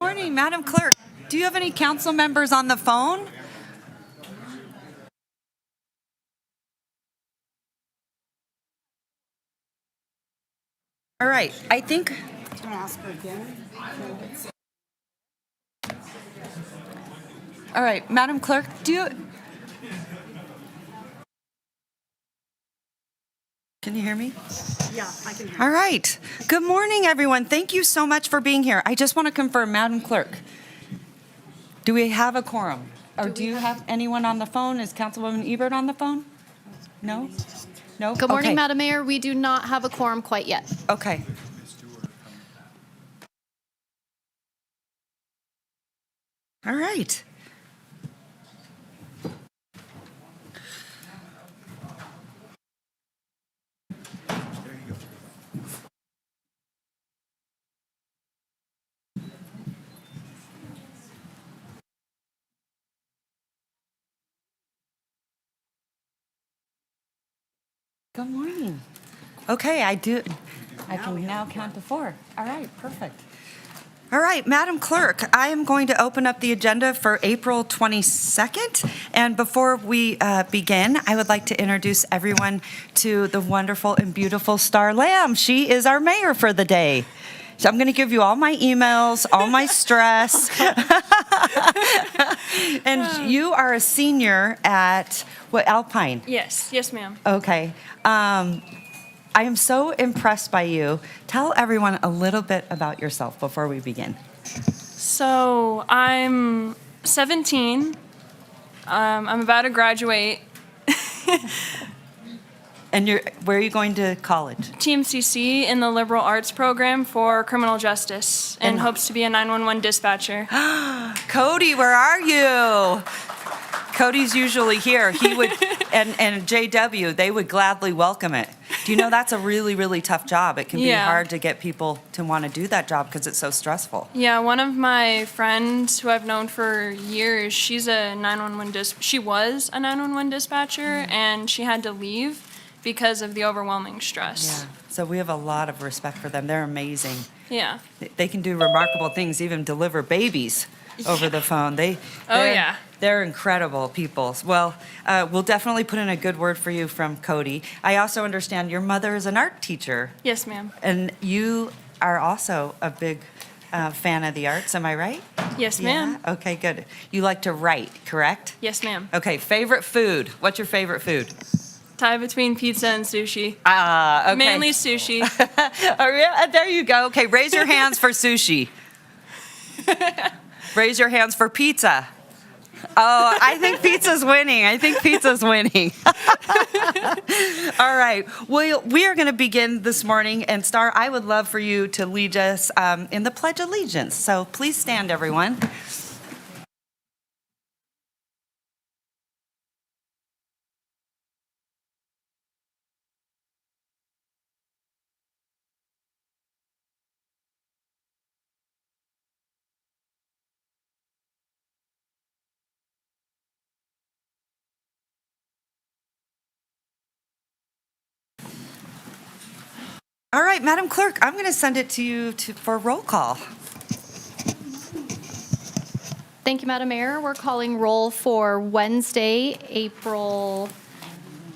morning, Madam Clerk. Do you have any council members on the phone? All right, I think. Can I ask her again? All right, Madam Clerk, do you. Can you hear me? Yeah, I can hear. All right. Good morning, everyone. Thank you so much for being here. I just want to confirm, Madam Clerk, do we have a quorum? Or do you have anyone on the phone? Is Councilwoman Ebert on the phone? No? No? Good morning, Okay. Madam Mayor. We do not have a quorum quite yet. Okay. All right. Good morning. Okay, I can now count to 4. All right, perfect. All right, Madam Clerk, I am going to open up the agenda for April 22nd. And before we begin, I would like to introduce everyone to the wonderful and beautiful Star Lamb. She is our mayor for the day. So I'm going to give you all my emails, all my stress. And you are a senior at, what, Alpine? Yes, ma'am. Okay. I am so impressed by you. Tell everyone a little bit about yourself before we begin. So I'm 17. I'm about to graduate. And where are you going to college? TMCC in the liberal arts program for criminal justice and And- hopes to be a 911 dispatcher. Cody, where are you? Cody's usually here. He would, and JW, they would gladly welcome it. Do you know that's a really, really tough job? It can be Yeah. hard to get people to want to do that job because it's so stressful. Yeah, one of my friends who I've known for years, she was a 911 dispatcher, and she had to leave because of the overwhelming stress. Yeah. So we have a lot of respect for them. They're amazing. Yeah. They can do remarkable things, even deliver babies over the phone. Yeah. They're incredible people. Well, we'll definitely put in a good word for you from Cody. I also understand your mother is an art teacher, Yes, ma'am. and you are also a big fan of the arts. Am I right? Yes, ma'am. Yeah? Okay, good. You like to write, correct? Yes, ma'am. Okay, favorite food. What's your favorite food? Tie between pizza and sushi. Okay. Mainly sushi. Oh, yeah, there you go. Okay, raise your hands for sushi. Raise your hands for pizza. Oh, I think pizza's winning. All right. Well, we are going to begin this morning. And Star, I would love for you to lead us in the Pledge of Allegiance. So please stand, everyone. All right, Madam Clerk, I'm going to send it to you for roll call. Thank you, Madam Mayor. We're calling roll for Wednesday, April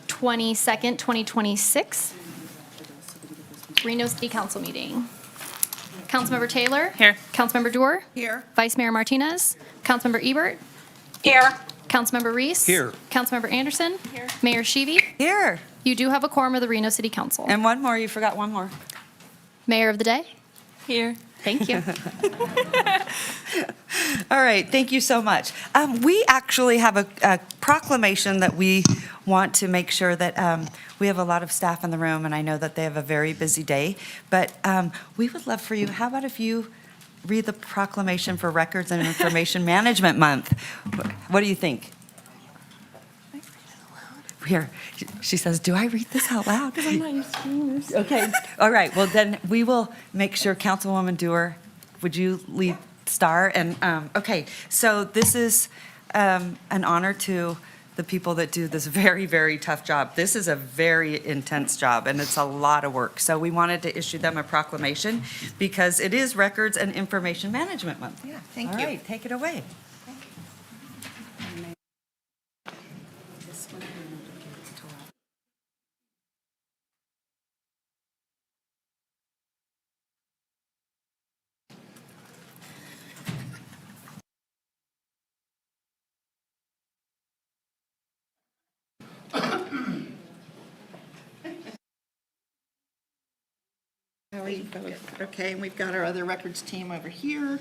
22nd, 2026. Reno City Council meeting. Councilmember Taylor? Here. Councilmember Dorr? Here. Vice Mayor Martinez? Councilmember Ebert? Here. Councilmember Reese? Here. Councilmember Anderson? Here. Mayor Sheevy? Here. You do have a quorum of the Reno City Council. And one more. You forgot one more. Mayor of the day? Here. Thank you. All right, thank you so much. We actually have a proclamation that we want to make sure that we have a lot of staff in the room, and I know that they have a very busy day, but we would love for you, how about if you read the proclamation for Records and Information Management Month? What do you think? Here, she says, do I read this out loud? I'm not used to doing this. Okay, all right, well then we will make sure, Councilwoman Dewar, would you lead Star? And, okay, so this is an honor to the people that do this very, very tough job. This is a very intense job, and it's a lot of work. So we wanted to issue them a proclamation because it is Records and Information Management Month. Yeah, thank All you. right, take it away. This one, we need to give it to her. How are you both? Okay, and we've got our other records team over here.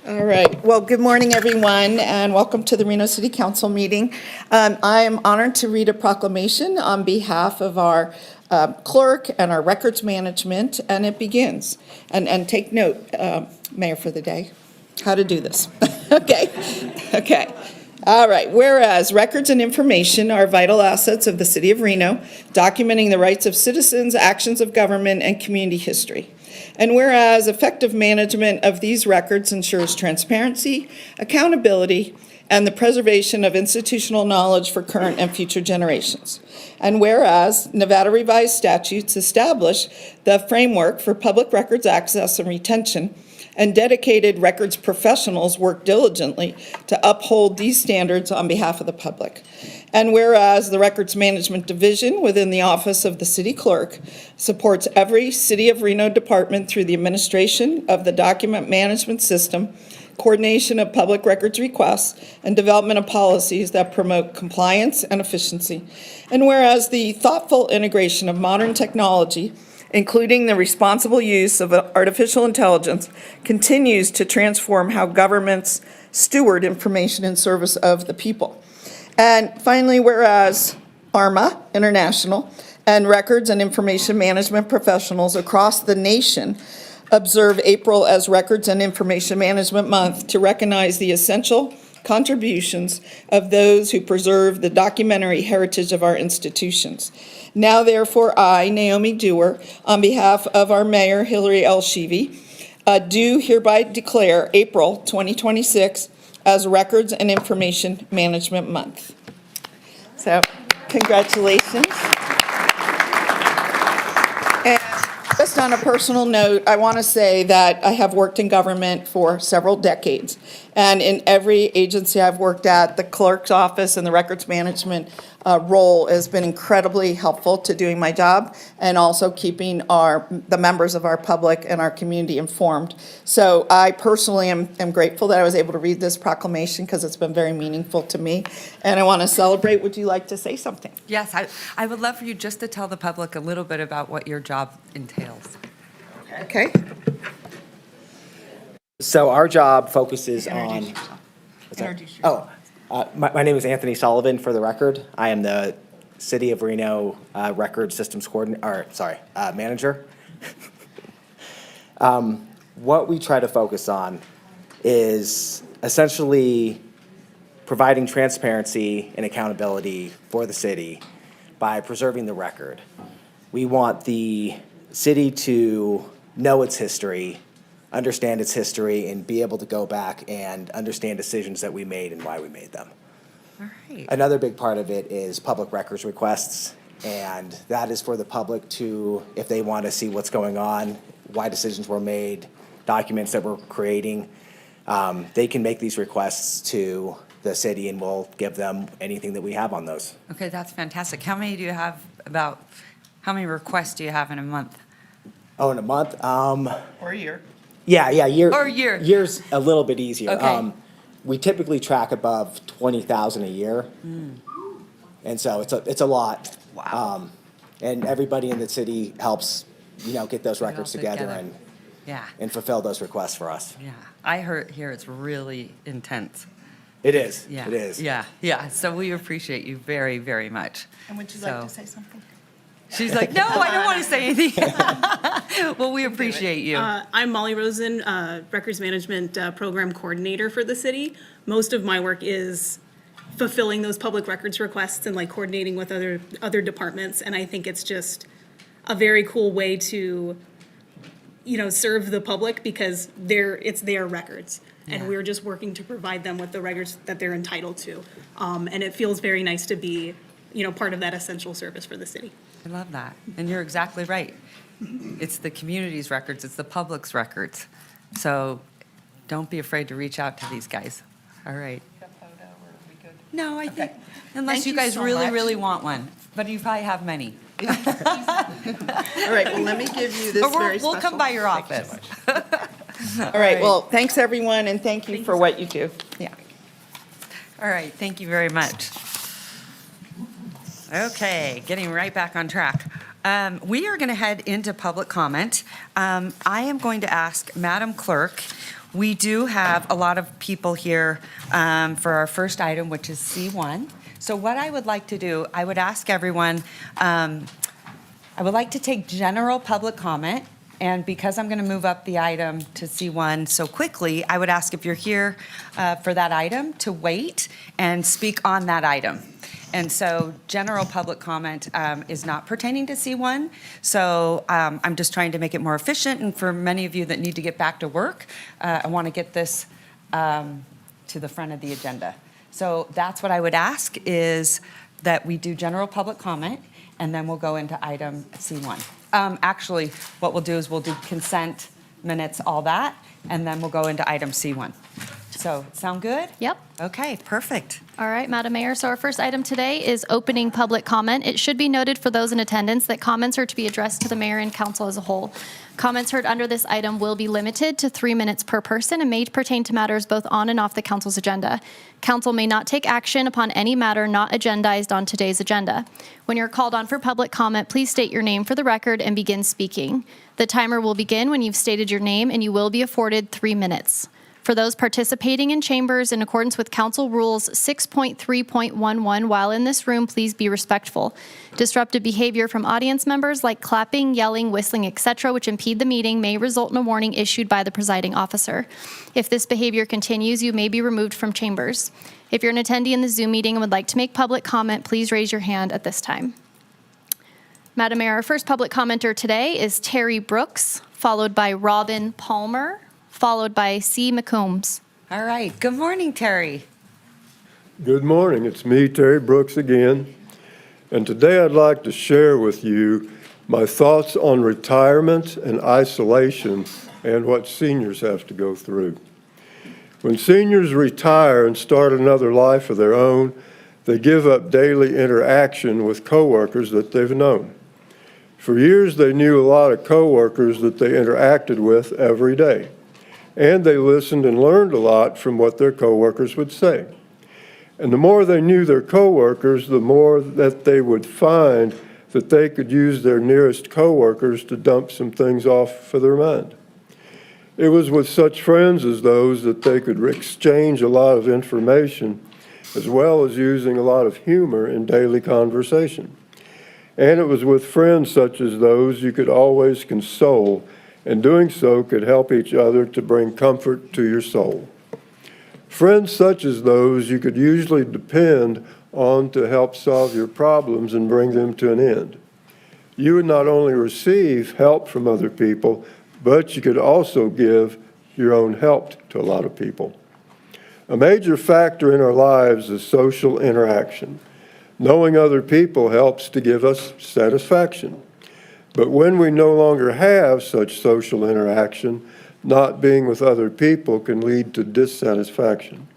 All right, well, good morning, everyone, and welcome to the Reno City Council meeting. I am honored to read a proclamation on behalf of our clerk and our records management, and it begins. And take note, Mayor for the day, how to do this. Okay. All right, whereas records and information are vital assets of the city of Reno, documenting the rights of citizens, actions of government, and community history. And whereas effective management of these records ensures transparency, accountability, and the preservation of institutional knowledge for current and future generations. And whereas Nevada revised statutes establish the framework for public records access and retention, and dedicated records professionals work diligently to uphold these standards on behalf of the public. And whereas the Records Management Division within the Office of the City Clerk supports every City of Reno department through the administration of the document management system, coordination of public records requests, and development of policies that promote compliance and efficiency. And whereas the thoughtful integration of modern technology, including the responsible use of artificial intelligence, continues to transform how governments steward information in service of the people. And finally, whereas ARMA International and records and information management professionals across the nation observe April as Records and Information Management Month to recognize the essential contributions of those who preserve the documentary heritage of our institutions. Now, therefore, I, Naomi Dewar, on behalf of our mayor, Hillary L. Sheevy, do hereby declare April 2026 as Records and Information Management Month. So, congratulations. And just on a personal note, I want to say that I have worked in government for several decades. And in every agency I've worked at, the clerk's office and the records management role has been incredibly helpful to doing my job and also keeping the members of our public and our community informed. So I personally am grateful that I was able to read this proclamation because it's been very meaningful to me. And I want to celebrate. Would you like to say something? Yes, I would love for you just to tell the public a little bit about what your job entails. Okay. So our job focuses on. Introduce yourself. Introduce yourself. My name is Anthony Sullivan, for the record. I am the City of Reno Record Systems Manager. What we try to focus on is essentially providing transparency and accountability for the city by preserving the record. We want the city to know its history, understand its history, and be able to go back and understand decisions that we made and why we made them. All right. Another big part of it is public records requests, and that is for the public to, if they want to see what's going on, why decisions were made, documents that we're creating, they can make these requests to the city and we'll give them anything that we have on those. Okay, that's fantastic. How many requests do you have in a month? Oh, in a month? Or a year. Yeah, year. Or a year. Year's a little bit easier. Okay. We typically track above 20,000 a year. And so it's a lot. Wow. And everybody in the city helps, get those records all together together. and Yeah, and fulfill those requests for us. yeah. I heard here it's really intense. It is. Yeah. It is. Yeah. So we appreciate you very, very much. And would you like So- to say something? She's like, no, I don't want to say anything. Well, we appreciate you. I'm Molly Rosen, Records Management Program Coordinator for the city. Most of my work is fulfilling those public records requests and like coordinating with other departments. And I think it's just a very cool way to serve the public because it's their records. Yeah. And we're just working to provide them with the records that they're entitled to. And it feels very nice to be, part of that essential service for the city. I love that. And you're exactly right. It's the community's records, it's the public's records. So don't be afraid to reach out to these guys. All right. No, I think, unless Thank you you guys so really, much. really want one, but you probably have many. All right, well, let me give you this Or very we'll special. come by your office. All right, well, thanks, everyone, and thank you for what you do. Yeah. All right, thank you very much. Okay, getting right back on track. We are going to head into public comment. I am going to ask Madam Clerk, we do have a lot of people here for our first item, which is C1. So what I would like to do, I would ask everyone, I would like to take general public comment, and because I'm going to move up the item to C1 so quickly, I would ask if you're here for that item to wait and speak on that item. And so general public comment is not pertaining to C1, so I'm just trying to make it more efficient, and for many of you that need to get back to work, I want to get this to the front of the agenda. So that's what I would ask, is that we do general public comment, and then we'll go into item C1. Actually, what we'll do is we'll do consent, minutes, all that, and then we'll go into item C1. So, sound good? Yep. Okay, perfect. All right, Madam Mayor. So our first item today is opening public comment. It should be noted for those in attendance that comments are to be addressed to the mayor and council as a whole. Comments heard under this item will be limited to 3 minutes per person and may pertain to matters both on and off the council's agenda. Council may not take action upon any matter not agendized on today's agenda. When you're called on for public comment, please state your name for the record and begin speaking. The timer will begin when you've stated your name, and you will be afforded 3 minutes. For those participating in chambers, in accordance with Council Rules 6.3.11, while in this room, please be respectful. Disruptive behavior from audience members like clapping, yelling, whistling, etc., which impede the meeting, may result in a warning issued by the presiding officer. If this behavior continues, you may be removed from chambers. If you're an attendee in the Zoom meeting and would like to make public comment, please raise your hand at this time. Madam Mayor, our first public commenter today is Terry Brooks, followed by Robin Palmer, followed by C. McCombs. All right, good morning, Terry. Good morning. It's me, Terry Brooks, again. And today I'd like to share with you my thoughts on retirement and isolation and what seniors have to go through. When seniors retire and start another life of their own, they give up daily interaction with coworkers that they've known. For years, they knew a lot of coworkers that they interacted with every day. And they listened and learned a lot from what their coworkers would say. And the more they knew their coworkers, the more that they would find that they could use their nearest coworkers to dump some things off for their mind. It was with such friends as those that they could exchange a lot of information, as well as using a lot of humor in daily conversation. And it was with friends such as those you could always console, and doing so could help each other to bring comfort to your soul. Friends such as those you could usually depend on to help solve your problems and bring them to an end. You would not only receive help from other people, but you could also give your own help to a lot of people. A major factor in our lives is social interaction. Knowing other people helps to give us satisfaction. But when we no longer have such social interaction, not being with other people can lead to dissatisfaction.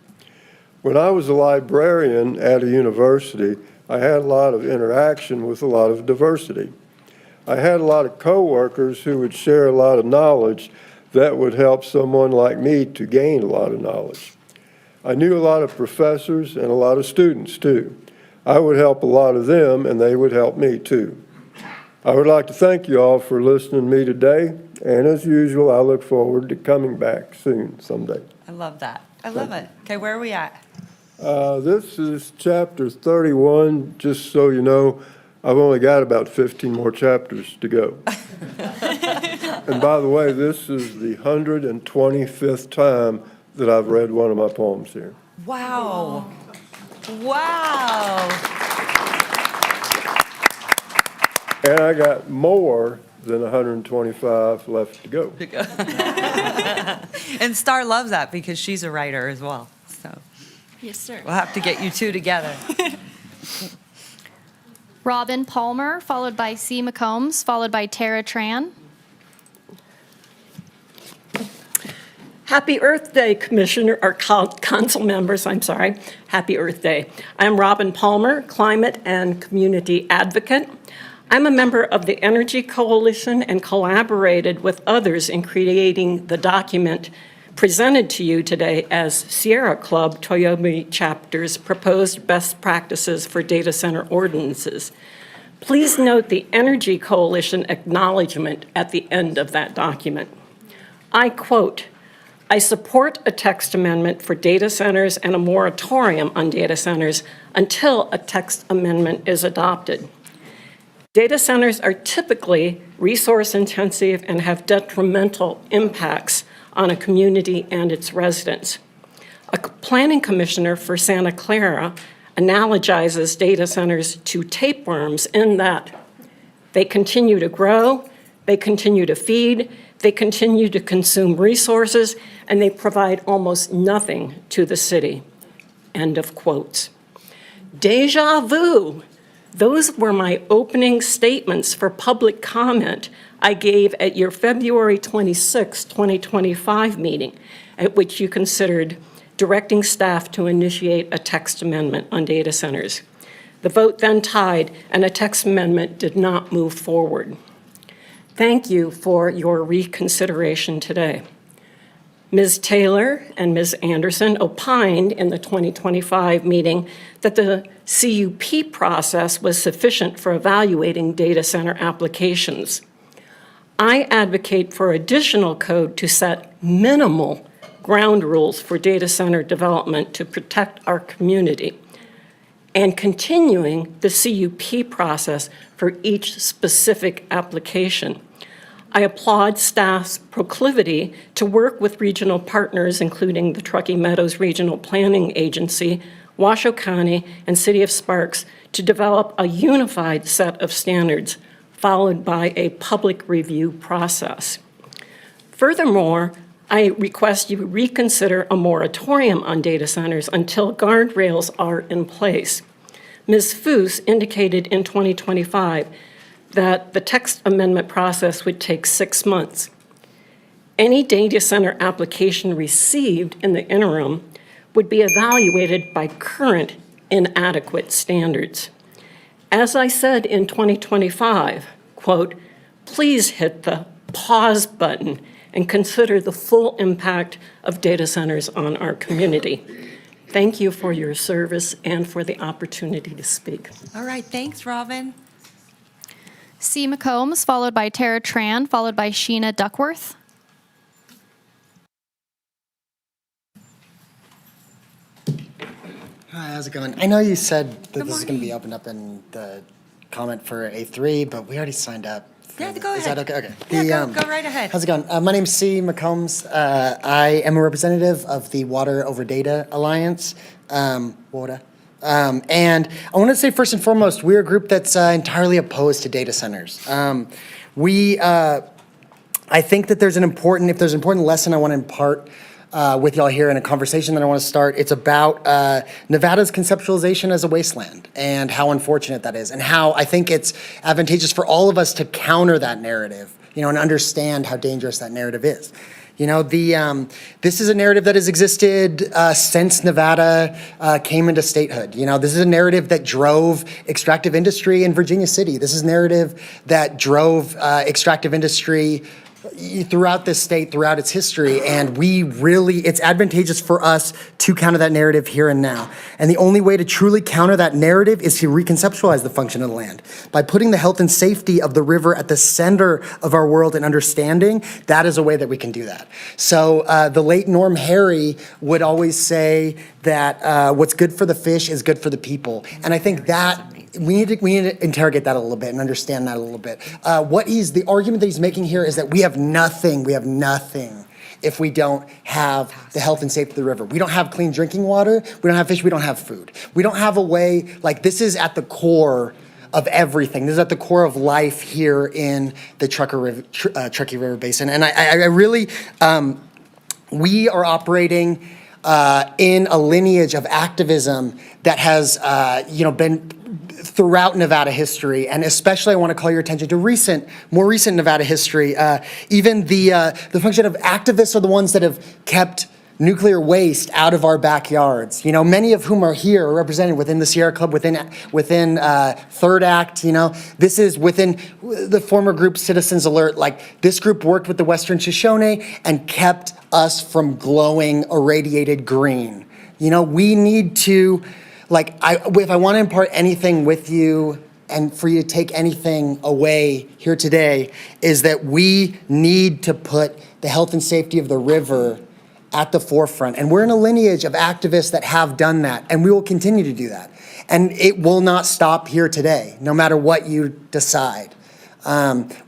When I was a librarian at a university, I had a lot of interaction with a lot of diversity. I had a lot of coworkers who would share a lot of knowledge that would help someone like me to gain a lot of knowledge. I knew a lot of professors and a lot of students too. I would help a lot of them, and they would help me too. I would like to thank you all for listening to me today, and as usual, I look forward to coming back soon, someday. I love that. I love it. Okay, where are we at? This is chapter 31. Just so you know, I've only got about 15 more chapters to go. And by the way, this is the 125th time that I've read one of my poems here. Wow. Wow. And I got more than 125 left to go. And Star loves that because she's a writer as well. So Yes, sir. we'll have to get you two together. Robin Palmer, followed by C. McCombs, followed by Tara Tran. Happy Earth Day, Commissioner, or council members, I'm sorry. Happy Earth Day. I'm Robin Palmer, climate and community advocate. I'm a member of the Energy Coalition and collaborated with others in creating the document presented to you today as Sierra Club Toyomi Chapter's proposed best practices for data center ordinances. Please note the Energy Coalition acknowledgement at the end of that document. I quote, "I support a text amendment for data centers and a moratorium on data centers until a text amendment is adopted. Data centers are typically resource-intensive and have detrimental impacts on a community and its residents. A planning commissioner for Santa Clara analogizes data centers to tapeworms in that they continue to grow, they continue to feed, they continue to consume resources, and they provide almost nothing to the city." End of quotes. Deja vu. Those were my opening statements for public comment I gave at your February 26, 2025 meeting, at which you considered directing staff to initiate a text amendment on data centers. The vote then tied, and a text amendment did not move forward. Thank you for your reconsideration today. Ms. Taylor and Ms. Anderson opined in the 2025 meeting that the CUP process was sufficient for evaluating data center applications. I advocate for additional code to set minimal ground rules for data center development to protect our community, and continuing the CUP process for each specific application. I applaud staff's proclivity to work with regional partners, including the Truckee Meadows Regional Planning Agency, Washoe County, and City of Sparks, to develop a unified set of standards, followed by a public review process. Furthermore, I request you reconsider a moratorium on data centers until guardrails are in place. Ms. Foose indicated in 2025 that the text amendment process would take 6 months. Any data center application received in the interim would be evaluated by current inadequate standards. As I said in 2025, quote, "Please hit the pause button and consider the full impact of data centers on our community." Thank you for your service and for the opportunity to speak. All right, thanks, Robin. C. McCombs, followed by Tara Tran, followed by Sheena Duckworth. Hi, how's it going? I know you said that this is going to be opened up in the comment for A3, but we already signed up. Yeah, go Is that ahead. okay? Okay. Yeah, go right ahead. How's it going? My name's C. McCombs. I am a representative of the Water Over Data Alliance, WODA. And I want to say first and foremost, we're a group that's entirely opposed to data centers. I think that if there's an important lesson I want to impart with y'all here in a conversation that I want to start, it's about Nevada's conceptualization as a wasteland and how unfortunate that is, and how I think it's advantageous for all of us to counter that narrative, and understand how dangerous that narrative is. This is a narrative that has existed since Nevada came into statehood. This is a narrative that drove extractive industry in Virginia City. This is a narrative that drove extractive industry throughout this state, throughout its history, and it's advantageous for us to counter that narrative here and now. And the only way to truly counter that narrative is to reconceptualize the function of the land. By putting the health and safety of the river at the center of our world and understanding, that is a way that we can do that. So the late Norm Harry would always say that what's good for the fish is good for the people. And I think that we need to interrogate that a little bit and understand that a little bit. The argument that he's making here is that we have nothing if we don't have the health and safety of the river. We don't have clean drinking water, we don't have fish, we don't have food. We don't have a way, this is at the core of everything. This is at the core of life here in the Truckee River Basin. And I really, we are operating in a lineage of activism that has, been throughout Nevada history, and especially I want to call your attention to more recent Nevada history. Even the function of activists are the ones that have kept nuclear waste out of our backyards. Many of whom are here represented within the Sierra Club, within Third Act. This is within the former group Citizens Alert. Like, this group worked with the Western Shoshone and kept us from glowing irradiated green. We need to. If I want to impart anything with you and for you to take anything away here today, is that we need to put the health and safety of the river at the forefront. And we're in a lineage of activists that have done that, and we will continue to do that. And it will not stop here today, no matter what you decide.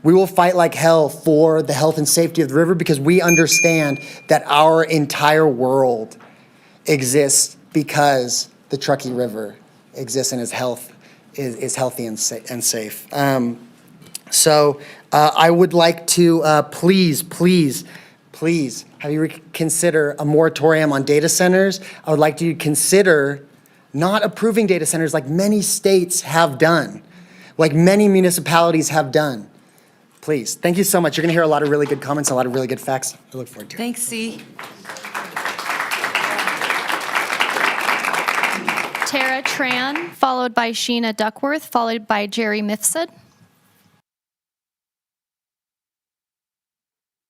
We will fight like hell for the health and safety of the river, because we understand that our entire world exists because the Truckee River exists and is healthy and safe. So I would like to please have you consider a moratorium on data centers. I would like you to consider not approving data centers like many states have done, like many municipalities have done. Please, thank you so much. You're gonna hear a lot of really good comments, a lot of really good facts. I look forward to it. Thanks, C. Tara Tran, followed by Sheena Duckworth, followed by Jerry Mifsud.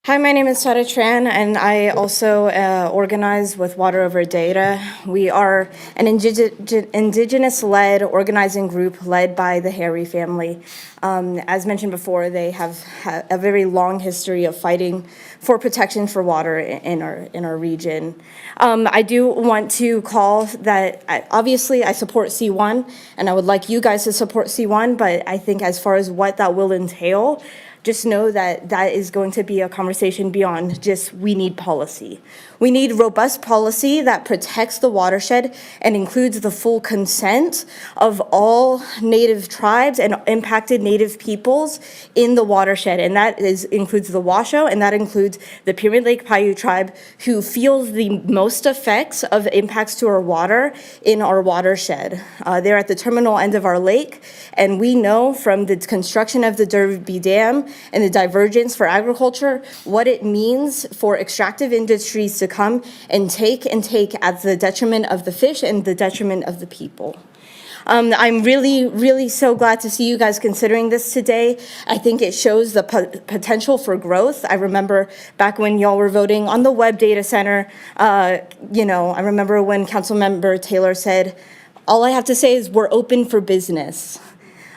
Hi, my name is Tara Tran, and I also organize with Water Over Data. We are an indigenous-led organizing group led by the Harry family. As mentioned before, they have a very long history of fighting for protection for water in our region. I do want to call that, obviously, I support C1, and I would like you guys to support C1, but I think as far as what that will entail, just know that that is going to be a conversation beyond just we need policy. We need robust policy that protects the watershed and includes the full consent of all Native tribes and impacted Native peoples in the watershed. And that includes the Washoe, and that includes the Pyramid Lake Paiute tribe, who feels the most effects of impacts to our water in our watershed. They're at the terminal end of our lake, and we know from the construction of the Derby Dam and the divergence for agriculture what it means for extractive industries to come and take at the detriment of the fish and the detriment of the people. I'm really so glad to see you guys considering this today. I think it shows the potential for growth. I remember back when y'all were voting on the web data center, I remember when Councilmember Taylor said, all I have to say is we're open for business.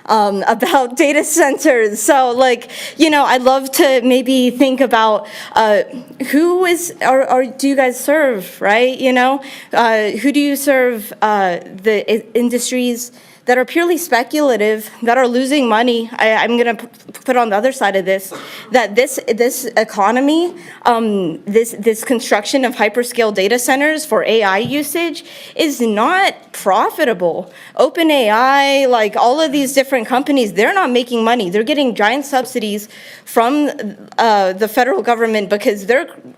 About data centers. So I'd love to maybe think about who do you guys serve, right? Who do you serve the industries that are purely speculative, that are losing money? I'm going to put on the other side of this, that this economy, this construction of hyperscale data centers for AI usage is not profitable. OpenAI, all of these different companies, they're not making money. They're getting giant subsidies from the federal government because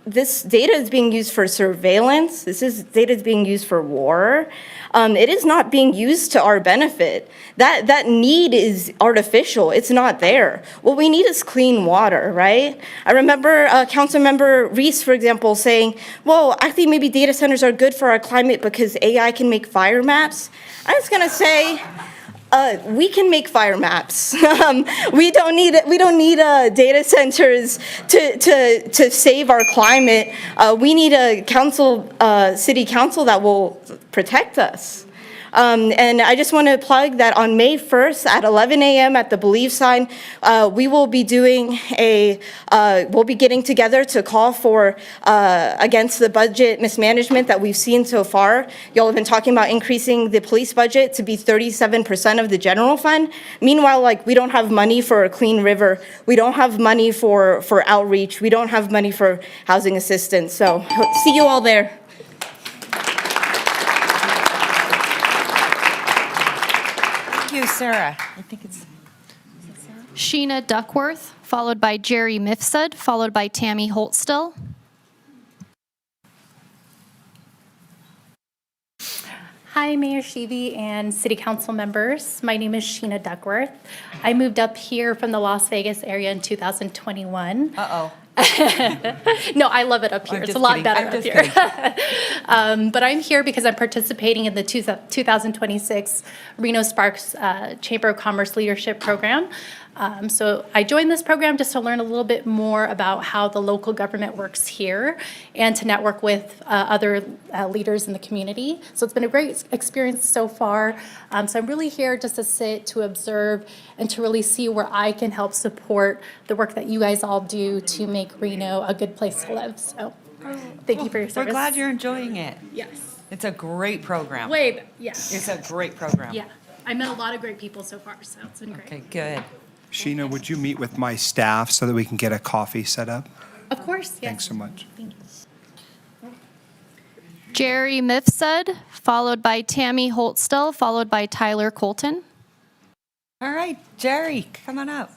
this data is being used for surveillance. Data is being used for war. It is not being used to our benefit. That need is artificial. It's not there. What we need is clean water, right? I remember Councilmember Reese, for example, saying, well, I think maybe data centers are good for our climate because AI can make fire maps. I was gonna say, we can make fire maps. We don't need data centers to save our climate. We need a city council that will protect us. And I just want to plug that on May 1st at 11 a.m. at the Believe sign, we will be doing we'll be getting together to call for against the budget mismanagement that we've seen so far. Y'all have been talking about increasing the police budget to be 37% of the general fund. Meanwhile, we don't have money for a clean river. We don't have money for outreach. We don't have money for housing assistance. So see you all there. Thank you, Sarah. I think it's. Sheena Duckworth, followed by Jerry Mifsud, followed by Tammy Holtstill. Hi, Mayor Sheevy and City Council members. My name is Sheena Duckworth. I moved up here from the Las Vegas area in 2021. Uh-oh. No, I love it up here. I'm It's a just lot kidding. better I'm up just here. kidding. But I'm here because I'm participating in the 2026 Reno Sparks Chamber of Commerce Leadership Program. So I joined this program just to learn a little bit more about how the local government works here and to network with other leaders in the community. So it's been a great experience so far. So I'm really here just to sit, to observe, and to really see where I can help support the work that you guys all do to make Reno a good place to live. So thank you for your service. We're glad you're enjoying it. Yes. It's a great program. Yes. It's a great program. Yeah. I met a lot of great people so far, so it's been great. Okay, good. Sheena, would you meet with my staff so that we can get a coffee set up? Of course, yes. Thanks so much. Thank you. Jerry Mifsud, followed by Tammy Holtstill, followed by Tyler Colton. All right, Jerry, come on up.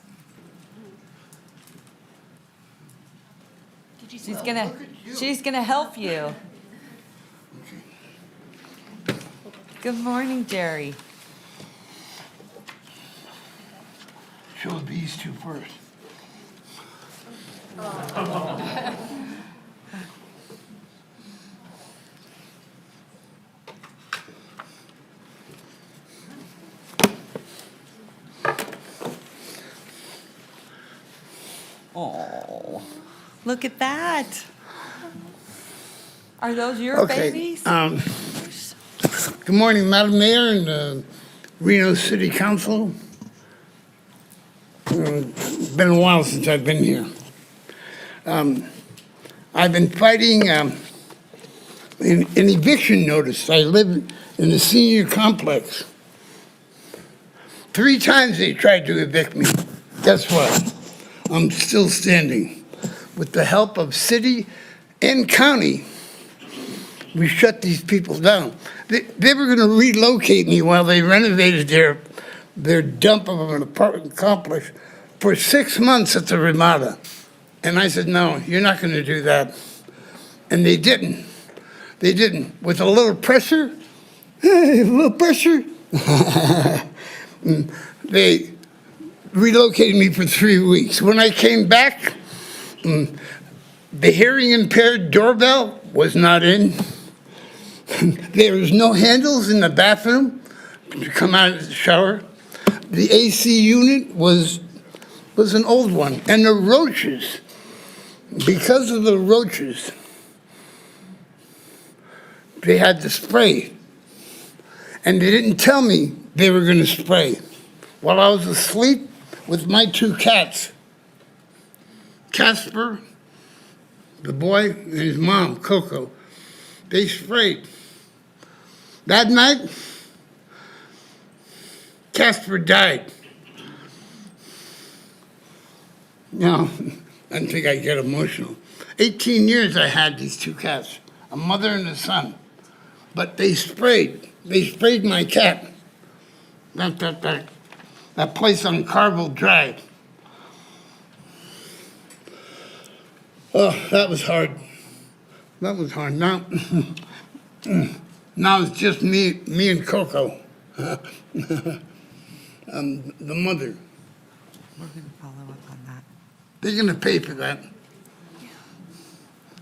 She's gonna help you. Good morning, Jerry. Show these two first. Oh, look at that. Are those your babies? Good morning, Madam Mayor and Reno City Council. It's been a while since I've been here. I've been fighting an eviction notice. I live in the senior complex. 3 times they tried to evict me. Guess what? I'm still standing. With the help of city and county, we shut these people down. They were going to relocate me while they renovated their dump of an apartment complex for 6 months at the Ramada. And I said, no, you're not going to do that. And they didn't. They didn't. With a little pressure, they relocated me for 3 weeks. When I came back, the hearing impaired doorbell was not in. There was no handles in the bathroom to come out of the shower. The AC unit was an old one. And the roaches, because of the roaches, they had to spray. And they didn't tell me they were going to spray. While I was asleep with my 2 cats, Casper, the boy, and his mom, Coco, they sprayed. That night, Casper died. No, I didn't think I'd get emotional. 18 years I had these 2 cats, a mother and a son. But they sprayed my cat. That place on Carville Drive. Oh, that was hard. That was hard. Now it's just me and Coco, the mother. We're gonna follow up on that. They're gonna pay for that,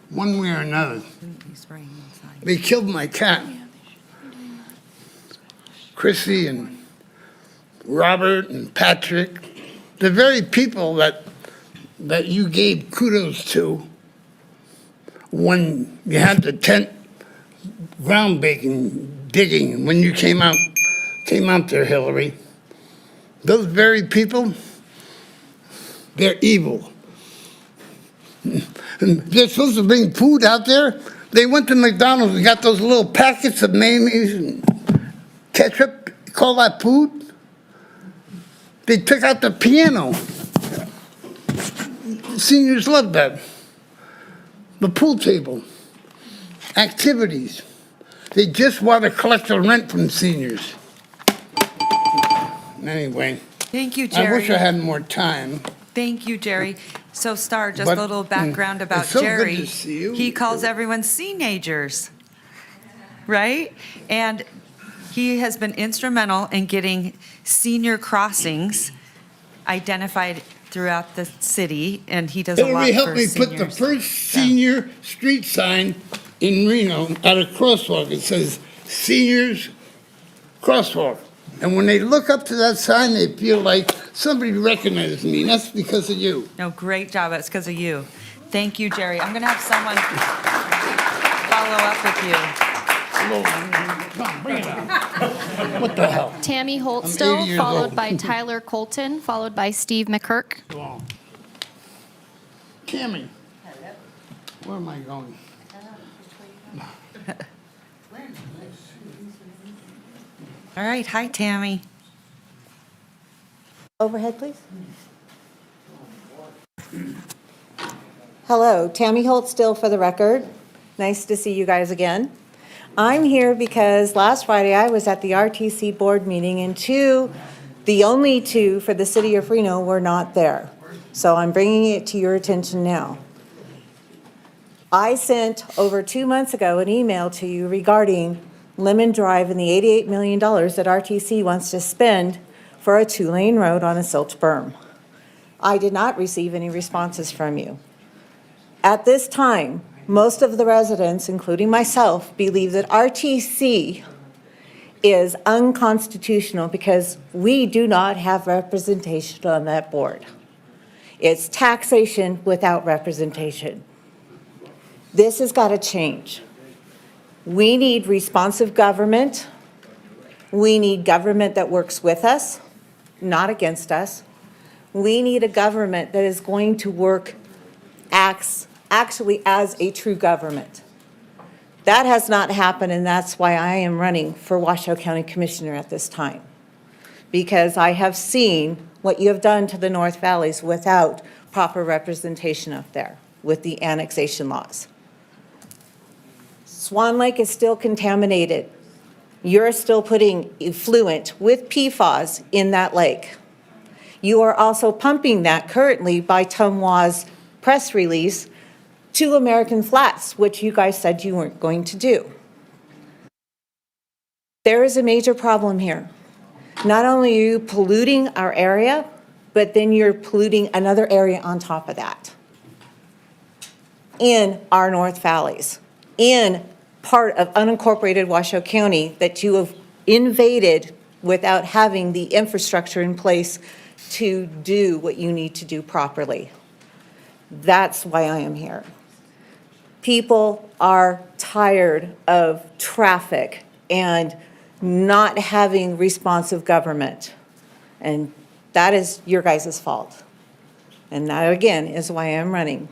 one way or another. Shouldn't be spraying inside. They killed my cat, Chrissy and Robert and Patrick, the very people that you gave kudos to when you had the tent ground digging, when you came out there, Hillary. Those very people, they're evil. They're supposed to bring food out there. They went to McDonald's and got those little packets of mayonnaise and ketchup. Call that food? They took out the piano. Seniors love that. The pool table. Activities. They just want to collect the rent from seniors. Anyway, Thank you, I wish I Jerry. had more time. Thank you, Jerry. So Star, just But, a little background about it's so good Jerry. to see you. He calls everyone teenagers, right? And he has been instrumental in getting senior crossings identified throughout the city, and he does a lot Hillary for helped me seniors. put the first senior street sign in Reno at a crosswalk. It says Seniors Crosswalk. And when they look up to that sign, they feel like somebody recognizes me, and that's because of you. No, great job. It's because of you. Thank you, Jerry. I'm going to have someone follow up with you. Come, bring it out. What the hell? Tammy 80 Holtstill, years followed old. by Tyler Colton, followed by Steve McKirk. Go on. Tammy. Where am I going? All right. Hi, Tammy. Overhead, please. Hello, Tammy Holtstill for the record. Nice to see you guys again. I'm here because last Friday I was at the RTC board meeting and the only two for the city of Reno were not there. So I'm bringing it to your attention now. I sent over 2 months ago an email to you regarding Lemon Drive and the $88 million that RTC wants to spend for a 2-lane road on a silt berm. I did not receive any responses from you. At this time, most of the residents, including myself, believe that RTC is unconstitutional because we do not have representation on that board. It's taxation without representation. This has got to change. We need responsive government. We need government that works with us, not against us. We need a government that is going to work, acts actually as a true government. That has not happened, and that's why I am running for Washoe County Commissioner at this time. Because I have seen what you have done to the North Valleys without proper representation up there with the annexation laws. Swan Lake is still contaminated. You're still putting effluent with PFAS in that lake. You are also pumping that currently by Tumwa's press release to American Flats, which you guys said you weren't going to do. There is a major problem here. Not only are you polluting our area, but then you're polluting another area on top of that in our North Valleys, in part of unincorporated Washoe County that you have invaded without having the infrastructure in place to do what you need to do properly. That's why I am here. People are tired of traffic and not having responsive government. And that is your guys' fault. And that, again, is why I'm running.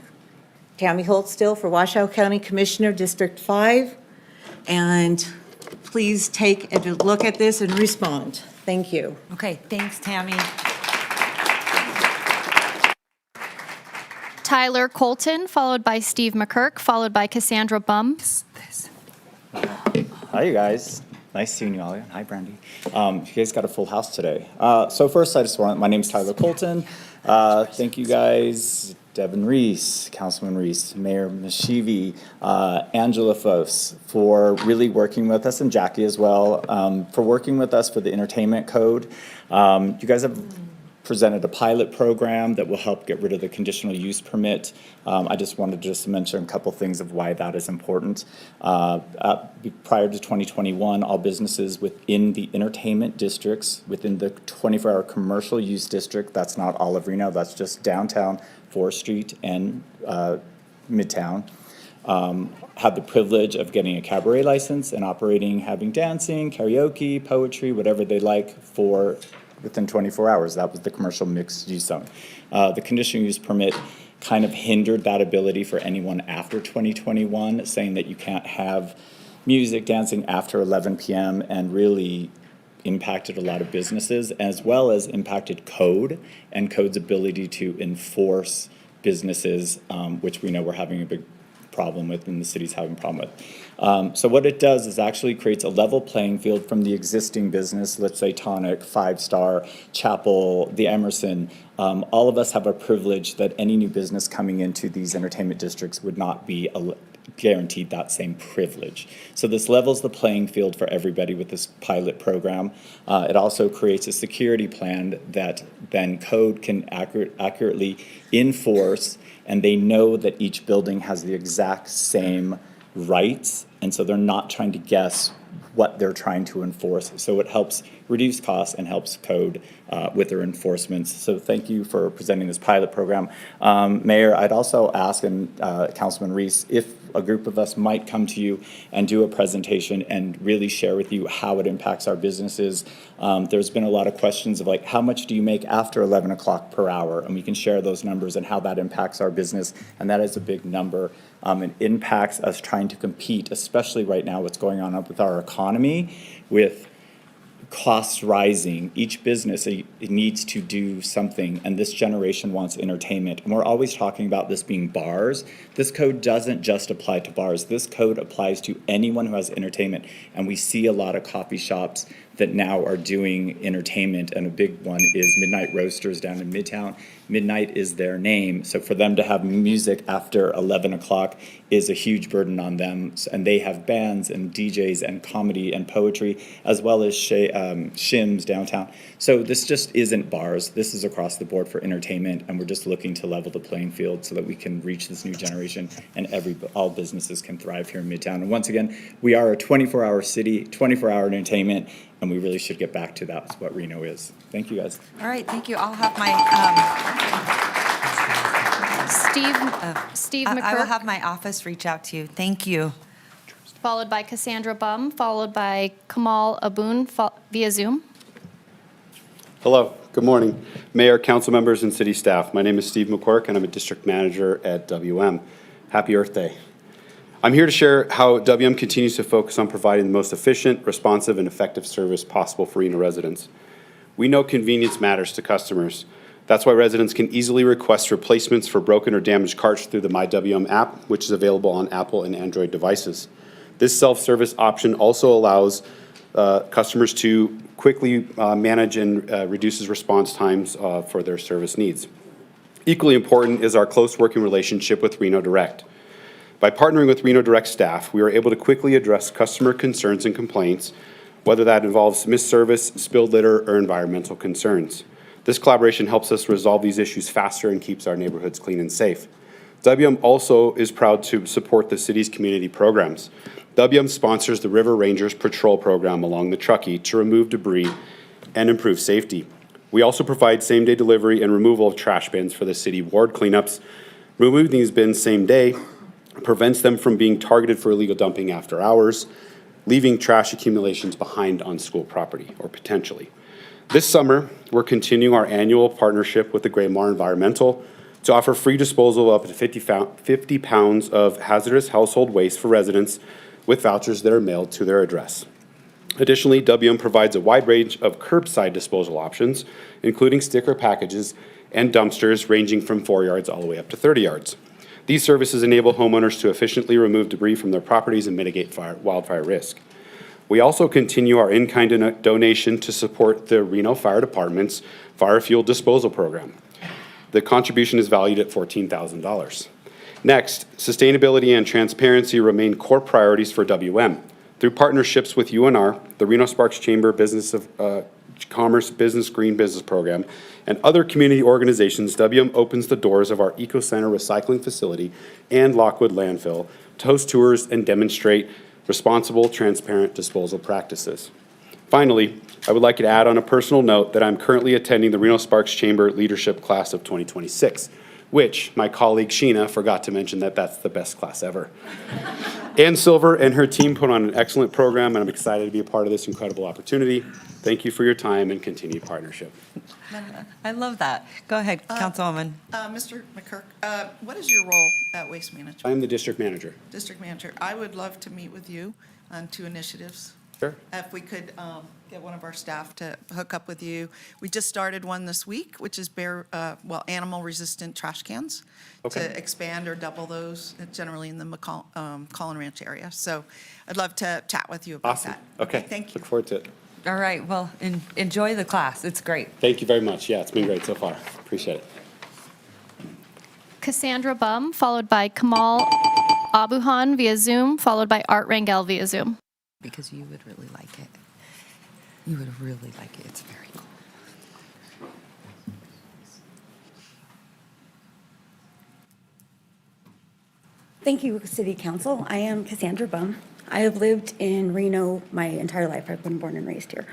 Tammy Holtstill for Washoe County Commissioner, District 5. And please take a look at this and respond. Thank you. Okay. Thanks, Tammy. Tyler Colton, followed by Steve McKirk, followed by Cassandra Bum. Hi, you guys. Nice seeing you all. Hi, Brandy. You guys got a full house today. So first, my name's Tyler Colton. Thank you guys, Devin Reese, Councilman Reese, Mayor Mashivi, Angela Fos, for really working with us, and Jackie as well, for working with us for the entertainment code. You guys have presented a pilot program that will help get rid of the conditional use permit. I just wanted to mention a couple things of why that is important. Prior to 2021, all businesses within the entertainment districts, within the 24-hour commercial use district, that's not all of Reno, that's just downtown, 4th Street, and Midtown, had the privilege of getting a cabaret license and operating, having dancing, karaoke, poetry, whatever they like for within 24 hours. That was the commercial mixed use zone. The conditional use permit kind of hindered that ability for anyone after 2021, saying that you can't have music, dancing after 11 p.m. and really impacted a lot of businesses, as well as impacted code and code's ability to enforce businesses, which we know we're having a big problem with and the city's having a problem with. So what it does is actually creates a level playing field from the existing business, let's say Tonic, 5 Star, Chapel, the Emerson. All of us have a privilege that any new business coming into these entertainment districts would not be guaranteed that same privilege. So this levels the playing field for everybody with this pilot program. It also creates a security plan that then code can accurately enforce, and they know that each building has the exact same rights, and so they're not trying to guess what they're trying to enforce. So it helps reduce costs and helps code with their enforcements. So thank you for presenting this pilot program. Mayor, I'd also ask, and Councilman Reese, if a group of us might come to you and do a presentation and really share with you how it impacts our businesses. There's been a lot of questions of like, how much do you make after 11 o'clock per hour? And we can share those numbers and how that impacts our business. And that is a big number. It impacts us trying to compete, especially right now what's going on with our economy, with costs rising. Each business needs to do something, and this generation wants entertainment. And we're always talking about this being bars. This code doesn't just apply to bars. This code applies to anyone who has entertainment. And we see a lot of coffee shops that now are doing entertainment, and a big one is Midnight Roasters down in Midtown. Midnight is their name, so for them to have music after 11 o'clock is a huge burden on them, and they have bands and DJs and comedy and poetry, as well as shims downtown. So this just isn't bars, this is across the board for entertainment, and we're just looking to level the playing field so that we can reach this new generation and all businesses can thrive here in Midtown. And once again, we are a 24-hour city, 24-hour entertainment, and we really should get back to that. That's what Reno is. Thank you, guys. All right, thank you. I'll have my, Steve I will McCurk, have my office reach out to you. Thank you. followed by Cassandra Bum, followed by Kamal Aboon via Zoom. Hello, good morning. Mayor, council members, and city staff. My name is Steve McCork, and I'm a district manager at WM. Happy Earth Day. I'm here to share how WM continues to focus on providing the most efficient, responsive, and effective service possible for Reno residents. We know convenience matters to customers. That's why residents can easily request replacements for broken or damaged carts through the MyWM app, which is available on Apple and Android devices. This self-service option also allows customers to quickly manage and reduces response times for their service needs. Equally important is our close working relationship with Reno Direct. By partnering with Reno Direct staff, we are able to quickly address customer concerns and complaints, whether that involves missed service, spilled litter, or environmental concerns. This collaboration helps us resolve these issues faster and keeps our neighborhoods clean and safe. WM also is proud to support the city's community programs. WM sponsors the River Rangers Patrol Program along the Truckee to remove debris and improve safety. We also provide same-day delivery and removal of trash bins for the city ward cleanups. Removing these bins same day prevents them from being targeted for illegal dumping after hours, leaving trash accumulations behind on school property, or potentially. This summer, we're continuing our annual partnership with the Greymar Environmental to offer free disposal of up to 50 pounds of hazardous household waste for residents with vouchers that are mailed to their address. Additionally, WM provides a wide range of curbside disposal options, including sticker packages and dumpsters ranging from 4 yards all the way up to 30 yards. These services enable homeowners to efficiently remove debris from their properties and mitigate wildfire risk. We also continue our in-kind donation to support the Reno Fire Department's fire fuel disposal program. The contribution is valued at $14,000. Next, sustainability and transparency remain core priorities for WM. Through partnerships with UNR, the Reno Sparks Chamber Business of Commerce Business Green Business Program, and other community organizations, WM opens the doors of our Eco Center recycling facility and Lockwood landfill to host tours and demonstrate responsible, transparent disposal practices. Finally, I would like to add on a personal note that I'm currently attending the Reno Sparks Chamber Leadership Class of 2026, which my colleague Sheena forgot to mention that that's the best class ever. Ann Silver and her team put on an excellent program, and I'm excited to be a part of this incredible opportunity. Thank you for your time and continued partnership. I love that. Go ahead, Councilwoman. Mr. McCurk, what is your role at Waste Management? I'm the district manager. District manager. I would love to meet with you on 2 initiatives Sure. If we could get one of our staff to hook up with you. We just started one this week, which is animal-resistant trash cans. Okay. To expand or double those, generally in the Collin Ranch area. So I'd love to chat with you about Awesome. that. Okay. Thank you. Look forward to it. All right, well, enjoy the class. It's great. Thank you very much. Yeah, it's been great so far. Appreciate it. Cassandra Bum, followed by Kamal Abuhan via Zoom, followed by Art Rangel via Zoom. Because you would really like it. You would really like it. It's very cool. Thank you, City Council. I am Cassandra Bum. I have lived in Reno my entire life. I've been born and raised here.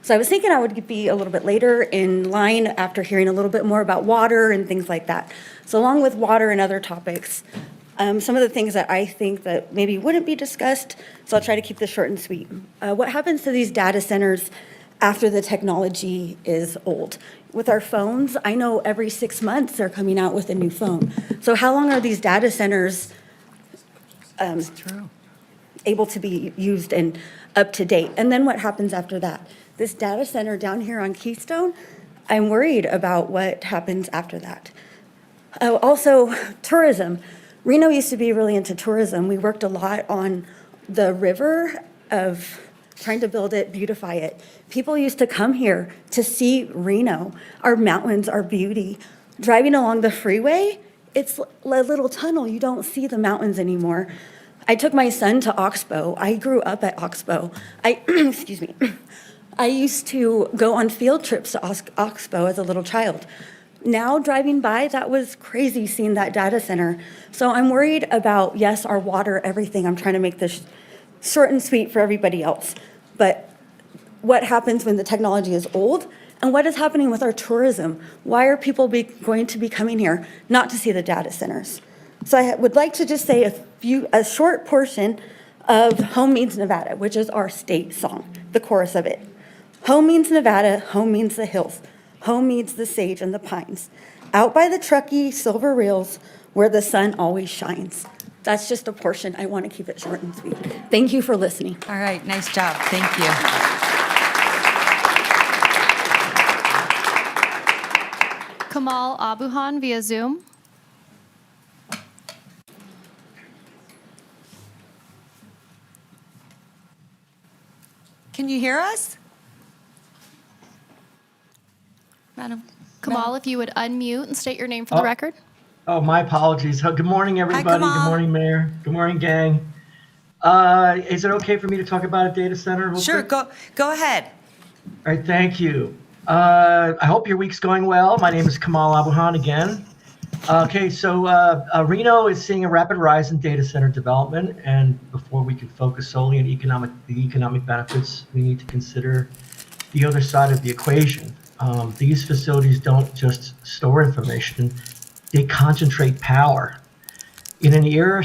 So I was thinking I would be a little bit later in line after hearing a little bit more about water and things like that. So along with water and other topics, some of the things that I think that maybe wouldn't be discussed, so I'll try to keep this short and sweet. What happens to these data centers after the technology is old? With our phones, I know every 6 months they're coming out with a new phone. So how long are these data centers able to be used and up to date? And then what happens after that? This data center down here on Keystone, I'm worried about what happens after that. Also, tourism. Reno used to be really into tourism. We worked a lot on the river of trying to build it, beautify it. People used to come here to see Reno, our mountains, our beauty. Driving along the freeway, it's a little tunnel. You don't see the mountains anymore. I took my son to Oxbow. I grew up at Oxbow. Excuse me. I used to go on field trips to Oxbow as a little child. Now driving by, that was crazy seeing that data center. So I'm worried about, yes, our water, everything. I'm trying to make this short and sweet for everybody else. But what happens when the technology is old? And what is happening with our tourism? Why are people going to be coming here not to see the data centers? So I would like to just say a short portion of Home Means Nevada, which is our state song, the chorus of it. Home means Nevada, home means the hills. Home means the sage and the pines. Out by the Truckee silver reels where the sun always shines. That's just a portion. I want to keep it short and sweet. Thank you for listening. All right, nice job. Thank you. Kamal Abuhan via Zoom. Can you hear us? Madam? Kamal, if you would unmute and state your name for the record. Oh, my apologies. Good morning, everybody. Kamal. Good morning, Mayor. Good morning, gang. Is it okay for me to talk about a data center real Sure, quick? go ahead. All right, thank you. I hope your week's going well. My name is Kamal Abuhan again. Okay, so Reno is seeing a rapid rise in data center development, and before we can focus solely on the economic benefits, we need to consider the other side of the equation. These facilities don't just store information, they concentrate power. In an era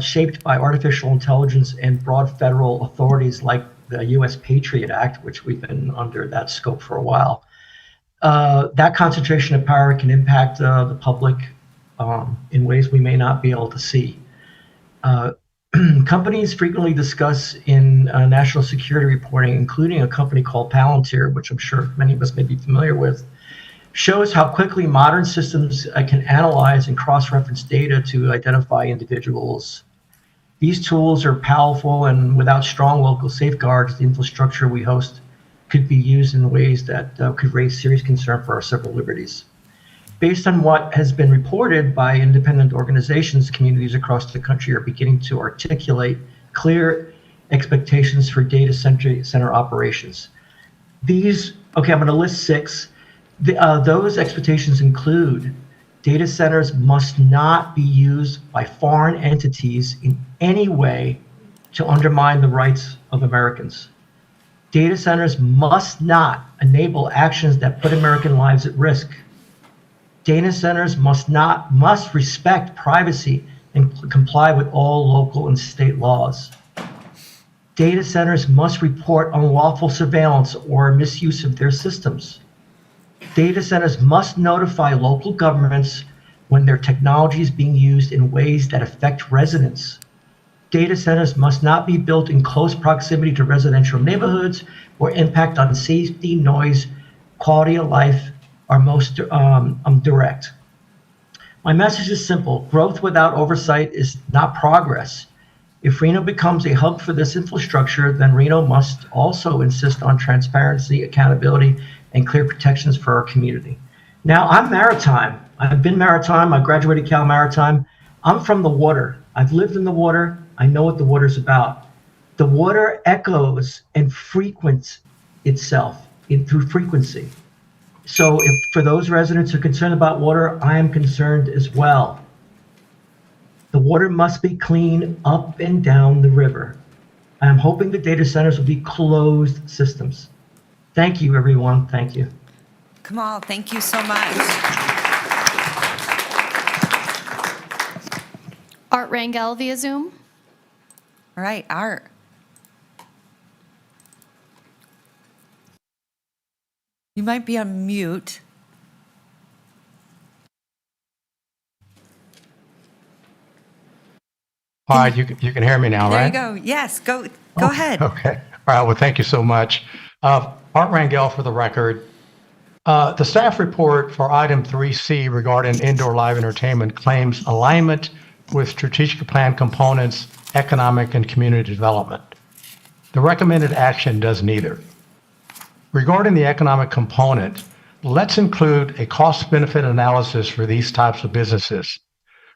shaped by artificial intelligence and broad federal authorities like the U.S. Patriot Act, which we've been under that scope for a while, that concentration of power can impact the public in ways we may not be able to see. Companies frequently discuss in national security reporting, including a company called Palantir, which I'm sure many of us may be familiar with, shows how quickly modern systems can analyze and cross-reference data to identify individuals. These tools are powerful, and without strong local safeguards, the infrastructure we host could be used in ways that could raise serious concern for our civil liberties. Based on what has been reported by independent organizations, communities across the country are beginning to articulate clear expectations for data center operations. I'm going to list 6. Those expectations include data centers must not be used by foreign entities in any way to undermine the rights of Americans. Data centers must not enable actions that put American lives at risk. Data centers must respect privacy and comply with all local and state laws. Data centers must report unlawful surveillance or misuse of their systems. Data centers must notify local governments when their technology is being used in ways that affect residents. data centers must not be built in close proximity to residential neighborhoods where impact on safety, noise, quality of life are most direct. My message is simple. Growth without oversight is not progress. If Reno becomes a hub for this infrastructure, then Reno must also insist on transparency, accountability, and clear protections for our community. Now, I'm maritime. I've been maritime. I graduated Cal Maritime. I'm from the water. I've lived in the water. I know what the water's about. The water echoes and frequents itself through frequency. So if for those residents who are concerned about water, I am concerned as well. The water must be clean up and down the river. I am hoping the data centers will be closed systems. Thank you, everyone. Thank you. Kamal, thank you so much. Art Rangel via Zoom. All right, Art. You might be on mute. All right, you can hear me now, There right? you go. Yes, go ahead. Okay. All right, well, thank you so much. Art Rangel for the record. The staff report for item 3C regarding indoor live entertainment claims alignment with strategic plan components, economic and community development. The recommended action does neither. Regarding the economic component, let's include a cost-benefit analysis for these types of businesses.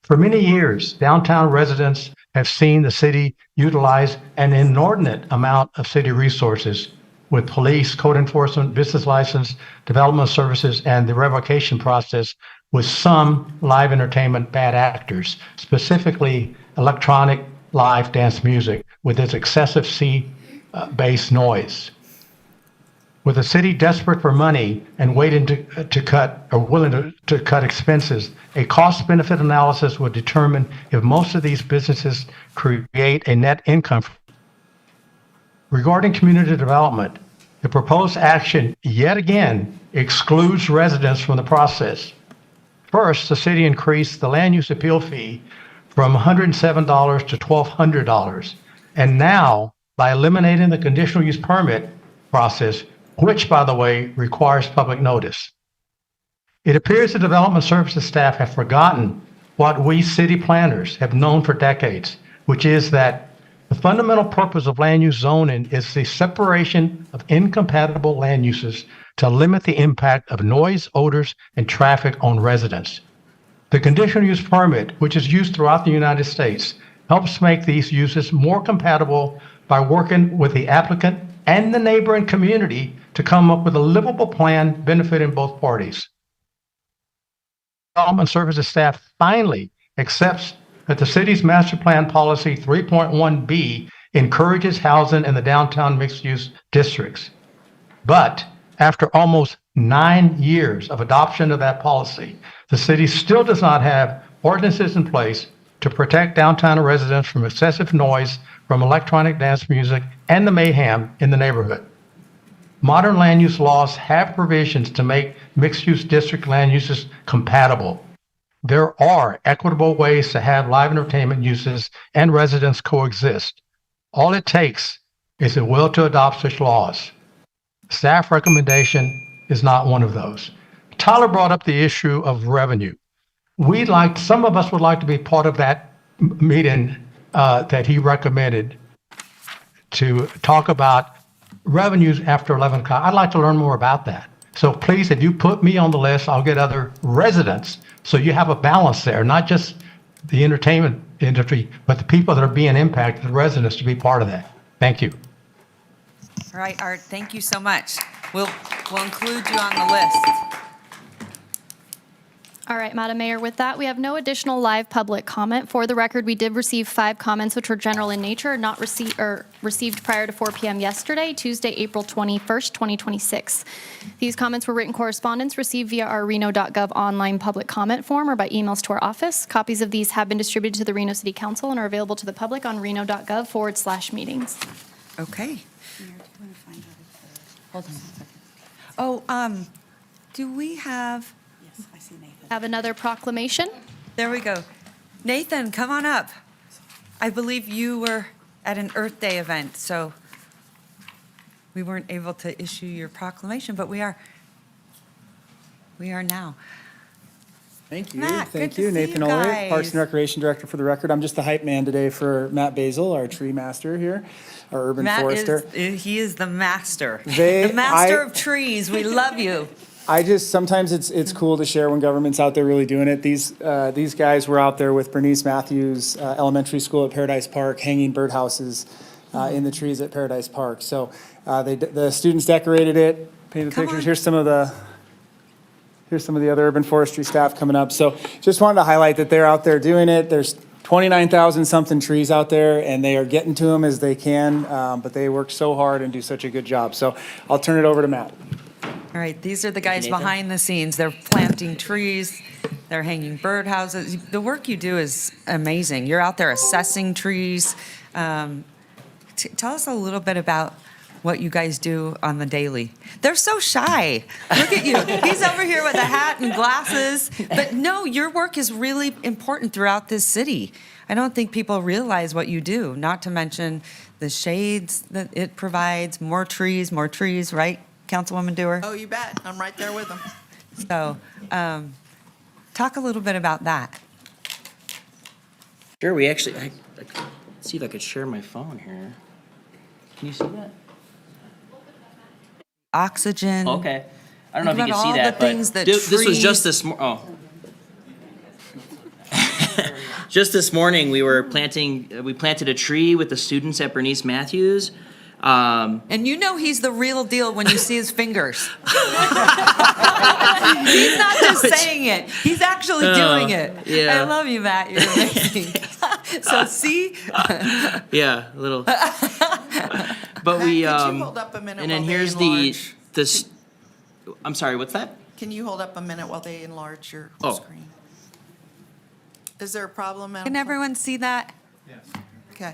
For many years, downtown residents have seen the city utilize an inordinate amount of city resources with police, code enforcement, business license, development services, and the revocation process with some live entertainment bad actors, specifically electronic live dance music with its excessive C-based noise. With the city desperate for money and waiting to cut or willing to cut expenses, a cost-benefit analysis would determine if most of these businesses create a net income. Regarding community development, the proposed action yet again excludes residents from the process. First, the city increased the land use appeal fee from $107 to $1,200. And now, by eliminating the conditional use permit process, which, by the way, requires public notice. It appears the development services staff have forgotten what we city planners have known for decades, which is that the fundamental purpose of land use zoning is the separation of incompatible land uses to limit the impact of noise, odors, and traffic on residents. The conditional use permit, which is used throughout the United States, helps make these uses more compatible by working with the applicant and the neighboring community to come up with a livable plan benefiting both parties. Development Services staff finally accepts that the city's master plan policy 3.1B encourages housing in the downtown mixed-use districts. But after almost 9 years of adoption of that policy, the city still does not have ordinances in place to protect downtown residents from excessive noise from electronic dance music and the mayhem in the neighborhood. Modern land use laws have provisions to make mixed-use district land uses compatible. There are equitable ways to have live entertainment uses and residents coexist. All it takes is a will to adopt such laws. Staff recommendation is not one of those. Tyler brought up the issue of revenue. Some of us would like to be part of that meeting that he recommended to talk about revenues after 11 o'clock. I'd like to learn more about that. So please, if you put me on the list, I'll get other residents. So you have a balance there, not just the entertainment industry, but the people that are being impacted, the residents, to be part of that. Thank you. All right, Art, thank you so much. We'll include you on the list. All right, Madam Mayor, with that, we have no additional live public comment. For the record, we did receive 5 comments which were general in nature, not received prior to 4 p.m. yesterday, Tuesday, April 21st, 2026. These comments were written correspondence received via our reno.gov online public comment form or by emails to our office. Copies of these have been distributed to the Reno City Council and are available to the public on reno.gov/meetings. Okay. Hold on a second. Oh, do we have... Yes, I see Nathan. Have another proclamation? There we go. Nathan, come on up. I believe you were at an Earth Day event, so we weren't able to issue your proclamation, but we are now. Thank you. Matt, Thank good to you. see Nathan you Ollier, Parks guys. and Recreation Director for the record. I'm just the hype man today for Matt Basil, our tree master here, our urban Matt forester. he is the master. They- The master I- of trees. We love you. Sometimes it's cool to share when government's out there really doing it. These guys were out there with Bernice Matthews Elementary School at Paradise Park, hanging birdhouses in the trees at Paradise Park. So the students decorated it, painted Come pictures. on. Here's some of the other urban forestry staff coming up. So just wanted to highlight that they're out there doing it. There's 29,000 something trees out there, and they are getting to them as they can, but they work so hard and do such a good job. So I'll turn it over to Matt. All right, these are the guys Nathan. behind the scenes. They're planting trees, they're hanging birdhouses. The work you do is amazing. You're out there assessing trees. Tell us a little bit about what you guys do on the daily. They're so shy. Look at you. He's over here with a hat and glasses. But no, your work is really important throughout this city. I don't think people realize what you do, not to mention the shades that it provides, more trees, right, Councilwoman Dewar? Oh, you bet. I'm right there with them. So, talk a little bit about that. Sure, we actually, let's see if I could share my phone here. Can you see that? Oxygen. Okay. I don't know if you Think can see about all that, the but things that this was just trees- Just this morning, we planted a tree with the students at Bernice Matthews. And you know he's the real deal when you see his fingers. He's not just saying it, he's actually doing it. yeah. I love you, Matt. You're amazing. So see? Yeah, a little. But Matt, we, could you hold up a minute and then while they here's enlarge? I'm sorry, what's that? Can you hold up a minute while they enlarge your Oh. screen? Is there a problem, Madam? Can everyone see that? Okay.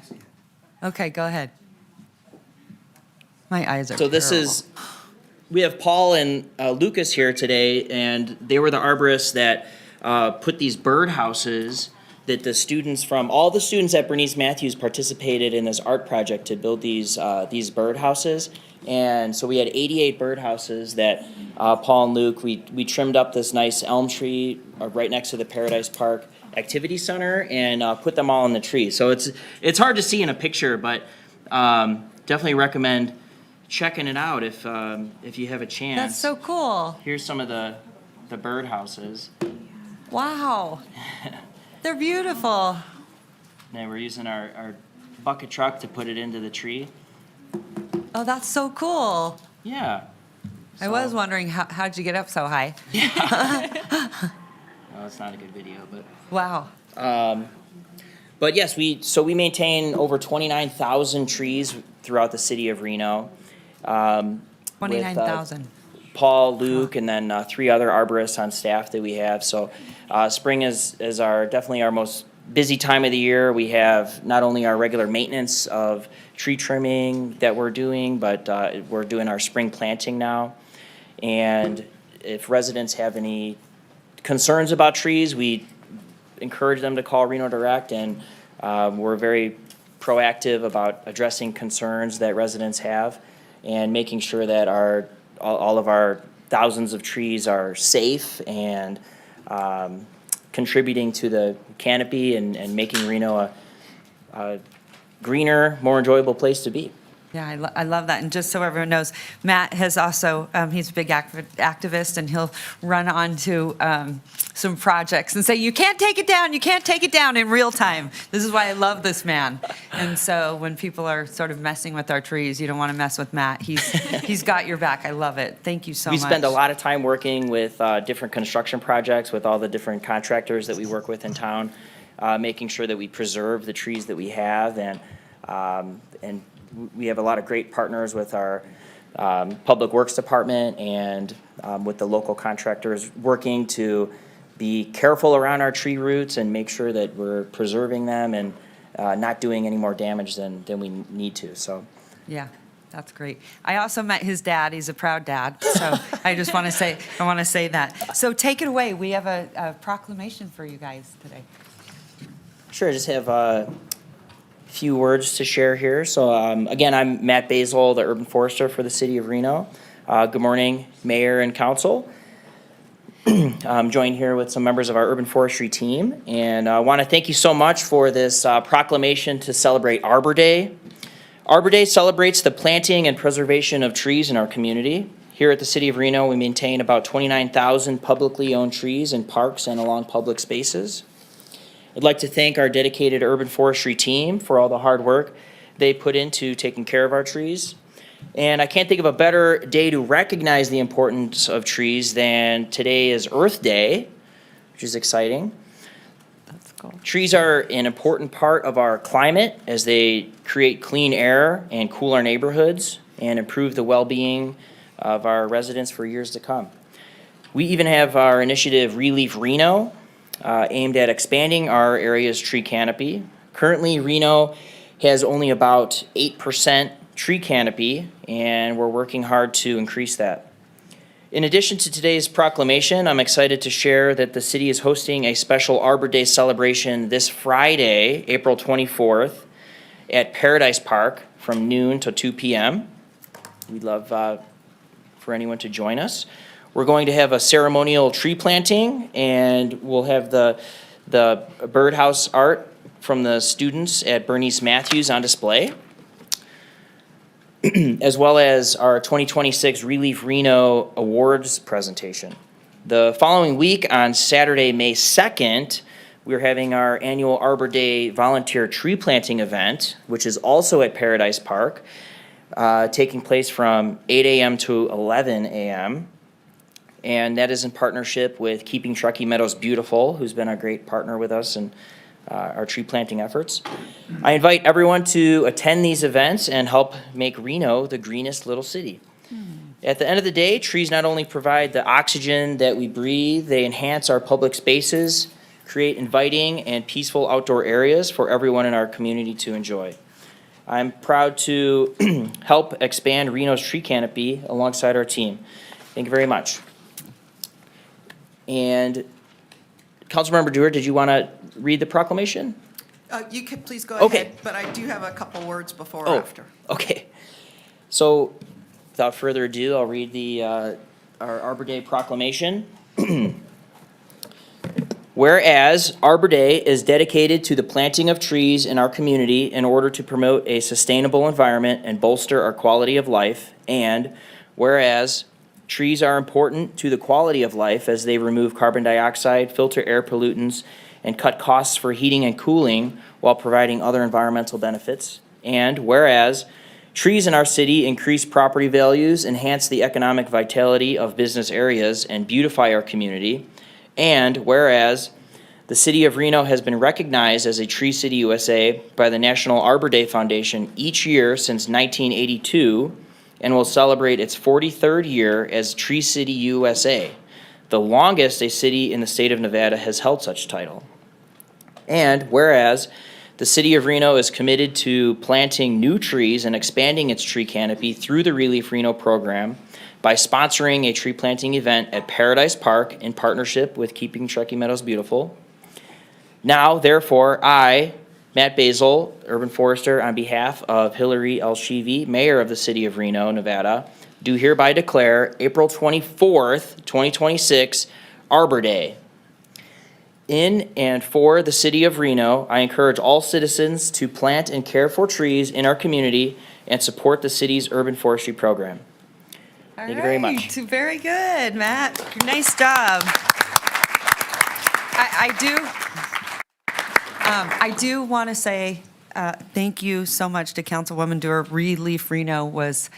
Okay, go ahead. My eyes are So this terrible. is, we have Paul and Lucas here today, and they were the arborists that put these birdhouses that all the students at Bernice Matthews participated in this art project to build these birdhouses. And so we had 88 birdhouses that Paul and Luke, we trimmed up this nice elm tree right next to the Paradise Park Activity Center and put them all in the tree. So it's hard to see in a picture, but definitely recommend checking it out if you have a chance. That's so cool. Here's some of the birdhouses. Wow. They're beautiful. And we're using our bucket truck to put it into the tree. Oh, that's so cool. Yeah. I was wondering how'd you get up so high? Oh, it's not a good video, but. Wow. But yes, we maintain over 29,000 trees throughout the city of Reno. 29,000. Paul, Luke, and then 3 other arborists on staff that we have. So spring is definitely our most busy time of the year. We have not only our regular maintenance of tree trimming that we're doing, but we're doing our spring planting now. And if residents have any concerns about trees, we encourage them to call Reno Direct, and we're very proactive about addressing concerns that residents have and making sure that all of our thousands of trees are safe and contributing to the canopy and making Reno a greener, more enjoyable place to be. Yeah, I love that. And just so everyone knows, Matt has also, he's a big activist, and he'll run onto some projects and say, you can't take it down in real time. This is why I love this man. And so when people are sort of messing with our trees, you don't want to mess with Matt. He's got your back. I love it. Thank you so much. We spend a lot of time working with different construction projects with all the different contractors that we work with in town, making sure that we preserve the trees that we have, and we have a lot of great partners with our Public Works Department and with the local contractors, working to be careful around our tree roots and make sure that we're preserving them and not doing any more damage than we need to. So, Yeah, that's great. I also met his dad. He's a proud dad. So I just want to say that. So take it away. We have a proclamation for you guys today. sure, I just have few words to share here. So again, I'm Matt Basil, the urban forester for the city of Reno. Good morning, mayor and council. I'm joined here with some members of our urban forestry team, and I want to thank you so much for this proclamation to celebrate Arbor Day. Arbor Day celebrates the planting and preservation of trees in our community. Here at the city of Reno, we maintain about 29,000 publicly owned trees in parks and along public spaces. I'd like to thank our dedicated urban forestry team for all the hard work they put into taking care of our trees. And I can't think of a better day to recognize the importance of trees than today is Earth Day, which is exciting. Trees are an important part of our climate as they create clean air and cool our neighborhoods and improve the well-being of our residents for years to come. We even have our initiative Relief Reno, aimed at expanding our area's tree canopy. Currently, Reno has only about 8% tree canopy, and we're working hard to increase that. In addition to today's proclamation, I'm excited to share that the city is hosting a special Arbor Day celebration this Friday, April 24th, at Paradise Park from noon to 2 p.m. We'd love for anyone to join us. We're going to have a ceremonial tree planting, and we'll have the birdhouse art from the students at Bernice Matthews on display, as well as our 2026 Relief Reno Awards presentation. The following week, on Saturday, May 2nd, we're having our annual Arbor Day volunteer tree planting event, which is also at Paradise Park, taking place from 8 a.m. to 11 a.m., and that is in partnership with Keeping Truckee Meadows Beautiful, who's been a great partner with us in our tree planting efforts. I invite everyone to attend these events and help make Reno the greenest little city. At the end of the day, trees not only provide the oxygen that we breathe, they enhance our public spaces, create inviting and peaceful outdoor areas for everyone in our community to enjoy. I'm proud to help expand Reno's tree canopy alongside our team. Thank you very much. And Councilmember Dewar, did you want to read the proclamation? You could please go Okay. ahead, but I do have a couple words before or after. Okay. So, without further ado, I'll read the our Arbor Day proclamation. Whereas Arbor Day is dedicated to the planting of trees in our community in order to promote a sustainable environment and bolster our quality of life, and whereas trees are important to the quality of life as they remove carbon dioxide, filter air pollutants, and cut costs for heating and cooling while providing other environmental benefits. And whereas trees in our city increase property values, enhance the economic vitality of business areas, and beautify our community. And whereas the city of Reno has been recognized as a Tree City USA by the National Arbor Day Foundation each year since 1982, and will celebrate its 43rd year as Tree City USA, the longest a city in the state of Nevada has held such title. And whereas the city of Reno is committed to planting new trees and expanding its tree canopy through the Relief Reno program by sponsoring a tree planting event at Paradise Park in partnership with Keeping Truckee Meadows Beautiful. Now, therefore, I, Matt Basil, urban forester, on behalf of Hillary L. Sheevy, mayor of the city of Reno, Nevada, do hereby declare April 24th, 2026, Arbor Day. In and for the city of Reno, I encourage all citizens to plant and care for trees in our community and support the city's urban forestry program. Thank you very much. Very good, Matt. Nice job. I do want to say thank you so much to Councilwoman Dewar. Relief Reno was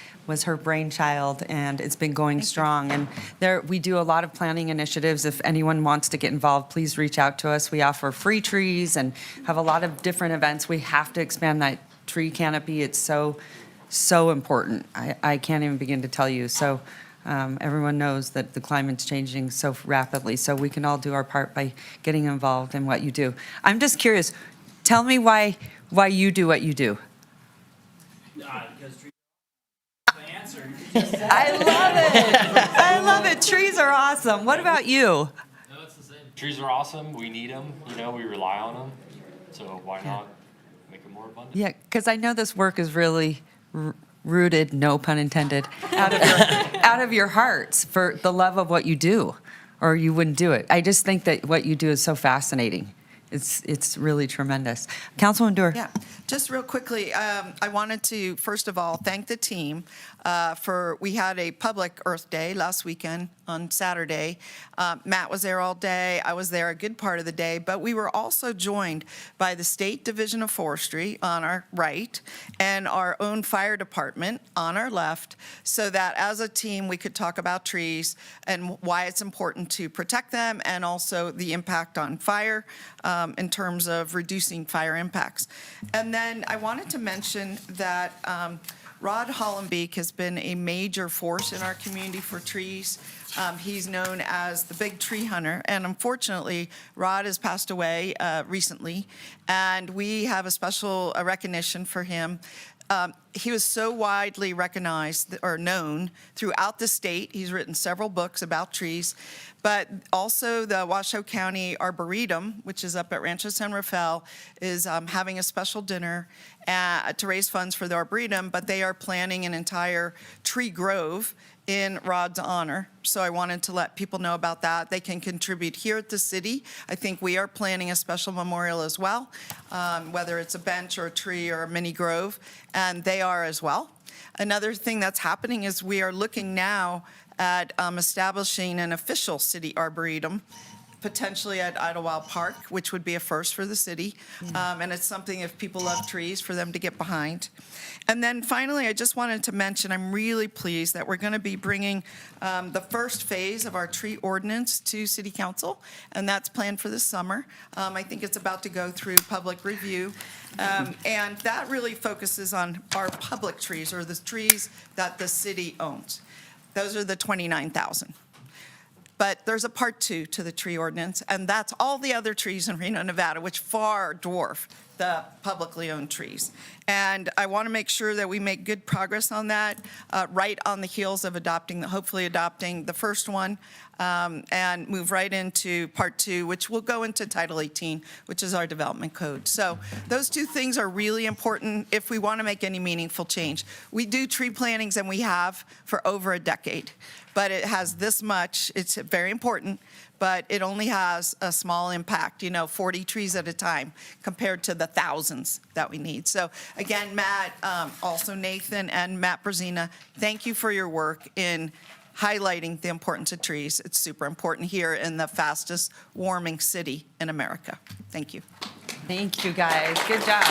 her brainchild, and it's been going strong. And we do a lot of planning initiatives. If anyone wants to get involved, please reach out to us. We offer free trees and have a lot of different events. We have to expand that tree canopy. It's so important. I can't even begin to tell you. So everyone knows that the climate's changing so rapidly, so we can all do our part by getting involved in what you do. I'm just curious, tell me why you do what you do. I love it. I love it. Trees are awesome. What about you? No, it's the same. Trees are awesome. We need them. We rely on them. So why not? Yeah, because I know this work is really rooted, no pun intended, out of your hearts for the love of what you do, or you wouldn't do it. I just think that what you do is so fascinating. It's really tremendous. Councilwoman Dewar. Yeah, just real quickly, I wanted to, first of all, thank the team we had a public Earth Day last weekend on Saturday. Matt was there all day. I was there a good part of the day, but we were also joined by the State Division of Forestry on our right and our own fire department on our left, so that as a team, we could talk about trees and why it's important to protect them and also the impact on fire in terms of reducing fire impacts. And then I wanted to mention that Rod Hollenbeek has been a major force in our community for trees. He's known as the big tree hunter, and unfortunately, Rod has passed away recently, and we have a special recognition for him. He was so widely recognized or known throughout the state. He's written several books about trees, but also the Washoe County Arboretum, which is up at Rancho San Rafael, is having a special dinner to raise funds for the Arboretum, but they are planning an entire tree grove in Rod's honor. So I wanted to let people know about that. They can contribute here at the city. I think we are planning a special memorial as well, whether it's a bench or a tree or a mini grove, and they are as well. Another thing that's happening is we are looking now at establishing an official city arboretum, potentially at Idlewild Park, which would be a first for the city. And it's something, if people love trees, for them to get behind. And then finally, I just wanted to mention, I'm really pleased that we're going to be bringing the first phase of our tree ordinance to City Council, and that's planned for this summer. I think it's about to go through public review. And that really focuses on our public trees, or the trees that the city owns. Those are the 29,000. But there's a part 2 to the tree ordinance, and that's all the other trees in Reno, Nevada, which far dwarf the publicly owned trees. And I want to make sure that we make good progress on that, right on the heels of hopefully adopting the first one, and move right into part 2, which will go into Title 18, which is our development code. So those two things are really important if we want to make any meaningful change. We do tree plantings, and we have for over a decade, but it has this much. It's very important, but it only has a small impact, 40 trees at a time compared to the thousands that we need. So again, Matt, also Nathan and Matt Brzezina, thank you for your work in highlighting the importance of trees. It's super important here in the fastest warming city in America. Thank you. Thank you, guys. Good job.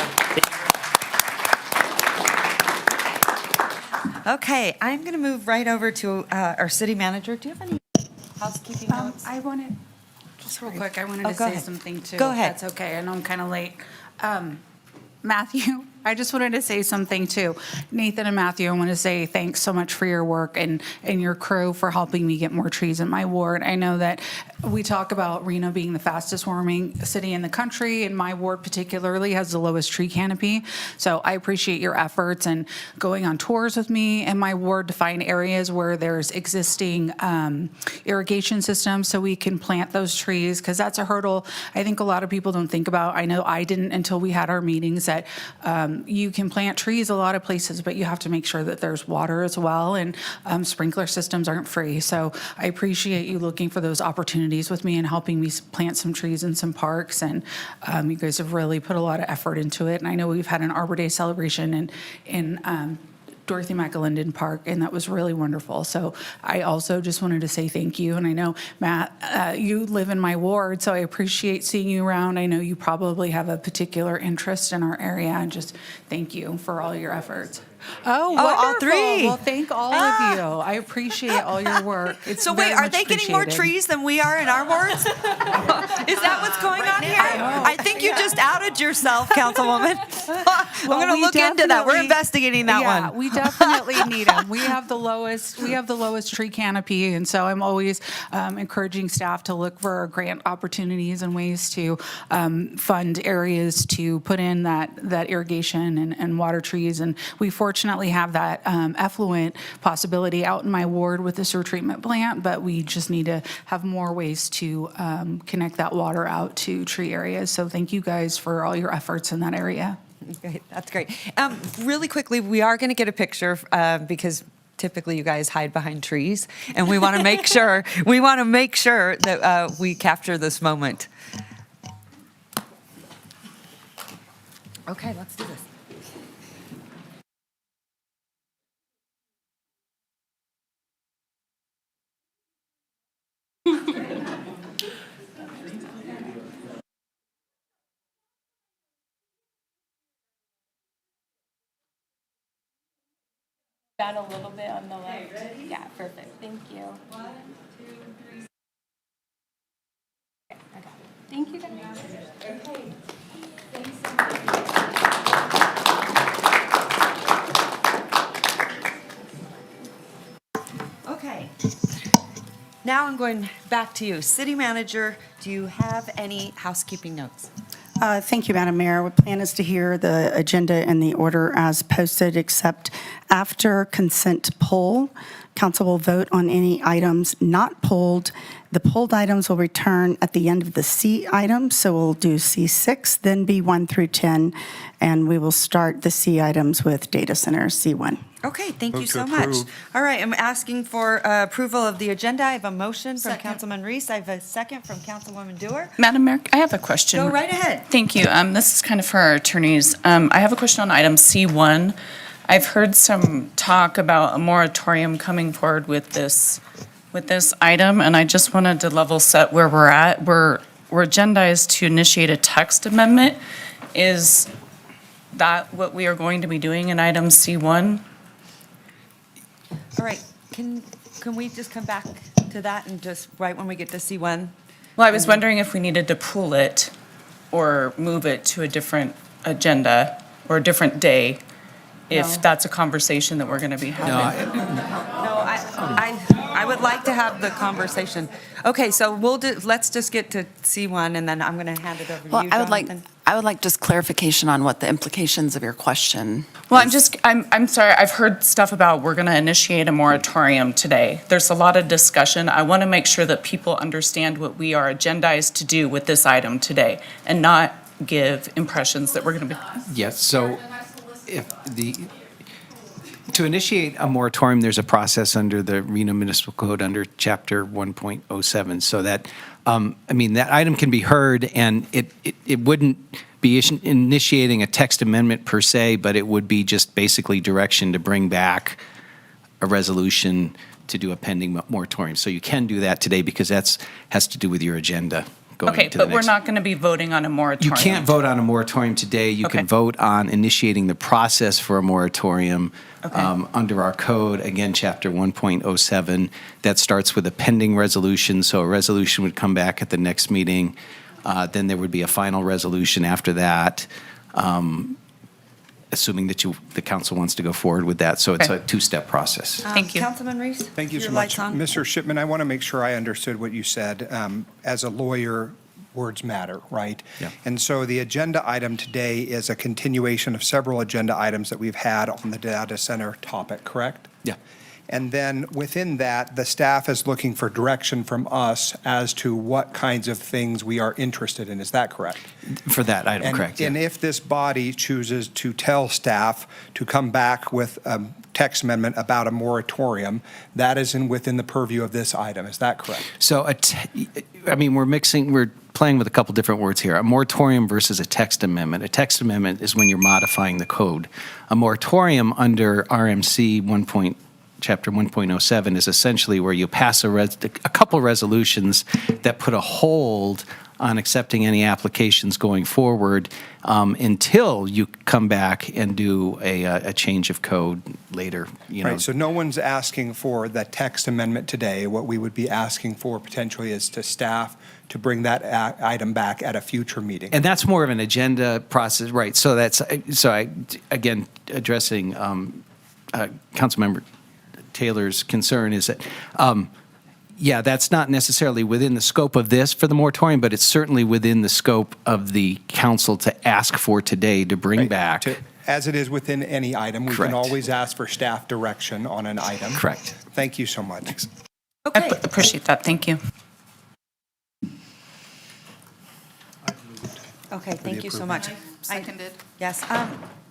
Okay, I'm going to move right over to our city manager. Do you have any housekeeping notes? I wanted, just real quick, I wanted Oh, to go say ahead. something too. Go ahead. That's okay, I know I'm kind of late. Matthew, I just wanted to say something too. Nathan and Matthew, I want to say thanks so much for your work and your crew for helping me get more trees in my ward. I know that we talk about Reno being the fastest warming city in the country, and my ward particularly has the lowest tree canopy. So I appreciate your efforts and going on tours with me in my ward to find areas where there's existing irrigation systems so we can plant those trees, because that's a hurdle I think a lot of people don't think about. I know I didn't until we had our meetings, that you can plant trees a lot of places, but you have to make sure that there's water as well, and sprinkler systems aren't free. So I appreciate you looking for those opportunities with me and helping me plant some trees in some parks, and you guys have really put a lot of effort into it. And I know we've had an Arbor Day celebration in Dorothy McAlinden Park, and that was really wonderful. So I also just wanted to say thank you. And I know, Matt, you live in my ward, so I appreciate seeing you around. I know you probably have a particular interest in our area, and just thank you for all your efforts. Oh, wonderful. all three. Well, thank all of you. I appreciate all your work. It's So wait, very are much they getting more appreciated. trees than we are in our wards? Is that what's going on here? I think you just outed yourself, Councilwoman. I'm going to look into that. We're definitely- investigating that yeah, one. we definitely need them. We have the lowest tree canopy, and so I'm always encouraging staff to look for grant opportunities and ways to fund areas to put in that irrigation and water trees. And we fortunately have that effluent possibility out in my ward with the sewer treatment plant, but we just need to have more ways to connect that water out to tree areas. So thank you guys for all your efforts in that area. Great, that's great. Really quickly, we are going to get a picture because typically you guys hide behind trees, and we want to make sure that we capture this moment. Okay, let's do this. Down a little bit on the left. Yeah, perfect. Thank you. 1, 2, 3. Okay, I got it. Thank you, guys. Okay. Thanks so much. Okay. Now I'm going back to you. City Manager, do you have any housekeeping notes? Thank you, Madam Mayor. Our plan is to hear the agenda and the order as posted, except after consent poll, council will vote on any items not pulled. The pulled items will return at the end of the C items, so we'll do C6, then B1 through 10, and we will start the C items with data centers, C1. Okay, thank you Move to so much. approve. All right, I'm asking for approval of the agenda. I have a motion from Councilman Reese. I have a second from Councilwoman Dewar. Madam Mayor, I have a question. Go right ahead. Thank you. This is kind of for our attorneys. I have a question on item C1. I've heard some talk about a moratorium coming forward with this item, and I just wanted to level set where we're at. We're agendized to initiate a text amendment. Is that what we are going to be doing in item C1? All right, can we just come back to that and just right when we get to C1? Well, I was wondering if we needed to pull it or move it to a different agenda or a different day, if that's a conversation that we're going to be having. No, I would like to have the conversation. Okay, so let's just get to C1, and then I'm going to hand it over to Well, you, I would like just clarification on what the implications of your question. Well, I'm sorry, I've heard stuff about we're going to initiate a moratorium today. There's a lot of discussion. I want to make sure that people understand what we are agendized to do with this item today and not give impressions that we're going to be. Yes, so to initiate a moratorium, there's a process under the Reno Municipal Code under Chapter 1.07, so that, that item can be heard, and it wouldn't be initiating a text amendment per se, but it would be just basically direction to bring back a resolution to do a pending moratorium. So you can do that today because has to do with your agenda. Okay, but we're not going to be voting on a moratorium. You can't vote on a moratorium today. You can vote on initiating the process for a moratorium under our code, again, Chapter 1.07. That starts with a pending resolution, so a resolution would come back at the next meeting. Then there would be a final resolution after that, assuming that the council wants to go forward with that. So it's a two-step process. Thank you. Councilman Reese? Thank you so your much. light's on. Mr. Shipman, I want to make sure I understood what you said. As a lawyer, words matter, right? Yeah. And so the agenda item today is a continuation of several agenda items that we've had on the data center topic, correct? Yeah. And then within that, the staff is looking for direction from us as to what kinds of things we are interested in. Is that correct? For that item, correct. And if this body chooses to tell staff to come back with a text amendment about a moratorium, that is within the purview of this item. Is that correct? So, we're playing with a couple different words here. A moratorium versus a text amendment. A text amendment is when you're modifying the code. A moratorium under RMC Chapter 1.07 is essentially where you pass a couple resolutions that put a hold on accepting any applications going forward until you come back and do a change of code later. Right, so no one's asking for the text amendment today. What we would be asking for potentially is to staff to bring that item back at a future meeting. And that's more of an agenda process, right? So again, addressing Councilmember Taylor's concern is that, that's not necessarily within the scope of this for the moratorium, but it's certainly within the scope of the council to ask for today to bring back. As it is within any item, we Correct. can always ask for staff direction on an item. Correct. Thank you so much. I appreciate that. Thank you. Okay, thank you so much. Seconded. Yes,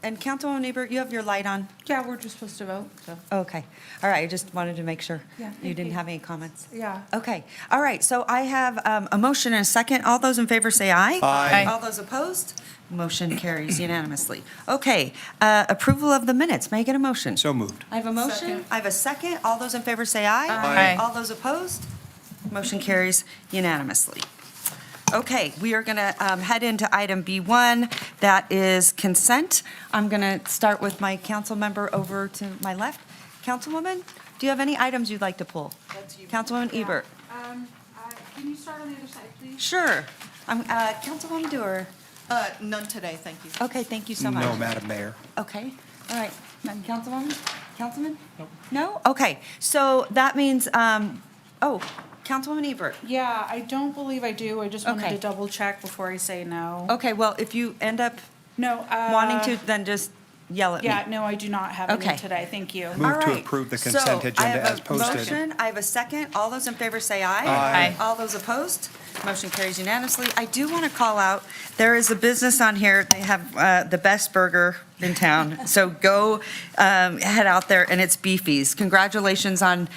and Councilwoman Ebert, you have your light on? Yeah, we're just supposed to vote, so. Okay, all right, I just wanted to make sure Yeah, you thank didn't you. have any comments. Yeah. Okay, all right, so I have a motion and a second. All those in favor say aye. Aye. All those opposed? Motion carries unanimously. Okay, approval of the minutes. May I get a motion? So moved. I have a motion. Second. I have a second. All those in favor say aye. Aye. All those opposed? Motion carries unanimously. Okay, we are going to head into item B1, that is consent. I'm going to start with my council member over to my left. Councilwoman, do you have any items you'd like to pull? Councilwoman Ebert. Can you start on the other side, please? Sure. Councilwoman Dewar. None today, thank you. Okay, thank you so much. No, Madam Mayor. Okay, all right. Councilwoman? Councilman? No. Okay, so that means, Councilwoman Ebert. Yeah, I don't believe I do. I just wanted Okay. to double check before I say no. Okay, well, if you end up No. wanting to, then just yell at me. Yeah, no, I do not have Okay. any today. Thank you. Move All to right. approve the So, consent agenda as I posted. have a motion, I have a second. All those in favor say aye. Aye. All those opposed? Motion carries unanimously. I do want to call out, there is a business on here, they have the best burger in town. So go head out there, and it's Beefy's. Congratulations on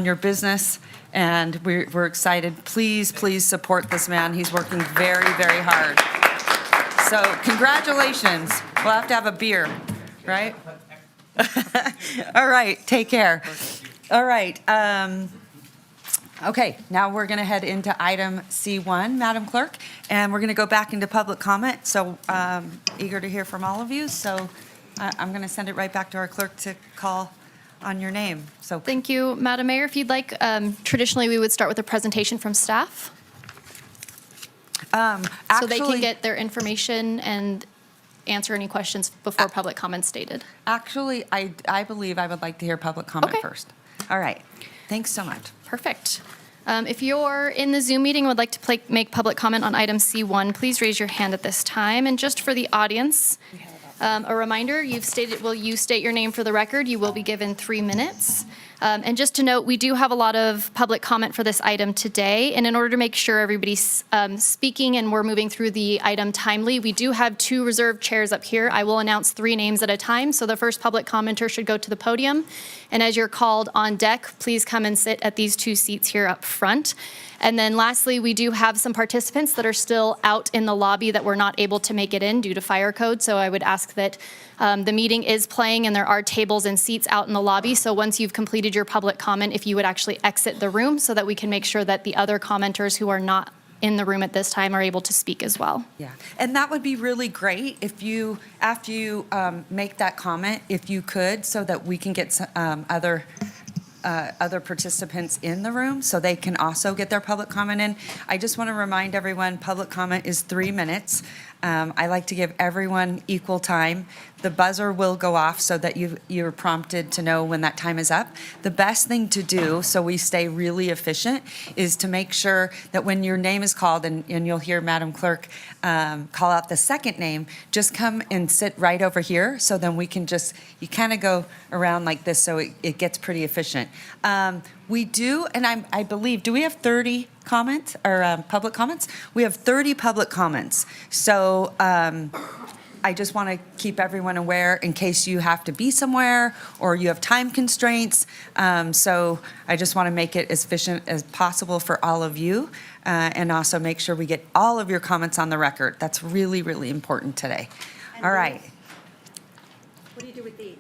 your business, and we're excited. Please, please support this man. He's working very, very hard. So congratulations. We'll have to have a beer, right? All right, take care. All right. Okay, now we're going to head into item C1, Madam Clerk, and we're going to go back into public comment. So eager to hear from all of you. So I'm going to send it right back to our clerk to call on your name. So Thank you, Madam Mayor. If you'd like, traditionally, we would start with a presentation from staff. So they can actually- get their information and answer any questions before public comment stated. Actually, I believe I would like to hear public comment Okay. first. All right, thanks so much. Perfect. If you're in the Zoom meeting and would like to make public comment on item C1, please raise your hand at this time. And just for the audience, a reminder, will you state your name for the record? You will be given 3 minutes. And just to note, we do have a lot of public comment for this item today. And in order to make sure everybody's speaking and we're moving through the item timely, we do have 2 reserved chairs up here. I will announce 3 names at a time. So the first public commenter should go to the podium. And as you're called on deck, please come and sit at these 2 seats here up front. And then lastly, we do have some participants that are still out in the lobby that were not able to make it in due to fire code. So I would ask that the meeting is playing and there are tables and seats out in the lobby. So once you've completed your public comment, if you would actually exit the room so that we can make sure that the other commenters who are not in the room at this time are able to speak as well. Yeah, and that would be really great if you, after you make that comment, if you could, so that we can get other participants in the room so they can also get their public comment in. I just want to remind everyone, public comment is 3 minutes. I like to give everyone equal time. The buzzer will go off so that you're prompted to know when that time is up. The best thing to do, so we stay really efficient, is to make sure that when your name is called, and you'll hear Madam Clerk call out the second name, just come and sit right over here, so then we can you kind of go around like this, so it gets pretty efficient. We do, and I believe, do we have 30 comments or public comments? We have 30 public comments. So I just want to keep everyone aware in case you have to be somewhere or you have time constraints. So I just want to make it as efficient as possible for all of you and also make sure we get all of your comments on the record. That's really, really important today. All right. What do you do with these?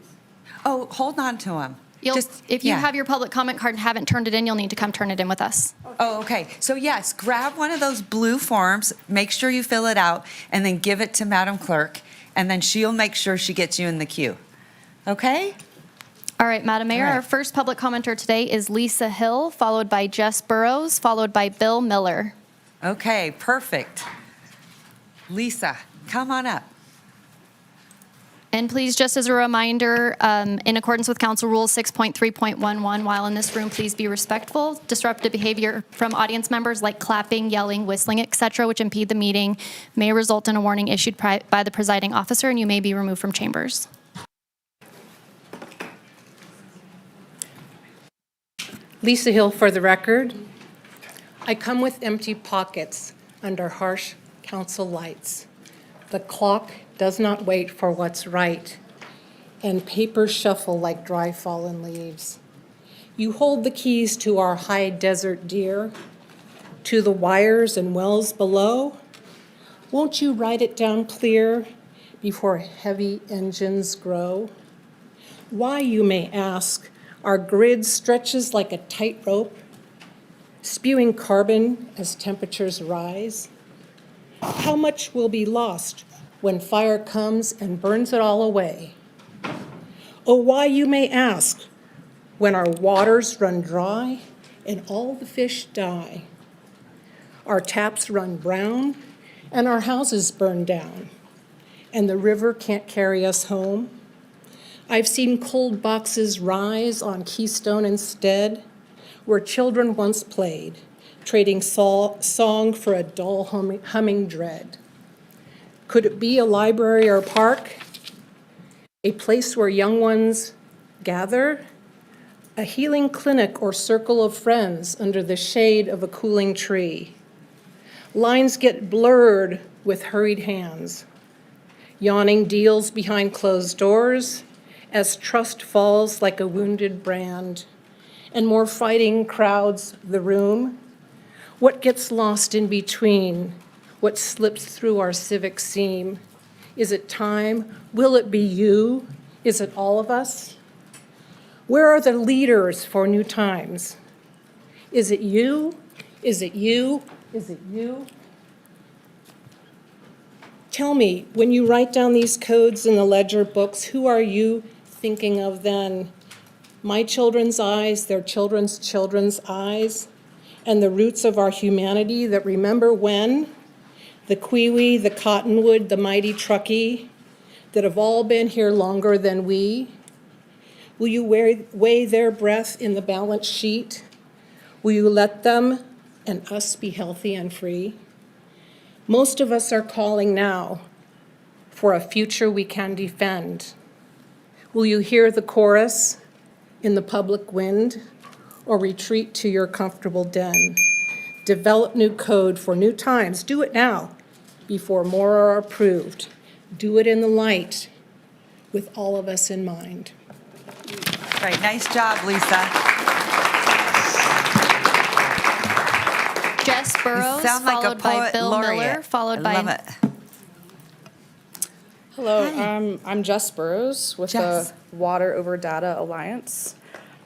Oh, hold on to them. If you have your public comment card and haven't turned it in, you'll need to come turn it in with us. Oh, okay. So yes, grab one of those blue forms, make sure you fill it out, and then give it to Madam Clerk, and then she'll make sure she gets you in the queue. Okay? All right, Madam Mayor, All right. our first public commenter today is Lisa Hill, followed by Jess Burrows, followed by Bill Miller. Okay, perfect. Lisa, come on up. And please, just as a reminder, in accordance with Council Rule 6.3.11, while in this room, please be respectful. Disruptive behavior from audience members like clapping, yelling, whistling, etc., which impede the meeting, may result in a warning issued by the presiding officer, and you may be removed from chambers. Lisa Hill for the record. I come with empty pockets under harsh council lights. The clock does not wait for what's right, and papers shuffle like dry fallen leaves. You hold the keys to our high desert deer, to the wires and wells below. Won't you write it down clear before heavy engines grow? Why, you may ask, our grid stretches like a tightrope, spewing carbon as temperatures rise. How much will be lost when fire comes and burns it all away? Oh, why, you may ask, when our waters run dry and all the fish die. Our taps run brown and our houses burn down, and the river can't carry us home. I've seen cold boxes rise on Keystone instead, where children once played, trading song for a dull humming dread. Could it be a library or park? A place where young ones gather? A healing clinic or circle of friends under the shade of a cooling tree? Lines get blurred with hurried hands, yawning deals behind closed doors as trust falls like a wounded brand, and more fighting crowds the room. What gets lost in between? What slips through our civic seam? Is it time? Will it be you? Is it all of us? Where are the leaders for new times? Is it you? Is it you? Is it you? Tell me, when you write down these codes in the ledger books, who are you thinking of then? My children's eyes, their children's children's eyes, and the roots of our humanity that remember when? The Kiwi, the Cottonwood, the mighty Truckee, that have all been here longer than we? Will you weigh their breath in the balance sheet? Will you let them and us be healthy and free? Most of us are calling now for a future we can defend. Will you hear the chorus in the public wind or retreat to your comfortable den? Develop new code for new times. Do it now before more are approved. Do it in the light with all of us in mind. Great, nice job, Lisa. Jess Burrows, sound like a followed by poet Bill laureate. Miller, followed I love by it. Hello, I'm Jess Burrows with Jess. the Water Over Data Alliance.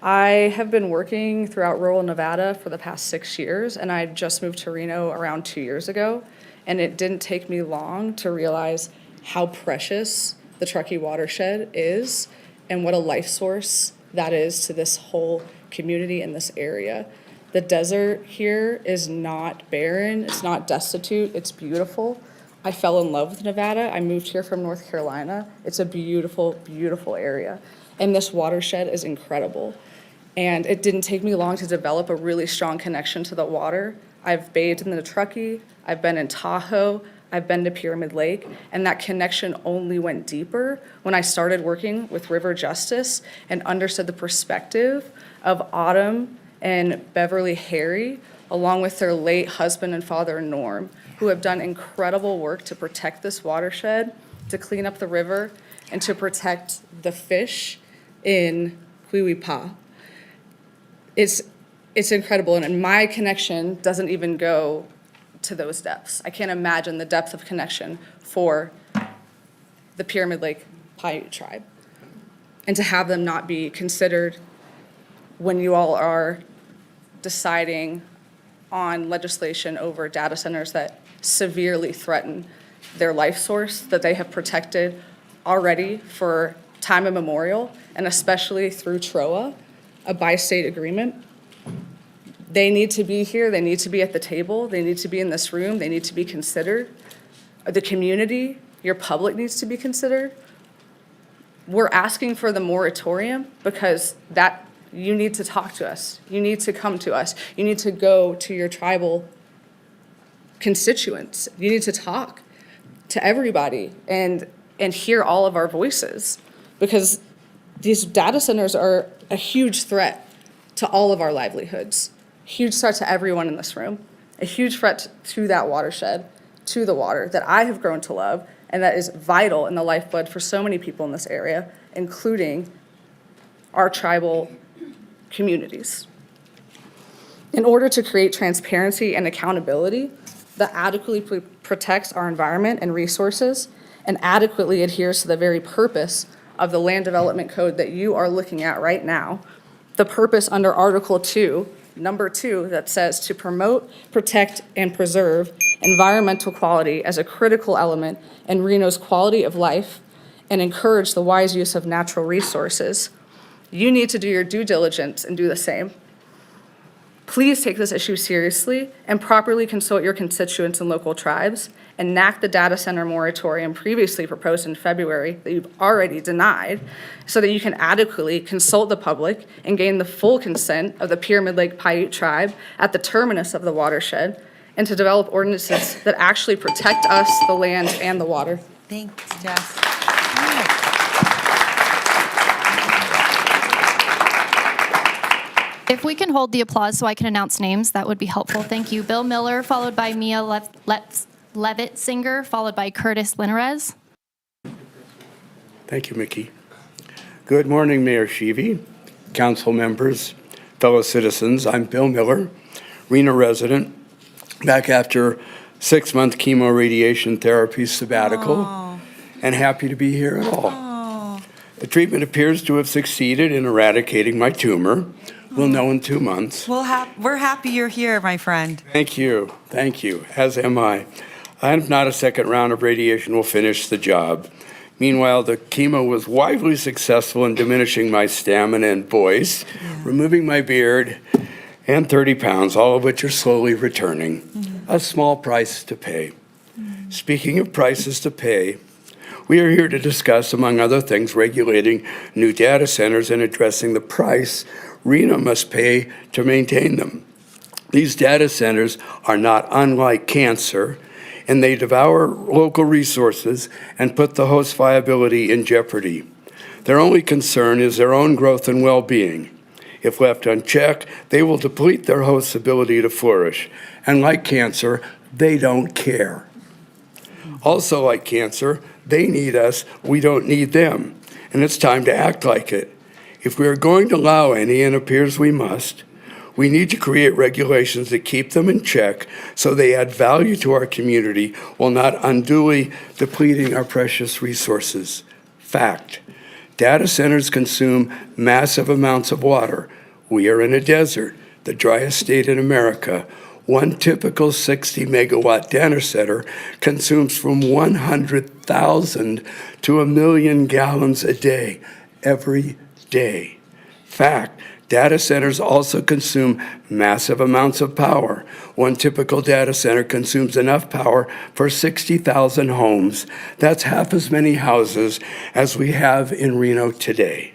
I have been working throughout rural Nevada for the past 6 years, and I just moved to Reno around 2 years ago. And it didn't take me long to realize how precious the Truckee watershed is and what a life source that is to this whole community in this area. The desert here is not barren, it's not destitute, it's beautiful. I fell in love with Nevada. I moved here from North Carolina. It's a beautiful, beautiful area. And this watershed is incredible. And it didn't take me long to develop a really strong connection to the water. I've bathed in the Truckee, I've been in Tahoe, I've been to Pyramid Lake, and that connection only went deeper when I started working with River Justice and understood the perspective of Autumn and Beverly Harry, along with their late husband and father, Norm, who have done incredible work to protect this watershed, to clean up the river, and to protect the fish in Quiwipa. It's incredible, and my connection doesn't even go to those depths. I can't imagine the depth of connection for the Pyramid Lake Paiute tribe. And to have them not be considered when you all are deciding on legislation over data centers that severely threaten their life source that they have protected already for time immemorial, and especially through TROA, a bi-state agreement. They need to be here, they need to be at the table, they need to be in this room, they need to be considered. The community, your public needs to be considered. We're asking for the moratorium because you need to talk to us. You need to come to us. You need to go to your tribal constituents. You need to talk to everybody and hear all of our voices, because these data centers are a huge threat to all of our livelihoods, huge threat to everyone in this room, a huge threat to that watershed, to the water that I have grown to love and that is vital in the lifeblood for so many people in this area, including our tribal communities. In order to create transparency and accountability that adequately protects our environment and resources and adequately adheres to the very purpose of the land development code that you are looking at right now, the purpose under Article 2, number 2, that says to promote, protect, and preserve environmental quality as a critical element in Reno's quality of life and encourage the wise use of natural resources. You need to do your due diligence and do the same. Please take this issue seriously and properly consult your constituents and local tribes, enact the data center moratorium previously proposed in February that you've already denied, so that you can adequately consult the public and gain the full consent of the Pyramid Lake Paiute tribe at the terminus of the watershed, and to develop ordinances that actually protect us, the land, and the water. Thanks, Jess. If we can hold the applause so I can announce names, that would be helpful. Thank you. Bill Miller, followed by Mia Levitt Singer, followed by Curtis Linares. Thank you, Mickey. Good morning, Mayor Sheevy, council members, fellow citizens. I'm Bill Miller, Reno resident, back after 6-month chemo radiation therapy sabbatical, and happy to be here at all. The treatment appears to have succeeded in eradicating my tumor. We'll know in 2 months. We're happy you're here, my friend. Thank you, as am I. And not a second round of radiation will finish the job. Meanwhile, the chemo was widely successful in diminishing my stamina and voice, removing my beard and 30 pounds, all of which are slowly returning. A small price to pay. Speaking of prices to pay, we are here to discuss, among other things, regulating new data centers and addressing the price Reno must pay to maintain them. These data centers are not unlike cancer, and they devour local resources and put the host's viability in jeopardy. Their only concern is their own growth and well-being. If left unchecked, they will deplete their host's ability to flourish. And like cancer, they don't care. Also like cancer, they need us, we don't need them. And it's time to act like it. If we are going to allow any, and it appears we must, we need to create regulations that keep them in check so they add value to our community while not unduly depleting our precious resources. Fact, data centers consume massive amounts of water. We are in a desert, the driest state in America. One typical 60 megawatt data center consumes from 100,000 to 1 million gallons a day, every day. Fact, data centers also consume massive amounts of power. One typical data center consumes enough power for 60,000 homes. That's half as many houses as we have in Reno today.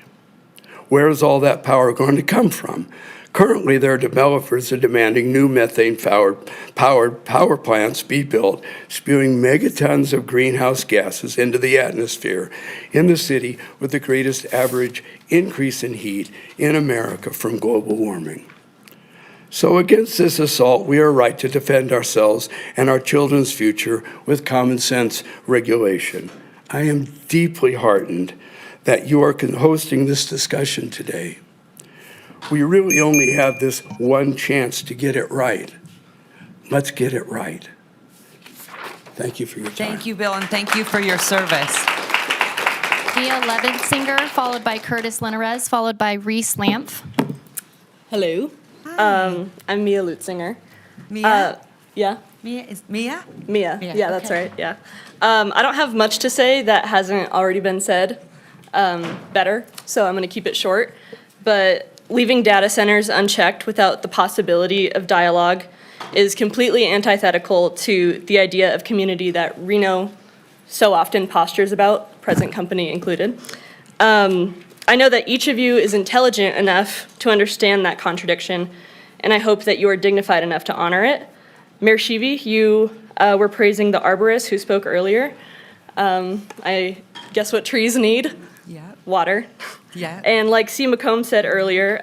Where is all that power going to come from? Currently, their developers are demanding new methane-powered power plants be built, spewing megatons of greenhouse gases into the atmosphere in the city with the greatest average increase in heat in America from global warming. So against this assault, we are right to defend ourselves and our children's future with common sense regulation. I am deeply heartened that you are hosting this discussion today. We really only have this one chance to get it right. Let's get it right. Thank you for your time. Thank you, Bill, and thank you for your service. Mia Levensinger, followed by Curtis Linares, followed by Reese Lampf. Hello. I'm Mia Lutzinger. Mia? Yeah. Mia is Mia? Mia. Yeah, that's right. Yeah. I don't have much to say that hasn't already been said better, so I'm going to keep it short. But leaving data centers unchecked without the possibility of dialogue is completely antithetical to the idea of community that Reno so often postures about, present company included. I know that each of you is intelligent enough to understand that contradiction, and I hope that you are dignified enough to honor it. Mayor Sheevy, you were praising the arborist who spoke earlier. I guess what trees need? Yeah. Water. Yeah. And like C. McComb said earlier,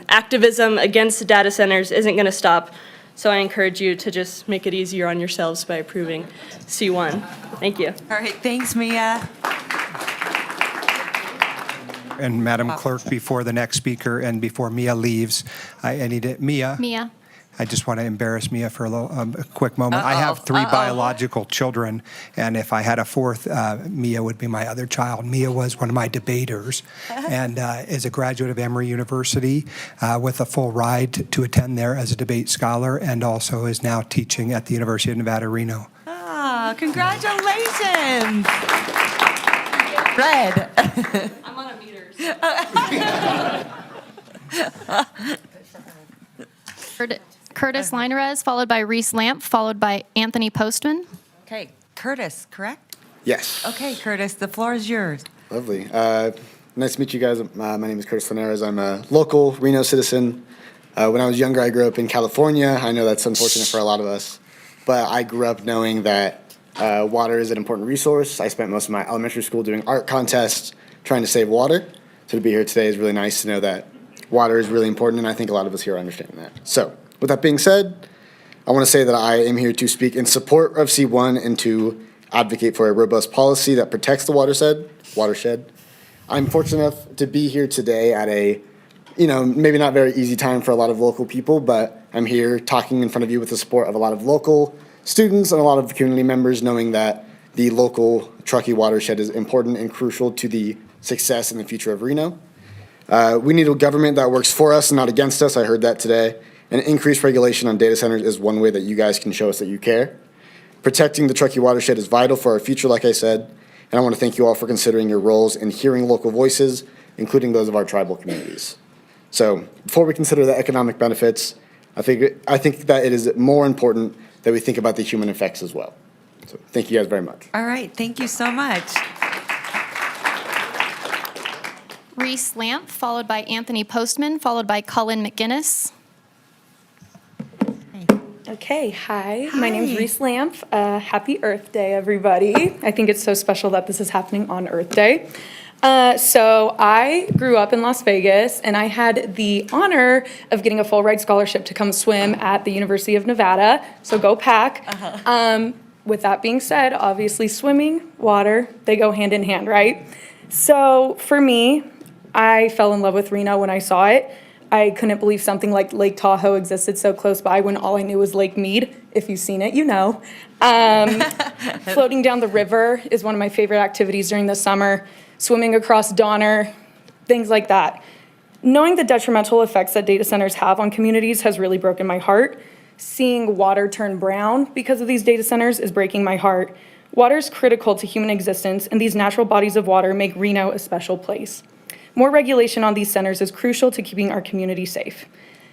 activism against data centers isn't going to stop So I encourage you to just make it easier on yourselves by approving C1. Thank you. All right, thanks, Mia. And Madam Clerk, before the next speaker and before Mia leaves, I need it, Mia. Mia. I just want to embarrass Mia for a quick moment. I have three biological children, and if I had a fourth, Mia would be my other child. Mia was one of my debaters and is a graduate of Emory University with a full ride to attend there as a debate scholar, and also is now teaching at the University of Nevada, Reno. Ah, congratulations. Red. I'm on a meters. Curtis Linares, followed by Reese Lamp, followed by Anthony Postman. Okay, Curtis, correct? Yes. Okay, Curtis, the floor is yours. Lovely. Nice to meet you guys. My name is Curtis Linares. I'm a local Reno citizen. When I was younger, I grew up in California. I know that's unfortunate for a lot of us, but I grew up knowing that water is an important resource. I spent most of my elementary school doing art contests, trying to save water. So to be here today is really nice to know that water is really important, and I think a lot of us here understand that. So with that being said, I want to say that I am here to speak in support of C1 and to advocate for a robust policy that protects the watershed. I'm fortunate enough to be here today at a, maybe not very easy time for a lot of local people, but I'm here talking in front of you with the support of a lot of local students and a lot of community members, knowing that the local Truckee watershed is important and crucial to the success and the future of Reno. We need a government that works for us and not against us. I heard that today. And increased regulation on data centers is one way that you guys can show us that you care. Protecting the Truckee watershed is vital for our future, like I said, and I want to thank you all for considering your roles in hearing local voices, including those of our tribal communities. So before we consider the economic benefits, I think that it is more important that we think about the human effects as well. So thank you guys very much. All right, thank you so much. Reese Lamp, followed by Anthony Postman, followed by Cullen McGinnis. Okay, hi. My name is Reese Lamp. Happy Earth Day, everybody. I think it's so special that this is happening on Earth Day. So I grew up in Las Vegas, and I had the honor of getting a full ride scholarship to come swim at the University of Nevada. So go Pack. With that being said, obviously swimming, water, they go hand in hand, right? So for me, I fell in love with Reno when I saw it. I couldn't believe something like Lake Tahoe existed so close by when all I knew was Lake Mead. If you've seen it, you know. Floating down the river is one of my favorite activities during the summer. Swimming across Donner, things like that. Knowing the detrimental effects that data centers have on communities has really broken my heart. Seeing water turn brown because of these data centers is breaking my heart. Water is critical to human existence, and these natural bodies of water make Reno a special place. More regulation on these centers is crucial to keeping our community safe.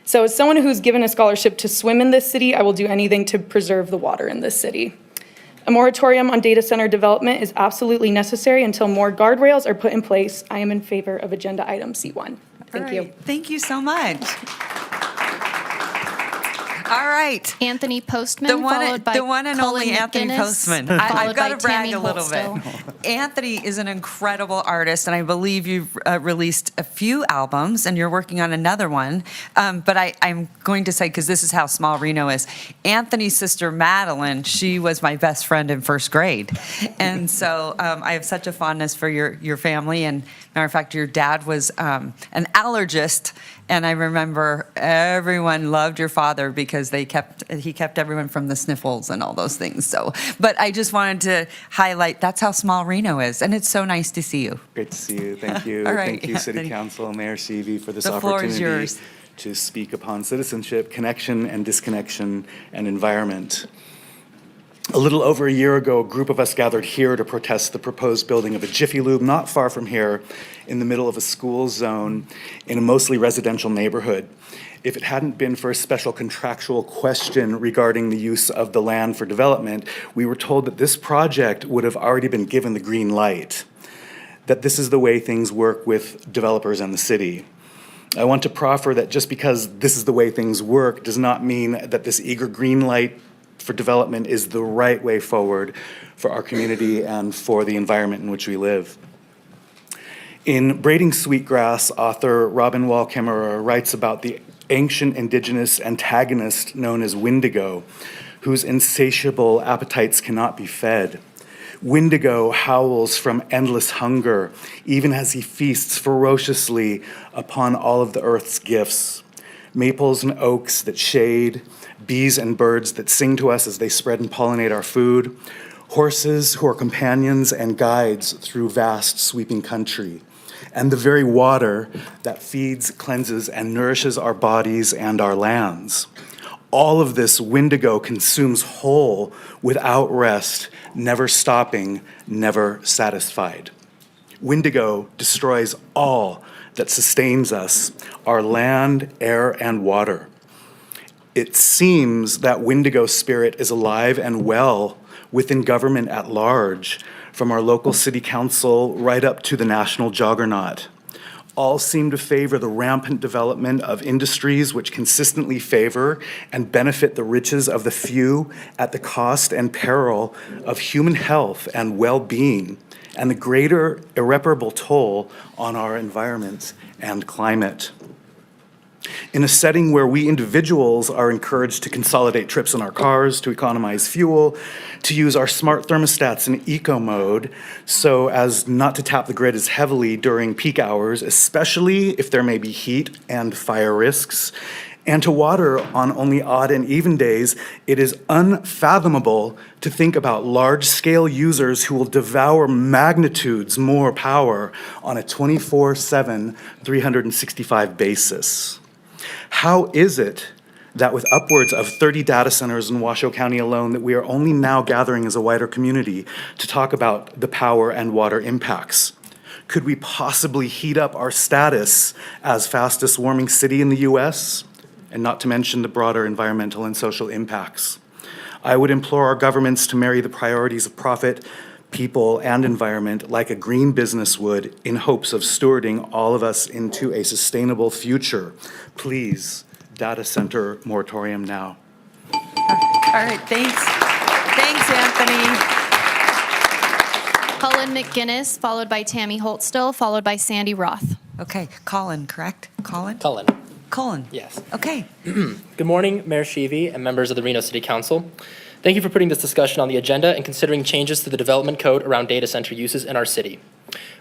So as someone who's given a scholarship to swim in this city, I will do anything to preserve the water in this city. A moratorium on data center development is absolutely necessary until more guardrails are put in place. I am in favor of agenda item C1. Thank you. Thank you so much. All right. Anthony Postman, followed by the one and Cullen only Anthony McGinnis, Postman. followed I've got by to brag Tammy a little Holtstill. bit. Anthony is an incredible artist, and I believe you've released a few albums, and you're working on another one. But I'm going to say, because this is how small Reno is, Anthony's sister Madeline, she was my best friend in first grade. And so I have such a fondness for your family. And matter of fact, your dad was an allergist. And I remember everyone loved your father because he kept everyone from the sniffles and all those things. So, but I just wanted to highlight that's how small Reno is, and it's so nice to see you. Great to see you. Thank you. All right, Thank you, City Anthony. Council, Mayor Seavey, for this The floor is opportunity yours. to speak upon citizenship, connection and disconnection, and environment. A little over a year ago, a group of us gathered here to protest the proposed building of a Jiffy Lube not far from here in the middle of a school zone in a mostly residential neighborhood. If it hadn't been for a special contractual question regarding the use of the land for development, we were told that this project would have already been given the green light, that this is the way things work with developers and the city. I want to proffer that just because this is the way things work does not mean that this eager green light for development is the right way forward for our community and for the environment in which we live. In Braiding Sweetgrass, author Robin Wall Kimmerer writes about the ancient indigenous antagonist known as Wendigo, whose insatiable appetites cannot be fed. Wendigo howls from endless hunger, even as he feasts ferociously upon all of the earth's gifts. Maples and oaks that shade, bees and birds that sing to us as they spread and pollinate our food, horses who are companions and guides through vast sweeping country, and the very water that feeds, cleanses, and nourishes our bodies and our lands. All of this Wendigo consumes whole without rest, never stopping, never satisfied. Wendigo destroys all that sustains us, our land, air, and water. It seems that Wendigo spirit is alive and well within government at large, from our local city council right up to the national juggernaut. All seem to favor the rampant development of industries which consistently favor and benefit the riches of the few at the cost and peril of human health and well-being, and the greater irreparable toll on our environment and climate. In a setting where we individuals are encouraged to consolidate trips in our cars, to economize fuel, to use our smart thermostats in eco mode so as not to tap the grid as heavily during peak hours, especially if there may be heat and fire risks, and to water on only odd and even days, it is unfathomable to think about large-scale users who will devour magnitudes more power on a 24/7, 365 basis. How is it that with upwards of 30 data centers in Washoe County alone that we are only now gathering as a wider community to talk about the power and water impacts? Could we possibly heat up our status as fastest warming city in the US? And not to mention the broader environmental and social impacts. I would implore our governments to marry the priorities of profit, people, and environment like a green business would in hopes of stewarding all of us into a sustainable future. Please, data center moratorium now. All right, thanks. Thanks, Anthony. Cullen McGinnis, followed by Tammy Holtstill, followed by Sandy Roth. Okay, Colin, correct? Colin? Cullen. Colin. Yes. Okay. Good morning, Mayor Sheevy and members of the Reno City Council. Thank you for putting this discussion on the agenda and considering changes to the development code around data center uses in our city.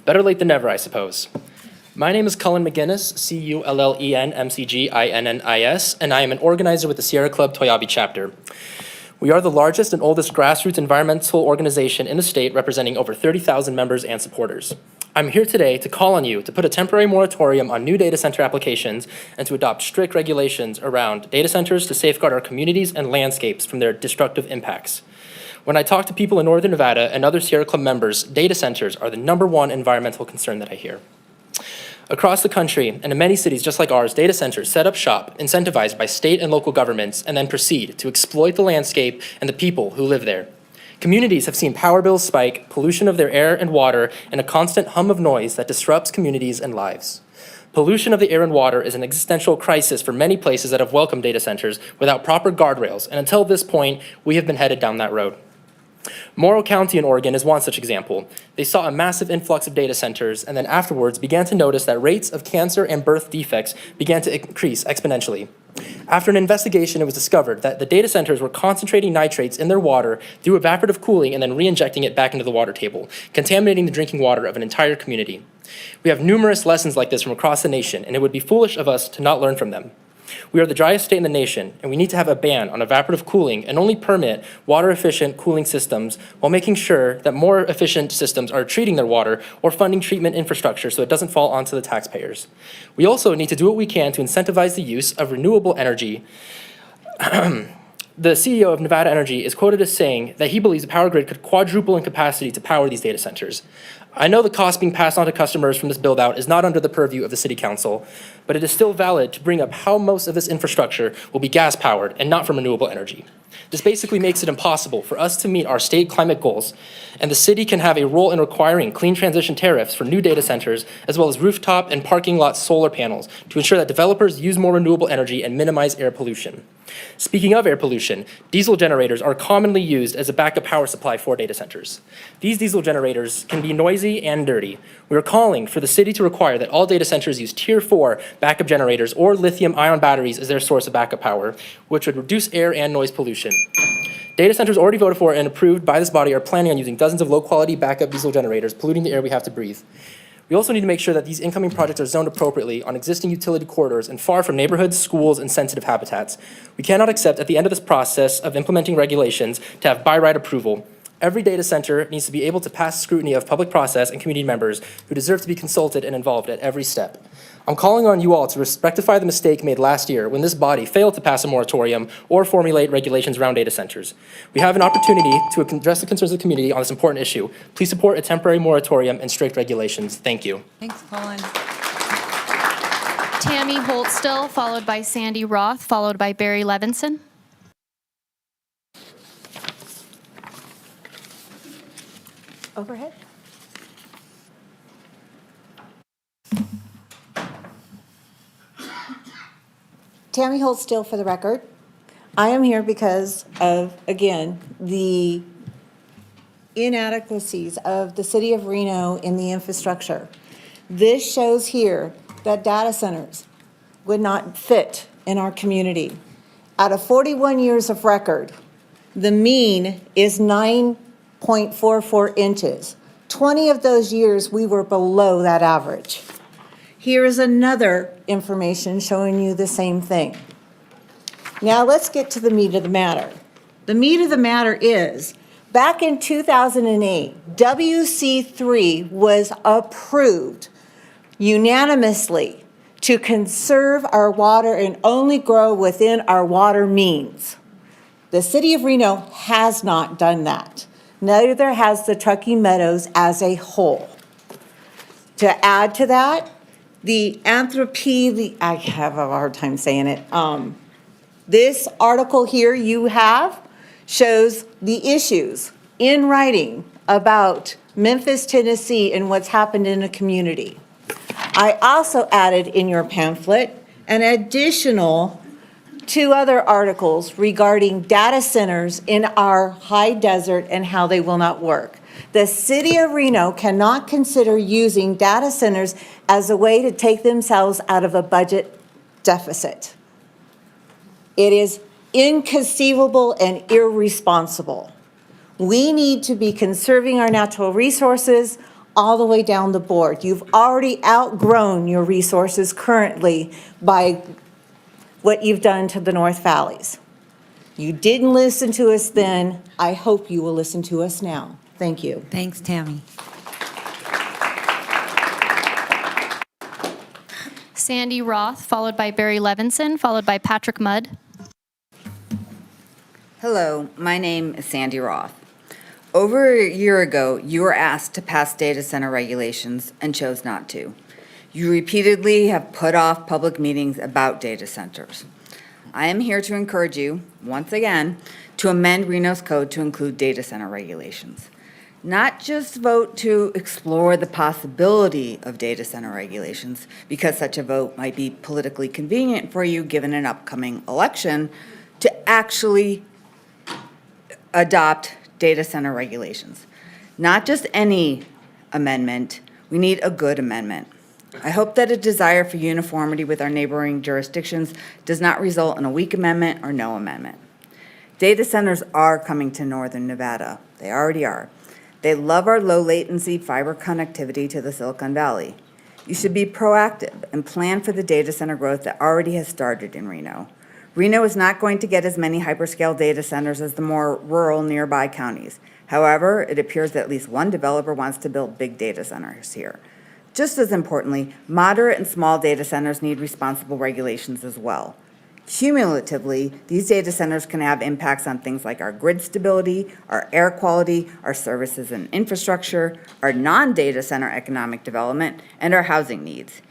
Better late than never, I suppose. My name is Cullen McGinnis, CULLEN-MCGINNIS, and I am an organizer with the Sierra Club Toyabe chapter. We are the largest and oldest grassroots environmental organization in the state, representing over 30,000 members and supporters. I'm here today to call on you to put a temporary moratorium on new data center applications and to adopt strict regulations around data centers to safeguard our communities and landscapes from their destructive impacts. When I talk to people in Northern Nevada and other Sierra Club members, data centers are the #1 environmental concern that I hear. Across the country and in many cities just like ours, data centers set up shop, incentivized by state and local governments, and then proceed to exploit the landscape and the people who live there. Communities have seen power bills spike, pollution of their air and water, and a constant hum of noise that disrupts communities and lives. Pollution of the air and water is an existential crisis for many places that have welcomed data centers without proper guardrails, and until this point, we have been headed down that road. Morrow County in Oregon is one such example. They saw a massive influx of data centers and then afterwards began to notice that rates of cancer and birth defects began to increase exponentially. After an investigation, it was discovered that the data centers were concentrating nitrates in their water through evaporative cooling and then re-injecting it back into the water table, contaminating the drinking water of an entire community. We have numerous lessons like this from across the nation, and it would be foolish of us to not learn from them. We are the driest state in the nation, and we need to have a ban on evaporative cooling and only permit water-efficient cooling systems while making sure that more efficient systems are treating their water or funding treatment infrastructure so it doesn't fall onto the taxpayers. We also need to do what we can to incentivize the use of renewable energy. The CEO of Nevada Energy is quoted as saying that he believes the power grid could quadruple in capacity to power these data centers. I know the cost being passed on to customers from this build-out is not under the purview of the City Council, but it is still valid to bring up how most of this infrastructure will be gas-powered and not from renewable energy. This basically makes it impossible for us to meet our state climate goals, and the city can have a role in requiring clean transition tariffs for new data centers, as well as rooftop and parking lot solar panels to ensure that developers use more renewable energy and minimize air pollution. Speaking of air pollution, diesel generators are commonly used as a backup power supply for data centers. These diesel generators can be noisy and dirty. We are calling for the city to require that all data centers use Tier 4 backup generators or lithium-ion batteries as their source of backup power, which would reduce air and noise pollution. Data centers already voted for and approved by this body are planning on using dozens of low-quality backup diesel generators, polluting the air we have to breathe. We also need to make sure that these incoming projects are zoned appropriately on existing utility corridors and far from neighborhoods, schools, and sensitive habitats. We cannot accept at the end of this process of implementing regulations to have by right approval. Every data center needs to be able to pass scrutiny of public process and community members who deserve to be consulted and involved at every step. I'm calling on you all to rectify the mistake made last year when this body failed to pass a moratorium or formulate regulations around data centers. We have an opportunity to address the concerns of the community on this important issue. Please support a temporary moratorium and strict regulations. Thank you. Thanks, Colin. Tammy Holtstill, followed by Sandy Roth, followed by Barry Levinson. Overhead. Tammy Holtstill for the record. I am here because of, again, the inadequacies of the city of Reno in the infrastructure. This shows here that data centers would not fit in our community. Out of 41 years of record, the mean is 9.44 inches. 20 of those years, we were below that average. Here is another information showing you the same thing. Now let's get to the meat of the matter. The meat of the matter is, back in 2008, WC3 was approved unanimously to conserve our water and only grow within our water means. The city of Reno has not done that. Neither has the Truckee Meadows as a whole. To add to that, the anthropy, I have a hard time saying it. This article here you have shows the issues in writing about Memphis, Tennessee, and what's happened in the community. I also added in your pamphlet an additional 2 other articles regarding data centers in our high desert and how they will not work. The city of Reno cannot consider using data centers as a way to take themselves out of a budget deficit. It is inconceivable and irresponsible. We need to be conserving our natural resources all the way down the board. You've already outgrown your resources currently by what you've done to the North Valleys. You didn't listen to us then. I hope you will listen to us now. Thank you. Thanks, Tammy. Sandy Roth, followed by Barry Levinson, followed by Patrick Mudd. Hello, my name is Sandy Roth. Over a year ago, you were asked to pass data center regulations and chose not to. You repeatedly have put off public meetings about data centers. I am here to encourage you, once again, to amend Reno's code to include data center regulations. Not just vote to explore the possibility of data center regulations, because such a vote might be politically convenient for you given an upcoming election, to actually adopt data center regulations. Not just any amendment, we need a good amendment. I hope that a desire for uniformity with our neighboring jurisdictions does not result in a weak amendment or no amendment. Data centers are coming to northern Nevada. They already are. They love our low latency fiber connectivity to the Silicon Valley. You should be proactive and plan for the data center growth that already has started in Reno. Reno is not going to get as many hyperscale data centers as the more rural nearby counties. However, it appears that at least one developer wants to build big data centers here. Just as importantly, moderate and small data centers need responsible regulations as well. Cumulatively, these data centers can have impacts on things like our grid stability, our air quality, our services and infrastructure, our non-data center economic development, and our housing needs.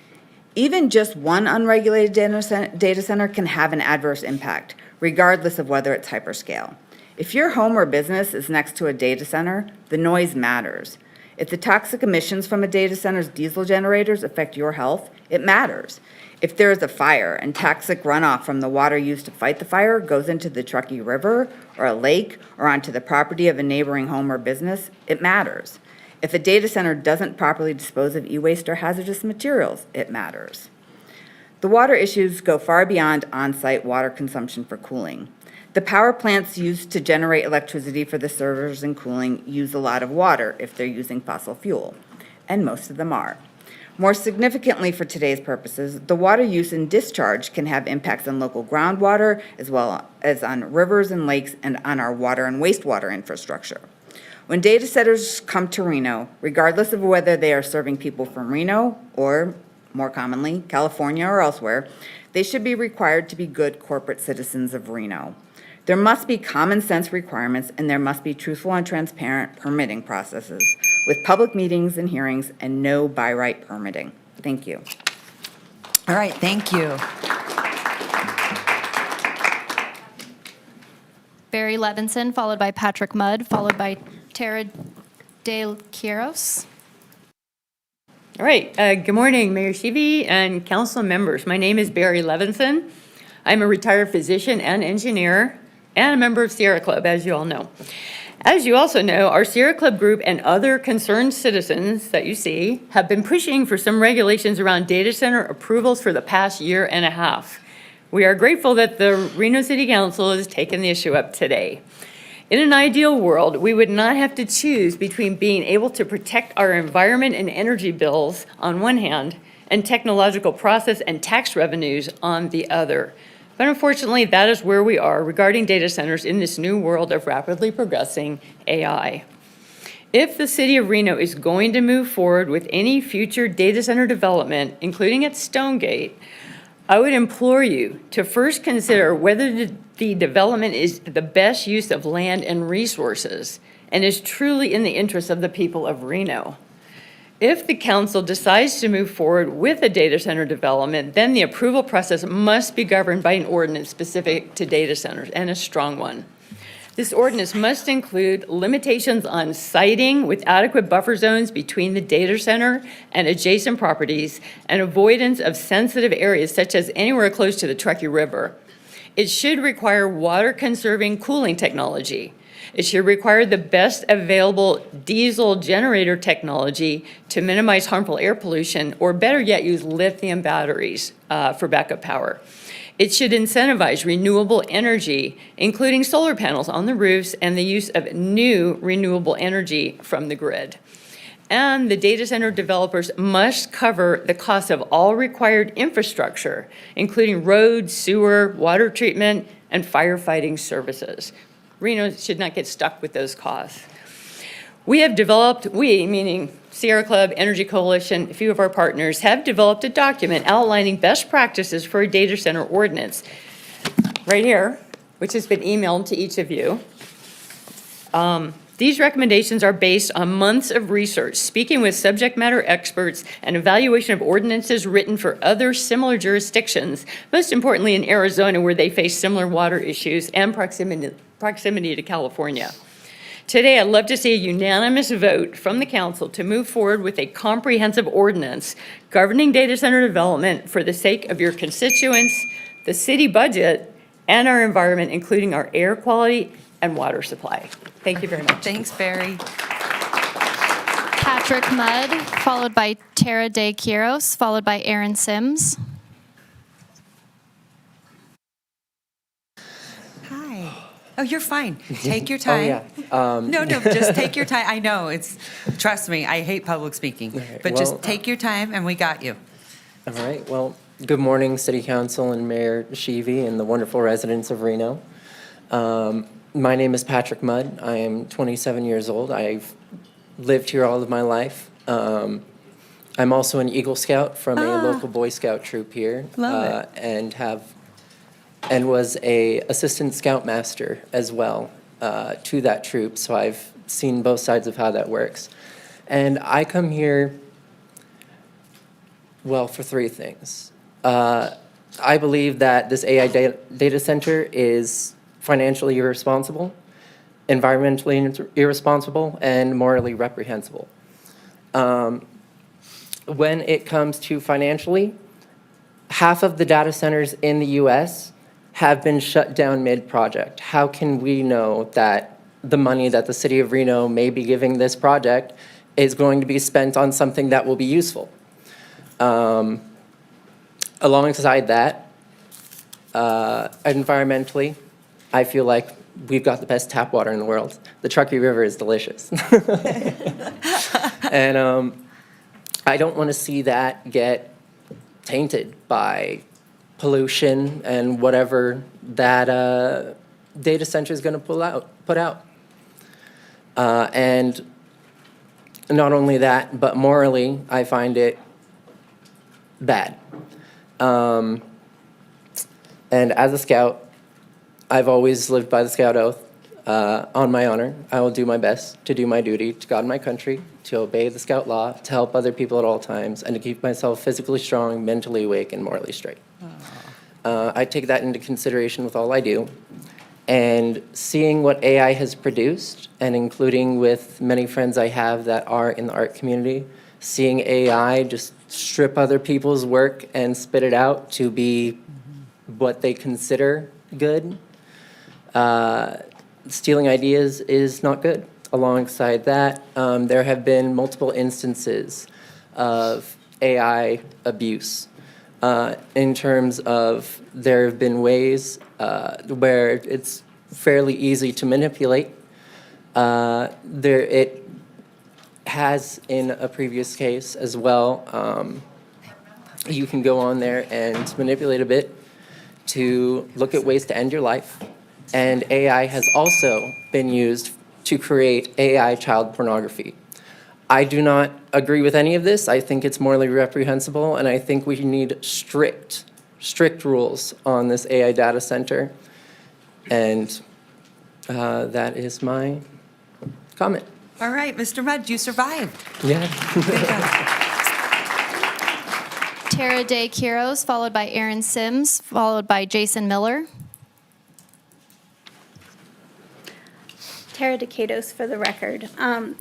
Even just one unregulated data center can have an adverse impact, regardless of whether it's hyperscale. If your home or business is next to a data center, the noise matters. If the toxic emissions from a data center's diesel generators affect your health, it matters. If there is a fire and toxic runoff from the water used to fight the fire goes into the Truckee River or a lake or onto the property of a neighboring home or business, it matters. If a data center doesn't properly dispose of e-waste or hazardous materials, it matters. The water issues go far beyond on-site water consumption for cooling. The power plants used to generate electricity for the servers and cooling use a lot of water if they're using fossil fuel, and most of them are. More significantly for today's purposes, the water use and discharge can have impacts on local groundwater as well as on rivers and lakes and on our water and wastewater infrastructure. When data centers come to Reno, regardless of whether they are serving people from Reno or, more commonly, California or elsewhere, they should be required to be good corporate citizens of Reno. There must be common sense requirements and there must be truthful and transparent permitting processes with public meetings and hearings and no by right permitting. Thank you. All right, thank you. Barry Levinson, followed by Patrick Mudd, followed by Tara De Quiros. All right, good morning, Mayor Shivi and council members. My name is Barry Levinson. I'm a retired physician and engineer and a member of Sierra Club, as you all know. As you also know, our Sierra Club group and other concerned citizens that you see have been pushing for some regulations around data center approvals for the past year and a half. We are grateful that the Reno City Council has taken the issue up today. In an ideal world, we would not have to choose between being able to protect our environment and energy bills on one hand and technological process and tax revenues on the other. But unfortunately, that is where we are regarding data centers in this new world of rapidly progressing AI. If the city of Reno is going to move forward with any future data center development, including at Stonegate, I would implore you to first consider whether the development is the best use of land and resources and is truly in the interest of the people of Reno. If the council decides to move forward with a data center development, then the approval process must be governed by an ordinance specific to data centers, and a strong one. This ordinance must include limitations on siting with adequate buffer zones between the data center and adjacent properties and avoidance of sensitive areas such as anywhere close to the Truckee River. It should require water-conserving cooling technology. It should require the best available diesel generator technology to minimize harmful air pollution, or better yet, use lithium batteries for backup power. It should incentivize renewable energy, including solar panels on the roofs and the use of new renewable energy from the grid. And the data center developers must cover the cost of all required infrastructure, including roads, sewer, water treatment, and firefighting services. Reno should not get stuck with those costs. We have developed, we, meaning Sierra Club, Energy Coalition, a few of our partners, have developed a document outlining best practices for a data center ordinance, right here, which has been emailed to each of you. These recommendations are based on months of research, speaking with subject matter experts, and evaluation of ordinances written for other similar jurisdictions, most importantly in Arizona, where they face similar water issues and proximity to California. Today, I'd love to see a unanimous vote from the council to move forward with a comprehensive ordinance governing data center development for the sake of your constituents, the city budget, and our environment, including our air quality and water supply. Thank you very much. Thanks, Barry. Patrick Mudd, followed by Tara De Quiros, followed by Aaron Sims. Hi. Oh, you're fine. Take your time. Oh, No, just take your time. I know, trust me, I hate public speaking. But well, just take your time and we got you. All right. Well, good morning, City Council and Mayor Shivi and the wonderful residents of Reno. My name is Patrick Mudd. I am 27 years old. I've lived here all of my life. I'm also an Eagle Scout from a local Boy Scout troop here. Love it. And was a assistant scoutmaster as well to that troop. So I've seen both sides of how that works. And I come here, well, for three things. I believe that this AI data center is financially irresponsible, environmentally irresponsible, and morally reprehensible. When it comes to financially, half of the data centers in the U.S. have been shut down mid-project. How can we know that the money that the city of Reno may be giving this project is going to be spent on something that will be useful? Alongside that, environmentally, I feel like we've got the best tap water in the world. The Truckee River is delicious. And I don't want to see that get tainted by pollution and whatever that data center is going to put out. And not only that, but morally, I find it bad. And as a scout, I've always lived by the scout oath. On my honor, I will do my best to do my duty to God and my country, to obey the scout law, to help other people at all times, and to keep myself physically strong, mentally awake, and morally straight. I take that into consideration with all I do. And seeing what AI has produced, and including with many friends I have that are in the art community, seeing AI just strip other people's work and spit it out to be what they consider good, stealing ideas is not good. Alongside that, there have been multiple instances of AI abuse in terms of there have been ways where it's fairly easy to manipulate. It has in a previous case as well. You can go on there and manipulate a bit to look at ways to end your life. And AI has also been used to create AI child pornography. I do not agree with any of this. I think it's morally reprehensible, and I think we need strict rules on this AI data center. And that is my comment. All right, Mr. Mudd, you survived. Yeah. Tara Day Quiros, followed by Aaron Sims, followed by Jason Miller. Tara Decados for the record.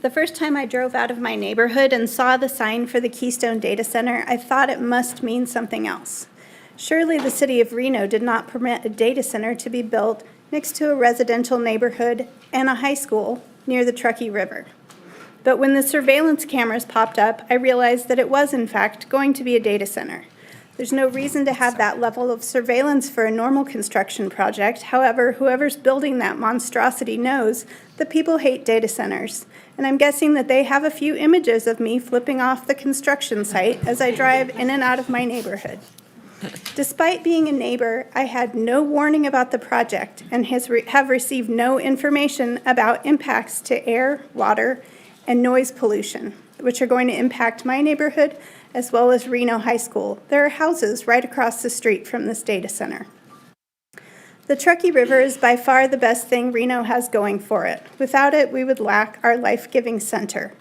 The first time I drove out of my neighborhood and saw the sign for the Keystone Data Center, I thought it must mean something else. Surely the city of Reno did not permit a data center to be built next to a residential neighborhood and a high school near the Truckee River. But when the surveillance cameras popped up, I realized that it was, in fact, going to be a data center. There's no reason to have that level of surveillance for a normal construction project. However, whoever's building that monstrosity knows that people hate data centers. And I'm guessing that they have a few images of me flipping off the construction site as I drive in and out of my neighborhood. Despite being a neighbor, I had no warning about the project and have received no information about impacts to air, water, and noise pollution, which are going to impact my neighborhood as well as Reno High School. There are houses right across the street from this data center. The Truckee River is by far the best thing Reno has going for it. Without it, we would lack our life-giving center.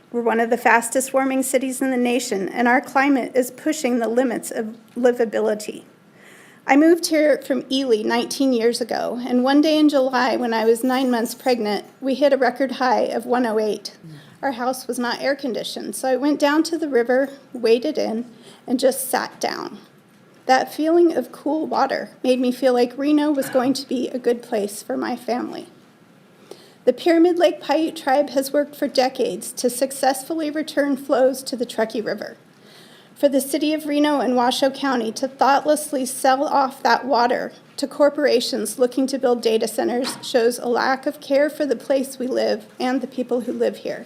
We're one of the fastest warming cities in the nation, and our climate is pushing the limits of livability. I moved here from Ely 19 years ago, and one day in July when I was 9 months pregnant, we hit a record high of 108. Our house was not air conditioned, so I went down to the river, waded in, and just sat down. That feeling of cool water made me feel like Reno was going to be a good place for my family. The Pyramid Lake Paiute tribe has worked for decades to successfully return flows to the Truckee River. For the city of Reno and Washoe County to thoughtlessly sell off that water to corporations looking to build data centers shows a lack of care for the place we live and the people who live here.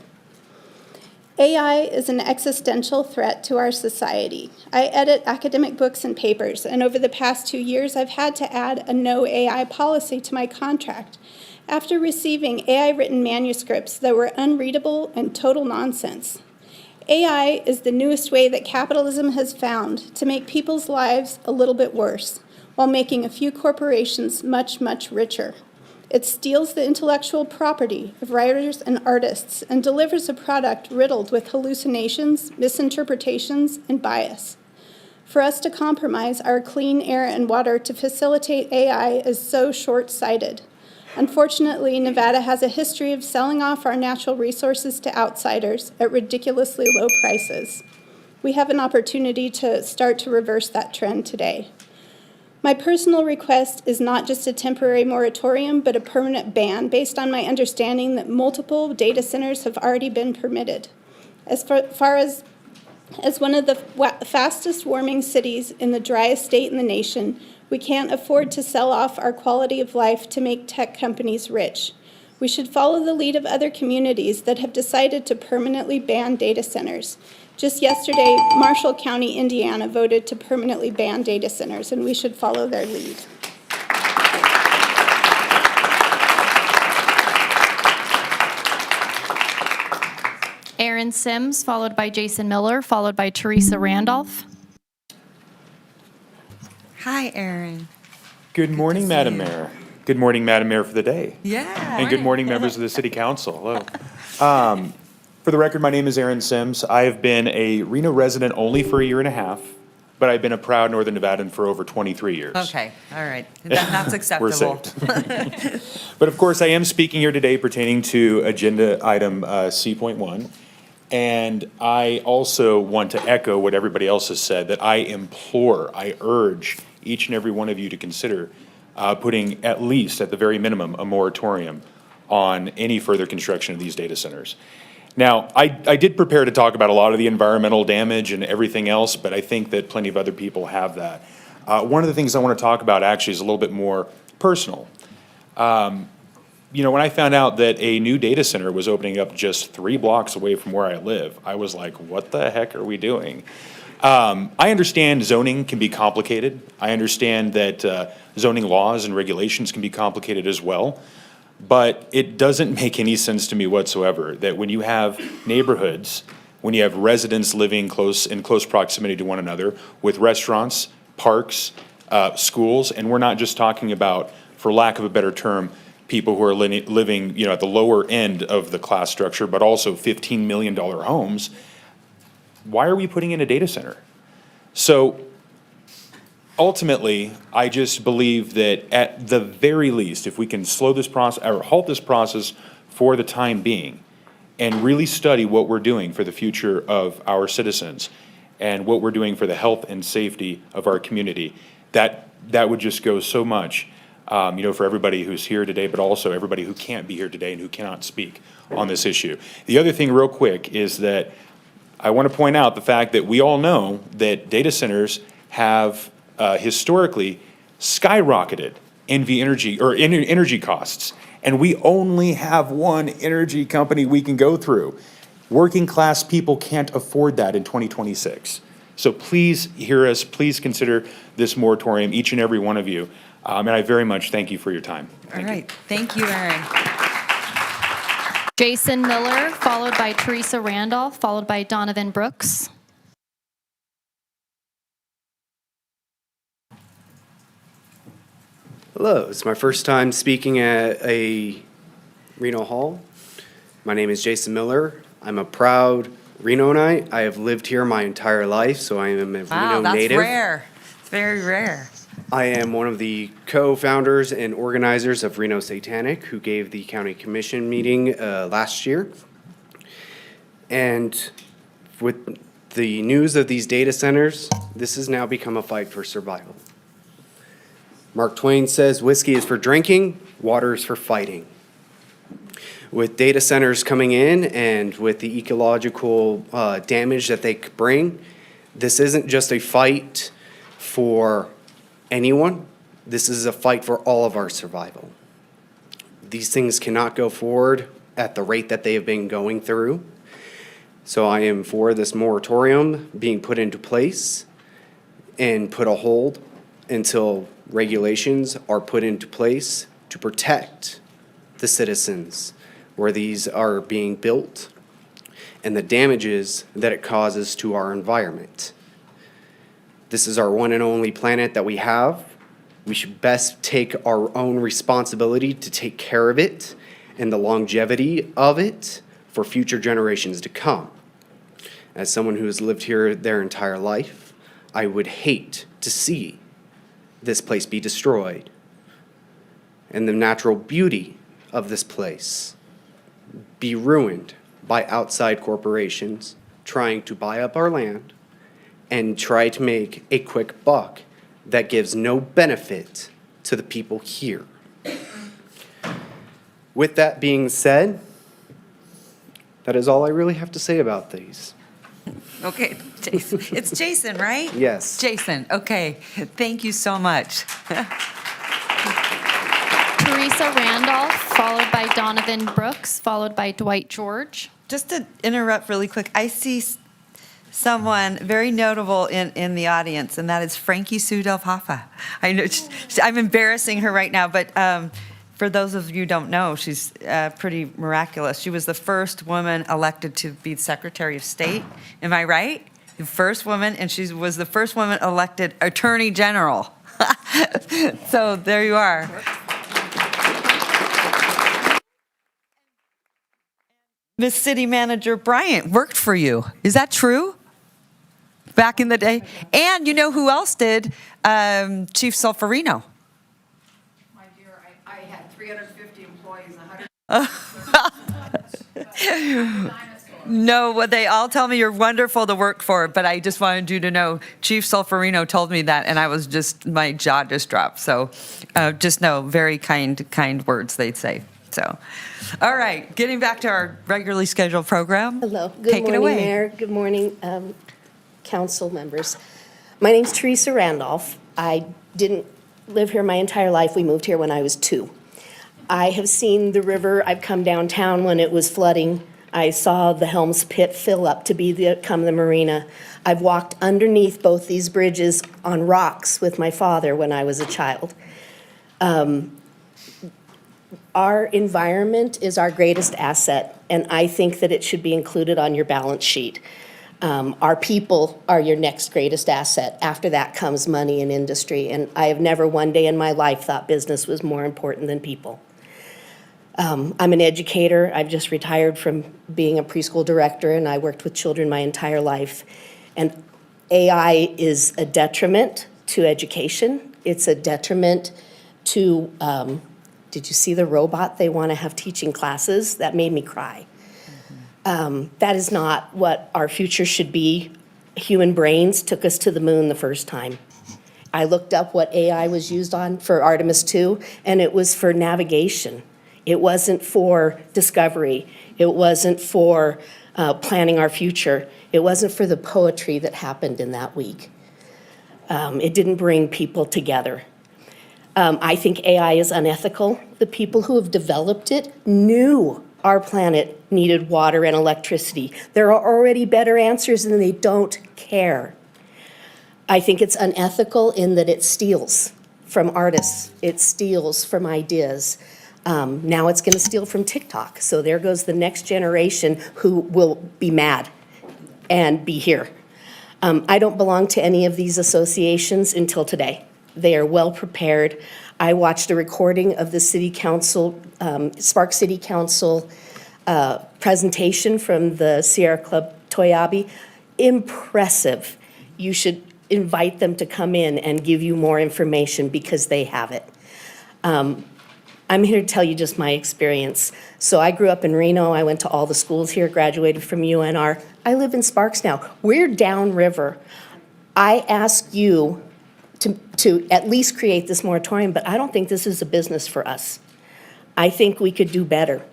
AI is an existential threat to our society. I edit academic books and papers, and over the past 2 years, I've had to add a no AI policy to my contract after receiving AI-written manuscripts that were unreadable and total nonsense. AI is the newest way that capitalism has found to make people's lives a little bit worse, while making a few corporations much, much richer. It steals the intellectual property of writers and artists and delivers a product riddled with hallucinations, misinterpretations, and bias. For us to compromise our clean air and water to facilitate AI is so short-sighted. Unfortunately, Nevada has a history of selling off our natural resources to outsiders at ridiculously low prices. We have an opportunity to start to reverse that trend today. My personal request is not just a temporary moratorium, but a permanent ban based on my understanding that multiple data centers have already been permitted. As far as one of the fastest warming cities in the driest state in the nation, we can't afford to sell off our quality of life to make tech companies rich. We should follow the lead of other communities that have decided to permanently ban data centers. Just yesterday, Marshall County, Indiana voted to permanently ban data centers, and we should follow their lead. Aaron Sims, followed by Jason Miller, followed by Teresa Randolph. Hi, Aaron. Good morning, Madam Mayor. Good morning, Madam Mayor, for the day. Yeah. And good morning, members of the City Council. Hello. For the record, my name is Aaron Sims. I have been a Reno resident only for a year and a half, but I've been a proud Northern Nevadan for over 23 years. Okay, all right. That's acceptable. We're saved. But of course, I am speaking here today pertaining to agenda item C.1. And I also want to echo what everybody else has said, that I implore, I urge each and every one of you to consider putting at least, at the very minimum, a moratorium on any further construction of these data centers. Now, I did prepare to talk about a lot of the environmental damage and everything else, but I think that plenty of other people have that. One of the things I want to talk about actually is a little bit more personal. You know, when I found out that a new data center was opening up just 3 blocks away from where I live, I was like, what the heck are we doing? I understand zoning can be complicated. I understand that zoning laws and regulations can be complicated as well. But it doesn't make any sense to me whatsoever that when you have neighborhoods, when you have residents living in close proximity to one another with restaurants, parks, schools, and we're not just talking about, for lack of a better term, people who are living, you know, at the lower end of the class structure, but also $15 million homes. Why are we putting in a data center? So ultimately, I just believe that at the very least, if we can slow this process or halt this process for the time being and really study what we're doing for the future of our citizens and what we're doing for the health and safety of our community, that would just go so much, you know, for everybody who's here today, but also everybody who can't be here today and who cannot speak on this issue. The other thing real quick is that I want to point out the fact that we all know that data centers have historically skyrocketed energy costs. And we only have one energy company we can go through. Working class people can't afford that in 2026. So please hear us, please consider this moratorium, each and every one of you. And I very much thank you for your time. All right, thank you, Aaron. Jason Miller, followed by Teresa Randolph, followed by Donovan Brooks. Hello, it's my first time speaking at a Reno Hall. My name is Jason Miller. I'm a proud Renoite. I have lived here my entire life, so I am a Reno native. Wow, that's rare. It's very rare. I am one of the co-founders and organizers of Reno Satanic, who gave the county commission meeting last year. And with the news of these data centers, this has now become a fight for survival. Mark Twain says, whiskey is for drinking, water is for fighting. With data centers coming in and with the ecological damage that they could bring, this isn't just a fight for anyone. This is a fight for all of our survival. These things cannot go forward at the rate that they have been going through. So I am for this moratorium being put into place and put a hold until regulations are put into place to protect the citizens where these are being built and the damages that it causes to our environment. This is our one and only planet that we have. We should best take our own responsibility to take care of it and the longevity of it for future generations to come. As someone who has lived here their entire life, I would hate to see this place be destroyed and the natural beauty of this place be ruined by outside corporations trying to buy up our land and try to make a quick buck that gives no benefit to the people here. With that being said, that is all I really have to say about these. Okay, Jason. It's Jason, right? Yes. Jason, okay. Thank you so much. Teresa Randolph, followed by Donovan Brooks, followed by Dwight George. Just to interrupt really quick, I see someone very notable in the audience, and that is Frankie Sue Del Papa. I know I'm embarrassing her right now, but for those of you who don't know, she's pretty miraculous. She was the first woman elected to be Secretary of State. Am I right? The first woman, and she was the first woman elected Attorney General. So there you are. Miss City Manager Bryant worked for you. Is that true? Back in the day? And you know who else did? Chief Solferino. My dear, I had 350 employees, 100. No, well, they all tell me you're wonderful to work for, but I just wanted you to know Chief Solferino told me that, and I was just, my jaw just dropped. So just know, very kind words they'd say. So, all right, getting back to our regularly scheduled program. Hello. Good Take it morning, away. Mayor. Good morning, council members. My name's Teresa Randolph. I didn't live here my entire life. We moved here when I was 2. I have seen the river. I've come downtown when it was flooding. I saw the Helms Pit fill up to become the marina. I've walked underneath both these bridges on rocks with my father when I was a child. Our environment is our greatest asset, and I think that it should be included on your balance sheet. Our people are your next greatest asset. After that comes money and industry, and I have never one day in my life thought business was more important than people. I'm an educator. I've just retired from being a preschool director, and I worked with children my entire life. And AI is a detriment to education. It's a detriment to, did you see the robot they want to have teaching classes? That made me cry. That is not what our future should be. Human brains took us to the moon the first time. I looked up what AI was used on for Artemis 2, and it was for navigation. It wasn't for discovery. It wasn't for planning our future. It wasn't for the poetry that happened in that week. It didn't bring people together. I think AI is unethical. The people who have developed it knew our planet needed water and electricity. There are already better answers, and they don't care. I think it's unethical in that it steals from artists. It steals from ideas. Now it's going to steal from TikTok. So there goes the next generation who will be mad and be here. I don't belong to any of these associations until today. They are well prepared. I watched a recording of the City Council, Spark City Council presentation from the Sierra Club Toyabe. Impressive. You should invite them to come in and give you more information because they have it. I'm here to tell you just my experience. So I grew up in Reno. I went to all the schools here, graduated from UNR. I live in Sparks now. We're downriver. I ask you to at least create this moratorium, but I don't think this is a business for us. I think we could do better.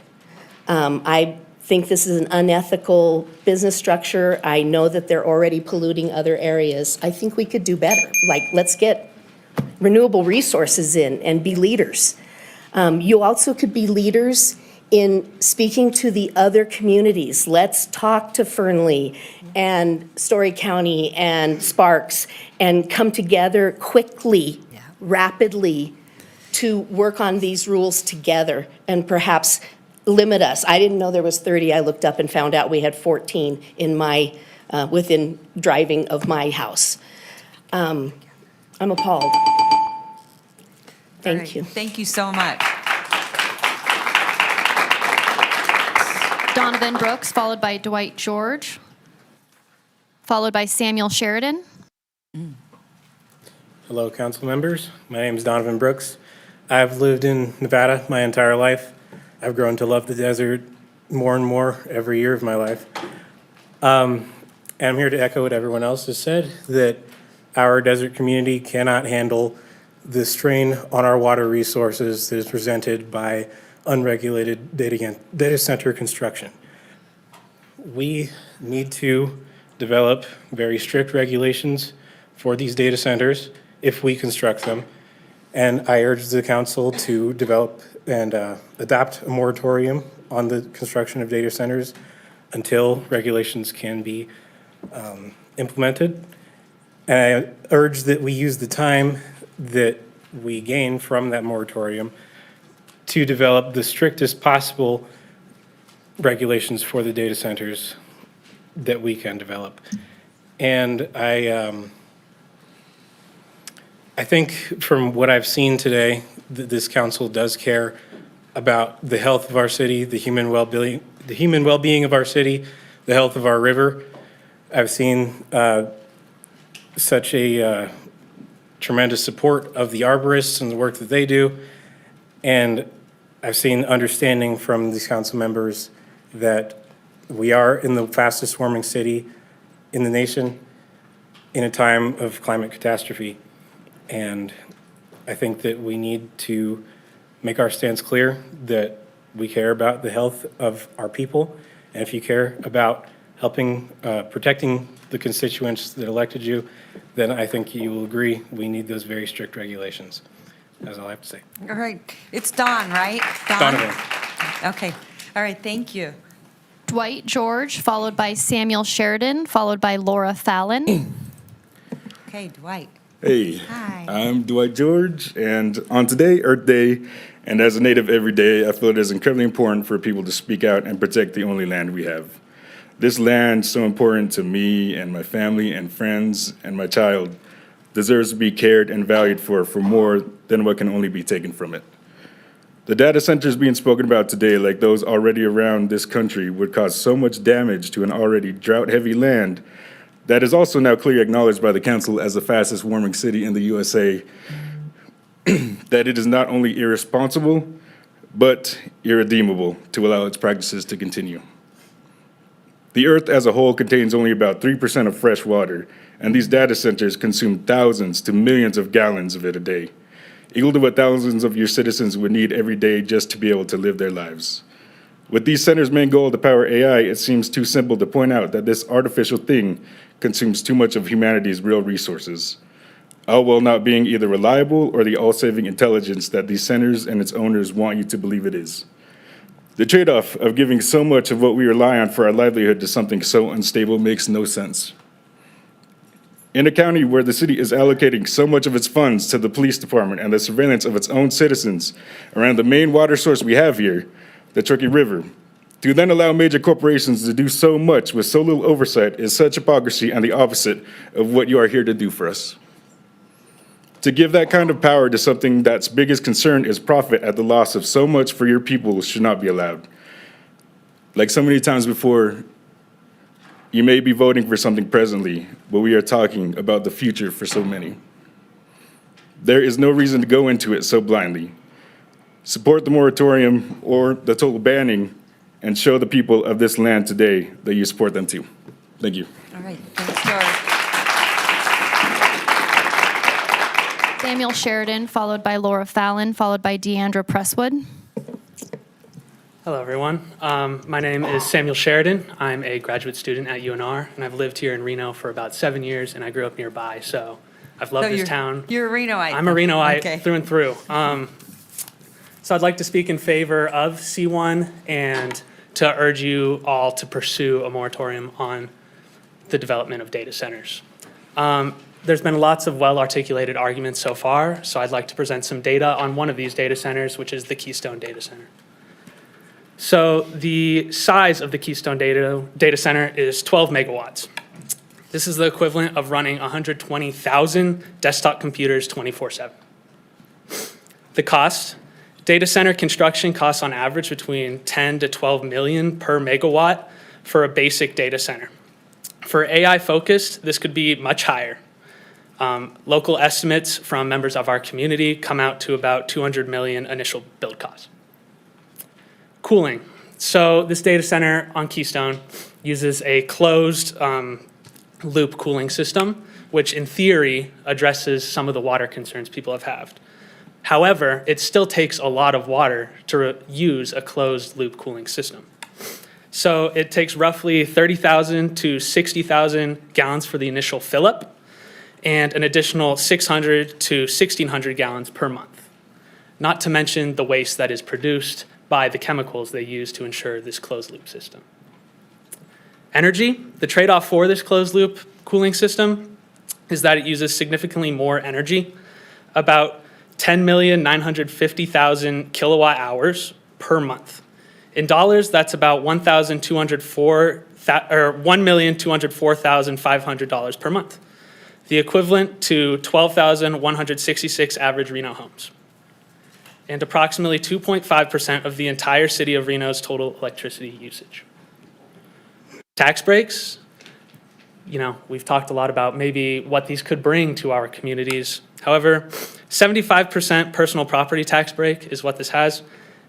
I think this is an unethical business structure. I know that they're already polluting other areas. I think we could do better. Like, let's get renewable resources in and be leaders. You also could be leaders in speaking to the other communities. Let's talk to Fernley and Story County and Sparks and come together quickly, rapidly, to work on these rules together and perhaps limit us. I didn't know there was 30. I looked up and found out we had 14 in my, within driving of my house. I'm appalled. Thank you. Thank you so much. Donovan Brooks, followed by Dwight George, followed by Samuel Sheridan. Hello, council members. My name is Donovan Brooks. I've lived in Nevada my entire life. I've grown to love the desert more and more every year of my life. And I'm here to echo what everyone else has said, that Our desert community cannot handle the strain on our water resources that is presented by unregulated data center construction. We need to develop very strict regulations for these data centers if we construct them. And I urge the council to develop and adopt a moratorium on the construction of data centers until regulations can be implemented. And I urge that we use the time that we gain from that moratorium to develop the strictest possible regulations for the data centers that we can develop. And I think from what I've seen today, that this council does care about the health of our city, the human well-being of our city, the health of our river. I've seen such a tremendous support of the arborists and the work that they do. And I've seen understanding from these council members that we are in the fastest warming city in the nation in a time of climate catastrophe. And I think that we need to make our stance clear that we care about the health of our people. And if you care about helping, protecting the constituents that elected you, then I think you will agree we need those very strict regulations. That's all I have to say. All right, it's Don, right? Donovan. Okay, all right, thank you. Dwight George, followed by Samuel Sheridan, followed by Laura Fallon. Okay, Dwight. Hey, Hi. I'm Dwight George, and on today, Earth Day, and as a native every day, I feel it is incredibly important for people to speak out and protect the only land we have. This land, so important to me and my family and friends and my child, deserves to be cared and valued for more than what can only be taken from it. The data centers being spoken about today, like those already around this country, would cause so much damage to an already drought-heavy land that is also now clearly acknowledged by the council as the fastest warming city in the USA, that it is not only irresponsible, but irredeemable to allow its practices to continue. The earth as a whole contains only about 3% of fresh water, and these data centers consume thousands to millions of gallons of it a day, equal to what thousands of your citizens would need every day just to be able to live their lives. With these centers' main goal to power AI, it seems too simple to point out that this artificial thing consumes too much of humanity's real resources, all while not being either reliable or the all-saving intelligence that these centers and its owners want you to believe it is. The trade-off of giving so much of what we rely on for our livelihood to something so unstable makes no sense. In a county where the city is allocating so much of its funds to the police department and the surveillance of its own citizens around the main water source we have here, the Turkey River, to then allow major corporations to do so much with so little oversight is such hypocrisy and the opposite of what you are here to do for us. To give that kind of power to something that's biggest concern is profit at the loss of so much for your people should not be allowed. Like so many times before, you may be voting for something presently, but we are talking about the future for so many. There is no reason to go into it so blindly. Support the moratorium or the total banning and show the people of this land today that you support them too. Thank you. All right, thanks, George. Samuel Sheridan, followed by Laura Fallon, followed by Deandra Presswood. Hello, everyone. My name is Samuel Sheridan. I'm a graduate student at UNR, and I've lived here in Reno for about 7 years, and I grew up nearby, so I've loved this town. You're a Renoite. I'm a Renoite Okay. through and through. So I'd like to speak in favor of C1 and to urge you all to pursue a moratorium on the development of data centers. There's been lots of well-articulated arguments so far, so I'd like to present some data on one of these data centers, which is the Keystone Data Center. So the size of the Keystone Data Center is 12 megawatts. This is the equivalent of running 120,000 desktop computers 24/7. The cost, data center construction costs on average between 10 to 12 million per megawatt for a basic data center. For AI focused, this could be much higher. Local estimates from members of our community come out to about 200 million initial build costs. Cooling. So this data center on Keystone uses a closed loop cooling system, which in theory addresses some of the water concerns people have had. However, it still takes a lot of water to use a closed loop cooling system. So it takes roughly 30,000 to 60,000 gallons for the initial fill-up and an additional 600 to 1,600 gallons per month, not to mention the waste that is produced by the chemicals they use to ensure this closed loop system. Energy, the trade-off for this closed loop cooling system is that it uses significantly more energy, about 10,950,000 kilowatt hours per month. In dollars, that's about $1,204,500 per month, the equivalent to 12,166 average Reno homes, and approximately 2.5% of the entire city of Reno's total electricity usage. Tax breaks, we've talked a lot about maybe what these could bring to our communities. However, 75% personal property tax break is what this has,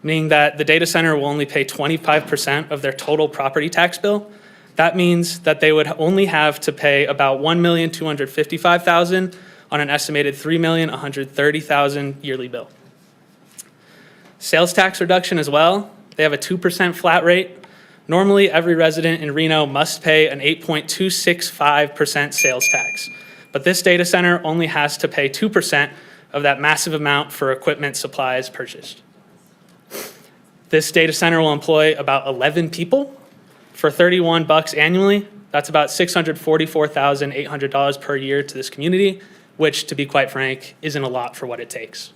meaning that the data center will only pay 25% of their total property tax bill. That means that they would only have to pay about $1,255,000 on an estimated $3,130,000 yearly bill. Sales tax reduction as well. They have a 2% flat rate. Normally, every resident in Reno must pay an 8.265% sales tax, but this data center only has to pay 2% of that massive amount for equipment supplies purchased. This data center will employ about 11 people for $31 annually. That's about $644,800 per year to this community, which, to be quite frank, isn't a lot for what it takes.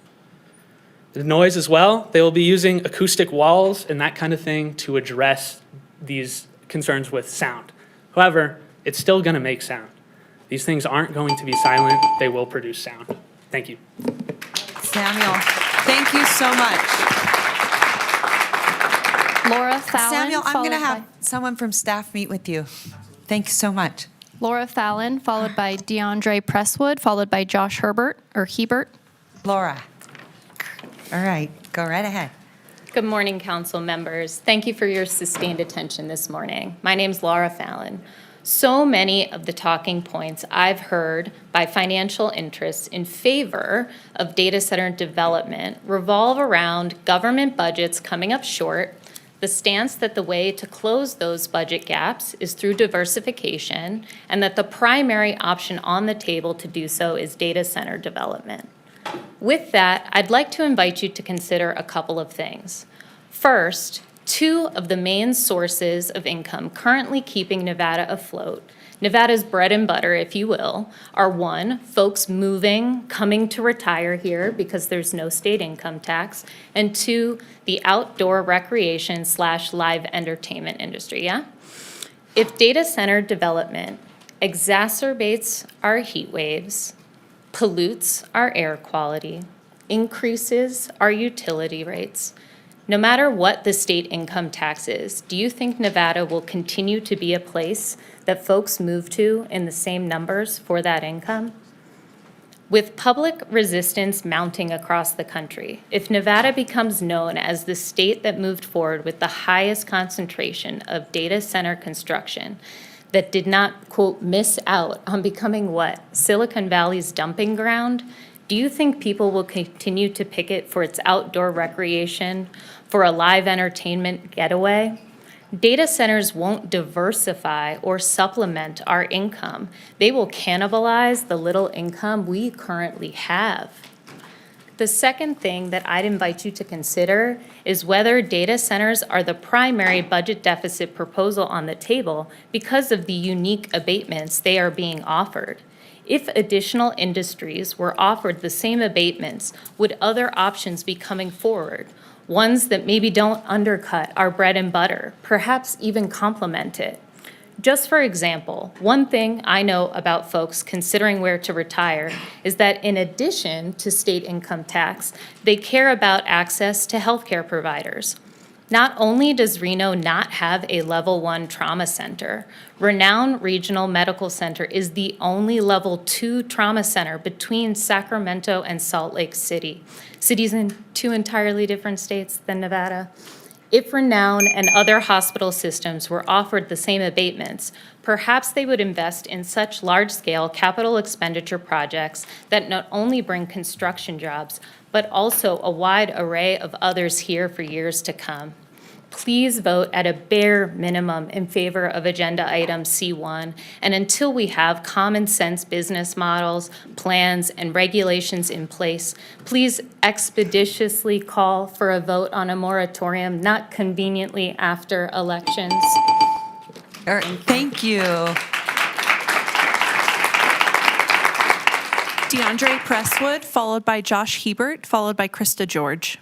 The noise as well, they will be using acoustic walls and that kind of thing to address these concerns with sound. However, it's still going to make sound. These things aren't going to be silent. They will produce sound. Thank you. Samuel, thank you so much. Laura Fallon. Samuel, I'm going to followed have by- someone from staff meet with you. Thank you so much. Laura Fallon, followed by DeAndre Presswood, followed by Josh Hebert. Laura. All right, go right ahead. Good morning, council members. Thank you for your sustained attention this morning. My name's Laura Fallon. So many of the talking points I've heard by financial interests in favor of data center development revolve around government budgets coming up short, the stance that the way to close those budget gaps is through diversification, and that the primary option on the table to do so is data center development. With that, I'd like to invite you to consider a couple of things. First, two of the main sources of income currently keeping Nevada afloat, Nevada's bread and butter, if you will, are one, folks moving, coming to retire here because there's no state income tax, and two, the outdoor recreation / live entertainment industry, yeah? If data center development exacerbates our heat waves, pollutes our air quality, increases our utility rates, no matter what the state income tax is, do you think Nevada will continue to be a place that folks move to in the same numbers for that income? With public resistance mounting across the country, if Nevada becomes known as the state that moved forward with the highest concentration of data center construction, that did not, quote, miss out on becoming what? Silicon Valley's dumping ground? Do you think people will continue to picket for its outdoor recreation, for a live entertainment getaway? Data centers won't diversify or supplement our income. They will cannibalize the little income we currently have. The second thing that I'd invite you to consider is whether data centers are the primary budget deficit proposal on the table because of the unique abatements they are being offered. If additional industries were offered the same abatements, would other options be coming forward? Ones that maybe don't undercut our bread and butter, perhaps even complement it. Just for example, one thing I know about folks considering where to retire is that in addition to state income tax, they care about access to healthcare providers. Not only does Reno not have a level 1 trauma center, Renown Regional Medical Center is the only level 2 trauma center between Sacramento and Salt Lake City, cities in 2 entirely different states than Nevada. If Renown and other hospital systems were offered the same abatements, perhaps they would invest in such large-scale capital expenditure projects that not only bring construction jobs, but also a wide array of others here for years to come. Please vote at a bare minimum in favor of agenda item C1. And until we have common sense business models, plans, and regulations in place, please expeditiously call for a vote on a moratorium, not conveniently after elections. All right, thank you. DeAndre Presswood, followed by Josh Hebert, followed by Krista George.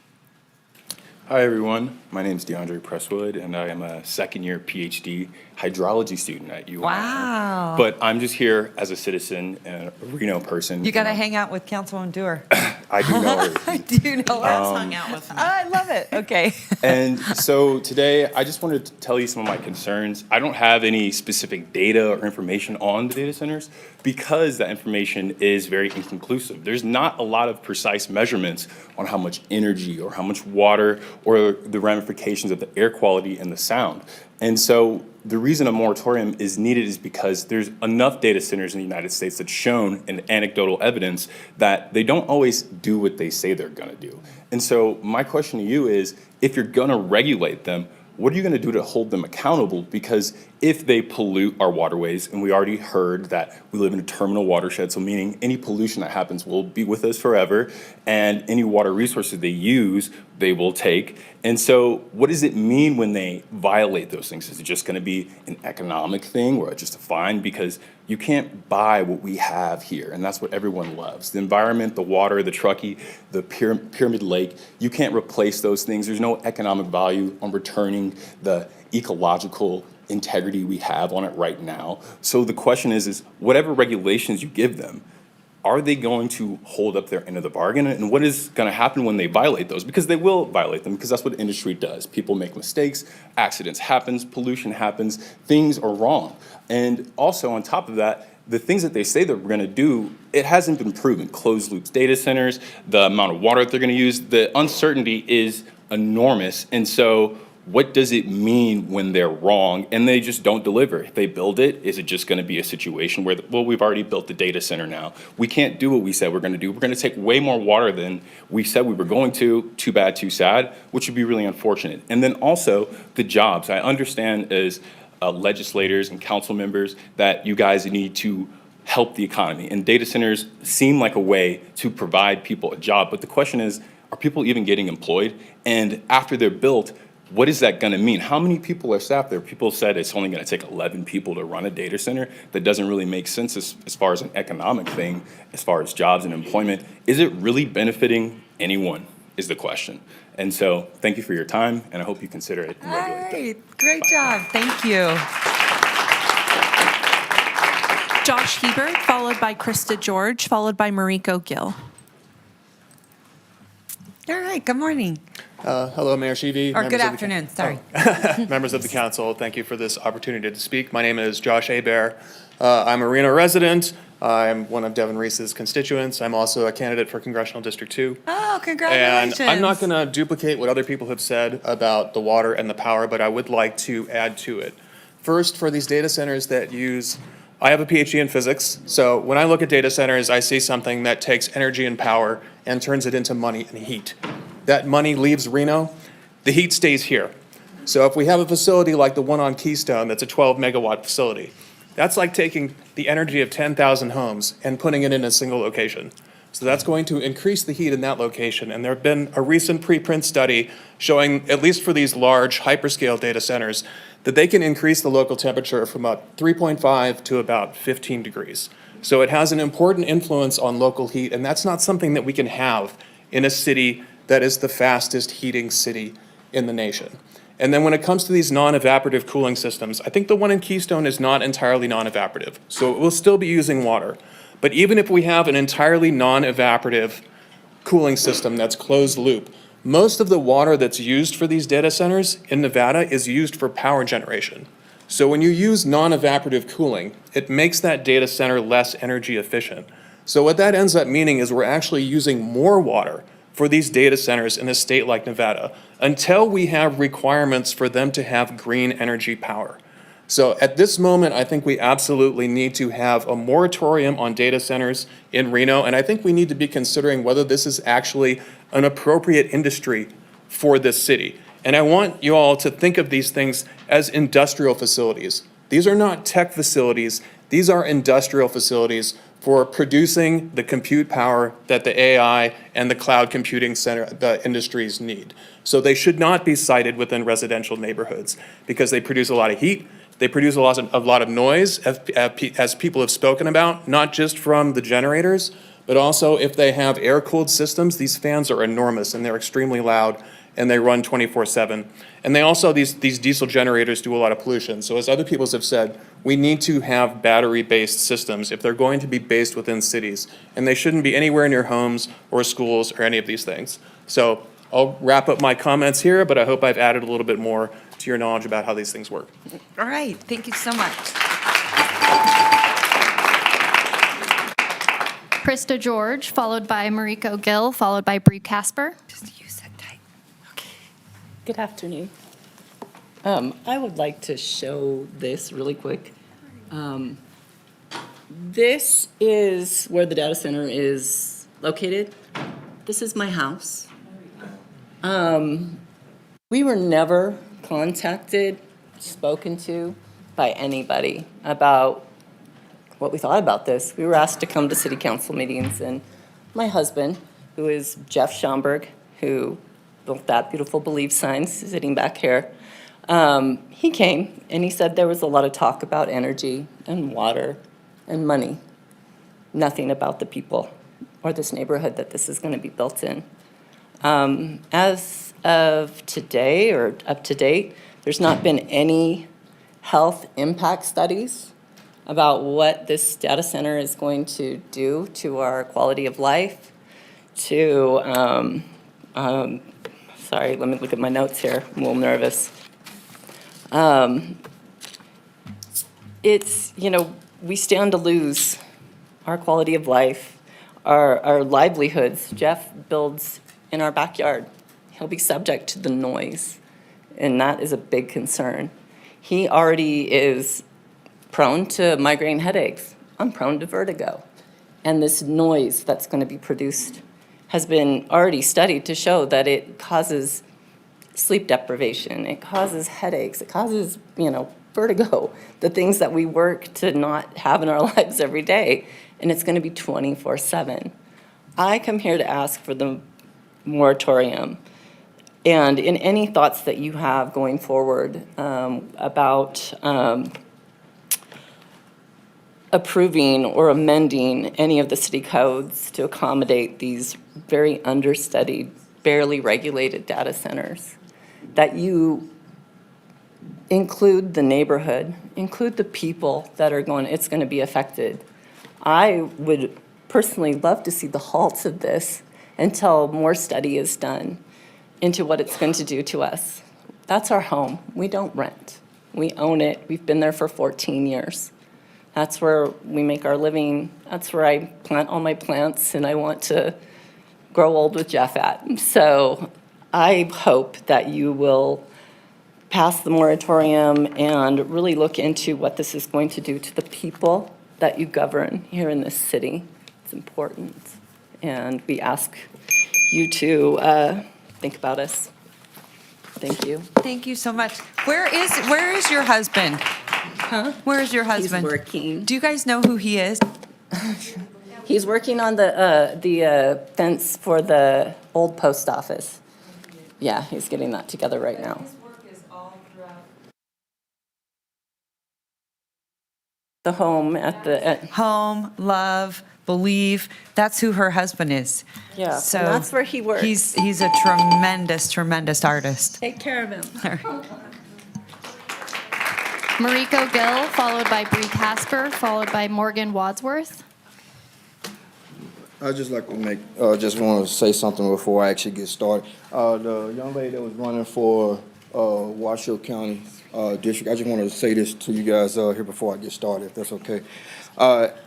Hi, everyone. My name is DeAndre Presswood, and I am a second-year PhD hydrology student at UNI. Wow. But I'm just here as a citizen and a Reno person. You got to hang out with Councilwoman Dewar. I do know her. I do know her. hung out with me. I love it. Okay. And so today, I just wanted to tell you some of my concerns. I don't have any specific data or information on the data centers because that information is very inconclusive. There's not a lot of precise measurements on how much energy or how much water or the ramifications of the air quality and the sound. And so the reason a moratorium is needed is because there's enough data centers in the United States that's shown in anecdotal evidence that they don't always do what they say they're gonna do. And so my question to you is, if you're gonna regulate them, what are you gonna do to hold them accountable? Because if they pollute our waterways, and we already heard that we live in a terminal watershed, so meaning any pollution that happens will be with us forever, and any water resources they use, they will take. And so what does it mean when they violate those things? Is it just gonna be an economic thing or just a fine? Because you can't buy what we have here, and that's what everyone loves. The environment, the water, the Truckee, the Pyramid Lake, you can't replace those things. There's no economic value on returning the ecological integrity we have on it right now. So the question is whatever regulations you give them, are they going to hold up their end of the bargain? And what is going to happen when they violate those? Because they will violate them, because that's what industry does. People make mistakes, accidents happen, pollution happens, things are wrong. And also on top of that, the things that they say they're going to do, it hasn't been proven. Closed loop data centers, the amount of water that they're going to use, the uncertainty is enormous. And so what does it mean when they're wrong and they just don't deliver? If they build it, is it just going to be a situation where, well, we've already built the data center now. We can't do what we said we're going to do. We're going to take way more water than we said we were going to. Too bad, too sad, which would be really unfortunate. And then also the jobs. I understand as legislators and council members that you guys need to help the economy. And data centers seem like a way to provide people a job. But the question is, are people even getting employed? And after they're built, what is that going to mean? How many people are staffed there? People said it's only going to take 11 people to run a data center. That doesn't really make sense as far as an economic thing, as far as jobs and employment. Is it really benefiting anyone is the question. And so thank you for your time, and I hope you consider it. All right, great job. Thank you. Josh Hebert, followed by Krista George, followed by Mariko Gill. All right, good morning. Hello, Mayor Sheevy. Or good afternoon, sorry. Members of the council, thank you for this opportunity to speak. My name is Josh Hebert. I'm a Reno resident. I'm one of Devin Reese's constituents. I'm also a candidate for Congressional District 2. Oh, congratulations. And I'm not going to duplicate what other people have said about the water and the power, but I would like to add to it. First, for these data centers that use, I have a PhD in physics, so when I look at data centers, I see something that takes energy and power and turns it into money and heat. That money leaves Reno, the heat stays here. So if we have a facility like the one on Keystone that's a 12 megawatt facility, that's like taking the energy of 10,000 homes and putting it in a single location. So that's going to increase the heat in that location. And there have been a recent preprint study showing, at least for these large hyperscale data centers, that they can increase the local temperature from about 3.5 to about 15 degrees. So it has an important influence on local heat, and that's not something that we can have in a city that is the fastest heating city in the nation. And then when it comes to these non-evaporative cooling systems, I think the one in Keystone is not entirely non-evaporative, so it will still be using water. But even if we have an entirely non-evaporative cooling system that's closed loop, most of the water that's used for these data centers in Nevada is used for power generation. So when you use non-evaporative cooling, it makes that data center less energy efficient. So what that ends up meaning is we're actually using more water for these data centers in a state like Nevada until we have requirements for them to have green energy power. So at this moment, I think we absolutely need to have a moratorium on data centers in Reno, and I think we need to be considering whether this is actually an appropriate industry for this city. And I want you all to think of these things as industrial facilities. These are not tech facilities. These are industrial facilities for producing the compute power that the AI and the cloud computing center, the industries need. So they should not be sited within residential neighborhoods because they produce a lot of heat. They produce a lot of noise, as people have spoken about, not just from the generators, but also if they have air-cooled systems, these fans are enormous and they're extremely loud and they run 24/7. And they also, these diesel generators do a lot of pollution. So as other people have said, we need to have battery-based systems if they're going to be based within cities. And they shouldn't be anywhere near homes or schools or any of these things. So I'll wrap up my comments here, but I hope I've added a little bit more to your knowledge about how these things work. All right, thank you so much. Krista George, followed by Mariko Gill, followed by Bree Casper. Good afternoon. I would like to show this really quick. This is where the data center is located. This is my house. We were never contacted, spoken to by anybody about what we thought about this. We were asked to come to city council meetings, and my husband, who is Jeff Schomburg, who built that beautiful Believe sign sitting back here, he came and he said there was a lot of talk about energy and water and money, nothing about the people or this neighborhood that this is going to be built in. As of today, or up to date, there's not been any health impact studies about what this data center is going to do to our quality of life, to, sorry, let me look at my notes here, I'm a little nervous. It's, you know, we stand to lose our quality of life, our livelihoods. Jeff builds in our backyard. He'll be subject to the noise, and that is a big concern. He already is prone to migraine headaches. I'm prone to vertigo. And this noise that's going to be produced has been already studied to show that it causes sleep deprivation, it causes headaches, it causes, you know, vertigo, the things that we work to not have in our lives every day, and it's going to be 24/7. I come here to ask for the moratorium. And in any thoughts that you have going forward about approving or amending any of the city codes to accommodate these very understudied, barely regulated data centers, that you include the neighborhood, include the people that are it's going to be affected. I would personally love to see the halt of this until more study is done into what it's going to do to us. That's our home. We don't rent. We own it. We've been there for 14 years. That's where we make our living. That's where I plant all my plants, and I want to grow old with Jeff at. So I hope that you will pass the moratorium and really look into what this is going to do to the people that you govern here in this city. It's important. And we ask you to think about us. Thank you. Thank you so much. Where is your husband? Huh? Where is your husband? He's working. Do you guys know who he is? He's working on the fence for the old post office. Yeah, he's getting that together right now. The home at the home, love, believe. That's who her husband is. Yeah, So and that's where he works. He's a tremendous artist. Take care of him. Mariko Gill, followed by Bree Casper, followed by Morgan Wadsworth. I just like to make, just want to say something before I actually get started. The young lady that was running for Washoe County District, I just want to say this to you guys here before I get started, if that's okay.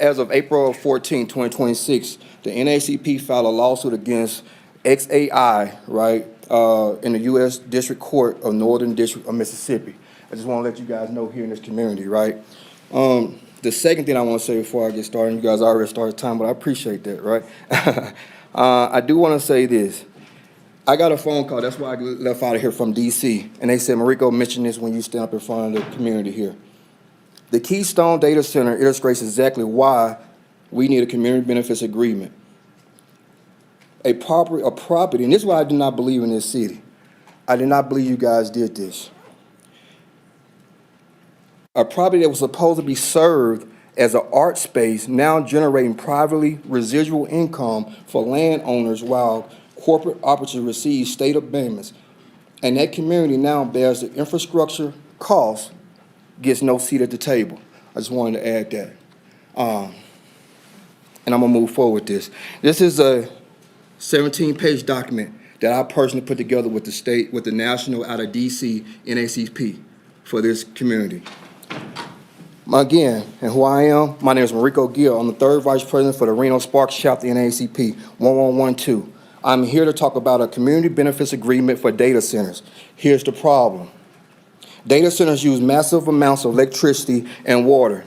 As of April 14, 2026, the NACP filed a lawsuit against XAI, right, in the U.S. District Court of Northern District of Mississippi. I just want to let you guys know here in this community, right? The second thing I want to say before I get started, you guys already started time, but I appreciate that, right? I do want to say this. I got a phone call, that's why I left out of here, from DC, and they said, Mariko mentioned this when you stand up in front of the community here. The Keystone Data Center illustrates exactly why we need a community benefits agreement. A property, and this is why I do not believe in this city. I did not believe you guys did this. A property that was supposed to be served as an art space, now generating privately residual income for landowners while corporate operators receive state abandonments. And that community now bears the infrastructure costs, gets no seat at the table. I just wanted to add that. And I'm gonna move forward with this. This is a 17-page document that I personally put together with the state, with the national out of DC NACP for this community. Again, and who I am, my name is Mariko Gill. I'm the third vice president for the Reno Sparks chapter NACP 1112. I'm here to talk about a community benefits agreement for data centers. Here's the problem. Data centers use massive amounts of electricity and water.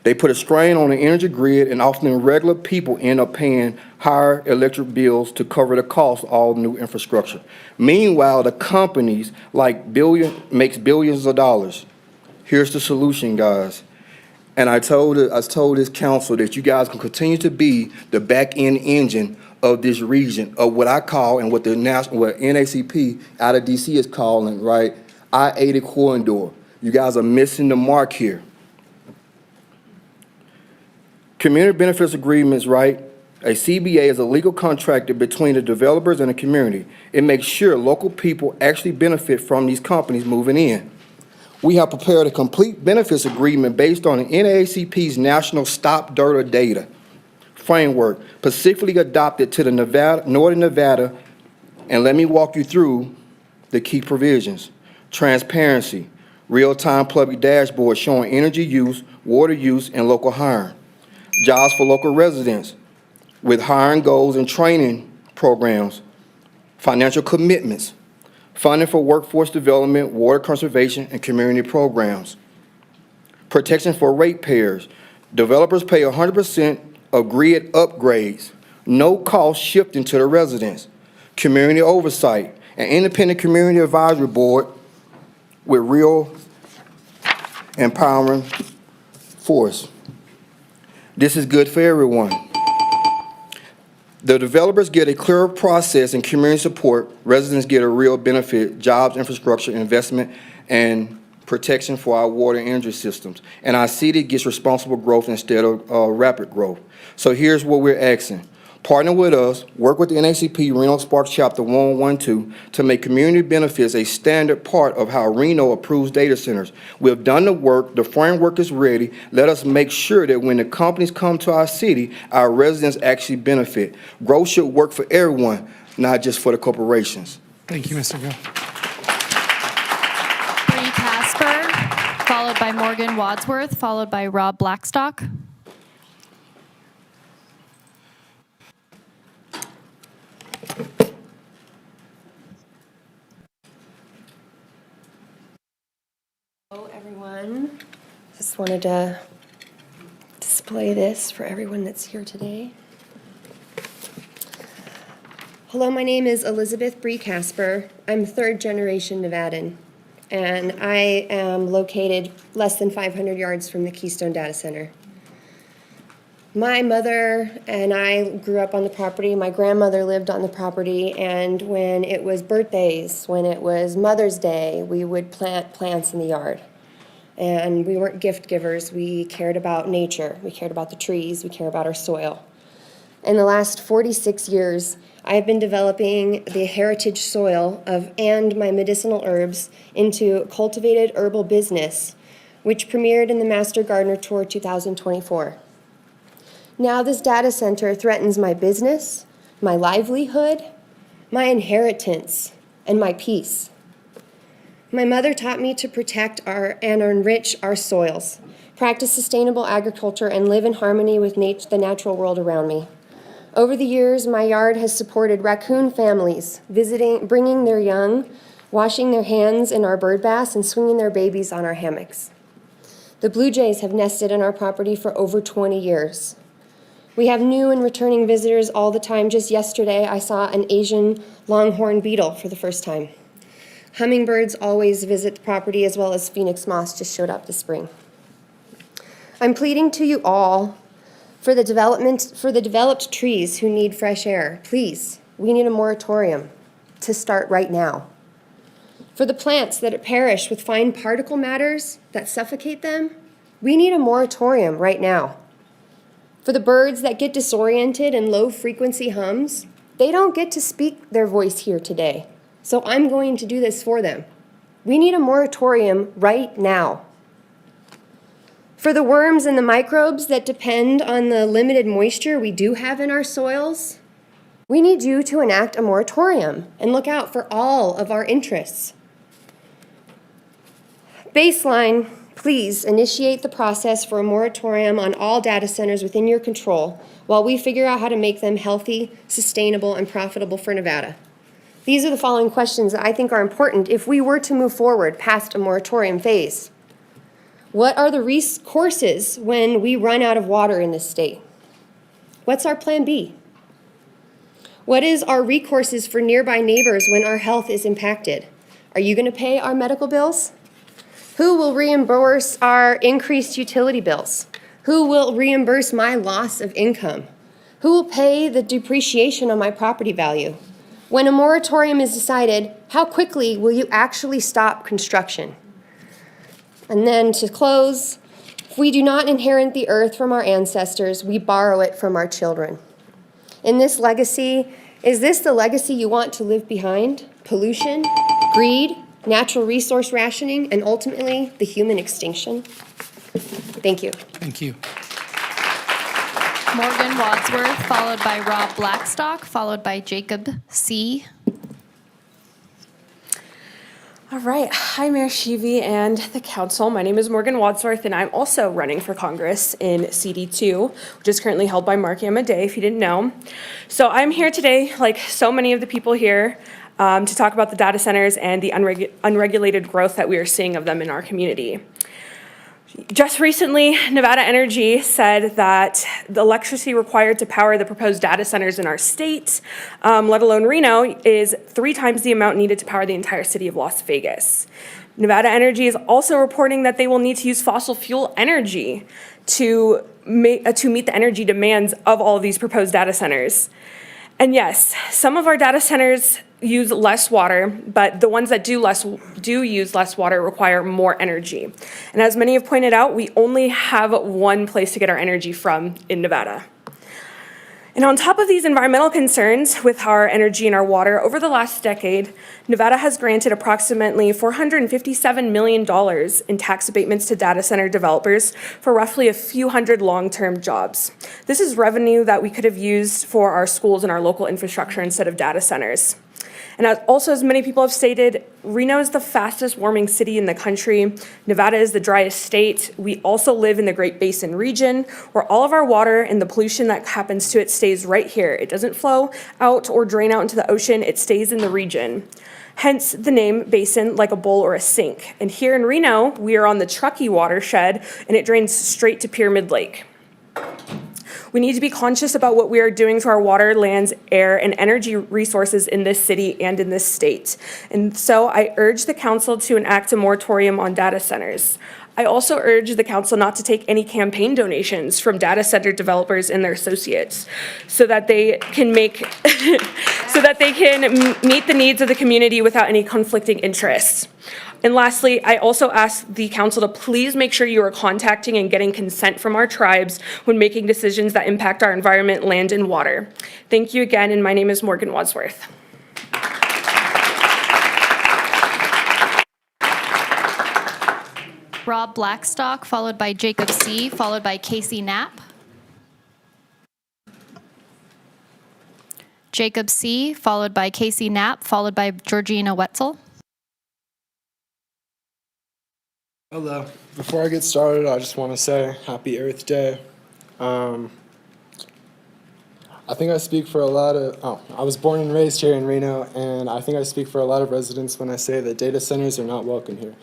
They put a strain on the energy grid, and often regular people end up paying higher electric bills to cover the cost of all new infrastructure. Meanwhile, the companies makes billions of dollars. Here's the solution, guys. And I told this council that you guys can continue to be the back-end engine of this region, of what I call, and what what NACP out of DC is calling, right, I-80 corridor. You guys are missing the mark here. Community benefits agreements, right? A CBA is a legal contract between the developers and the community. It makes sure local people actually benefit from these companies moving in. We have prepared a complete benefits agreement based on the NAACP's National Stop Dirt or Data framework, specifically adopted to the Northern Nevada, and let me walk you through the key provisions. Transparency, real-time public dashboard showing energy use, water use, and local hiring. Jobs for local residents with hiring goals and training programs. Financial commitments, funding for workforce development, water conservation, and community programs. Protection for ratepayers. Developers pay 100% of grid upgrades, no cost shifting to the residents. Community oversight, an independent community advisory board with real empowering force. This is good for everyone. The developers get a clearer process and community support. Residents get a real benefit, jobs, infrastructure, investment, and protection for our water and energy systems. And our city gets responsible growth instead of rapid growth. So here's what we're asking. Partner with us, work with the NACP Reno Sparks Chapter 112 to make community benefits a standard part of how Reno approves data centers. We've done the work, the framework is ready. Let us make sure that when the companies come to our city, our residents actually benefit. Growth should work for everyone, not just for the corporations. Thank you, Mr. Gill. Bree Casper, followed by Morgan Wadsworth, followed by Rob Blackstock. Hello, everyone. Just wanted to display this for everyone that's here today. Hello, my name is Elizabeth Bree Casper. I'm third generation Nevadan, and I am located less than 500 yards from the Keystone Data Center. My mother and I grew up on the property. My grandmother lived on the property, and when it was birthdays, when it was Mother's Day, we would plant plants in the yard. And we weren't gift givers. We cared about nature. We cared about the trees. We cared about our soil. In the last 46 years, I've been developing the heritage soil and my medicinal herbs into a cultivated herbal business, which premiered in the Master Gardener Tour 2024. Now this data center threatens my business, my livelihood, my inheritance, and my peace. My mother taught me to protect and enrich our soils, practice sustainable agriculture, and live in harmony with the natural world around me. Over the years, my yard has supported raccoon families bringing their young, washing their hands in our bird baths, and swinging their babies on our hammocks. The blue jays have nested in our property for over 20 years. We have new and returning visitors all the time. Just yesterday, I saw an Asian longhorn beetle for the first time. Hummingbirds always visit the property, as well as phoenix moths just showed up this spring. I'm pleading to you all for the developed trees who need fresh air. Please, we need a moratorium to start right now. For the plants that perish with fine particle matters that suffocate them, we need a moratorium right now. For the birds that get disoriented and low-frequency hums, they don't get to speak their voice here today. So I'm going to do this for them. We need a moratorium right now. For the worms and the microbes that depend on the limited moisture we do have in our soils, we need you to enact a moratorium and look out for all of our interests. Baseline, please initiate the process for a moratorium on all data centers within your control while we figure out how to make them healthy, sustainable, and profitable for Nevada. These are the following questions that I think are important if we were to move forward past a moratorium phase. What are the recourses when we run out of water in this state? What's our plan B? What is our recourses for nearby neighbors when our health is impacted? Are you going to pay our medical bills? Who will reimburse our increased utility bills? Who will reimburse my loss of income? Who will pay the depreciation on my property value? When a moratorium is decided, how quickly will you actually stop construction? And then to close, if we do not inherit the earth from our ancestors, we borrow it from our children. In this legacy, is this the legacy you want to leave behind? Pollution, greed, natural resource rationing, and ultimately the human extinction? Thank you. Thank you. Morgan Wadsworth, followed by Rob Blackstock, followed by Jacob C. All right. Hi, Mayor Sheevy and the council. My name is Morgan Wadsworth, and I'm also running for Congress in CD2, which is currently held by Mark Amadei, if you didn't know. So I'm here today, like so many of the people here, to talk about the data centers and the unregulated growth that we are seeing of them in our community. Just recently, Nevada Energy said that the electricity required to power the proposed data centers in our state, let alone Reno, is 3 times the amount needed to power the entire city of Las Vegas. Nevada Energy is also reporting that they will need to use fossil fuel energy to meet the energy demands of all of these proposed data centers. And yes, some of our data centers use less water, but the ones that do use less water require more energy. And as many have pointed out, we only have one place to get our energy from in Nevada. And on top of these environmental concerns with our energy and our water, over the last decade, Nevada has granted approximately $457 million in tax abatements to data center developers for roughly a few hundred long-term jobs. This is revenue that we could have used for our schools and our local infrastructure instead of data centers. And as many people have stated, Reno is the fastest warming city in the country. Nevada is the driest state. We also live in the Great Basin region, where all of our water and the pollution that happens to it stays right here. It doesn't flow out or drain out into the ocean. It stays in the region. Hence the name basin, like a bowl or a sink. And here in Reno, we are on the Truckee watershed, and it drains straight to Pyramid Lake. We need to be conscious about what we are doing to our water, lands, air, and energy resources in this city and in this state. And so I urge the council to enact a moratorium on data centers. I also urge the council not to take any campaign donations from data center developers and their associates so that they can meet the needs of the community without any conflicting interests. And lastly, I also ask the council to please make sure you are contacting and getting consent from our tribes when making decisions that impact our environment, land, and water. Thank you again, and my name is Morgan Wadsworth. Rob Blackstock, followed by Jacob C., followed by Casey Knapp. Jacob C., followed by Casey Knapp, followed by Georgina Wetzel. Hello. Before I get started, I just want to say Happy Earth Day. I think I speak for a lot of, I was born and raised here in Reno, and I think I speak for a lot of residents when I say that data centers are not welcome here.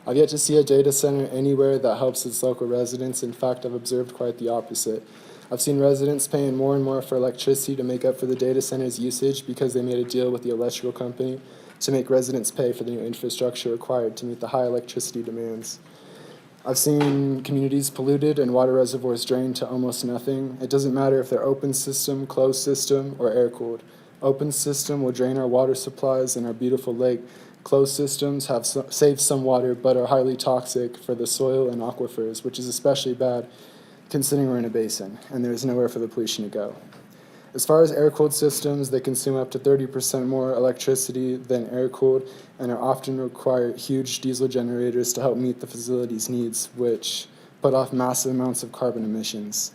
I've yet to see a data center anywhere that helps its local residents. In fact, I've observed quite the opposite. I've seen residents paying more and more for electricity to make up for the data center's usage because they made a deal with the electrical company to make residents pay for the new infrastructure required to meet the high electricity demands. I've seen communities polluted and water reservoirs drained to almost nothing. It doesn't matter if they're open system, closed system, or air-cooled. Open system will drain our water supplies and our beautiful lake. Closed systems have saved some water but are highly toxic for the soil and aquifers, which is especially bad considering we're in a basin and there's nowhere for the pollution to go. As far as air-cooled systems, they consume up to 30% more electricity than air-cooled and are often require huge diesel generators to help meet the facility's needs, which put off massive amounts of carbon emissions.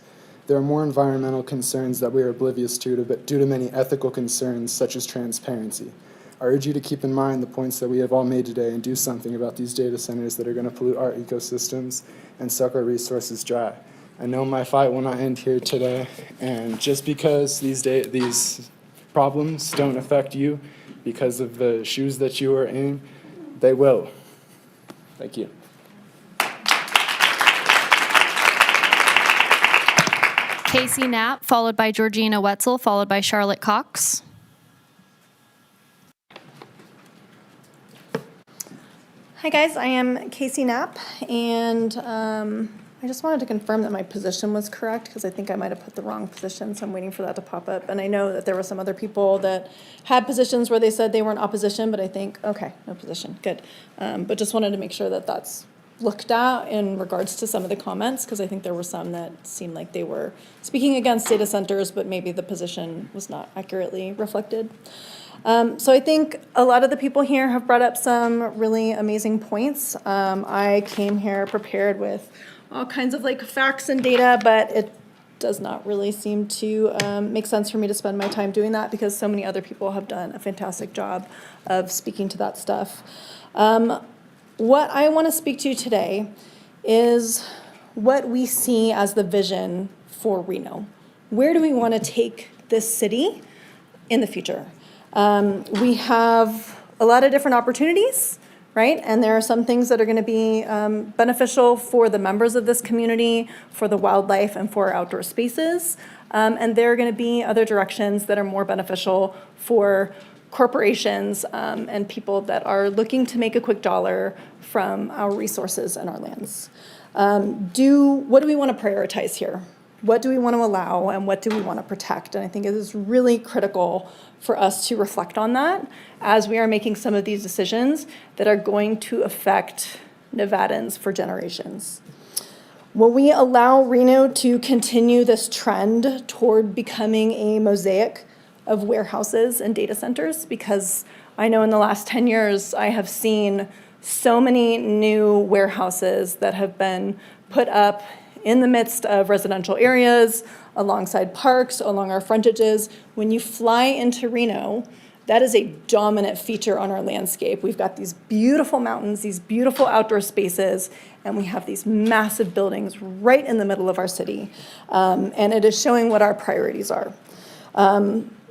There are more environmental concerns that we are oblivious to due to many ethical concerns such as transparency. I urge you to keep in mind the points that we have all made today and do something about these data centers that are going to pollute our ecosystems and suck our resources dry. I know my fight will not end here today, and just because these problems don't affect you because of the shoes that you are in, they will. Thank you. Casey Knapp, followed by Georgina Wetzel, followed by Charlotte Cox. Hi guys, I am Casey Knapp, and I just wanted to confirm that my position was correct because I think I might have put the wrong position, so I'm waiting for that to pop up. And I know that there were some other people that had positions where they said they were in opposition, but I think, okay, no position, good. But just wanted to make sure that that's looked at in regards to some of the comments, because I think there were some that seemed like they were speaking against data centers, but maybe the position was not accurately reflected. So I think a lot of the people here have brought up some really amazing points. I came here prepared with all kinds of like facts and data, but it does not really seem to make sense for me to spend my time doing that because so many other people have done a fantastic job of speaking to that stuff. What I want to speak to today is what we see as the vision for Reno. Where do we want to take this city in the future? We have a lot of different opportunities, right? And there are some things that are going to be beneficial for the members of this community, for the wildlife, and for our outdoor spaces. And there are going to be other directions that are more beneficial for corporations and people that are looking to make a quick dollar from our resources and our lands. What do we want to prioritize here? What do we want to allow and what do we want to protect? And I think it is really critical for us to reflect on that as we are making some of these decisions that are going to affect Nevadans for generations. Will we allow Reno to continue this trend toward becoming a mosaic of warehouses and data centers? Because I know in the last 10 years, I have seen so many new warehouses that have been put up in the midst of residential areas, alongside parks, along our frontages. When you fly into Reno, that is a dominant feature on our landscape. We've got these beautiful mountains, these beautiful outdoor spaces, and we have these massive buildings right in the middle of our city. And it is showing what our priorities are.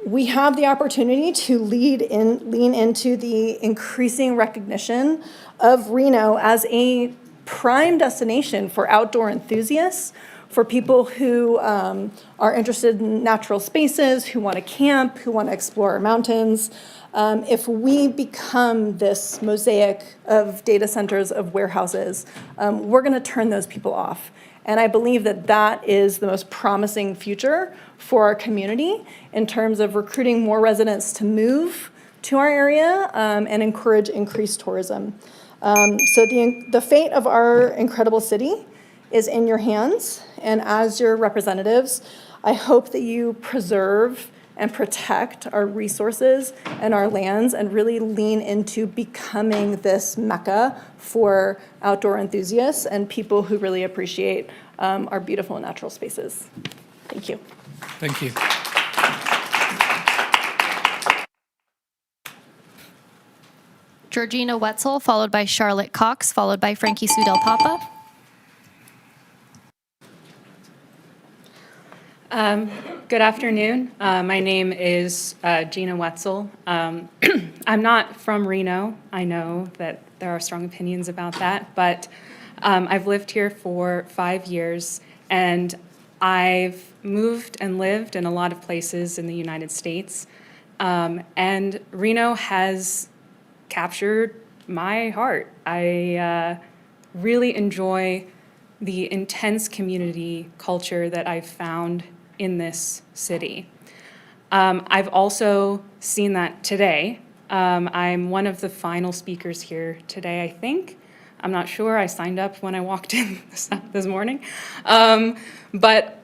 We have the opportunity to lean into the increasing recognition of Reno as a prime destination for outdoor enthusiasts, for people who are interested in natural spaces, who want to camp, who want to explore our mountains. If we become this mosaic of data centers, of warehouses, we're going to turn those people off. And I believe that that is the most promising future for our community in terms of recruiting more residents to move to our area and encourage increased tourism. So the fate of our incredible city is in your hands, and as your representatives, I hope that you preserve and protect our resources and our lands and really lean into becoming this mecca for outdoor enthusiasts and people who really appreciate our beautiful natural spaces. Thank you. Thank you. Georgina Wetzel, followed by Charlotte Cox, followed by Frankie Sudel Papa. Good afternoon. My name is Gina Wetzel. I'm not from Reno. I know that there are strong opinions about that, but I've lived here for 5 years, and I've moved and lived in a lot of places in the United States. And Reno has captured my heart. I really enjoy the intense community culture that I've found in this city. I've also seen that today. I'm one of the final speakers here today, I think. I'm not sure. I signed up when I walked in this morning. But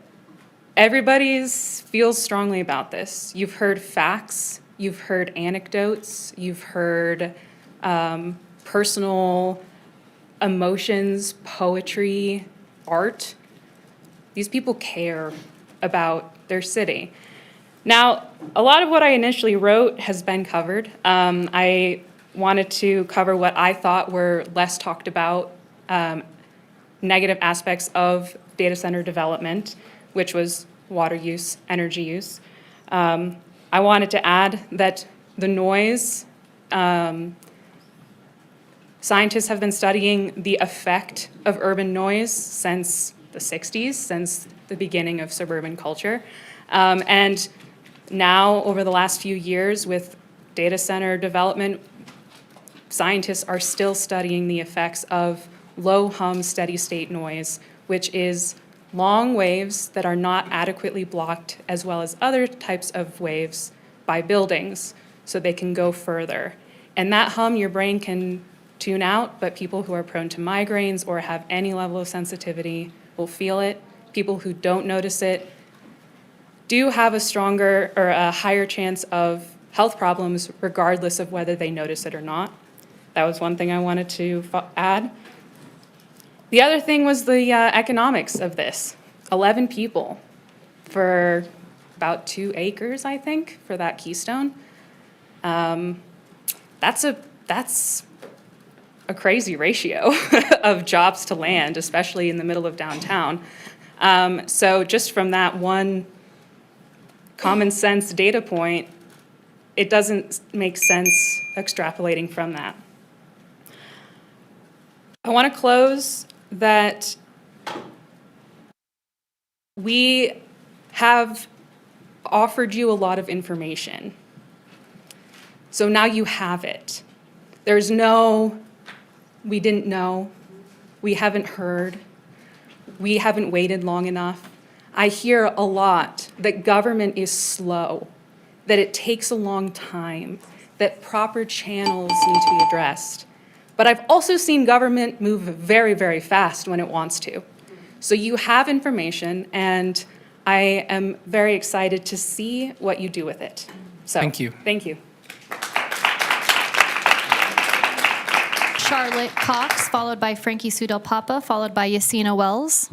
everybody feels strongly about this. You've heard facts. You've heard anecdotes. You've heard personal emotions, poetry, art. These people care about their city. Now, a lot of what I initially wrote has been covered. I wanted to cover what I thought were less talked about negative aspects of data center development, which was water use, energy use. I wanted to add that the noise, scientists have been studying the effect of urban noise since the 60s, since the beginning of suburban culture. And now, over the last few years with data center development, scientists are still studying the effects of low hum steady state noise, which is long waves that are not adequately blocked, as well as other types of waves by buildings, so they can go further. And that hum your brain can tune out, but people who are prone to migraines or have any level of sensitivity will feel it. People who don't notice it do have a stronger or a higher chance of health problems regardless of whether they notice it or not. That was one thing I wanted to add. The other thing was the economics of this. 11 people for about 2 acres, I think, for that keystone. That's a crazy ratio of jobs to land, especially in the middle of downtown. So just from that one common sense data point, it doesn't make sense extrapolating from that. I want to close that we have offered you a lot of information. So now you have it. There's no, we didn't know, we haven't heard, we haven't waited long enough. I hear a lot that government is slow, that it takes a long time, that proper channels need to be addressed. But I've also seen government move very, very fast when it wants to. So you have information, and I am very excited to see what you do with it. So, Thank you. Thank you. Charlotte Cox, followed by Frankie Sudel Papa, followed by Yasina Wells.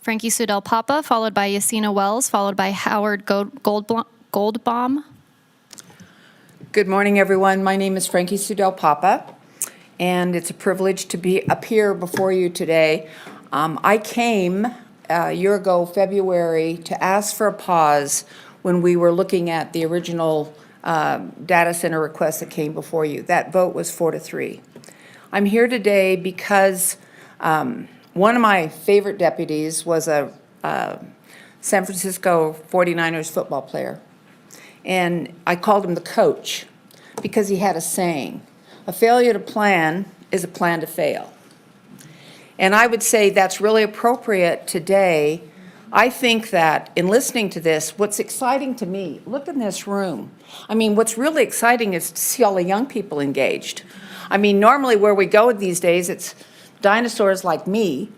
Frankie Sudel Papa, followed by Yasina Wells, followed by Howard Goldbaum. Good morning, everyone. My name is Frankie Sudel Papa, and it's a privilege to be up here before you today. I came a year ago, February, to ask for a pause when we were looking at the original data center request that came before you. That vote was 4-3. I'm here today because one of my favorite deputies was a San Francisco 49ers football player. And I called him the coach because he had a saying, a failure to plan is a plan to fail. And I would say that's really appropriate today. I think that in listening to this, what's exciting to me, look in this room. I mean, what's really exciting is to see all the young people engaged. I mean, normally where we go these days, it's dinosaurs like me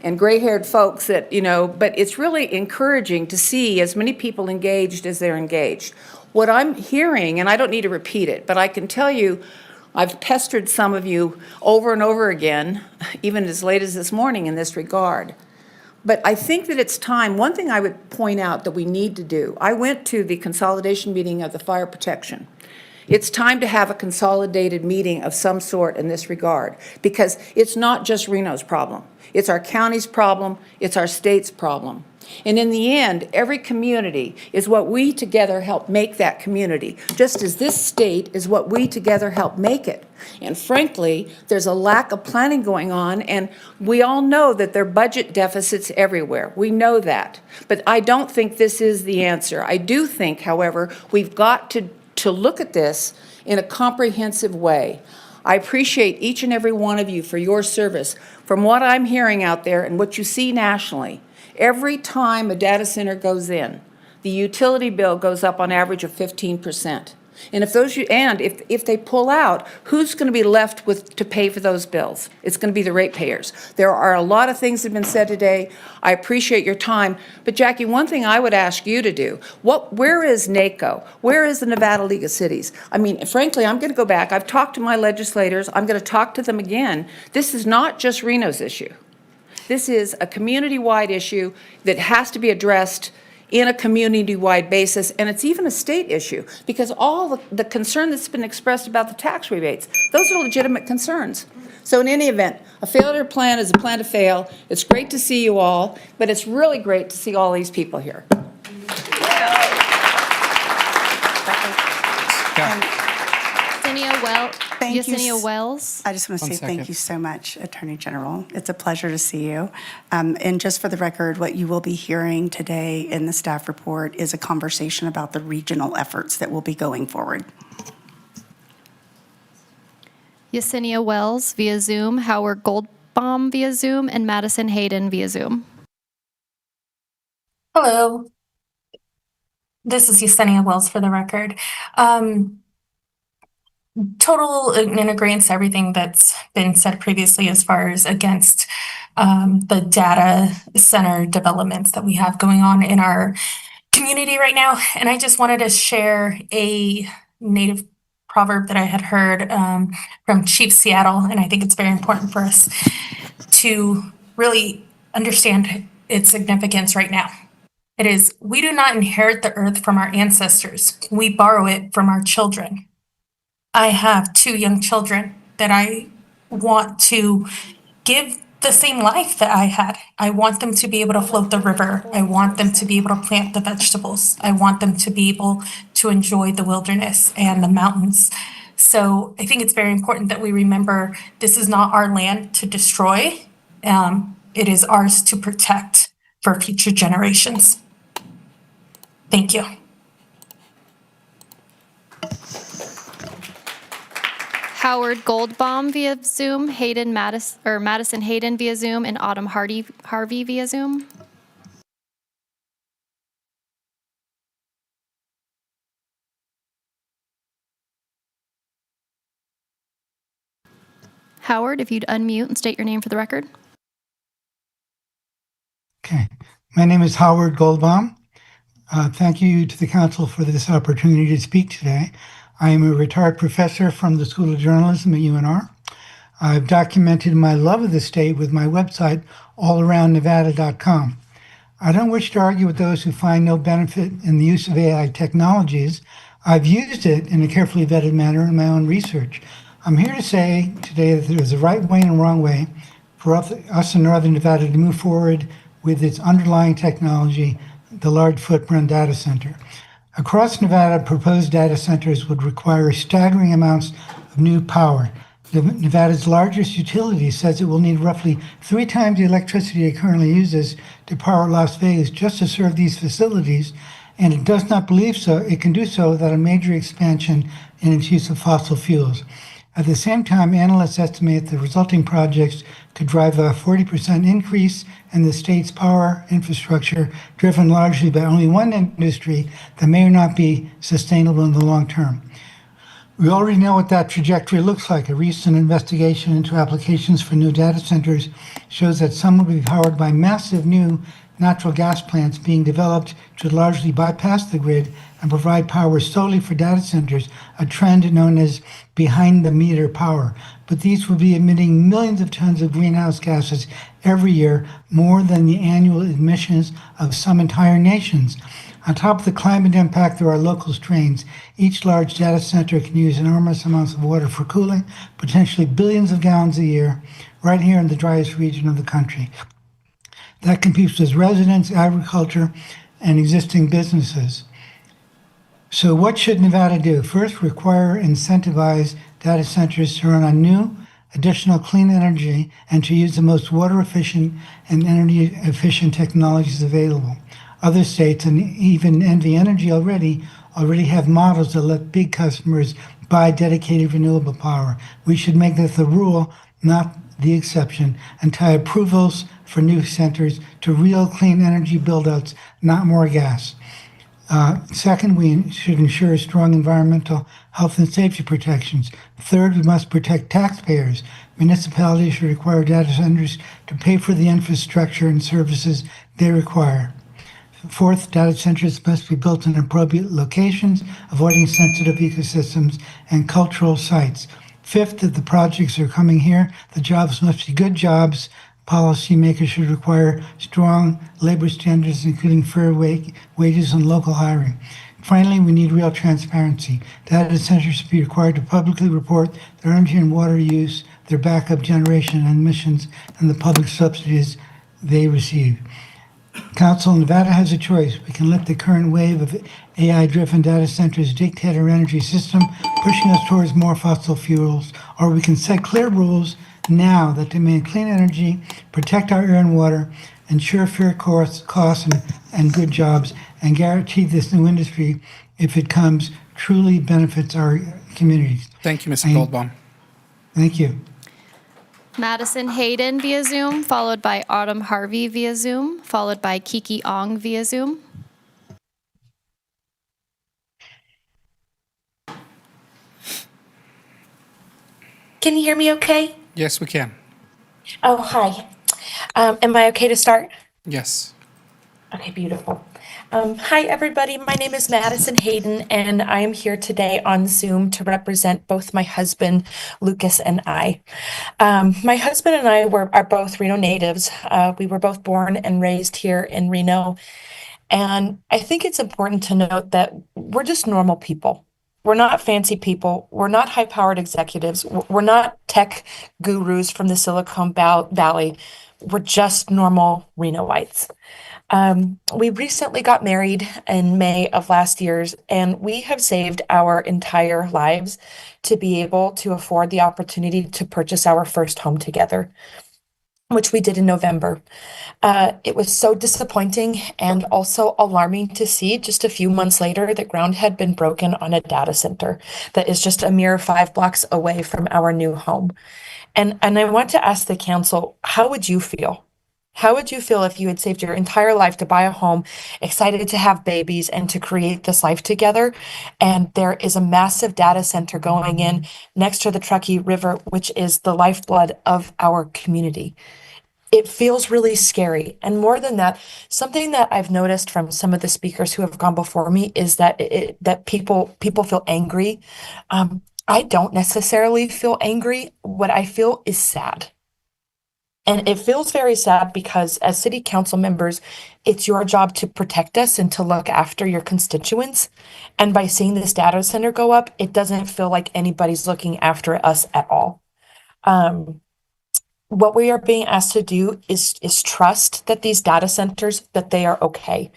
and gray-haired folks that, you know, but it's really encouraging to see as many people engaged as they're engaged. What I'm hearing, and I don't need to repeat it, but I can tell you, I've pestered some of you over and over again, even as late as this morning in this regard. But I think that it's time, one thing I would point out that we need to do, I went to the consolidation meeting of the fire protection, It's time to have a consolidated meeting of some sort in this regard, because it's not just Reno's problem. It's our county's problem, it's our state's problem. And in the end, every community is what we together help make that community, just as this state is what we together help make it. And frankly, there's a lack of planning going on, and we all know that there are budget deficits everywhere. We know that. But I don't think this is the answer. I do think, however, we've got to look at this in a comprehensive way. I appreciate each and every one of you for your service. From what I'm hearing out there and what you see nationally, every time a data center goes in, the utility bill goes up on average of 15%. And if they pull out, who's going to be left with to pay for those bills? It's going to be the ratepayers. There are a lot of things that have been said today. I appreciate your time. But Jackie, one thing I would ask you to do, where is NACO? Where is the Nevada League of Cities? I mean, frankly, I'm going to go back. I've talked to my legislators. I'm going to talk to them again. This is not just Reno's issue. This is a community-wide issue that has to be addressed in a community-wide basis, and it's even a state issue, because all the concern that's been expressed about the tax rebates, those are legitimate concerns. So in any event, a failure plan is a plan to fail. It's great to see you all, but it's really great to see all these people here. Yesenia Wells. I just want to say thank you so much, Attorney General. It's a pleasure to see you. And just for the record, what you will be hearing today in the staff report is a conversation about the regional efforts that will be going forward. Yesenia Wells via Zoom, Howard Goldbaum via Zoom, and Madison Hayden via Zoom. Hello. This is Yesenia Wells for the record. Total in agreement to everything that's been said previously as far as against the data center developments that we have going on in our community right now. And I just wanted to share a native proverb that I had heard from Chief Seattle, and I think it's very important for us to really understand its significance right now. It is, we do not inherit the earth from our ancestors. We borrow it from our children. I have 2 young children that I want to give the same life that I had. I want them to be able to float the river. I want them to be able to plant the vegetables. I want them to be able to enjoy the wilderness and the mountains. So I think it's very important that we remember this is not our land to destroy. It is ours to protect for future generations. Thank you. Howard Goldbaum via Zoom, Madison Hayden via Zoom, and Autumn Harvey via Zoom. Howard, if you'd unmute and state your name for the record. Okay. My name is Howard Goldbaum. Thank you to the council for this opportunity to speak today. I am a retired professor from the School of Journalism at UNR. I've documented my love of the state with my website, allaroundnevada.com. I don't wish to argue with those who find no benefit in the use of AI technologies. I've used it in a carefully vetted manner in my own research. I'm here to say today that there is a right way and a wrong way for us in Northern Nevada to move forward with its underlying technology, the large footprint data center. Across Nevada, proposed data centers would require staggering amounts of new power. Nevada's largest utility says it will need roughly 3 times the electricity it currently uses to power Las Vegas just to serve these facilities, and it does not believe so. It can do so without a major expansion in its use of fossil fuels. At the same time, analysts estimate the resulting projects could drive a 40% increase in the state's power infrastructure, driven largely by only one industry that may or not be sustainable in the long term. We already know what that trajectory looks like. A recent investigation into applications for new data centers shows that some will be powered by massive new natural gas plants being developed to largely bypass the grid and provide power solely for data centers, a trend known as behind-the-meter power. But these will be emitting millions of tons of greenhouse gases every year, more than the annual emissions of some entire nations. On top of the climate impact, there are local strains. Each large data center can use enormous amounts of water for cooling, potentially billions of gallons a year, right here in the driest region of the country. That competes with residents, agriculture, and existing businesses. So what should Nevada do? First, require incentivize data centers to run on new, additional clean energy and to use the most water efficient and energy efficient technologies available. Other states, and even NV Energy already have models that let big customers buy dedicated renewable power. We should make that the rule, not the exception, and tie approvals for new centers to real clean energy buildouts, not more gas. Second, we should ensure strong environmental health and safety protections. Third, we must protect taxpayers. Municipalities should require data centers to pay for the infrastructure and services they require. Fourth, data centers must be built in appropriate locations, avoiding sensitive ecosystems and cultural sites. Fifth, if the projects are coming here, the jobs must be good jobs. Policymakers should require strong labor standards, including fair wages and local hiring. Finally, we need real transparency. Data centers should be required to publicly report their energy and water use, their backup generation and emissions, and the public subsidies they receive. Council, Nevada has a choice. We can let the current wave of AI-driven data centers dictate our energy system, pushing us towards more fossil fuels, or we can set clear rules now that demand clean energy, protect our air and water, ensure fair costs and good jobs, and guarantee this new industry, if it comes, truly benefits our communities. Thank you, Mr. Goldbaum. Thank you. Madison Hayden via Zoom, followed by Autumn Harvey via Zoom, followed by Kiki Ong via Zoom. Can you hear me okay? Yes, we can. Oh, hi. Am I okay to start? Yes. Okay, beautiful. Hi, everybody. My name is Madison Hayden, and I am here today on Zoom to represent both my husband, Lucas, and I. My husband and I are both Reno natives. We were both born and raised here in Reno. And I think it's important to note that we're just normal people. We're not fancy people. We're not high-powered executives. We're not tech gurus from the Silicon Valley. We're just normal Renoites. We recently got married in May of last year, and we have saved our entire lives to be able to afford the opportunity to purchase our first home together, which we did in November. It was so disappointing and also alarming to see just a few months later that ground had been broken on a data center that is just a mere 5 blocks away from our new home. And I want to ask the council, how would you feel? How would you feel if you had saved your entire life to buy a home, excited to have babies and to create this life together, and there is a massive data center going in next to the Truckee River, which is the lifeblood of our community? It feels really scary. And more than that, something that I've noticed from some of the speakers who have gone before me is that that people feel angry. I don't necessarily feel angry. What I feel is sad. And it feels very sad because as city council members, it's your job to protect us and to look after your constituents. And by seeing this data center go up, it doesn't feel like anybody's looking after us at all. What we are being asked to do is trust that these data centers, that they are okay.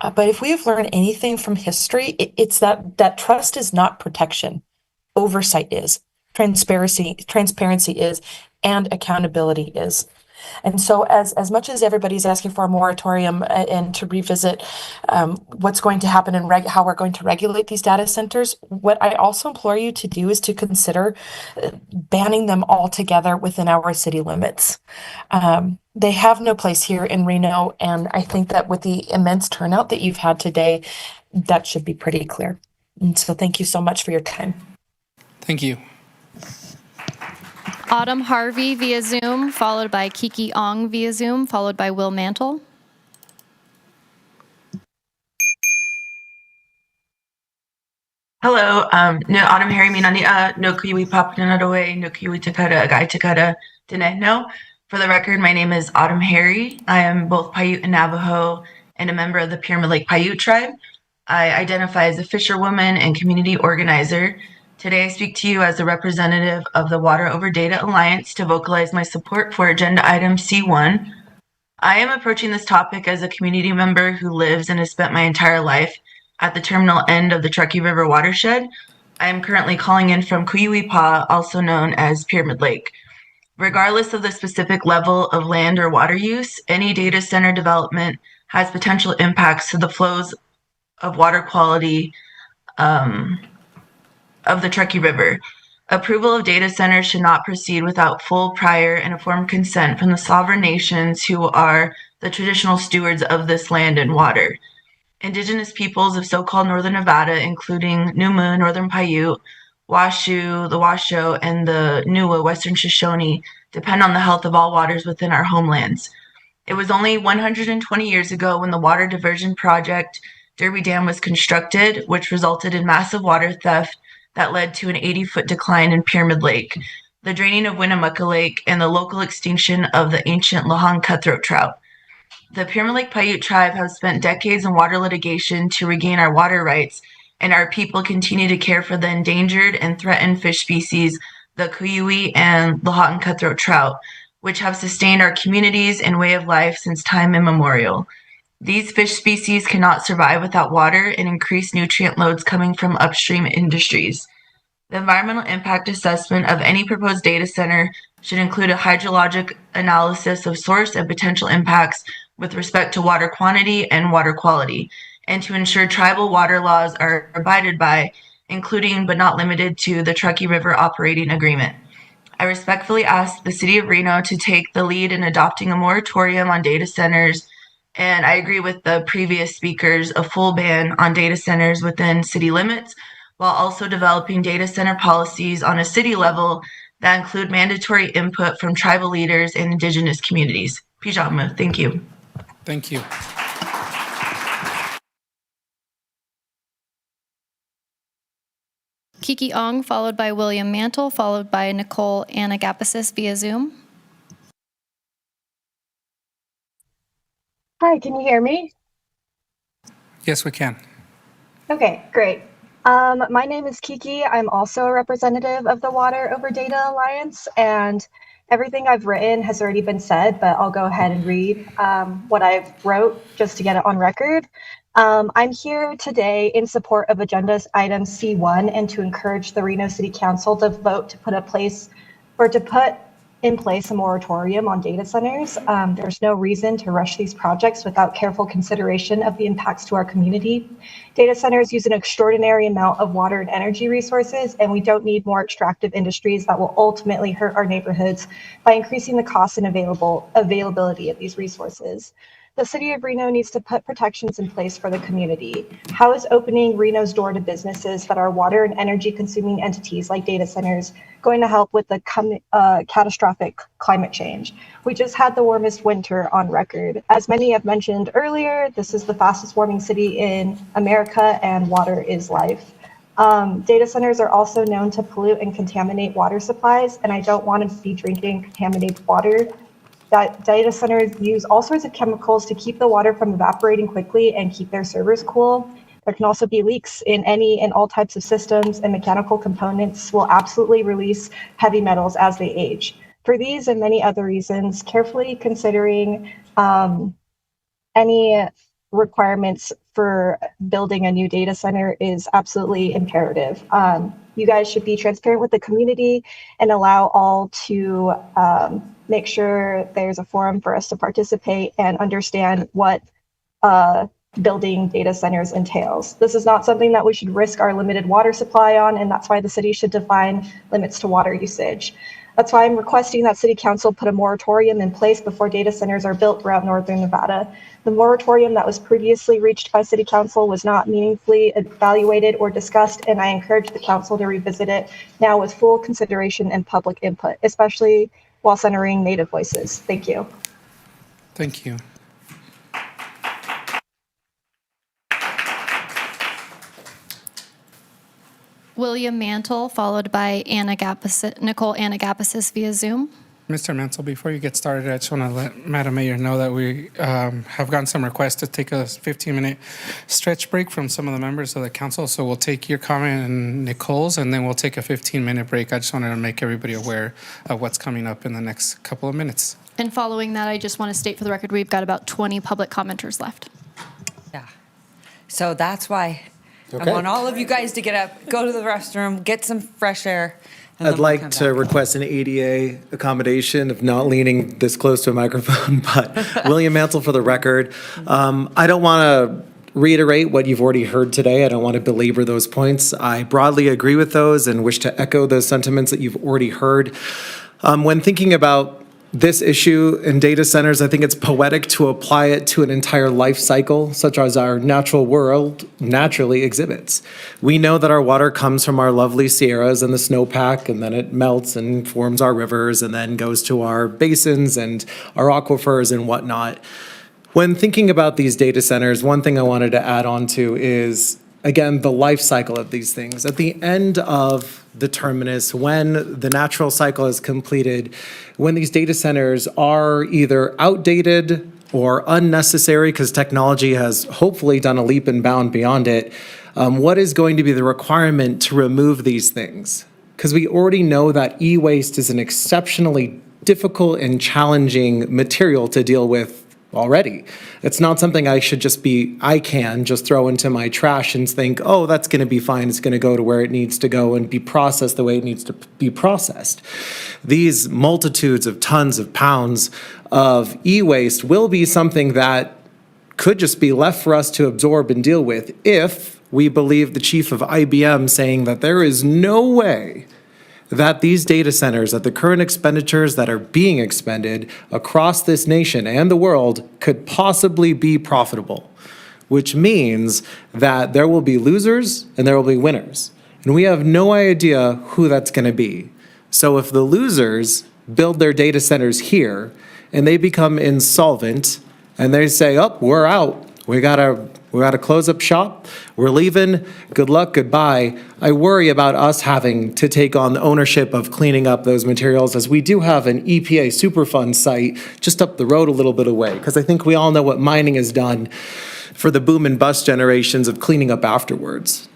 But if we have learned anything from history, it's that trust is not protection. Oversight is. Transparency is, and accountability is. And so as much as everybody's asking for a moratorium and to revisit what's going to happen and how we're going to regulate these data centers, what I also implore you to do is to consider banning them altogether within our city limits. They have no place here in Reno, and I think that with the immense turnout that you've had today, that should be pretty clear. And so thank you so much for your time. Thank you. Autumn Harvey via Zoom, followed by Kiki Ong via Zoom, followed by Will Mantle. Hello, no autumn Harry Minani, no kuiwi papananadoe, no kuiwi takata, agai takata, dene. No. For the record, my name is Autumn Harry. I am both Paiute and Navajo and a member of the Pyramid Lake Paiute tribe. I identify as a fisherwoman and community organizer. Today, I speak to you as a representative of the Water Over Data Alliance to vocalize my support for agenda item C1. I am approaching this topic as a community member who lives and has spent my entire life at the terminal end of the Truckee River watershed. I am currently calling in from Kuyuipa, also known as Pyramid Lake. Regardless of the specific level of land or water use, any data center development has potential impacts to the flows of water quality of the Truckee River. Approval of data centers should not proceed without full, prior, and informed consent from the sovereign nations who are the traditional stewards of this land and water. Indigenous peoples of so-called Northern Nevada, including Numu, Northern Paiute, Washoe, the Washoe, and the Nuwa, Western Shoshone, depend on the health of all waters within our homelands. It was only 120 years ago when the water diversion project Derby Dam was constructed, which resulted in massive water theft that led to an 80-foot decline in Pyramid Lake, the draining of Winnemucca Lake, and the local extinction of the ancient Lahong cutthroat trout. The Pyramid Lake Paiute tribe has spent decades in water litigation to regain our water rights, and our people continue to care for the endangered and threatened fish species, the kuyui and Lahong cutthroat trout, which have sustained our communities and way of life since time immemorial. These fish species cannot survive without water and increased nutrient loads coming from upstream industries. The environmental impact assessment of any proposed data center should include a hydrologic analysis of source and potential impacts with respect to water quantity and water quality, and to ensure tribal water laws are abided by, including but not limited to the Truckee River Operating Agreement. I respectfully ask the City of Reno to take the lead in adopting a moratorium on data centers, and I agree with the previous speakers, a full ban on data centers within city limits, while also developing data center policies on a city level that include mandatory input from tribal leaders and indigenous communities. Pijamu, thank you. Thank you. Kiki Ong, followed by William Mantle, followed by Nicole Anagapasis via Zoom. Hi, can you hear me? Yes, we can. Okay, great. My name is Kiki. I'm also a representative of the Water Over Data Alliance, and everything I've written has already been said, but I'll go ahead and read what I've wrote just to get it on record. I'm here today in support of agenda item C1 and to encourage the Reno City Council to vote to put in place a moratorium on data centers. There's no reason to rush these projects without careful consideration of the impacts to our community. Data centers use an extraordinary amount of water and energy resources, and we don't need more extractive industries that will ultimately hurt our neighborhoods by increasing the cost and availability of these resources. The City of Reno needs to put protections in place for the community. How is opening Reno's door to businesses that are water and energy consuming entities like data centers going to help with the catastrophic climate change? We just had the warmest winter on record. As many have mentioned earlier, this is the fastest warming city in America, and water is life. Data centers are also known to pollute and contaminate water supplies, and I don't want to be drinking contaminated water. That data centers use all sorts of chemicals to keep the water from evaporating quickly and keep their servers cool. There can also be leaks in any and all types of systems, and mechanical components will absolutely release heavy metals as they age. For these and many other reasons, carefully considering any requirements for building a new data center is absolutely imperative. You guys should be transparent with the community and allow all to make sure there's a forum for us to participate and understand what building data centers entails. This is not something that we should risk our limited water supply on, and that's why the city should define limits to water usage. That's why I'm requesting that City Council put a moratorium in place before data centers are built throughout Northern Nevada. The moratorium that was previously reached by City Council was not meaningfully evaluated or discussed, and I encourage the Council to revisit it now with full consideration and public input, especially while centering Native voices. Thank you. Thank you. William Mantle, followed by Nicole Anagapasis via Zoom. Mr. Mansell, before you get started, I just want to let Madam Mayor know that we have gotten some requests to take a 15-minute stretch break from some of the members of the council. So we'll take your comment and Nicole's, and then we'll take a 15-minute break. I just wanted to make everybody aware of what's coming up in the next couple of minutes. And following that, I just want to state for the record, we've got about 20 public commenters left. Yeah. So that's why Okay. I want all of you guys to get up, go to the restroom, get some fresh air. and I'd then we'll like come to back. request an ADA accommodation of not leaning this close to a microphone, but William Mantle for the record. I don't want to reiterate what you've already heard today. I don't want to belabor those points. I broadly agree with those and wish to echo those sentiments that you've already heard. When thinking about this issue in data centers, I think it's poetic to apply it to an entire life cycle, such as our natural world naturally exhibits. We know that our water comes from our lovely Sierras and the snowpack, and then it melts and forms our rivers, and then goes to our basins and our aquifers and whatnot. When thinking about these data centers, one thing I wanted to add on to is, again, the life cycle of these things. At the end of the terminus, when the natural cycle is completed, when these data centers are either outdated or unnecessary because technology has hopefully done a leap and bound beyond it, what is going to be the requirement to remove these things? Because we already know that e-waste is an exceptionally difficult and challenging material to deal with already. It's not something I can just throw into my trash and think, oh, that's going to be fine. It's going to go to where it needs to go and be processed the way it needs to be processed. These multitudes of tons of pounds of e-waste will be something that could just be left for us to absorb and deal with if we believe the chief of IBM saying that there is no way that these data centers at the current expenditures that are being expended across this nation and the world could possibly be profitable, which means that there will be losers and there will be winners. And we have no idea who that's going to be. So if the losers build their data centers here and they become insolvent and they say, oh, we're out, we gotta close up shop, we're leaving, good luck, goodbye. I worry about us having to take on the ownership of cleaning up those materials, as we do have an EPA Superfund site just up the road a little bit away, because I think we all know what mining has done for the boom and bust generations of cleaning up afterwards.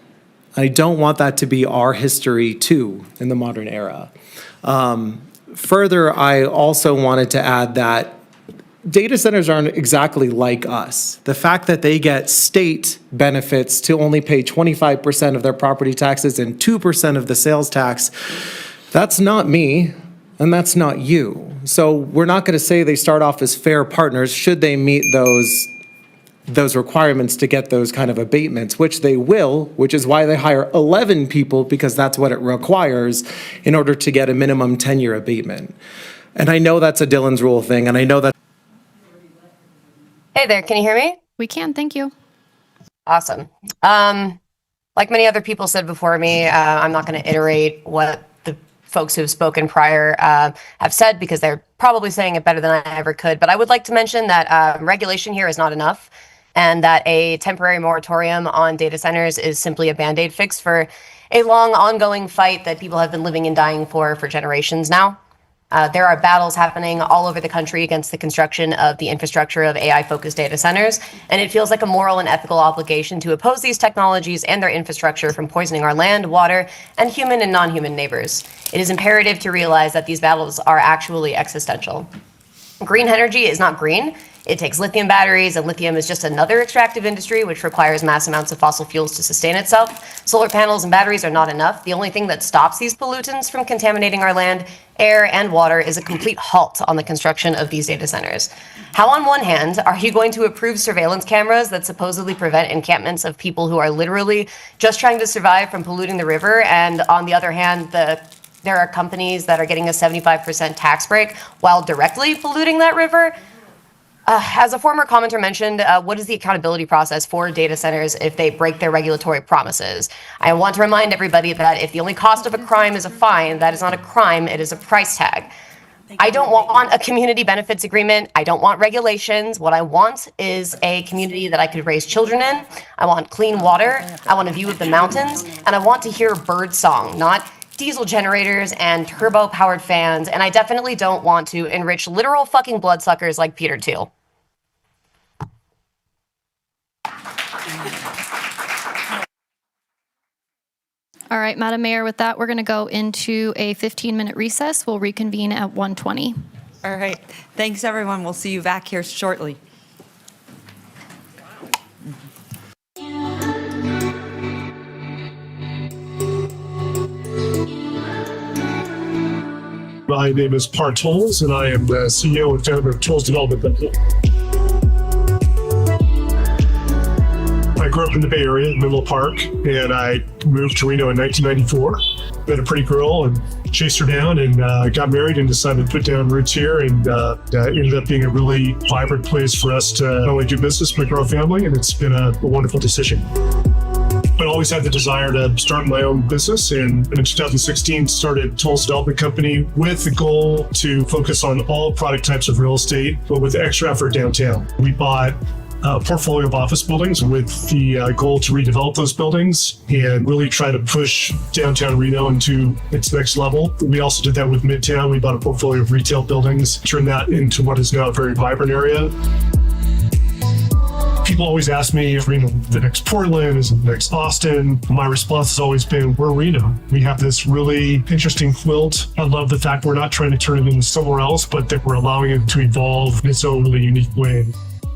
I don't want that to be our history too in the modern era. Further, I also wanted to add that data centers aren't exactly like us. The fact that they get state benefits to only pay 25% of their property taxes and 2% of the sales tax, that's not me and that's not you. So we're not going to say they start off as fair partners should they meet those requirements to get those kind of abatements, which they will, which is why they hire 11 people, because that's what it requires in order to get a minimum 10-year abatement. And I know that's a Dillon's Rule thing, and I know that. Hey there, can you hear me? We can, thank you. Awesome. Like many other people said before me, I'm not going to iterate what the folks who have spoken prior have said, because they're probably saying it better than I ever could. But I would like to mention that regulation here is not enough, and that a temporary moratorium on data centers is simply a Band-Aid fix for a long ongoing fight that people have been living and dying for generations now. There are battles happening all over the country against the construction of the infrastructure of AI-focused data centers, and it feels like a moral and ethical obligation to oppose these technologies and their infrastructure from poisoning our land, water, and human and non-human neighbors. It is imperative to realize that these battles are actually existential. Green energy is not green. It takes lithium batteries, and lithium is just another extractive industry which requires mass amounts of fossil fuels to sustain itself. Solar panels and batteries are not enough. The only thing that stops these pollutants from contaminating our land, air, and water is a complete halt on the construction of these data centers. How, on one hand, are you going to approve surveillance cameras that supposedly prevent encampments of people who are literally just trying to survive from polluting the river, and on the other hand, there are companies that are getting a 75% tax break while directly polluting that river? As a former commenter mentioned, what is the accountability process for data centers if they break their regulatory promises? I want to remind everybody that if the only cost of a crime is a fine, that is not a crime, it is a price tag. I don't want a community benefits agreement. I don't want regulations. What I want is a community that I could raise children in. I want clean water. I want a view of the mountains. And I want to hear bird song, not diesel generators and turbo powered fans. And I definitely don't want to enrich literal fucking bloodsuckers like Peter Thiel. All right, Madam Mayor, with that, we're going to go into a 15-minute recess. We'll reconvene at 1:20. All right. Thanks, everyone. We'll see you back here shortly. My name is Par Tolles, and I am the CEO and founder of Tolles Development. I grew up in the Bay Area, in Menlo Park, and I moved to Reno in 1994. Met a pretty girl and chased her down and got married and decided to put down roots here, and ended up being a really vibrant place for us to not only do business but grow a family, and it's been a wonderful decision. I always had the desire to start my own business, and in 2016 started Tolles Development Company with the goal to focus on all product types of real estate, but with extra effort downtown. We bought a portfolio of office buildings with the goal to redevelop those buildings and really try to push downtown Reno into its next level. We also did that with Midtown. We bought a portfolio of retail buildings, turned that into what is now a very vibrant area. People always ask me if Reno the next Portland, is it the next Austin? My response has always been, we're Reno. We have this really interesting quilt. I love the fact we're not trying to turn it into somewhere else, but that we're allowing it to evolve in its own really unique way.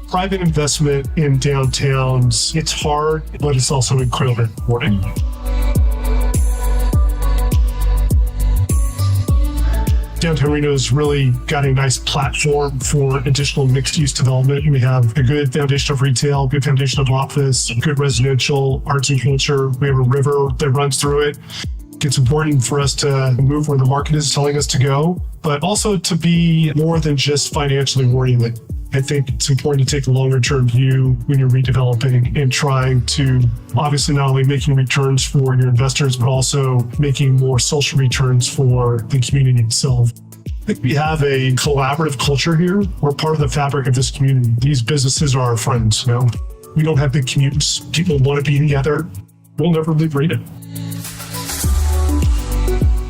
Private investment in downtowns, it's hard, but it's also incredibly important. Downtown Reno's really got a nice platform for additional mixed-use development. We have a good foundation of retail, good foundation of office, good residential, arts and culture. We have a river that runs through it. It's important for us to move where the market is telling us to go, but also to be more than just financially oriented. I think it's important to take a longer-term view when you're redeveloping and trying to obviously not only making returns for your investors, but also making more social returns for the community itself. I think we have a collaborative culture here. We're part of the fabric of this community. These businesses are our friends. You know? We don't have big commutes. People want to be together. We'll never leave Reno.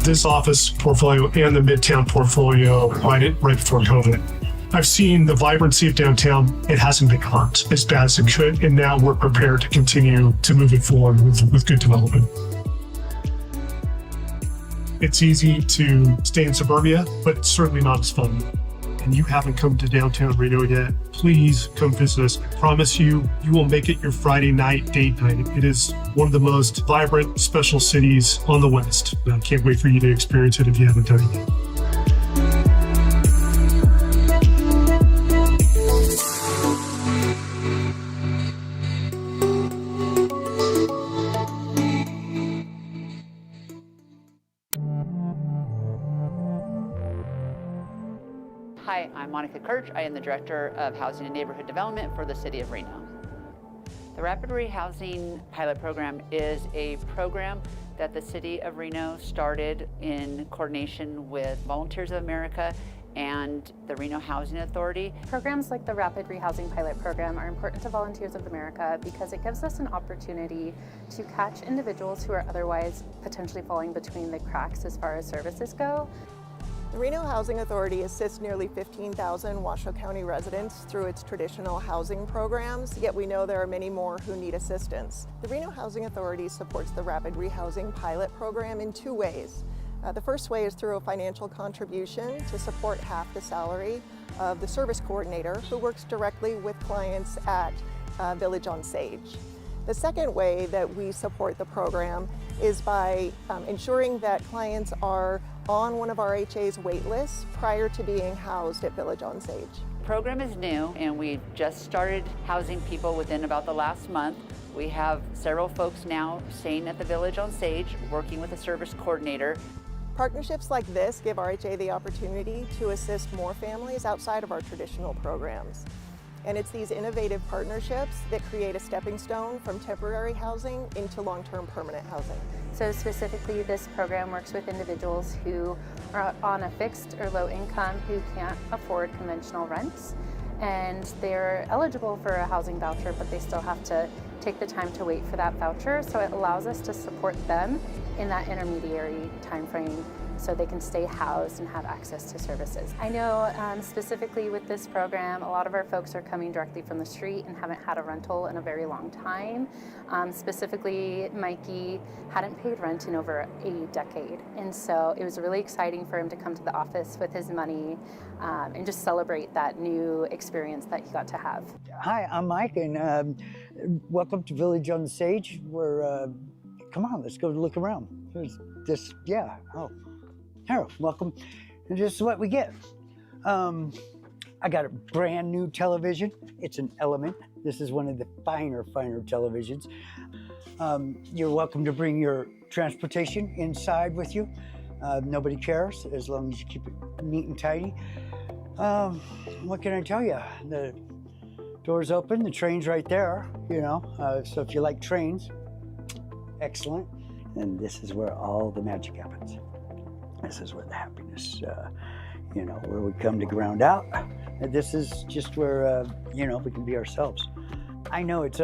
This office portfolio and the Midtown portfolio right before COVID. I've seen the vibrancy of downtown. It hasn't been hurt as bad as it could, and now we're prepared to continue to move it forward with good development. It's easy to stay in suburbia, but it's certainly not as fun. And you haven't come to downtown Reno yet, please come visit us. I promise you, you will make it your Friday night date night. It is one of the most vibrant, special cities on the West. And I can't wait for you to experience it if you haven't done it yet. Hi, I'm Monica Kirch. I am the Director of Housing and Neighborhood Development for the City of Reno. The Rapid Rehousing Pilot Program is a program that the City of Reno started in coordination with Volunteers of America and the Reno Housing Authority. Programs like the Rapid Rehousing Pilot Program are important to Volunteers of America because it gives us an opportunity to catch individuals who are otherwise potentially falling between the cracks as far as services go. The Reno Housing Authority assists nearly 15,000 Washoe County residents through its traditional housing programs, yet we know there are many more who need assistance. The Reno Housing Authority supports the Rapid Rehousing Pilot Program in two ways. The first way is through a financial contribution to support half the salary of the service coordinator who works directly with clients at Village on Sage. The second way that we support the program is by ensuring that clients are on one of our HA's wait lists prior to being housed at Village on Sage. The program is new and we just started housing people within about the last month. We have several folks now staying at the Village on Sage, working with a service coordinator. Partnerships like this give RHA the opportunity to assist more families outside of our traditional programs. And it's these innovative partnerships that create a stepping stone from temporary housing into long-term permanent housing. So specifically, this program works with individuals who are on a fixed or low income who can't afford conventional rents, and they're eligible for a housing voucher, but they still have to take the time to wait for that voucher. So it allows us to support them in that intermediary time frame so they can stay housed and have access to services. I know specifically with this program, a lot of our folks are coming directly from the street and haven't had a rental in a very long time. Specifically, Mikey hadn't paid rent in over a decade. And so it was really exciting for him to come to the office with his money and just celebrate that new experience that he got to have. Hi, I'm Mike, and welcome to Village on the Sage. Come on, let's go look around. Welcome. And this is what we get. I got a brand new television. It's an Element. This is one of the finer televisions. You're welcome to bring your transportation inside with you. Nobody cares as long as you keep it neat and tidy. What can I tell you? The door's open, the train's right there, so if you like trains, excellent. And this is where all the magic happens. This is where the happiness, where we come to ground out. And this is just where, we can be ourselves. I know it's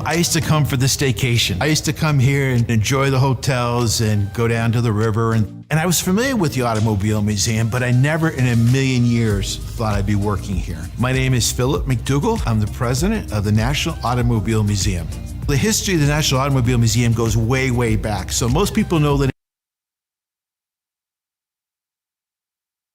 I used to come for the staycation. I used to come here and enjoy the hotels and go down to the river. And I was familiar with the Automobile Museum, but I never in a million years thought I'd be working here. My name is Philip McDougall. I'm the president of the National Automobile Museum. The history of the National Automobile Museum goes way, way back. So most people know the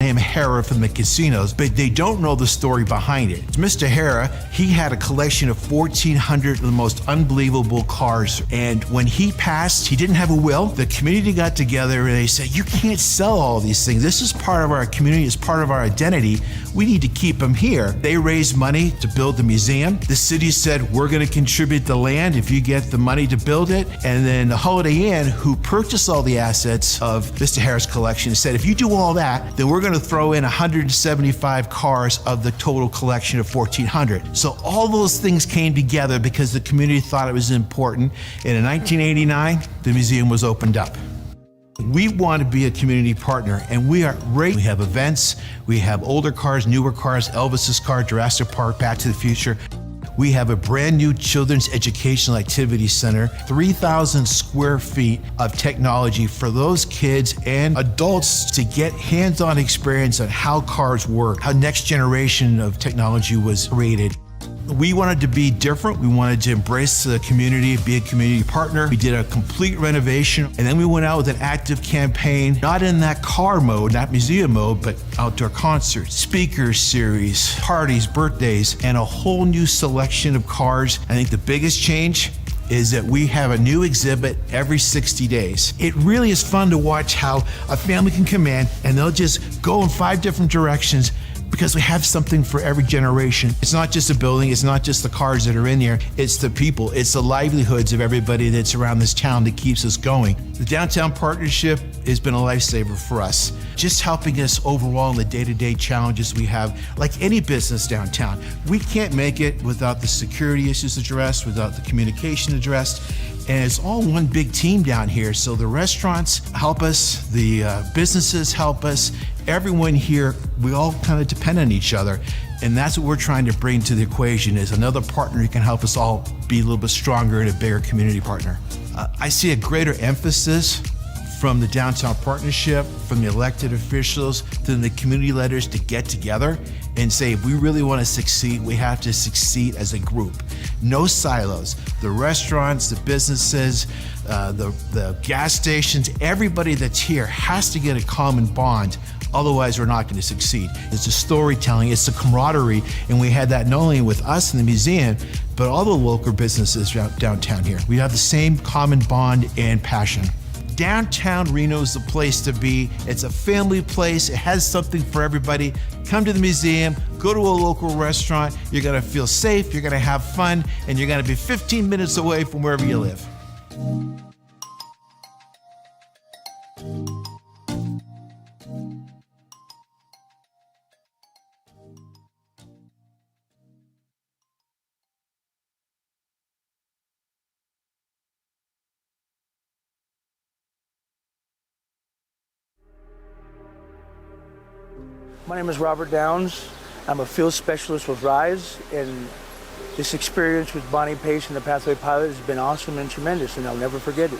name Hara from the casinos, but they don't know the story behind it. Mr. Hara, he had a collection of 1,400 of the most unbelievable cars. And when he passed, he didn't have a will. The community got together and they said, you can't sell all these things. This is part of our community, it's part of our identity. We need to keep them here. They raised money to build the museum. The city said, we're going to contribute the land if you get the money to build it. And then the Holiday Inn, who purchased all the assets of Mr. Hara's collection, said, if you do all that, then we're going to throw in 175 cars of the total collection of 1,400. So all those things came together because the community thought it was important. And in 1989, the museum was opened up. We want to be a community partner, and we are great. We have events, we have older cars, newer cars, Elvis's car, Jurassic Park, Back to the Future. We have a brand new children's educational activity center, 3,000 square feet of technology for those kids and adults to get hands-on experience on how cars work, how next generation of technology was created. We wanted to be different. We wanted to embrace the community, be a community partner. We did a complete renovation, and then we went out with an active campaign, not in that car mode, not museum mode, but outdoor concerts, speaker series, parties, birthdays, and a whole new selection of cars. I think the biggest change is that we have a new exhibit every 60 days. It really is fun to watch how a family can come in and they'll just go in 5 different directions because we have something for every generation. It's not just a building, it's not just the cars that are in there, it's the people, it's the livelihoods of everybody that's around this town that keeps us going. The Downtown Partnership has been a lifesaver for us, just helping us overall in the day-to-day challenges we have, like any business downtown. We can't make it without the security issues addressed, without the communication addressed, and it's all one big team down here. So the restaurants help us, the businesses help us, everyone here, we all kind of depend on each other. And that's what we're trying to bring to the equation, is another partner who can help us all be a little bit stronger and a bigger community partner. I see a greater emphasis from the Downtown Partnership, from the elected officials, to the community leaders to get together and say, if we really want to succeed, we have to succeed as a group. No silos. The restaurants, the businesses, the gas stations, everybody that's here has to get a common bond. Otherwise, we're not going to succeed. It's the storytelling, it's the camaraderie, and we had that not only with us in the museum, but all the local businesses downtown here. We have the same common bond and passion. Downtown Reno is the place to be. It's a family place. It has something for everybody. Come to the museum, go to a local restaurant. You're gonna feel safe, you're gonna have fun, and you're gonna be 15 minutes away from wherever you live. My name is Robert Downs. I'm a field specialist with RISE, and this experience with Bonnie Pace and the Pathway Pilot has been awesome and tremendous, and I'll never forget it.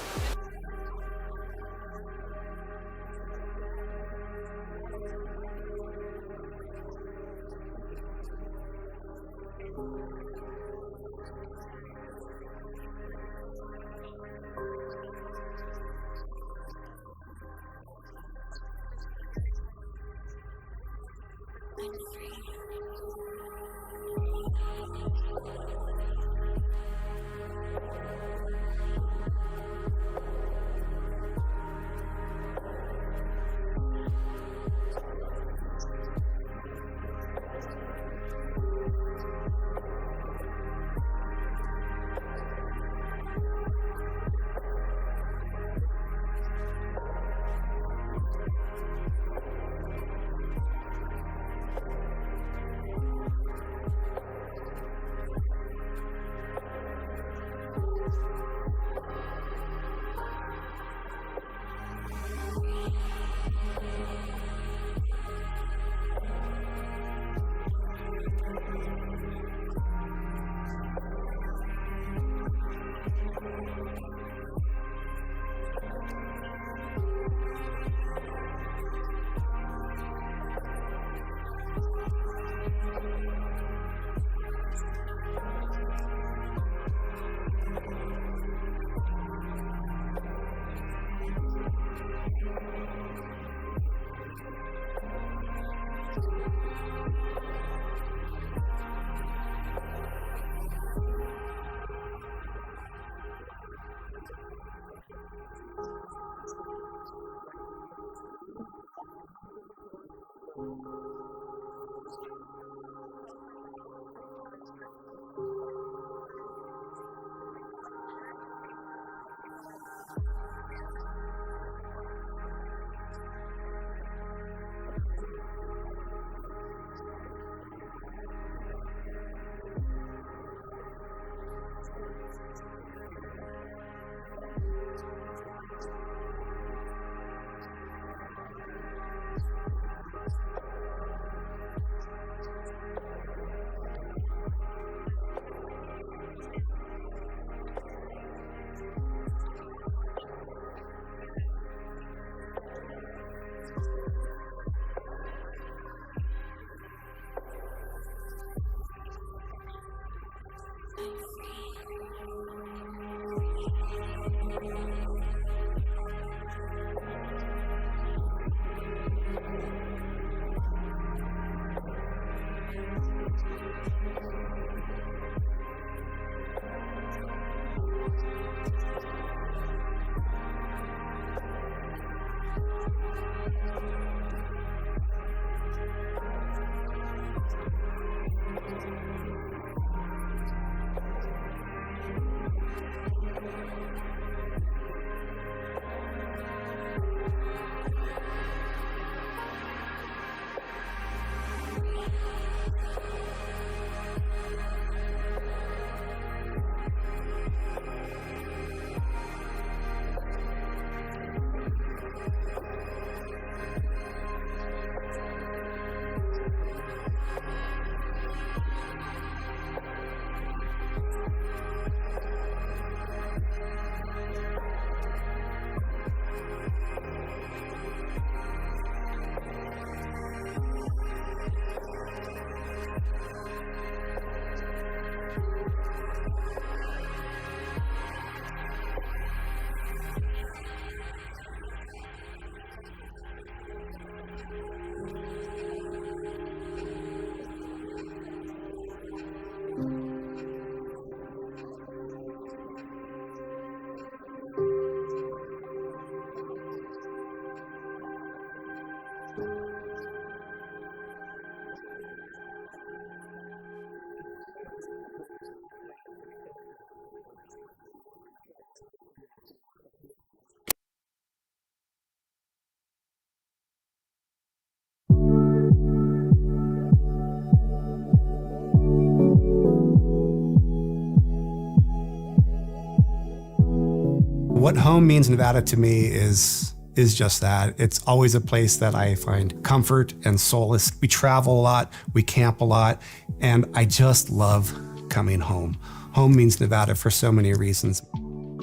What home means Nevada to me is just that. It's always a place that I find comfort and solace. We travel a lot, we camp a lot, and I just love coming home. Home means Nevada for so many reasons.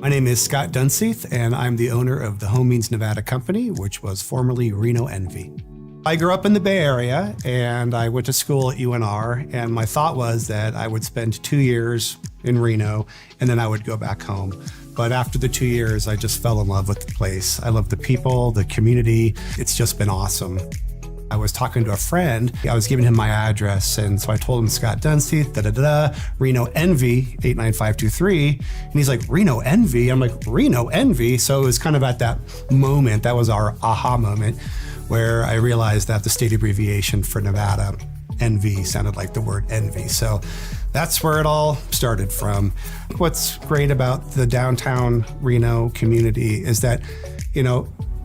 My name is Scott Dunseith, and I'm the owner of the Home Means Nevada company, which was formerly Reno Envy. I grew up in the Bay Area, and I went to school at UNR, and my thought was that I would spend 2 years in Reno, and then I would go back home. But after the 2 years, I just fell in love with the place. I love the people, the community. It's just been awesome. I was talking to a friend. I was giving him my address, and so I told him Scott Dunseith, Reno Envy, 89523. And he's like, Reno Envy? I'm like, Reno Envy? So it was kind of at that moment, that was our aha moment, where I realized that the state abbreviation for Nevada, Envy, sounded like the word envy. So that's where it all started from. What's great about the downtown Reno community is that,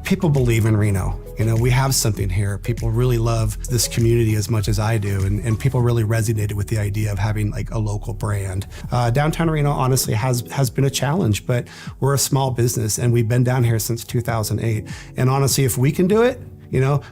people believe in Reno. We have something here. People really love this community as much as I do, and people really resonated with the idea of having like a local brand. Downtown Reno honestly has been a challenge, but we're a small business and we've been down here since 2008. And honestly, if we can do it,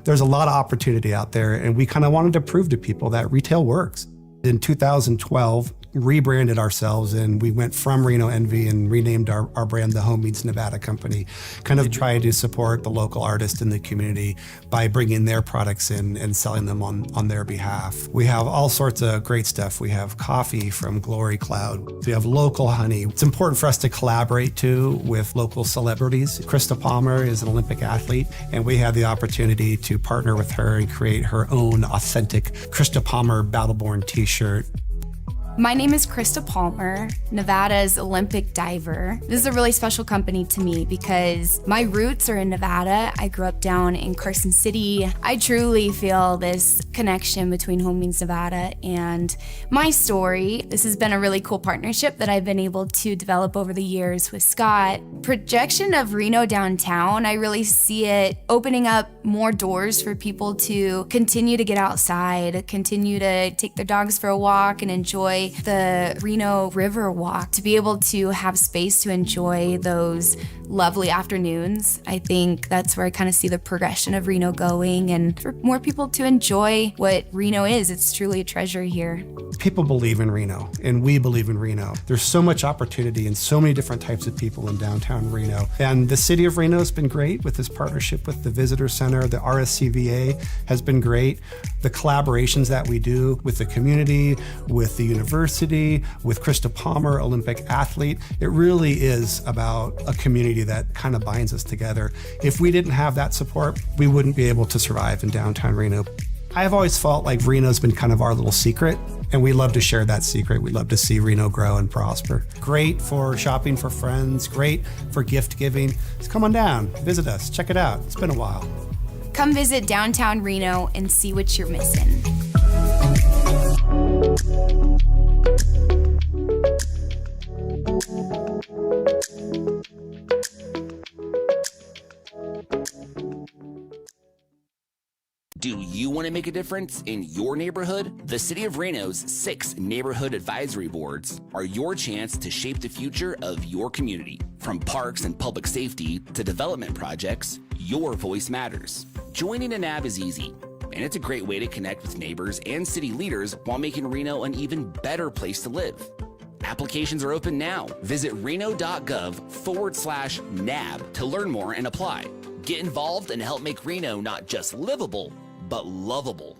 there's a lot of opportunity out there, and we kind of wanted to prove to people that retail works. In 2012, rebranded ourselves, and we went from Reno Envy and renamed our brand the Home Means Nevada company, kind of try to support the local artists in the community by bringing their products in and selling them on their behalf. We have all sorts of great stuff. We have coffee from Glory Cloud. We have local honey. It's important for us to collaborate too with local celebrities. Krista Palmer is an Olympic athlete, and we had the opportunity to partner with her and create her own authentic Krista Palmer Battleborn t-shirt. My name is Krista Palmer, Nevada's Olympic diver. This is a really special company to me because my roots are in Nevada. I grew up down in Carson City. I truly feel this connection between Home Means Nevada and my story. This has been a really cool partnership that I've been able to develop over the years with Scott. Projection of Reno downtown, I really see it opening up more doors for people to continue to get outside, continue to take their dogs for a walk and enjoy the Reno River Walk, to be able to have space to enjoy those lovely afternoons. I think that's where I kind of see the progression of Reno going, and for more people to enjoy what Reno is. It's truly a treasure here. People believe in Reno, and we believe in Reno. There's so much opportunity and so many different types of people in downtown Reno. And the city of Reno has been great with this partnership with the Visitor Center. The RSCVA has been great. The collaborations that we do with the community, with the university, with Krista Palmer, Olympic athlete, it really is about a community that kind of binds us together. If we didn't have that support, we wouldn't be able to survive in downtown Reno. I've always felt like Reno's been kind of our little secret, and we love to share that secret. We love to see Reno grow and prosper. Great for shopping for friends, great for gift giving. Just come on down, visit us, check it out. It's been a while. Come visit downtown Reno and see what you're missing. Do you want to make a difference in your neighborhood? The City of Reno's 6 neighborhood advisory boards are your chance to shape the future of your community. From parks and public safety to development projects, your voice matters. Joining a NAB is easy, and it's a great way to connect with neighbors and city leaders while making Reno an even better place to live. Applications are open now. Visit reno.gov/NAB to learn more and apply. Get involved and help make Reno not just livable, but lovable.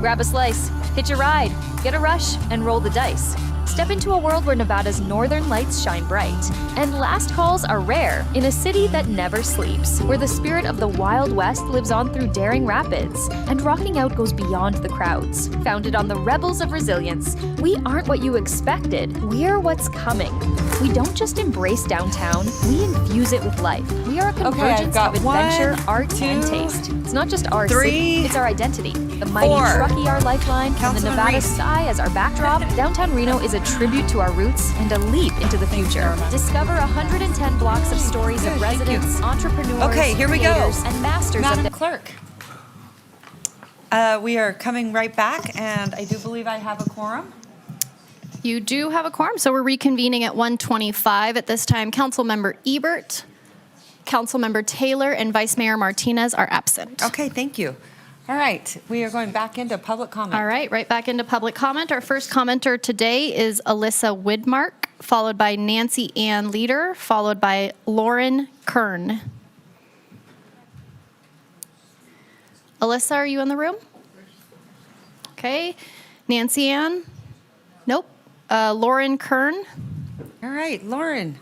Grab a slice, hitch a ride, get a rush, and roll the dice. Step into a world where Nevada's northern lights shine bright, and last calls are rare in a city that never sleeps, where the spirit of the Wild West lives on through daring rapids, and rocking out goes beyond the crowds. Founded on the rebels of resilience, we aren't what you expected, we're what's coming. We don't just embrace downtown, we infuse it with life. We are a convergence of adventure, art, and taste. It's not just our city, it's our identity. The mighty Truckee our lifeline, and the Nevada sky as our backdrop, downtown Reno is a tribute to our roots and a leap into the future. Discover 110 blocks of stories of residents, entrepreneurs, Okay, here we go. creators, and masters Madam of the Clerk. We are coming right back, and I do believe I have a quorum. You do have a quorum, so we're reconvening at 1:25. At this time, Councilmember Ebert, Councilmember Taylor, and Vice Mayor Martinez are absent. Okay, thank you. All right, we are going back into public comment. All right, right back into public comment. Our first commenter today is Alyssa Widmark, followed by Nancy Ann Leader, followed by Lauren Kern. Alyssa, are you in the room? Okay. Nancy Ann? Nope. Lauren Kern? All right, Lauren.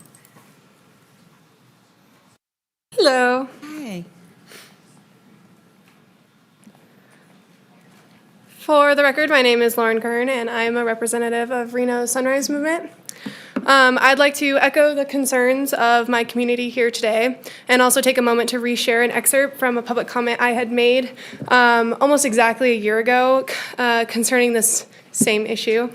Hello. Hi. For the record, my name is Lauren Kern, and I am a representative of Reno Sunrise Movement. I'd like to echo the concerns of my community here today and also take a moment to reshare an excerpt from a public comment I had made almost exactly a year ago concerning this same issue.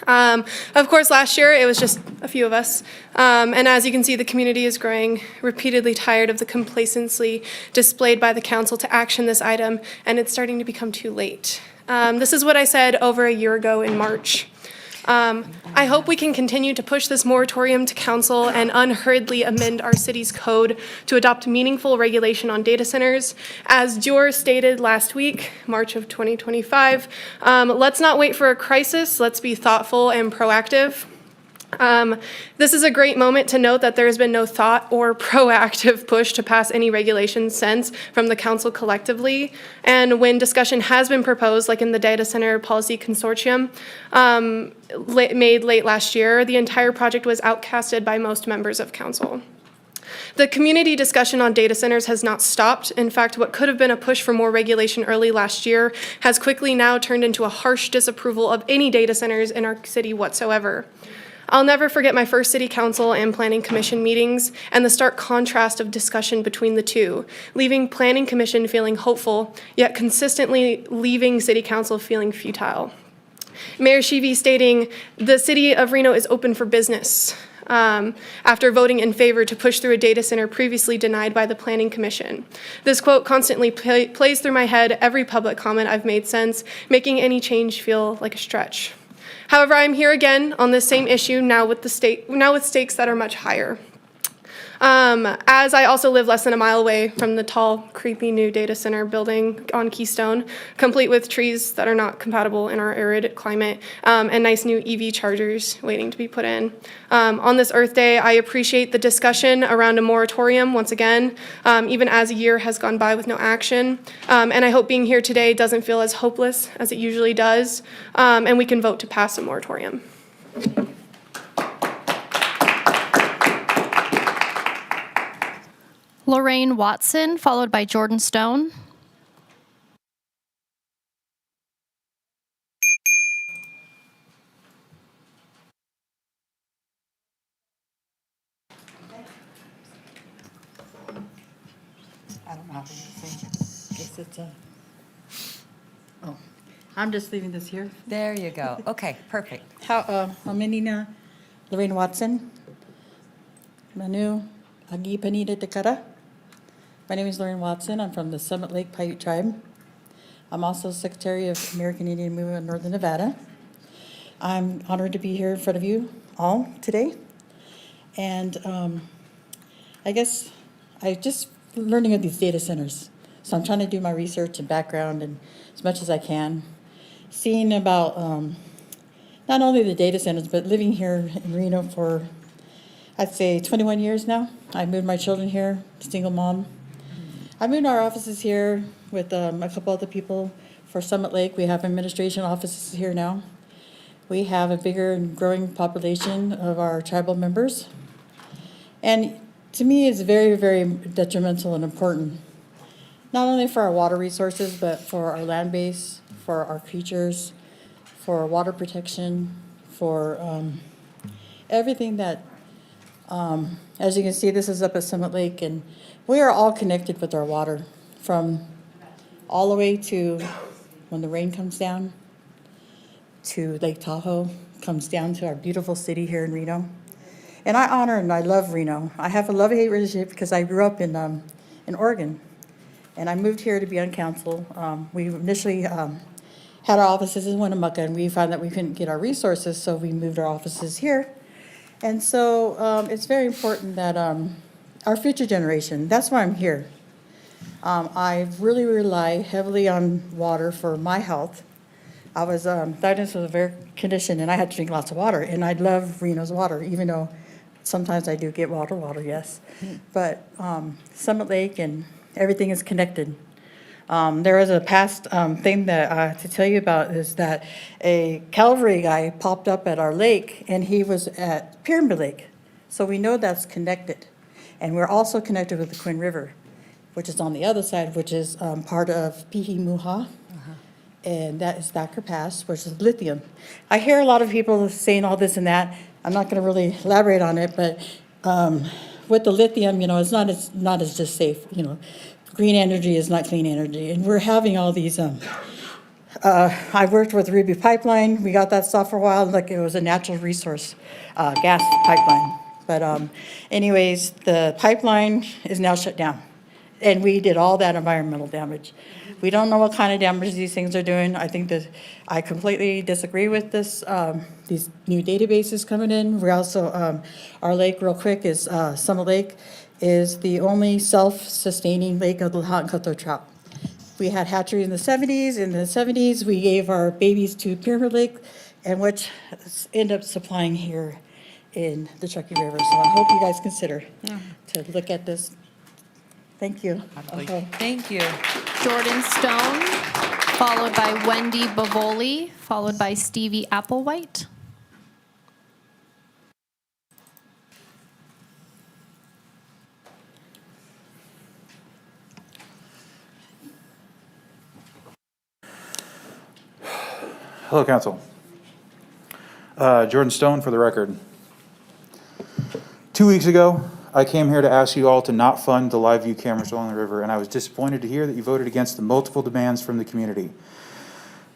Of course, last year it was just a few of us, and as you can see, the community is growing repeatedly tired of the complacency displayed by the council to action this item, and it's starting to become too late. This is what I said over a year ago in March. I hope we can continue to push this moratorium to council and unhurriedly amend our city's code to adopt meaningful regulation on data centers. As Dior stated last week, March of 2025, let's not wait for a crisis, let's be thoughtful and proactive. This is a great moment to note that there has been no thought or proactive push to pass any regulations since from the council collectively. And when discussion has been proposed, like in the Data Center Policy Consortium made late last year, the entire project was outcasted by most members of council. The community discussion on data centers has not stopped. In fact, what could have been a push for more regulation early last year has quickly now turned into a harsh disapproval of any data centers in our city whatsoever. I'll never forget my first city council and planning commission meetings and the stark contrast of discussion between the two, leaving planning commission feeling hopeful, yet consistently leaving city council feeling futile. Mayor Sheevy stating, "The city of Reno is open for business," after voting in favor to push through a data center previously denied by the Planning Commission. This quote constantly plays through my head every public comment I've made since, making any change feel like a stretch. However, I'm here again on this same issue now with stakes that are much higher. As I also live less than a mile away from the tall, creepy new data center building on Keystone, complete with trees that are not compatible in our arid climate, and nice new EV chargers waiting to be put in. On this Earth Day, I appreciate the discussion around a moratorium once again, even as a year has gone by with no action. And I hope being here today doesn't feel as hopeless as it usually does, and we can vote to pass a moratorium. Lorraine Watson, followed by Jordan Stone. I don't know how to say it. Guess it's oh, I'm just leaving this here. There you go. Okay, perfect. How many na? Lorraine Watson. Manu Agi Panida Takara. My name is Lauren Watson. I'm from the Summit Lake Paiute Tribe. I'm also Secretary of American Indian Movement of Northern Nevada. I'm honored to be here in front of you all today. And I guess I just learning of these data centers. So I'm trying to do my research and background and as much as I can. Seeing about not only the data centers, but living here in Reno for, I'd say 21 years now. I moved my children here, single mom. I moved our offices here with a couple other people for Summit Lake. We have administration offices here now. We have a bigger and growing population of our tribal members. And to me, it's very, very detrimental and important, not only for our water resources, but for our land base, for our creatures, for water protection, for everything that, as you can see, this is up at Summit Lake, and we are all connected with our water, from all the way to when the rain comes down, to Lake Tahoe, comes down to our beautiful city here in Reno. And I honor and I love Reno. I have a love-hate relationship because I grew up in Oregon. and I moved here to be on council. We initially had our offices in Winnemucca, and we found that we couldn't get our resources, so we moved our offices here. And so it's very important that our future generation, that's why I'm here. I really rely heavily on water for my health. I was diagnosed with a rare condition, and I had to drink lots of water, and I love Reno's water, even though sometimes I do get water, yes. But Summit Lake and everything is connected. There was a past thing that to tell you about is that a Calvary guy popped up at our lake, and he was at Pyramid Lake. So we know that's connected. And we're also connected with the Quinn River, which is on the other side, which is part of Pihi Muha. And that is Thacker Pass, which is lithium. I hear a lot of people saying all this and that. I'm not going to really elaborate on it, but with the lithium, it's not as just safe. Green energy is not clean energy, and we're having all these. I worked with Ruby Pipeline. We got that stuff for a while, like it was a natural resource gas pipeline. But anyways, the pipeline is now shut down, and we did all that environmental damage. We don't know what kind of damage these things are doing. I think that I completely disagree with this. These new databases coming in. We also, our lake, real quick, is Summit Lake, is the only self-sustaining lake of the hot and cutthroat trout. We had hatcheries in the 70s. In the 70s, we gave our babies to Pyramid Lake, and which end up supplying here in the Truckee River. So I hope you guys consider to look at this. Thank you. Okay. Thank you. Jordan Stone, followed by Wendy Bavoli, followed by Stevie Applewhite. Hello, Council. Jordan Stone for the record. 2 weeks ago, I came here to ask you all to not fund the live view cameras along the river, and I was disappointed to hear that you voted against the multiple demands from the community.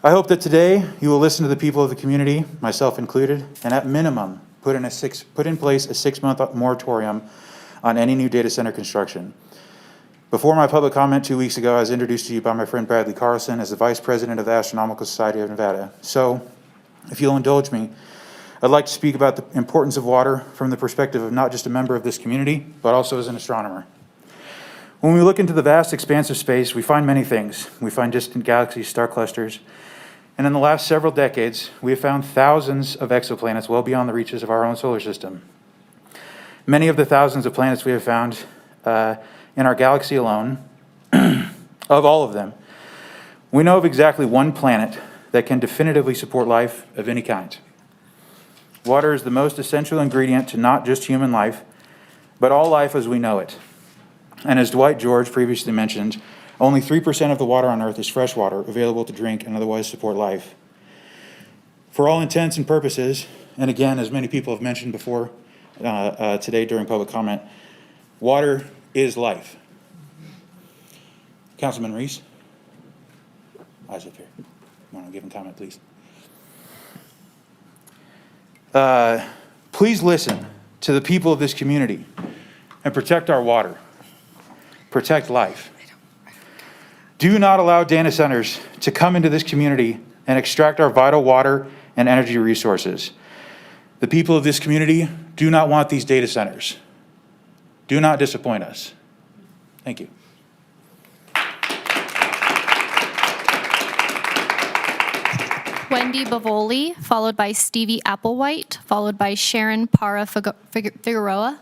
I hope that today you will listen to the people of the community, myself included, and at minimum, put in place a 6-month moratorium on any new data center construction. Before my public comment 2 weeks ago, I was introduced to you by my friend Bradley Carlson as the Vice President of the Astronomical Society of Nevada. So, if you'll indulge me, I'd like to speak about the importance of water from the perspective of not just a member of this community, but also as an astronomer. When we look into the vast expanse of space, we find many things. We find distant galaxies, star clusters, and in the last several decades, we have found thousands of exoplanets well beyond the reaches of our own solar system. Many of the thousands of planets we have found in our galaxy alone, of all of them, we know of exactly one planet that can definitively support life of any kind. Water is the most essential ingredient to not just human life, but all life as we know it. And as Dwight George previously mentioned, only 3% of the water on Earth is fresh water available to drink and otherwise support life. For all intents and purposes, and again, as many people have mentioned before today during public comment, water is life. Councilman Reese? Eyes up here. Want to give him comment, please? Please listen to the people of this community and protect our water. Protect life. Do not allow data centers to come into this community and extract our vital water and energy resources. The people of this community do not want these data centers. Do not disappoint us. Thank you. Wendy Bavoli, followed by Stevie Applewhite, followed by Sharon Para Figueroa.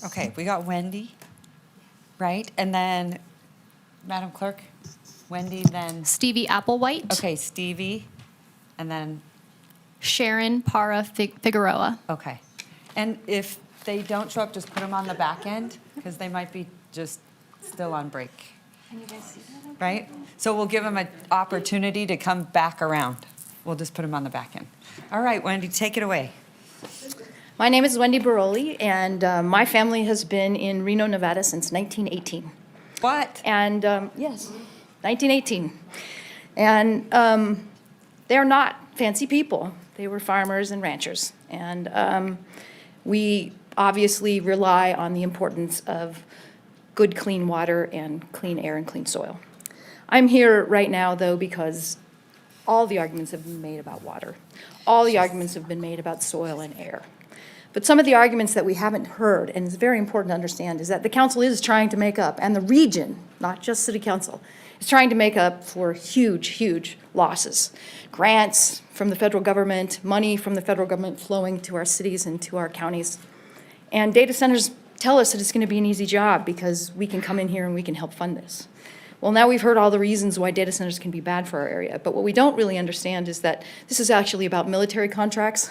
Okay, we got Wendy, right? And then, Madam Clerk, Wendy, then? Stevie Applewhite. Okay, Stevie, and then? Sharon Para Figueroa. Okay. And if they don't show up, just put them on the back end, because they might be just still on break. Can you guys see that? Right? So we'll give them an opportunity to come back around. We'll just put them on the back end. All right, Wendy, take it away. My name is Wendy Baroli, and my family has been in Reno, Nevada since 1918. What? And yes, 1918. And they're not fancy people. They were farmers and ranchers. And We obviously rely on the importance of good, clean water and clean air and clean soil. I'm here right now, though, because all the arguments have been made about water. All the arguments have been made about soil and air. But some of the arguments that we haven't heard, and it's very important to understand, is that the council is trying to make up, and the region, not just city council, is trying to make up for huge, huge losses. Grants from the federal government, money from the federal government flowing to our cities and to our counties. And data centers tell us that it's going to be an easy job because we can come in here and we can help fund this. Well, now we've heard all the reasons why data centers can be bad for our area, but what we don't really understand is that this is actually about military contracts.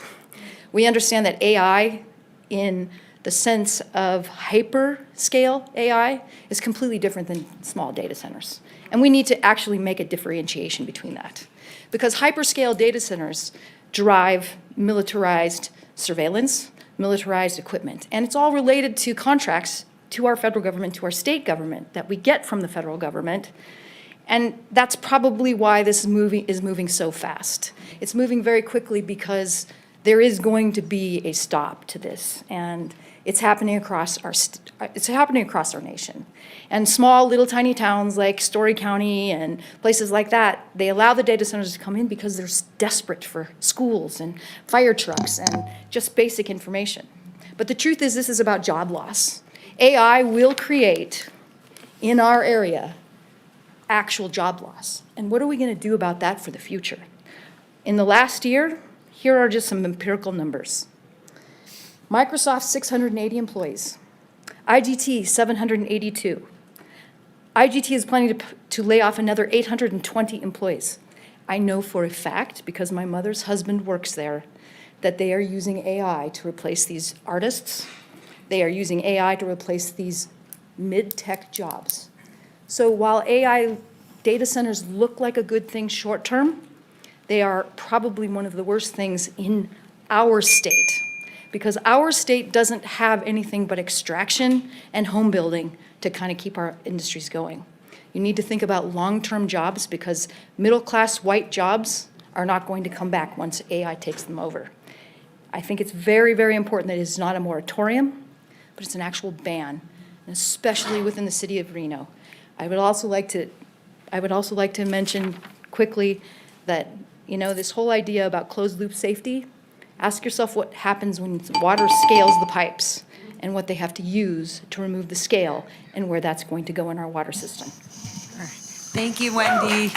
We understand that AI, in the sense of hyperscale AI, is completely different than small data centers. And we need to actually make a differentiation between that. Because hyperscale data centers drive militarized surveillance, militarized equipment, and it's all related to contracts to our federal government, to our state government, that we get from the federal government. And that's probably why this movie is moving so fast. It's moving very quickly because there is going to be a stop to this, and it's happening across our nation. And small, little, tiny towns like Story County and places like that, they allow the data centers to come in because they're desperate for schools and fire trucks and just basic information. But the truth is, this is about job loss. AI will create, in our area, actual job loss. And what are we going to do about that for the future? In the last year, here are just some empirical numbers. Microsoft, 680 employees. IGT, 782. IGT is planning to lay off another 820 employees. I know for a fact, because my mother's husband works there, that they are using AI to replace these artists. They are using AI to replace these mid-tech jobs. So while AI data centers look like a good thing short-term, they are probably one of the worst things in our state, because our state doesn't have anything but extraction and home building to kind of keep our industries going. You need to think about long-term jobs, because middle-class white jobs are not going to come back once AI takes them over. I think it's very, very important that it's not a moratorium, but it's an actual ban, and especially within the city of Reno. I would also like to mention quickly that, you know, this whole idea about closed loop safety, ask yourself what happens when water scales the pipes and what they have to use to remove the scale and where that's going to go in our water system. Thank you, Wendy.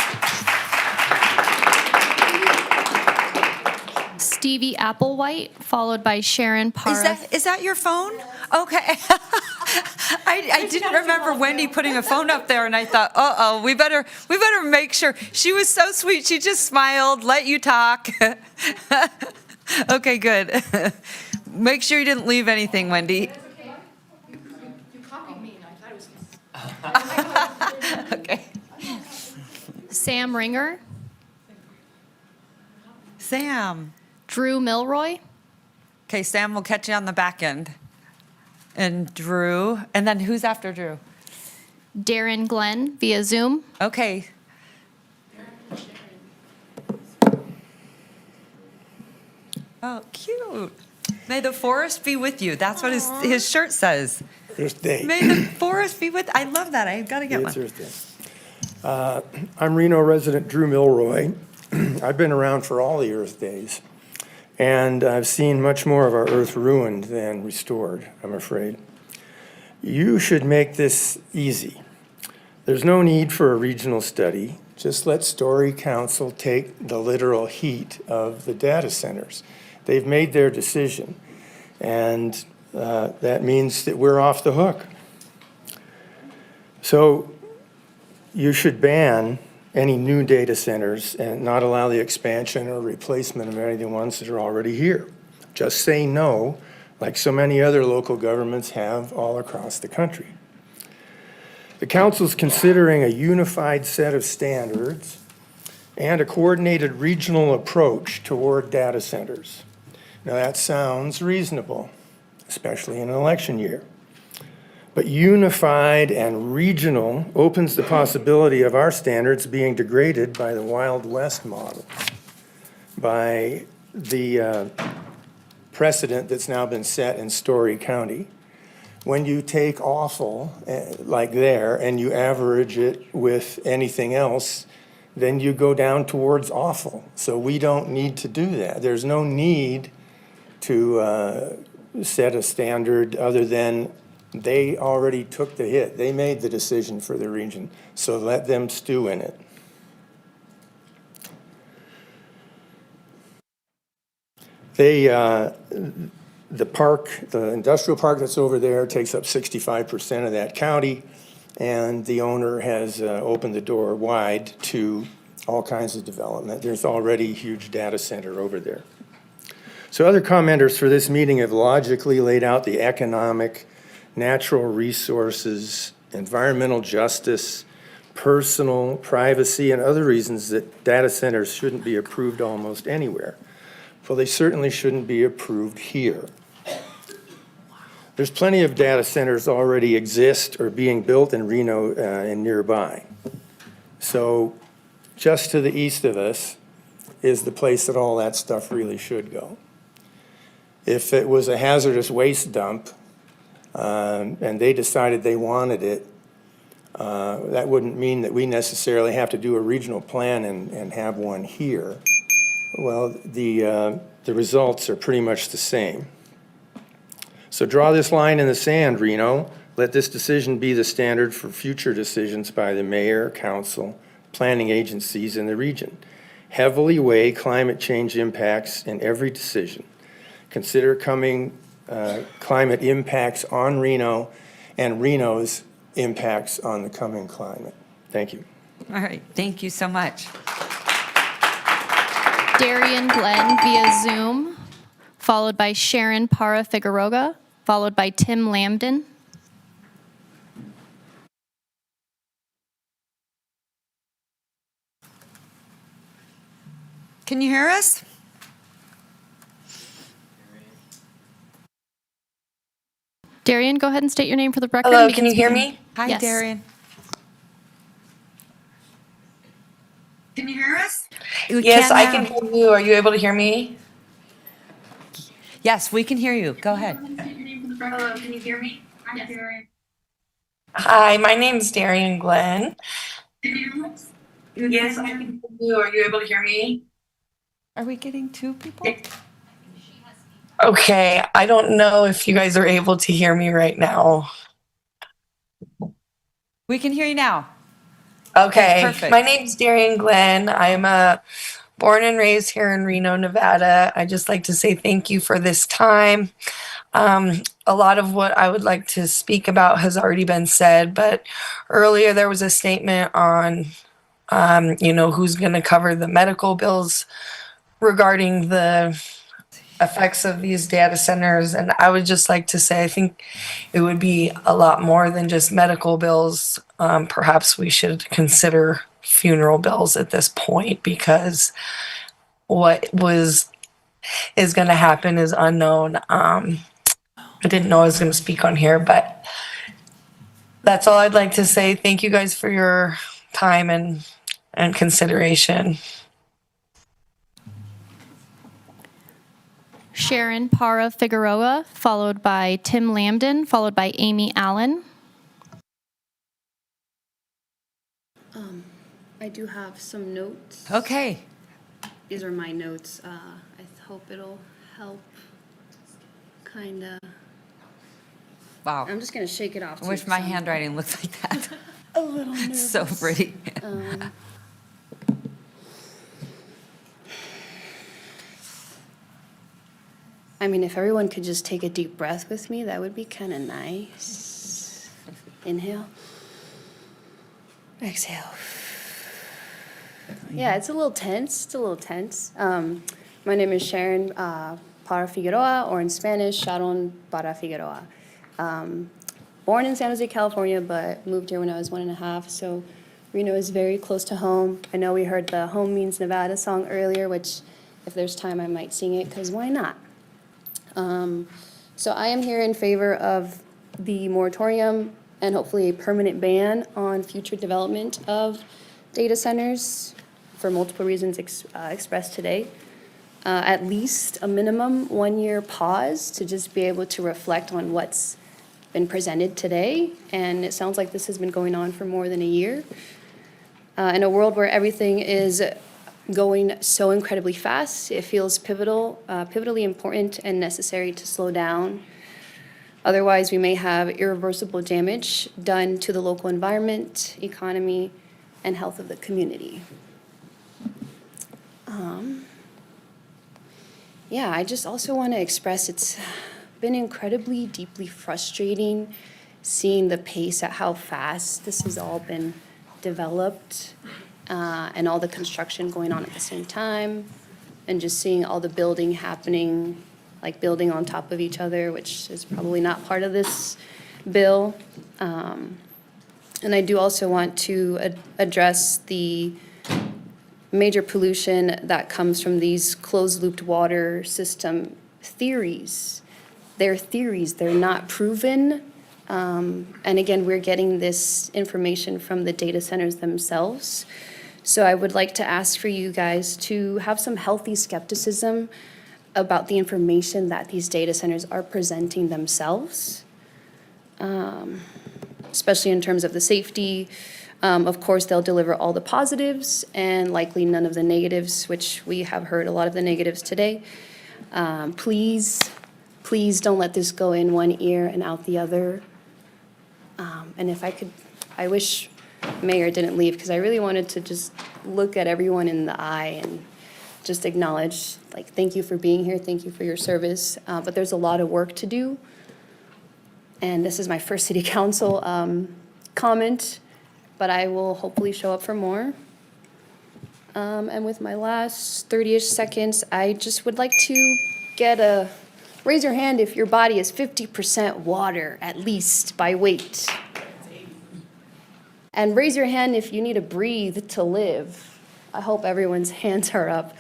Stevie Applewhite, followed by Sharon Parra. Is that your phone? Okay. I didn't remember Wendy putting a phone up there, and I thought, uh-oh, we better make sure. She was so sweet. She just smiled, let you talk. Okay, good. Make sure you didn't leave anything, Wendy. You copied me, and I thought it was... Okay. Sam Ringer. Sam. Drew Milroy. Okay, Sam, we'll catch you on the back end. And Drew. And then who's after Drew? Darren Glenn via Zoom. Okay. Oh, cute. May the forest be with you. That's what his shirt says. Earth Day. May the forest be with. I love that. I've got to get It's one. Earth Day. I'm Reno resident Drew Milroy. I've been around for all the Earth Days, and I've seen much more of our Earth ruined than restored, I'm afraid. You should make this easy. There's no need for a regional study. Just let Story Council take the literal heat of the data centers. They've made their decision, and that means that we're off the hook. So you should ban any new data centers and not allow the expansion or replacement of any of the ones that are already here. Just say no, like so many other local governments have all across the country. The council's considering a unified set of standards and a coordinated regional approach toward data centers. Now that sounds reasonable, especially in an election year. But unified and regional opens the possibility of our standards being degraded by the Wild West model, by the precedent that's now been set in Story County. When you take awful, like there, and you average it with anything else, then you go down towards awful. So we don't need to do that. There's no need to set a standard other than they already took the hit. They made the decision for the region, so let them stew in it. The park, the industrial park that's over there takes up 65% of that county, and the owner has opened the door wide to all kinds of development. There's already a huge data center over there. So other commenters for this meeting have logically laid out the economic, natural resources, environmental justice, personal privacy, and other reasons that data centers shouldn't be approved almost anywhere. Well, they certainly shouldn't be approved here. There's plenty of data centers already exist or being built in Reno and nearby. So just to the east of us is the place that all that stuff really should go. If it was a hazardous waste dump and they decided they wanted it, that wouldn't mean that we necessarily have to do a regional plan and have one here. Well, the results are pretty much the same. So draw this line in the sand, Reno. Let this decision be the standard for future decisions by the mayor, council, planning agencies in the region. Heavily weigh climate change impacts in every decision. Consider coming climate impacts on Reno and Reno's impacts on the coming climate. Thank you. All right, thank you so much. Darian Glenn via Zoom, followed by Sharon Para-Figueroa, followed by Tim Lambden. Can you hear us? Darian, go ahead and state your name for the record. Hello, can you hear me? Hi, Yes. Darian. Can you hear us? Yes, I can hear you. Are you able to hear me? Yes, we can hear you. Go ahead. Hello, can you hear me? Hi, my name's Darian Glenn. Yes, I can hear you. Are you able to hear me? Are we getting two people? Okay, I don't know if you guys are able to hear me right now. We can hear you now. Okay, Perfect. my name's Darian Glenn. I'm born and raised here in Reno, Nevada. I just like to say thank you for this time. A lot of what I would like to speak about has already been said, but earlier there was a statement on, who's going to cover the medical bills regarding the effects of these data centers. And I would just like to say, I think it would be a lot more than just medical bills. Perhaps we should consider funeral bills at this point, because what is going to happen is unknown. I didn't know I was going to speak on here, but that's all I'd like to say. Thank you guys for your time and consideration. Sharon Para-Figueroa, followed by Tim Lambden, followed by Amy Allen. I do have some notes. Okay. These are my notes. I hope it'll help kind of. Wow. I'm just going to shake it off. I wish my handwriting looked like that. A little nervous. It's so pretty. I mean, if everyone could just take a deep breath with me, that would be kind of nice. Inhale. Exhale. Yeah, it's a little tense. It's a little tense. My name is Sharon Para-Figueroa, or in Spanish, Sharon Para-Figueroa. Born in San Jose, California, but moved here when I was 1.5, so Reno is very close to home. I know we heard the Home Means Nevada song earlier, which if there's time I might sing it, because why not? So I am here in favor of the moratorium and hopefully a permanent ban on future development of data centers for multiple reasons expressed today. at least a minimum 1-year pause to just be able to reflect on what's been presented today. And it sounds like this has been going on for more than a year. In a world where everything is going so incredibly fast, it feels pivotally important and necessary to slow down. Otherwise, we may have irreversible damage done to the local environment, economy, and health of the community. Yeah, I just also want to express it's been incredibly, deeply frustrating seeing the pace at how fast this has all been developed and all the construction going on at the same time, and just seeing all the building happening, like building on top of each other, which is probably not part of this bill. And I do also want to address the major pollution that comes from these closed-looped water system theories. They're theories, they're not proven. And again, we're getting this information from the data centers themselves. So I would like to ask for you guys to have some healthy skepticism about the information that these data centers are presenting themselves, especially in terms of the safety. Of course, they'll deliver all the positives and likely none of the negatives, which we have heard a lot of the negatives today. Please don't let this go in one ear and out the other. And if I could, I wish Mayor didn't leave, because I really wanted to just look at everyone in the eye and just acknowledge, like, thank you for being here, thank you for your service. But there's a lot of work to do. And this is my first city council comment, but I will hopefully show up for more. And with my last 30-ish seconds, I just would like to get a, raise your hand if your body is 50% water, at least by weight. And raise your hand if you need to breathe to live. I hope everyone's hands are up.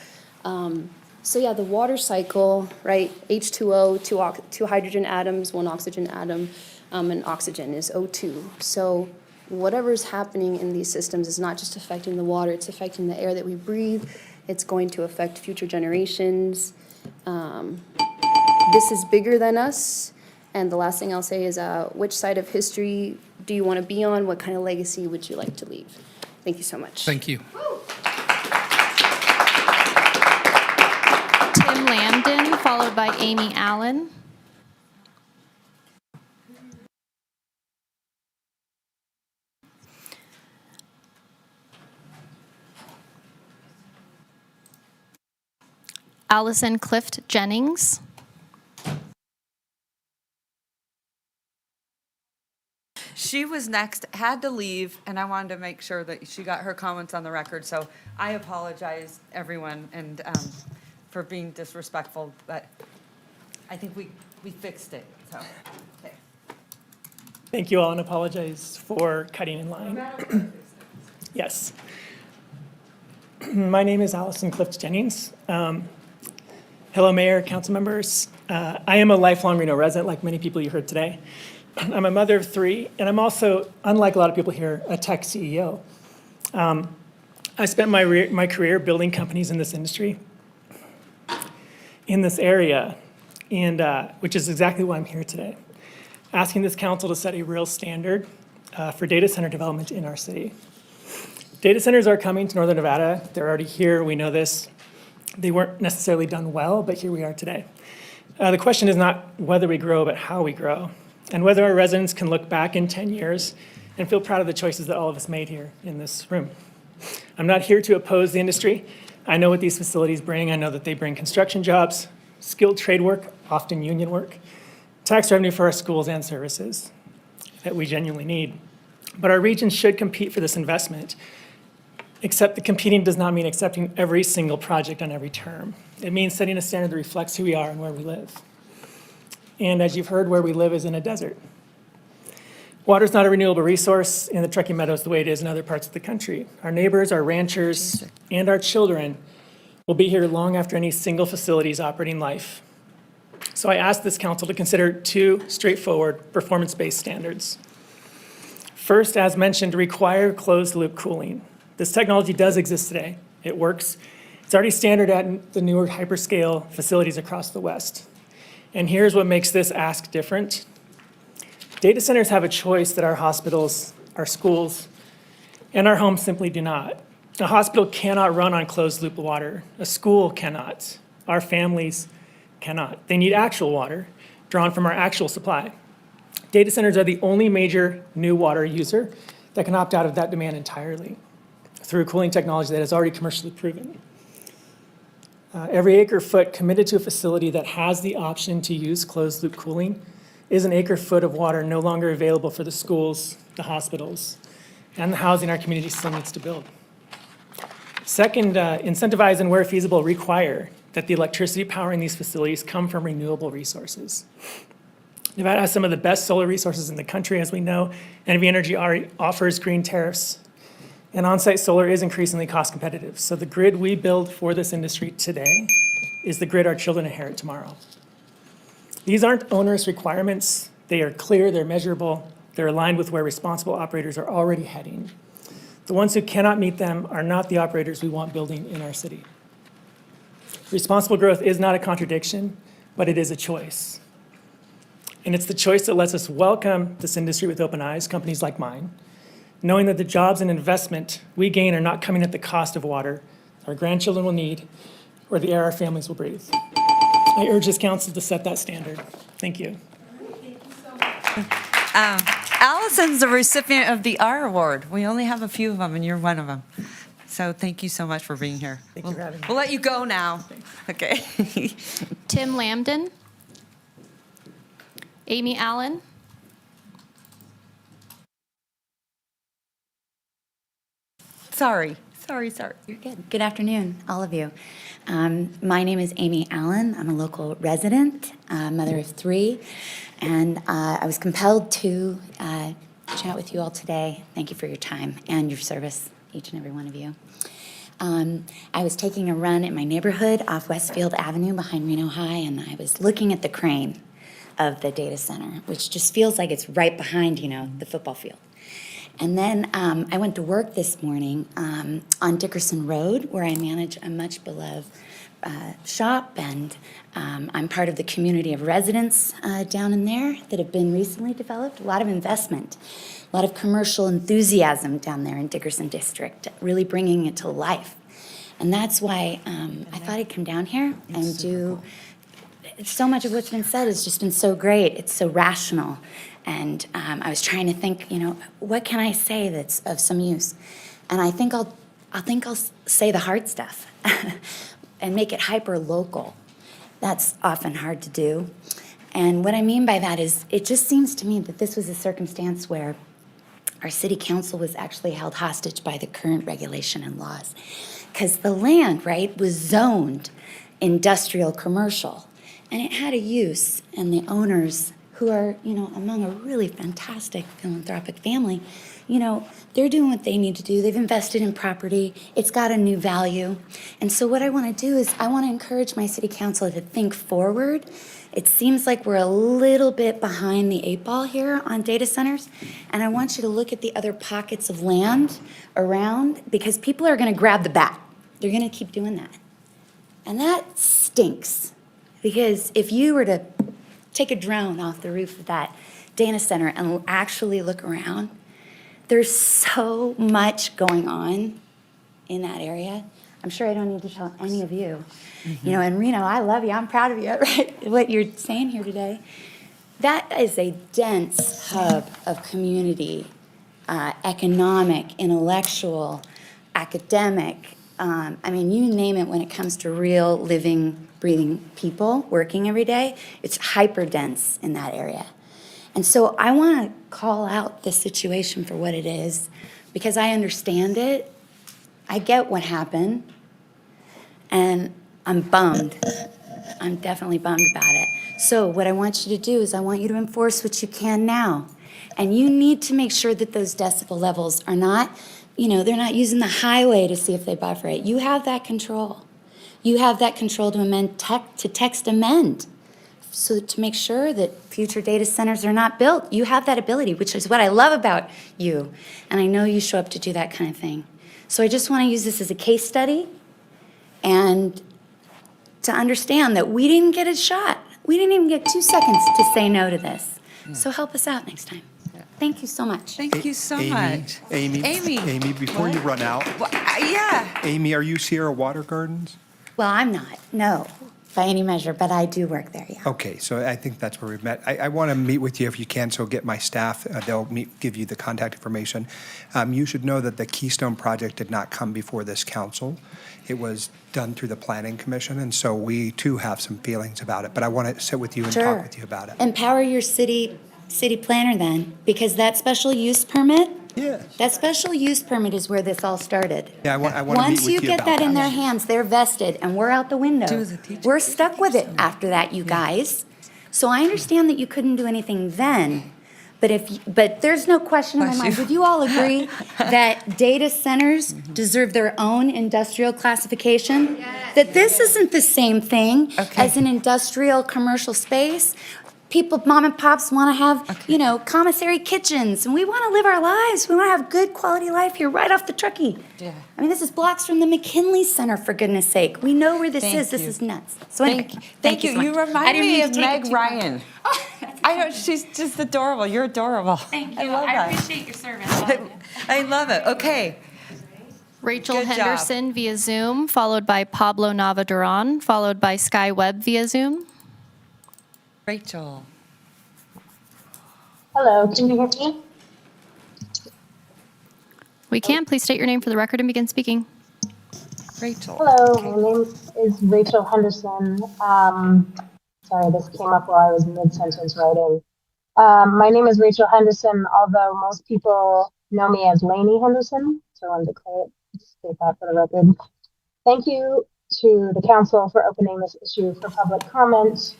So yeah, the water cycle, right? H2O, two hydrogen atoms, one oxygen atom, and oxygen is O2. So whatever's happening in these systems is not just affecting the water, it's affecting the air that we breathe. It's going to affect future generations. This is bigger than us. And the last thing I'll say is, which side of history do you want to be on? What kind of legacy would you like to leave? Thank you so much. Thank you. Tim Lambden, followed by Amy Allen. Allison Clift Jennings. She was next, had to leave, and I wanted to make sure that she got her comments on the record. So I apologize, everyone, and for being disrespectful, but I think we fixed it. So, okay. Thank you all, and apologize for cutting in line. Yes. My name is Allison Clift Jennings. Hello, Mayor, council members. I am a lifelong Reno resident, like many people you heard today. I'm a mother of 3, and I'm also, unlike a lot of people here, a tech CEO. I spent my career building companies in this industry, in this area, and which is exactly why I'm here today, asking this council to set a real standard for data center development in our city. Data centers are coming to Northern Nevada. They're already here, we know this. They weren't necessarily done well, but here we are today. The question is not whether we grow, but how we grow, and whether our residents can look back in 10 years and feel proud of the choices that all of us made here in this room. I'm not here to oppose the industry. I know what these facilities bring. I know that they bring construction jobs, skilled trade work, often union work, tax revenue for our schools and services that we genuinely need. But our region should compete for this investment, except the competing does not mean accepting every single project on every term. It means setting a standard that reflects who we are and where we live. And as you've heard, where we live is in a desert. Water is not a renewable resource in the Truckee Meadows the way it is in other parts of the country. Our neighbors, our ranchers, and our children will be here long after any single facility's operating life. So I ask this council to consider 2 straightforward performance-based standards. First, as mentioned, require closed-loop cooling. This technology does exist today. It works. It's It's already standard at the newer hyperscale facilities across the West. And here's what makes this ask different. Data centers have a choice that our hospitals, our schools, and our homes simply do not. A hospital cannot run on closed loop water. A school cannot. Our families cannot. They need actual water drawn from our actual supply. Data centers are the only major new water user that can opt out of that demand entirely through cooling technology that is already commercially proven. Every acre foot committed to a facility that has the option to use closed loop cooling is an acre foot of water no longer available for the schools, the hospitals, and the housing our community still needs to build. Second, incentivize and where feasible require that the electricity powering these facilities come from renewable resources. Nevada has some of the best solar resources in the country, as we know. NV Energy already offers green tariffs, and on-site solar is increasingly cost competitive. So the grid we build for this industry today is the grid our children inherit tomorrow. These aren't onerous requirements. They are clear, they're measurable, they're aligned with where responsible operators are already heading. The ones who cannot meet them are not the operators we want building in our city. Responsible growth is not a contradiction, but it is a choice. And it's the choice that lets us welcome this industry with open eyes, companies like mine, knowing that the jobs and investment we gain are not coming at the cost of water our grandchildren will need or the air our families will breathe. I urge this council to set that standard. Thank you. Allison's the recipient of the R Award. We only have a few of them, and you're one of them. So thank you so much for being here. Thank you for having me. We'll let you go now. Okay. Tim Lambden. Amy Allen. Sorry. You're good. Good afternoon, all of you. My name is Amy Allen. I'm a local resident, mother of 3, and I was compelled to chat with you all today. Thank you for your time and your service, each and every one of you. I was taking a run in my neighborhood off Westfield Avenue behind Reno High, and I was looking at the crane of the data center, which just feels like it's right behind, the football field. And then I went to work this morning on Dickerson Road, where I manage a much beloved shop, and I'm part of the community of residents down in there that have been recently developed. A lot of investment, a lot of commercial enthusiasm down there in Dickerson District, really bringing it to life. And that's why I thought I'd come down here and do. So much of what's been said has just been so great. It's so rational. And I was trying to think, what can I say that's of some use? And I think I'll say the hard stuff and make it hyper local. That's often hard to do. And what I mean by that is, it just seems to me that this was a circumstance where our city council was actually held hostage by the current regulation and laws, because the land, right, was zoned industrial commercial, and it had a use, and the owners, who are, among a really fantastic philanthropic family, they're doing what they need to do. They've invested in property. It's got a new value. And so what I want to do is I want to encourage my city council to think forward. It seems like we're a little bit behind the 8 ball here on data centers. And I want you to look at the other pockets of land around, because people are going to grab the bat. They're going to keep doing that. And that stinks. Because if you were to take a drone off the roof of that data center and actually look around, there's so much going on in that area. I'm sure I don't need to tell any of you. And Reno, I love you. I'm proud of you, right? What you're saying here today. That is a dense hub of community, economic, intellectual, academic. You name it when it comes to real living, breathing people working every day. It's hyper dense in that area. And so I want to call out the situation for what it is, because I understand it. I get what happened, and I'm bummed. I'm definitely bummed about it. So what I want you to do is I want you to enforce what you can now. And you need to make sure that those decibel levels are not, they're not using the highway to see if they buffer it. You have that control. You have that control to amend, to text amend. So to make sure that future data centers are not built. You have that ability, which is what I love about you. And I know you show up to do that kind of thing. So I just want to use this as a case study and to understand that we didn't get a shot. We didn't even get 2 seconds to say no to this. So help us out next time. Thank you so much. Thank you so much. Amy, before you run out. Yeah. Amy, are you Sierra Water Gardens? Well, I'm not, no, by any measure, but I do work there, yeah. Okay, so I think that's where we've met. I want to meet with you if you can, so get my staff. They'll give you the contact information. You should know that the Keystone project did not come before this council. It was done through the Planning Commission, and so we too have some feelings about it. But I want to sit with you and talk with you about it. Empower your city planner then, because that special use permit, that special use permit is where this all started. Yeah, I want to meet with Once you you get about that in their hands, they're vested, and we're out the window. We're stuck with it after that, you guys. So I understand that you couldn't do anything then, but there's no question in my mind. Would you all agree that data centers deserve their own industrial classification? That this isn't the same thing as an industrial commercial space? People, mom and pops want to have, commissary kitchens, and we want to live our lives. We want to have good quality life here right off the truckee. Yeah. I mean, this is blocks from the McKinley Center, for goodness sake. We know where this is. This is nuts. So anyway, Thank you. so much. You I remind didn't me mean of to take it Meg too Ryan. I know, she's just adorable. You're adorable. Thank I you. love I that. appreciate your service. I love it. Okay. Rachel Good job. Henderson via Zoom, followed by Pablo Navaduran, followed by Sky Webb via Zoom. Rachel. Hello, can you hear me? We can. Please state your name for the record and begin speaking. Rachel. Hello, my name is Rachel Henderson. Sorry, this came up while I was mid-sentence writing. My name is Rachel Henderson, although most people know me as Lainey Henderson, so I wanted to state that for the record. Thank you to the council for opening this issue for public comment.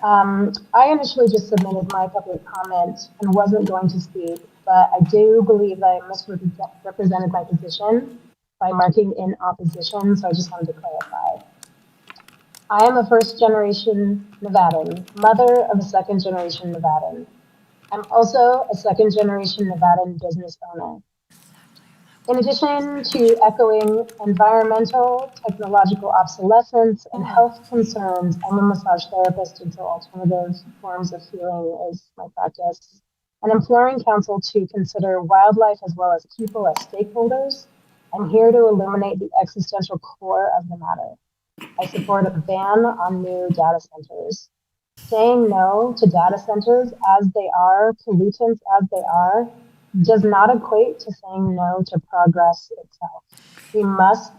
I initially just submitted my public comment and wasn't going to speak, but I do believe that I misrepresented my position by marking in opposition, so I just wanted to clarify. I am a first-generation Nevadan, mother of a second-generation Nevadan. I'm also a second-generation Nevadan business owner. In addition to echoing environmental, technological obsolescence, and health concerns, I'm a massage therapist until alternative forms of healing is my practice, and imploring council to consider wildlife as well as people as stakeholders. I'm here to illuminate the existential core of the matter. I support a ban on new data centers. Saying no to data centers as they are, pollutants as they are, does not equate to saying no to progress itself. We must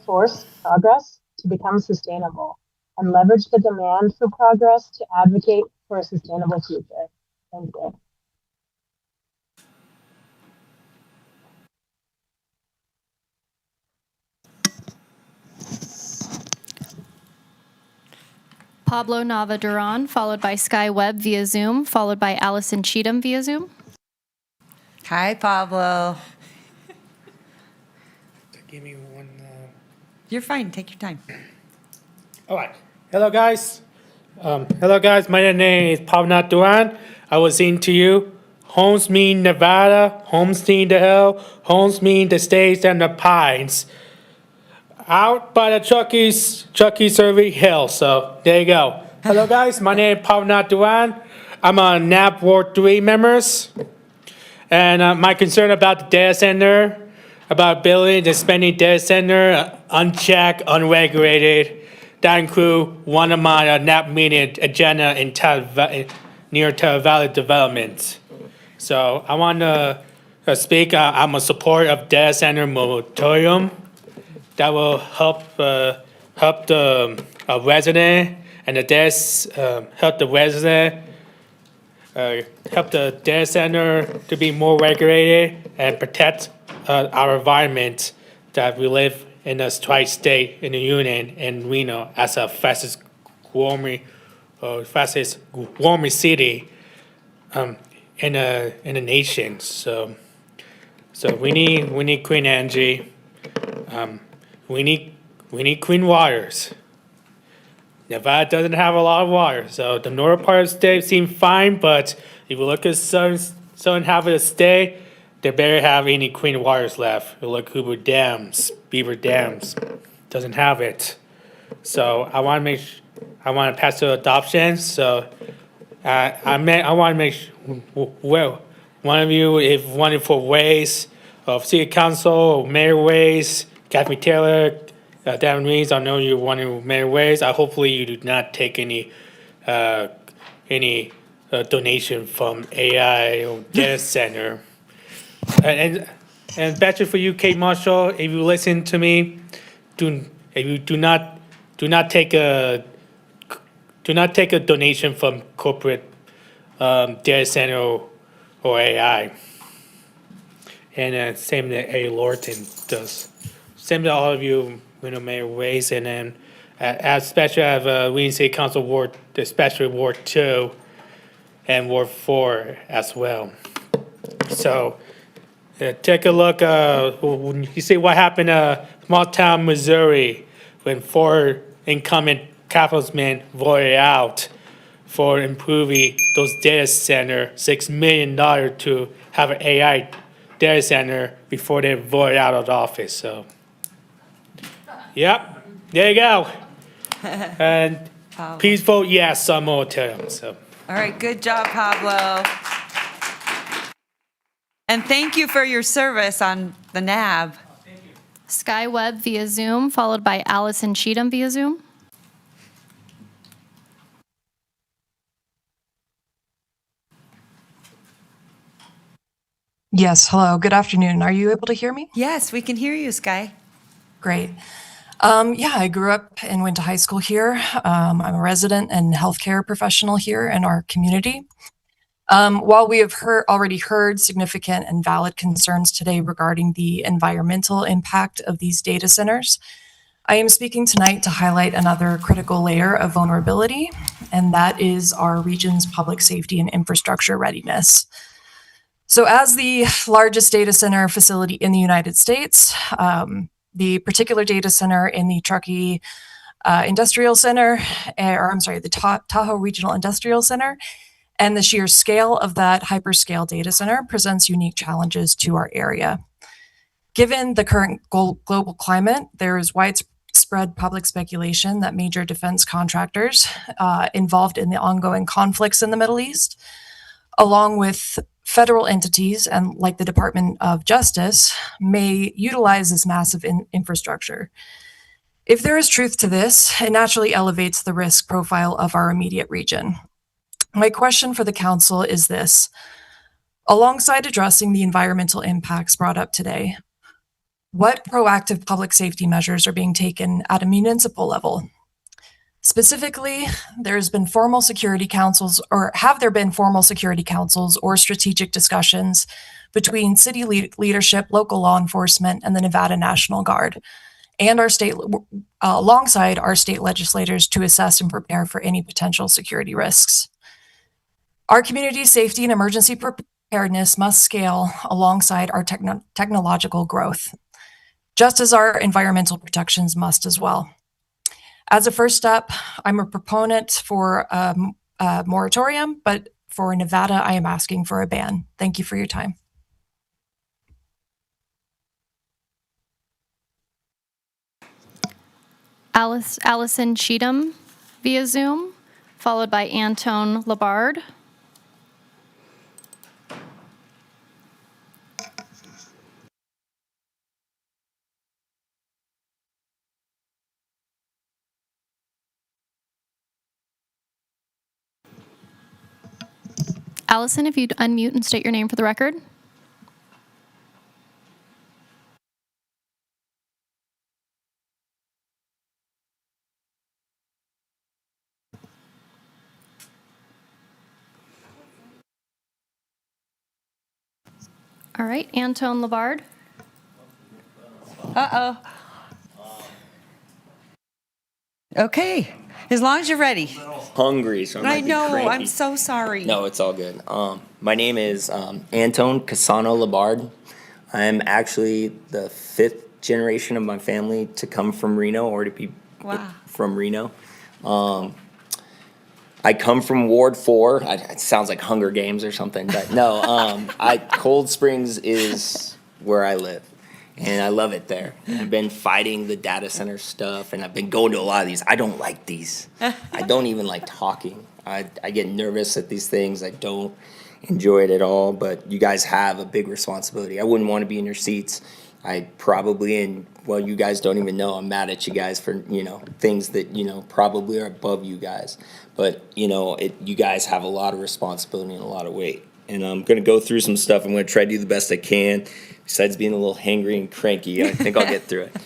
force progress to become sustainable and leverage the demand for progress to advocate for a sustainable future. Thank you. Pablo Navaduran, followed by Sky Webb via Zoom, followed by Allison Cheatham via Zoom. Hi, Pablo. Give me one. You're fine. Take your time. All right. Hello, guys. My name is Pablo Duran. I was into you. Homes mean Nevada. Homes mean the hill. Homes mean the states and the pines. Out by the Truckee Survey Hill. So there you go. Hello, guys. My name is Pablo Duran. I'm a NAP Ward 3 members. And my concern about the data center, about building and spending data center, unchecked, unregulated. That include one of my NAP meeting agenda in near Tahoe Valley Development. So I want to speak. I'm a supporter of data center moratorium that will help the resident and the help the resident. Help the data center to be more regulated and protect our environment that we live in the tri-state in the union in Reno as the fastest growing city in the nation. So we need clean energy. We need clean waters. Nevada doesn't have a lot of water, so the northern part of the state seems fine, but if you look at southern half of the state, they barely have any clean waters left. You look at Hoover Dams, Beaver Dams. doesn't have it. So I want to pass the adoption. So I want to make well, one of you, if one for ways of city council or mayor ways, Kathy Taylor, Devin Reeves, I know you're one of mayor ways. Hopefully you do not take any donation from AI or data center. And especially for you, Kate Marshall, if you listen to me, do not take a donation from corporate data center or AI. And same that A. Lorton does. Same to all of you, Mayor Ways, and then especially I have Wayne City Council Ward, especially Ward 2 and Ward 4 as well. So take a look. When you see what happened in small town Missouri when 4 incumbent councilmen voted out for improving those data center, $6 million to have an AI data center before they voted out of the office. So, yep, there you go. And please vote yes on moratorium. So. All right, good job, Pablo. And thank you for your service on the NAB. Sky Webb via Zoom, followed by Allison Cheatham via Zoom. Yes, hello, good afternoon. Are you able to hear me? Yes, we can hear you, Sky. Great. Yeah, I grew up and went to high school here. I'm a resident and healthcare professional here in our community. While we have already heard significant and valid concerns today regarding the environmental impact of these data centers, I am speaking tonight to highlight another critical layer of vulnerability, and that is our region's public safety and infrastructure readiness. So as the largest data center facility in the United States, the particular data center in the Truckee Industrial Center, the Tahoe Regional Industrial Center, and the sheer scale of that hyperscale data center presents unique challenges to our area. Given the current global climate, there is widespread public speculation that major defense contractors involved in the ongoing conflicts in the Middle East, along with federal entities and like the Department of Justice, may utilize this massive infrastructure. If there is truth to this, it naturally elevates the risk profile of our immediate region. My question for the council is this: alongside addressing the environmental impacts brought up today, what proactive public safety measures are being taken at a municipal level? Specifically, have there been formal security councils or strategic discussions between city leadership, local law enforcement, and the Nevada National Guard, and alongside our state legislators to assess and prepare for any potential security risks? Our community safety and emergency preparedness must scale alongside our technological growth, just as our environmental protections must as well. As a first step, I'm a proponent for a moratorium, but for Nevada, I am asking for a ban. Thank you for your time. Allison Cheatham via Zoom, followed by Antone Labard. Allison, if you'd unmute and state your name for the record. All right, Antone Labard. Uh-oh. Okay, as long as you're ready. Hungry, so I know, cranky. I'm so sorry. No, it's all good. My name is Antone Casano Labard. I'm actually the 5th generation of my family to come from Reno or to be from Reno. I come from Ward 4. It sounds like Hunger Games or something, but no. Cold Springs is where I live. And I love it there. And I've been fighting the data center stuff, and I've been going to a lot of these. I don't like these. I don't even like talking. I get nervous at these things. I don't enjoy it at all, but you guys have a big responsibility. I wouldn't want to be in your seats. I probably, and well, you guys don't even know I'm mad at you guys for, things that, probably are above you guys. But, you guys have a lot of responsibility and a lot of weight. And I'm going to go through some stuff. I'm going to try to do the best I can. Besides being a little hangry and cranky, I think I'll get through it.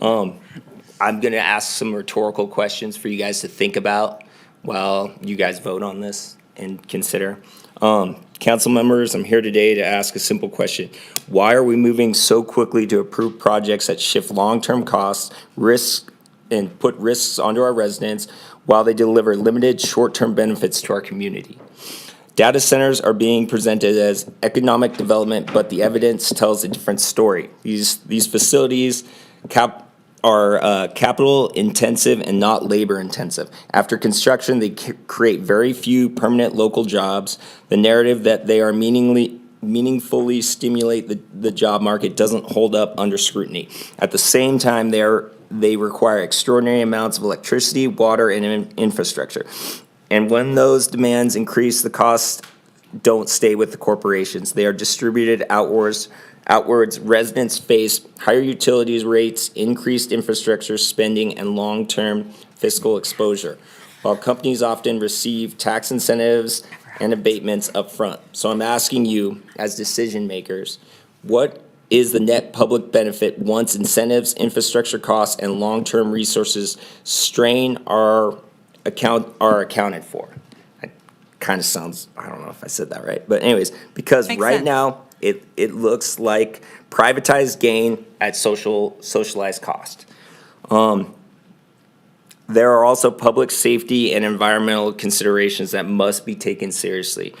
I'm going to ask some rhetorical questions for you guys to think about while you guys vote on this and consider. Council members, I'm here today to ask a simple question. Why are we moving so quickly to approve projects that shift long-term costs, risks, and put risks onto our residents while they deliver limited short-term benefits to our community? Data centers are being presented as economic development, but the evidence tells a different story. These facilities are capital intensive and not labor intensive. After construction, they create very few permanent local jobs. The narrative that they are meaningfully stimulate the job market doesn't hold up under scrutiny. At the same time, they require extraordinary amounts of electricity, water, and infrastructure. And when those demands increase, the costs don't stay with the corporations. They are distributed outwards. Residents face higher utilities rates, increased infrastructure spending, and long-term fiscal exposure, while companies often receive tax incentives and abatements up front. So I'm asking you, as decision makers, what is the net public benefit once incentives, infrastructure costs, and long-term resources strain are accounted for? It kind of sounds, I don't know if I said that right, but anyways, because Makes right sense. now it looks like privatized gain at socialized cost. There are also public safety and environmental considerations that must be taken seriously.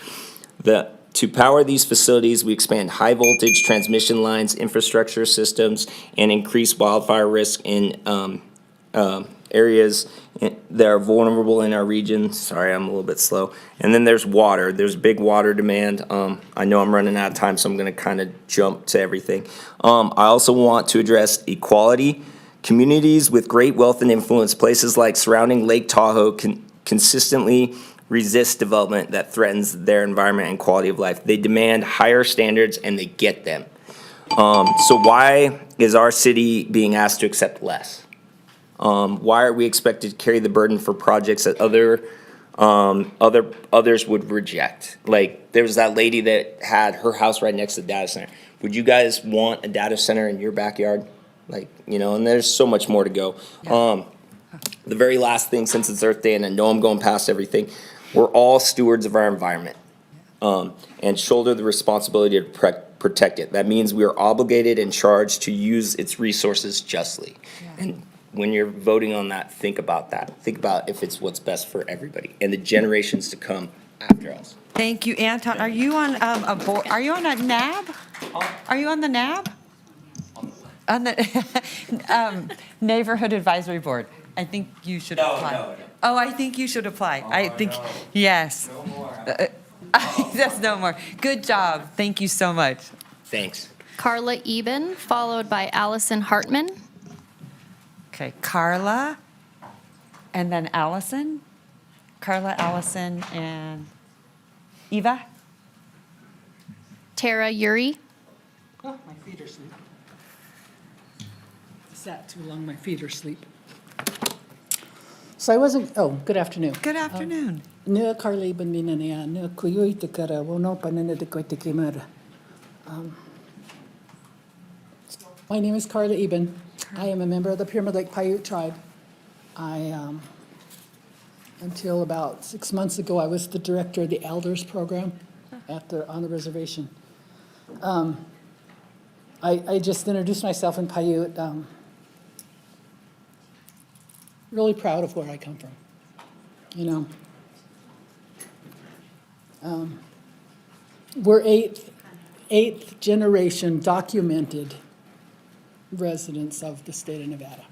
To power these facilities, we expand high voltage transmission lines, infrastructure systems, and increase wildfire risk in areas that are vulnerable in our region. Sorry, I'm a little bit slow. And then there's water. There's big water demand. I know I'm running out of time, so I'm going to kind of jump to everything. I also want to address equality. Communities with great wealth and influence, places like surrounding Lake Tahoe, consistently resist development that threatens their environment and quality of life. They demand higher standards, and they get them. So why is our city being asked to accept less? Why are we expected to carry the burden for projects that others would reject? Like, there was that lady that had her house right next to the data center. Would you guys want a data center in your backyard? Like, and there's so much more to go. Yeah. The very last thing, since it's Earth Day, and I know I'm going past everything, we're all stewards of our environment, and shoulder the responsibility to protect it. That means we are obligated and charged to use its resources justly. Yeah. And when you're voting on that, think about that. Think about if it's what's best for everybody and the generations to come after us. Thank you, Anton. Are you on a board? Are you on a NAB? Are you on the NAB? On the Neighborhood Advisory Board. I think you should apply. No. Oh, I think you should apply. I think, yes. No more. That's no more. Good job. Thank you so much. Thanks. Carla Eben, followed by Allison Hartman. Okay, Carla, and then Allison. Carla, Allison, and Eva. Tara Yuri. Oh, my feet are asleep. Sat too long, my feet are asleep. So I wasn't, good afternoon. Good afternoon. Nua Carla Eben minanea, nua kuyui te kara, wono panene te koite kimara. My name is Carla Eben. I am a member of the Pyramid Lake Paiute tribe. Until about 6 months ago, I was the director of the Elders program on the reservation. I just introduced myself in Paiute. Really proud of where I come from. We're eighth generation documented residents of the state of Nevada.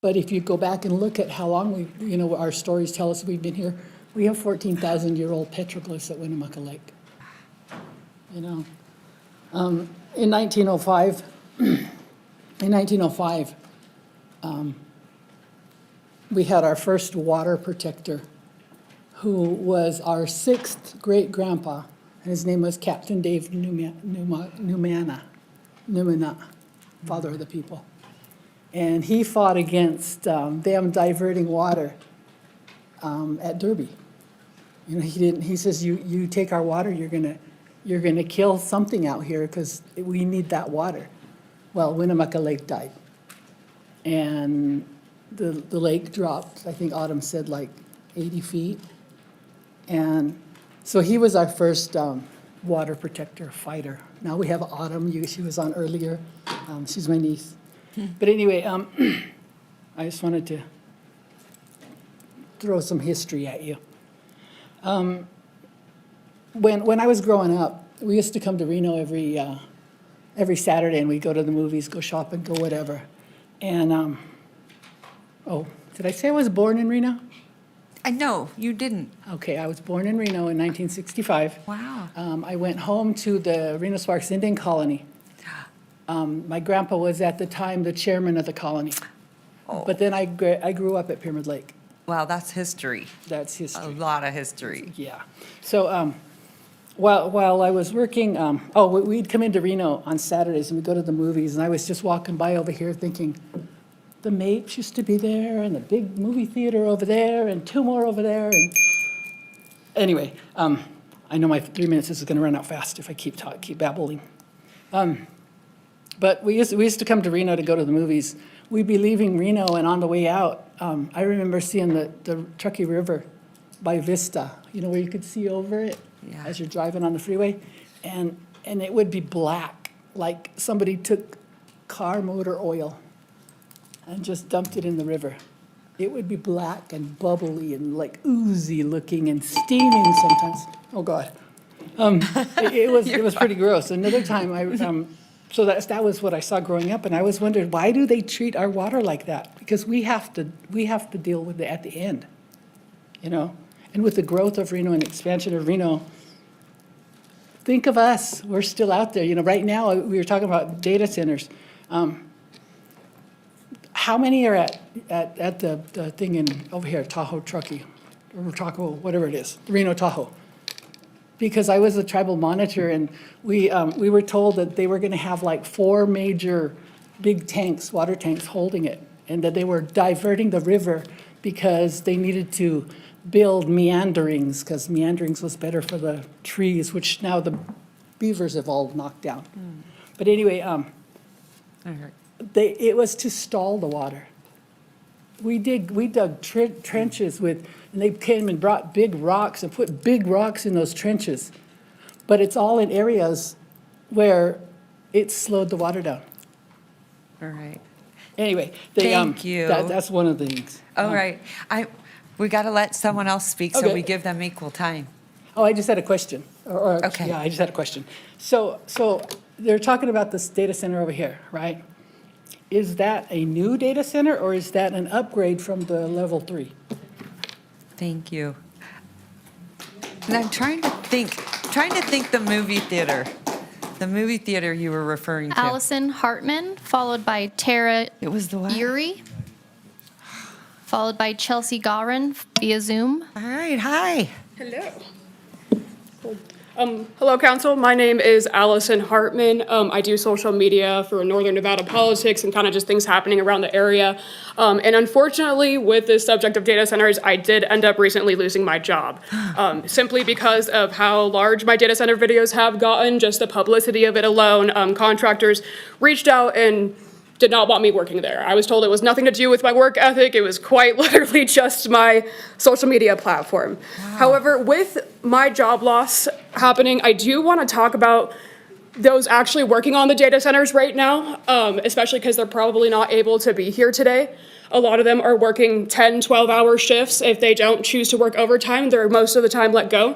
But if you go back and look at how long our stories tell us we've been here, we have 14,000-year-old petroglyphs at Winnemucca Lake. In 1905, we had our first water protector, who was our sixth great-grandpa, and his name was Captain Dave Numana, father of the people. And he fought against them diverting water at Derby. You know, he says, you take our water, you're gonna kill something out here because we need that water. Well, Winnemucca Lake died. And the lake dropped, I think Autumn said like 80 feet. And so he was our first water protector fighter. Now we have Autumn, she was on earlier. She's my niece. But anyway, I just wanted to throw some history at you. When I was growing up, we used to come to Reno every Saturday, and we'd go to the movies, go shopping, go whatever. And, oh, did I say I was born in Reno? No, you didn't. Okay, I was born in Reno in 1965. Wow. I went home to the Reno Sparks Indian Colony. My grandpa was at the time the chairman of the colony. Oh. But then I grew up at Pyramid Lake. Wow, that's history. That's history. A lot of history. Yeah. So while I was working, we'd come into Reno on Saturdays and we'd go to the movies, and I was just walking by over here thinking, the Mapes used to be there, and the big movie theater over there, and two more over there. And anyway, I know my 3 minutes is going to run out fast if I keep babbling. But we used to come to Reno to go to the movies. We'd be leaving Reno, and on the way out, I remember seeing the Truckee River by Vista, you know, where you could see over it as you're driving on the freeway. And it would be black, like somebody took car motor oil and just dumped it in the river. It would be black and bubbly and like oozy looking and steaming sometimes. Oh, God. It was pretty gross. Another time, so that was what I saw growing up, and I was wondering, why do they treat our water like that? Because we have to deal with it at the end, you know? And with the growth of Reno and expansion of Reno, think of us, we're still out there. You know, right now, we were talking about data centers. How many are at the thing over here, Tahoe, Truckee, or Tahoe, whatever it is, Reno, Tahoe? Because I was a tribal monitor, and we were told that they were going to have like 4 major big tanks, water tanks, holding it, and that they were diverting the river because they needed to build meanderings, because meanderings was better for the trees, which now the beavers have all knocked down. But anyway, it was to stall the water. We dug trenches with, and they came and brought big rocks and put big rocks in those trenches. But it's all in areas where it slowed the water down. All right. Anyway, Thank you. That's one of the things. All right. We got to let someone else speak, so Okay. we give them equal time. Oh, I just had a question. Okay. Yeah, I just had a question. So they're talking about this data center over here, right? Is that a new data center, or is that an upgrade from the level 3? Thank you. And I'm trying to think the movie theater you were referring to. Allison Hartman, followed by Tara It was the what? Uri, followed by Chelsea Garin via Zoom. All right, hi. Hello. Hello, Council. My name is Allison Hartman. I do social media for Northern Nevada politics and kind of just things happening around the area. And unfortunately, with this subject of data centers, I did end up recently losing my job, simply because of how large my data center videos have gotten, just the publicity of it alone. Contractors reached out and did not want me working there. I was told it was nothing to do with my work ethic. It was quite literally just my social media platform. However, with my job loss happening, I do want to talk about those actually working on the data centers right now, especially because they're probably not able to be here today. A lot of them are working 10, 12-hour shifts. If they don't choose to work overtime, they're most of the time let go.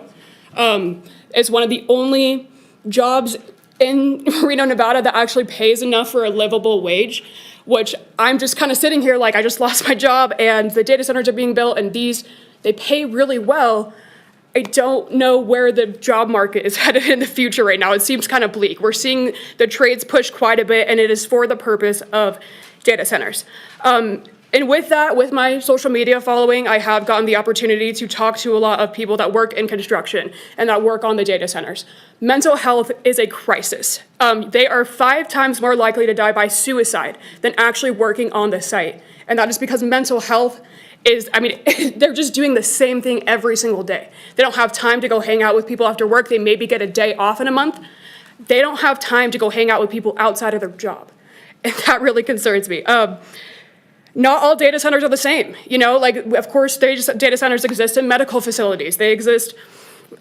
It's one of the only jobs in Reno, Nevada that actually pays enough for a livable wage, which I'm just kind of sitting here like I just lost my job and the data centers are being built and they pay really well. I don't know where the job market is headed in the future right now. It seems kind of bleak. We're seeing the trades push quite a bit, and it is for the purpose of data centers. And with that, with my social media following, I have gotten the opportunity to talk to a lot of people that work in construction and that work on the data centers. Mental health is a crisis. They are 5 times more likely to die by suicide than actually working on the site. And that is because mental health is, I mean, they're just doing the same thing every single day. They don't have time to go hang out with people after work. They maybe get a day off in a month. They don't have time to go hang out with people outside of their job. And that really concerns me. Not all data centers are the same. You know, like, of course, data centers exist in medical facilities. They exist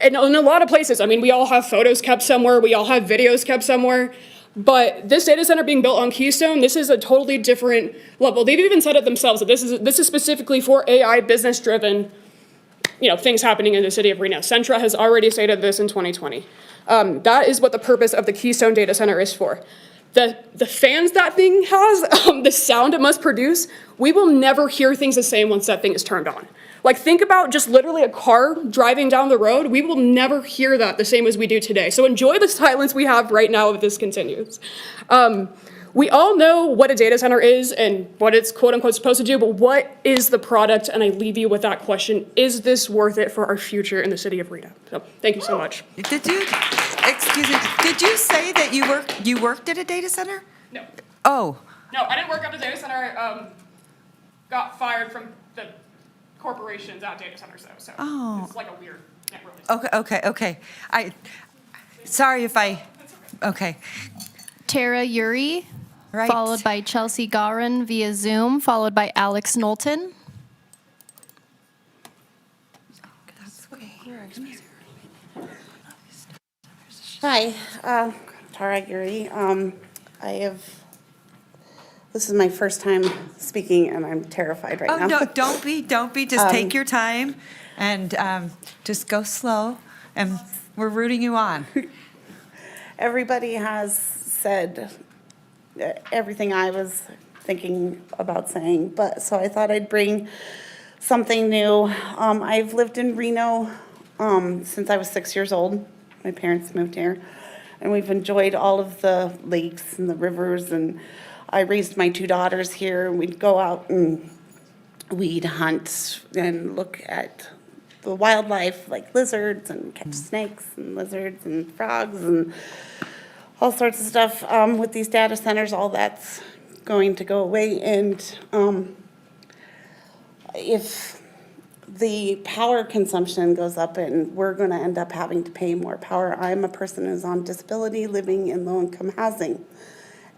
in a lot of places. I mean, we all have photos kept somewhere. We all have videos kept somewhere. But this data center being built on Keystone, this is a totally different level. They've even said it themselves, that this is specifically for AI business-driven, you know, things happening in the city of Reno. Centra has already stated this in 2020. That is what the purpose of the Keystone data center is for. The fans that thing has, the sound it must produce, we will never hear things the same once that thing is turned on. Like, think about just literally a car driving down the road. We will never hear that the same as we do today. So enjoy the silence we have right now if this continues. We all know what a data center is and what it's quote unquote supposed to do, but what is the product? And I leave you with that question. Is this worth it for our future in the city of Reno? So thank you so much. Did you, excuse me, did you say that you worked at a data center? No. Oh. No, I didn't work at the data center. I got fired from the corporations at data centers though, so it's like a weird, not really. Okay. Sorry if I, okay. Tara Uri, Right. followed by Chelsea Garin via Zoom, followed by Alex Knowlton. Hi, Tara Yuri. This is my first time speaking, and I'm terrified right now. Oh, no, don't be. Just take your time and just go slow, and we're rooting you on. Everybody has said everything I was thinking about saying, but so I thought I'd bring something new. I've lived in Reno since I was 6 years old. My parents moved here, and we've enjoyed all of the lakes and the rivers, and I raised my 2 daughters here, and we'd go out and we'd hunt and look at the wildlife, like lizards, and catch snakes and lizards and frogs and all sorts of stuff. With these data centers, all that's going to go away, and if the power consumption goes up and we're going to end up having to pay more power. I'm a person who's on disability living in low-income housing.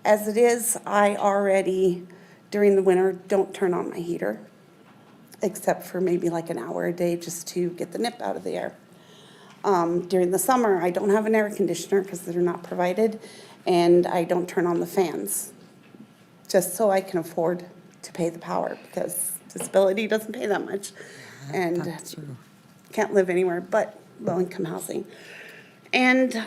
As it is, I already, during the winter, don't turn on my heater, except for maybe like an hour a day just to get the nip out of the air. During the summer, I don't have an air conditioner because they're not provided, and I don't turn on the fans, just so I can afford to pay the power, because disability doesn't pay that much. And can't live anywhere but low-income housing. And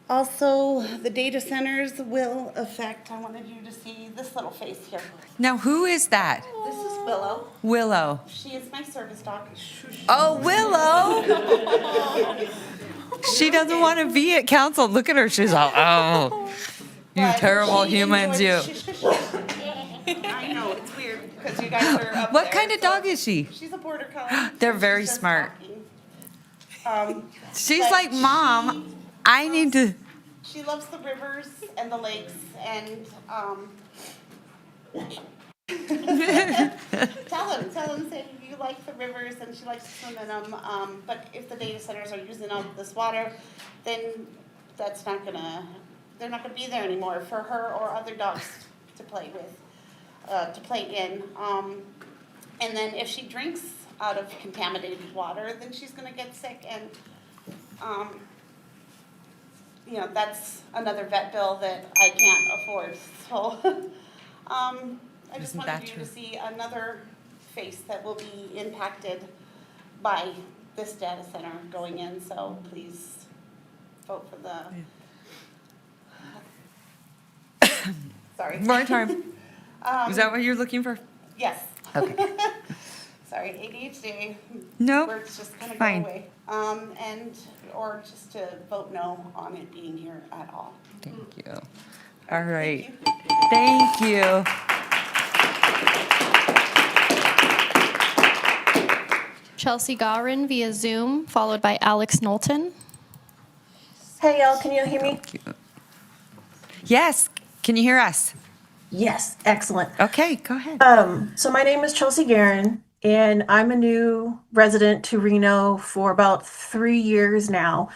also, the data centers will affect, I wanted you to see this little face here. Now, who is that? This is Willow. Willow. She is my service dog. Oh, Willow. She doesn't want to be at council. Look at her. She's all, oh, you terrible humans, you. I know, it's weird, because you guys are up What there, kind of so- dog is she? She's a border collie. They're very She's just smart. talking. She's But like, Mom, I need to. She loves the rivers and the lakes, and tell them, say you like the rivers and she likes to swim in them. But if the data centers are using all this water, then that's not gonna, they're not gonna be there anymore for her or other dogs to play with, to play in. And then if she drinks out of contaminated water, then she's gonna get sick, and you know, that's another vet bill that I can't afford. So I just wanted you to see another face that will be impacted by this data center going in. So please vote for the, sorry. Moratorium. Is that what you're looking for? Yes. Okay. sorry, ADHD. No, Words just kind of go fine. away. Or just to vote no on it being here at all. Thank you. All right. Thank you. Chelsea Garin via Zoom, followed by Alex Knowlton. Hey y'all, can you hear me? Yes. Can you hear us? Yes, excellent. Okay, go ahead. So my name is Chelsea Garin, and I'm a new resident to Reno for about 3 years now.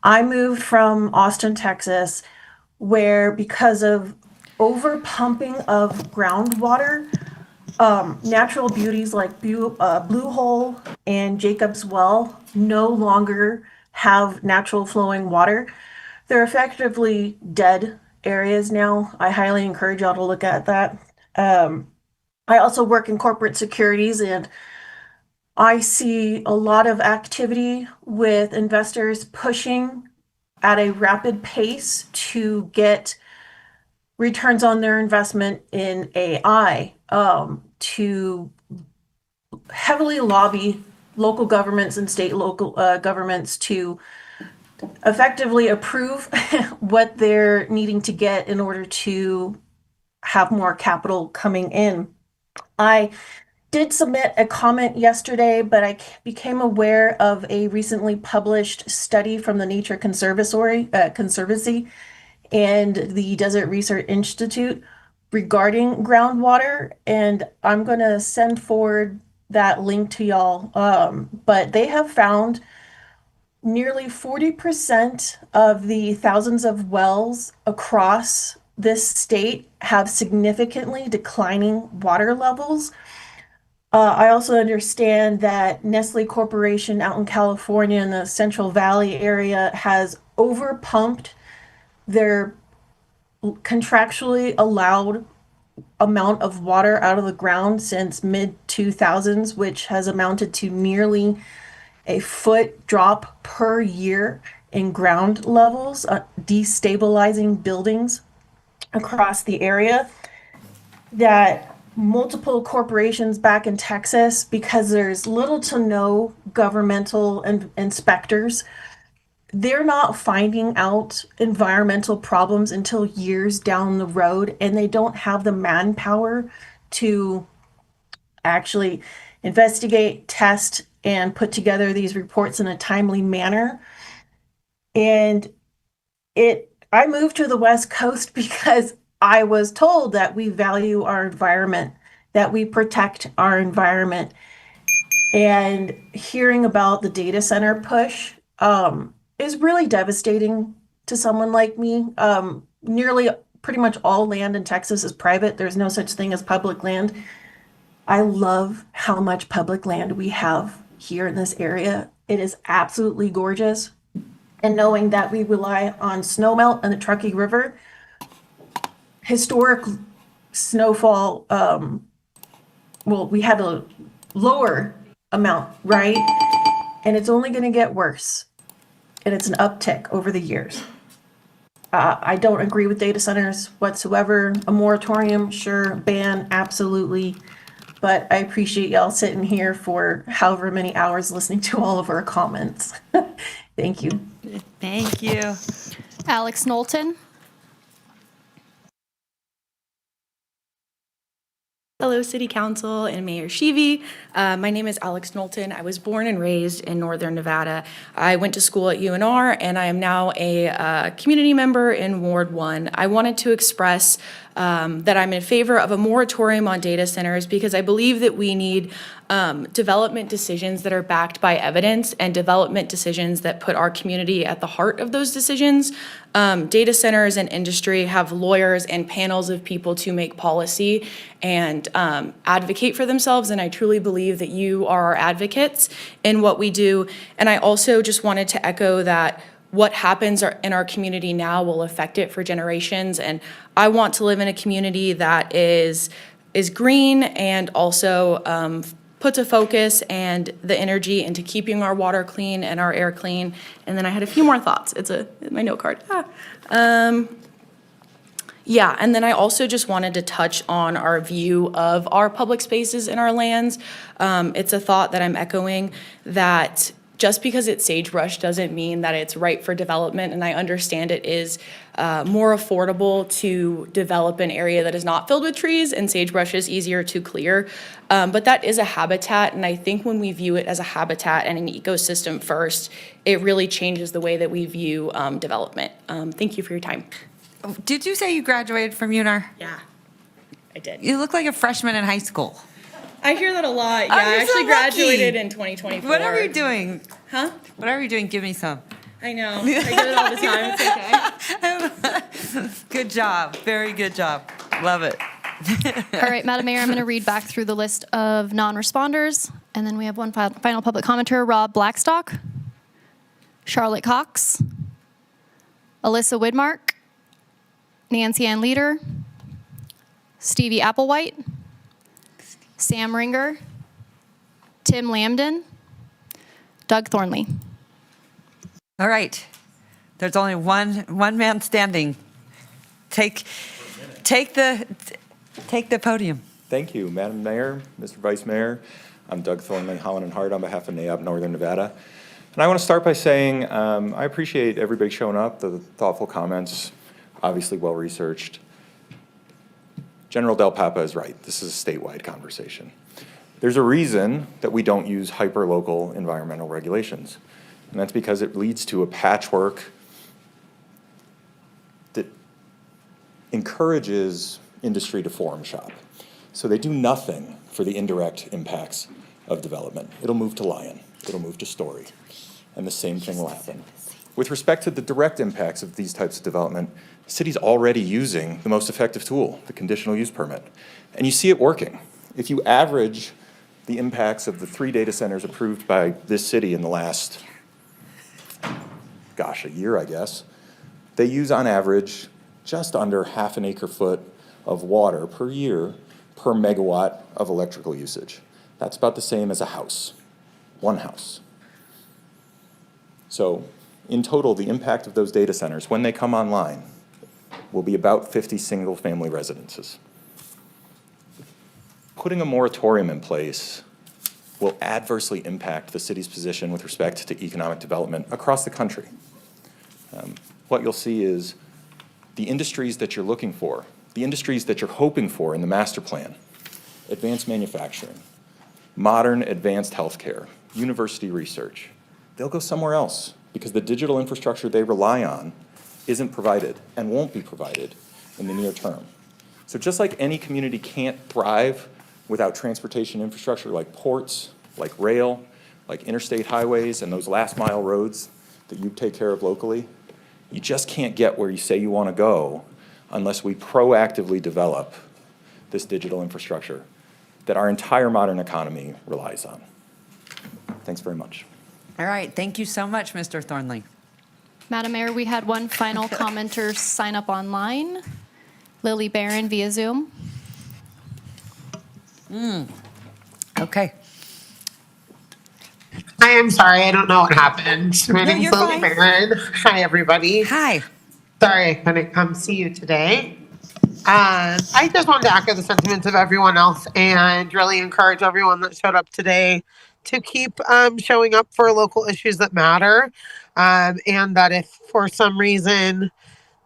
I moved from Austin, Texas, where because of over pumping of groundwater, natural beauties like Blue Hole and Jacob's Well no longer have natural flowing water. They're effectively dead areas now. I highly encourage y'all to look at that. I also work in corporate securities, and I see a lot of activity with investors pushing at a rapid pace to get returns on their investment in AI, to heavily lobby local governments and state local governments to effectively approve what they're needing to get in order to have more capital coming in. I did submit a comment yesterday, but I became aware of a recently published study from the Nature Conservancy and the Desert Research Institute regarding groundwater, and I'm going to send forward that link to y'all. But they have found nearly 40% of the thousands of wells across this state have significantly declining water levels. I also understand that Nestle Corporation out in California in the Central Valley area has overpumped their contractually allowed amount of water out of the ground since mid-2000s, which has amounted to nearly a foot drop per year in ground levels, destabilizing buildings across the area. That multiple corporations back in Texas, because there's little to no governmental inspectors, they're not finding out environmental problems until years down the road, and they don't have the manpower to actually investigate, test, and put together these reports in a timely manner. And I moved to the West Coast because I was told that we value our environment, that we protect our environment. And hearing about the data center push is really devastating to someone like me. Nearly pretty much all land in Texas is private. There's no such thing as public land. I love how much public land we have here in this area. It is absolutely gorgeous. And knowing that we rely on snowmelt in the Truckee River, historic snowfall, well, we had a lower amount, right? And it's only going to get worse. And it's an uptick over the years. I don't agree with data centers whatsoever. A moratorium, sure. Ban, absolutely. But I appreciate y'all sitting here for however many hours listening to all of our comments. Thank you. Thank you. Alex Knowlton. Hello, City Council and Mayor Shivi. My name is Alex Knowlton. I was born and raised in Northern Nevada. I went to school at UNR, and I am now a community member in Ward 1. I wanted to express that I'm in favor of a moratorium on data centers because I believe that we need development decisions that are backed by evidence and development decisions that put our community at the heart of those decisions. Data centers and industry have lawyers and panels of people to make policy and advocate for themselves, and I truly believe that you are our advocates in what we do. And I also just wanted to echo that what happens in our community now will affect it for generations, and I want to live in a community that is green and also puts a focus and the energy into keeping our water clean and our air clean. And then I had a few more thoughts. It's my note card. Yeah, and then I also just wanted to touch on our view of our public spaces in our lands. It's a thought that I'm echoing, that just because it's sagebrush doesn't mean that it's right for development. And I understand it is more affordable to develop an area that is not filled with trees, and sagebrush is easier to clear. But that is a habitat, and I think when we view it as a habitat and an ecosystem first, it really changes the way that we view development. Thank you for your time. Did you say you graduated from UNR? Yeah, I did. You look like a freshman in high school. I hear that a lot. Yeah, Oh, I you're so actually lucky. graduated in 2024. Whatever you're doing. Huh? Whatever you're doing, give me some. I know. I get it all the time. It's okay. Good job. Very good job. Love it. All right, Madam Mayor, I'm going to read back through the list of non-responders, and then we have one final public commenter, Rob Blackstock, Charlotte Cox, Alyssa Widmark, Nancy Ann Leader, Stevie Applewhite, Sam Ringer, Tim Lambden, Doug Thornley. All right. There's only one man standing. Take the podium. Thank you, Madam Mayor, Mr. Vice Mayor. I'm Doug Thornley, Holland and Hart on behalf of NAIOP Northern Nevada. And I want to start by saying I appreciate everybody showing up, the thoughtful comments, obviously well-researched. General Del Papa is right. This is a statewide conversation. There's a reason that we don't use hyper-local environmental regulations, and that's because it leads to a patchwork that encourages industry to forum shop. So they do nothing for the indirect impacts of development. It'll move to Lyon, it'll move to Story, and the same thing will happen. With respect to the direct impacts of these types of development, the city's already using the most effective tool, the conditional use permit. And you see it working. If you average the impacts of the 3 data centers approved by this city in the last, a year, I guess, they use on average just under half an acre foot of water per year per megawatt of electrical usage. That's about the same as a house, one house. So in total, the impact of those data centers, when they come online, will be about 50 single-family residences. Putting a moratorium in place will adversely impact the city's position with respect to economic development across the country. What you'll see is the industries that you're looking for, the industries that you're hoping for in the master plan, advanced manufacturing, modern advanced healthcare, university research, they'll go somewhere else because the digital infrastructure they rely on isn't provided and won't be provided in the near term. So just like any community can't thrive without transportation infrastructure like ports, like rail, like interstate highways and those last mile roads that you take care of locally, you just can't get where you say you want to go unless we proactively develop this digital infrastructure that our entire modern economy relies on. Thanks very much. All right. Thank you so much, Mr. Thornley. Madam Mayor, we had one final commenter sign up online, Lily Barron via Zoom. Okay. I am sorry, I don't know what happened. My No, name you're is Lily fine. Barron. Hi, everybody. Hi. Sorry I couldn't come see you today. I just wanted to echo the sentiments of everyone else and really encourage everyone that showed up today to keep showing up for local issues that matter. And that if for some reason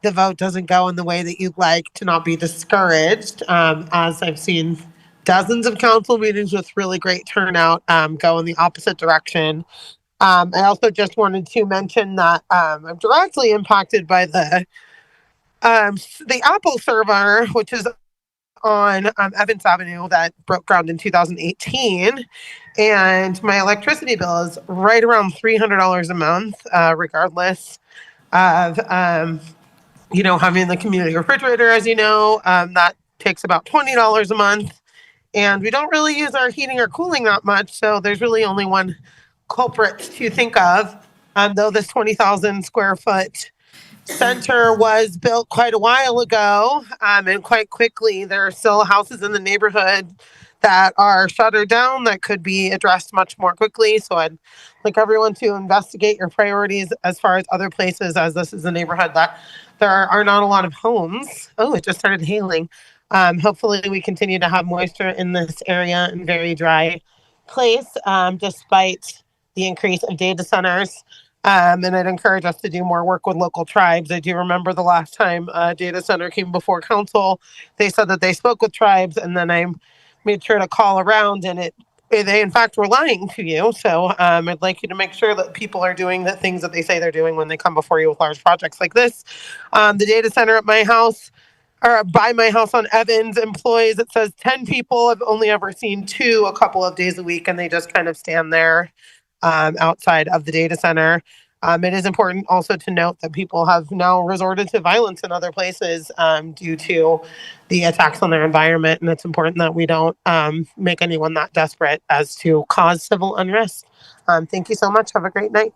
the vote doesn't go in the way that you'd like, to not be discouraged, as I've seen dozens of council meetings with really great turnout go in the opposite direction. I also just wanted to mention that I'm directly impacted by the Apple server, which is on Evans Avenue that broke ground in 2018. And my electricity bill is right around $300 a month, regardless of, having the community refrigerator, as you know, that takes about $20 a month. And we don't really use our heating or cooling that much. So there's really only one culprit to think of. Though this 20,000 square foot center was built quite a while ago, and quite quickly, there are still houses in the neighborhood that are shuttered down that could be addressed much more quickly. So I'd like everyone to investigate your priorities as far as other places, as this is a neighborhood that there are not a lot of homes. Oh, it just started hailing. Hopefully we continue to have moisture in this area and very dry place, despite the increase of data centers. And I'd encourage us to do more work with local tribes. I do remember the last time a data center came before council, they said that they spoke with tribes, and then I made sure to call around, and they in fact were lying to you. So I'd like you to make sure that people are doing the things that they say they're doing when they come before you with large projects like this. The data center at my house, or by my house on Evans, employs, it says 10 people. I've only ever seen 2 a couple of days a week, and they just kind of stand there outside of the data center. It is important also to note that people have now resorted to violence in other places due to the attacks on their environment, and it's important that we don't make anyone that desperate as to cause civil unrest. Thank you so much. Have a great night.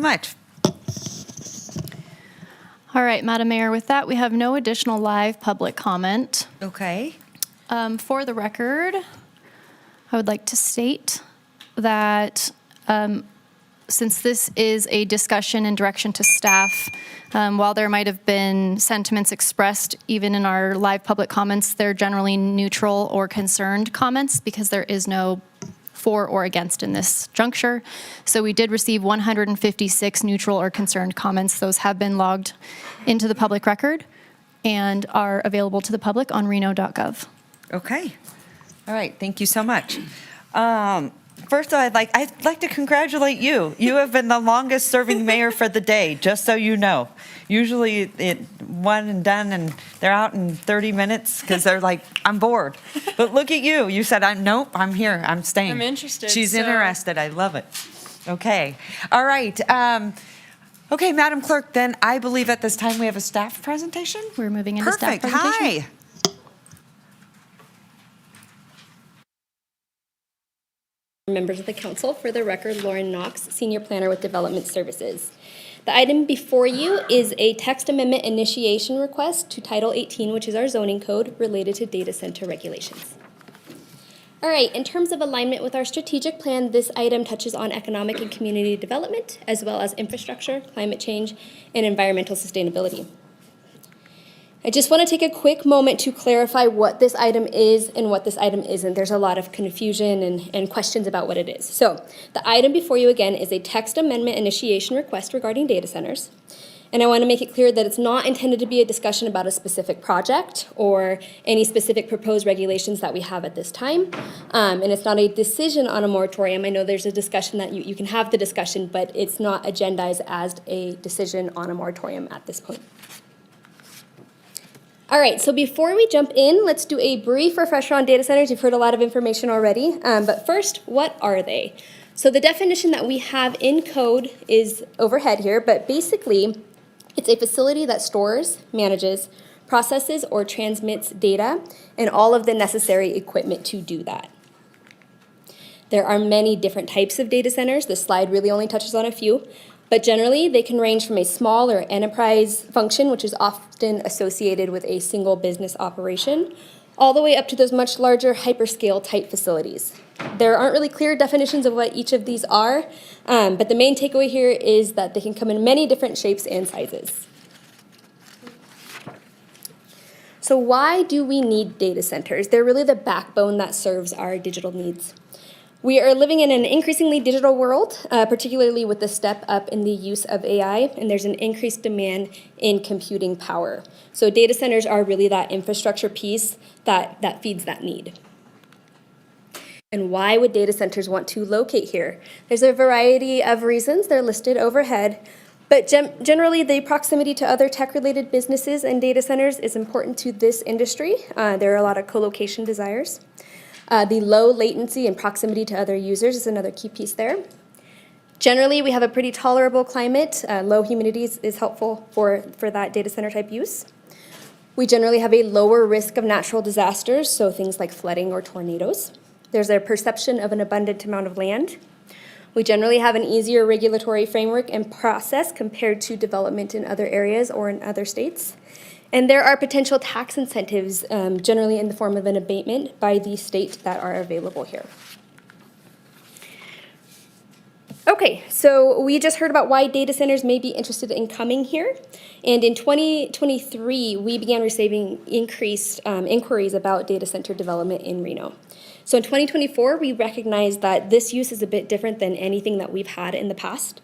Much. All right, Madam Mayor, with that, we have no additional live public comment. Okay. For the record, I would like to state that since this is a discussion and direction to staff, while there might have been sentiments expressed even in our live public comments, they're generally neutral or concerned comments because there is no for or against in this juncture. So we did receive 156 neutral or concerned comments. Those have been logged into the public record and are available to the public on reno.gov. Okay. All right. Thank you so much. First, I'd like to congratulate you. You have been the longest serving mayor for the day, just so you know. Usually it one and done and they're out in 30 minutes because they're like, I'm bored. But look at you. You said, nope, I'm here. I'm staying. I'm interested. She's interested. I love it. Okay. All right. Okay, Madam Clerk, then I believe at this time we have a staff presentation. We're moving into staff Perfect. presentation. Hi. Members of the council, for the record, Lauren Knox, Senior Planner with Development Services. The item before you is a text amendment initiation request to Title 18, which is our zoning code related to data center regulations. All right, in terms of alignment with our strategic plan, this item touches on economic and community development, as well as infrastructure, climate change, and environmental sustainability. I just want to take a quick moment to clarify what this item is and what this item isn't. There's a lot of confusion and questions about what it is. So the item before you again is a text amendment initiation request regarding data centers. And I want to make it clear that it's not intended to be a discussion about a specific project or any specific proposed regulations that we have at this time. And it's not a decision on a moratorium. I know there's a discussion that you can have the discussion, but it's not agendized as a decision on a moratorium at this point. All right, so before we jump in, let's do a brief refresher on data centers. You've heard a lot of information already, but first, what are they? So the definition that we have in code is overhead here, but basically, it's a facility that stores, manages, processes, or transmits data, and all of the necessary equipment to do that. There are many different types of data centers. This slide really only touches on a few. But generally, they can range from a small or enterprise function, which is often associated with a single business operation, all the way up to those much larger hyperscale type facilities. There aren't really clear definitions of what each of these are, but the main takeaway here is that they can come in many different shapes and sizes. So why do we need data centers? They're really the backbone that serves our digital needs. We are living in an increasingly digital world, particularly with the step up in the use of AI, and there's an increased demand in computing power. So data centers are really that infrastructure piece that feeds that need. And why would data centers want to locate here? There's a variety of reasons. They're listed overhead. But generally, the proximity to other tech-related businesses and data centers is important to this industry. There are a lot of co-location desires. The low latency and proximity to other users is another key piece there. Generally, we have a pretty tolerable climate. Low humidity is helpful for that data center type use. We generally have a lower risk of natural disasters, so things like flooding or tornadoes. There's a perception of an abundant amount of land. We generally have an easier regulatory framework and process compared to development in other areas or in other states. And there are potential tax incentives, generally in the form of an abatement by the state, that are available here. Okay, so we just heard about why data centers may be interested in coming here. And in 2023, we began receiving increased inquiries about data center development in Reno. So in 2024, we recognized that this use is a bit different than anything that we've had in the past.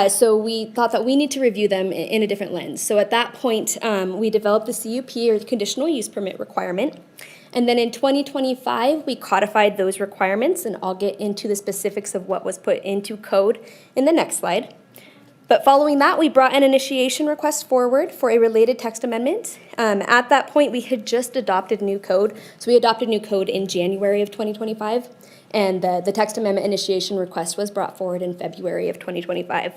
So we thought that we need to review them in a different lens. So at that point, we developed the CUP, or the conditional use permit requirement. And then in 2025, we codified those requirements, and I'll get into the specifics of what was put into code in the next slide. But following that, we brought an initiation request forward for a related text amendment. At that point, we had just adopted new code. So we adopted new code in January of 2025, and the text amendment initiation request was brought forward in February of 2025.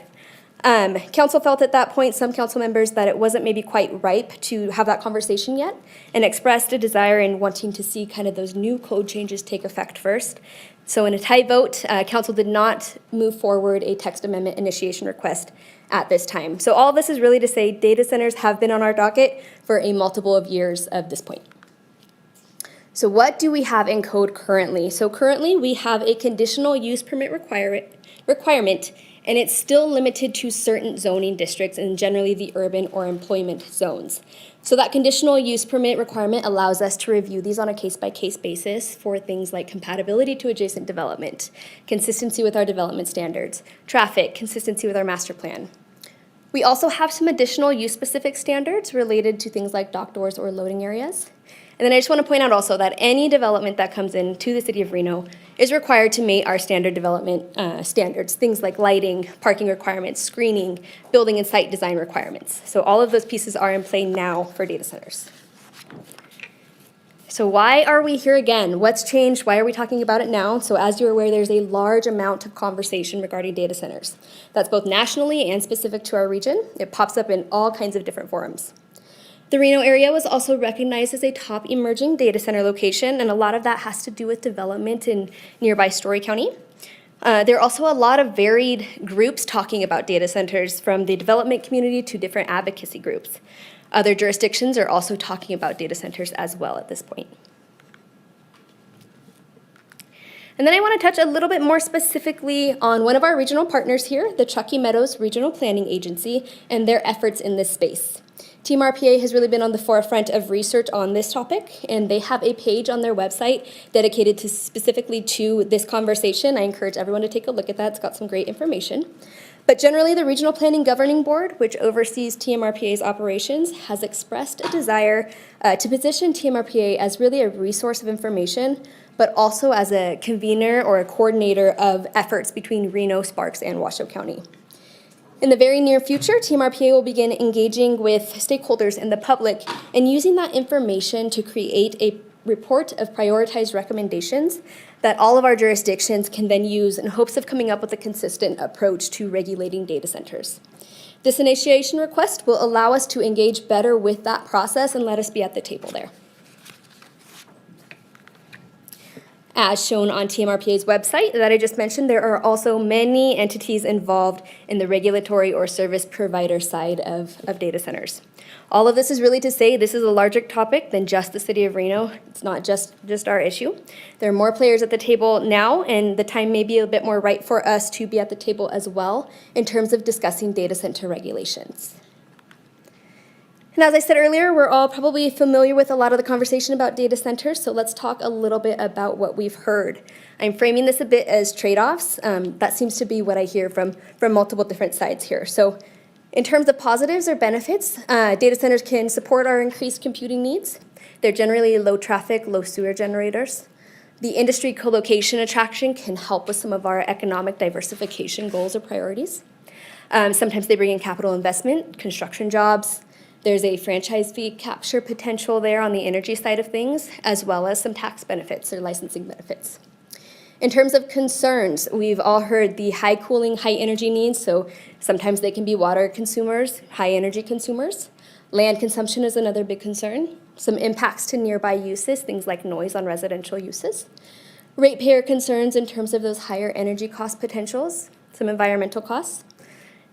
Council felt at that point, some council members, that it wasn't maybe quite ripe to have that conversation yet, and expressed a desire in wanting to see kind of those new code changes take effect first. So in a tie vote, council did not move forward a text amendment initiation request at this time. So all of this is really to say data centers have been on our docket for a multiple of years of this point. So what do we have in code currently? So currently we have a conditional use permit requirement, and it's still limited to certain zoning districts and generally the urban or employment zones. So that conditional use permit requirement allows us to review these on a case-by-case basis for things like compatibility to adjacent development, consistency with our development standards, traffic, consistency with our master plan. We also have some additional use-specific standards related to things like dock doors or loading areas. And then I just want to point out also that any development that comes into the city of Reno is required to meet our standard development standards, things like lighting, parking requirements, screening, building and site design requirements. So all of those pieces are in play now for data centers. So why are we here again? What's changed? Why are we talking about it now? So as you're aware, there's a large amount of conversation regarding data centers. That's both nationally and specific to our region. It pops up in all kinds of different forums. The Reno area was also recognized as a top emerging data center location, and a lot of that has to do with development in nearby Story County. There are also a lot of varied groups talking about data centers, from the development community to different advocacy groups. Other jurisdictions are also talking about data centers as well at this point. And then I want to touch a little bit more specifically on one of our regional partners here, the Truckee Meadows Regional Planning Agency, and their efforts in this space. Team RPA has really been on the forefront of research on this topic, and they have a page on their website dedicated specifically to this conversation. I encourage everyone to take a look at that. It's got some great information. But generally, the Regional Planning Governing Board, which oversees TMRPA's operations, has expressed a desire to position TMRPA as really a resource of information, but also as a convener or a coordinator of efforts between Reno, Sparks, and Washoe County. In the very near future, TMRPA will begin engaging with stakeholders and the public and using that information to create a report of prioritized recommendations that all of our jurisdictions can then use in hopes of coming up with a consistent approach to regulating data centers. This initiation request will allow us to engage better with that process and let us be at the table there. As shown on TMRPA's website that I just mentioned, there are also many entities involved in the regulatory or service provider side of data centers. All of this is really to say this is a larger topic than just the city of Reno. It's not just our issue. There are more players at the table now, and the time may be a bit more right for us to be at the table as well in terms of discussing data center regulations. And as I said earlier, we're all probably familiar with a lot of the conversation about data centers, so let's talk a little bit about what we've heard. I'm framing this a bit as trade-offs. That seems to be what I hear from multiple different sides here. So in terms of positives or benefits, data centers can support our increased computing needs. They're generally low traffic, low sewer generators. The industry co-location attraction can help with some of our economic diversification goals or priorities. Sometimes they bring in capital investment, construction jobs. There's a franchise fee capture potential there on the energy side of things, as well as some tax benefits or licensing benefits. In terms of concerns, we've all heard the high cooling, high energy needs, so sometimes they can be water consumers, high energy consumers. Land consumption is another big concern. Some impacts to nearby uses, things like noise on residential uses. Ratepayer concerns in terms of those higher energy cost potentials, some environmental costs.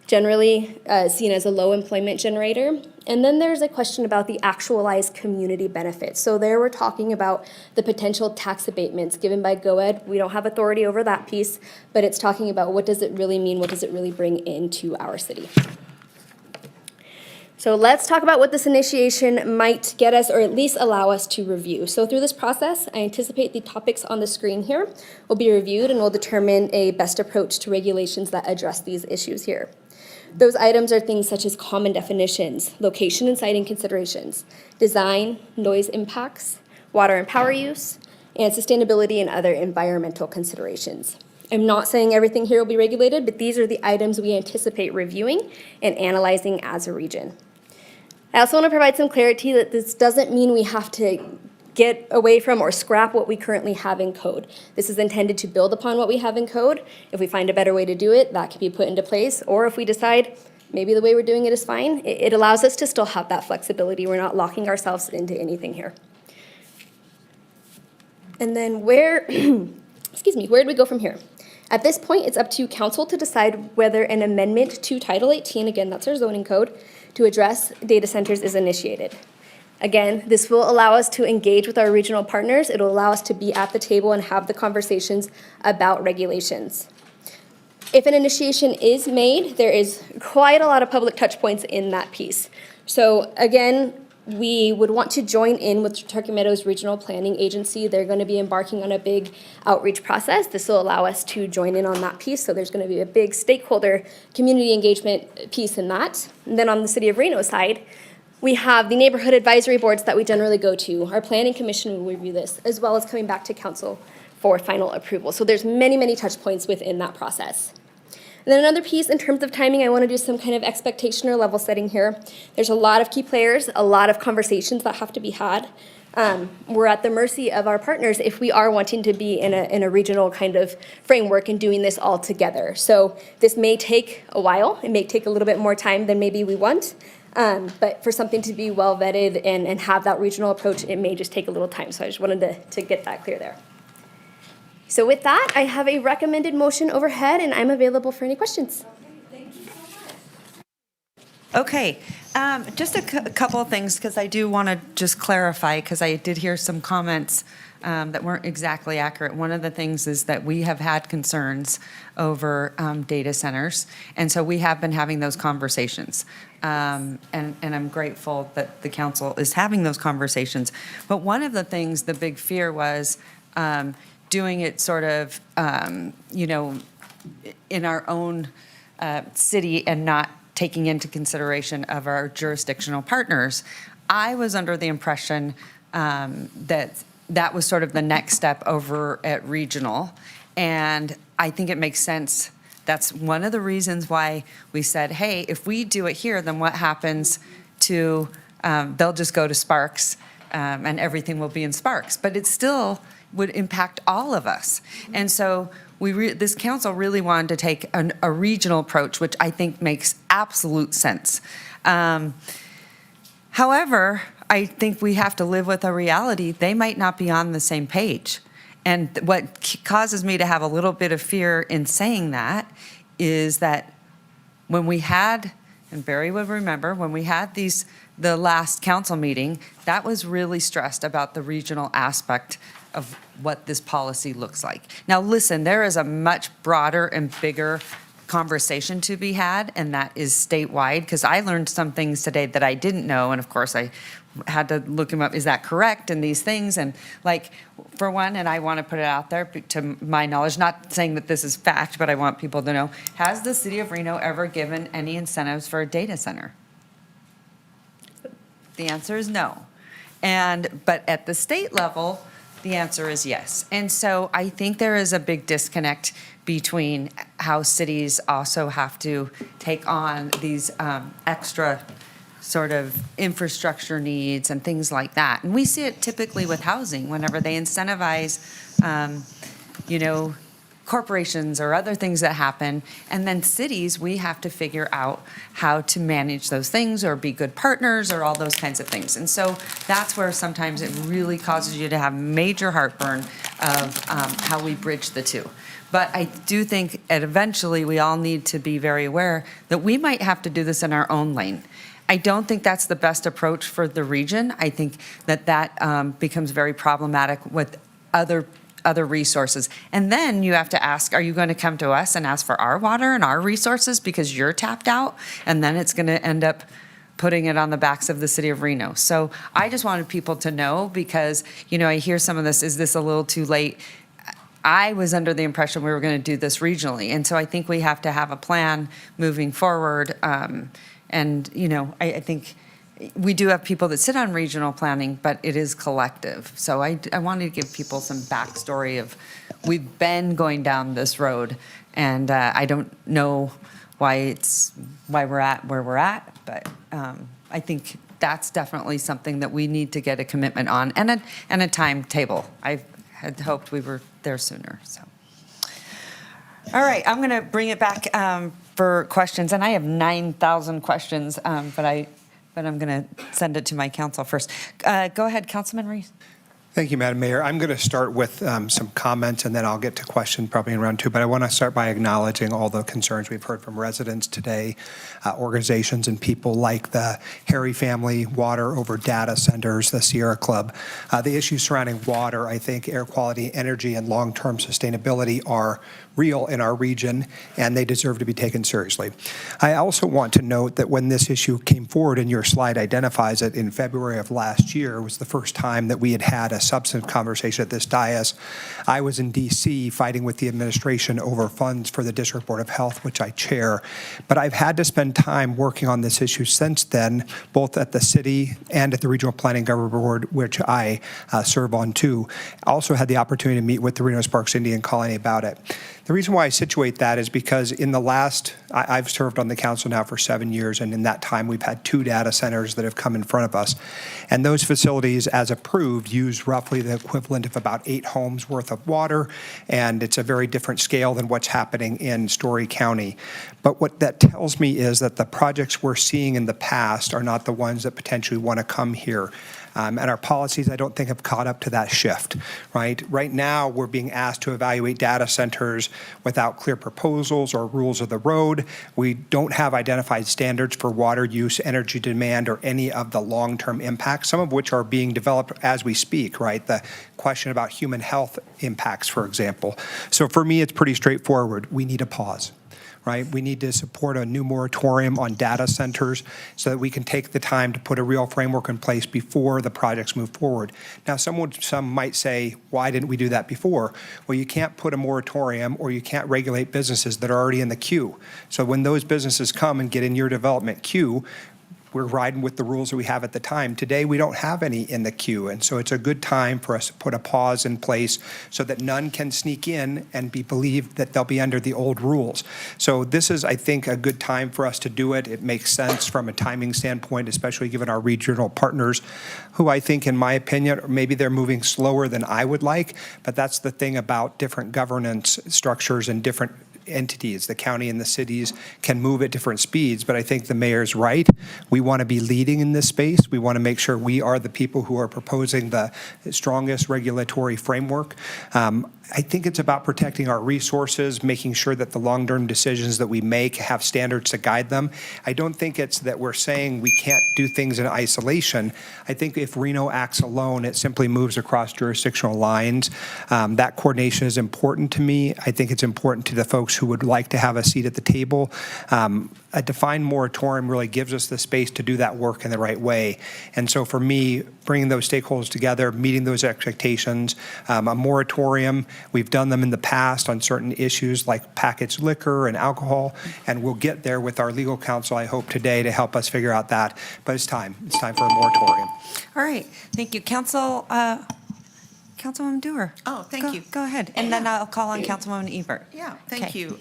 generally seen as a low employment generator. And then there's a question about the actualized community benefits. So there we're talking about the potential tax abatements given by GOED. We don't have authority over that piece, but it's talking about what does it really mean, what does it really bring into our city. So let's talk about what this initiation might get us, or at least allow us to review. So through this process, I anticipate the topics on the screen here will be reviewed and will determine a best approach to regulations that address these issues here. Those items are things such as common definitions, location and siting considerations, design, noise impacts, water and power use, and sustainability and other environmental considerations. I'm not saying everything here will be regulated, but these are the items we anticipate reviewing and analyzing as a region. I also want to provide some clarity that this doesn't mean we have to get away from or scrap what we currently have in code. This is intended to build upon what we have in code. If we find a better way to do it, that can be put into place. Or if we decide maybe the way we're doing it is fine, it allows us to still have that flexibility. We're not locking ourselves into anything here. And then where, excuse me, where do we go from here? At this point, it's up to council to decide whether an amendment to Title 18, again, that's our zoning code, to address data centers is initiated. Again, this will allow us to engage with our regional partners. It'll allow us to be at the table and have the conversations about regulations. If an initiation is made, there is quite a lot of public touch points in that piece. So again, we would want to join in with Turkey Meadows Regional Planning Agency. They're going to be embarking on a big outreach process. This will allow us to join in on that piece. So there's going to be a big stakeholder community engagement piece in that. And then on the City of Reno side, we have the neighborhood advisory boards that we generally go to. Our planning commission will review this, as well as coming back to council for final approval. So there's many, many touch points within that process. And then another piece in terms of timing, I want to do some kind of expectation or level setting here. There's a lot of key players, a lot of conversations that have to be had. We're at the mercy of our partners if we are wanting to be in a regional kind of framework and doing this all together. So this may take a while. It may take a little bit more time than maybe we want. But for something to be well vetted and have that regional approach, it may just take a little time. So I just wanted to get that clear there. So with that, I have a recommended motion overhead, and I'm available for any questions. Okay, just a couple of things, because I do want to just clarify, because I did hear some comments that weren't exactly accurate. One of the things is that we have had concerns over data centers, and so we have been having those conversations. And I'm grateful that the council is having those conversations. But one of the things, the big fear was doing it sort of, in our own city and not taking into consideration of our jurisdictional partners. I was under the impression that that was sort of the next step over at regional. And I think it makes sense. That's one of the reasons why we said, hey, if we do it here, then what happens to, they'll just go to Sparks and everything will be in Sparks. But it still would impact all of us. And so this council really wanted to take a regional approach, which I think makes absolute sense. However, I think we have to live with a reality. They might not be on the same page. And what causes me to have a little bit of fear in saying that is that when we had, and Barry would remember, when we had the last council meeting, that was really stressed about the regional aspect of what this policy looks like. Now, listen, there is a much broader and bigger conversation to be had, and that is statewide, because I learned some things today that I didn't know, and of course I had to look them up. Is that correct? And these things, and like, for one, and I want to put it out there to my knowledge, not saying that this is fact, but I want people to know, has the city of Reno ever given any incentives for a data center? The answer is no. But at the state level, the answer is yes. And so I think there is a big disconnect between how cities also have to take on these extra sort of infrastructure needs and things like that. And we see it typically with housing, whenever they incentivize, corporations or other things that happen. And then cities, we have to figure out how to manage those things or be good partners or all those kinds of things. And so that's where sometimes it really causes you to have major heartburn of how we bridge the two. But I do think that eventually we all need to be very aware that we might have to do this in our own lane. I don't think that's the best approach for the region. I think that becomes very problematic with other resources. And then you have to ask, are you going to come to us and ask for our water and our resources because you're tapped out? And then it's going to end up putting it on the backs of the city of Reno. So I just wanted people to know because, I hear some of this, is this a little too late? I was under the impression we were going to do this regionally. And so I think we have to have a plan moving forward. I think we do have people that sit on regional planning, but it is collective. So I wanted to give people some backstory of we've been going down this road, and I don't know why we're at where we're at, but I think that's definitely something that we need to get a commitment on and a timetable. I had hoped we were there sooner. So, all right, I'm going to bring it back for questions, and I have 9,000 questions, but I'm going to send it to my council first. Go ahead, Councilman Reese. Thank you, Madam Mayor. I'm going to start with some comments, and then I'll get to questions probably in round two. But I want to start by acknowledging all the concerns we've heard from residents today, organizations and people like the Harry Family, Water Over Data Centers, the Sierra Club. The issues surrounding water, I think air quality, energy, and long-term sustainability are real in our region, and they deserve to be taken seriously. I also want to note that when this issue came forward, and your slide identifies it, in February of last year was the first time that we had had a substantive conversation at this dais. I was in D.C. fighting with the administration over funds for the District Board of Health, which I chair, but I've had to spend time working on this issue since then, both at the city and at the Regional Planning Government Board, which I serve on too. I also had the opportunity to meet with the Reno Sparks Indian Colony about it. The reason why I situate that is because in the last, I've served on the council now for 7 years, and in that time we've had 2 data centers that have come in front of us. And those facilities, as approved, use roughly the equivalent of about 8 homes worth of water, and it's a very different scale than what's happening in Story County. But what that tells me is that the projects we're seeing in the past are not the ones that potentially want to come here. And our policies, I don't think, have caught up to that shift, right? Right now, we're being asked to evaluate data centers without clear proposals or rules of the road. We don't have identified standards for water use, energy demand, or any of the long-term impacts, some of which are being developed as we speak, right? The question about human health impacts, for example. So for me, it's pretty straightforward. We need a pause. Right? We need to support a new moratorium on data centers so that we can take the time to put a real framework in place before the projects move forward. Now, some might say, why didn't we do that before? Well, you can't put a moratorium or you can't regulate businesses that are already in the queue. So when those businesses come and get in your development queue, we're riding with the rules that we have at the time. Today, we don't have any in the queue, and so it's a good time for us to put a pause in place so that none can sneak in and be believed that they'll be under the old rules. So this is, I think, a good time for us to do it. It makes sense from a timing standpoint, especially given our regional partners, who I think, in my opinion, maybe they're moving slower than I would like, but that's the thing about different governance structures and different entities. The county and the cities can move at different speeds, but I think the mayor's right. We want to be leading in this space. We want to make sure we are the people who are proposing the strongest regulatory framework. I think it's about protecting our resources, making sure that the long-term decisions that we make have standards to guide them. I don't think it's that we're saying we can't do things in isolation. I think if Reno acts alone, it simply moves across jurisdictional lines. That coordination is important to me. I think it's important to the folks who would like to have a seat at the table. A defined moratorium really gives us the space to do that work in the right way. And so for me, bringing those stakeholders together, meeting those expectations, a moratorium, we've done them in the past on certain issues like packaged liquor and alcohol, and we'll get there with our legal counsel, I hope, today to help us figure out that. But it's time. It's time for a moratorium. All right. Thank you. Councilwoman Dewar. Oh, thank you. Go ahead. And then I'll call on Councilwoman Ebert. Yeah, thank Okay. you.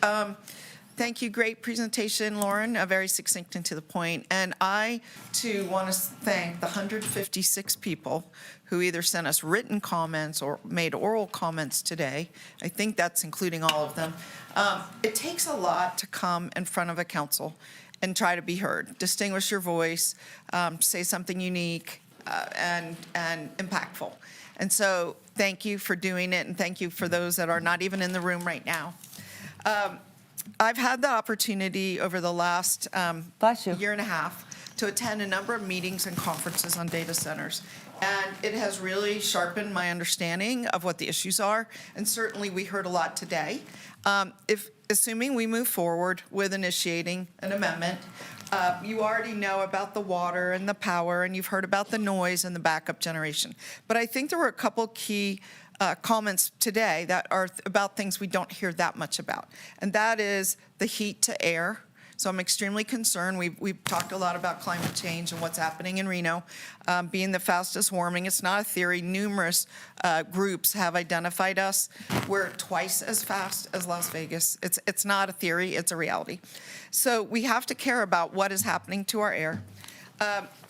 Thank you. Great presentation, Lauren. Very succinct and to the point. And I, too, want to thank the 156 people who either sent us written comments or made oral comments today. I think that's including all of them. It takes a lot to come in front of a council and try to be heard, distinguish your voice, say something unique and impactful. And so thank you for doing it, and thank you for those that are not even in the room right now. I've had the opportunity over the last year and a half to attend a number of meetings and conferences on data centers. And it has really sharpened my understanding of what the issues are. And certainly we heard a lot today. Assuming we move forward with initiating an amendment, you already know about the water and the power, and you've heard about the noise and the backup generation. But I think there were a couple key comments today that are about things we don't hear that much about. And that is the heat to air. So I'm extremely concerned. We've talked a lot about climate change and what's happening in Reno being the fastest warming. It's not a theory. Numerous groups have identified us. We're twice as fast as Las Vegas. It's not a theory. It's a reality. So we have to care about what is happening to our air.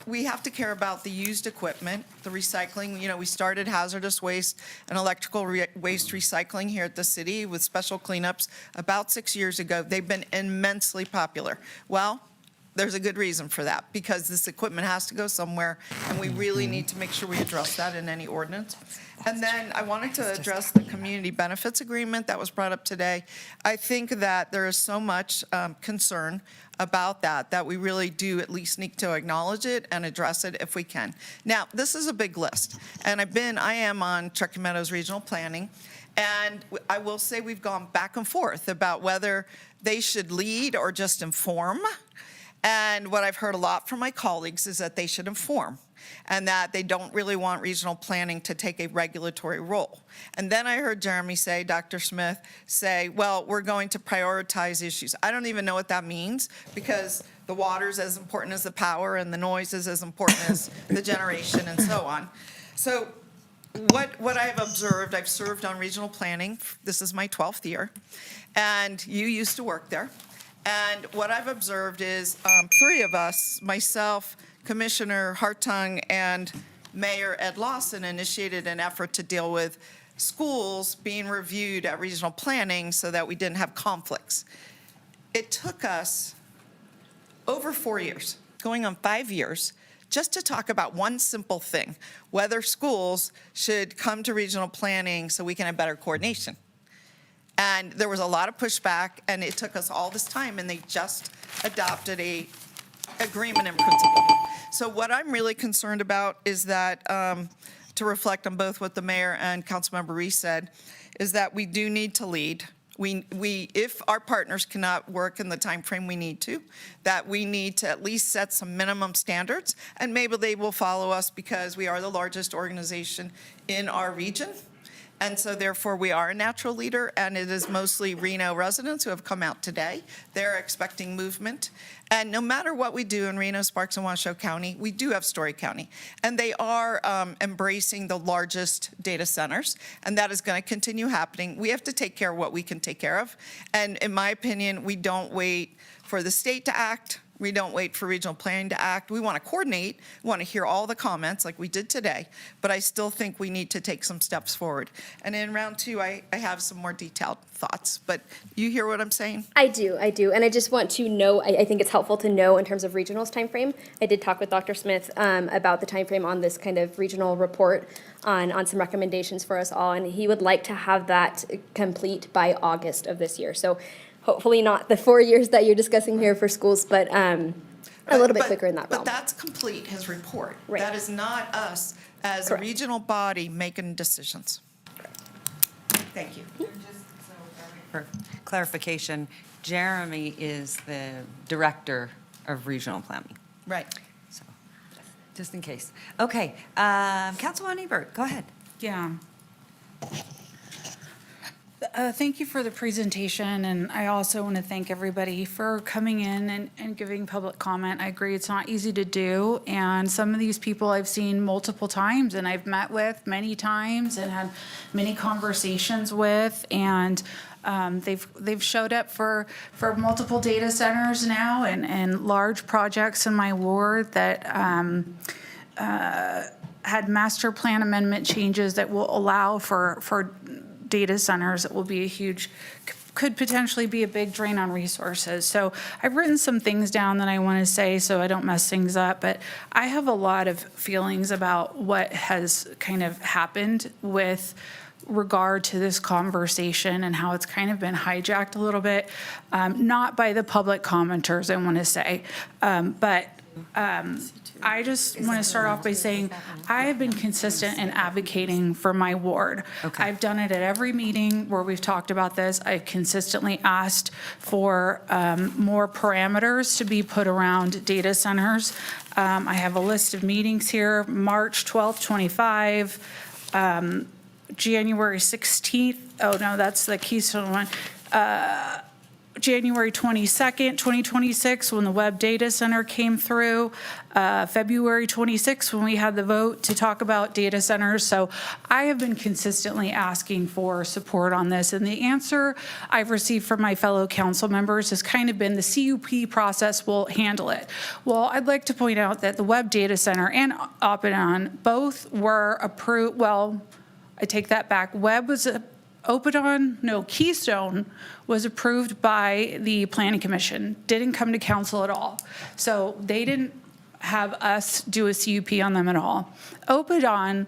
We have to care about the used equipment, the recycling. You know, we started hazardous waste and electrical waste recycling here at the city with special cleanups about 6 years ago. They've been immensely popular. Well, there's a good reason for that, because this equipment has to go somewhere, and we really need to make sure we address that in any ordinance. And then I wanted to address the community benefits agreement that was brought up today. I think that there is so much concern about that we really do at least need to acknowledge it and address it if we can. Now, this is a big list, and I am on Truckee Meadows Regional Planning, and I will say we've gone back and forth about whether they should lead or just inform. And what I've heard a lot from my colleagues is that they should inform, and that they don't really want regional planning to take a regulatory role. And then I heard Jeremy say, Dr. Smith say, well, we're going to prioritize issues. I don't even know what that means, because the water's as important as the power, and the noise is as important as the generation, and so on. So what I've observed, I've served on regional planning. This is my 12th year, and you used to work there. And what I've observed is three of us, myself, Commissioner Hartung, and Mayor Ed Lawson, initiated an effort to deal with schools being reviewed at regional planning so that we didn't have conflicts. It took us over 4 years, going on 5 years, just to talk about one simple thing, whether schools should come to regional planning so we can have better coordination. And there was a lot of pushback, and it took us all this time, and they just adopted a agreement in principle. So what I'm really concerned about is that, to reflect on both what the mayor and Councilmember Reese said, is that we do need to lead. If our partners cannot work in the time frame we need to, that we need to at least set some minimum standards, and maybe they will follow us because we are the largest organization in our region. And so therefore we are a natural leader, and it is mostly Reno residents who have come out today. They're expecting movement. And no matter what we do in Reno, Sparks, and Washoe County, we do have Story County. And they are embracing the largest data centers, and that is going to continue happening. We have to take care of what we can take care of. And in my opinion, we don't wait for the state to act. We don't wait for regional planning to act. We want to coordinate. We want to hear all the comments like we did today. But I still think we need to take some steps forward. And in round two, I have some more detailed thoughts. But you hear what I'm saying? I do. And I just want to know, I think it's helpful to know in terms of regional's timeframe. I did talk with Dr. Smith about the timeframe on this kind of regional report on some recommendations for us all. And he would like to have that complete by August of this year. So hopefully not the 4 years that you're discussing here for schools, but a little bit quicker in that realm. But that's complete, his report. Right. That is not us as Correct. a regional body making decisions. Thank you. For clarification, Jeremy is the director of regional planning. Right. So, just in case. Okay, Councilwoman Ebert, go ahead. Yeah. Thank you for the presentation, and I also want to thank everybody for coming in and giving public comment. I agree it's not easy to do, and some of these people I've seen multiple times, and I've met with many times and had many conversations with, and They've showed up for multiple data centers now and large projects in my ward that had master plan amendment changes that will allow for data centers that will be a huge, could potentially be a big drain on resources. So I've written some things down that I want to say so I don't mess things up, but I have a lot of feelings about what has kind of happened with regard to this conversation and how it's kind of been hijacked a little bit, not by the public commenters, I want to say, but I just want to start off by saying I have been consistent in advocating for my ward. Okay. I've done it at every meeting where we've talked about this. I've consistently asked for more parameters to be put around data centers. I have a list of meetings here, March 12th, 25, January 16th. Oh, no, that's the Keystone one. January 22nd, 2026, when the web data center came through, February 26th, when we had the vote to talk about data centers. So I have been consistently asking for support on this, and the answer I've received from my fellow council members has kind of been the CUP process will handle it. Well, I'd like to point out that the web data center and Opidon both were approved. Well, I take that back. Keystone was approved by the Planning Commission, didn't come to council at all. So they didn't have us do a CUP on them at all. Opidon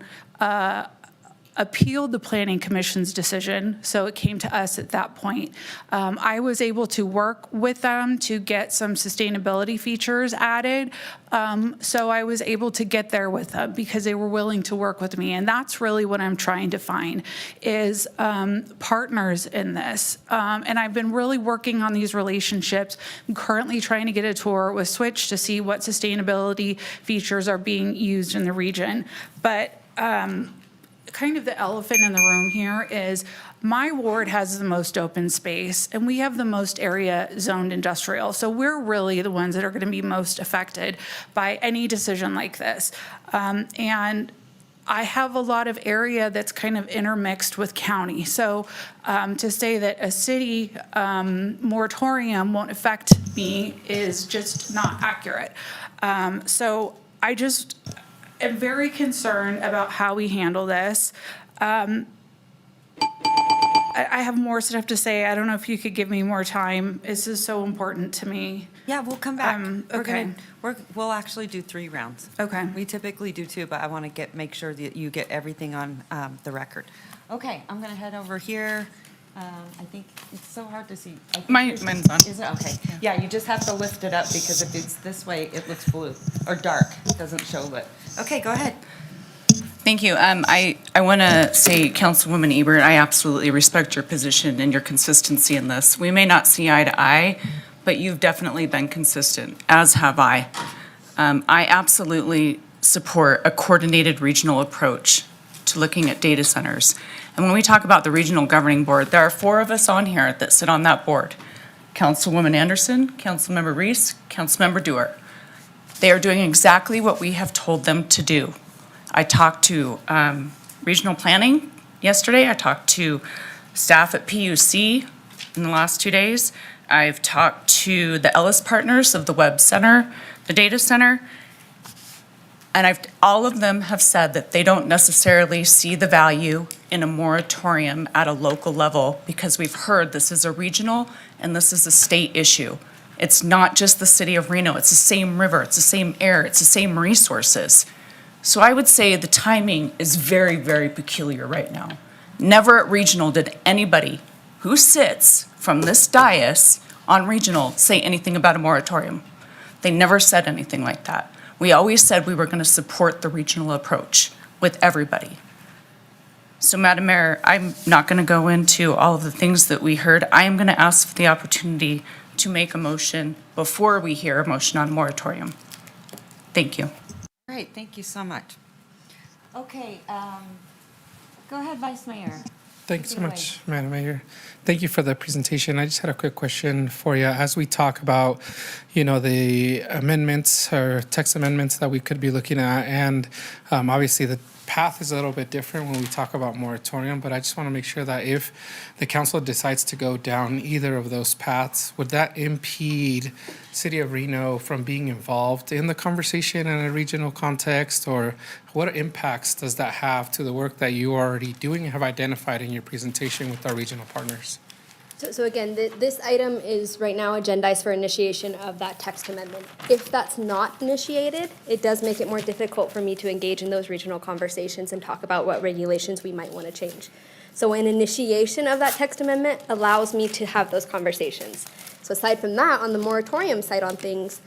appealed the Planning Commission's decision, so it came to us at that point. I was able to work with them to get some sustainability features added, so I was able to get there with them because they were willing to work with me, and that's really what I'm trying to find is partners in this. And I've been really working on these relationships. I'm currently trying to get a tour with Switch to see what sustainability features are being used in the region. But kind of the elephant in the room here is my ward has the most open space and we have the most area zoned industrial. So we're really the ones that are going to be most affected by any decision like this. And I have a lot of area that's kind of intermixed with county. So to say that a city moratorium won't affect me is just not accurate. So I just am very concerned about how we handle this. I have more stuff to say. I don't know if you could give me more time. This is so important to me. Yeah, we'll come back. Okay. We'll actually do 3 rounds. Okay. We typically do 2, but I want to make sure that you get everything on the record. Okay, I'm going to head over here. I think it's so hard to see. Mine's on. Is it? Okay. Yeah, you just have to lift it up because if it's this way, it looks blue or dark. It doesn't show lit. Okay, go ahead. Thank you. I want to say, Councilwoman Ebert, I absolutely respect your position and your consistency in this. We may not see eye to eye, but you've definitely been consistent, as have I. I absolutely support a coordinated regional approach to looking at data centers. And when we talk about the Regional Governing Board, there are 4 of us on here that sit on that board. Councilwoman Anderson, Councilmember Reese, Councilmember Dewar. They are doing exactly what we have told them to do. I talked to regional planning yesterday. I talked to staff at PUC in the last 2 days. I've talked to the Ellis partners of the Web Center, the data center, and all of them have said that they don't necessarily see the value in a moratorium at a local level because we've heard this is a regional and this is a state issue. It's not just the city of Reno. It's the same river. It's the same air. It's the same resources. So I would say the timing is very, very peculiar right now. Never at regional did anybody who sits from this dais on regional say anything about a moratorium. They never said anything like that. We always said we were going to support the regional approach with everybody. So, Madam Mayor, I'm not going to go into all of the things that we heard. I am going to ask for the opportunity to make a motion before we hear a motion on moratorium. Thank you. Great, thank you so much. Okay, go ahead, Vice Mayor. Thanks so much, Madam Mayor. Thank you for the presentation. I just had a quick question for you. As we talk about, the amendments or text amendments that we could be looking at, and obviously the path is a little bit different when we talk about moratorium, but I just want to make sure that if the council decides to go down either of those paths, would that impede City of Reno from being involved in the conversation in a regional context? Or what impacts does that have to the work that you are already doing and have identified in your presentation with our regional partners? So again, this item is right now agendized for initiation of that text amendment. If that's not initiated, it does make it more difficult for me to engage in those regional conversations and talk about what regulations we might want to change. So an initiation of that text amendment allows me to have those conversations. So aside from that, on the moratorium side on things,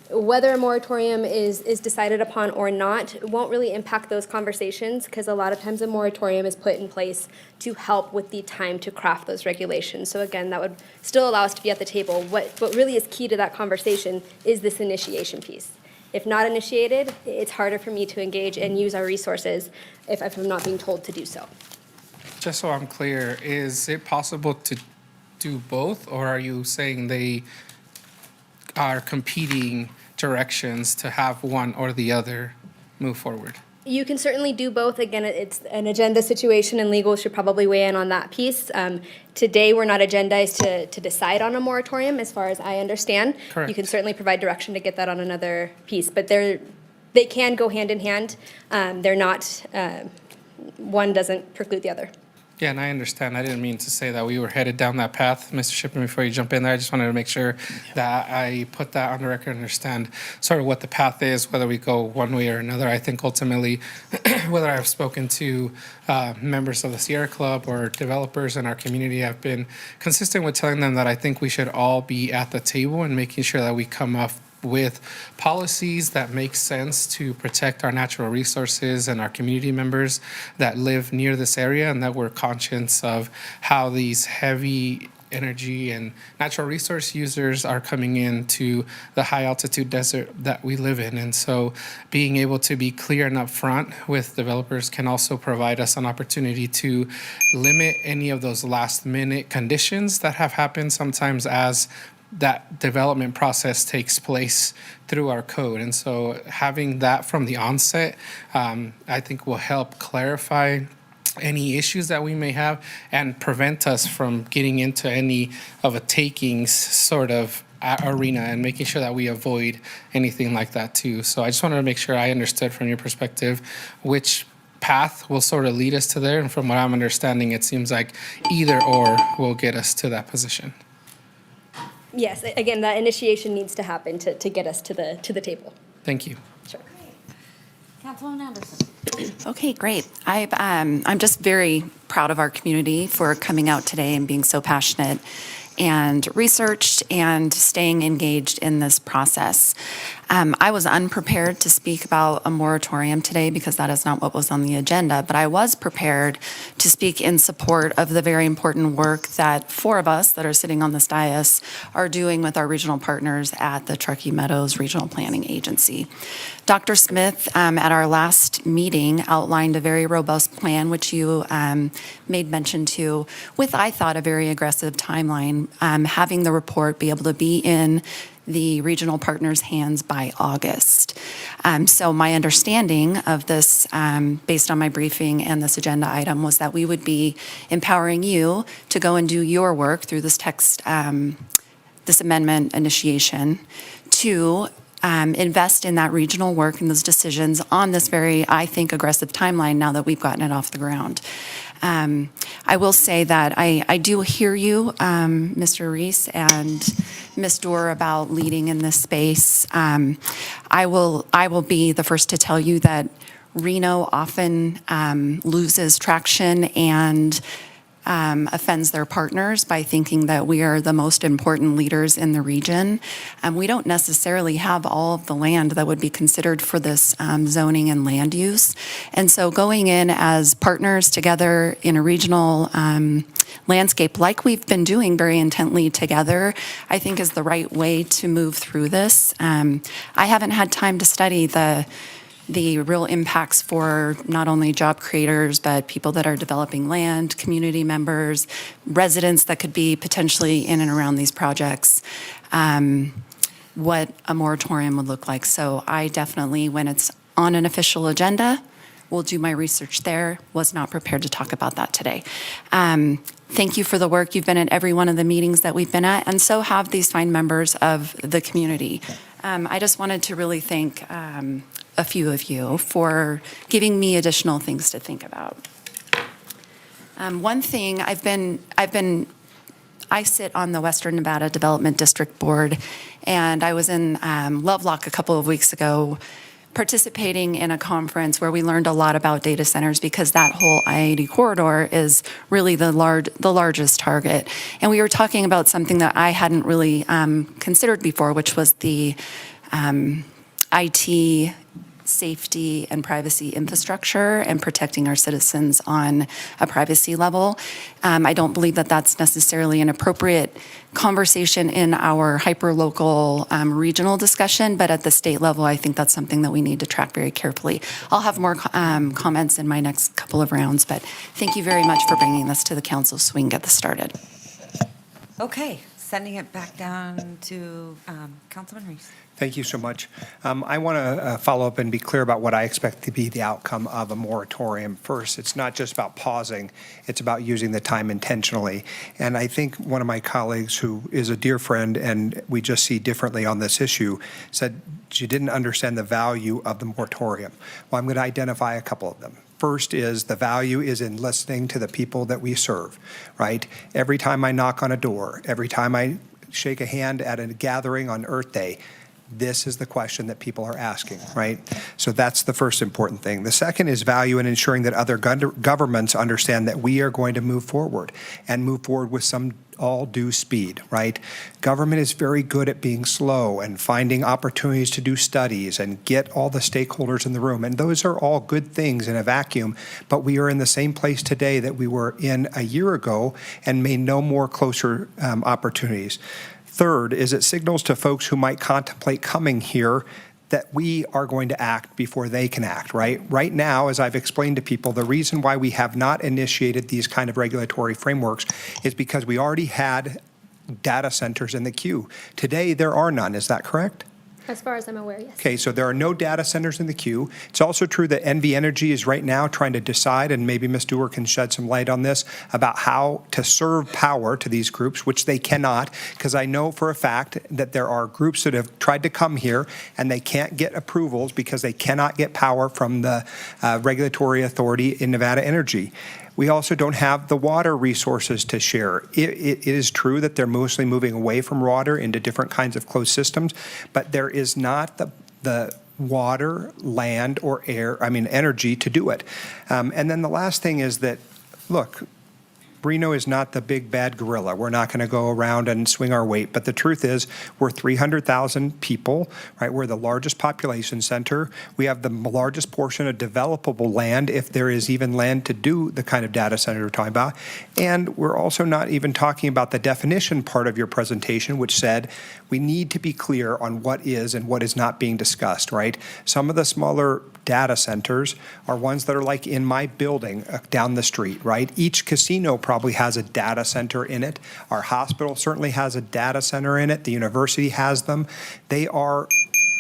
whether a moratorium is decided upon or not won't really impact those conversations, because a lot of times a moratorium is put in place to help with the time to craft those regulations. So again, that would still allow us to be at the table. What really is key to that conversation is this initiation piece. If not initiated, it's harder for me to engage and use our resources if I'm not being told to do so. Just so I'm clear, is it possible to do both, or are you saying they are competing directions to have one or the other move forward? You can certainly do both. Again, it's an agenda situation, and legal should probably weigh in on that piece. Today, we're not agendized to decide on a moratorium, as far as I understand. Correct. You can certainly provide direction to get that on another piece, but they can go hand in hand. They're not, one doesn't preclude the other. Yeah, and I understand. I didn't mean to say that we were headed down that path, Mr. Shippen, before you jump in there. I just wanted to make sure that I put that on the record and understand sort of what the path is, whether we go one way or another. I think ultimately, whether I've spoken to members of the Sierra Club or developers in our community, I've been consistent with telling them that I think we should all be at the table and making sure that we come up with policies that make sense to protect our natural resources and our community members that live near this area, and that we're conscious of how these heavy energy and natural resource users are coming into the high altitude desert that we live in. And so being able to be clear and upfront with developers can also provide us an opportunity to limit any of those last minute conditions that have happened sometimes as that development process takes place through our code. And so having that from the onset, I think will help clarify any issues that we may have and prevent us from getting into any of a takings sort of arena, and making sure that we avoid anything like that too. So I just wanted to make sure I understood from your perspective which path will sort of lead us to there. And from what I'm understanding, it seems like either or will get us to that position. Yes, again, that initiation needs to happen to get us to the table. Thank you. Sure. Councilwoman Anderson. Okay, great. I'm just very proud of our community for coming out today and being so passionate and researched and staying engaged in this process. I was unprepared to speak about a moratorium today because that is not what was on the agenda, but I was prepared to speak in support of the very important work that four of us that are sitting on this dais are doing with our regional partners at the Truckee Meadows Regional Planning Agency. Dr. Smith, at our last meeting, outlined a very robust plan, which you made mention to, with, I thought, a very aggressive timeline, having the report be able to be in the regional partners' hands by August. So my understanding of this, based on my briefing and this agenda item, was that we would be empowering you to go and do your work through this text, this amendment initiation, to invest in that regional work and those decisions on this very, I think, aggressive timeline now that we've gotten it off the ground. I will say that I do hear you, Mr. Reese and Ms. Dorr, about leading in this space. I will be the first to tell you that Reno often loses traction and offends their partners by thinking that we are the most important leaders in the region. We don't necessarily have all of the land that would be considered for this zoning and land use. And so going in as partners together in a regional landscape, like we've been doing very intently together, I think is the right way to move through this. I haven't had time to study the real impacts for not only job creators, but people that are developing land, community members, residents that could be potentially in and around these projects, what a moratorium would look like. So I definitely, when it's on an official agenda, Will do my research there. Was not prepared to talk about that today. Thank you for the work. You've been at every one of the meetings that we've been at, and so have these fine members of the community. I just wanted to really thank a few of you for giving me additional things to think about. One thing I sit on the Western Nevada Development District Board, and I was in Lovelock a couple of weeks ago participating in a conference where we learned a lot about data centers because that whole I-80 corridor is really the largest target. And we were talking about something that I hadn't really considered before, which was the IT safety and privacy infrastructure and protecting our citizens on a privacy level. I don't believe that that's necessarily an appropriate conversation in our hyper-local regional discussion, but at the state level, I think that's something that we need to track very carefully. I'll have more comments in my next couple of rounds, but thank you very much for bringing this to the council so we can get this started. Okay, sending it back down to Councilman Reese. Thank you so much. I want to follow up and be clear about what I expect to be the outcome of a moratorium. First, it's not just about pausing, it's about using the time intentionally. And I think one of my colleagues who is a dear friend and we just see differently on this issue said she didn't understand the value of the moratorium. Well, I'm going to identify a couple of them. First is the value is in listening to the people that we serve, right? Every time I knock on a door, every time I shake a hand at a gathering on Earth Day, this is the question that people are asking, right? So that's the first important thing. The second is value in ensuring that other governments understand that we are going to move forward and move forward with some all due speed, right? Government is very good at being slow and finding opportunities to do studies and get all the stakeholders in the room. And those are all good things in a vacuum, but we are in the same place today that we were in a year ago and may no more closer opportunities. Third is it signals to folks who might contemplate coming here that we are going to act before they can act, right? Right now, as I've explained to people, the reason why we have not initiated these kind of regulatory frameworks is because we already had data centers in the queue. Today, there are none. Is that correct? As far as I'm aware, yes. Okay, so there are no data centers in the queue. It's also true that NV Energy is right now trying to decide, and maybe Ms. Dewar can shed some light on this, about how to serve power to these groups, which they cannot, because I know for a fact that there are groups that have tried to come here and they can't get approvals because they cannot get power from the regulatory authority in Nevada Energy. We also don't have the water resources to share. It is true that they're mostly moving away from water into different kinds of closed systems, but there is not the water, land, or energy to do it. And then the last thing is that, look, Reno is not the big bad gorilla. We're not going to go around and swing our weight. But the truth is, we're 300,000 people, right? We're the largest population center. We have the largest portion of developable land, if there is even land to do the kind of data center we're talking about. And we're also not even talking about the definition part of your presentation, which said we need to be clear on what is and what is not being discussed, right? Some of the smaller data centers are ones that are like in my building down the street, right? Each casino probably has a data center in it. Our hospital certainly has a data center in it. The university has them. They are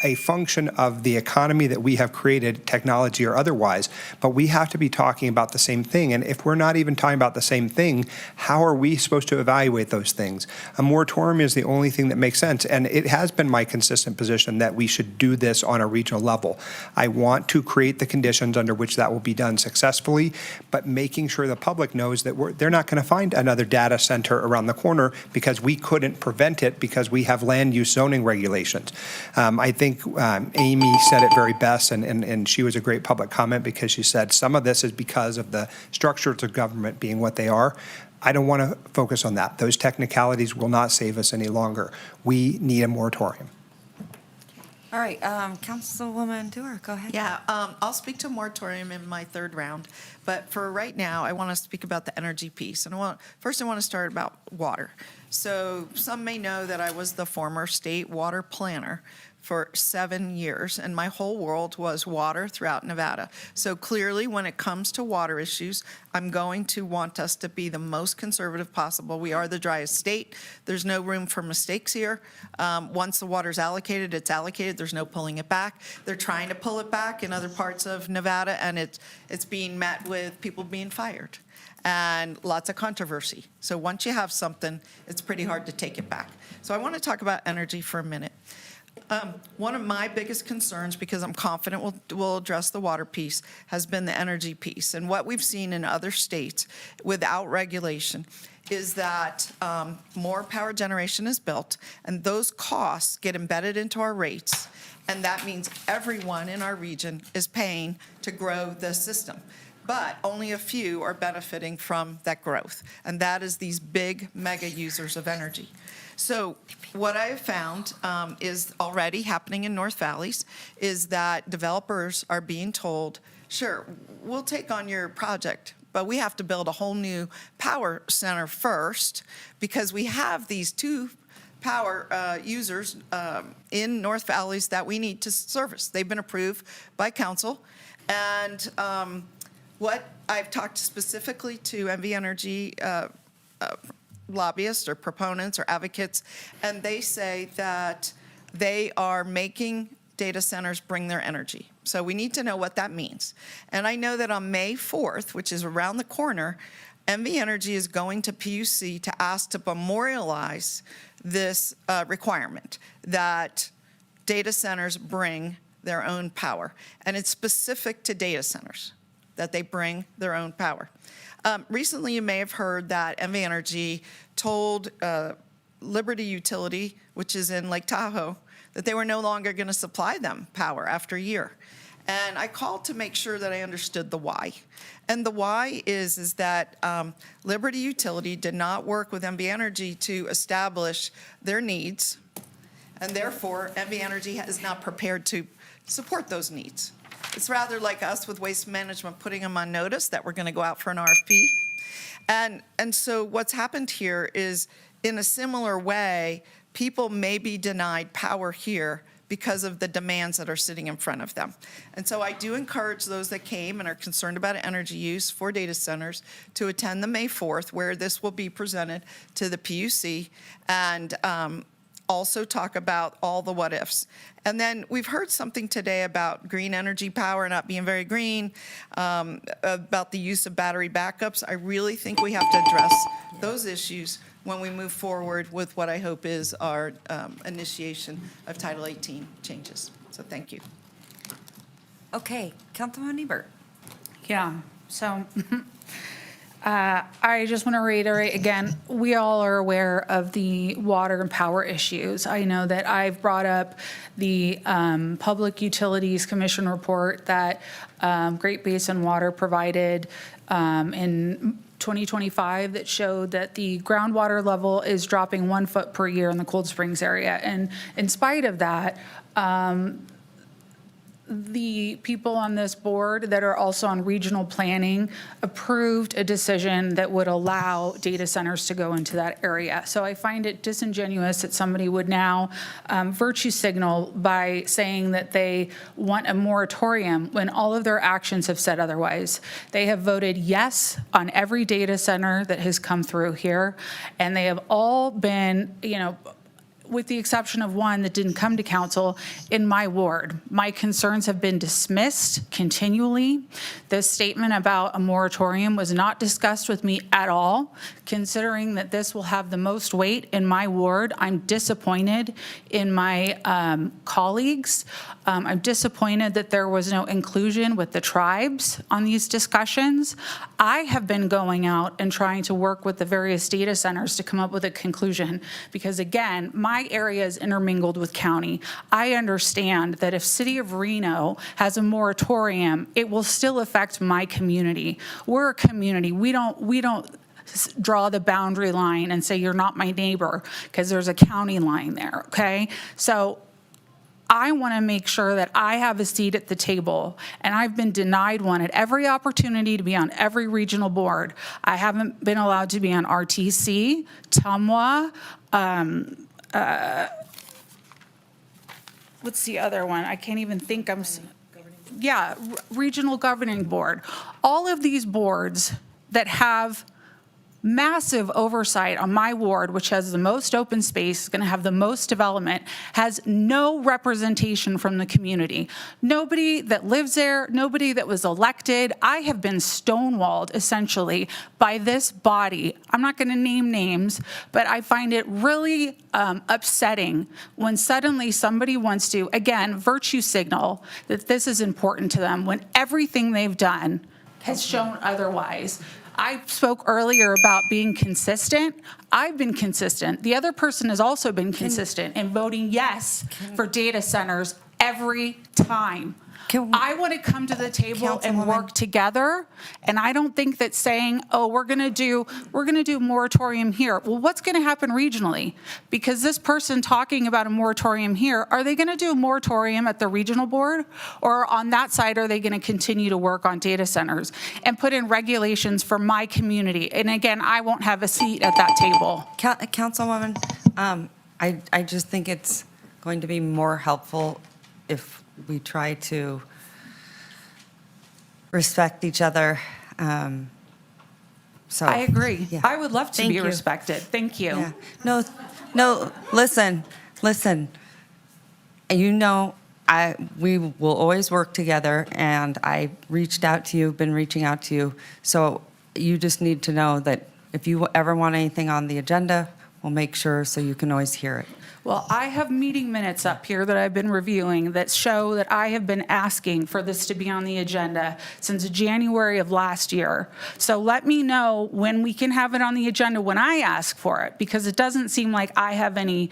a function of the economy that we have created, technology or otherwise, but we have to be talking about the same thing. And if we're not even talking about the same thing, how are we supposed to evaluate those things? A moratorium is the only thing that makes sense. And it has been my consistent position that we should do this on a regional level. I want to create the conditions under which that will be done successfully, but making sure the public knows that they're not going to find another data center around the corner because we couldn't prevent it because we have land use zoning regulations. I think Amy said it very best, and she was a great public comment because she said some of this is because of the structures of government being what they are. I don't want to focus on that. Those technicalities will not save us any longer. We need a moratorium. All right, Councilwoman Dewar, go ahead. Yeah, I'll speak to moratorium in my third round, but for right now, I want to speak about the energy piece. And first I want to start about water. So some may know that I was the former state water planner for 7 years, and my whole world was water throughout Nevada. So clearly, when it comes to water issues, I'm going to want us to be the most conservative possible. We are the driest state. There's no room for mistakes here. Once the water's allocated, it's allocated. There's no pulling it back. They're trying to pull it back in other parts of Nevada, and it's being met with people being fired and lots of controversy. So once you have something, it's pretty hard to take it back. So I want to talk about energy for a minute. One of my biggest concerns, because I'm confident we'll address the water piece, has been the energy piece. And what we've seen in other states without regulation is that more power generation is built, and those costs get embedded into our rates. And that means everyone in our region is paying to grow the system. But only a few are benefiting from that growth, and that is these big mega users of energy. So what I have found is already happening in North Valleys is that developers are being told, sure, we'll take on your project, but we have to build a whole new power center first because we have these two power users in North Valleys that we need to service. They've been approved by council, and what I've talked specifically to MV Energy lobbyists or proponents or advocates, and they say that they are making data centers bring their energy. So we need to know what that means. And I know that on May 4th, which is around the corner, MV Energy is going to PUC to ask to memorialize this requirement that data centers bring their own power. And it's specific to data centers, that they bring their own power. Recently, you may have heard that MV Energy told Liberty Utility, which is in Lake Tahoe, that they were no longer going to supply them power after a year. And I called to make sure that I understood the why. And the why is that Liberty Utility did not work with MV Energy to establish their needs, and therefore MV Energy is not prepared to support those needs. It's rather like us with waste management putting them on notice that we're going to go out for an RFP. And so what's happened here is, in a similar way, people may be denied power here because of the demands that are sitting in front of them. And so I do encourage those that came and are concerned about energy use for data centers to attend the May 4th, where this will be presented to the PUC, and also talk about all the what ifs. And then we've heard something today about green energy power not being very green, about the use of battery backups. I really think we have to address those issues when we move forward with what I hope is our initiation of Title 18 changes. So thank you. Okay, Councilwoman Ebert. Yeah, so I just want to reiterate again, we all are aware of the water and power issues. I know that I've brought up the Public Utilities Commission report that Great Basin Water provided in 2025 that showed that the groundwater level is dropping 1 foot per year in the Cold Springs area. And in spite of that, the people on this board that are also on regional planning approved a decision that would allow data centers to go into that area. So I find it disingenuous that somebody would now virtue signal by saying that they want a moratorium when all of their actions have said otherwise. They have voted yes on every data center that has come through here, and they have all been, with the exception of one that didn't come to council, in my ward. My concerns have been dismissed continually. The statement about a moratorium was not discussed with me at all. Considering that this will have the most weight in my ward, I'm disappointed in my colleagues. I'm disappointed that there was no inclusion with the tribes on these discussions. I have been going out and trying to work with the various data centers to come up with a conclusion, because again, my area is intermingled with county. I understand that if City of Reno has a moratorium, it will still affect my community. We're a community. We don't draw the boundary line and say you're not my neighbor because there's a county line there, okay? So I want to make sure that I have a seat at the table, and I've been denied one at every opportunity to be on every regional board. I haven't been allowed to be on RTC, TUMWA, what's the other one? I can't even think. Regional Governing Board. All of these boards that have massive oversight on my ward, which has the most open space, is going to have the most development, has no representation from the community. Nobody that lives there, nobody that was elected. I have been stonewalled essentially by this body. I'm not going to name names, but I find it really upsetting when suddenly somebody wants to, again, virtue signal that this is important to them when everything they've done has shown otherwise. I spoke earlier about being consistent. I've been consistent. The other person has also been consistent in voting yes for data centers every time. I want to come to the table and work together, and I don't think that saying, "Oh, we're going to do moratorium here." Well, what's going to happen regionally? Because this person talking about a moratorium here, are they going to do a moratorium at the regional board, or on that side are they going to continue to work on data centers and put in regulations for my community? And again, I won't have a seat at that table. Councilwoman, I just think it's going to be more helpful if we try to respect each other. So I agree. yeah. I would love to Thank be you. respected. Thank you. Yeah. No, listen. We will always work together, and I reached out to you, been reaching out to you. So you just need to know that if you ever want anything on the agenda, we'll make sure so you can always hear it. Well, I have meeting minutes up here that I've been reviewing that show that I have been asking for this to be on the agenda since January of last year. So let me know when we can have it on the agenda when I ask for it, because it doesn't seem like I have any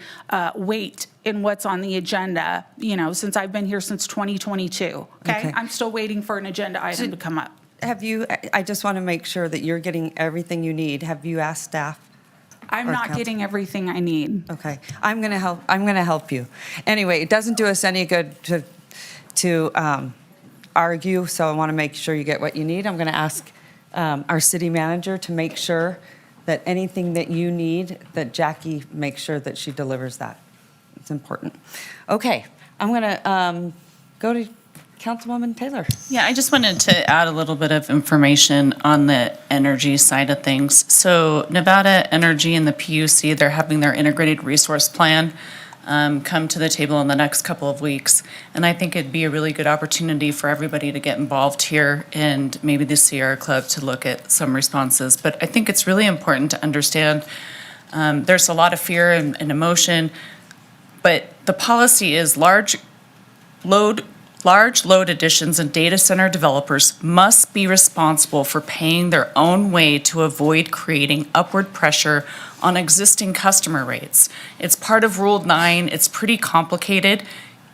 weight in what's on the agenda, since I've been here since 2022. Okay? I'm still waiting for an agenda item to come up. I just want to make sure that you're getting everything you need. Have you asked staff? I'm not getting everything I need. Okay, I'm going to help you. Anyway, it doesn't do us any good to argue, so I want to make sure you get what you need. I'm going to ask our city manager to make sure that anything that you need, that Jackie makes sure that she delivers that. It's important. Okay, I'm going to go to Councilwoman Taylor. Yeah, I just wanted to add a little bit of information on the energy side of things. So Nevada Energy and the PUC, they're having their integrated resource plan come to the table in the next couple of weeks. And I think it'd be a really good opportunity for everybody to get involved here and maybe the Sierra Club to look at some responses. But I think it's really important to understand there's a lot of fear and emotion, but the policy is large load additions and data center developers must be responsible for paying their own way to avoid creating upward pressure on existing customer rates. It's part of Rule 9. It's pretty complicated.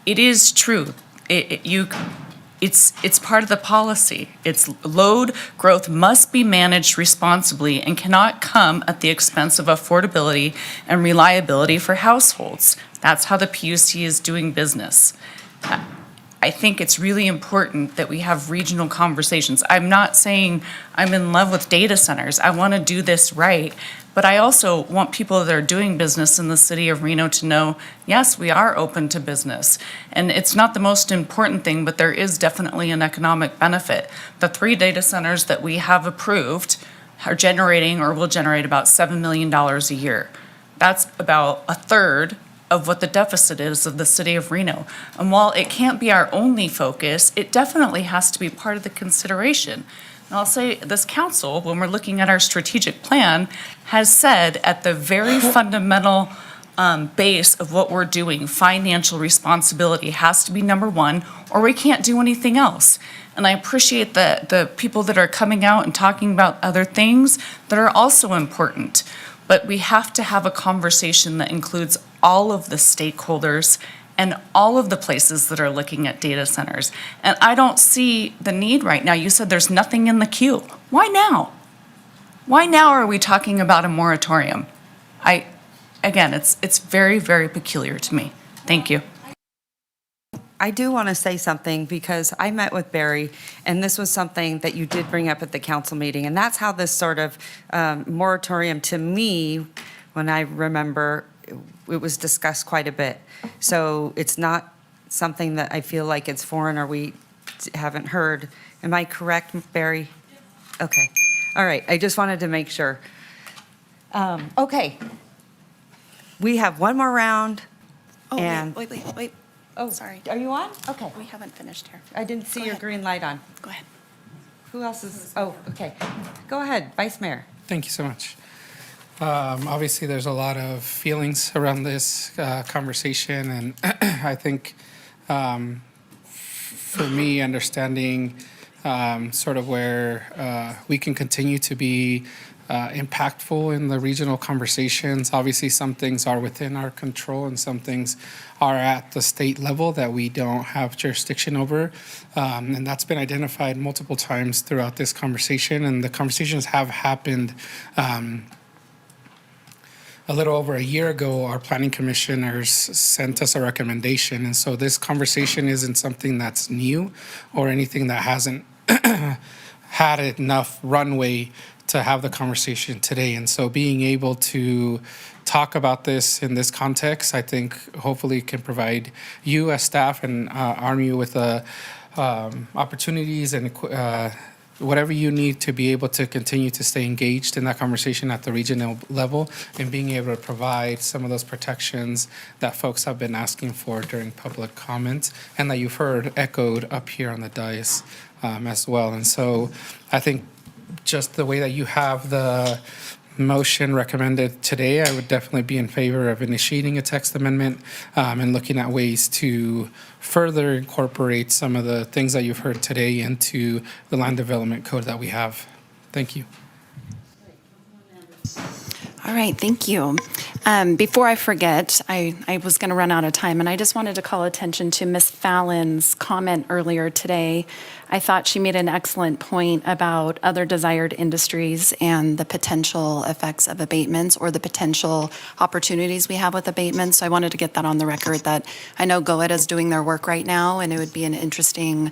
It is true. It's part of the policy. It's load growth must be managed responsibly and cannot come at the expense of affordability and reliability for households. That's how the PUC is doing business. I think it's really important that we have regional conversations. I'm not saying I'm in love with data centers. I want to do this right. But I also want people that are doing business in the city of Reno to know, yes, we are open to business. And it's not the most important thing, but there is definitely an economic benefit. The 3 data centers that we have approved are generating or will generate about $7 million a year. That's about a third of what the deficit is of the city of Reno. And while it can't be our only focus, it definitely has to be part of the consideration. And I'll say this council, when we're looking at our strategic plan, has said at the very fundamental base of what we're doing, financial responsibility has to be number 1, or we can't do anything else. And I appreciate the people that are coming out and talking about other things that are also important. But we have to have a conversation that includes all of the stakeholders and all of the places that are looking at data centers. And I don't see the need right now. You said there's nothing in the queue. Why now? Why now are we talking about a moratorium? Again, it's very, very peculiar to me. Thank you. I do want to say something because I met with Barry, and this was something that you did bring up at the council meeting, and that's how this sort of moratorium, to me, when I remember, it was discussed quite a bit. So it's not something that I feel like it's foreign or we haven't heard. Am I correct, Barry? Okay. All right. I just wanted to make sure. Okay. We have one more round. Oh, and wait. Oh, Sorry. Are you on? Okay. We haven't finished here. I didn't see Go your ahead. green light on. Go ahead. Who else is? Oh, okay. Go ahead, Vice Mayor. Thank you so much. Obviously, there's a lot of feelings around this conversation, and I think for me, understanding sort of where we can continue to be impactful in the regional conversations. Obviously, some things are within our control and some things are at the state level that we don't have jurisdiction over. And that's been identified multiple times throughout this conversation. And the conversations have happened a little over a year ago. Our planning commissioners sent us a recommendation. And so this conversation isn't something that's new or anything that hasn't had enough runway to have the conversation today. And so being able to talk about this in this context, I think hopefully can provide you as staff and arm you with opportunities and whatever you need to be able to continue to stay engaged in that conversation at the regional level and being able to provide some of those protections that folks have been asking for during public comment and that you've heard echoed up here on the dais as well. And so I think just the way that you have the motion recommended today, I would definitely be in favor of initiating a text amendment and looking at ways to further incorporate some of the things that you've heard today into the land development code that we have. Thank you. All right, thank you. Before I forget, I was going to run out of time, and I just wanted to call attention to Ms. Fallon's comment earlier today. I thought she made an excellent point about other desired industries and the potential effects of abatements or the potential opportunities we have with abatements. So I wanted to get that on the record that I know GOED is doing their work right now, and it would be an interesting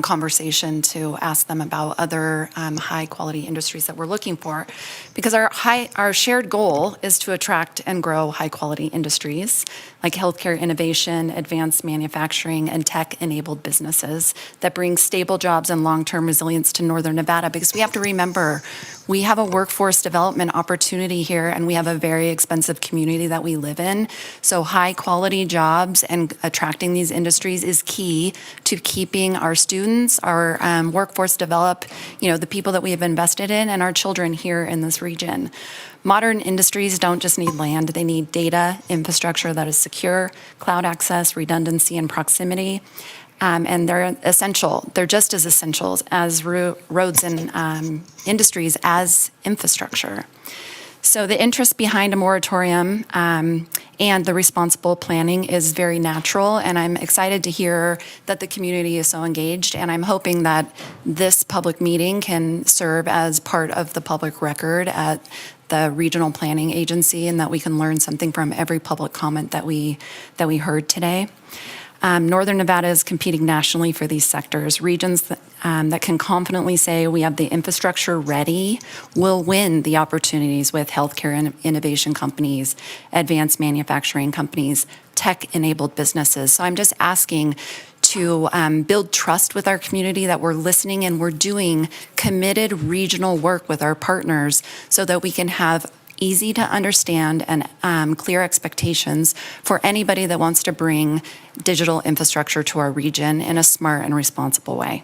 conversation to ask them about other high-quality industries that we're looking for, because our shared goal is to attract and grow high-quality industries like healthcare innovation, advanced manufacturing, and tech-enabled businesses that bring stable jobs and long-term resilience to Northern Nevada. Because we have to remember, we have a workforce development opportunity here, and we have a very expensive community that we live in. So high-quality jobs and attracting these industries is key to keeping our students, our workforce develop, the people that we have invested in, and our children here in this region. Modern industries don't just need land, they need data infrastructure that is secure, cloud access, redundancy, and proximity. And they're essential. They're just as essential as roads and industries as infrastructure. So the interest behind a moratorium and the responsible planning is very natural, and I'm excited to hear that the community is so engaged, and I'm hoping that this public meeting can serve as part of the public record at the regional planning agency, and that we can learn something from every public comment that we heard today. Northern Nevada is competing nationally for these sectors. Regions that can confidently say we have the infrastructure ready will win the opportunities with healthcare and innovation companies, advanced manufacturing companies, tech-enabled businesses. So I'm just asking to build trust with our community that we're listening and we're doing committed regional work with our partners so that we can have easy to understand and clear expectations for anybody that wants to bring digital infrastructure to our region in a smart and responsible way.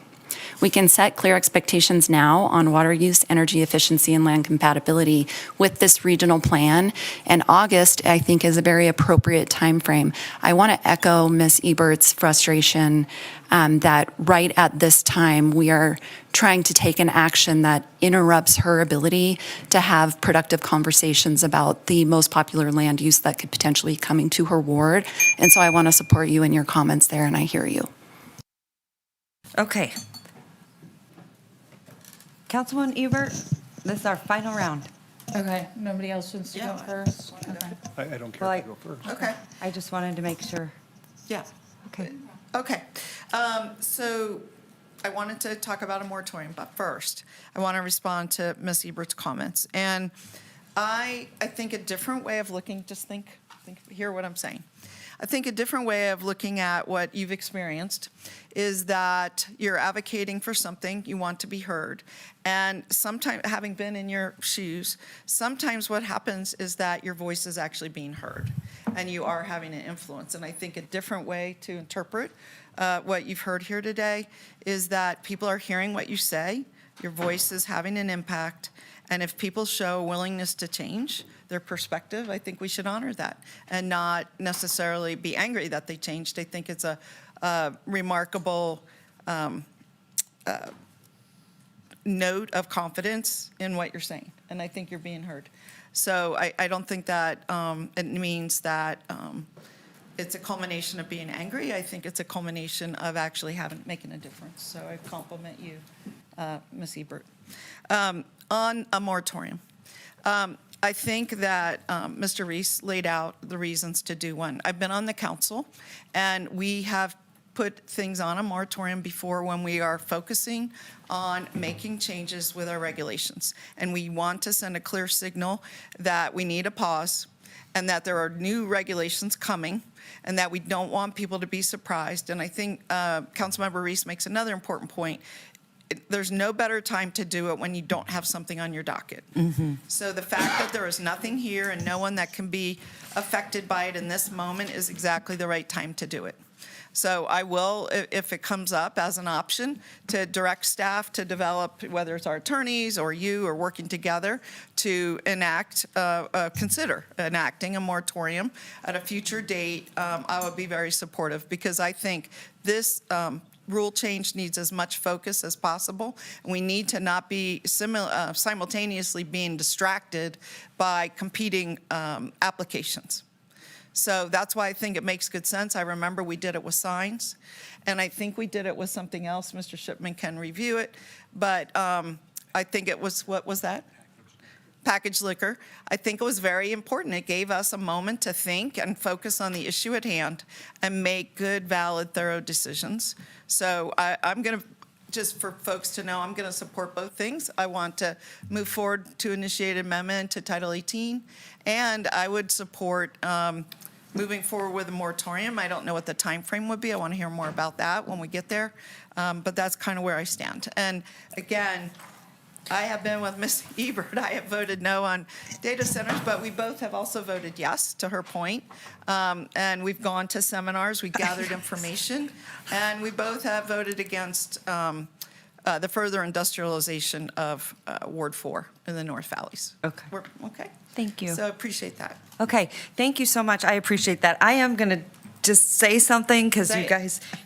We can set clear expectations now on water use, energy efficiency, and land compatibility with this regional plan. And August, I think, is a very appropriate timeframe. I want to echo Ms. Ebert's frustration that right at this time, we are trying to take an action that interrupts her ability to have productive conversations about the most popular land use that could potentially be coming to her ward. And so I want to support you in your comments there, and I hear you. Okay. Councilwoman Ebert, this is our final round. Okay, nobody else wants to go first? Okay. I don't care if you go first. Okay. I just wanted to make sure. Yeah. Okay. Okay. So I wanted to talk about a moratorium, but first, I want to respond to Ms. Ebert's comments. And I think a different way of looking, hear what I'm saying. I think a different way of looking at what you've experienced is that you're advocating for something, you want to be heard. And sometimes, having been in your shoes, sometimes what happens is that your voice is actually being heard and you are having an influence. And I think a different way to interpret what you've heard here today is that people are hearing what you say, your voice is having an impact, and if people show willingness to change their perspective, I think we should honor that and not necessarily be angry that they changed. I think it's a remarkable note of confidence in what you're saying, and I think you're being heard. So I don't think that it means that it's a culmination of being angry. I think it's a culmination of actually making a difference. So I compliment you, Ms. Ebert. On a moratorium, I think that Mr. Reese laid out the reasons to do one. I've been on the council, and we have put things on a moratorium before when we are focusing on making changes with our regulations. And we want to send a clear signal that we need a pause and that there are new regulations coming and that we don't want people to be surprised. And I think Councilmember Reese makes another important point. There's no better time to do it when you don't have something on your docket. So the fact that there is nothing here and no one that can be affected by it in this moment is exactly the right time to do it. So I will, if it comes up as an option, to direct staff to develop, whether it's our attorneys or you or working together, to consider enacting a moratorium at a future date. I would be very supportive because I think this rule change needs as much focus as possible. And we need to not be simultaneously being distracted by competing applications. So that's why I think it makes good sense. I remember we did it with signs, and I think we did it with something else. Mr. Shipman can review it, but I think it was, what was that? Packaged liquor. I think it was very important. It gave us a moment to think and focus on the issue at hand and make good, valid, thorough decisions. So I'm going to, just for folks to know, I'm going to support both things. I want to move forward to initiate an amendment to Title 18, and I would support moving forward with a moratorium. I don't know what the time frame would be. I want to hear more about that when we get there, but that's kind of where I stand. And again, I have been with Ms. Ebert. I have voted no on data centers, but we both have also voted yes, to her point. And we've gone to seminars, we gathered information, and we both have voted against the further industrialization of Ward 4 in the North Valleys. Okay. Okay? Thank you. So I appreciate that. Okay, thank you so much. I appreciate that. I am going to just say something because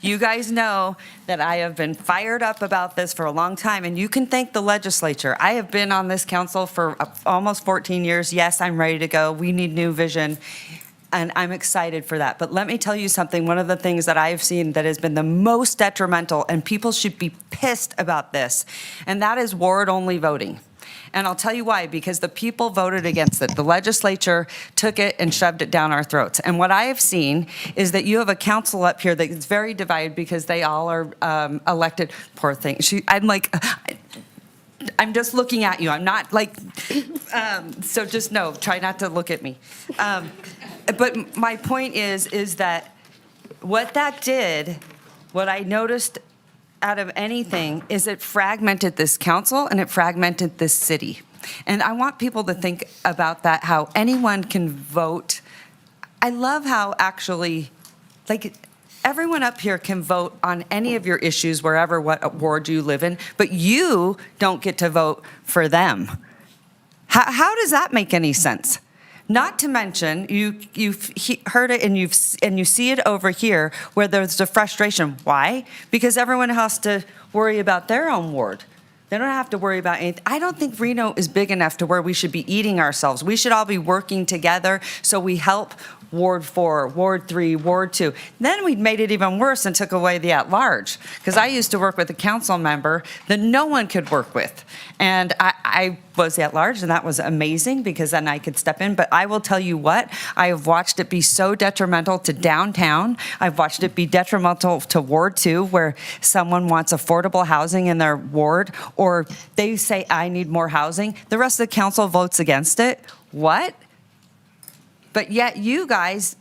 you guys know that I have been fired up about this for a long time, and you can thank the legislature. I have been on this council for almost 14 years. Yes, I'm ready to go. We need new vision, and I'm excited for that. But let me tell you something. One of the things that I've seen that has been the most detrimental, and people should be pissed about this, and that is ward-only voting. And I'll tell you why, because the people voted against it. The legislature took it and shoved it down our throats. And what I have seen is that you have a council up here that is very divided because they all are elected. Poor thing. I'm just looking at you. I'm not like, so just know, try not to look at me. But my point is that what that did, what I noticed out of anything is it fragmented this council and it fragmented this city. And I want people to think about that, how anyone can vote. I love how actually, like, everyone up here can vote on any of your issues, wherever, what ward you live in, but you don't get to vote for them. How does that make any sense? Not to mention, you've heard it and you see it over here where there's the frustration. Why? Because everyone has to worry about their own ward. They don't have to worry about anything. I don't think Reno is big enough to where we should be eating ourselves. We should all be working together so we help Ward 4, Ward 3, Ward 2. Then we made it even worse and took away the at-large. Because I used to work with a council member that no one could work with. And I was the at-large, and that was amazing because then I could step in. But I will tell you what, I have watched it be so detrimental to downtown. I've watched it be detrimental to Ward 2, where someone wants affordable housing in their ward, or they say, I need more housing. The rest of the council votes against it. What? But yet you guys,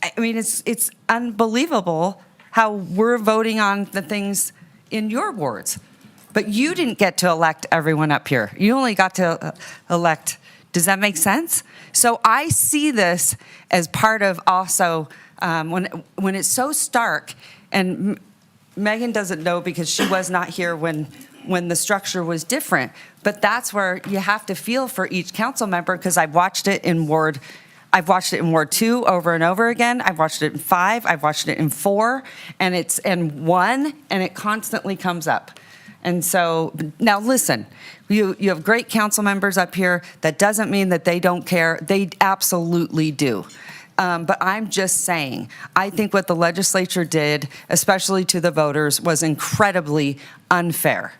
I mean, it's unbelievable how we're voting on the things in your wards. But you didn't get to elect everyone up here. You only got to elect, does that make sense? So I see this as part of also, when it's so stark, and Megan doesn't know because she was not here when the structure was different, but that's where you have to feel for each council member, because I've watched it in Ward 2 over and over again. I've watched it in 5, I've watched it in 4, and it's in 1, and it constantly comes up. And so, now listen, you have great council members up here. That doesn't mean that they don't care. They absolutely do. But I'm just saying, I think what the legislature did, especially to the voters, was incredibly unfair.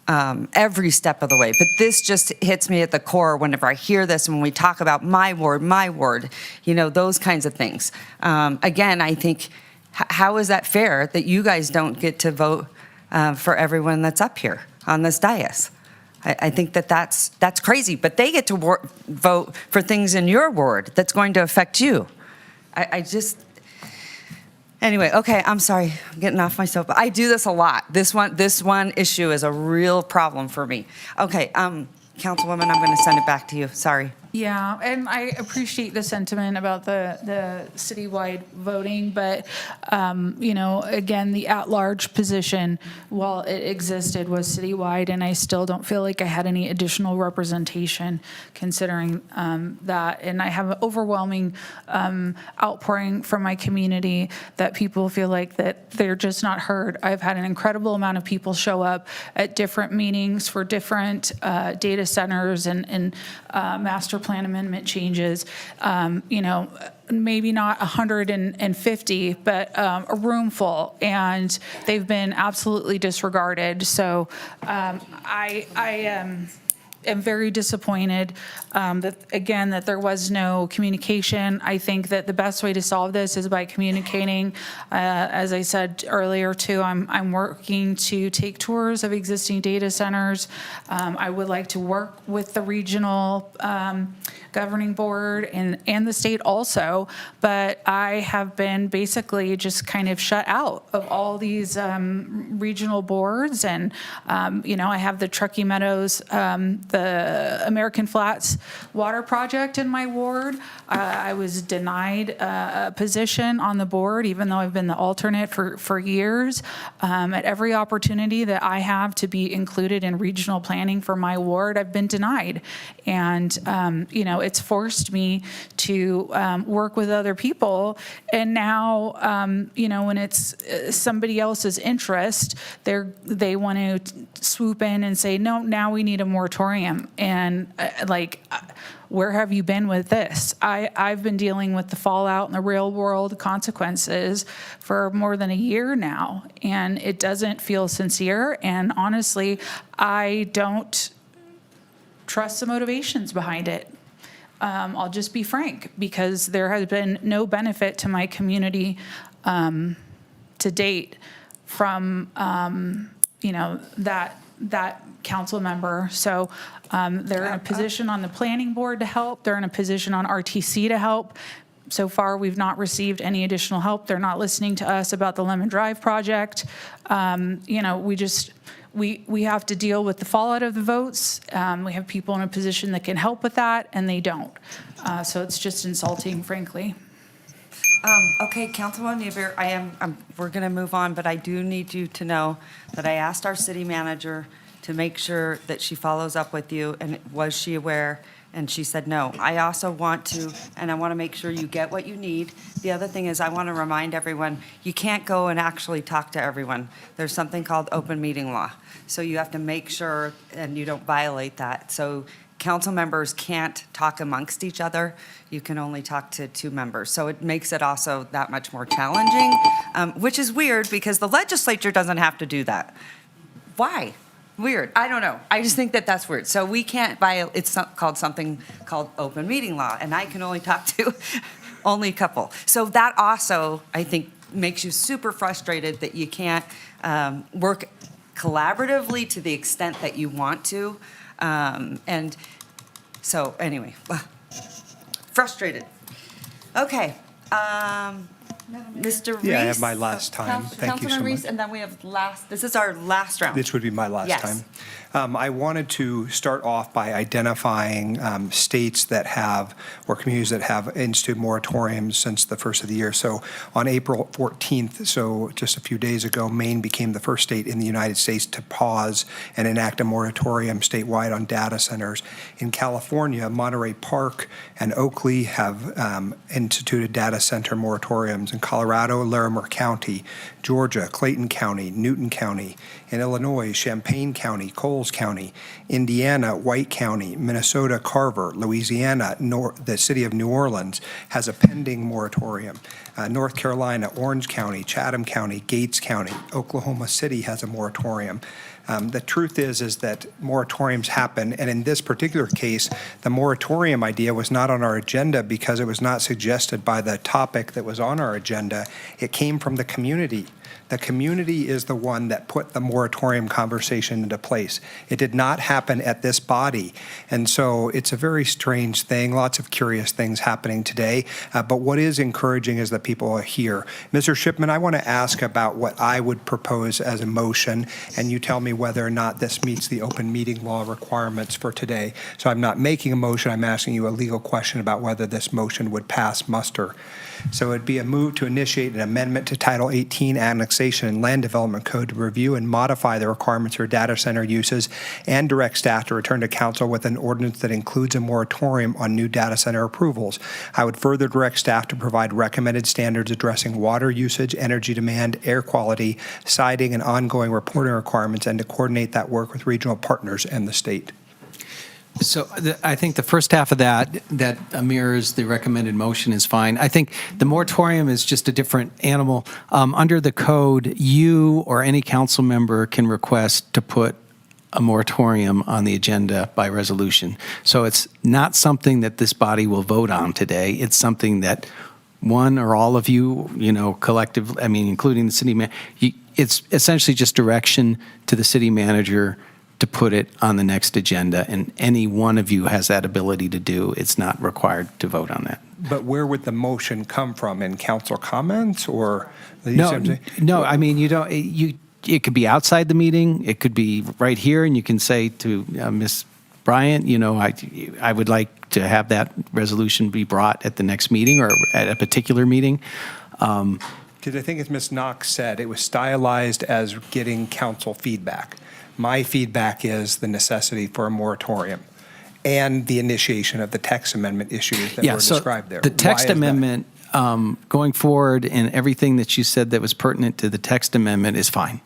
Every step of the way. But this just hits me at the core whenever I hear this, when we talk about my ward, you know, those kinds of things. Again, I think, how is that fair that you guys don't get to vote for everyone that's up here on this dais? I think that's crazy, but they get to vote for things in your ward that's going to affect you. Anyway, okay, I'm sorry, I'm getting off my soapbox. I do this a lot. This one issue is a real problem for me. Okay, Councilwoman, I'm going to send it back to you. Sorry. Yeah, and I appreciate the sentiment about the citywide voting, but, you know, again, the at-large position, while it existed, was citywide, and I still don't feel like I had any additional representation considering that. And I have an overwhelming outpouring from my community that people feel like that they're just not heard. I've had an incredible amount of people show up at different meetings for different data centers and master plan amendment changes, you know, maybe not 150, but a room full, and they've been absolutely disregarded. So I am very disappointed that there was no communication. I think that the best way to solve this is by communicating. As I said earlier too, I'm working to take tours of existing data centers. I would like to work with the regional governing board and the state also, but I have been basically just kind of shut out of all these regional boards. And you know, I have the Truckee Meadows, the American Flats water project in my ward. I was denied a position on the board, even though I've been the alternate for years. At every opportunity that I have to be included in regional planning for my ward, I've been denied. And, you know, it's forced me to work with other people. And now, you know, when it's somebody else's interest, they want to swoop in and say, no, now we need a moratorium. And where have you been with this? I've been dealing with the fallout and the real world consequences for more than a year now, and it doesn't feel sincere. And honestly, I don't trust the motivations behind it. I'll just be frank, because there has been no benefit to my community to date from, you know, that council member. So they're in a position on the planning board to help. They're in a position on RTC to help. So far, we've not received any additional help. They're not listening to us about the Lemon Drive project. You know, we have to deal with the fallout of the votes. We have people in a position that can help with that, and they don't. So it's just insulting, frankly. Okay, Councilwoman Yeager, we're going to move on, but I do need you to know that I asked our city manager to make sure that she follows up with you, and was she aware? And she said no. I also want to, and I want to make sure you get what you need. The other thing is, I want to remind everyone, you can't go and actually talk to everyone. There's something called open meeting law. So you have to make sure, and you don't violate that. So council members can't talk amongst each other. You can only talk to 2 members. So it makes it also that much more challenging, which is weird because the legislature doesn't have to do that. Why? Weird. I don't know. I just think that that's weird. So we can't violate, it's called something called open meeting law, and I can only talk to only a couple. So that also, I think, makes you super frustrated that you can't work collaboratively to the extent that you want to. And so anyway, frustrated. Okay, Mr. Reese? Yeah, I have my last time. Thank you so Councilman Reese, much. and then we have this is our last round. This would be my last Yes. time. I wanted to start off by identifying states that have, or communities that have instituted moratoriums since the first of the year. So on April 14th, so just a few days ago, Maine became the first state in the United States to pause and enact a moratorium statewide on data centers. In California, Monterey Park and Oakley have instituted data center moratoriums. In Colorado, Larimer County, Georgia, Clayton County, Newton County. In Illinois, Champaign County, Coles County. Indiana, White County. Minnesota, Carver. Louisiana, the city of New Orleans has a pending moratorium. North Carolina, Orange County, Chatham County, Gates County. Oklahoma City has a moratorium. The truth is that moratoriums happen, and in this particular case, the moratorium idea was not on our agenda because it was not suggested by the topic that was on our agenda. It came from the community. The community is the one that put the moratorium conversation into place. It did not happen at this body. And so it's a very strange thing, lots of curious things happening today. But what is encouraging is that people are here. Mr. Shipman, I want to ask about what I would propose as a motion, and you tell me whether or not this meets the open meeting law requirements for today. So I'm not making a motion, I'm asking you a legal question about whether this motion would pass muster. So it'd be a move to initiate an amendment to Title 18 Annexation and Land Development Code to review and modify the requirements for data center uses and direct staff to return to council with an ordinance that includes a moratorium on new data center approvals. I would further direct staff to provide recommended standards addressing water usage, energy demand, air quality, siding, and ongoing reporting requirements, and to coordinate that work with regional partners and the state. So I think the first half of that mirrors the recommended motion is fine. I think the moratorium is just a different animal. Under the code, you or any council member can request to put a moratorium on the agenda by resolution. So it's not something that this body will vote on today. It's something that one or all of you, collectively, including the city manager, it's essentially just direction to the city manager to put it on the next agenda, and any one of you has that ability to do. It's not required to vote on that. But where would the motion come from? In council comments or? No, you don't. It could be outside the meeting. It could be right here, and you can say to Ms. Bryant, I would like to have that resolution be brought at the next meeting or at a particular meeting. Because I think as Ms. Knox said, it was stylized as getting council feedback. My feedback is the necessity for a moratorium and the initiation of the text amendment issues that were described there. The text amendment, going forward, and everything that you said that was pertinent to the text amendment is fine.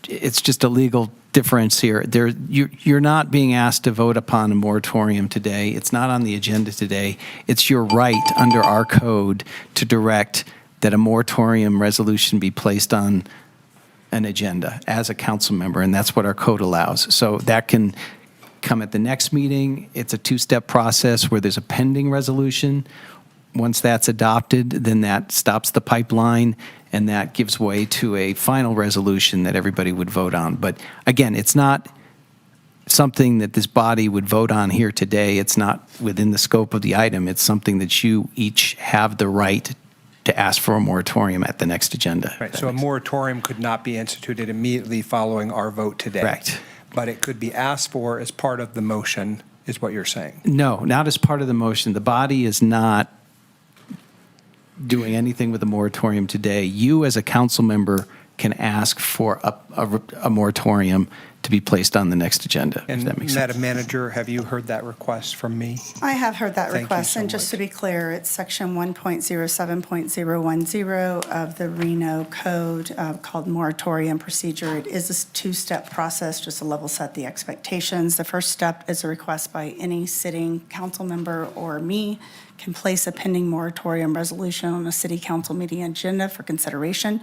It's just a legal difference here. You're not being asked to vote upon a moratorium today. It's not on the agenda today. It's your right under our code to direct that a moratorium resolution be placed on an agenda as a council member, and that's what our code allows. So that can come at the next meeting. It's a two-step process where there's a pending resolution. Once that's adopted, then that stops the pipeline, and that gives way to a final resolution that everybody would vote on. But again, it's not something that this body would vote on here today. It's not within the scope of the item. It's something that you each have the right to ask for a moratorium at the next agenda. Right, so a moratorium could not be instituted immediately following our vote today. Correct. But it could be asked for as part of the motion, is what you're saying. No, not as part of the motion. The body is not doing anything with a moratorium today. You, as a council member, can ask for a moratorium to be placed on the next agenda, if that makes sense. Madam Manager, have you heard that request from me? I have heard that Thank you request, so and just much. to be clear, it's section 1.07.010 of the Reno Code called moratorium procedure. It is a two-step process, just to level set the expectations. The first step is a request by any sitting council member or me can place a pending moratorium resolution on a city council meeting agenda for consideration.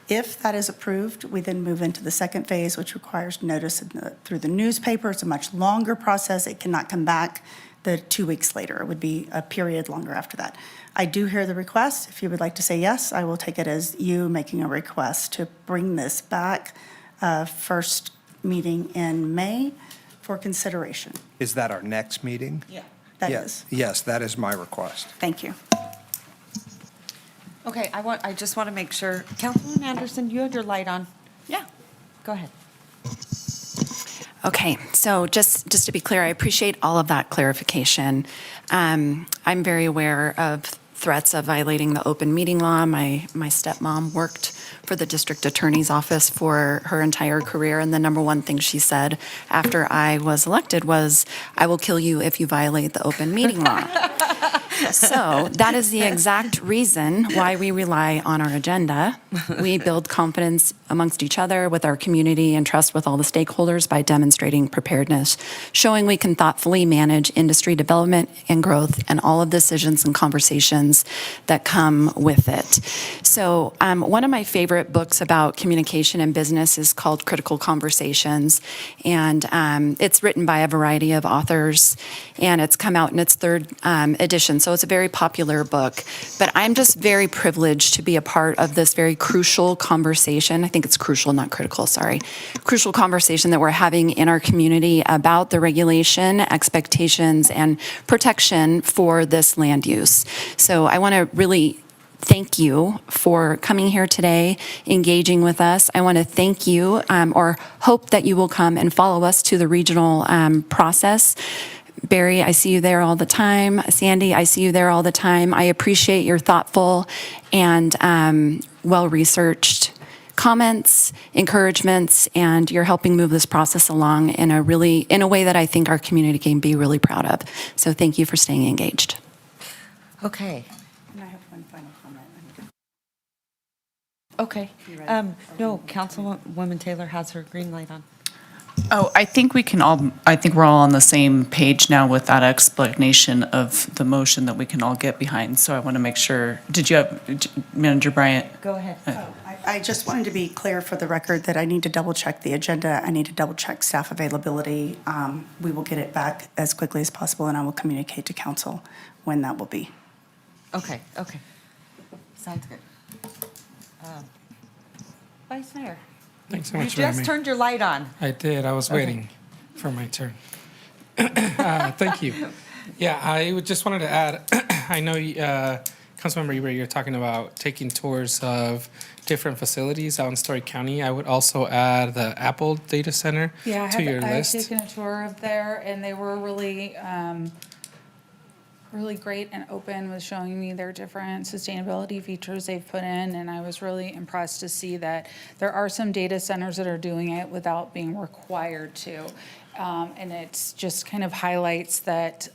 If that is approved, we then move into the second phase, which requires notice through the newspaper. It's a much longer process. It cannot come back the 2 weeks later. It would be a period longer after that. I do hear the request. If you would like to say yes, I will take it as you making a request to bring this back first meeting in May for consideration. Is that our next meeting? Yeah. that Yeah, is. yes, that is my request. Thank you. Okay, I just want to make sure, Councilman Anderson, you had your light on. Yeah. Go ahead. Okay, so just to be clear, I appreciate all of that clarification. I'm very aware of threats of violating the open meeting law. My stepmom worked for the district attorney's office for her entire career, and the number one thing she said after I was elected was, "I will kill you if you violate the open meeting law." So that is the exact reason why we rely on our agenda. We build confidence amongst each other, with our community, and trust with all the stakeholders by demonstrating preparedness, showing we can thoughtfully manage industry development and growth and all of the decisions and conversations that come with it. So one of my favorite books about communication and business is called Critical Conversations, and it's written by a variety of authors, and it's come out in its third edition. So it's a very popular book, but I'm just very privileged to be a part of this very crucial conversation. I think it's crucial, not critical, sorry. Crucial conversation that we're having in our community about the regulation, expectations, and protection for this land use. So I want to really thank you for coming here today, engaging with us. I want to thank you, or hope that you will come and follow us to the regional process. Barry, I see you there all the time. Sandy, I see you there all the time. I appreciate your thoughtful and well-researched comments, encouragements, and you're helping move this process along in a way that I think our community can be really proud of. So thank you for staying engaged. Okay. And I have one final comment. Okay. No, Councilwoman Taylor has her green light on. Oh, I think we're all on the same page now with that explanation of the motion that we can all get behind. So I want to make sure, did you have, Manager Bryant? Go ahead. I just wanted to be clear for the record that I need to double check the agenda. I need to double check staff availability. We will get it back as quickly as possible, and I will communicate to council when that will be. Okay. Sounds good. Vice Mayor. Thanks so much, You just Remy. turned your light on. I did. I was waiting for my turn. Thank you. Yeah, just wanted to add, I know, Councilmember Eber, you're talking about taking tours of different facilities out in Story County. I would also add the Apple data center to your list. I've taken a tour of there, and they were really great and open with showing me their different sustainability features they've put in, and I was really impressed to see that there are some data centers that are doing it without being required to. And it's just kind of highlights that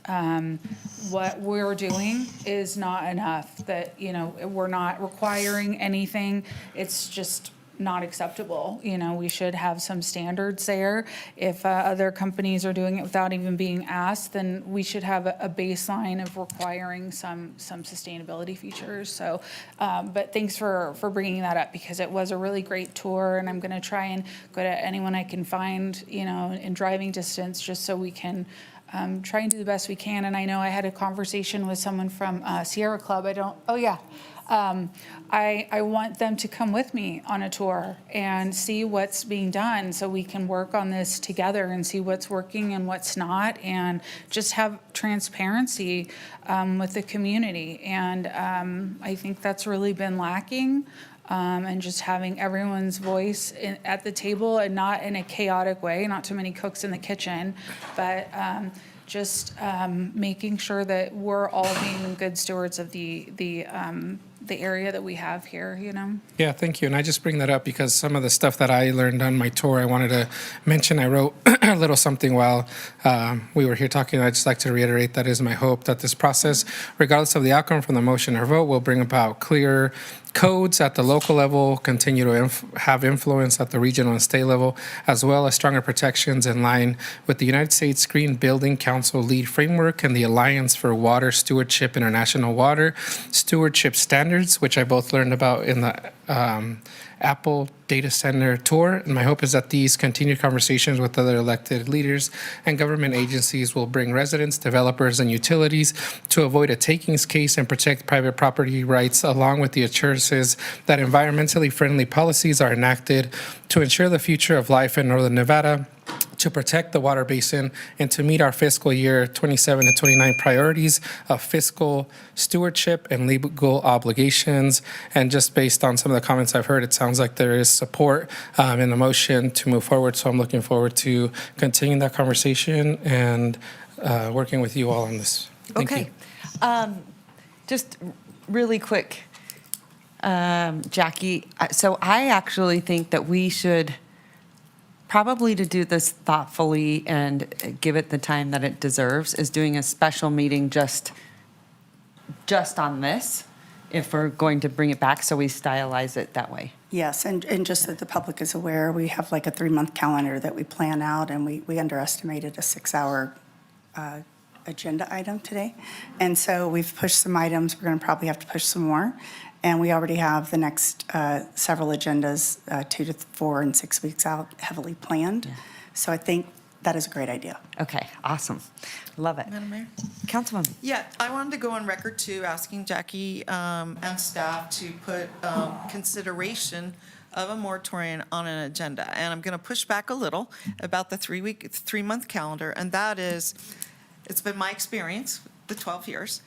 what we're doing is not enough, that, we're not requiring anything. It's just not acceptable. We should have some standards there. If other companies are doing it without even being asked, then we should have a baseline of requiring some sustainability features. So, but thanks for bringing that up, because it was a really great tour, and I'm going to try and go to anyone I can find, in driving distance, just so we can try and do the best we can. And I know I had a conversation with someone from Sierra Club. I want them to come with me on a tour and see what's being done, so we can work on this together and see what's working and what's not, and just have transparency with the community. And I think that's really been lacking. And just having everyone's voice at the table, and not in a chaotic way, not too many cooks in the kitchen, but just making sure that we're all being good stewards of the area that we have here, Yeah, thank you. And I just bring that up because some of the stuff that I learned on my tour, I wanted to mention. I wrote a little something while we were here talking. I'd just like to reiterate that is my hope that this process, regardless of the outcome from the motion or vote, will bring about clear codes at the local level, continue to have influence at the regional and state level, as well as stronger protections in line with the United States Green Building Council Lead Framework and the Alliance for Water Stewardship International Water Stewardship Standards, which I both learned about in the Apple data center tour. And my hope is that these continued conversations with other elected leaders and government agencies will bring residents, developers, and utilities to avoid a takings case and protect private property rights, along with the assurances that environmentally friendly policies are enacted to ensure the future of life in Northern Nevada, to protect the water basin and to meet our fiscal year 27 to 29 priorities of fiscal stewardship and legal obligations. And just based on some of the comments I've heard, it sounds like there is support in the motion to move forward. So I'm looking forward to continuing that conversation and working with you all on this. Thank you. Okay. Just really quick, Jackie, so I actually think that we should probably, to do this thoughtfully and give it the time that it deserves, is doing a special meeting just on this, if we're going to bring it back, so we stylize it that way. Yes, and just that the public is aware, we have like a 3-month calendar that we plan out, and we underestimated a 6-hour agenda item today. And so we've pushed some items, we're going to probably have to push some more. And we already have the next several agendas, 2 to 4 and 6 weeks out, heavily planned. So I think that is a great idea. Okay, awesome. Love it. Madam Mayor? Councilwoman. Yeah, I wanted to go on record too, asking Jackie and staff to put consideration of a moratorium on an agenda. And I'm going to push back a little about the 3-month calendar, and that is, it's been my experience, the 12 years,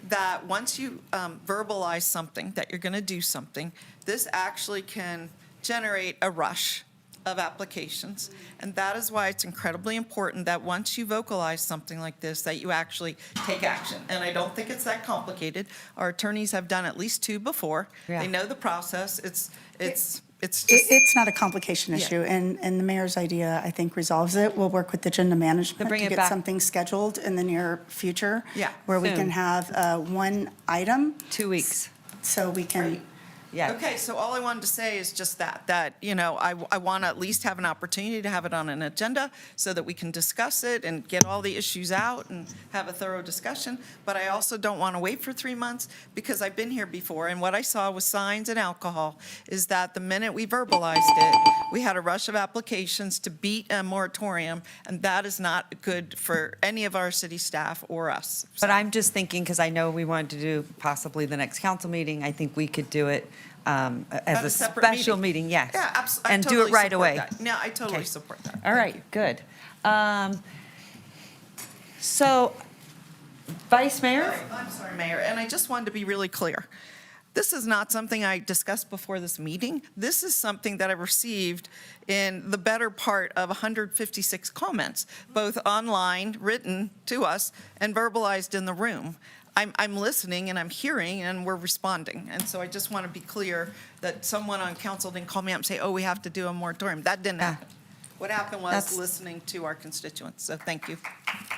that once you verbalize something, that you're going to do something, this actually can generate a rush of applications. And that is why it's incredibly important that once you vocalize something like this, that you actually take action. And I don't think it's that complicated. Our attorneys have done at least 2 before. Yeah. They know the process. It's just. It's not a complication Yeah. issue, and the mayor's idea, I think, resolves it. We'll work with the agenda management bring to it get back. something scheduled in the near future. Yeah, where we soon. can have one item. 2 weeks. So we can, Yeah. Okay, so all I wanted to say is just that, you know, I want to at least have an opportunity to have it on an agenda so that we can discuss it and get all the issues out and have a thorough discussion. But I also don't want to wait for 3 months, because I've been here before, and what I saw with signs and alcohol is that the minute we verbalized it, we had a rush of applications to beat a moratorium, and that is not good for any of our city staff or us. But I'm just thinking, because I know we wanted to do possibly the next council meeting, I think we could do it as At a a separate special meeting, yes. Yeah, absolutely. And do it right away. No, I totally Okay. support that. All right, good. So, Vice Mayor? I'm sorry, Mayor, and I just wanted to be really clear. This is not something I discussed before this meeting. This is something that I received in the better part of 156 comments, both online, written to us, and verbalized in the room. I'm listening and I'm hearing and we're responding. And so I just want to be clear that someone on council didn't call me up and say, oh, we have to do a moratorium. That didn't happen. What happened was That's- listening to our constituents. So thank you.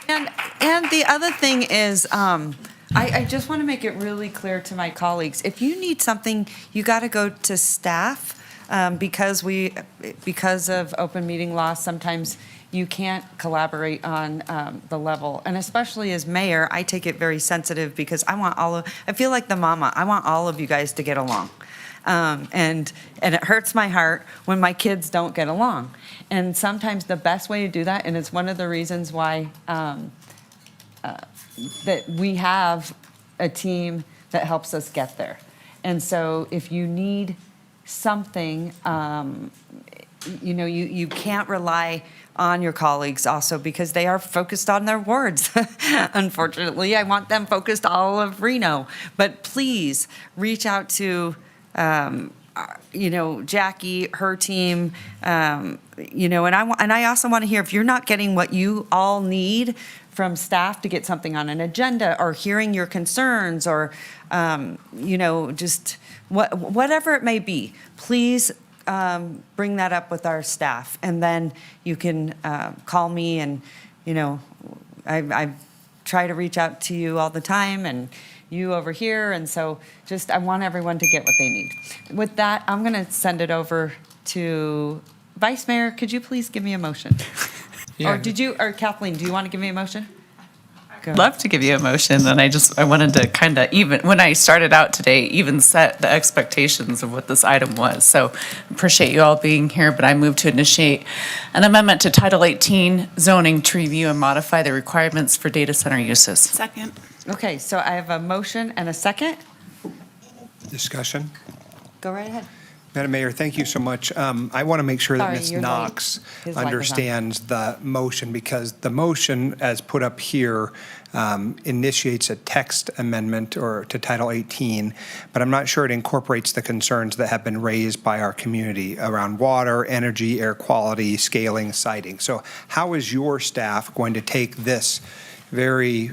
And the other thing is, I just want to make it really clear to my colleagues, if you need something, you got to go to staff, because of open meeting law, sometimes you can't collaborate on the level. And especially as mayor, I take it very sensitive, because I feel like the mama, I want all of you guys to get along. And it hurts my heart when my kids don't get along. And sometimes the best way to do that, and it's one of the reasons why that we have a team that helps us get there. And so if you need something, you can't rely on your colleagues also, because they are focused on their wards. Unfortunately, I want them focused all of Reno. But please reach out to Jackie, her team, and I also want to hear if you're not getting what you all need from staff to get something on an agenda, or hearing your concerns, or just whatever it may be. Please bring that up with our staff, and then you can call me, and I try to reach out to you all the time, and you over here, and so I want everyone to get what they need. With that, I'm going to send it over to Vice Mayor. Could you please give me a motion? Yeah. Or Kathleen, do you want to give me a motion? Go. Love to give you a motion, and I wanted to kind of when I started out today, even set the expectations of what this item was. So appreciate you all being here, but I move to initiate an amendment to Title 18 zoning to review and modify the requirements for data center uses. Second. Okay, so I have a motion and a second. Discussion? Go right ahead. Madam Mayor, thank you so much. I want to make sure that Sorry, Ms. you're late. Knox His light was on. understands the motion, because the motion, as put up here, initiates a text amendment or to Title 18, but I'm not sure it incorporates the concerns that have been raised by our community around water, energy, air quality, scaling, siting. So how is your staff going to take this very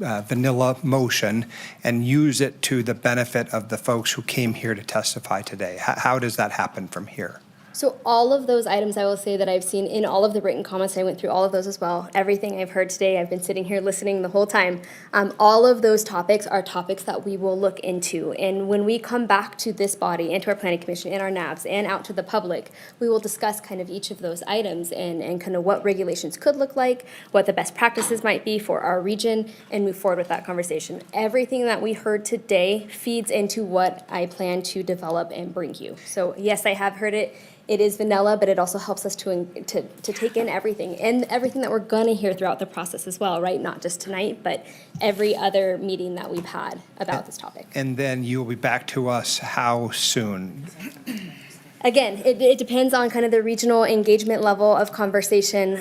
vanilla motion and use it to the benefit of the folks who came here to testify today? How does that happen from here? So all of those items I will say that I've seen in all of the written comments, I went through all of those as well. Everything I've heard today, I've been sitting here listening the whole time. All of those topics are topics that we will look into. And when we come back to this body and to our planning commission and our NABs and out to the public, we will discuss kind of each of those items and kind of what regulations could look like, what the best practices might be for our region, and move forward with that conversation. Everything that we heard today feeds into what I plan to develop and bring you. So yes, I have heard it. It is vanilla, but it also helps us to take in everything and everything that we're gonna hear throughout the process as well, right? Not just tonight, but every other meeting that we've had about this topic. And then you'll be back to us how soon? Again, it depends on kind of the regional engagement level of conversation.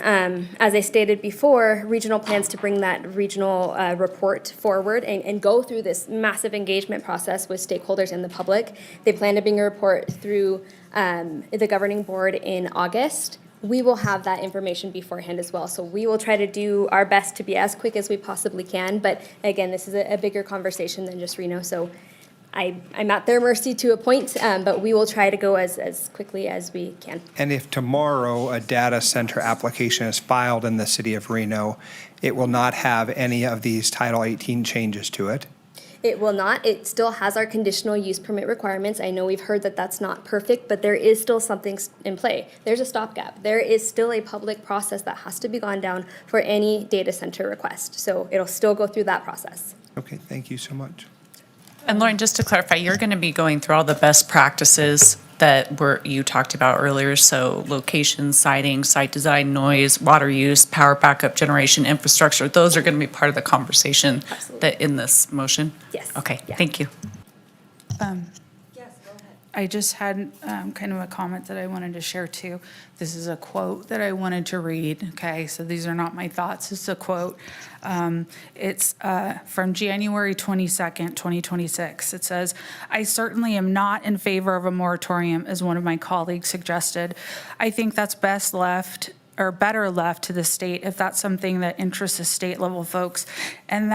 As I stated before, regional plans to bring that regional report forward and go through this massive engagement process with stakeholders and the public. They plan to bring a report through the governing board in August. We will have that information beforehand as well. So we will try to do our best to be as quick as we possibly can. But again, this is a bigger conversation than just Reno. So I'm at their mercy to a point, but we will try to go as quickly as we can. And if tomorrow a data center application is filed in the city of Reno, it will not have any of these Title 18 changes to it? It will not. It still has our conditional use permit requirements. I know we've heard that that's not perfect, but there is still something in play. There's a stopgap. There is still a public process that has to be gone down for any data center request. So it'll still go through that process. Okay, thank you so much. And Lauren, just to clarify, you're going to be going through all the best practices that you talked about earlier, so location, siting, site design, noise, water use, power backup generation, infrastructure, those are going to be part of the conversation that in this motion? Yes. Okay, thank you. I just had kind of a comment that I wanted to share too. This is a quote that I wanted to read, okay? So these are not my thoughts, it's a quote. It's from January 22nd, 2026. It says, "I certainly am not in favor of a moratorium, as one of my colleagues suggested. I think that's best left or better left to the state if that's something that interests the state level folks." And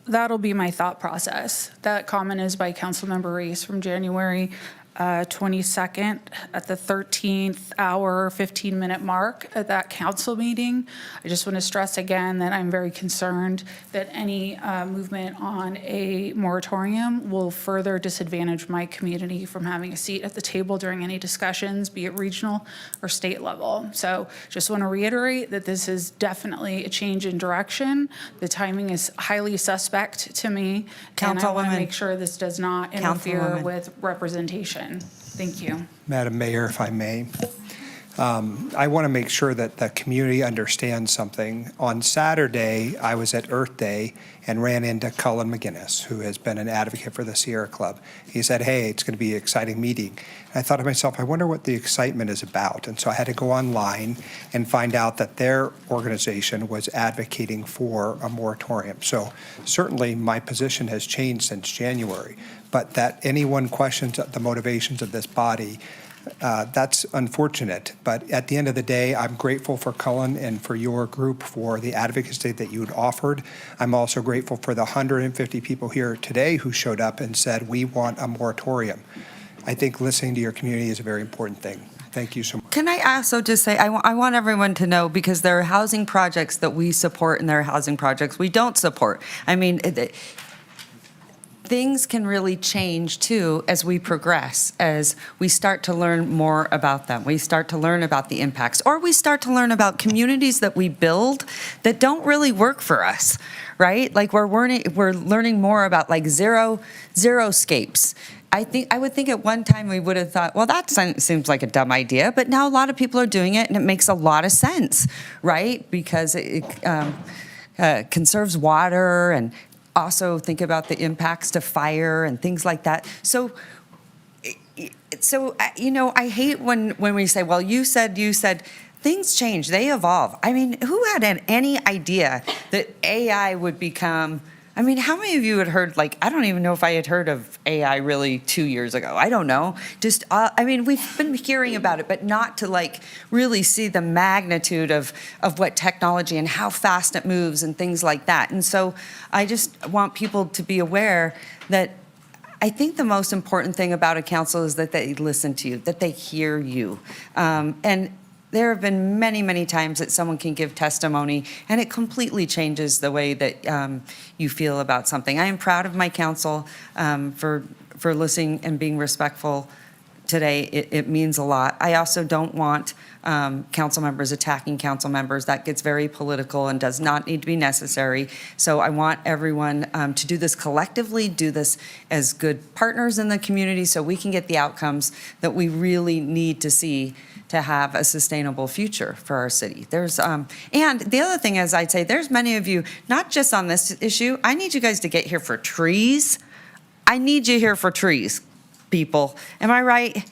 that'll be my thought process. That comment is by Councilmember Reese from January 22nd at the 13th hour, 15-minute mark at that council meeting. I just want to stress again that I'm very concerned that any movement on a moratorium will further disadvantage my community from having a seat at the table during any discussions, be it regional or state level. So just want to reiterate that this is definitely a change in direction. The timing is highly suspect to me, and I want to Councilwoman. make sure this does not interfere Councilwoman. with representation. Thank you. Madam Mayor, if I may, I want to make sure that the community understands something. On Saturday, I was at Earth Day and ran into Cullen McGinnis, who has been an advocate for the Sierra Club. He said, "Hey, it's going to be an exciting meeting." And I thought to myself, I wonder what the excitement is about. And so I had to go online and find out that their organization was advocating for a moratorium. So certainly my position has changed since January, but that anyone questions the motivations of this body, that's unfortunate. But at the end of the day, I'm grateful for Cullen and for your group for the advocacy that you'd offered. I'm also grateful for the 150 people here today who showed up and said, "We want a moratorium." I think listening to your community is a very important thing. Thank you so much. Can I also just say, I want everyone to know, because there are housing projects that we support and there are housing projects we don't support. I mean, things can really change too as we progress, as we start to learn more about them. We start to learn about the impacts, or we start to learn about communities that we build that don't really work for us, right? Like we're learning more about like zero-scapes. I would think at one time we would have thought, well, that seems like a dumb idea, but now a lot of people are doing it and it makes a lot of sense, right? Because it conserves water, and also think about the impacts to fire and things like that. So so, I hate when we say, well, you said, things change, they evolve. I mean, who had any idea that AI would become, I mean, how many of you had heard, I don't even know if I had heard of AI really 2 years ago. I don't know. Just, we've been hearing about it, but not to really see the magnitude of what technology and how fast it moves and things like that. And so I just want people to be aware that I think the most important thing about a council is that they listen to you, that they hear you. And there have been many, many times that someone can give testimony and it completely changes the way that you feel about something. I am proud of my council for listening and being respectful today. It means a lot. I also don't want council members attacking council members. That gets very political and does not need to be necessary. So I want everyone to do this collectively, do this as good partners in the community so we can get the outcomes that we really need to see to have a sustainable future for our city. And the other thing is, I'd say there's many of you, not just on this issue, I need you guys to get here for trees. I need you here for trees, people. Am I right?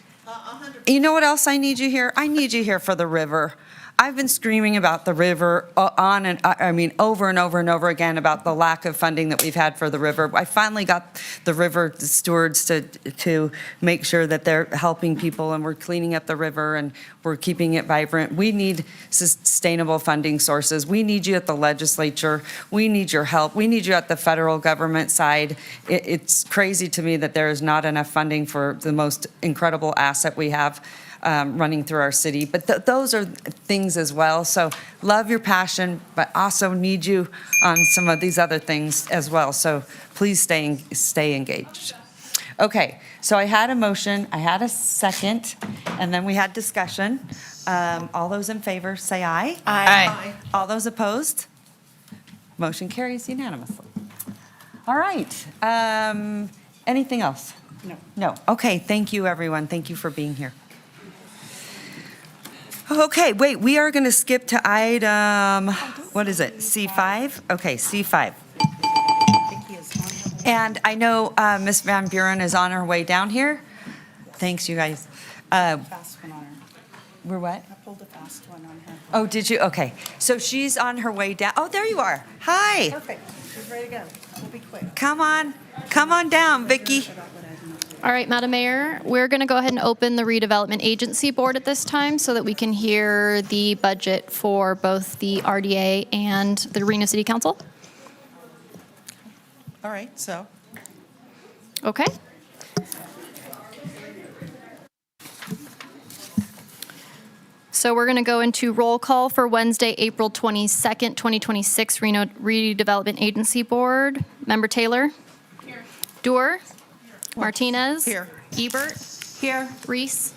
You know what else I need you here? I need you here for the river. I've been screaming about the river over and over and over again about the lack of funding that we've had for the river. I finally got the river stewards to make sure that they're helping people and we're cleaning up the river and we're keeping it vibrant. We need sustainable funding sources. We need you at the legislature. We need your help. We need you at the federal government side. It's crazy to me that there is not enough funding for the most incredible asset we have running through our city. But those are things as well. So love your passion, but also need you on some of these other things as well. So please stay engaged. Okay, so I had a motion, I had a second, and then we had discussion. All those in favor, say aye. Aye. All those opposed? Motion carries unanimously. All right. Anything else? No. No. Okay, thank you, everyone. Thank you for being here. Okay, wait, we are going to skip to item, what is it, C5? Okay, C5. And I know Ms. Van Buren is on her way down here. Thanks, you guys. Fast one on her. We're what? I pulled a fast one on her. Oh, did you? Okay. So she's on her way down. Oh, there you are. Hi. Perfect. She's ready to go. We'll be quick. Come on down, Vicki. All right, Madam Mayor, we're going to go ahead and open the Redevelopment Agency Board at this time so that we can hear the budget for both the RDA and the Reno City Council. All right, so. Okay. So we're going to go into roll call for Wednesday, April 22nd, 2026, Reno Redevelopment Agency Board. Member Taylor? Here. Doer? Martinez? Here. Ebert? Here. Reese?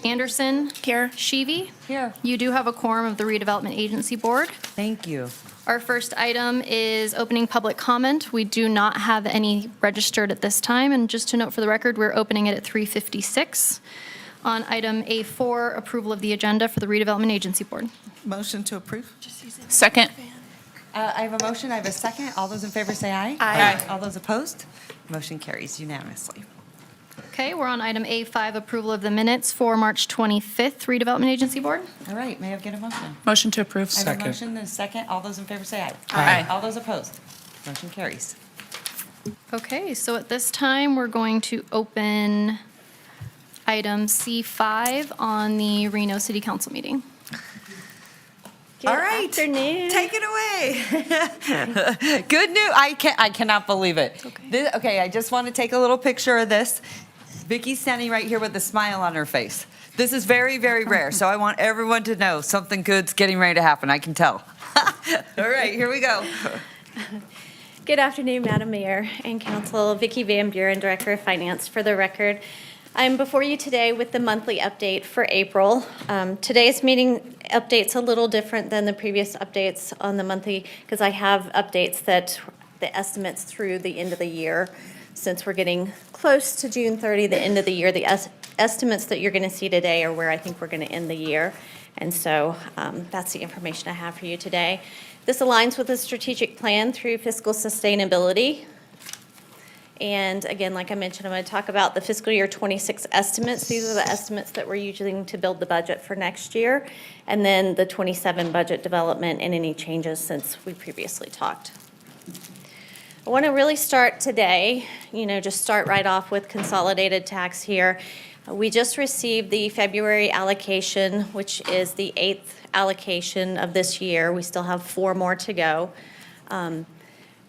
Anderson? Here. Sheevy? Here. You do have a quorum of the Redevelopment Agency Board. Thank you. Our first item is opening public comment. We do not have any registered at this time. And just to note for the record, we're opening it at 3:56. On item A4, approval of the agenda for the Redevelopment Agency Board. Motion to approve? Second. I have a motion. I have a second. All those in favor say aye. Aye. All those opposed? Motion carries unanimously. Okay, we're on item A5, approval of the minutes for March 25th, Redevelopment Agency Board. All right, may I get a motion? Motion to approve. I have a motion and a second. All those in favor say aye. Aye. All those opposed? Motion carries. Okay, so at this time, we're going to open item C5 on the Reno City Council meeting. All right, afternoon. take it away. Good news. I cannot believe it. Okay, I just want to take a little picture of this. Vicky's standing right here with a smile on her face. This is very, very rare, so I want everyone to know something good's getting ready to happen. I can tell. All right, here we go. Good afternoon, Madam Mayor and Council. Vicki Van Buren, Director of Finance. For the record, I'm before you today with the monthly update for April. Today's meeting update's a little different than the previous updates on the monthly because I have updates that the estimates through the end of the year. Since we're getting close to June 30, the end of the year, the estimates that you're going to see today are where I think we're going to end the year. And so that's the information I have for you today. This aligns with the strategic plan through fiscal sustainability. And again, like I mentioned, I'm going to talk about the fiscal year 26 estimates. These are the estimates that we're using to build the budget for next year. And then the 27 budget development and any changes since we previously talked. I want to really start today, just start right off with consolidated tax here. We just received the February allocation, which is the 8th allocation of this year. We still have 4 more to go.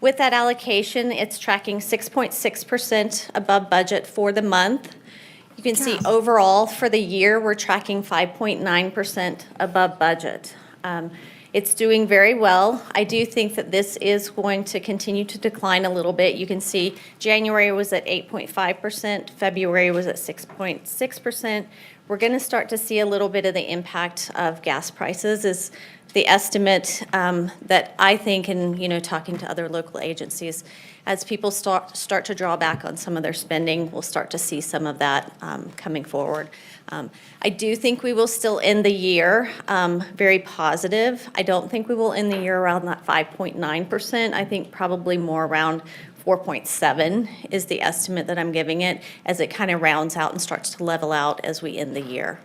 With that allocation, it's tracking 6.6% above budget for the month. You can see overall for the year, we're tracking 5.9% above budget. It's doing very well. I do think that this is going to continue to decline a little bit. You can see January was at 8.5%, February was at 6.6%. We're going to start to see a little bit of the impact of gas prices is the estimate that I think, and talking to other local agencies, as people start to draw back on some of their spending, we'll start to see some of that coming forward. I do think we will still end the year very positive. I don't think we will end the year around that 5.9%. I think probably more around 4.7 is the estimate that I'm giving it as it kind of rounds out and starts to level out as we end the year.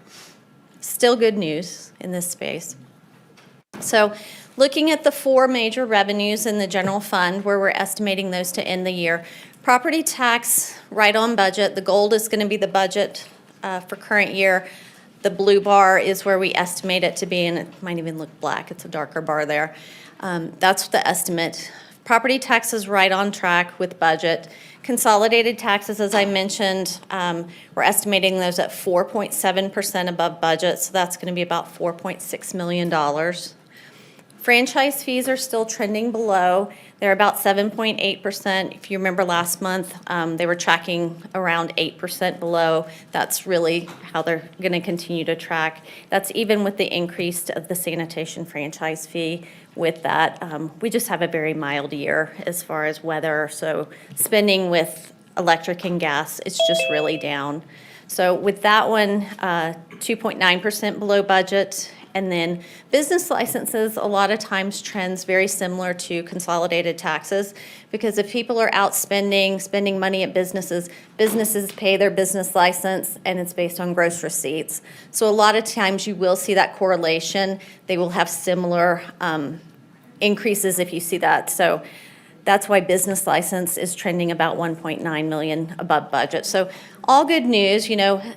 Still good news in this space. So looking at the 4 major revenues in the general fund where we're estimating those to end the year, property tax right on budget. The gold is going to be the budget for current year. The blue bar is where we estimate it to be, and it might even look black. It's a darker bar there. That's the estimate. Property taxes right on track with budget. Consolidated taxes, as I mentioned, we're estimating those at 4.7% above budget, so that's going to be about $4.6 million. Franchise fees are still trending below. They're about 7.8%. If you remember last month, they were tracking around 8% below. That's really how they're going to continue to track. That's even with the increase of the sanitation franchise fee. With that, we just have a very mild year as far as weather. So spending with electric and gas, it's just really down. So with that one, 2.9% below budget. And then business licenses, a lot of times trends very similar to consolidated taxes, because if people are out spending money at businesses, businesses pay their business license and it's based on gross receipts. So a lot of times you will see that correlation. They will have similar increases if you see that. So that's why business license is trending about 1.9 million above budget. So all good news,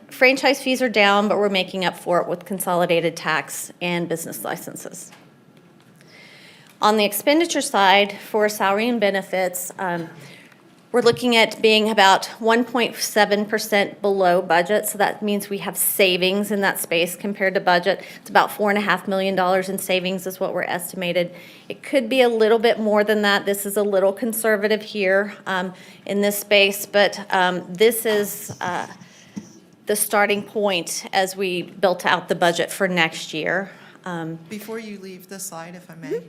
franchise fees are down, but we're making up for it with consolidated tax and business licenses. On the expenditure side for salary and benefits, we're looking at being about 1.7% below budget. So that means we have savings in that space compared to budget. It's about $4.5 million in savings is what we're estimated. It could be a little bit more than that. This is a little conservative here in this space, but this is the starting point as we built out the budget for next year. Before you leave this slide, if I may,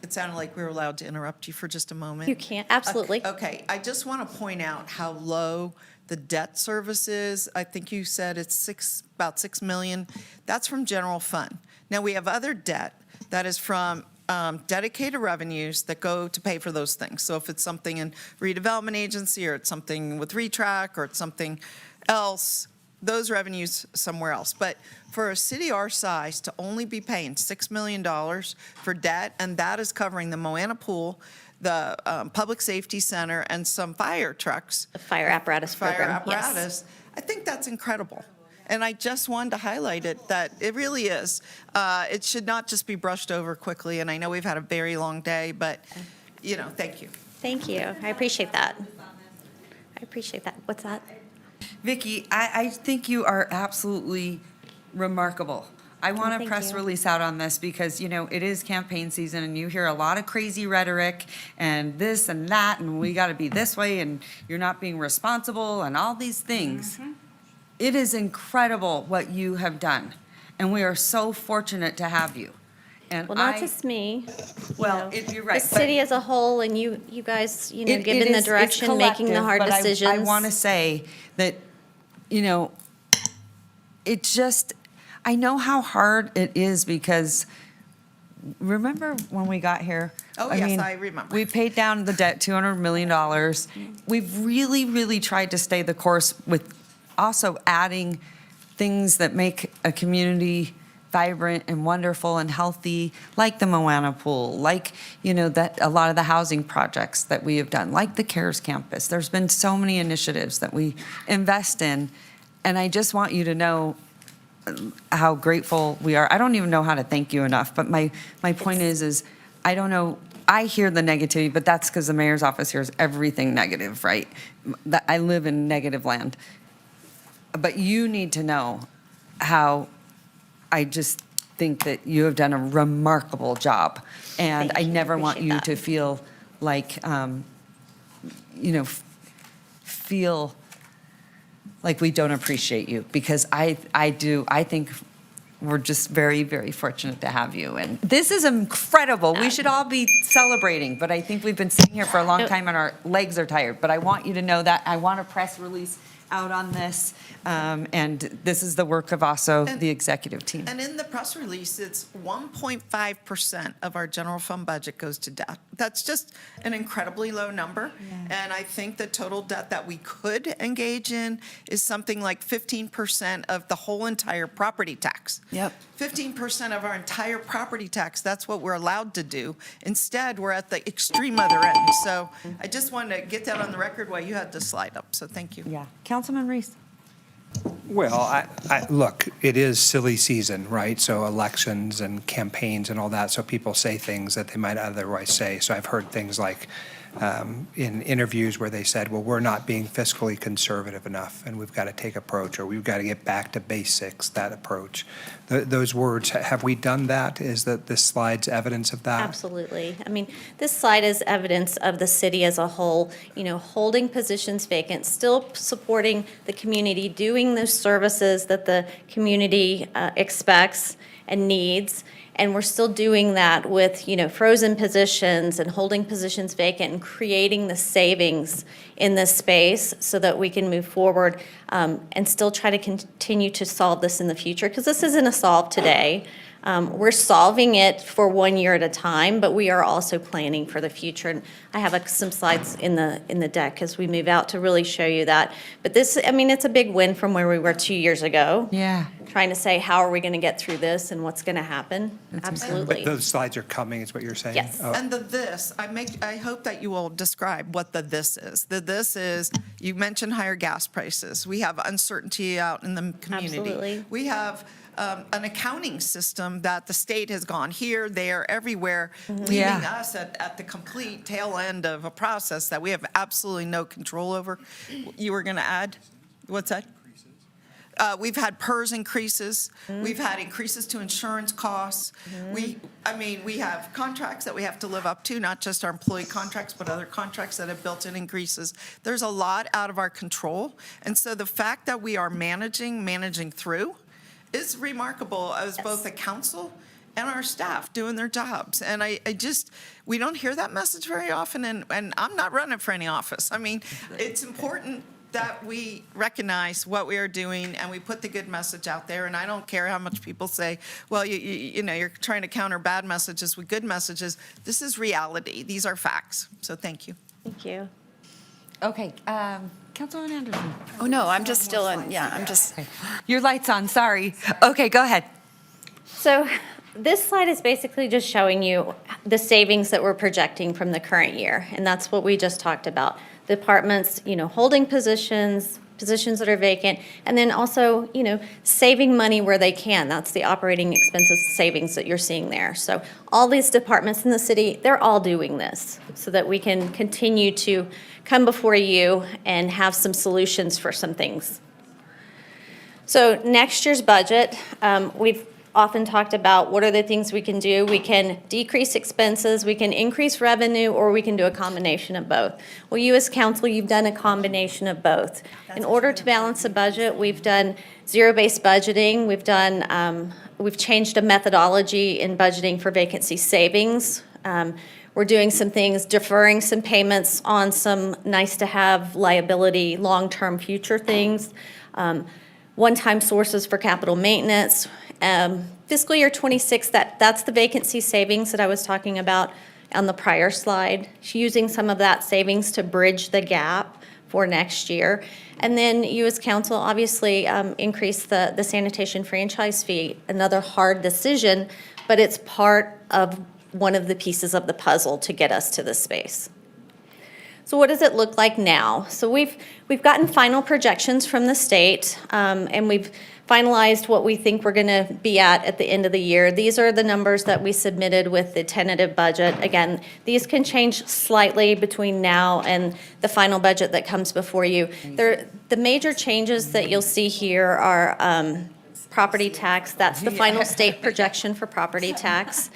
it sounded like we were allowed to interrupt you for just a moment. You can, absolutely. Okay, I just want to point out how low the debt service is. I think you said it's about $6 million. That's from general fund. Now, we have other debt that is from dedicated revenues that go to pay for those things. So if it's something in redevelopment agency, or it's something with retrack, or it's something else, those revenues somewhere else. But for a city our size to only be paying $6 million for debt, and that is covering the Moana Pool, the Public Safety Center, and some fire trucks. The fire apparatus program, Yes. I think that's incredible. And I just wanted to highlight it, that it really is. It should not just be brushed over quickly, and I know we've had a very long day, but, thank you. Thank you. I appreciate that. What's that? Vicki, I think you are absolutely remarkable. I want to thank press you. release out on this because, it is campaign season and you hear a lot of crazy rhetoric and this and that and we got to be this way and you're not being responsible and all these things. Mm-hmm. It is incredible what you have done and we are so fortunate to have you. And Well, not just me. Well, you're right. The city as a whole, and you guys, given the direction, making the hard decisions. I want to say that, it just, I know how hard it is because remember when we got here? Oh, yes, mean, I remember. We paid down the debt, $200 million. We've really, really tried to stay the course with also adding things that make a community vibrant and wonderful and healthy, like the Moana Pool, like, that a lot of the housing projects that we have done, like the CARES Campus. There's been so many initiatives that we invest in, and I just want you to know how grateful we are. I don't even know how to thank you enough, but my point is I don't know, I hear the negativity, but that's because the mayor's office hears everything negative, right? I live in negative land. But you need to know how I just think that you have done a remarkable job. And I never want you to feel like, feel like we don't appreciate you, because I do. I think we're just very, very fortunate to have you. And this is incredible. We should all be celebrating, but I think we've been sitting here for a long time and our legs are tired. But I want you to know that. I want a press release out on this, and this is the work of also the executive team. And in the press release, it's 1.5% of our general fund budget goes to debt. That's just an incredibly low number. And I think the total debt that we could engage in is something like 15% of the whole entire property tax. Yep. 15% of our entire property tax, that's what we're allowed to do. Instead, we're at the extreme other end. So I just wanted to get that on the record while you had the slide up. So thank you. Yeah. Councilman Reese. Well, look, it is silly season, right? So elections and campaigns and all that, so people say things that they might otherwise say. So I've heard things like in interviews where they said, well, we're not being fiscally conservative enough and we've got to take approach, or we've got to get back to basics, that approach. Those words, have we done that? Is that this slide's evidence of that? Absolutely. I mean, this slide is evidence of the city as a whole, holding positions vacant, still supporting the community, doing those services that the community expects and needs. And we're still doing that with, frozen positions and holding positions vacant and creating the savings in this space so that we can move forward and still try to continue to solve this in the future, because this isn't a solve today. We're solving it for 1 year at a time, but we are also planning for the future. And I have some slides in the deck as we move out to really show you that. But this, it's a big win from where we were 2 years ago. Yeah. Trying to say, how are we going to get through this and what's going to happen? Absolutely. But those slides are coming, is what you're saying? Yes. Oh. And the this, I hope that you will describe what the this is. The this is, you mentioned higher gas prices. We have uncertainty out in the community. Absolutely. We have an accounting system that the state has gone here, there, everywhere, leaving us at the complete tail end of a process that we have absolutely no control over. You were going to add? What's that? We've had PERS increases. We've had increases to insurance costs. We have contracts that we have to live up to, not just our employee contracts, but other contracts that have built-in increases. There's a lot out of our control. And so the fact that we are managing through is remarkable as both the council and our staff doing their jobs. And we don't hear that message very often, and I'm not running for any office. It's important that we recognize what we are doing and we put the good message out there. And I don't care how much people say, well, you're trying to counter bad messages with good messages. This is reality. These are facts. So thank you. Thank you. Okay, Councilwoman Anderson. Oh, no, I'm just still on, I'm just. Your light's on, sorry. Okay, go ahead. So this slide is basically just showing you the savings that we're projecting from the current year. And that's what we just talked about. Departments, holding positions that are vacant, and then also, saving money where they can. That's the operating expenses savings that you're seeing there. So all these departments in the city, they're all doing this so that we can continue to come before you and have some solutions for some things. So next year's budget, we've often talked about what are the things we can do. We can decrease expenses, we can increase revenue, or we can do a combination of both. Well, you as council, you've done a combination of both. In order to balance the budget, we've done zero-based budgeting. We've changed a methodology in budgeting for vacancy savings. We're doing some things, deferring some payments on some nice-to-have liability, long-term future things. One-time sources for capital maintenance, Fiscal year '26, that's the vacancy savings that I was talking about on the prior slide. Using some of that savings to bridge the gap for next year. And then you as council obviously increase the sanitation franchise fee, another hard decision, but it's part of one of the pieces of the puzzle to get us to this space. So what does it look like now? So we've gotten final projections from the state, and we've finalized what we think we're going to be at the end of the year. These are the numbers that we submitted with the tentative budget. Again, these can change slightly between now and the final budget that comes before you. The major changes that you'll see here are property tax. That's the final state projection for property tax.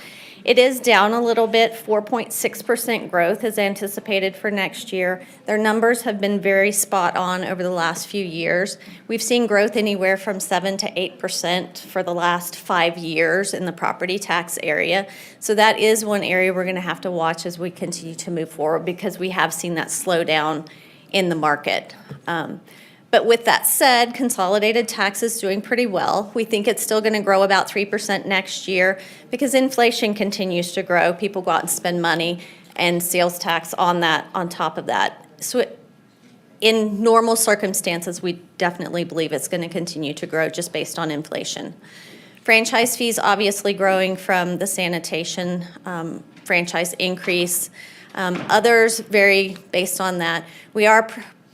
It is down a little bit. 4.6% growth is anticipated for next year. Their numbers have been very spot on over the last few years. We've seen growth anywhere from 7 to 8% for the last 5 years in the property tax area. So that is one area we're going to have to watch as we continue to move forward, because we have seen that slow down in the market. But with that said, consolidated tax is doing pretty well. We think it's still going to grow about 3% next year because inflation continues to grow. People go out and spend money, and sales tax on that, on top of that. So in normal circumstances, we definitely believe it's going to continue to grow just based on inflation. Franchise fees obviously growing from the sanitation franchise increase. Others vary based on that. We are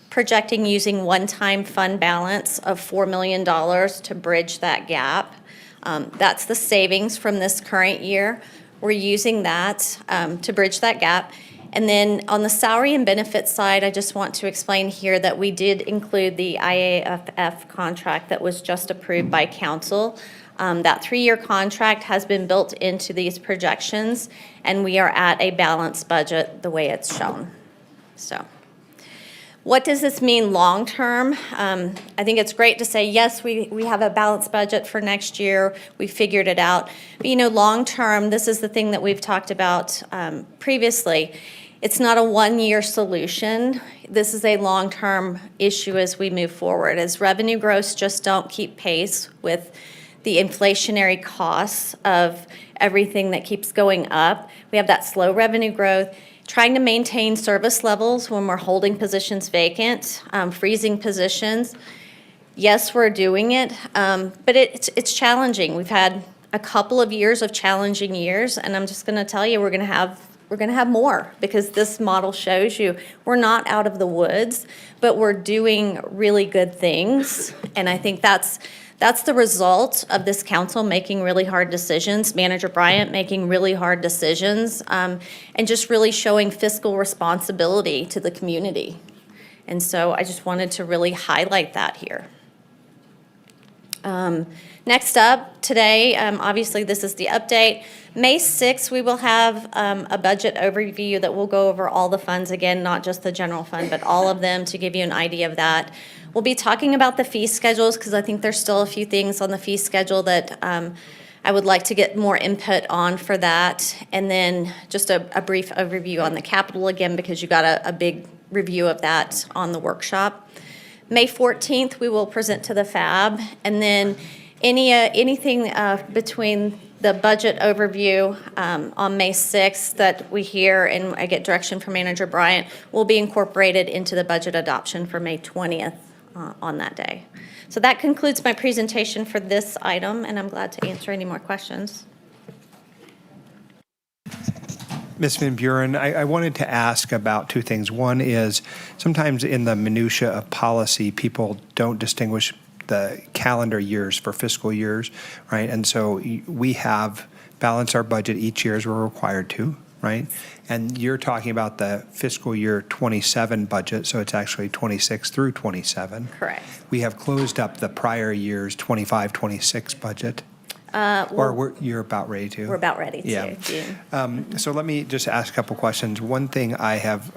projecting using one-time fund balance of $4 million to bridge that gap. That's the savings from this current year. We're using that to bridge that gap. And then on the salary and benefits side, I just want to explain here that we did include the IAFF contract that was just approved by council. That 3-year contract has been built into these projections, and we are at a balanced budget the way it's shown. So what does this mean long-term? I think it's great to say, yes, we have a balanced budget for next year. We figured it out. But, you know, long-term, this is the thing that we've talked about previously. It's not a one-year solution. This is a long-term issue as we move forward. As revenue growths just don't keep pace with the inflationary costs of everything that keeps going up. We have that slow revenue growth. Trying to maintain service levels when we're holding positions vacant, freezing positions. Yes, we're doing it, but it's challenging. We've had a couple of years of challenging years, and I'm just going to tell you, we're going to have more, because this model shows you we're not out of the woods, but we're doing really good things, and I think that's the result of this council making really hard decisions, Manager Bryant making really hard decisions, and just really showing fiscal responsibility to the community. And so I just wanted to really highlight that here. Next up today, obviously this is the update. May 6th, we will have a budget overview that will go over all the funds again, not just the general fund, but all of them, to give you an idea of that. We'll be talking about the fee schedules, because I think there's still a few things on the fee schedule that I would like to get more input on for that. And then just a brief overview on the capital again, because you got a big review of that on the workshop. May 14th, we will present to the FAB, and then anything between the budget overview on May 6th that we hear and I get direction from Manager Bryant will be incorporated into the budget adoption for May 20th on that day. So that concludes my presentation for this item, and I'm glad to answer any more questions. Ms. Van Buren, I wanted to ask about two things. One is, sometimes in the minutia of policy, people don't distinguish the calendar years for fiscal years, right? And so we have balanced our budget each year as we're required to, right? And you're talking about the fiscal year 27 budget, so it's actually 26 through 27. Correct. We have closed up the prior year's 25, 26 budget. You're about ready to? We're about ready to. Yeah. June. So let me just ask a couple questions. One thing I have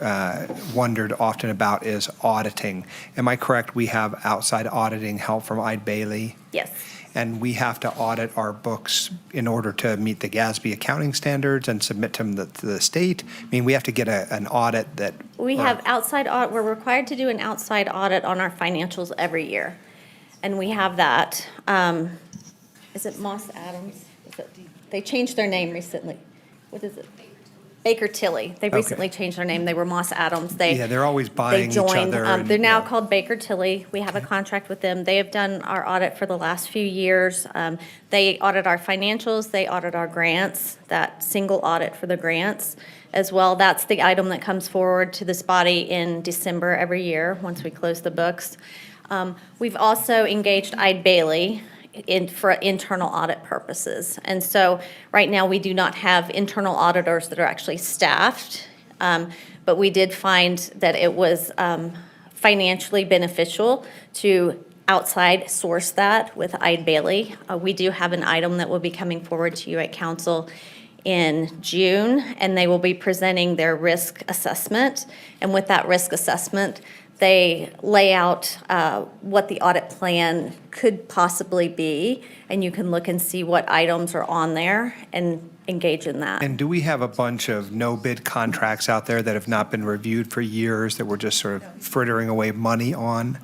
wondered often about is auditing. Am I correct? We have outside auditing help from Eide Bailey? Yes. And we have to audit our books in order to meet the GASB accounting standards and submit them to the state? I mean, we have to get an audit that... We have outside audit. We're required to do an outside audit on our financials every year, and we have that. Is it Moss Adams? They changed their name recently. What is it? Baker Tilly. They recently changed their name. They were Moss Adams. Yeah, they're always buying each other. and- They're now called Baker Tilly. We have a contract with them. They have done our audit for the last few years. They audit our financials. They audit our grants, that single audit for the grants as well. That's the item that comes forward to this body in December every year, once we close the books. We've also engaged Eide Bailey for internal audit purposes. And so right now, we do not have internal auditors that are actually staffed, but we did find that it was financially beneficial to outside source that with Eide Bailey. We do have an item that will be coming forward to you at council in June, and they will be presenting their risk assessment. And with that risk assessment, they lay out what the audit plan could possibly be, and you can look and see what items are on there and engage in that. And do we have a bunch of no-bid contracts out there that have not been reviewed for years that we're just sort of frittering away money on?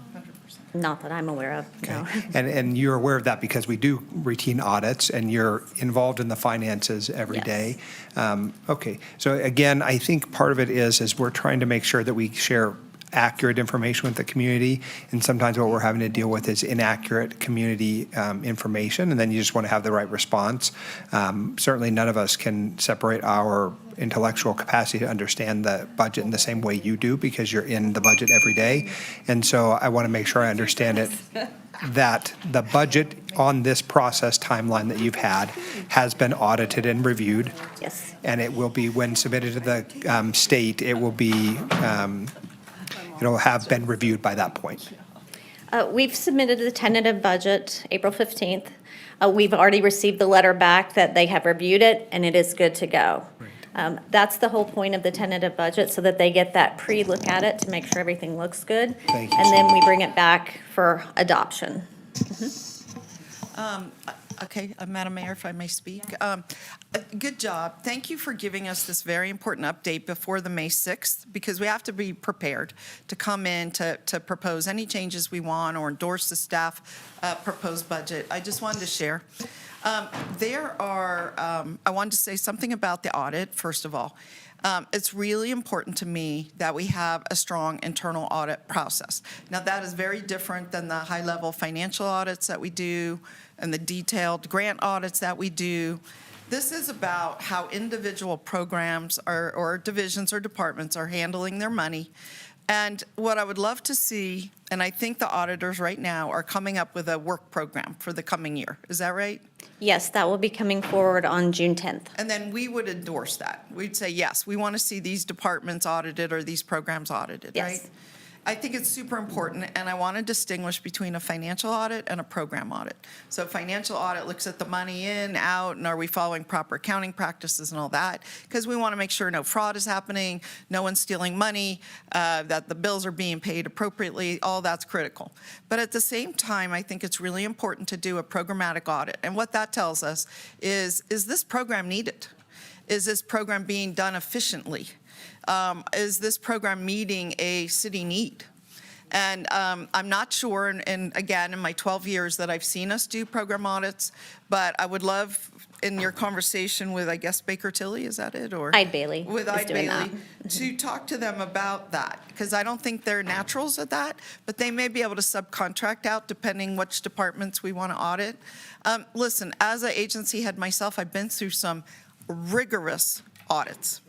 Not that I'm aware of, no. And you're aware of that because we do routine audits, and you're involved in the finances every day. Okay, so again, I think part of it is we're trying to make sure that we share accurate information with the community, and sometimes what we're having to deal with is inaccurate community information, and then you just want to have the right response. Certainly none of us can separate our intellectual capacity to understand the budget in the same way you do, because you're in the budget every day. And so I want to make sure I understand it, that the budget on this process timeline that you've had has been audited and reviewed. Yes. And it will be, when submitted to the state, it will be it'll have been reviewed by that point. We've submitted the tentative budget April 15th. We've already received the letter back that they have reviewed it, and it is good to go. That's the whole point of the tentative budget, so that they get that pre-look at it to make sure everything looks good. Thank you. And then we bring it back for adoption. Okay, Madam Mayor, if I may speak. Good job. Thank you for giving us this very important update before the May 6th, because we have to be prepared to come in to propose any changes we want or endorse the staff proposed budget. I just wanted to share. I wanted to say something about the audit, first of all. It's really important to me that we have a strong internal audit process. Now, that is very different than the high-level financial audits that we do and the detailed grant audits that we do. This is about how individual programs or divisions or departments are handling their money. And what I would love to see, and I think the auditors right now are coming up with a work program for the coming year. Is that right? Yes, that will be coming forward on June 10th. And then we would endorse that. We'd say, yes, we want to see these departments audited or these programs audited, right? Yes. I think it's super important, and I want to distinguish between a financial audit and a program audit. So financial audit looks at the money in, out, and are we following proper accounting practices and all that? Because we want to make sure no fraud is happening, no one's stealing money, that the bills are being paid appropriately. All that's critical. But at the same time, I think it's really important to do a programmatic audit. And what that tells us is this program needed? Is this program being done efficiently? Is this program meeting a city need? And I'm not sure, and again, in my 12 years that I've seen us do program audits, but I would love, in your conversation with, I guess, Baker Tilly, is that it? Or Eide Bailey with is Eide doing Bailey, that. to talk to them about that, because I don't think they're naturals at that, but they may be able to subcontract out depending which departments we want to audit. Listen, as an agency head myself, I've been through some rigorous audits.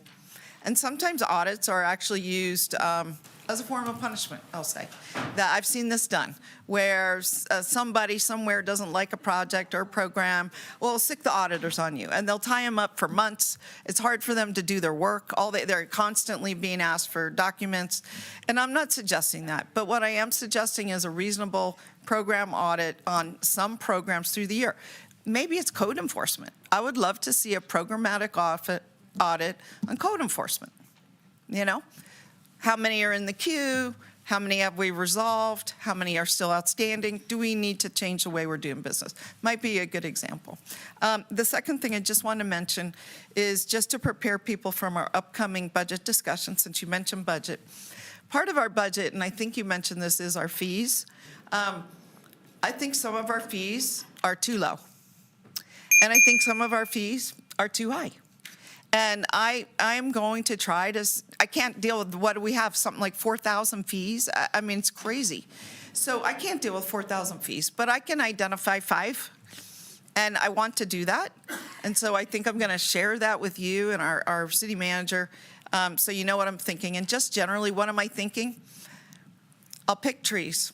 And sometimes audits are actually used as a form of punishment, I'll say. That I've seen this done, where somebody somewhere doesn't like a project or a program, well, stick the auditors on you, and they'll tie them up for months. It's hard for them to do their work. They're constantly being asked for documents, and I'm not suggesting that. But what I am suggesting is a reasonable program audit on some programs through the year. Maybe it's code enforcement. I would love to see a programmatic audit on code enforcement. You know, how many are in the queue? How many have we resolved? How many are still outstanding? Do we need to change the way we're doing business? Might be a good example. The second thing I just want to mention is just to prepare people from our upcoming budget discussion, since you mentioned budget. Part of our budget, and I think you mentioned this, is our fees. I think some of our fees are too low. And I think some of our fees are too high. And I'm going to try to, I can't deal with, what do we have, something like 4,000 fees? I mean, it's crazy. So I can't deal with 4,000 fees, but I can identify 5. And I want to do that. And so I think I'm going to share that with you and our city manager, so you know what I'm thinking. And just generally, what am I thinking? I'll pick trees.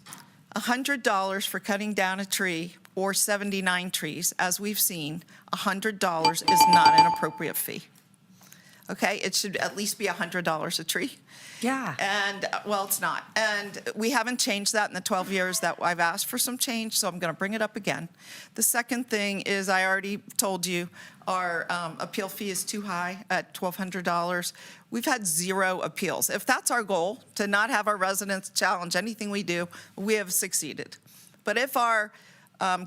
$100 for cutting down a tree or 79 trees, as we've seen, $100 is not an appropriate fee. Okay, it should at least be $100 a tree. Yeah. And, well, it's not. And we haven't changed that in the 12 years that I've asked for some change, so I'm going to bring it up again. The second thing is, I already told you, our appeal fee is too high at $1,200. We've had 0 appeals. If that's our goal, to not have our residents challenge anything we do, we have succeeded. But if our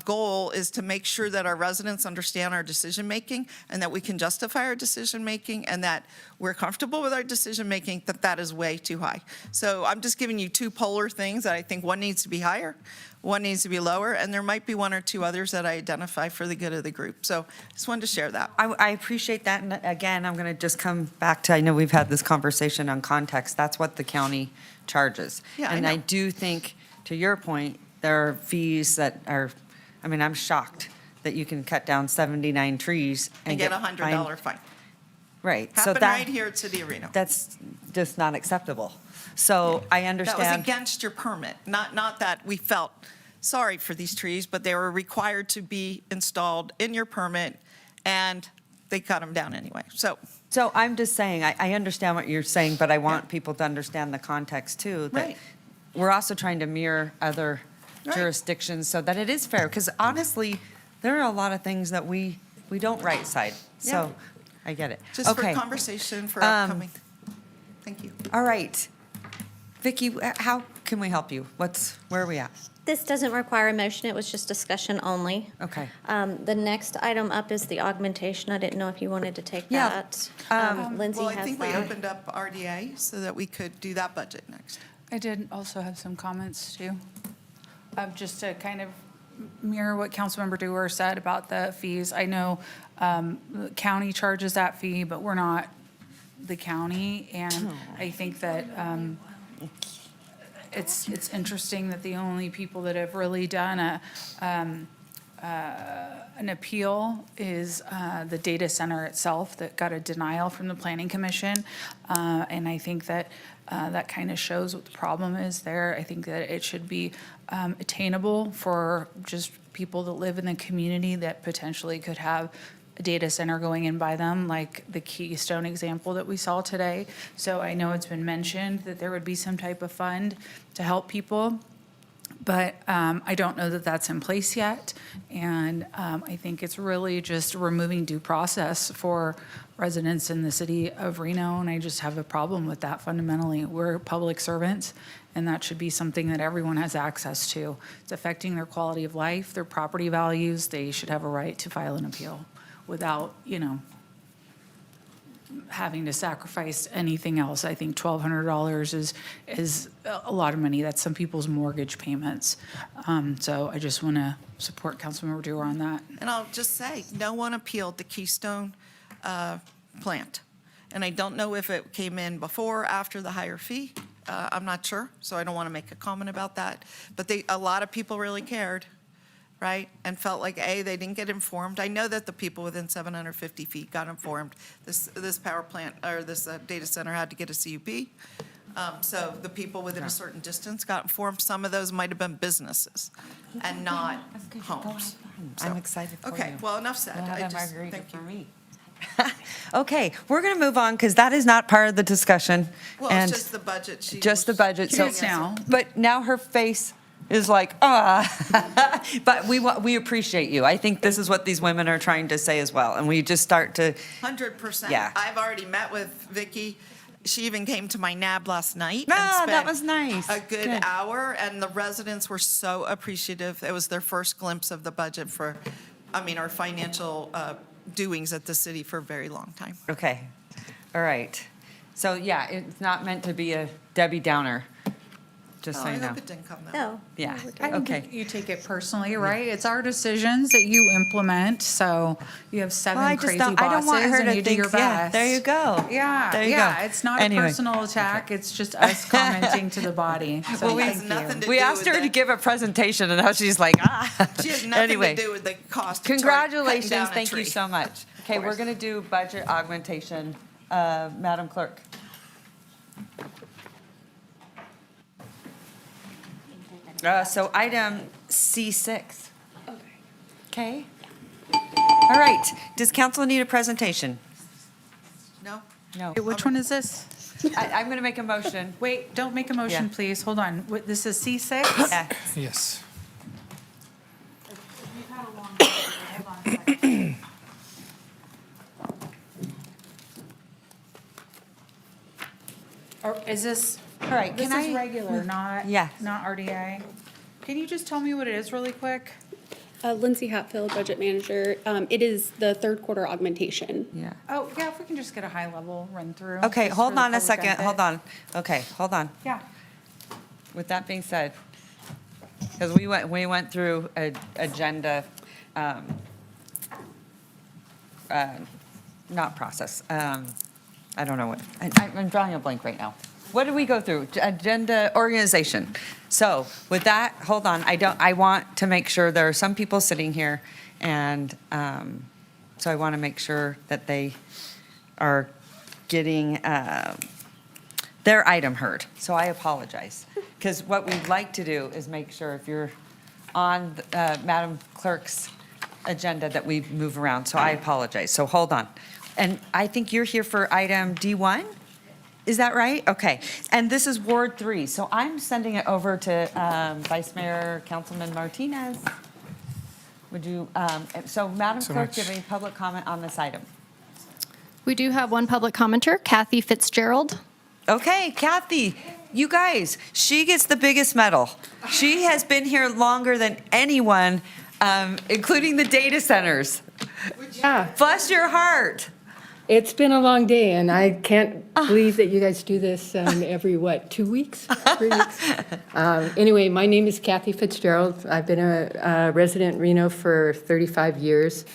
goal is to make sure that our residents understand our decision-making and that we can justify our decision-making and that we're comfortable with our decision-making, that is way too high. So I'm just giving you 2 polar things that I think one needs to be higher, one needs to be lower, and there might be 1 or 2 others that I identify for the good of the group. So just wanted to share that. I appreciate that, and again, I'm going to just come back to, I know we've had this conversation on context, that's what the county charges. Yeah, I And know. I do think, to your point, there are fees that are, I mean, I'm shocked that you can cut down 79 trees And get a $100 fine. Right. So Happened that, right here at City of Reno. that's just not acceptable. So I That was understand. against your permit, not that we felt sorry for these trees, but they were required to be installed in your permit, and they cut them down anyway. So So I'm just saying, I understand what you're saying, but I want people to understand the context too. That Right. we're also trying to mirror other Right. jurisdictions so that it is fair. Because honestly, there are a lot of things that we don't right side. So I get it. just for Okay. conversation for upcoming. Thank you. All right. Vicki, how can we help you? Where are we at? This doesn't require a motion, it was just discussion only. Okay. The next item up is the augmentation. I didn't know if you wanted to take Yeah. that. Lindsay Well, I has think we that. opened up RDA so that we could do that budget next. I did also have some comments too. Just to kind of mirror what Councilmember Dewar said about the fees. I know the county charges that fee, but we're not the county. And I think that it's interesting that the only people that have really done an appeal is the data center itself that got a denial from the Planning Commission. And I think that that kind of shows what the problem is there. I think that it should be attainable for just people that live in the community that potentially could have a data center going in by them, like the Keystone example that we saw today. So I know it's been mentioned that there would be some type of fund to help people, but I don't know that that's in place yet. And I think it's really just removing due process for residents in the city of Reno, and I just have a problem with that fundamentally. We're public servants, and that should be something that everyone has access to. It's affecting their quality of life, their property values. They should have a right to file an appeal without, having to sacrifice anything else. I think $1,200 is a lot of money. That's some people's mortgage payments. So I just want to support Councilmember Dewar on that. And I'll just say, no one appealed the Keystone plant. And I don't know if it came in before or after the higher fee. I'm not sure, so I don't want to make a comment about that. But a lot of people really cared, right? And felt like, A, they didn't get informed. I know that the people within 750 feet got informed. This power plant, or this data center had to get a CUP. So the people within a certain distance got informed. Some of those might have been businesses and not homes. I'm excited for you. Okay, well, enough said. We'll have I a just, margarita thank for you. me. Okay, we're going to move on because that is not part of the discussion. Well, And it's just the budget. just the budget. So Curious now. But now her face is like, But we appreciate you. I think this is what these women are trying to say as well. And we just start to, 100%. Yeah. I've already met with Vicki. She even came to my NAB last night. and that spent was nice. A good hour, and the residents were so appreciative. It was their first glimpse of the budget our financial doings at the city for a very long time. Okay, all right. So yeah, it's not meant to be a Debbie Downer. just Oh, so I you know. hope it didn't come out. No. Yeah, I think okay. you take it personally, right? It's our decisions that you implement, so you have Well, seven I just crazy don't, I don't want her bosses and to you do think, your yeah, best. there you go. Yeah, There you yeah, go. it's not Anyway. a personal attack, it's just us commenting to the body. So Well, we- thank nothing you. to We do asked with her to the- give a presentation, and now she's like, She has nothing Anyway. to do with the cost of Congratulations, cutting down a thank you tree. so much. Okay, we're going to do budget augmentation. Madam Clerk. So item C6. Okay. All right, does council need a presentation? No? No. Wait, which one is this? I'm going to make a motion. Wait, don't make a motion, Yeah. please. Hold on. This is C6? Yeah. Yes. You've had a long day. Hold on a second. Or is this, All right, this can is I? regular, not, Yeah. not RDA? Can you just tell me what it is really quick? Lindsay Hatfield, Budget Manager. It is the third quarter augmentation. Yeah. Oh, yeah, if we can just get a high-level run-through. Okay, just for hold the on a public second, benefit. hold on. Okay, hold on. Yeah. With that being said, because we went through a agenda, not process, I don't know what, I'm drawing a blank right now. What did we go through? Agenda organization. So with that, hold on, I want to make sure there are some people sitting here, and so I want to make sure that they are getting their item heard. So I apologize. Because what we'd like to do is make sure if you're on Madam Clerk's agenda that we move around. So I apologize. So hold on. And I think you're here for item D1? Is that right? Okay. And this is Ward 3. So I'm sending it over to Vice Mayor Councilman Martinez. Would you, so Madam So Clerk, much. do you have any public comment on this item? We do have one public commenter, Kathy Fitzgerald. Okay, Kathy, you guys, she gets the biggest medal. She has been here longer than anyone, including the data centers. Yeah, Bless your heart. it's been a long day, and I can't believe that you guys do this every, 2 weeks? 3 weeks? Anyway, my name is Kathy Fitzgerald. I've been a resident in Reno for 35 years.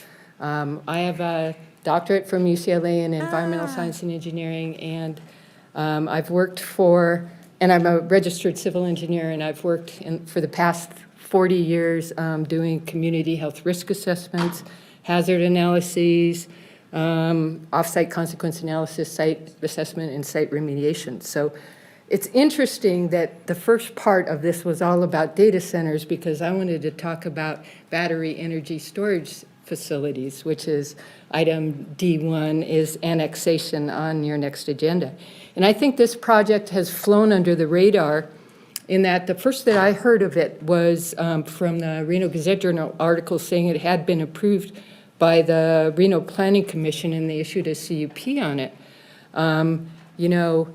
I have a doctorate from UCLA in environmental science and engineering, and I've worked for, and I'm a registered civil engineer, and I've worked for the past 40 years doing community health risk assessments, hazard analyses, off-site consequence analysis, site assessment, and site remediation. So it's interesting that the first part of this was all about data centers, because I wanted to talk about battery energy storage facilities, which is item D1, is annexation on your next agenda. And I think this project has flown under the radar in that the first that I heard of it was from the Reno Gazette-Journal article saying it had been approved by the Reno Planning Commission, and they issued a CUP on it. You know,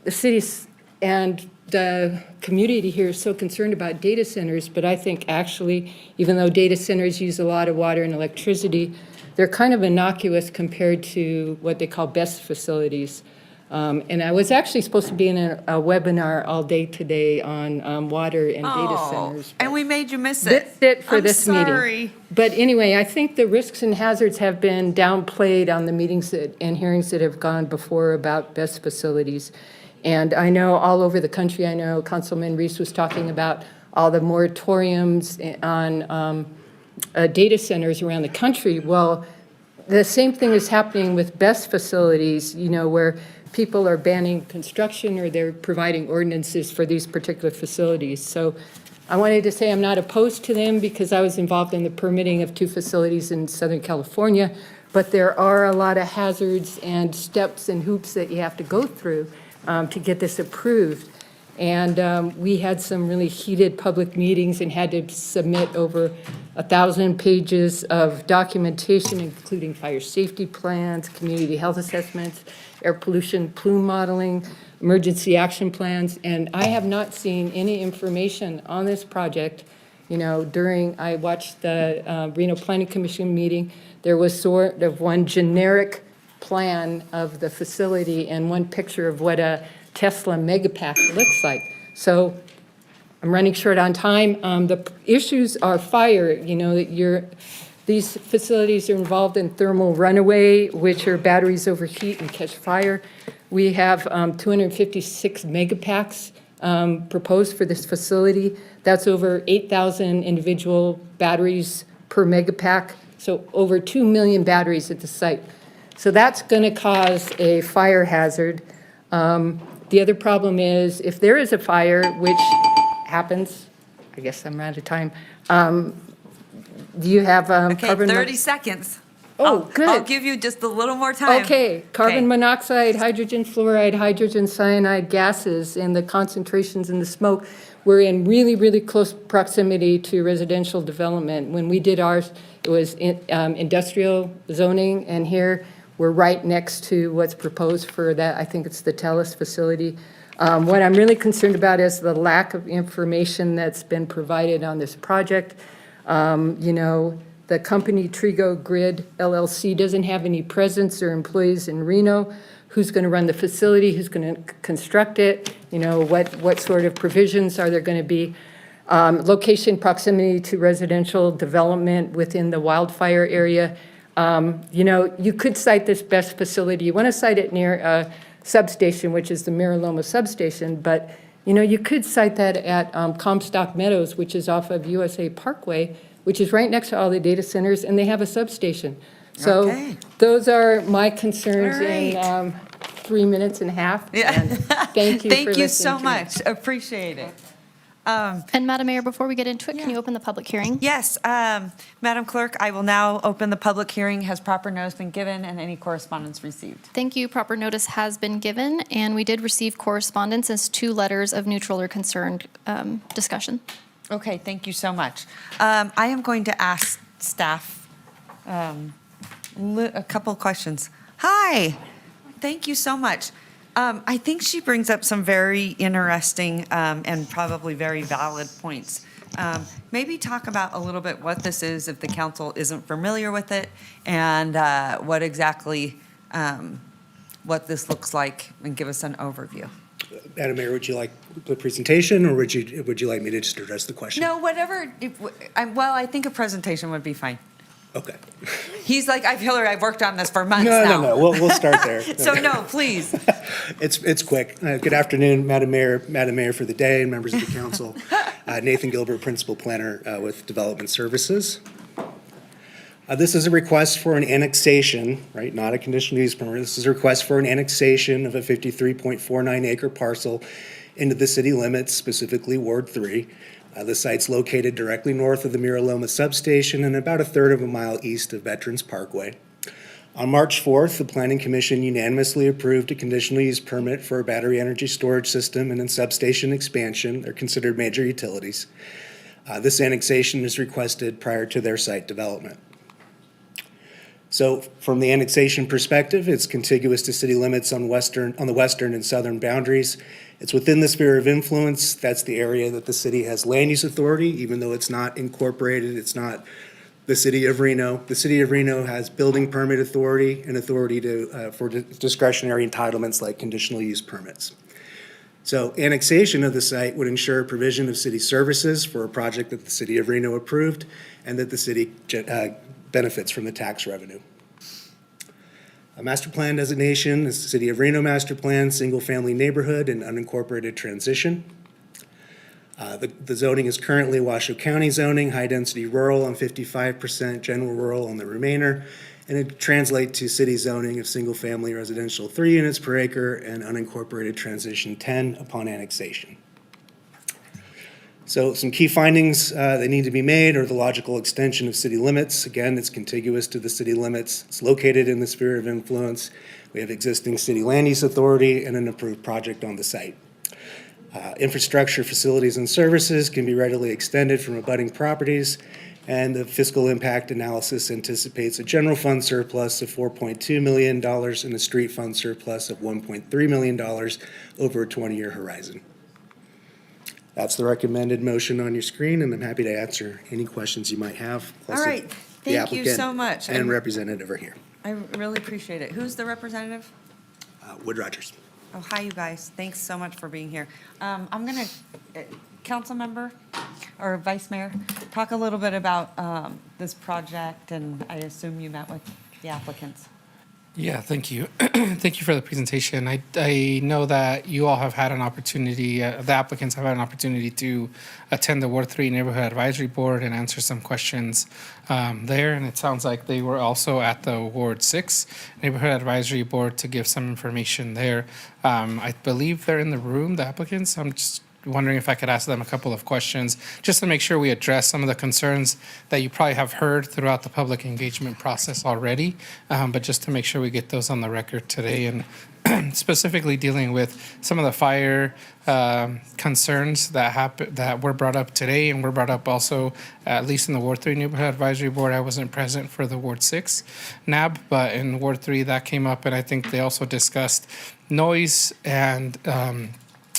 the cities and the community here is so concerned about data centers, but I think actually, even though data centers use a lot of water and electricity, they're kind of innocuous compared to what they call BEST facilities. And I was actually supposed to be in a webinar all day today on water and data centers. And we made you miss it. That's it for I'm this meeting. sorry. But anyway, I think the risks and hazards have been downplayed on the meetings and hearings that have gone before about BEST facilities. And I know all over the country, I know Councilman Reese was talking about all the moratoriums on data centers around the country. Well, the same thing is happening with BEST facilities, you know, where people are banning construction or they're providing ordinances for these particular facilities. So I wanted to say I'm not opposed to them because I was involved in the permitting of 2 facilities in Southern California, but there are a lot of hazards and steps and hoops that you have to go through to get this approved. And we had some really heated public meetings and had to submit over 1,000 pages of documentation, including fire safety plans, community health assessments, air pollution plume modeling, emergency action plans. And I have not seen any information on this project. You know, I watched the Reno Planning Commission meeting, there was sort of one generic plan of the facility and one picture of what a Tesla megapack looks like. So I'm running short on time. The issues are fire, that these facilities are involved in thermal runaway, which are batteries overheat and catch fire. We have 256 megapacks proposed for this facility. That's over 8,000 individual batteries per megapack, so over 2 million batteries at the site. So that's going to cause a fire hazard. The other problem is if there is a fire, which happens, I guess I'm out of time, do you have Okay, carbon? 30 seconds. Oh, good. I'll give you just a little more time. Okay, carbon Okay. monoxide, hydrogen fluoride, hydrogen cyanide gases, and the concentrations in the smoke were in really, really close proximity to residential development. When we did ours, it was industrial zoning, and here we're right next to what's proposed for that. I think it's the TELUS facility. What I'm really concerned about is the lack of information that's been provided on this project. The company Trigo Grid LLC doesn't have any presence or employees in Reno. Who's going to run the facility? Who's going to construct it? What sort of provisions are there going to be? Location proximity to residential development within the wildfire area. You could cite this best facility. You want to cite it near a substation, which is the Miraloma substation, but you could cite that at Comstock Meadows, which is off of USA Parkway, which is right next to all the data centers, and they have a substation. So Okay. those are my concerns All right. in 3 minutes and a half. Yeah. And thank you for Thank you listening so to me. much. Appreciate it. And Madam Mayor, before we get into it, can you open the public hearing? Yes, Madam Clerk, I will now open the public hearing. Has proper notice been given and any correspondence received? Thank you. Proper notice has been given, and we did receive correspondence as 2 letters of neutral or concerned discussion. Okay, thank you so much. I am going to ask staff a couple questions. Hi, thank you so much. I think she brings up some very interesting and probably very valid points. Maybe talk about a little bit what this is if the council isn't familiar with it, and what exactly what this looks like, and give us an overview. Madam Mayor, would you like the presentation, or would you like me to just address the question? No, whatever. Well, I think a presentation would be fine. Okay. He's like, Hillary, I've worked on this for months No, now. no, no. We'll start there. So no, please. It's quick. Good afternoon, Madam Mayor for the day, and members of the council. Nathan Gilbert, Principal Planner with Development Services. This is a request for an annexation, right? Not a conditional use permit. This is a request for an annexation of a 53.49 acre parcel into the city limits, specifically Ward 3. The site's located directly north of the Miraloma substation and about 1/3 of a mile east of Veterans Parkway. On March 4th, the Planning Commission unanimously approved a conditional use permit for a battery energy storage system and a substation expansion. They're considered major utilities. This annexation is requested prior to their site development. So from the annexation perspective, it's contiguous to city limits on the western and southern boundaries. It's within the sphere of influence. That's the area that the city has land use authority, even though it's not incorporated. It's not the city of Reno. The city of Reno has building permit authority and authority for discretionary entitlements like conditional use permits. So annexation of the site would ensure provision of city services for a project that the city of Reno approved and that the city benefits from the tax revenue. A master plan designation is the City of Reno Master Plan, single-family neighborhood and unincorporated transition. The zoning is currently Washoe County zoning, high-density rural on 55%, general rural on the remainder, and it translates to city zoning of single-family residential 3 units per acre and unincorporated transition 10 upon annexation. So some key findings that need to be made are the logical extension of city limits. Again, it's contiguous to the city limits. It's located in the sphere of influence. We have existing city land use authority and an approved project on the site. Infrastructure, facilities, and services can be readily extended from abutting properties, and the fiscal impact analysis anticipates a general fund surplus of $4.2 million and a street fund surplus of $1.3 million over a 20-year horizon. That's the recommended motion on your screen, and I'm happy to answer any questions you might have. All right, thank you so much. And representative are here. I really appreciate it. Who's the representative? Wood Rogers. Oh, hi, you guys. Thanks so much for being here. I'm going to council member or vice mayor, talk a little bit about this project, and I assume you met with the applicants. Yeah, thank you. Thank you for the presentation. I know that you all have had an opportunity, the applicants have had an opportunity to attend the Ward 3 Neighborhood Advisory Board and answer some questions there. And it sounds like they were also at the Ward 6 Neighborhood Advisory Board to give some information there. I believe they're in the room, the applicants. I'm just wondering if I could ask them a couple of questions, just to make sure we address some of the concerns that you probably have heard throughout the public engagement process already, but just to make sure we get those on the record today, and specifically dealing with some of the fire concerns that were brought up today, and were brought up also, at least in the Ward 3 Neighborhood Advisory Board. I wasn't present for the Ward 6 NAB, but in Ward 3 that came up, and I think they also discussed noise and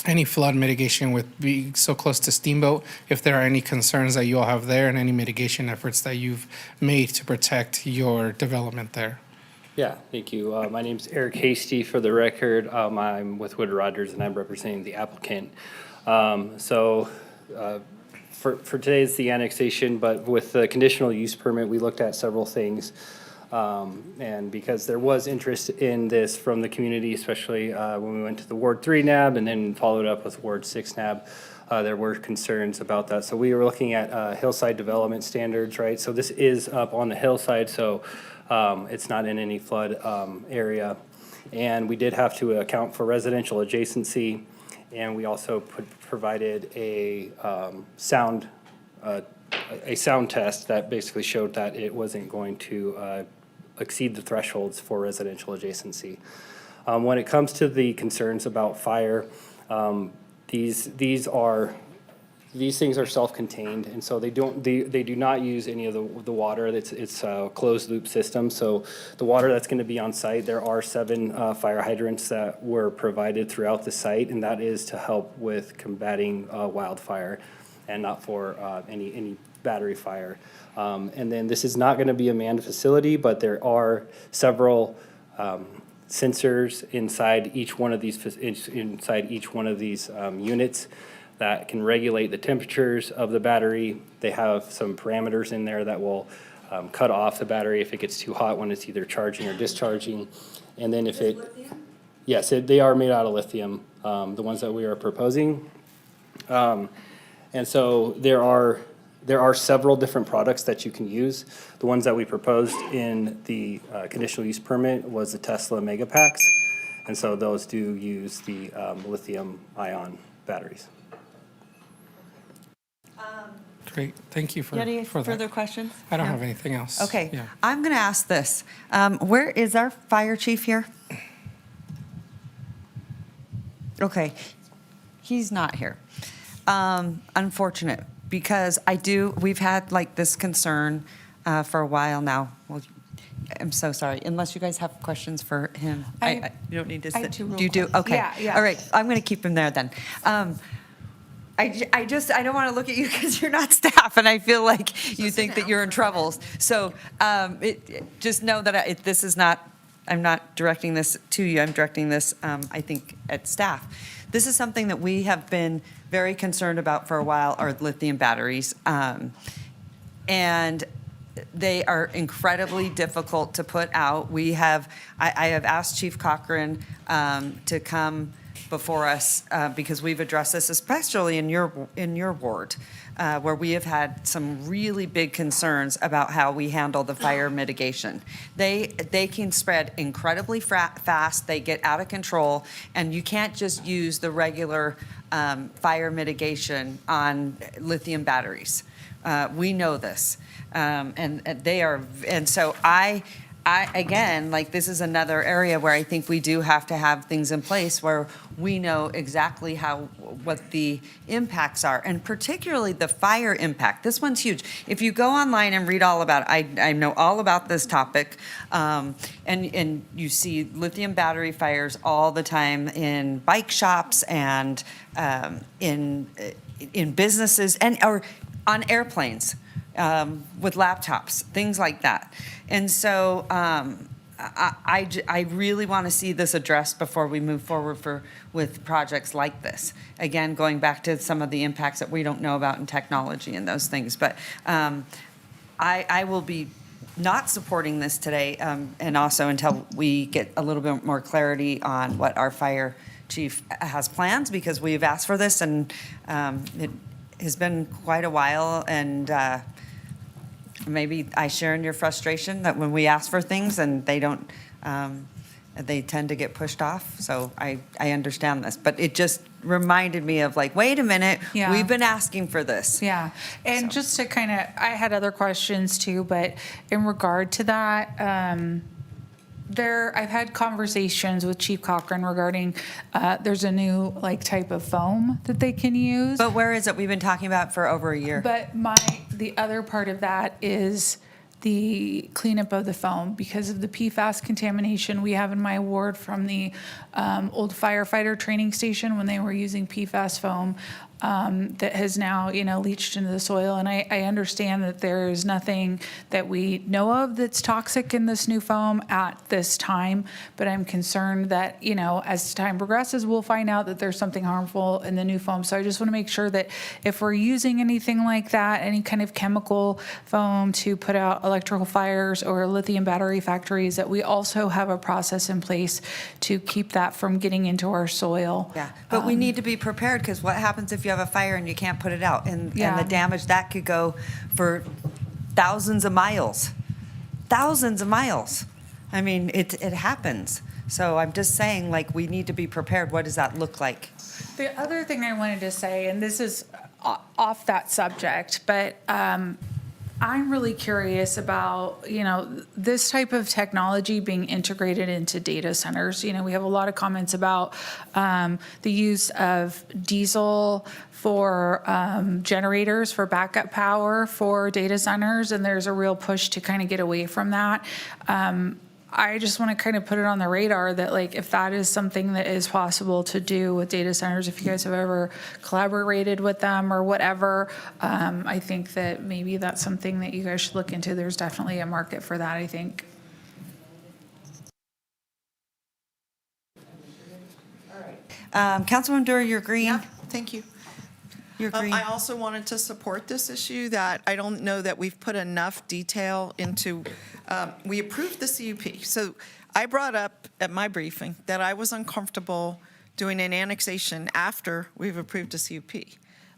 any flood mitigation with being so close to Steamboat, if there are any concerns that you all have there, and any mitigation efforts that you've made to protect your development there. Yeah, thank you. My name's Eric Hasty, for the record. I'm with Wood Rogers, and I'm representing the applicant. For today, it's the annexation, but with the conditional use permit, we looked at several things. And because there was interest in this from the community, especially when we went to the Ward 3 NAB and then followed up with Ward 6 NAB, there were concerns about that. So we were looking at hillside development standards, right? So this is up on the hillside, so it's not in any flood area. And we did have to account for residential adjacency, and we also provided a sound test that basically showed that it wasn't going to exceed the thresholds for residential adjacency. When it comes to the concerns about fire, these things are self-contained, and so they do not use any of the water. It's a closed loop system, so the water that's going to be on site, there are 7 fire hydrants that were provided throughout the site, and that is to help with combating wildfire, and not for any battery fire. And then this is not going to be a manned facility, but there are several sensors inside each one of these units that can regulate the temperatures of the battery. They have some parameters in there that will cut off the battery if it gets too hot when it's either charging or discharging. And then if it, yes, they are made out of lithium, the ones that we are proposing. And so there are several different products that you can use. The ones that we proposed in the conditional use permit was the Tesla Megapacks. And so those do use the lithium ion batteries. Great, thank you for You got any that. further questions? I don't No? have anything else. Okay, Yeah. I'm going to ask this. Where is our fire chief here? Okay, he's not here. Unfortunate, because we've had like this concern for a while now. Well, I'm so sorry, unless you guys have questions for him. You don't need to I sit. do real You do? quick. Okay. Yeah. All right, I'm going to keep him there then. I don't want to look at you because you're not staff, and I feel like you think that you're in troubles. So just know that this is not, I'm not directing this to you, I'm directing this, I think, at staff. This is something that we have been very concerned about for a while, are lithium batteries. And they are incredibly difficult to put out. I have asked Chief Cochran to come before us because we've addressed this, especially in your ward, where we have had some really big concerns about how we handle the fire mitigation. They can spread incredibly fast. They get out of control, and you can't just use the regular fire mitigation on lithium batteries. We know this, and they are. And so I again, like, this is another area where I think we do have to have things in place where we know exactly what the impacts are, and particularly the fire impact. This one's huge. If you go online and read all about it, I know all about this topic, and you see lithium battery fires all the time in bike shops and in businesses or on airplanes. With laptops, things like that. And so I really want to see this addressed before we move forward with projects like this. Again, going back to some of the impacts that we don't know about in technology and those things. But I will be not supporting this today, and also until we get a little bit more clarity on what our fire chief has plans, because we've asked for this, and it has been quite a while, and maybe I share in your frustration that when we ask for things and they don't, they tend to get pushed off. So I understand this, but it just reminded me of like, wait a minute, Yeah. we've been asking for this. Yeah, and just to kind of, I had other questions too, but in regard to that, I've had conversations with Chief Cochran regarding, there's a new like type of foam that they can use. But where is it? We've been talking about for over a year. But the other part of that is the cleanup of the foam because of the PFAS contamination we have in my ward from the old firefighter training station when they were using PFAS foam that has now, leached into the soil. And I understand that there is nothing that we know of that's toxic in this new foam at this time, but I'm concerned that, as time progresses, we'll find out that there's something harmful in the new foam. So I just want to make sure that if we're using anything like that, any kind of chemical foam to put out electrical fires or lithium battery factories, that we also have a process in place to keep that from getting into our soil. Yeah, but we need to be prepared, because what happens if you have a fire and you can't put it out? And the damage that could go for thousands of miles. Thousands of miles. I mean, it happens. So I'm just saying, like, we need to be prepared. What does that look like? The other thing I wanted to say, and this is off that subject, but I'm really curious about, this type of technology being integrated into data centers. We have a lot of comments about the use of diesel for generators for backup power for data centers, and there's a real push to kind of get away from that. I just want to kind of put it on the radar that, like, if that is something that is possible to do with data centers, if you guys have ever collaborated with them or whatever, I think that maybe that's something that you guys should look into. There's definitely a market for that, I think. Councilwoman Dewar, you're green. Yeah, thank you. You're green. I also wanted to support this issue, that I don't know that we've put enough detail into, we approved the CUP. So I brought up at my briefing that I was uncomfortable doing an annexation after we've approved a CUP.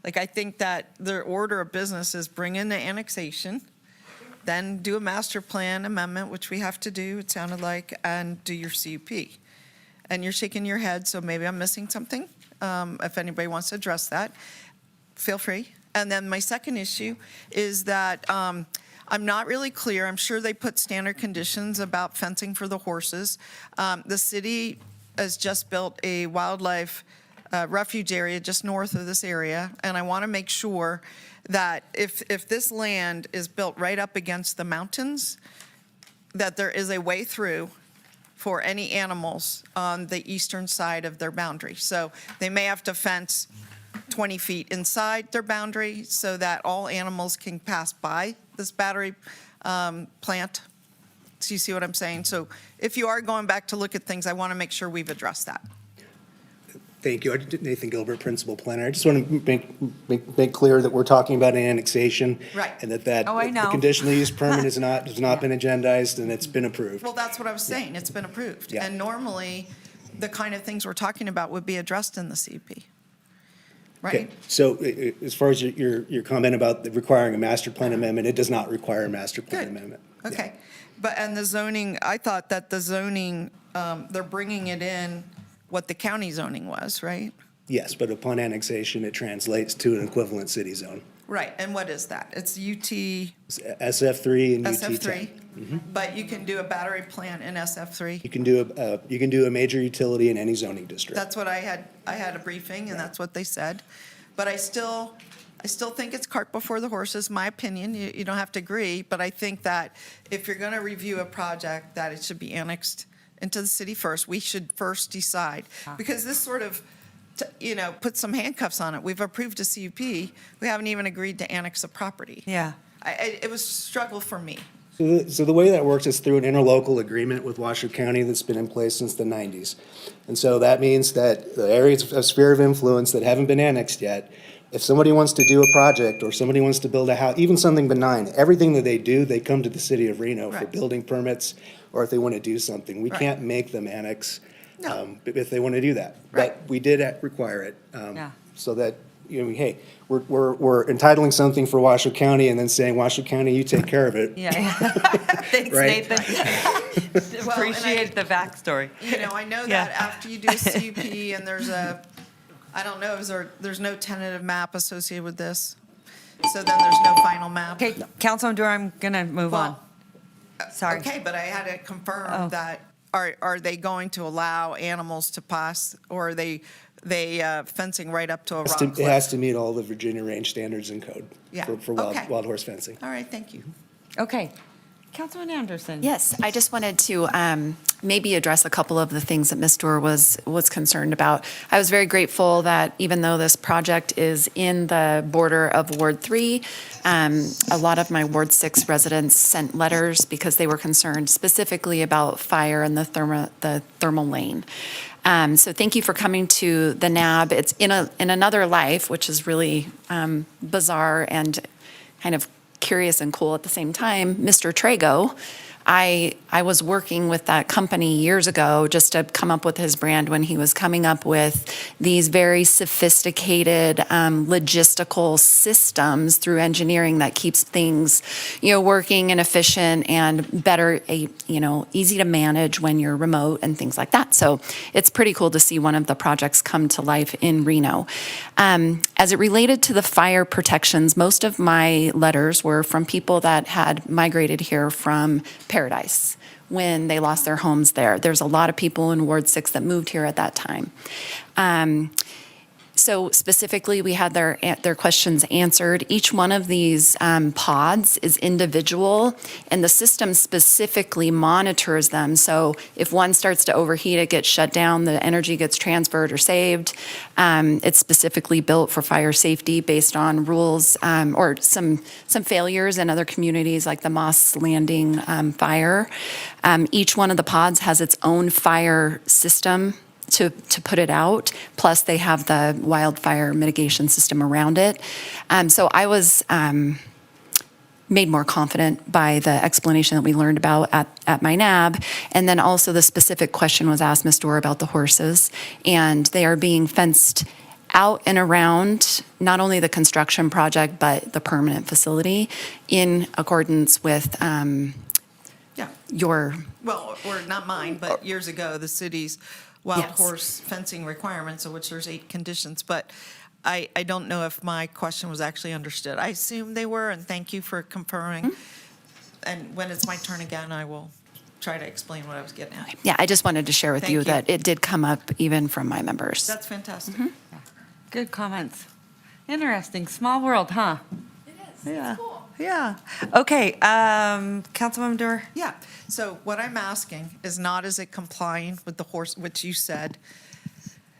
Like, I think that the order of business is bring in the annexation, then do a master plan amendment, which we have to do, it sounded like, and do your CUP. And you're shaking your head, so maybe I'm missing something. If anybody wants to address that, feel free. And then my second issue is that I'm not really clear. I'm sure they put standard conditions about fencing for the horses. The city has just built a wildlife refuge area just north of this area, and I want to make sure that if this land is built right up against the mountains, that there is a way through for any animals on the eastern side of their boundary. So they may have to fence 20 feet inside their boundary so that all animals can pass by this battery plant. So you see what I'm saying? So if you are going back to look at things, I want to make sure we've addressed that. Thank you. Nathan Gilbert, Principal Planner. I just want to make clear that we're talking about an annexation. Right. And that Oh, I know. the conditional use permit has not been agendized, and it's been approved. Well, that's what I was saying. It's been approved. Yeah. And normally, the kind of things we're talking about would be addressed in the CUP. Okay. Right? So as far as your comment about requiring a master plan amendment, it does not require a master plan Good. amendment. Okay. But, and the zoning, I thought that the zoning, they're bringing it in what the county zoning was, right? Yes, but upon annexation, it translates to an equivalent city zone. Right, and what is that? It's UT, It's SF3 and UT10. SF3, but you can do a battery plant in SF3? You can do a major utility in any zoning district. That's what I had a briefing, and that's what they said. But I still think it's cart before the horses, my opinion. You don't have to agree, but I think that if you're going to review a project, that it should be annexed into the city first. We should first decide, because this sort of, put some handcuffs on it. We've approved a CUP. We haven't even agreed to annex a property. Yeah. It was a struggle for me. So the way that works is through an interlocal agreement with Washoe County that's been in place since the 90s. And so that means that the areas of sphere of influence that haven't been annexed yet, if somebody wants to do a project or somebody wants to build a house, even something benign, everything that they do, they come to the city of Reno for Right. building permits or if they want to do something. We Right. can't make them annex No. if they want to do that. Right. But we did require it. Yeah. So that, hey, we're entitling something for Washoe County and then saying, Washoe County, you take care of it. Yeah. Thanks, Right. Nathan. Appreciate the backstory. I know Yeah. that after you do a CUP and there's I don't know, there's no tentative map associated with this? So then there's no final map? Okay, Councilman Dewar, I'm going to move on. Sorry. Okay, but I had to confirm Oh. that, are they going to allow animals to pass, or are they fencing right up to a rock It cliff? has to meet all the Virginia range standards and code Yeah, for okay. wild horse fencing. All right, thank you. Okay. Councilman Anderson. Yes, I just wanted to maybe address a couple of the things that Ms. Dorr was concerned about. I was very grateful that even though this project is in the border of Ward 3, a lot of my Ward 6 residents sent letters because they were concerned specifically about fire in the thermal lane. So thank you for coming to the NAB. It's in another life, which is really bizarre and kind of curious and cool at the same time. Mr. Trago, I was working with that company years ago just to come up with his brand when he was coming up with these very sophisticated logistical systems through engineering that keeps things, working and efficient and better, easy to manage when you're remote and things like that. So it's pretty cool to see one of the projects come to life in Reno. As it related to the fire protections, most of my letters were from people that had migrated here from Paradise when they lost their homes there. There's a lot of people in Ward 6 that moved here at that time. So specifically, we had their questions answered. Each one of these pods is individual, and the system specifically monitors them. So if one starts to overheat, it gets shut down, the energy gets transferred or saved. It's specifically built for fire safety based on rules or some failures in other communities like the Moss Landing fire. Each one of the pods has its own fire system to put it out, plus they have the wildfire mitigation system around it. So I was made more confident by the explanation that we learned about at my NAB. And then also the specific question was asked, Ms. Dorr, about the horses. And they are being fenced out and around not only the construction project, but the permanent facility in accordance with your... Well, or not mine, but years ago, the city's wild Yes. horse fencing requirements, of which there's 8 conditions. But I don't know if my question was actually understood. I assume they were, and thank you for confirming. And when it's my turn again, I will try to explain what I was getting at. Yeah, I just wanted to share with Thank you you. that it did come up even from my members. That's fantastic. Good comments. Interesting. Small world, huh? It is. Yeah. Yeah. Okay, Councilwoman Dewar? Yeah, so what I'm asking is not is it complying with the horse, which you said,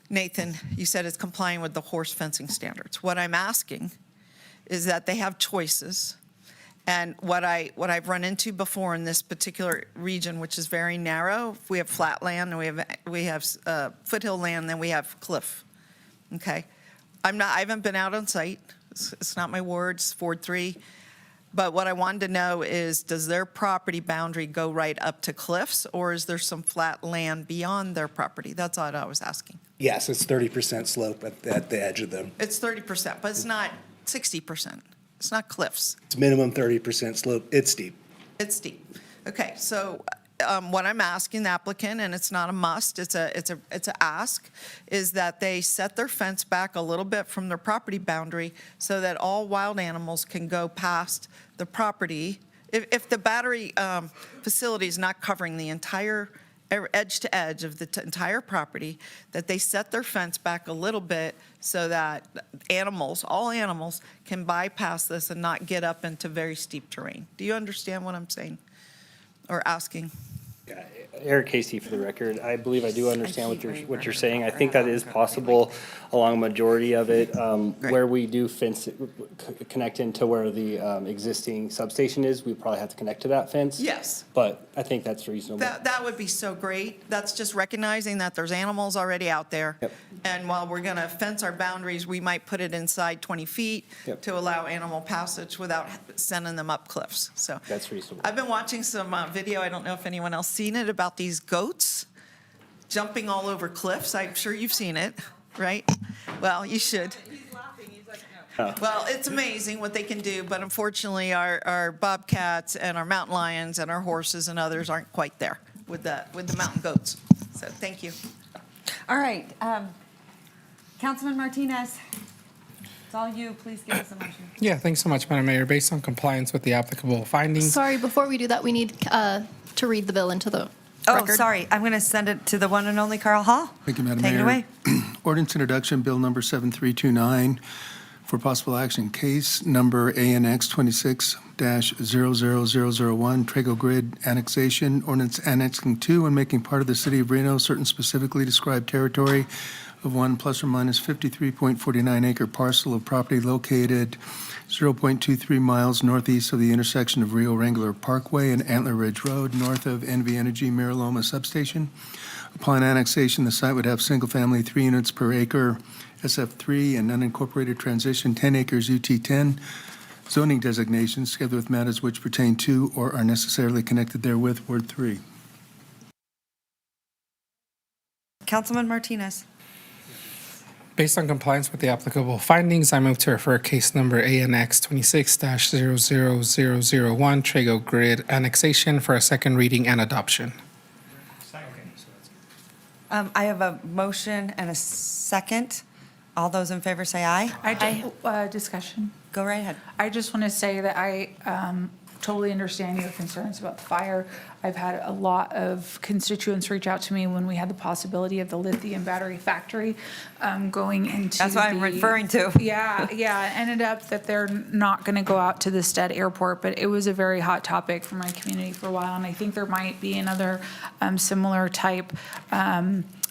Nathan, you said it's complying with the horse fencing standards. What I'm asking is that they have choices. And what I've run into before in this particular region, which is very narrow, we have flat land and we have foothill land, then we have cliff. Okay, I haven't been out on site. It's not my ward. It's Ward 3. But what I wanted to know is, does their property boundary go right up to cliffs, or is there some flat land beyond their property? That's all I was asking. Yes, it's 30% slope at the edge of them. It's 30%, but it's not 60%. It's not cliffs. It's minimum 30% slope. It's steep. It's steep. Okay, so what I'm asking the applicant, and it's not a must, it's a ask, is that they set their fence back a little bit from their property boundary so that all wild animals can go past the property. If the battery facility is not covering the entire edge to edge of the entire property, that they set their fence back a little bit so that all animals can bypass this and not get up into very steep terrain. Do you understand what I'm saying or asking? Eric Casey for the record. I believe I do understand what you're saying. I think that is possible along a majority of it. Where we do fence, connect into where the existing substation is, we probably have to connect to that fence. Yes. But I think that's reasonable. That would be so great. That's just recognizing that there's animals already out there. Yep. And while we're going to fence our boundaries, we might put it inside 20 feet Yep. to allow animal passage without sending them up cliffs. So That's reasonable. I've been watching some video, I don't know if anyone else seen it, about these goats jumping all over cliffs. I'm sure you've seen it, right? Well, you should. Well, it's amazing what they can do, but unfortunately, our bobcats and our mountain lions and our horses and others aren't quite there with the mountain goats. So thank you. All right, Councilman Martinez, it's all you. Please give us a motion. Yeah, thanks so much, Madam Mayor. Based on compliance with the applicable findings. Sorry, before we do that, we need to read the bill into the Oh, record. sorry, I'm going to send it to the one and only Carl Hall. Thank you, Madam Take it Mayor. away. Ordinance introduction, bill number 7329, for possible action, case number ANX 26-00001, Trago Grid annexation, ordinance annexing to and making part of the city of Reno certain specifically described territory of one plus or minus 53.49 acre parcel of property located 0.23 miles northeast of the intersection of Rio Wrangler Parkway and Antler Ridge Road, north of NV Energy Miraloma Substation. Upon annexation, the site would have single-family 3 units per acre, SF3, and unincorporated transition 10 acres, UT10, zoning designations, together with matters which pertain to or are necessarily connected therewith, Ward 3. Councilman Martinez. Based on compliance with the applicable findings, I move to refer case number ANX 26-00001, Trago Grid annexation for a second reading and adoption. I have a motion and a second. All those in favor say aye. Discussion. Go right ahead. I just want to say that I totally understand your concerns about the fire. I've had a lot of constituents reach out to me when we had the possibility of the lithium battery factory going into That's what I'm referring to. Yeah, yeah. It ended up that they're not going to go out to the Stead Airport, but it was a very hot topic for my community for a while, and I think there might be another similar type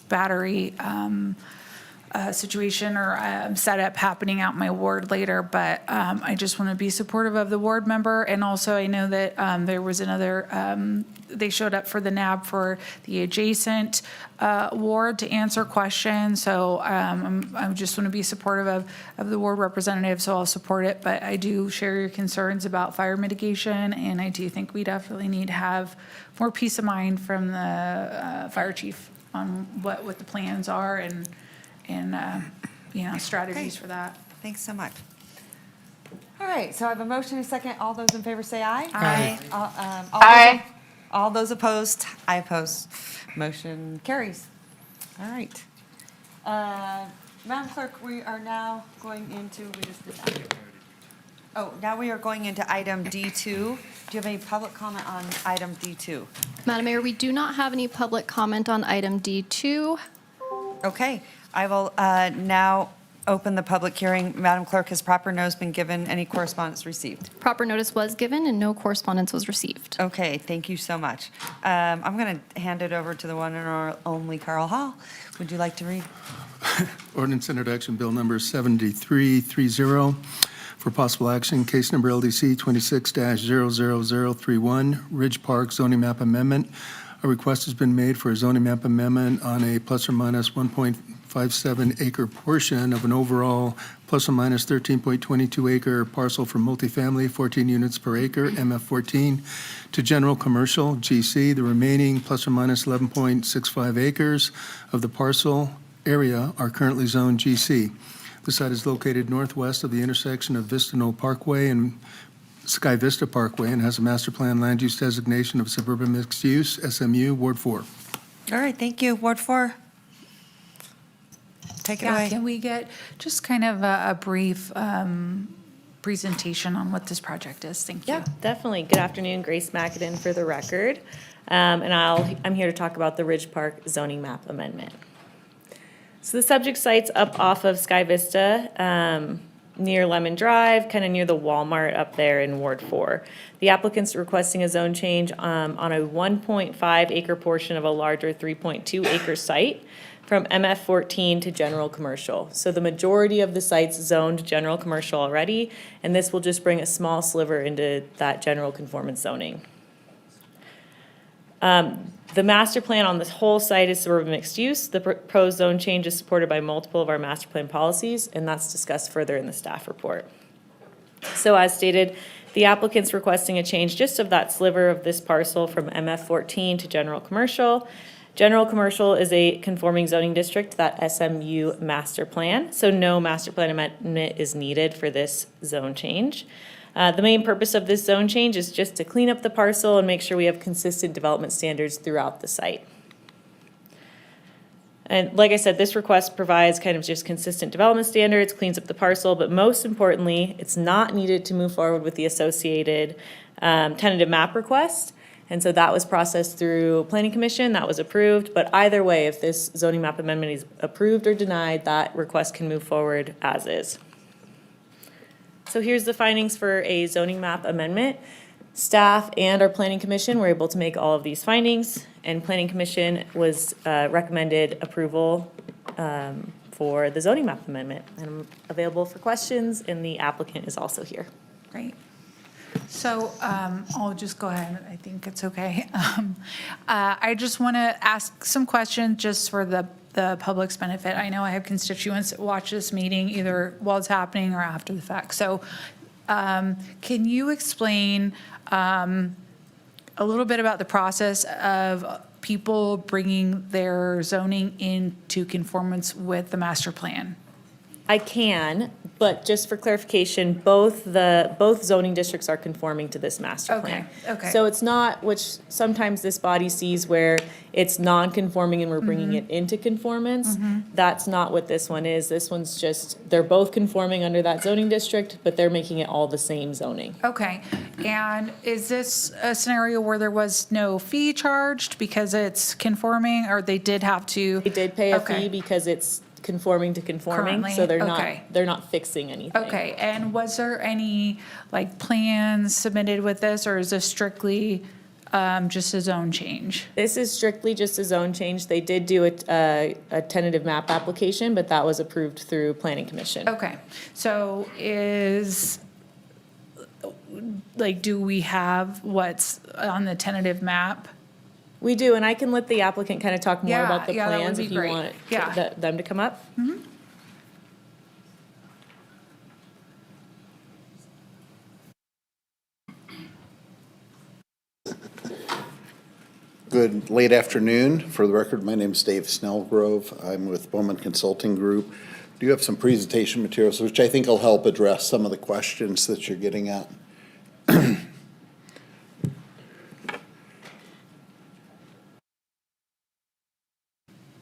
battery situation or setup happening out in my ward later, but I just want to be supportive of the ward member. And also I know that there was another, they showed up for the NAB for the adjacent ward to answer questions. So I just want to be supportive of the ward representative, so I'll support it. But I do share your concerns about fire mitigation, and I do think we definitely need to have more peace of mind from the fire chief on what the plans are and strategies for that. Thanks so much. All right, so I have a motion and a second. All those in favor say aye. Aye. Aye. All those opposed, I oppose. Motion carries. All right. Madam Clerk, we are now going into, we just did that. Oh, now we are going into item D2. Do you have any public comment on item D2? Madam Mayor, we do not have any public comment on item D2. Okay, I will now open the public hearing. Madam Clerk, has proper notice been given? Any correspondence received? Proper notice was given and no correspondence was received. Okay, thank you so much. I'm going to hand it over to the one and only Carl Hall. Would you like to read? Ordinance introduction, bill number 7330, for possible action, case number LDC 26-00031, Ridge Park zoning map amendment. A request has been made for a zoning map amendment on a plus or minus 1.57 acre portion of an overall plus or minus 13.22 acre parcel for multifamily, 14 units per acre, MF14, to general commercial, GC. The remaining plus or minus 11.65 acres of the parcel area are currently zoned GC. The site is located northwest of the intersection of Vista Knoll Parkway and Sky Vista Parkway and has a master plan land use designation of suburban mixed use, SMU, Ward 4. All right, thank you. Ward 4. Take it away. Can we get just kind of a brief presentation on what this project is? Thank you. Yeah, definitely. Good afternoon, Grace McAdin for the record. And I'm here to talk about the Ridge Park zoning map amendment. So the subject site's up off of Sky Vista. near Lemon Drive, kind of near the Walmart up there in Ward 4. The applicant's requesting a zone change on a 1.5 acre portion of a larger 3.2 acre site from MF 14 to general commercial. So the majority of the site's zoned general commercial already, and this will just bring a small sliver into that general conformance zoning. The master plan on this whole site is suburban mixed use. The proposed zone change is supported by multiple of our master plan policies, and that's discussed further in the staff report. So as stated, the applicant's requesting a change just of that sliver of this parcel from MF 14 to general commercial. General commercial is a conforming zoning district, that SMU master plan, so no master plan amendment is needed for this zone change. The main purpose of this zone change is just to clean up the parcel and make sure we have consistent development standards throughout the site. And like I said, this request provides kind of just consistent development standards, cleans up the parcel, but most importantly, it's not needed to move forward with the associated tentative map request. And so that was processed through Planning Commission, that was approved, but either way, if this zoning map amendment is approved or denied, that request can move forward as is. So here's the findings for a zoning map amendment. Staff and our Planning Commission were able to make all of these findings, and Planning Commission was recommended approval for the zoning map amendment. And I'm available for questions, and the applicant is also here. Great. So I'll just go ahead. I think it's okay. I just want to ask some questions just for the public's benefit. I know I have constituents that watch this meeting either while it's happening or after the fact. So can you explain a little bit about the process of people bringing their zoning into conformance with the master plan? I can, but just for clarification, both zoning districts are conforming to this master plan. Okay. So it's not, which sometimes this body sees where it's non-conforming and we're bringing it into conformance. That's not what this one is. This one's just, they're both conforming under that zoning district, but they're making it all the same zoning. Okay. And is this a scenario where there was no fee charged because it's conforming, or they did have to? They did pay a Okay. fee because it's conforming to conforming, so Currently, they're not fixing anything. Okay, and was there any, like, plans submitted with this, or is this strictly just a zone change? This is strictly just a zone change. They did do a tentative map application, but that was approved through Planning Commission. Okay, so do we have what's on the tentative map? We do, and I can let the applicant kind of talk more about the that would plans be if you great. want them to come up. Good late afternoon. For the record, my name is Dave Snellgrove. I'm with Bowman Consulting Group. Do have some presentation materials, which I think will help address some of the questions that you're getting at.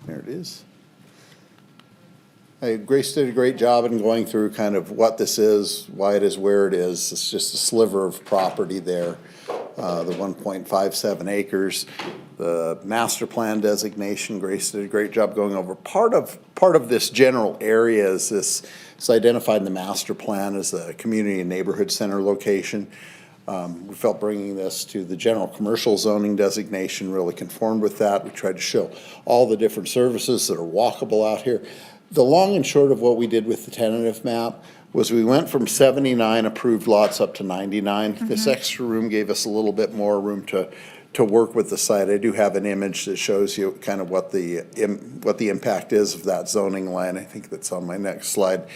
There it is. Grace did a great job in going through kind of what this is, why it is where it is. It's just a sliver of property there, the 1.57 acres. The master plan designation, Grace did a great job going over. Part of this general area is this, it's identified in the master plan as a community and neighborhood center location. We felt bringing this to the general commercial zoning designation really conformed with that. We tried to show all the different services that are walkable out here. The long and short of what we did with the tentative map was we went from 79 approved lots up to 99. This extra room gave us a little bit more room to work with the site. I do have an image that shows you kind of what the impact is of that zoning line. I think that's on my next slide.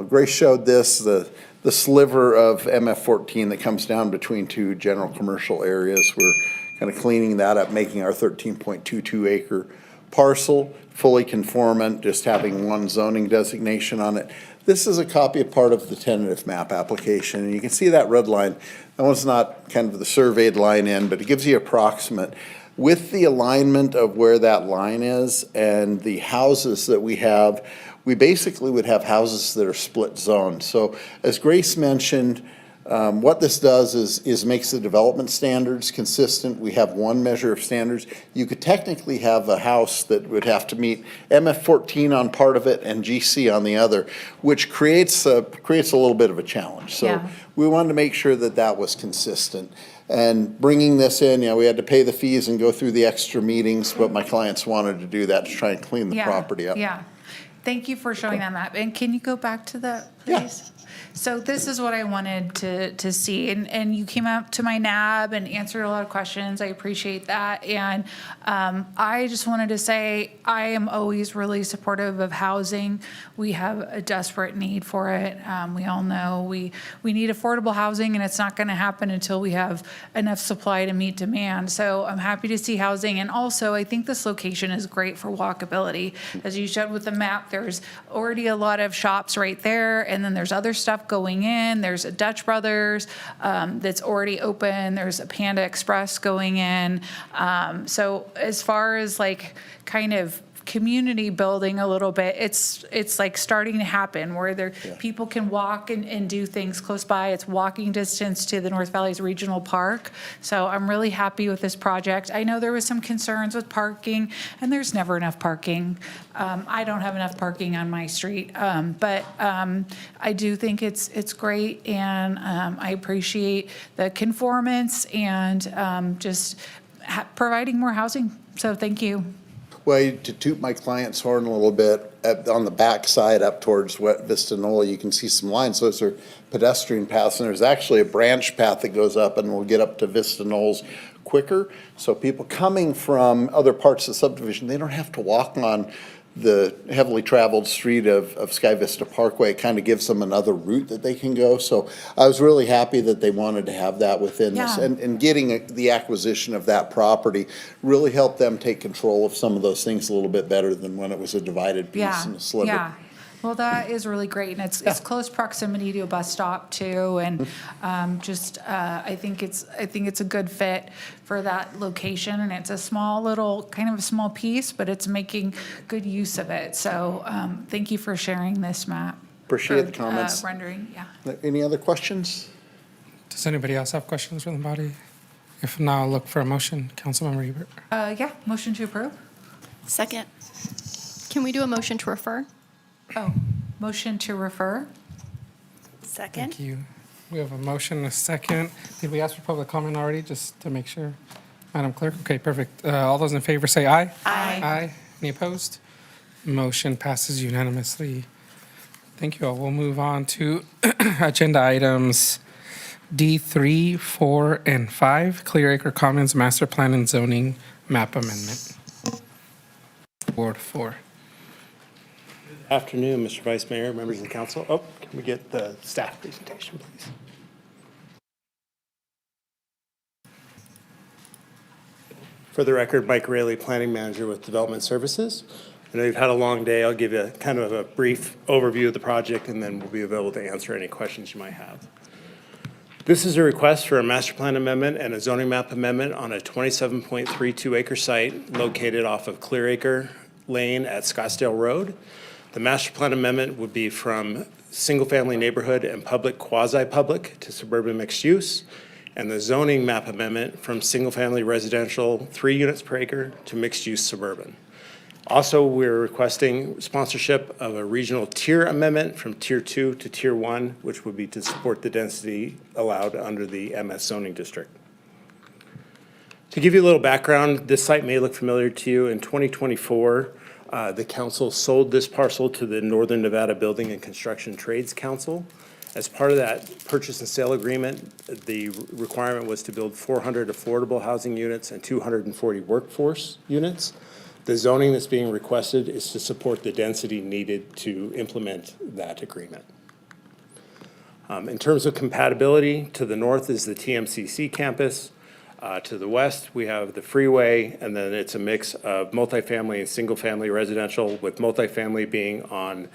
Grace showed this, the sliver of MF14 that comes down between two general commercial areas. We're kind of cleaning that up, making our 13.22 acre parcel fully conformant, just having one zoning designation on it. This is a copy of part of the tentative map application, and you can see that red line. That one's not kind of the surveyed line in, but it gives you approximate. With the alignment of where that line is and the houses that we have, we basically would have houses that are split zones. So as Grace mentioned, What this does is makes the development standards consistent. We have one measure of standards. You could technically have a house that would have to meet MF14 on part of it and GC on the other, which creates a little bit of a challenge. So Yeah. we wanted to make sure that that was consistent. And bringing this in, we had to pay the fees and go through the extra meetings, but my clients wanted to do that to try and clean the Yeah, property up. Yeah. Thank you for showing that map. And can you go back to that, please? So this is what I wanted to see, and you came up to my NAB and answered a lot of questions. I appreciate that. And I just wanted to say, I am always really supportive of housing. We have a desperate need for it. We all know we need affordable housing, and it's not gonna happen until we have enough supply to meet demand. So I'm happy to see housing. And also, I think this location is great for walkability. As you showed with the map, there's already a lot of shops right there, and then there's other stuff going in. There's a Dutch Brothers that's already open. There's a Panda Express going in. So as far as like kind of community building a little bit, it's like starting to happen where people can walk and do things close by. It's walking distance to the North Valleys Regional Park. So I'm really happy with this project. I know there was some concerns with parking, and there's never enough parking. I don't have enough parking on my street, but I do think it's great, and I appreciate the conformance and just providing more housing. So thank you. Well, to toot my client's horn a little bit, on the back side up towards Vista Knoll, you can see some lines. Those are pedestrian paths, and there's actually a branch path that goes up and will get up to Vista Knolls quicker. So people coming from other parts of the subdivision, they don't have to walk on the heavily traveled street of Sky Vista Parkway. It kind of gives them another route that they can go. So I was really happy that they wanted to have that within this. Yeah. And getting the acquisition of that property really helped them take control of some of those things a little bit better than when it was a divided piece and a sliver. Yeah. Well, that is really great, and it's close proximity to a bus stop too, and I think it's a good fit for that location, and it's a small little kind of a small piece, but it's making good use of it. So thank you for sharing this map. Appreciate the comments. Rendering, yeah. Any other questions? Does anybody else have questions from the body? If not, I'll look for a motion. Councilmember Ebert. Yeah, motion to approve. Second. Can we do a motion to refer? Oh, motion to refer. Second. Thank you. We have a motion and a second. Did we ask for public comment already, just to make sure? Madam Clerk? Okay, perfect. All those in favor say aye. Aye. Aye. Any opposed? Motion passes unanimously. Thank you all. We'll move on to agenda items D3, 4, and 5, Clear Acre Commons Master Plan and Zoning Map Amendment. Ward 4. Afternoon, Mr. Vice Mayor, members of the council. Oh, can we get the staff presentation, please? For the record, Mike Raley, Planning Manager with Development Services. I know you've had a long day. I'll give you kind of a brief overview of the project, and then we'll be available to answer any questions you might have. This is a request for a master plan amendment and a zoning map amendment on a 27.32 acre site located off of Clear Acre Lane at Scottsdale Road. The master plan amendment would be from single-family neighborhood and public quasi-public to suburban mixed use, and the zoning map amendment from single-family residential 3 units per acre to mixed-use suburban. Also, we're requesting sponsorship of a regional tier amendment from Tier 2 to Tier 1, which would be to support the density allowed under the MS zoning district. To give you a little background, this site may look familiar to you. In 2024, the council sold this parcel to the Northern Nevada Building and Construction Trades Council. As part of that purchase and sale agreement, the requirement was to build 400 affordable housing units and 240 workforce units. The zoning that's being requested is to support the density needed to implement that agreement. In terms of compatibility, to the north is the TMCC campus. To the west, we have the freeway, and then it's a mix of multifamily and single-family residential, with multifamily being on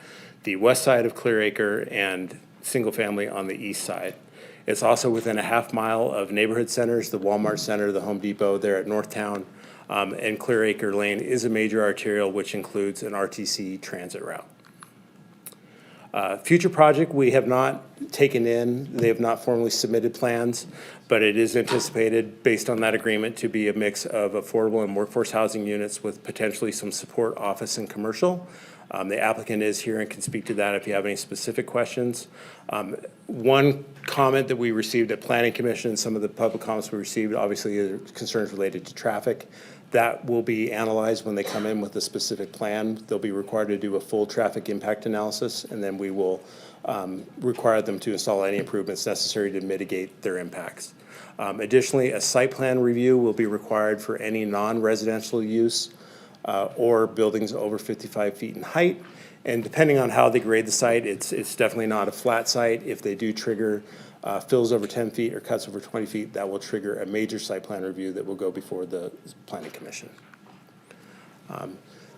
the west side of Clear Acre and single-family on the east side. It's also within a half mile of neighborhood centers, the Walmart Center, the Home Depot there at Northtown, and Clear Acre Lane is a major arterial, which includes an RTC transit route. Future project, we have not taken in, they have not formally submitted plans, but it is anticipated, based on that agreement, to be a mix of affordable and workforce housing units with potentially some support office and commercial. The applicant is here and can speak to that if you have any specific questions. One comment that we received at Planning Commission, some of the public comments we received, obviously are concerns related to traffic. That will be analyzed when they come in with a specific plan. They'll be required to do a full traffic impact analysis, and then we will require them to install any improvements necessary to mitigate their impacts. Additionally, a site plan review will be required for any non-residential use or buildings over 55 feet in height. And depending on how they grade the site, it's definitely not a flat site. If they do trigger fills over 10 feet or cuts over 20 feet, that will trigger a major site plan review that will go before the Planning Commission.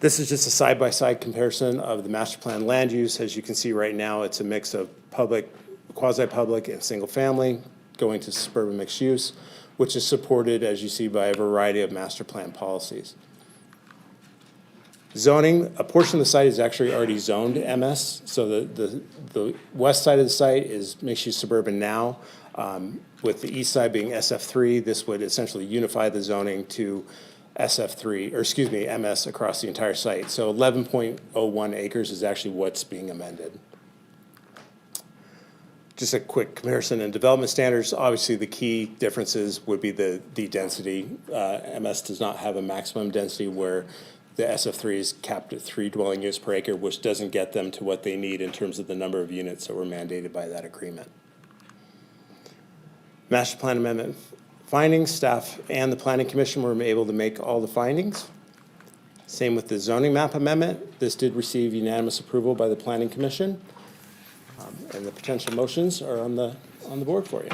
This is just a side-by-side comparison of the master plan land use. As you can see right now, it's a mix of public, quasi-public, and single-family going to suburban mixed use, which is supported, as you see, by a variety of master plan policies. Zoning, a portion of the site is actually already zoned MS, so the west side of the site is mixed-use suburban now, with the east side being SF3. This would essentially unify the zoning to SF3, or excuse me, MS across the entire site. So 11.01 acres is actually what's being amended. Just a quick comparison in development standards. Obviously, the key differences would be the density. MS does not have a maximum density, where the SF3 is capped at 3 dwelling units per acre, which doesn't get them to what they need in terms of the number of units that were mandated by that agreement. Master plan amendment findings, staff and the Planning Commission were able to make all the findings. Same with the zoning map amendment. This did receive unanimous approval by the Planning Commission. And the potential motions are on the board for you.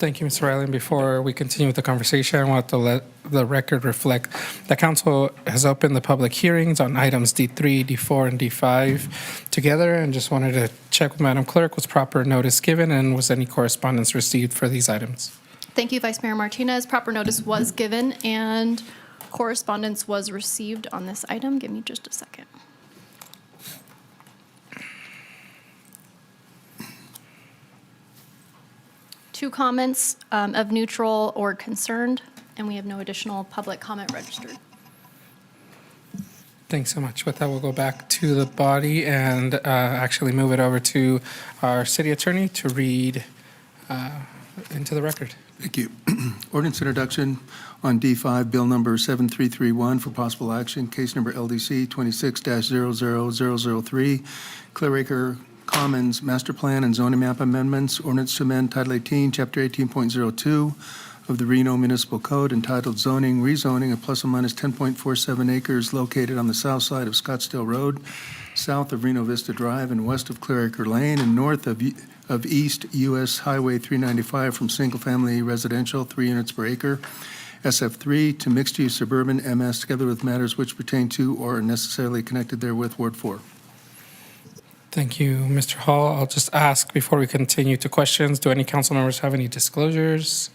Thank you, Mr. Riley. And before we continue with the conversation, I want to let the record reflect that council has opened the public hearings on items D3, D4, and D5 together, and just wanted to check with Madam Clerk, was proper notice given and was any correspondence received for these items? Thank you, Vice Mayor Martinez. Proper notice was given and correspondence was received on this item. Give me just a second. Two comments of neutral or concerned, and we have no additional public comment registered. Thanks so much. With that, we'll go back to the body and actually move it over to our city attorney to read into the record. Thank you. Ordinance introduction on D5, bill number 7331 for possible action, case number LDC 26-00003, Clear Acre Commons Master Plan and Zoning Map Amendments, ordinance to amend Title 18, Chapter 18.02 of the Reno Municipal Code entitled Zoning, Rezoning of plus or minus 10.47 acres located on the south side of Scottsdale Road, south of Reno Vista Drive, and west of Clear Acre Lane, and north of East US Highway 395 from single-family residential, 3 units per acre, SF3, to mixed-use suburban MS, together with matters which pertain to or are necessarily connected therewith, Ward 4. Thank you, Mr. Hall. I'll just ask before we continue to questions, do any council members have any disclosures?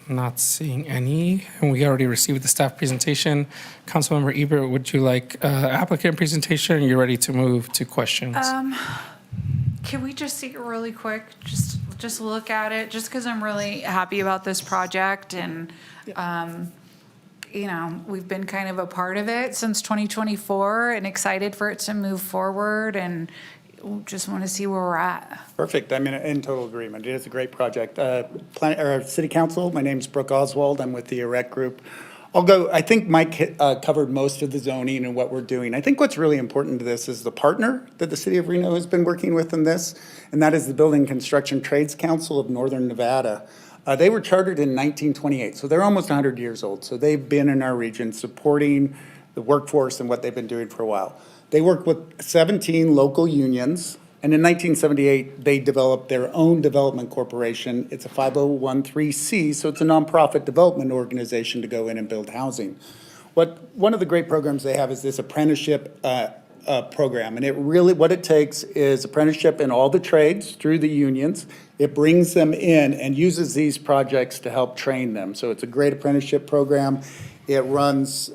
Not seeing any, and we already received the staff presentation. Councilmember Ebert, would you like applicant presentation, or are you ready to move to questions? Can we just see it really quick? Just look at it, just because I'm really happy about this project, and you know, we've been kind of a part of it since 2024 and excited for it to move forward, and just want to see where we're at. Perfect. I'm in total agreement. It is a great project. City Council, my name's Brooke Oswald. I'm with the EREC group. I think Mike covered most of the zoning and what we're doing. I think what's really important to this is the partner that the City of Reno has been working with in this, and that is the Building Construction Trades Council of Northern Nevada. They were chartered in 1928, so they're almost 100 years old. So they've been in our region supporting the workforce and what they've been doing for a while. They work with 17 local unions, and in 1978, they developed their own development corporation. It's a 501(c)(3), so it's a nonprofit development organization to go in and build housing. One of the great programs they have is this apprenticeship program, and what it takes is apprenticeship in all the trades through the unions. It brings them in and uses these projects to help train them. So it's a great apprenticeship program. It runs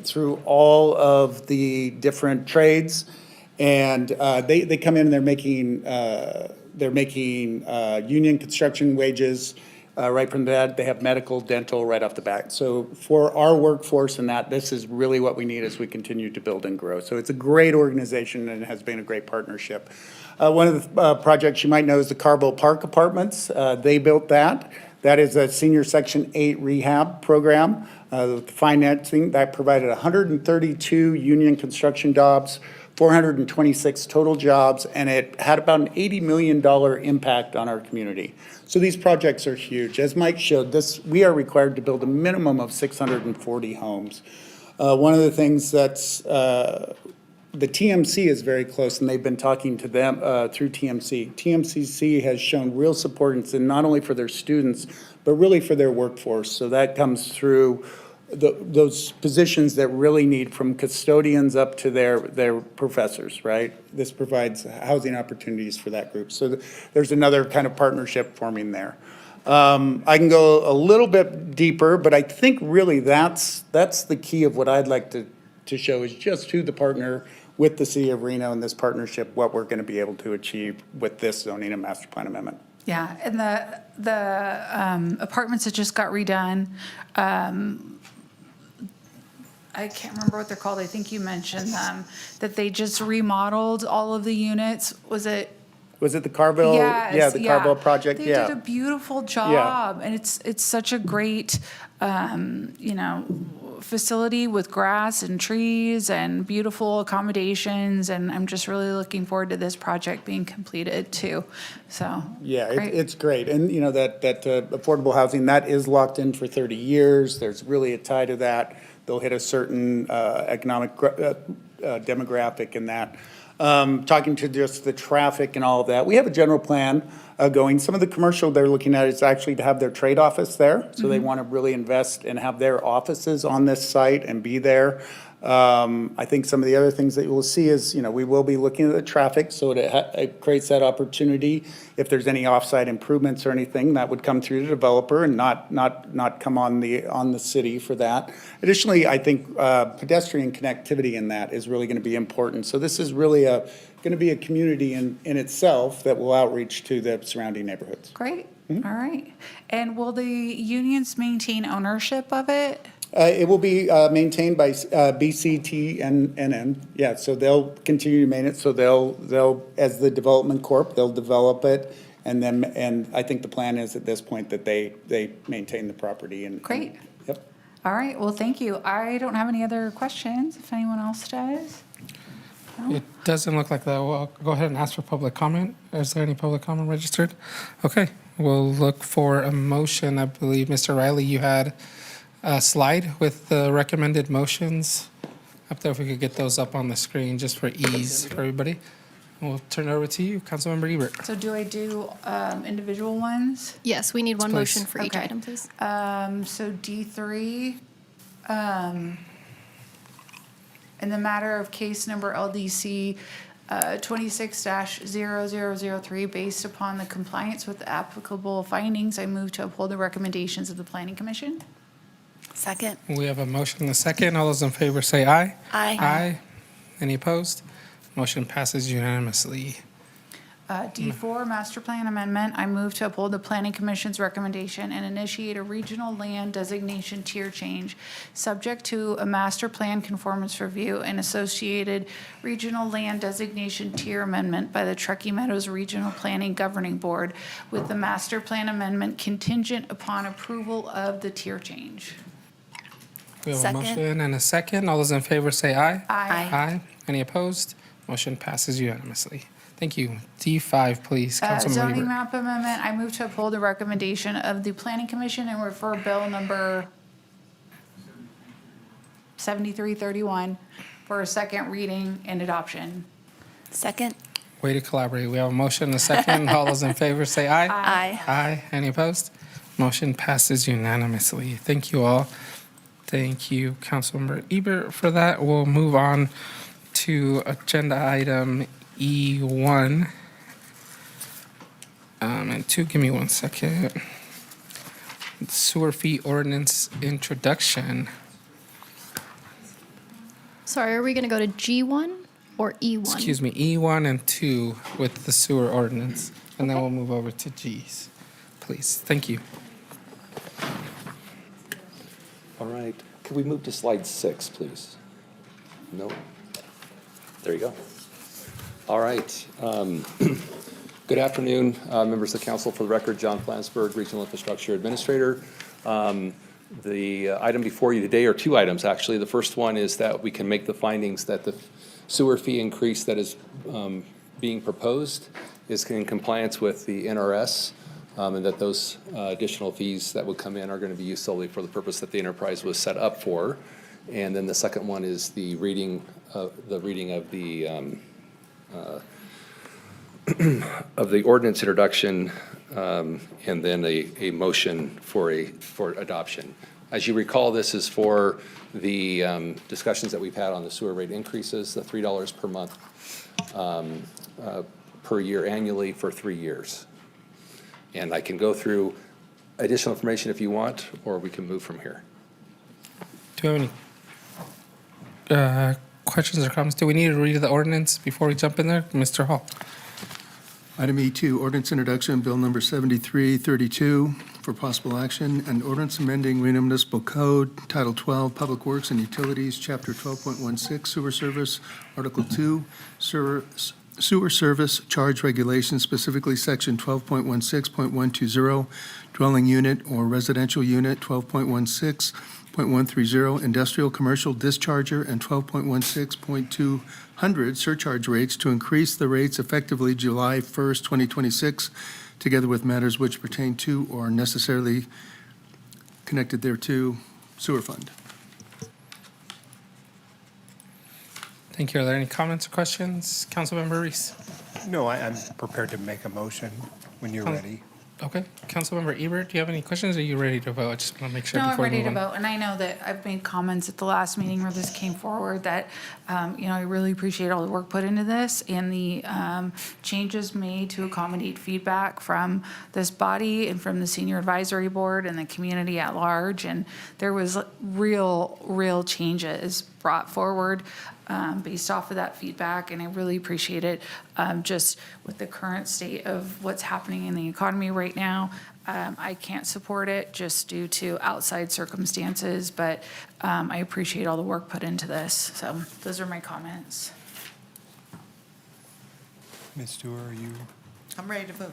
through all of the different trades, And they come in and they're making union construction wages right from that. They have medical, dental right off the bat. So for our workforce and that, this is really what we need as we continue to build and grow. So it's a great organization and has been a great partnership. One of the projects you might know is the Arbor Park Apartments. They built that. That is a senior Section 8 rehab program. The financing, that provided 132 union construction jobs, 426 total jobs, and it had about an $80 million impact on our community. So these projects are huge. As Mike showed, we are required to build a minimum of 640 homes. One of the things that's, the TMC is very close, and they've been talking to them through TMC. TMCC has shown real support, and not only for their students, but really for their workforce. So that comes through those positions that really need, from custodians up to their professors, right? This provides housing opportunities for that group. So there's another kind of partnership forming there. I can go a little bit deeper, but I think really that's the key of what I'd like to show, is just who the partner with the city of Reno in this partnership, what we're going to be able to achieve with this zoning and master plan amendment. Yeah, and the apartments that just got redone, I can't remember what they're called. I think you mentioned them, that they just remodeled all of the units. Was it the Carville? Yes, Yeah, the Carville project, They yeah. did a beautiful job, and it's such a great, facility with grass and trees and beautiful accommodations, and I'm just really looking forward to this project being completed too. So Yeah, great. it's great. And, that affordable housing, that is locked in for 30 years. There's really a tie to that. They'll hit a certain economic demographic in that. Talking to just the traffic and all of that, we have a general plan going. Some of the commercial they're looking at is actually to have their trade office there. So they want to really invest and have their offices on this site and be there. I think some of the other things that you will see is, we will be looking at the traffic, so it creates that opportunity. If there's any offsite improvements or anything, that would come through the developer and not come on the city for that. Additionally, I think pedestrian connectivity in that is really going to be important. So this is really going to be a community in itself that will outreach to the surrounding neighborhoods. Great. All right. And will the unions maintain ownership of it? It will be maintained by BCTNN. Yeah, so they'll continue to maintain it. So they'll as the development corp, they'll develop it, and I think the plan is at this point that they maintain the property. Great. Yep. All right. Well, thank you. I don't have any other questions. If anyone else does. It doesn't look like that. Well, go ahead and ask for public comment. Is there any public comment registered? Okay, we'll look for a motion. I believe, Mr. Riley, you had a slide with the recommended motions up there. If we could get those up on the screen just for ease for everybody. We'll turn it over to you, Councilmember Ebert. So do I do individual ones? Yes, we need one Please. motion for each Okay. item, please. So D3, in the matter of case number LDC 26-0003, based upon the compliance with the applicable findings, I move to uphold the recommendations of the Planning Commission. Second. We have a motion and a second. All those in favor say aye. Aye. Aye. Any opposed? Motion passes unanimously. D4, Master Plan Amendment, I move to uphold the Planning Commission's recommendation and initiate a regional land designation tier change, subject to a master plan conformance review and associated regional land designation tier amendment by the Truckee Meadows Regional Planning Governing Board, with the Master Plan Amendment contingent upon approval of the tier change. We have Second. a motion and a second. All those in favor say aye. Aye. Aye. Any opposed? Motion passes unanimously. Thank you. D5, please, Councilmember Zoning Ebert. map amendment, I move to uphold the recommendation of the Planning Commission and refer bill number 7331 for a second reading and adoption. Second. Way to collaborate. We have a motion and a second. All those in favor say aye. Aye. Aye. Any opposed? Motion passes unanimously. Thank you all. Thank you, Councilmember Ebert, for that. We'll move on to agenda item E1. And 2, give me 1 second. Sewer fee ordinance introduction. Sorry, are we going to go to G1? Or E1? Excuse me, E1 and 2 with the sewer ordinance. And then we'll move over to Gs, please. Thank you. All right, could we move to slide 6, please? No? There you go. All right. Good afternoon, members of the council. For the record, John Flansburgh, Regional Infrastructure Administrator. The item before you today, or two items actually. The first one is that we can make the findings that the sewer fee increase that is being proposed is in compliance with the NRS, and that those additional fees that would come in are going to be used solely for the purpose that the enterprise was set up for. And then the second one is the reading of the ordinance introduction, and then a motion for adoption. As you recall, this is for the discussions that we've had on the sewer rate increases, the $3 per month per year annually for 3 years. And I can go through additional information if you want, or we can move from here. Do you have any questions or comments? Do we need to read the ordinance before we jump in there? Mr. Hall. Item E2, ordinance introduction, bill number 7332 for possible action, and ordinance amending Reno Municipal Code, Title 12, Public Works and Utilities, Chapter 12.16, Sewer Service, Article 2, Sewer Service Charge Regulations, specifically Section 12.16.120, Dwelling Unit or Residential Unit, 12.16.130, Industrial Commercial Discharger, and 12.16.200 surcharge rates to increase the rates effectively July 1st, 2026, together with matters which pertain to or are necessarily connected thereto, sewer fund. Thank you. Are there any comments or questions? Councilmember Reese. No, I'm prepared to make a motion when you're ready. Okay. Councilmember Ebert, do you have any questions? Or are you ready to vote? I just want to make sure No, I'm before we ready move to on. vote, and I know that I've made comments at the last meeting where this came forward that, I really appreciate all the work put into this and the changes made to accommodate feedback from this body and from the senior advisory board and the community at large. And there was real changes brought forward based off of that feedback, and I really appreciate it. Just with the current state of what's happening in the economy right now, I can't support it just due to outside circumstances, but I appreciate all the work put into this. So those are my comments. Ms. Stewart, are you? I'm ready to vote.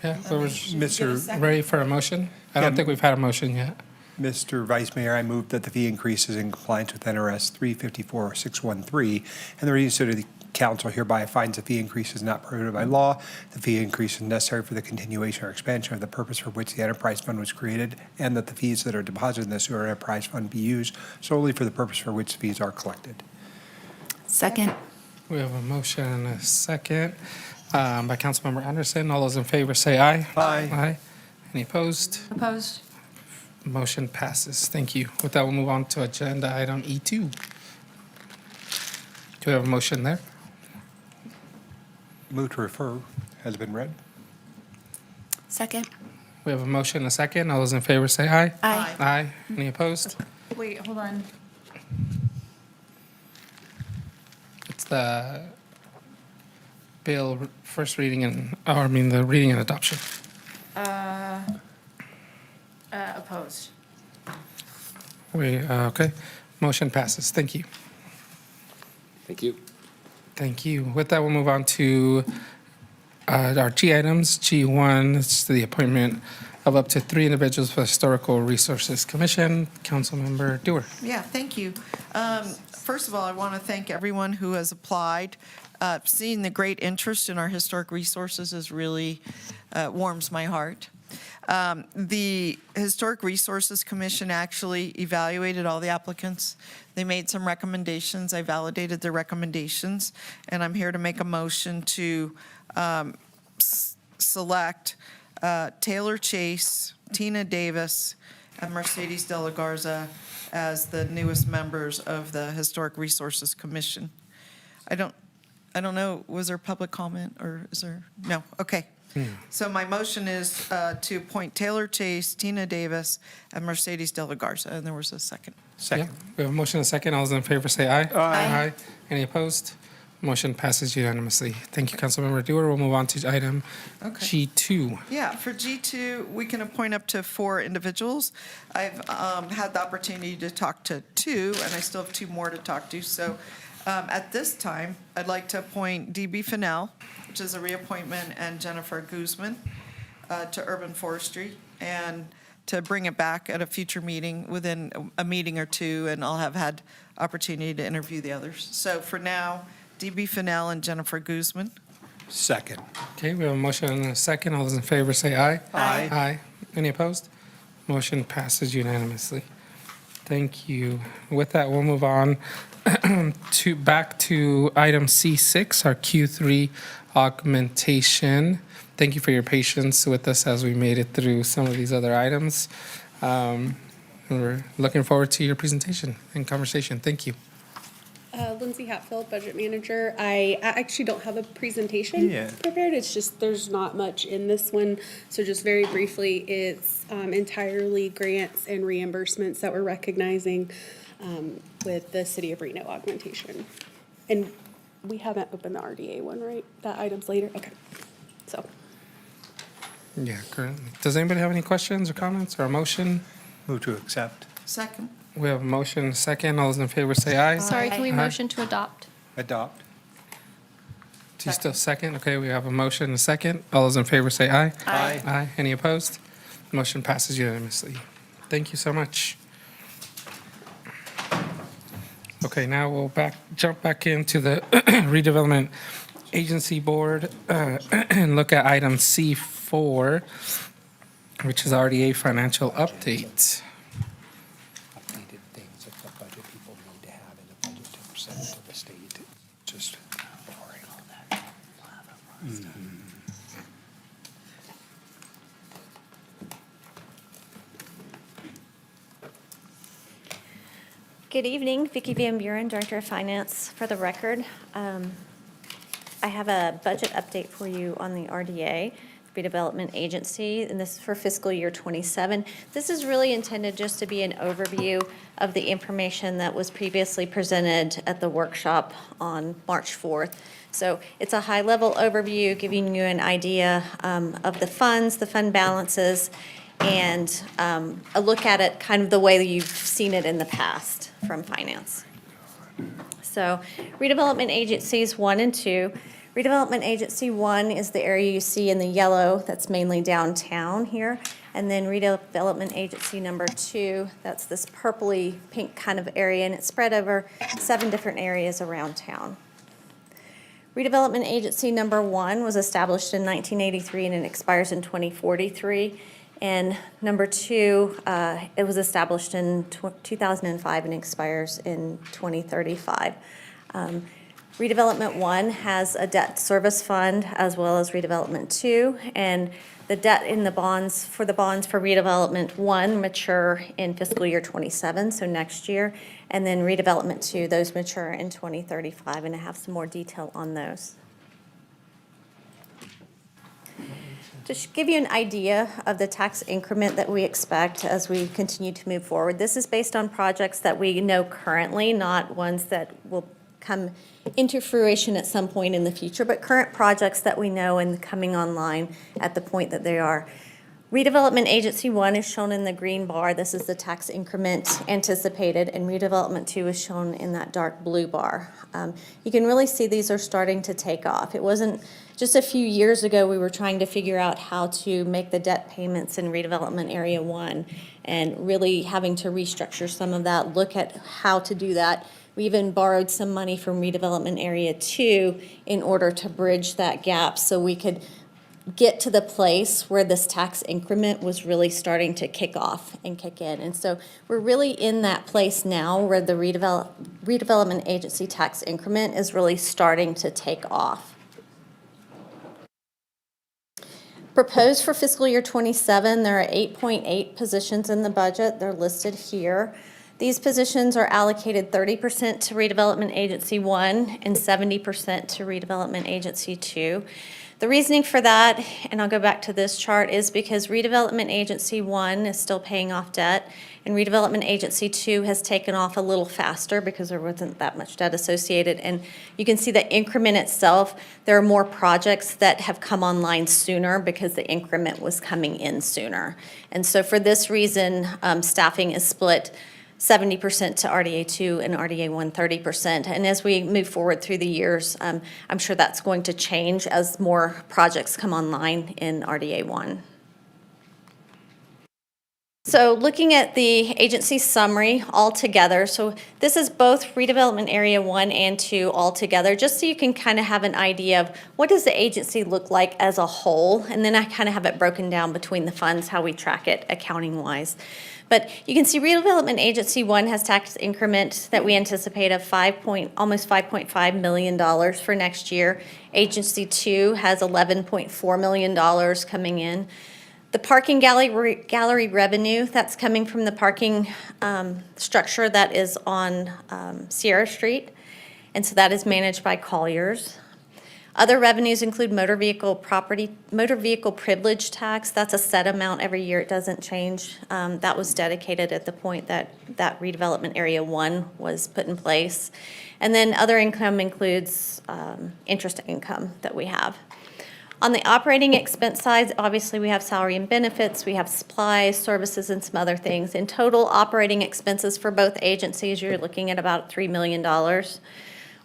Yeah, Mr. ready for a motion? I don't think we've had a motion yet. Mr. Vice Mayor, I move that the fee increase is in compliance with NRS 354-613, and the reading to the council hereby finds the fee increase is not prohibited by law. The fee increase is necessary for the continuation or expansion of the purpose for which the enterprise fund was created, and that the fees that are deposited in the sewer enterprise fund be used solely for the purpose for which the fees are collected. Second. We have a motion and a second by Councilmember Anderson. All those in favor say aye. Aye. Aye. Any opposed? Opposed? Motion passes. Thank you. With that, we'll move on to agenda item E2. Do we have a motion there? Move to refer has been read. Second. We have a motion and a second. All those in favor say aye. Aye. Aye. Any opposed? Wait, hold on. It's the bill first reading and, the reading and adoption. Opposed. Okay. Motion passes. Thank you. Thank you. Thank you. With that, we'll move on to our G items. G1 is the appointment of up to 3 individuals for the Historical Resources Commission. Councilmember Dewar. Yeah, thank you. First of all, I want to thank everyone who has applied. Seeing the great interest in our historic resources is really warms my heart. The Historic Resources Commission actually evaluated all the applicants. They made some recommendations. I validated their recommendations, and I'm here to make a motion to select Taylor Chase, Tina Davis, and Mercedes De La Garza as the newest members of the Historic Resources Commission. I don't know, was there public comment or is there? No, okay. So my motion is to appoint Taylor Chase, Tina Davis, and Mercedes De La Garza. And there was a second. Yeah, we have a motion and a second. All those in favor say aye. Aye. Any opposed? Motion passes unanimously. Thank you, Councilmember Dewar. We'll move on to item G2. Yeah, for G2, we can appoint up to 4 individuals. I've had the opportunity to talk to 2, and I still have 2 more to talk to. So at this time, I'd like to appoint D.B. Fennell, which is a reappointment, and Jennifer Guzman to Urban Forestry, and to bring it back at a future meeting, within a meeting or 2, and I'll have had opportunity to interview the others. So for now, D.B. Fennell and Jennifer Guzman. Second. Okay, we have a motion and a second. All those in favor say aye. Aye. Aye. Any opposed? Motion passes unanimously. Thank you. With that, we'll move on back to item C6, our Q3 augmentation. Thank you for your patience with us as we made it through some of these other items. We're looking forward to your presentation and conversation. Thank you. Lindsay Hatfield, Budget Manager. I actually don't have a presentation prepared. It's just there's not much in this one. So just very briefly, it's entirely grants and reimbursements that we're recognizing with the City of Reno augmentation. And we haven't opened the RDA one, right? That item's later? Okay. So. Yeah, currently. Does anybody have any questions or comments or a motion? Move to accept. Second. We have a motion and a second. All those in favor say aye. Sorry, can we Aye. motion to adopt? Adopt. Do you still second? Okay, we have a motion and a second. All those in favor say aye. Aye. Aye. Any opposed? Motion passes unanimously. Thank you so much. Okay, now we'll jump back into the Redevelopment Agency Board and look at item C4, which is RDA financial update. Updated things that the budget people need to have in the budget to present to the state. Just boring all that. Good evening, Vicki Van Buren, Director of Finance. For the record, I have a budget update for you on the RDA, Redevelopment Agency, and this is for fiscal year 27. This is really intended just to be an overview of the information that was previously presented at the workshop on March 4th. So it's a high-level overview giving you an idea of the funds, the fund balances, and a look at it kind of the way that you've seen it in the past from finance. So Redevelopment Agencies 1 and 2. Redevelopment Agency 1 is the area you see in the yellow, that's mainly downtown here. And then Redevelopment Agency number 2, that's this purpley pink kind of area, and it's spread over 7 different areas around town. Redevelopment Agency number 1 was established in 1983 and it expires in 2043. And number 2, it was established in 2005 and expires in 2035. Redevelopment 1 has a debt service fund as well as Redevelopment 2, and the debt in the bonds for Redevelopment 1 mature in fiscal year 27, so next year, and then Redevelopment 2, those mature in 2035, and I have some more detail on those. To give you an idea of the tax increment that we expect as we continue to move forward, this is based on projects that we know currently, not ones that will come into fruition at some point in the future, but current projects that we know and coming online at the point that they are. Redevelopment Agency 1 is shown in the green bar. This is the tax increment anticipated, and Redevelopment 2 is shown in that dark blue bar. You can really see these are starting to take off. It wasn't just a few years ago we were trying to figure out how to make the debt payments in Redevelopment Area 1 and really having to restructure some of that, look at how to do that. We even borrowed some money from Redevelopment Area 2 in order to bridge that gap so we could get to the place where this tax increment was really starting to kick off and kick in. And so we're really in that place now where the Redevelopment Agency tax increment is really starting to take off. Proposed for fiscal year 27, there are 8.8 positions in the budget. They're listed here. These positions are allocated 30% to Redevelopment Agency 1 and 70% to Redevelopment Agency 2. The reasoning for that, and I'll go back to this chart, is because Redevelopment Agency 1 is still paying off debt, and Redevelopment Agency 2 has taken off a little faster because there wasn't that much debt associated. And you can see the increment itself, there are more projects that have come online sooner because the increment was coming in sooner. And so for this reason, staffing is split 70% to RDA 2 and RDA 1 30%. And as we move forward through the years, I'm sure that's going to change as more projects come online in RDA 1. So looking at the agency summary all together, so this is both redevelopment area 1 and 2 all together, just so you can kind of have an idea of what does the agency look like as a whole, and then I kind of have it broken down between the funds, how we track it accounting wise. But you can see Redevelopment Agency 1 has tax increment that we anticipate of almost $5.5 million for next year. Agency 2 has $11.4 million coming in. The parking gallery revenue, that's coming from the parking structure that is on Sierra Street. And so that is managed by Colliers. Other revenues include motor vehicle privilege tax. That's a set amount every year. It doesn't change. That was dedicated at the point that redevelopment area 1 was put in place. And then other income includes interest income that we have. On the operating expense side, obviously we have salary and benefits, we have supplies, services, and some other things. In total, operating expenses for both agencies, you're looking at about $3 million.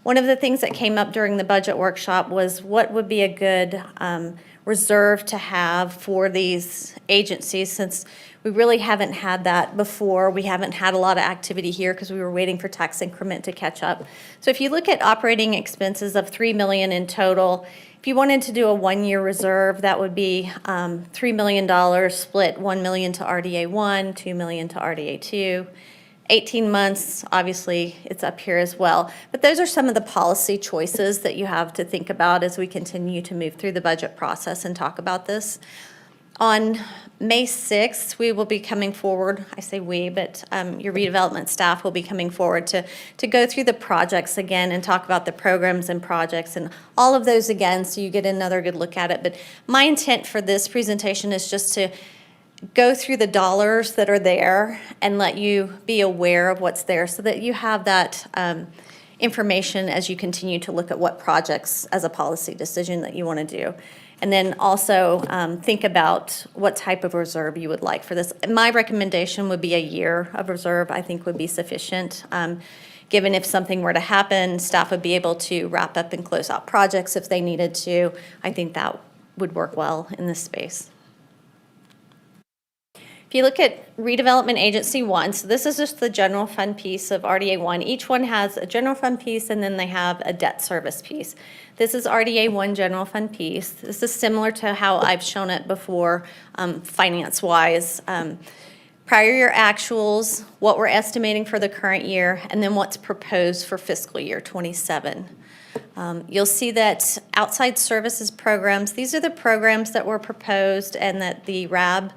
One of the things that came up during the budget workshop was what would be a good reserve to have for these agencies, since we really haven't had that before. We haven't had a lot of activity here because we were waiting for tax increment to catch up. So if you look at operating expenses of $3 million in total, if you wanted to do a one-year reserve, that would be $3 million split, $1 million to RDA 1, $2 million to RDA 2. 18 months, obviously, it's up here as well. But those are some of the policy choices that you have to think about as we continue to move through the budget process and talk about this. On May 6th, we will be coming forward, I say we, but your redevelopment staff will be coming forward to go through the projects again and talk about the programs and projects and all of those again, so you get another good look at it. But my intent for this presentation is just to go through the dollars that are there and let you be aware of what's there so that you have that information as you continue to look at what projects as a policy decision that you want to do. And then also think about what type of reserve you would like for this. My recommendation would be a year of reserve, I think would be sufficient. Given if something were to happen, staff would be able to wrap up and close out projects if they needed to. I think that would work well in this space. If you look at Redevelopment Agency 1, so this is just the general fund piece of RDA 1. Each one has a general fund piece and then they have a debt service piece. This is RDA 1 general fund piece. This is similar to how I've shown it before finance-wise. Prior year actuals, what we're estimating for the current year, and then what's proposed for fiscal year 27. You'll see that outside services programs, these are the programs that were proposed and that the RAB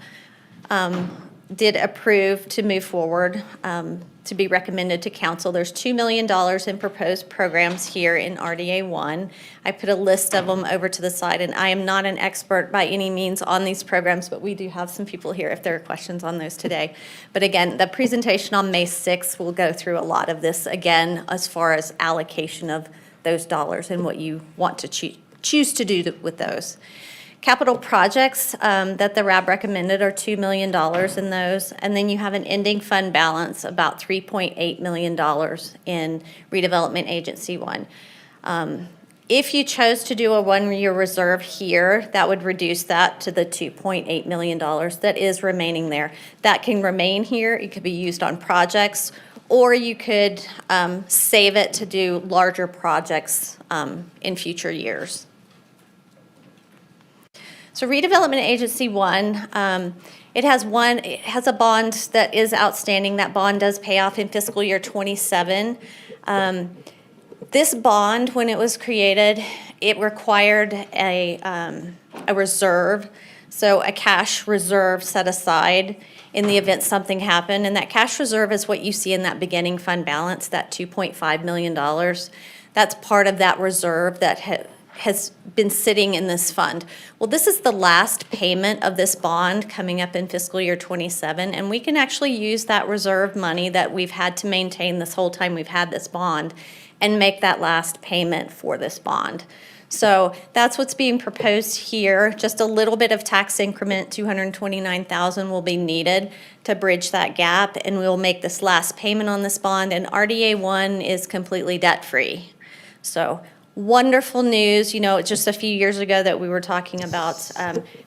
did approve to move forward to be recommended to council. There's $2 million in proposed programs here in RDA 1. I put a list of them over to the side, and I am not an expert by any means on these programs, but we do have some people here if there are questions on those today. But again, the presentation on May 6th will go through a lot of this again as far as allocation of those dollars and what you want to choose to do with those. Capital projects that the RAB recommended are $2 million in those, and then you have an ending fund balance about $3.8 million in Redevelopment Agency 1. If you chose to do a one-year reserve here, that would reduce that to the $2.8 million that is remaining there. That can remain here. It could be used on projects, or you could save it to do larger projects in future years. So Redevelopment Agency 1, it has a bond that is outstanding. That bond does pay off in fiscal year 27. This bond, when it was created, it required a reserve, so a cash reserve set aside in the event something happened. And that cash reserve is what you see in that beginning fund balance, that $2.5 million. That's part of that reserve that has been sitting in this fund. Well, this is the last payment of this bond coming up in fiscal year '27, and we can actually use that reserve money that we've had to maintain this whole time we've had this bond and make that last payment for this bond. So that's what's being proposed here. Just a little bit of tax increment, $229,000 will be needed to bridge that gap, and we'll make this last payment on this bond, and RDA 1 is completely debt-free. So wonderful news. You know, just a few years ago that we were talking about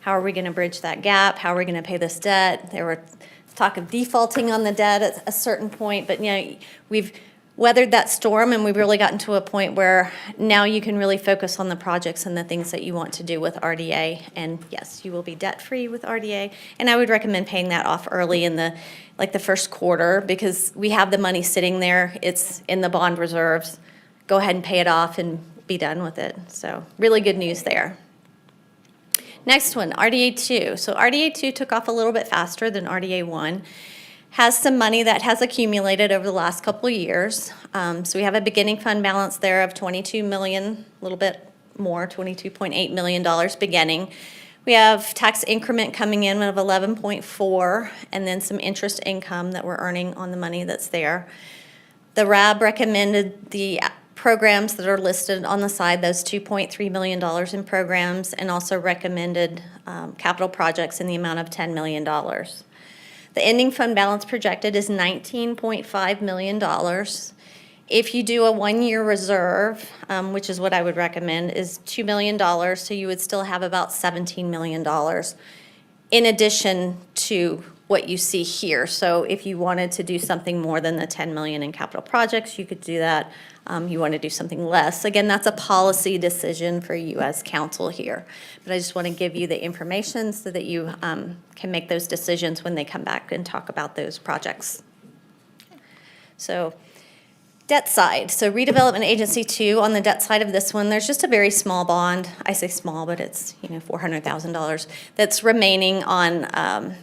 how are we going to bridge that gap? How are we going to pay this debt? There were talk of defaulting on the debt at a certain point, but you know, we've weathered that storm and we've really gotten to a point where now you can really focus on the projects and the things that you want to do with RDA. And yes, you will be debt-free with RDA. And I would recommend paying that off early in the first quarter, because we have the money sitting there. It's in the bond reserves. Go ahead and pay it off and be done with it. So really good news there. Next one, RDA 2. So RDA 2 took off a little bit faster than RDA 1. Has some money that has accumulated over the last couple of years. So we have a beginning fund balance there of $22 million, a little bit more, $22.8 million beginning. We have tax increment coming in of 11.4, and then some interest income that we're earning on the money that's there. The RAB recommended the programs that are listed on the side, those $2.3 million in programs, and also recommended capital projects in the amount of $10 million. The ending fund balance projected is $19.5 million. If you do a one-year reserve, which is what I would recommend, is $2 million, so you would still have about $17 million in addition to what you see here. So if you wanted to do something more than the $10 million in capital projects, you could do that. You want to do something less. Again, that's a policy decision for you as council here. But I just want to give you the information so that you can make those decisions when they come back and talk about those projects. So debt side. So Redevelopment Agency 2, on the debt side of this one, there's just a very small bond. I say small, but it's $400,000 that's remaining on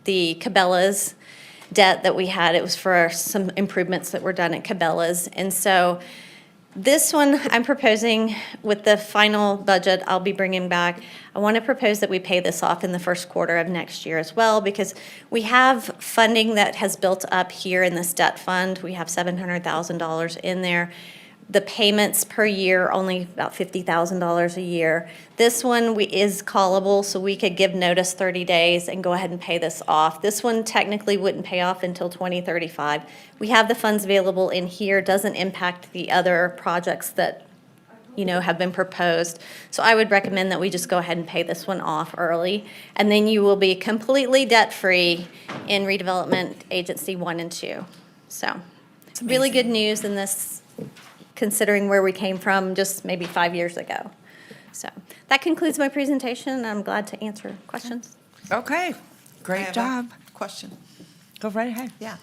the Cabela's debt that we had. It was for some improvements that were done at Cabela's. And so this one I'm proposing with the final budget I'll be bringing back. I want to propose that we pay this off in the first quarter of next year as well, because we have funding that has built up here in this debt fund. We have $700,000 in there. The payments per year, only about $50,000 a year. This one is callable, so we could give notice 30 days and go ahead and pay this off. This one technically wouldn't pay off until 2035. We have the funds available in here, doesn't impact the other projects that have been proposed. So I would recommend that we just go ahead and pay this one off early, and then you will be completely debt-free in Redevelopment Agency 1 and 2. So it's really good news in this, considering where we came from just maybe 5 years ago. So that concludes my presentation, and I'm glad to answer questions. Okay, great job. Question. Go right ahead. Yeah.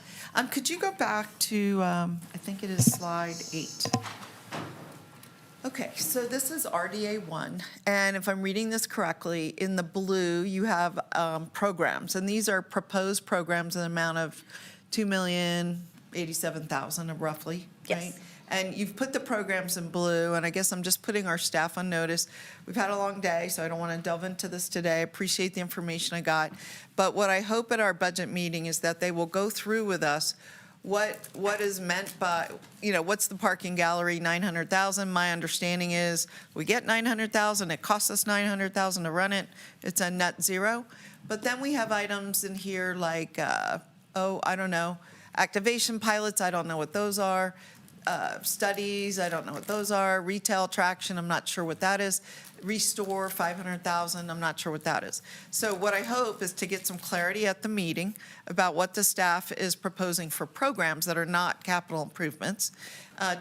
Could you go back to, I think it is slide 8. Okay, so this is RDA 1, and if I'm reading this correctly, in the blue, you have programs, and these are proposed programs in the amount of $2,087,000 roughly, right? Yes. And you've put the programs in blue, and I guess I'm just putting our staff on notice. We've had a long day, so I don't want to delve into this today. I appreciate the information I got. But what I hope at our budget meeting is that they will go through with us what is meant by, what's the parking gallery, 900,000. My understanding is we get 900,000, it costs us 900,000 to run it. It's a net zero. But then we have items in here like, I don't know, activation pilots, I don't know what those are. Studies, I don't know what those are. Retail traction, I'm not sure what that is. Restore, 500,000, I'm not sure what that is. So what I hope is to get some clarity at the meeting about what the staff is proposing for programs that are not capital improvements.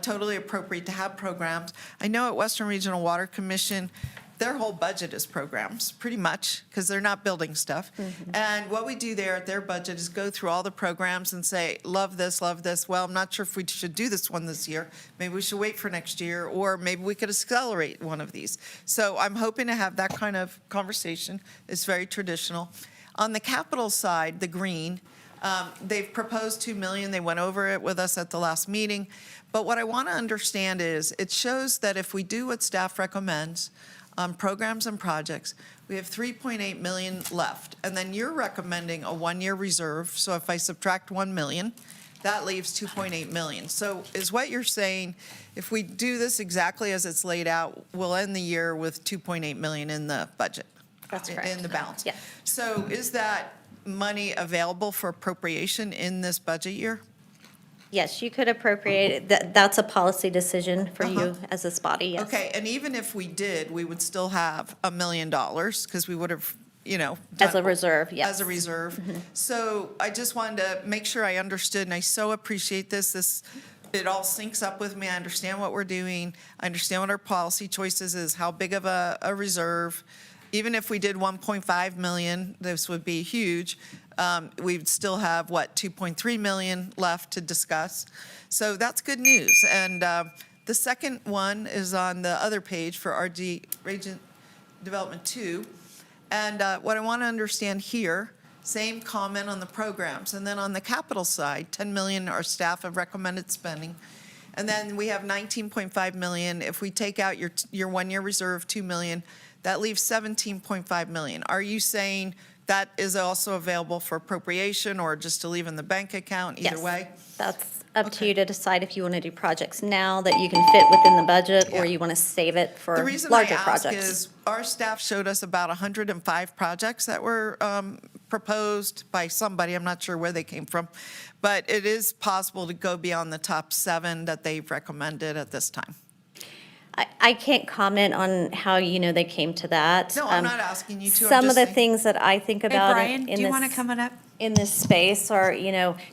Totally appropriate to have programs. I know at Western Regional Water Commission, their whole budget is programs, pretty much, because they're not building stuff. Mm-hmm. And what we do there at their budget is go through all the programs and say, love this, love this. Well, I'm not sure if we should do this one this year. Maybe we should wait for next year, or maybe we could accelerate one of these. So I'm hoping to have that kind of conversation. It's very traditional. On the capital side, the green, They've proposed 2 million. They went over it with us at the last meeting. But what I want to understand is it shows that if we do what staff recommends on programs and projects, we have 3.8 million left. And then you're recommending a 1-year reserve. So if I subtract 1 million, that leaves 2.8 million. So is what you're saying, if we do this exactly as it's laid out, we'll end the year with 2.8 million in the budget? That's correct. In the balance? Yeah. So is that money available for appropriation in this budget year? Yes, you could appropriate it. That's a policy decision for you as this body, yes. Okay, and even if we did, we would still have $1 million because we would have, As a reserve, yes. As a reserve. So I just wanted to make sure I understood, and I so appreciate this. It all syncs up with me. I understand what we're doing. I understand what our policy choices is, how big of a reserve. Even if we did 1.5 million, this would be huge. We'd still have, 2.3 million left to discuss. So that's good news. And the second one is on the other page for Region Development 2. And what I want to understand here, same comment on the programs. And then on the capital side, 10 million our staff have recommended spending. And then we have 19.5 million. If we take out your 1-year reserve, 2 million, that leaves 17.5 million. Are you saying that is also available for appropriation or just to leave in the bank account, either way? That's up to you to decide if you want to do projects now that you can fit within the budget, or you want to save it for The reason larger I ask projects. is our staff showed us about 105 projects that were proposed by somebody. I'm not sure where they came from. But it is possible to go beyond the top 7 that they've recommended at this time. I can't comment on how they came to that. No, I'm not asking you to. I'm Some just of the saying- things that I think Hey, about Brian, in do you want to this, come on up? in this space are,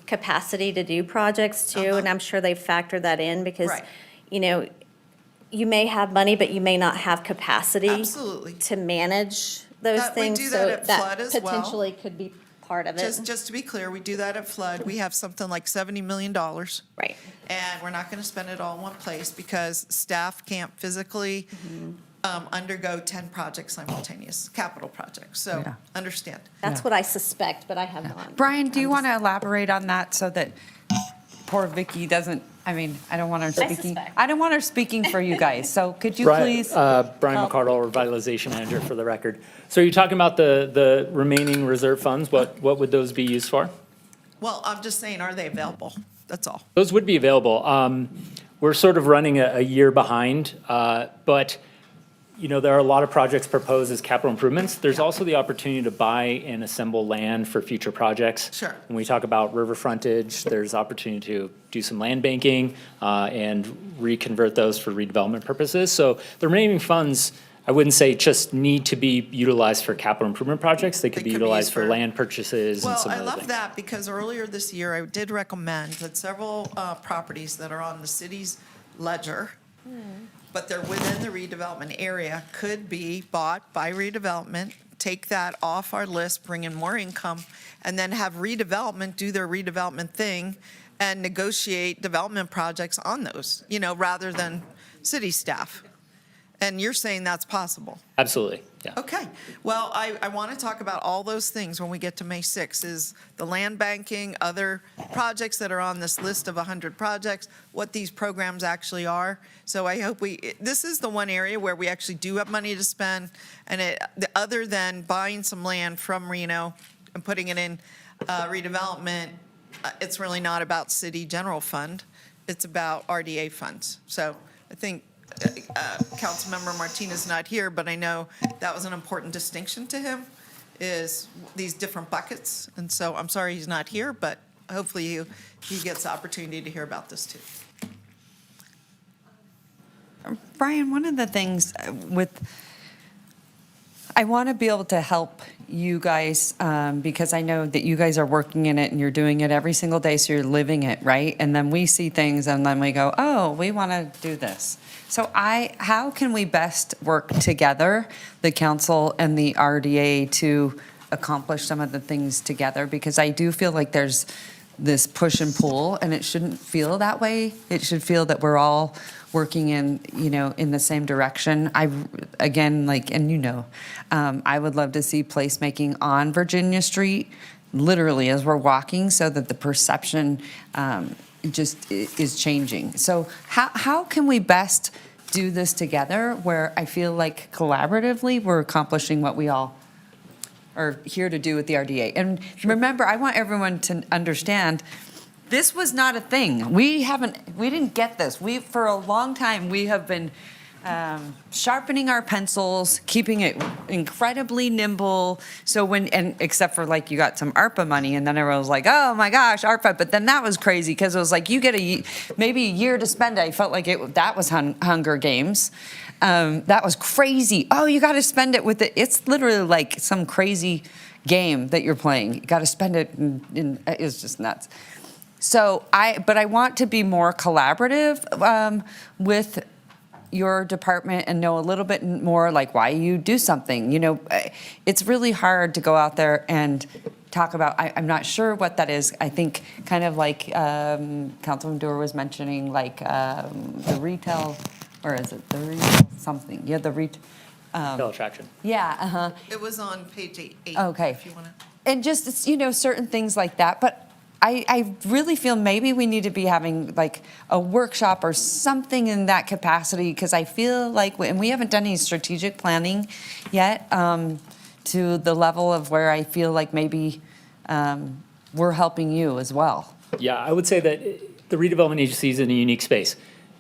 capacity to do projects too. And I'm sure they factored that in because, Right. You may have money, but you may not have capacity Absolutely. to manage those That- we things. do So that at flood as well. potentially could be part of it. Just to be clear, we do that at flood. We have something like $70 million. Right. And we're not going to spend it all in one place because staff can't physically undergo 10 projects simultaneous, capital projects. So understand. That's what I suspect, but I have not. Brian, do you want to elaborate on that so that poor Vicky doesn't, I don't want her speaking. suspect. I don't want her speaking for you guys, so could you Brian- please? Brian help? McCardle, Revitalization Manager for the record. So you're talking about the remaining reserve funds, what would those be used for? Well, I'm just saying, are they available? That's all. Those would be available. We're sort of running a year behind, but there are a lot of projects proposed as capital improvements. There's also the opportunity to buy and assemble land for future projects. Sure. When we talk about river frontage, there's opportunity to do some land banking and reconvert those for redevelopment purposes. So the remaining funds, I wouldn't say just need to be utilized for capital improvement projects. They could be could be utilized used for for- land purchases and Well, some I other love things. that because earlier this year, I did recommend that several properties that are on the city's ledger, but they're within the redevelopment area, could be bought by redevelopment, take that off our list, bring in more income, and then have redevelopment do their redevelopment thing and negotiate development projects on those, rather than city staff. And you're saying that's possible? Absolutely, yeah. Okay, well, I want to talk about all those things when we get to May 6th, is the land banking, other projects that are on this list of 100 projects, what these programs actually are. So I hope this is the one area where we actually do have money to spend, and other than buying some land from Reno and putting it in redevelopment, it's really not about city general fund, it's about RDA funds. So I think Councilmember Martinez not here, but I know that was an important distinction to him, is these different buckets. And so I'm sorry he's not here, but hopefully he gets the opportunity to hear about this too. Brian, one of the things I want to be able to help you guys because I know that you guys are working in it and you're doing it every single day, so you're living it, right? And then we see things and then we go, oh, we want to do this. So how can we best work together, the council and the RDA, to accomplish some of the things together? Because I do feel like there's this push and pull, and it shouldn't feel that way. It should feel that we're all working in the same direction. I would love to see placemaking on Virginia Street literally as we're walking, so that the perception just is changing. So how can we best do this together where I feel like collaboratively we're accomplishing what we all are here to do with the RDA? And remember, I want everyone to understand, this was not a thing. We didn't get this. For a long time, we have been sharpening our pencils, keeping it incredibly nimble. So except for like you got some ARPA money, and then everyone was like, oh my gosh, ARPA. But then that was crazy because it was like you get maybe a year to spend it. I felt like that was Hunger Games. That was crazy. Oh, you got to spend it with it. It's literally like some crazy game that you're playing. You got to spend it. It's just nuts. So but I want to be more collaborative with your department and know a little bit more like why you do something. It's really hard to go out there and talk about, I'm not sure what that is. I think kind of like Councilman Dewar was mentioning, like the retail, or is it the retail something? Yeah, the retail. Retail attraction. Yeah, uh-huh. It was on page 8. Okay. If you want to. And just, certain things like that. But I really feel maybe we need to be having like a workshop or something in that capacity, because I feel like, and we haven't done any strategic planning yet to the level of where I feel like maybe we're helping you as well. Yeah, I would say that the redevelopment agency is in a unique space.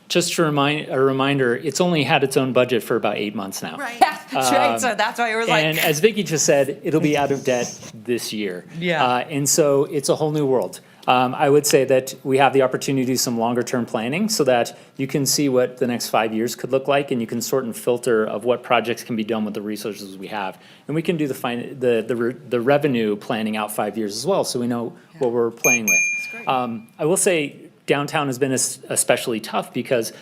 Just a reminder, it's only had its own budget for about 8 months now. Right. Yeah, that's right. So that's why we're like. And as Vicki just said, it'll be out of debt this year. Yeah. And so it's a whole new world. I would say that we have the opportunity to do some longer term planning so that you can see what the next 5 years could look like, and you can sort and filter of what projects can be done with the resources we have. And we can do the revenue planning out 5 years as well, so we know what we're playing with. I will say downtown has been especially tough because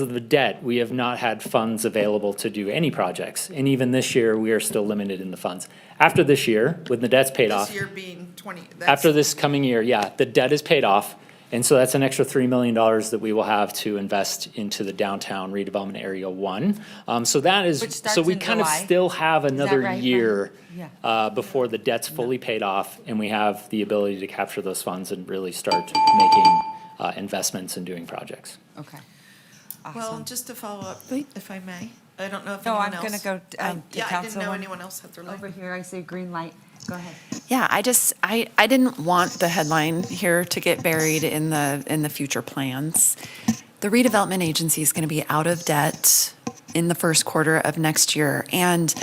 of the debt. We have not had funds available to do any projects. And even this year, we are still limited in the funds. After this year, when the debt's paid off. This year being 20. After this coming year, the debt is paid off. And so that's an extra $3 million that we will have to invest into the downtown redevelopment area 1. So that is, Which starts so we in kind of July. still have another right, year Yeah. before the debt's fully paid off, and we have the ability to capture those funds and really start making investments and doing projects. Okay. Well, Awesome. just to follow up, if I may, I don't know if No, anyone I'm else. going to go to I didn't know Councilwoman. anyone else had their line. Over here, I see a green light. Go ahead. Yeah, I didn't want the headline here to get buried in the future plans. The redevelopment agency is going to be out of debt in the first quarter of next year. And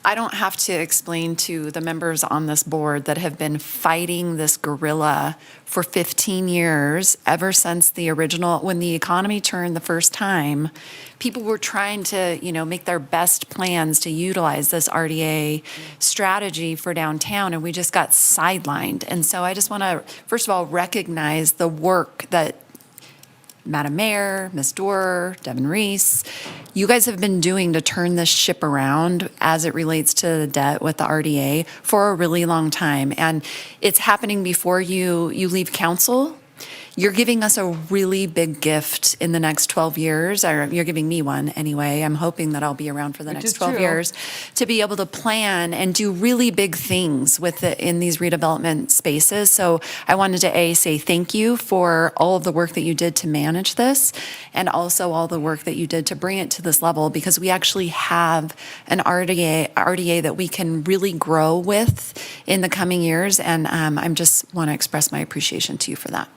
I don't have to explain to the members on this board that have been fighting this guerrilla for 15 years, ever since the original, when the economy turned the first time, people were trying to, make their best plans to utilize this RDA strategy for downtown, and we just got sidelined. And so I just want to, first of all, recognize the work that Madam Mayor, Ms. Dorr, Devin Reese, you guys have been doing to turn this ship around as it relates to the debt with the RDA for a really long time. And it's happening before you leave council. You're giving us a really big gift in the next 12 years, or you're giving me one anyway. I'm hoping that I'll be around for the Which next is 12 true. years to be able to plan and do really big things in these redevelopment spaces. So I wanted to say thank you for all of the work that you did to manage this, and also all the work that you did to bring it to this level, because we actually have an RDA that we can really grow with in the coming years. And I just want to express my appreciation to you for that.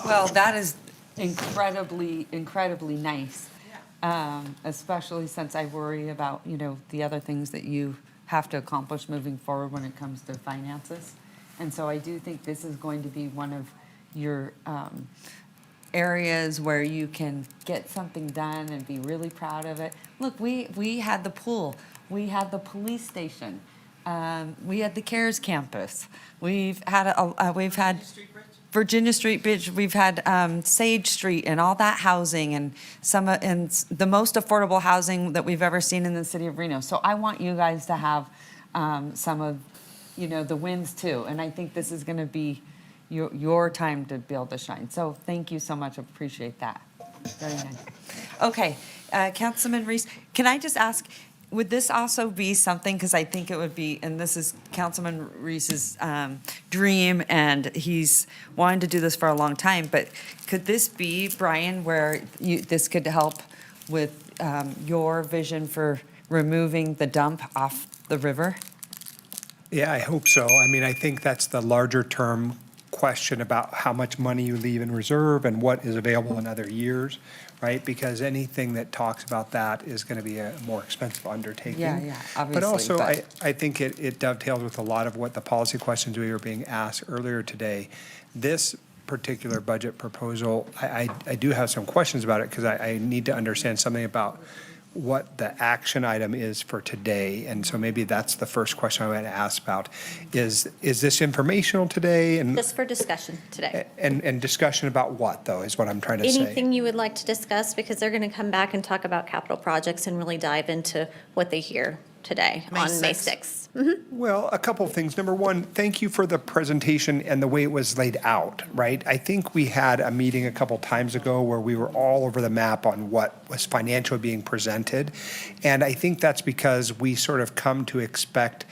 Well, that is incredibly, incredibly nice, especially since I worry about, the other things that you have to accomplish moving forward when it comes to finances. And so I do think this is going to be one of your areas where you can get something done and be really proud of it. Look, we had the pool, we had the police station, we had the CARES campus, we've had Virginia Street Bridge, we've had Sage Street and all that housing, and the most affordable housing that we've ever seen in the city of Reno. So I want you guys to have some of, the wins too. And I think this is going to be your time to be able to shine. So thank you so much. I appreciate that. Very nice. Okay, Councilman Reese, can I just ask, would this also be something, because I think it would be, and this is Councilman Reese's dream, and he's wanted to do this for a long time, but could this be, Brian, where this could help with your vision for removing the dump off the river? Yeah, I hope so. I mean, I think that's the larger term question about how much money you leave in reserve and what is available in other years, right? Because anything that talks about that is going to be a more expensive undertaking. Yeah, obviously. But also, I think it dovetails with a lot of what the policy questions we were being asked earlier today. This particular budget proposal, I do have some questions about it because I need to understand something about what the action item is for today. And so maybe that's the first question I want to ask about. Is this informational today? And Just for discussion today. and discussion about what, though, is what I'm trying to say. Anything you would like to discuss, because they're going to come back and talk about capital projects and really dive into what they hear today on May 6th. Well, a couple of things. Number one, thank you for the presentation and the way it was laid out, right? I think we had a meeting a couple times ago where we were all over the map on what was financially being presented. And I think that's because we sort of come to expect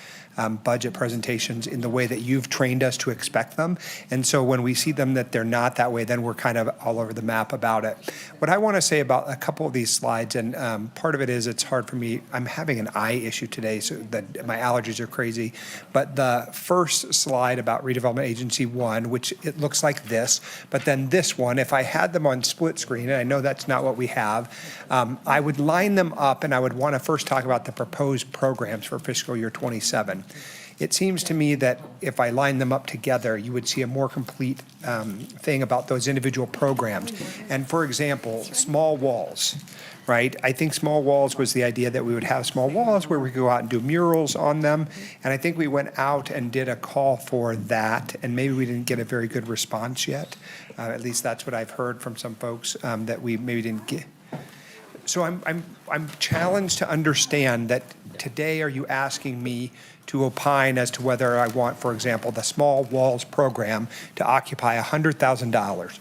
budget presentations in the way that you've trained us to expect them. And so when we see them that they're not that way, then we're kind of all over the map about it. What I want to say about a couple of these slides, and part of it is it's hard for me, I'm having an eye issue today, so that my allergies are crazy. But the first slide about Redevelopment Agency 1, which it looks like this, but then this one, if I had them on split screen, and I know that's not what we have, I would line them up and I would want to first talk about the proposed programs for fiscal year 27. It seems to me that if I line them up together, you would see a more complete thing about those individual programs. And for example, small walls, right? I think small walls was the idea that we would have small walls where we could go out and do murals on them. And I think we went out and did a call for that, and maybe we didn't get a very good response yet. At least that's what I've heard from some folks that we maybe didn't get. So I'm challenged to understand that today are you asking me to opine as to whether I want, for example, the Small Walls program to occupy $100,000?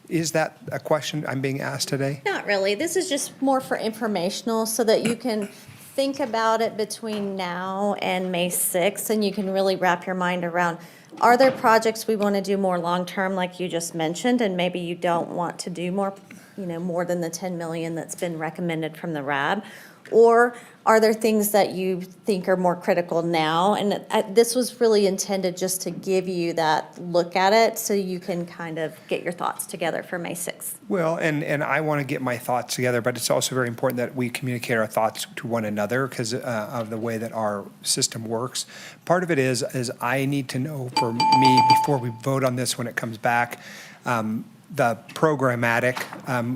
Is that a question I'm being asked today? Not really. This is just more for informational so that you can think about it between now and May 6th, and you can really wrap your mind around, are there projects we want to do more long-term like you just mentioned, and maybe you don't want to do more, more than the 10 million that's been recommended from the RAB? Or are there things that you think are more critical now? And this was really intended just to give you that look at it so you can kind of get your thoughts together for May 6th. Well, and I want to get my thoughts together, but it's also very important that we communicate our thoughts to one another because of the way that our system works. Part of it is I need to know for me before we vote on this when it comes back, the programmatic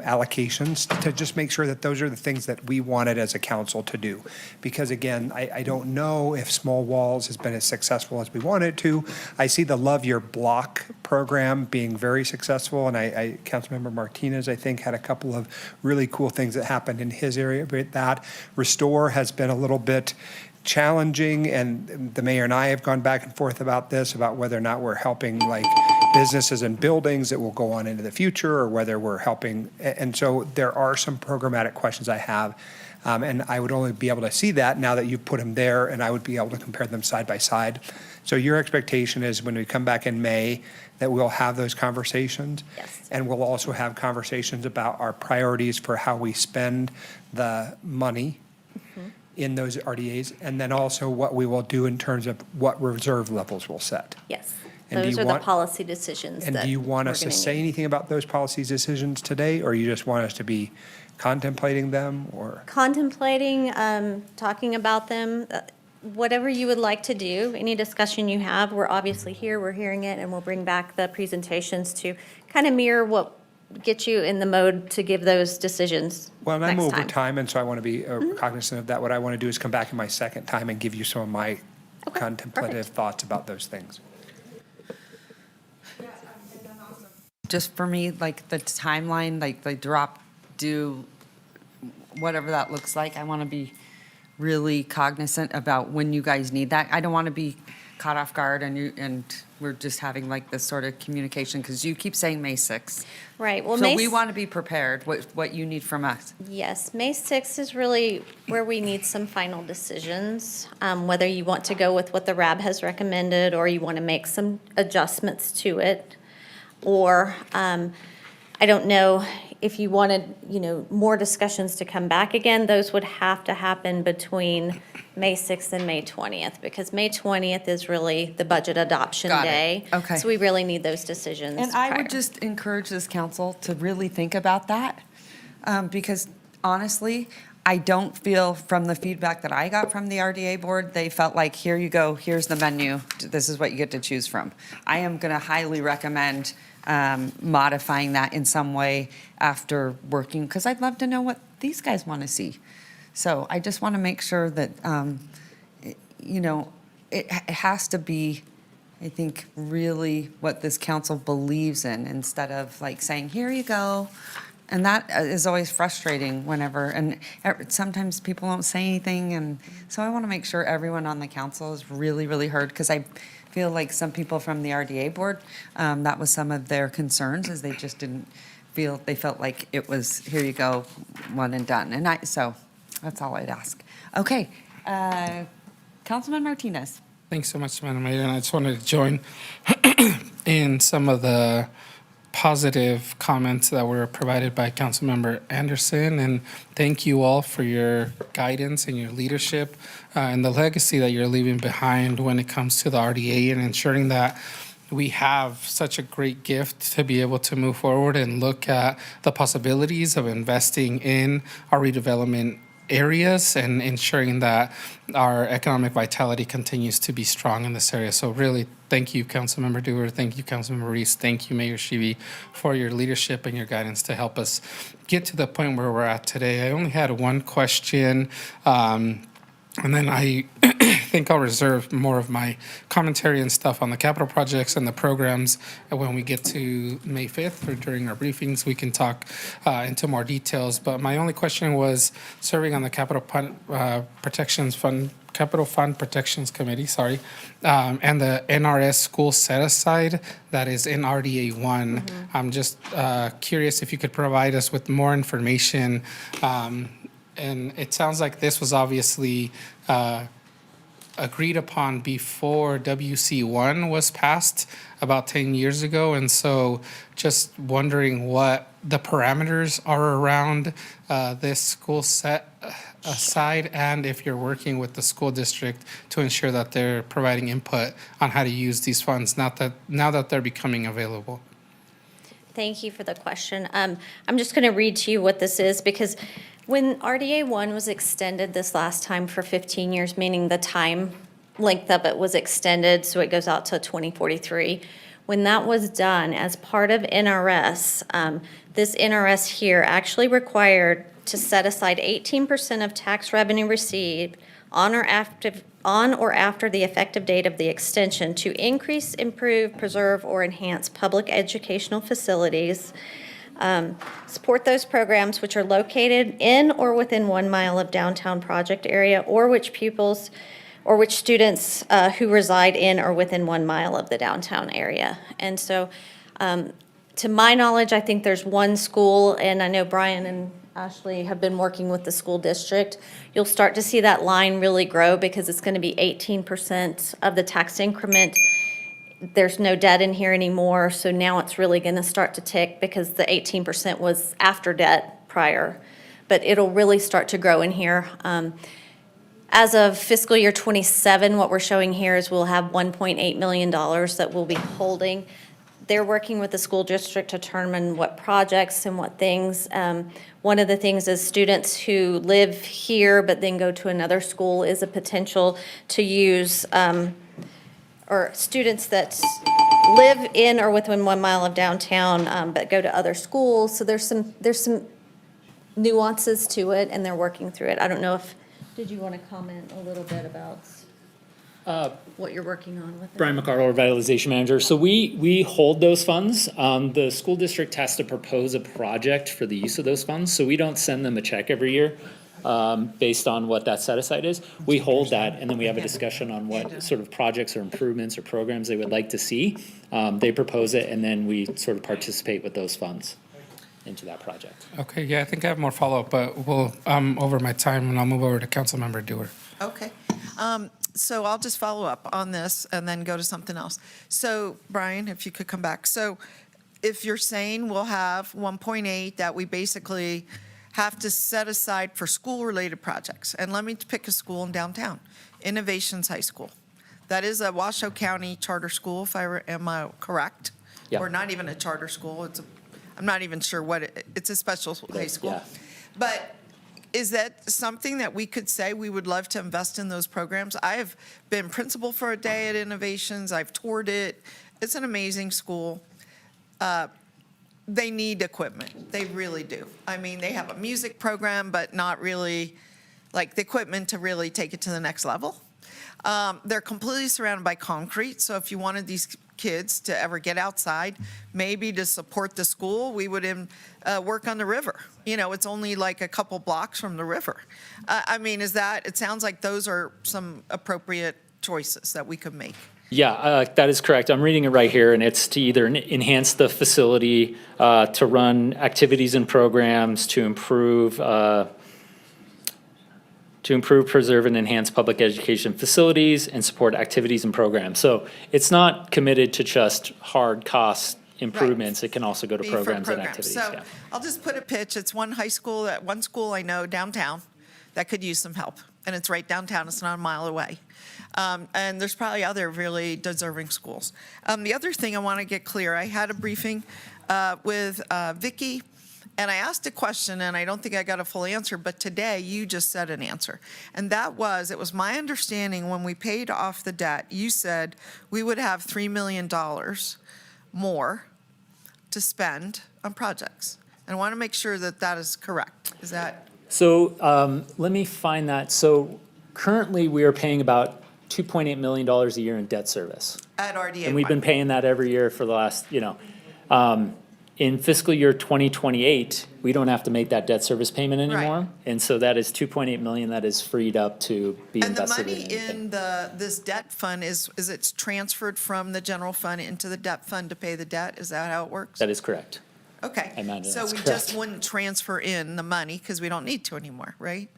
allocations to just make sure that those are the things that we wanted as a council to do. Because again, I don't know if Small Walls has been as successful as we want it to. I see the Love Your Block program being very successful, and Councilmember Martinez, I think, had a couple of really cool things that happened in his area with that. Restore has been a little bit challenging, and the mayor and I have gone back and forth about this, about whether or not we're helping like businesses and buildings that will go on into the future, or whether we're helping. And so there are some programmatic questions I have, and I would only be able to see that now that you've put them there, and I would be able to compare them side by side. So your expectation is when we come back in May that we'll have those conversations? Yes. And we'll also have conversations about our priorities for how we spend the money in those RDAs, and then also what we will do in terms of what reserve levels we'll set. Yes. And Those are the policy decisions And that do you want us we're to gonna say need. anything about those policy decisions today, or you just want us to be contemplating them, or? Contemplating, talking about them, whatever you would like to do, any discussion you have, we're obviously here, we're hearing it, and we'll bring back the presentations to kind of mirror what get you in the mode to give those decisions Well, and I'm next over time. time, and so I want to be cognizant of that. What I want to do is come back in my second time and give you some of my contemplative thoughts about those things. Just for me, like the timeline, like the drop due, whatever that looks like, I want to be really cognizant about when you guys need that. I don't want to be caught off guard and we're just having like this sort of communication, because you keep saying May 6th. Right, well, So May we s- want to be prepared, what you need from us. Yes, May 6th is really where we need some final decisions, whether you want to go with what the RAB has recommended or you want to make some adjustments to it. Or I don't know if you wanted, more discussions to come back again, those would have to happen between May 6th and May 20th, because May 20th is really the budget adoption Got it. day. Okay. So we really need those decisions And I prior. would just encourage this council to really think about that, because honestly, I don't feel from the feedback that I got from the RDA board, they felt like, here you go, here's the menu, this is what you get to choose from. I am going to highly recommend modifying that in some way after working, because I'd love to know what these guys want to see. So I just want to make sure that, it has to be, I think, really what this council believes in, instead of like saying, here you go. And that is always frustrating whenever, and sometimes people don't say anything. And so I want to make sure everyone on the council is really, really heard, because I feel like some people from the RDA board, that was some of their concerns, is they just didn't feel, they felt like it was, here you go, one and done. And so that's all I'd ask. Okay, Councilman Martinez. Thanks so much, Madam Mayor, and I just wanted to join in some of the positive comments that were provided by Councilmember Anderson, and thank you all for your guidance and your leadership and the legacy that you're leaving behind when it comes to the RDA and ensuring that we have such a great gift to be able to move forward and look at the possibilities of investing in our redevelopment areas and ensuring that our economic vitality continues to be strong in this area. So really, thank you, Councilmember Dewar. Thank you, Councilmember Reese. Thank you, Mayor Shivi, for your leadership and your guidance to help us get to the point where we're at today. I only had one question, and then I think I'll reserve more of my commentary and stuff on the capital projects and the programs. And when we get to May 5th or during our briefings, we can talk into more details. But my only question was, serving on the Capital Fund Protections Committee, and the NRS school set aside that is in RDA 1. I'm just curious if you could provide us with more information. And it sounds like this was obviously agreed upon before WC1 was passed about 10 years ago. And so just wondering what the parameters are around this school set aside, and if you're working with the school district to ensure that they're providing input on how to use these funds now that they're becoming available. Thank you for the question. I'm just going to read to you what this is, because when RDA 1 was extended this last time for 15 years, meaning the time length of it was extended, so it goes out to 2043. When that was done as part of NRS, this NRS here actually required to set aside 18% of tax revenue received on or after the effective date of the extension to increase, improve, preserve, or enhance public educational facilities, support those programs which are located in or within 1 mile of downtown project area, or which pupils or which students who reside in or within 1 mile of the downtown area. And so, to my knowledge, I think there's one school, and I know Brian and Ashley have been working with the school district. You'll start to see that line really grow, because it's going to be 18% of the tax increment. There's no debt in here anymore, so now it's really going to start to tick, because the 18% was after debt prior. But it'll really start to grow in here. As of fiscal year 27, what we're showing here is we'll have $1.8 million that we'll be holding. They're working with the school district to determine what projects and what things. One of the things is students who live here but then go to another school is a potential to use, or students that live in or within 1 mile of downtown but go to other schools. So there's some nuances to it, and they're working through it. I don't know if, did you want to comment a little bit about what you're working on with it? Brian McArdle, Revitalization Manager. So we hold those funds. The school district has to propose a project for the use of those funds, so we don't send them a check every year. based on what that set aside is. We hold that, and then we have a discussion on what sort of projects or improvements or programs they would like to see. They propose it, and then we sort of participate with those funds into that project. Okay, yeah, I think I have more follow-up, but we'll, over my time, and I'll move over to Councilmember Dewar. Okay. So I'll just follow up on this and then go to something else. So Brian, if you could come back. So if you're saying we'll have 1.8 that we basically have to set aside for school-related projects, and let me pick a school in downtown, Innovations High School. That is a Washoe County charter school, if am I correct? Yeah. Or not even a charter school, I'm not even sure what, it's a special high school. Yeah. But is that something that we could say we would love to invest in those programs? I have been principal for a day at Innovations. I've toured it. It's an amazing school. They need equipment. They really do. I mean, they have a music program, but not really like the equipment to really take it to the next level. They're completely surrounded by concrete. So if you wanted these kids to ever get outside, maybe to support the school, we would work on the river. You know, it's only like a couple blocks from the river. I mean, it sounds like those are some appropriate choices that we could make. Yeah, that is correct. I'm reading it right here, and it's to either enhance the facility, to run activities and programs, to improve, preserve, and enhance public education facilities, and support activities and programs. So it's not committed to just hard cost improvements. It can also go to Be for programs and programs. activities. So Yeah. I'll just put a pitch. It's one school I know downtown that could use some help. And it's right downtown. It's not a mile away. And there's probably other really deserving schools. The other thing I want to get clear, I had a briefing with Vicki, and I asked a question, and I don't think I got a full answer, but today you just said an answer. And that was, it was my understanding when we paid off the debt, you said we would have $3 million more to spend on projects. And I want to make sure that that is correct. Is that? So let me find that. So currently, we are paying about $2.8 million a year in debt service. At RDA. And we've been paying that every year for the last, in fiscal year 2028, we don't have to make that debt service payment anymore. Right. And so that is $2.8 million that is freed up to be And the invested money in anything. in this debt fund is it's transferred from the general fund into the debt fund to pay the debt? Is that how it works? That is correct. Okay. I imagine So that's we correct. just wouldn't transfer in the money because we don't need to anymore, right?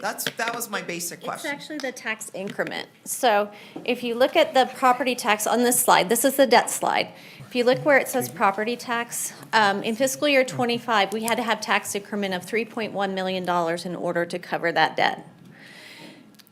That was my basic It's question. actually the tax increment. So if you look at the property tax on this slide, this is the debt slide. If you look where it says property tax, in fiscal year '25, we had to have tax increment of $3.1 million in order to cover that debt.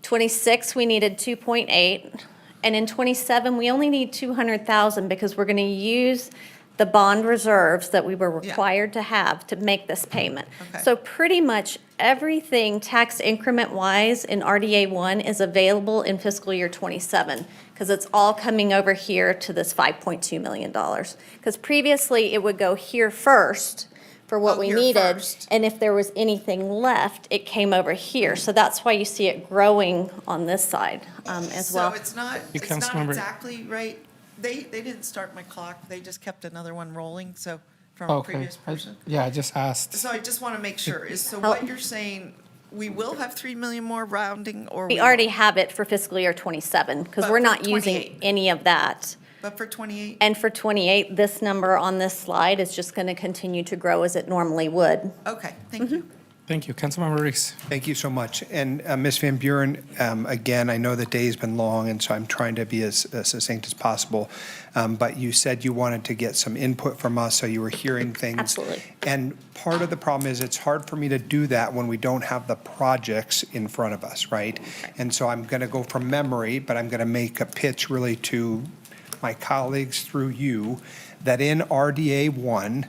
'26, we needed 2.8, and in '27, we only need 200,000 because we're going to use the bond reserves that we were required to have to make this payment. Okay. So pretty much everything tax increment-wise in RDA 1 is available in fiscal year '27, because it's all coming over here to this $5.2 million. Because previously, it would go here first for what we here needed, first. and if there was anything left, it came over here. So that's why you see it growing on this side as well. So it's not Councilmember- exactly right. They didn't start my clock. They just kept another one rolling, so from a Okay, previous person. yeah, I just asked. So I just want to make sure, so what you're saying, we will have 3 million more rounding, or We won't? already have it for fiscal year '27, because But we're for not using 28. any of that. But for 28? And for '28, this number on this slide is just going to continue to grow as it normally would. Okay, thank you. Thank you. Councilmember Reese. Thank you so much. And Ms. Van Buren, again, I know the day's been long, and so I'm trying to be as succinct as possible. But you said you wanted to get some input from us, so you were hearing things. Absolutely. And part of the problem is it's hard for me to do that when we don't have the projects in front of us, right? And so I'm going to go from memory, but I'm going to make a pitch really to my colleagues through you, that in RDA 1,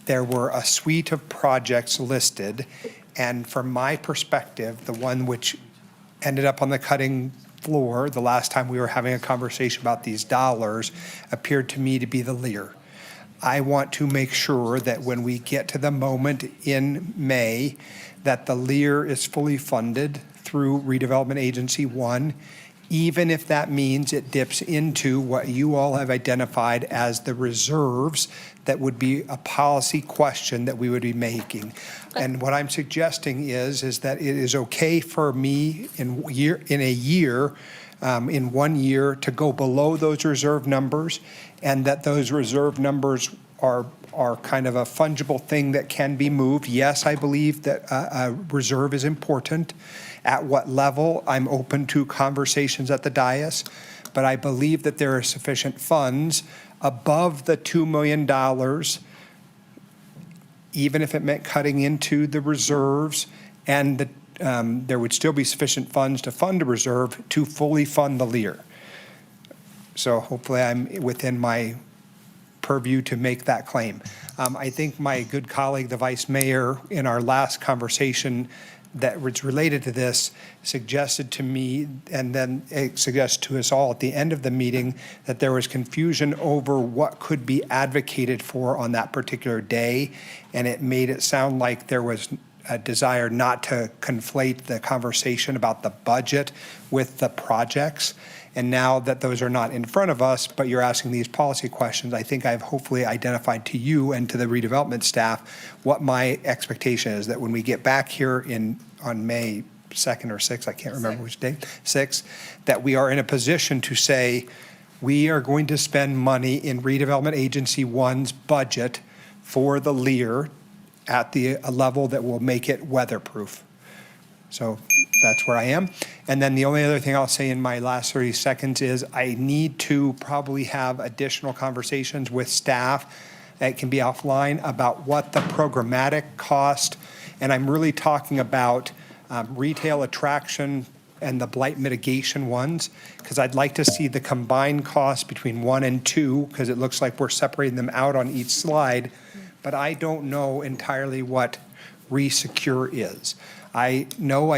there were a suite of projects listed, and from my perspective, the one which ended up on the cutting floor the last time we were having a conversation about these dollars appeared to me to be the Lear. I want to make sure that when we get to the moment in May, that the Lear is fully funded through Redevelopment Agency 1, even if that means it dips into what you all have identified as the reserves that would be a policy question that we would be making. And what I'm suggesting is that it is okay for me in 1 year to go below those reserve numbers, and that those reserve numbers are kind of a fungible thing that can be moved. Yes, I believe that a reserve is important. At what level, I'm open to conversations at the dais, but I believe that there are sufficient funds above the $2 million, even if it meant cutting into the reserves, and there would still be sufficient funds to fund a reserve to fully fund the LEAR. So hopefully I'm within my purview to make that claim. I think my good colleague, the Vice Mayor, in our last conversation that was related to this, suggested to me, and then it suggested to us all at the end of the meeting, that there was confusion over what could be advocated for on that particular day, and it made it sound like there was a desire not to conflate the conversation about the budget with the projects. And now that those are not in front of us, but you're asking these policy questions, I think I've hopefully identified to you and to the redevelopment staff what my expectation is, that when we get back here on May 2nd or 6th, I can't remember which day, 6th, that we are in a position to say, we are going to spend money in Redevelopment Agency 1's budget for the LEAR at a level that will make it weatherproof. So that's where I am. And then the only other thing I'll say in my last 30 seconds is I need to probably have additional conversations with staff that can be offline about what the programmatic cost, and I'm really talking about retail attraction and the blight mitigation ones, because I'd like to see the combined cost between 1 and 2, because it looks like we're separating them out on each slide, but I don't know entirely what resecure is. I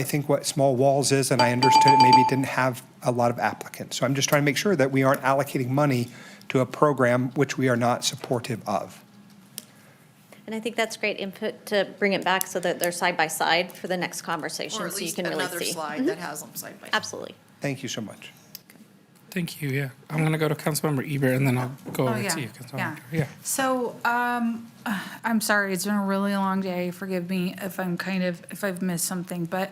think what small walls is, and I understood it maybe didn't have a lot of applicants. So I'm just trying to make sure that we aren't allocating money to a program which we are not supportive of. And I think that's great input to bring it back so that they're side by side for the next conversation, Or at so you least can really see. another slide that has them side by side. Absolutely. Thank you so much. Thank you, yeah. I'm going to go to Councilmember Eber, and then I'll go over to you, Councilmember. Yeah. So, I'm sorry, it's been a really long day. Forgive me if if I've missed something, but,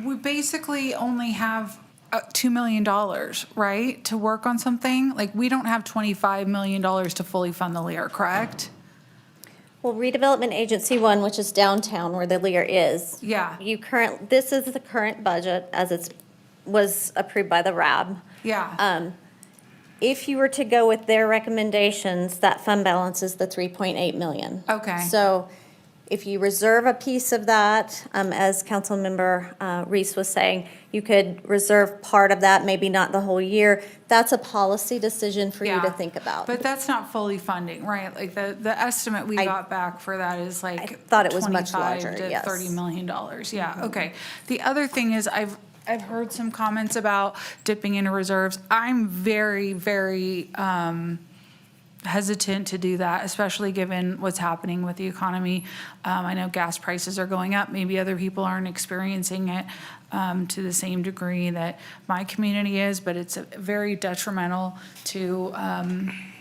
we basically only have $2 million, right, to work on something? Like, we don't have $25 million to fully fund the LEAR, correct? Well, Redevelopment Agency 1, which is downtown where the LEAR is. Yeah. This is the current budget as was approved by the RAB. Yeah. If you were to go with their recommendations, that fund balance is the 3.8 million. Okay. So if you reserve a piece of that, as Councilmember Reese was saying, you could reserve part of that, maybe not the whole year. That's a policy decision for you to think about. But that's not fully funding, right? Like the estimate we got back for that is like I thought it was much 25 larger, to yes. $30 million. Yeah, okay. The other thing is I've heard some comments about dipping into reserves. I'm very, very hesitant to do that, especially given what's happening with the economy. I know gas prices are going up. Maybe other people aren't experiencing it to the same degree that my community is, but it's very detrimental to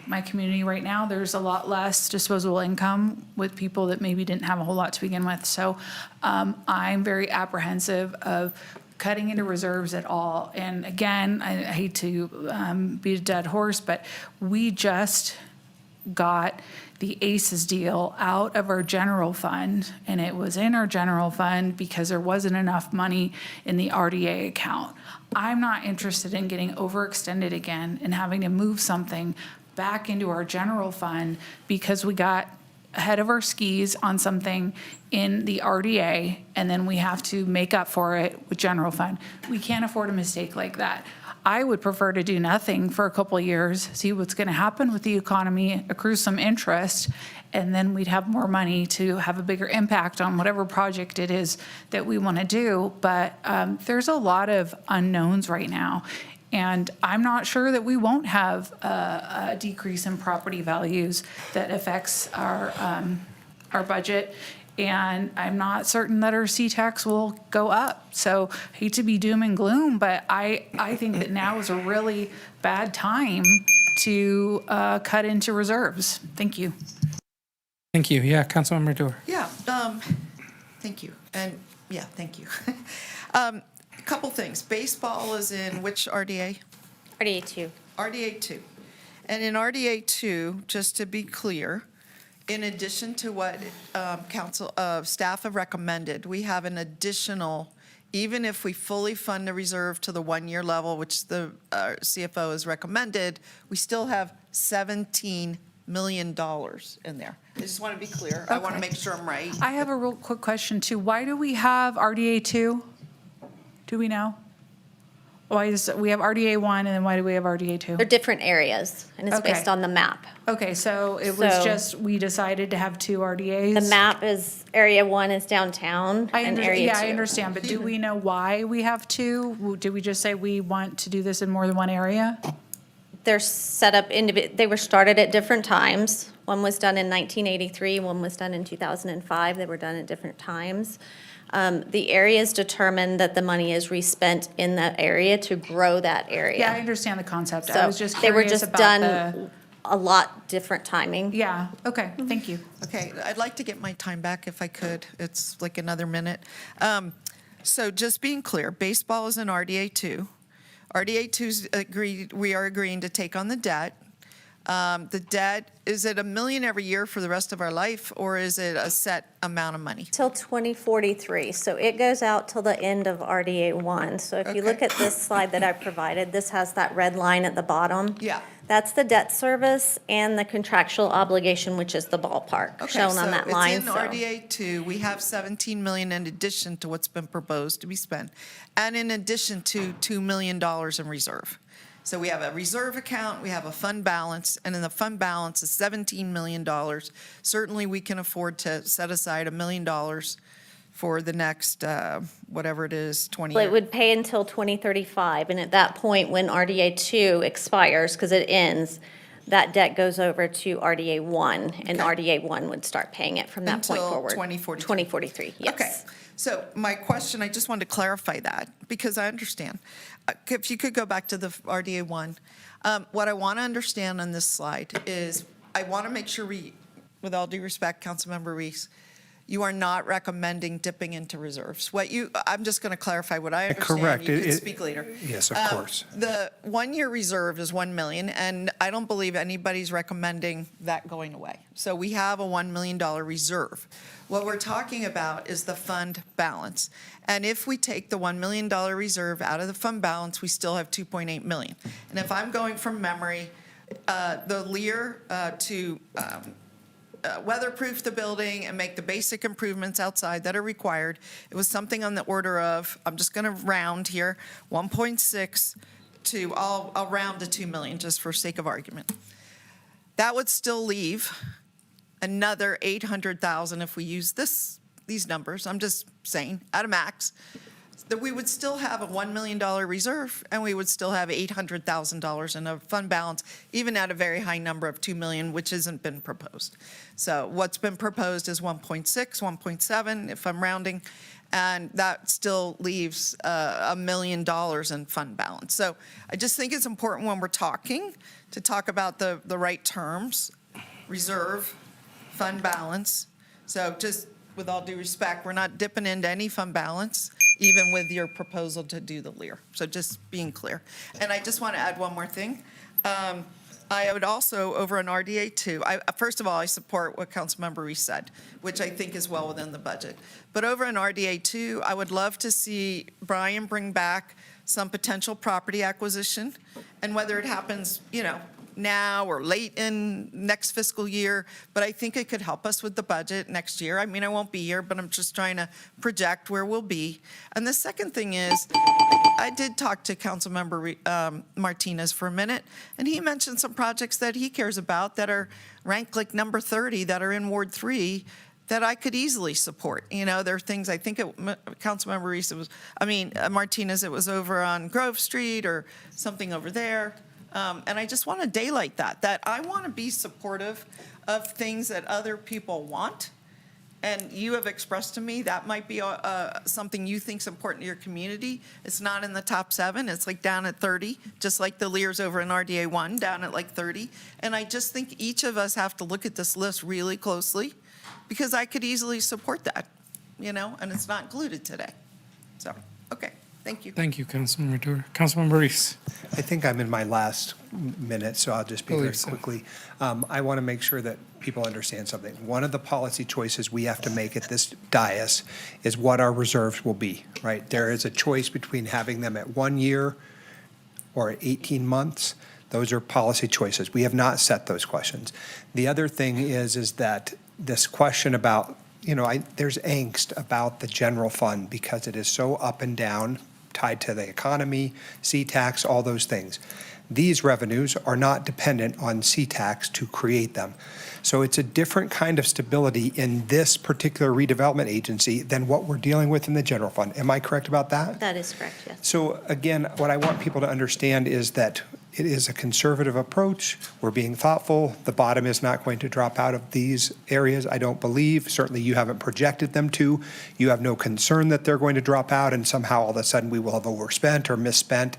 my community right now. There's a lot less disposable income with people that maybe didn't have a whole lot to begin with. So I'm very apprehensive of cutting into reserves at all. And again, I hate to beat a dead horse, but we just got the ACES deal out of our general fund, and it was in our general fund because there wasn't enough money in the RDA account. I'm not interested in getting overextended again and having to move something back into our general fund because we got ahead of our skis on something in the RDA, and then we have to make up for it with general fund. We can't afford a mistake like that. I would prefer to do nothing for a couple of years, see what's going to happen with the economy, accrue some interest, and then we'd have more money to have a bigger impact on whatever project it is that we want to do. But there's a lot of unknowns right now. And I'm not sure that we won't have a decrease in property values that affects our budget. And I'm not certain that our C-tax will go up. So hate to be doom and gloom, but I think that now is a really bad time to cut into reserves. Thank you. Thank you. Yeah, Councilmember Dewar. Yeah, thank you. And, yeah, thank you. Couple things. Baseball is in which RDA? RDA 2. RDA 2. And in RDA 2, just to be clear, in addition to what staff have recommended, we have an additional, even if we fully fund the reserve to the 1-year level, which the CFO has recommended, we still have $17 million in there. I just want to be clear. I want to make sure I'm right. I have a real quick question too. Why do we have RDA 2? Do we know? Why is we have RDA 1 and then why do we have RDA 2? They're different areas, and it's Okay. based on the map. Okay, so it was So- just, we decided to have 2 RDAs? The map is, area 1 is downtown, and area 2. Yeah, I understand, but do we know why we have 2? Did we just say we want to do this in more than one area? They're set up, they were started at different times. One was done in 1983, one was done in 2005. They were done at different times. The areas determine that the money is respent in that area to grow that area. Yeah, I understand the concept. I So was just they were curious just about done the. a lot different timing. Yeah, okay, thank you. Okay, I'd like to get my time back if I could. It's like another minute. So just being clear, baseball is in RDA 2. RDA 2's agreed, we are agreeing to take on the debt. The debt, is it $1 million every year for the rest of our life, or is it a set amount of money? Till 2043, so it goes out till the end of RDA 1. So if you look at this slide that I provided, this has that red line at the bottom. Yeah. That's the debt service and the contractual obligation, which is the ballpark, Okay, shown on that line. So it's in RDA 2, we have $17 million in addition to what's been proposed to be spent, and in addition to $2 million in reserve. So we have a reserve account, we have a fund balance, and in the fund balance is $17 million. Certainly, we can afford to set aside $1 million for the next, whatever it is, 20 Well, years. it would pay until 2035, and at that point, when RDA 2 expires, because it ends, that debt goes over to RDA 1, and RDA 1 would start paying it from that point Until forward. 2043. 2043, yes. Okay, so my question, I just wanted to clarify that, because I understand. If you could go back to the RDA 1, what I want to understand on this slide is, I want to make sure we, with all due respect, Councilmember Reese, you are not recommending dipping into reserves. I'm just going to clarify what I understand. Correct. You can speak later. Yes, of course. The 1-year reserve is $1 million, and I don't believe anybody's recommending that going away. So we have a $1 million reserve. What we're talking about is the fund balance. And if we take the $1 million reserve out of the fund balance, we still have $2.8 million. And if I'm going from memory, the Lear to weatherproof the building and make the basic improvements outside that are required, it was something on the order of, I'm just going to round here, 1.6 to, I'll round to 2 million just for sake of argument. That would still leave another 800,000 if we use these numbers, I'm just saying, at a max, that we would still have a $1 million reserve, and we would still have $800,000 in a fund balance, even at a very high number of 2 million, which hasn't been proposed. So what's been proposed is 1.6, 1.7, if I'm rounding, and that still leaves $1 million in fund balance. So I just think it's important when we're talking to talk about the right terms, reserve, fund balance. So just with all due respect, we're not dipping into any fund balance, even with your proposal to do the Lear. So just being clear. And I just want to add one more thing. I would also, over on RDA 2, first of all, I support what Councilmember Reese said, which I think is well within the budget. But over on RDA 2, I would love to see Brian bring back some potential property acquisition, and whether it happens, now or late in next fiscal year, but I think it could help us with the budget next year. I mean, I won't be here, but I'm just trying to project where we'll be. And the second thing is, I did talk to Councilmember Martinez for a minute, and he mentioned some projects that he cares about that are ranked like number 30 that are in Ward 3 that I could easily support. There are things, I think Councilmember Reese, Martinez, it was over on Grove Street or something over there. And I just want to daylight that I want to be supportive of things that other people want And you have expressed to me that might be something you think's important to your community. It's not in the top 7. It's like down at 30, just like the Lears over in RDA 1, down at like 30. And I just think each of us have to look at this list really closely, because I could easily support that, and it's not included today. So, okay, thank you. Thank you, Councilmember Dewar. Councilmember Reese. I think I'm in my last minute, so I'll just be very Believe so. quickly. I want to make sure that people understand something. One of the policy choices we have to make at this dais is what our reserves will be, right? There is a choice between having them at 1 year or at 18 months. Those are policy choices. We have not set those questions. The other thing is that this question about, there's angst about the general fund because it is so up and down, tied to the economy, C-tax, all those things. These revenues are not dependent on C-tax to create them. So it's a different kind of stability in this particular redevelopment agency than what we're dealing with in the general fund. Am I correct about that? That is correct, yes. So again, what I want people to understand is that it is a conservative approach. We're being thoughtful. The bottom is not going to drop out of these areas, I don't believe. Certainly you haven't projected them to. You have no concern that they're going to drop out and somehow all of a sudden we will have overspent or misspent.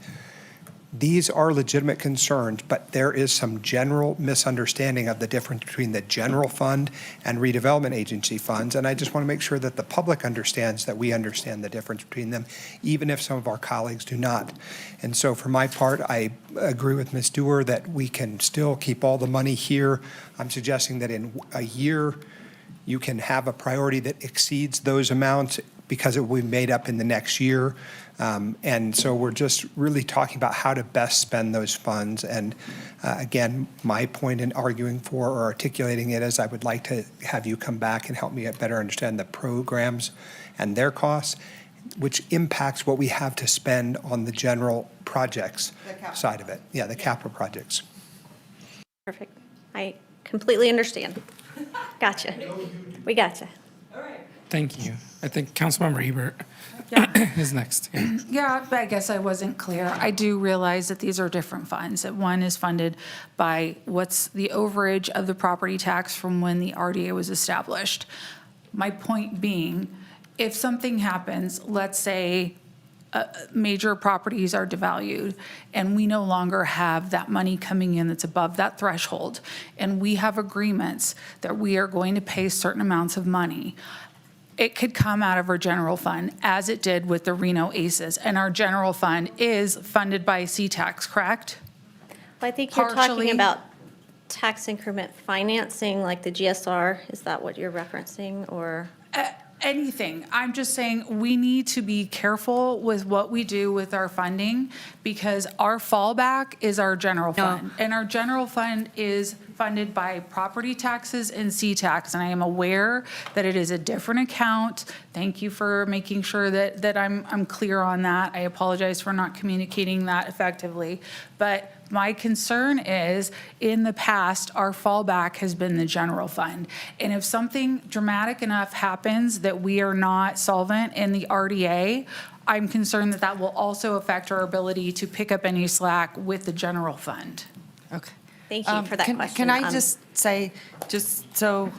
These are legitimate concerns, but there is some general misunderstanding of the difference between the general fund and redevelopment agency funds. And I just want to make sure that the public understands that we understand the difference between them, even if some of our colleagues do not. And so for my part, I agree with Ms. Dewar that we can still keep all the money here. I'm suggesting that in a year, you can have a priority that exceeds those amounts because it will be made up in the next year. And so we're just really talking about how to best spend those funds. And again, my point in arguing for or articulating it is I would like to have you come back and help me better understand the programs and their costs, which impacts what we have to spend on the general projects side of it. Yeah, the capital projects. Perfect. I completely understand. Gotcha. We gotcha. Thank you. I think Councilmember Hebert is next. Yeah, but I guess I wasn't clear. I do realize that these are different funds, that one is funded by what's the overage of the property tax from when the RDA was established. My point being, if something happens, let's say major properties are devalued and we no longer have that money coming in that's above that threshold, and we have agreements that we are going to pay certain amounts of money, it could come out of our general fund, as it did with the Reno ACEs. And our general fund is funded by C-tax, correct? Well, I think you're talking Partially. about tax increment financing, like the GSR. Is that what you're referencing, or? Anything. I'm just saying we need to be careful with what we do with our funding, because our fallback is our general fund. And our general fund is funded by property taxes and C-tax. And I am aware that it is a different account. Thank you for making sure that I'm clear on that. I apologize for not communicating that effectively. But my concern is, in the past, our fallback has been the general fund. And if something dramatic enough happens that we are not solvent in the RDA, I'm concerned that that will also affect our ability to pick up any slack with the general fund. Okay. Thank you for that question. Can I just say, so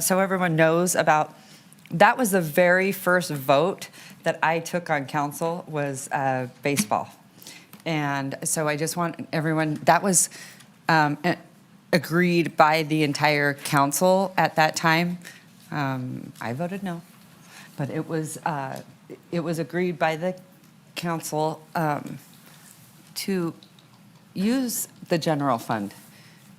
everyone knows about, that was the very first vote that I took on council was baseball. And so I just want everyone, that was agreed by the entire council at that time. I voted no, but it was agreed by the council to use the general fund.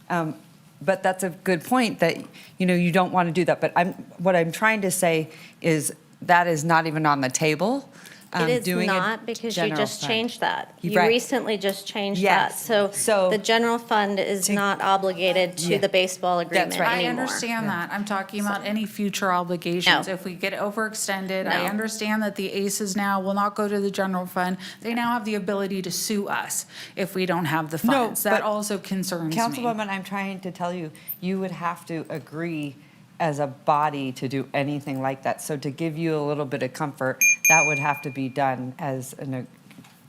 But that's a good point that, you don't want to do that. But what I'm trying to say is that is not even on the table. It is not, because you just changed that. You Right. recently just changed Yes. that. So the general fund is not obligated to the baseball agreement right. I anymore. understand that. I'm talking about any future obligations. No. If we get overextended, I No. understand that the ACEs now will not go to the general fund. They now have the ability to sue us if we don't have the No, funds. That but also concerns me. Councilwoman, I'm trying to tell you, you would have to agree as a body to do anything like that. So to give you a little bit of comfort, that would have to be done as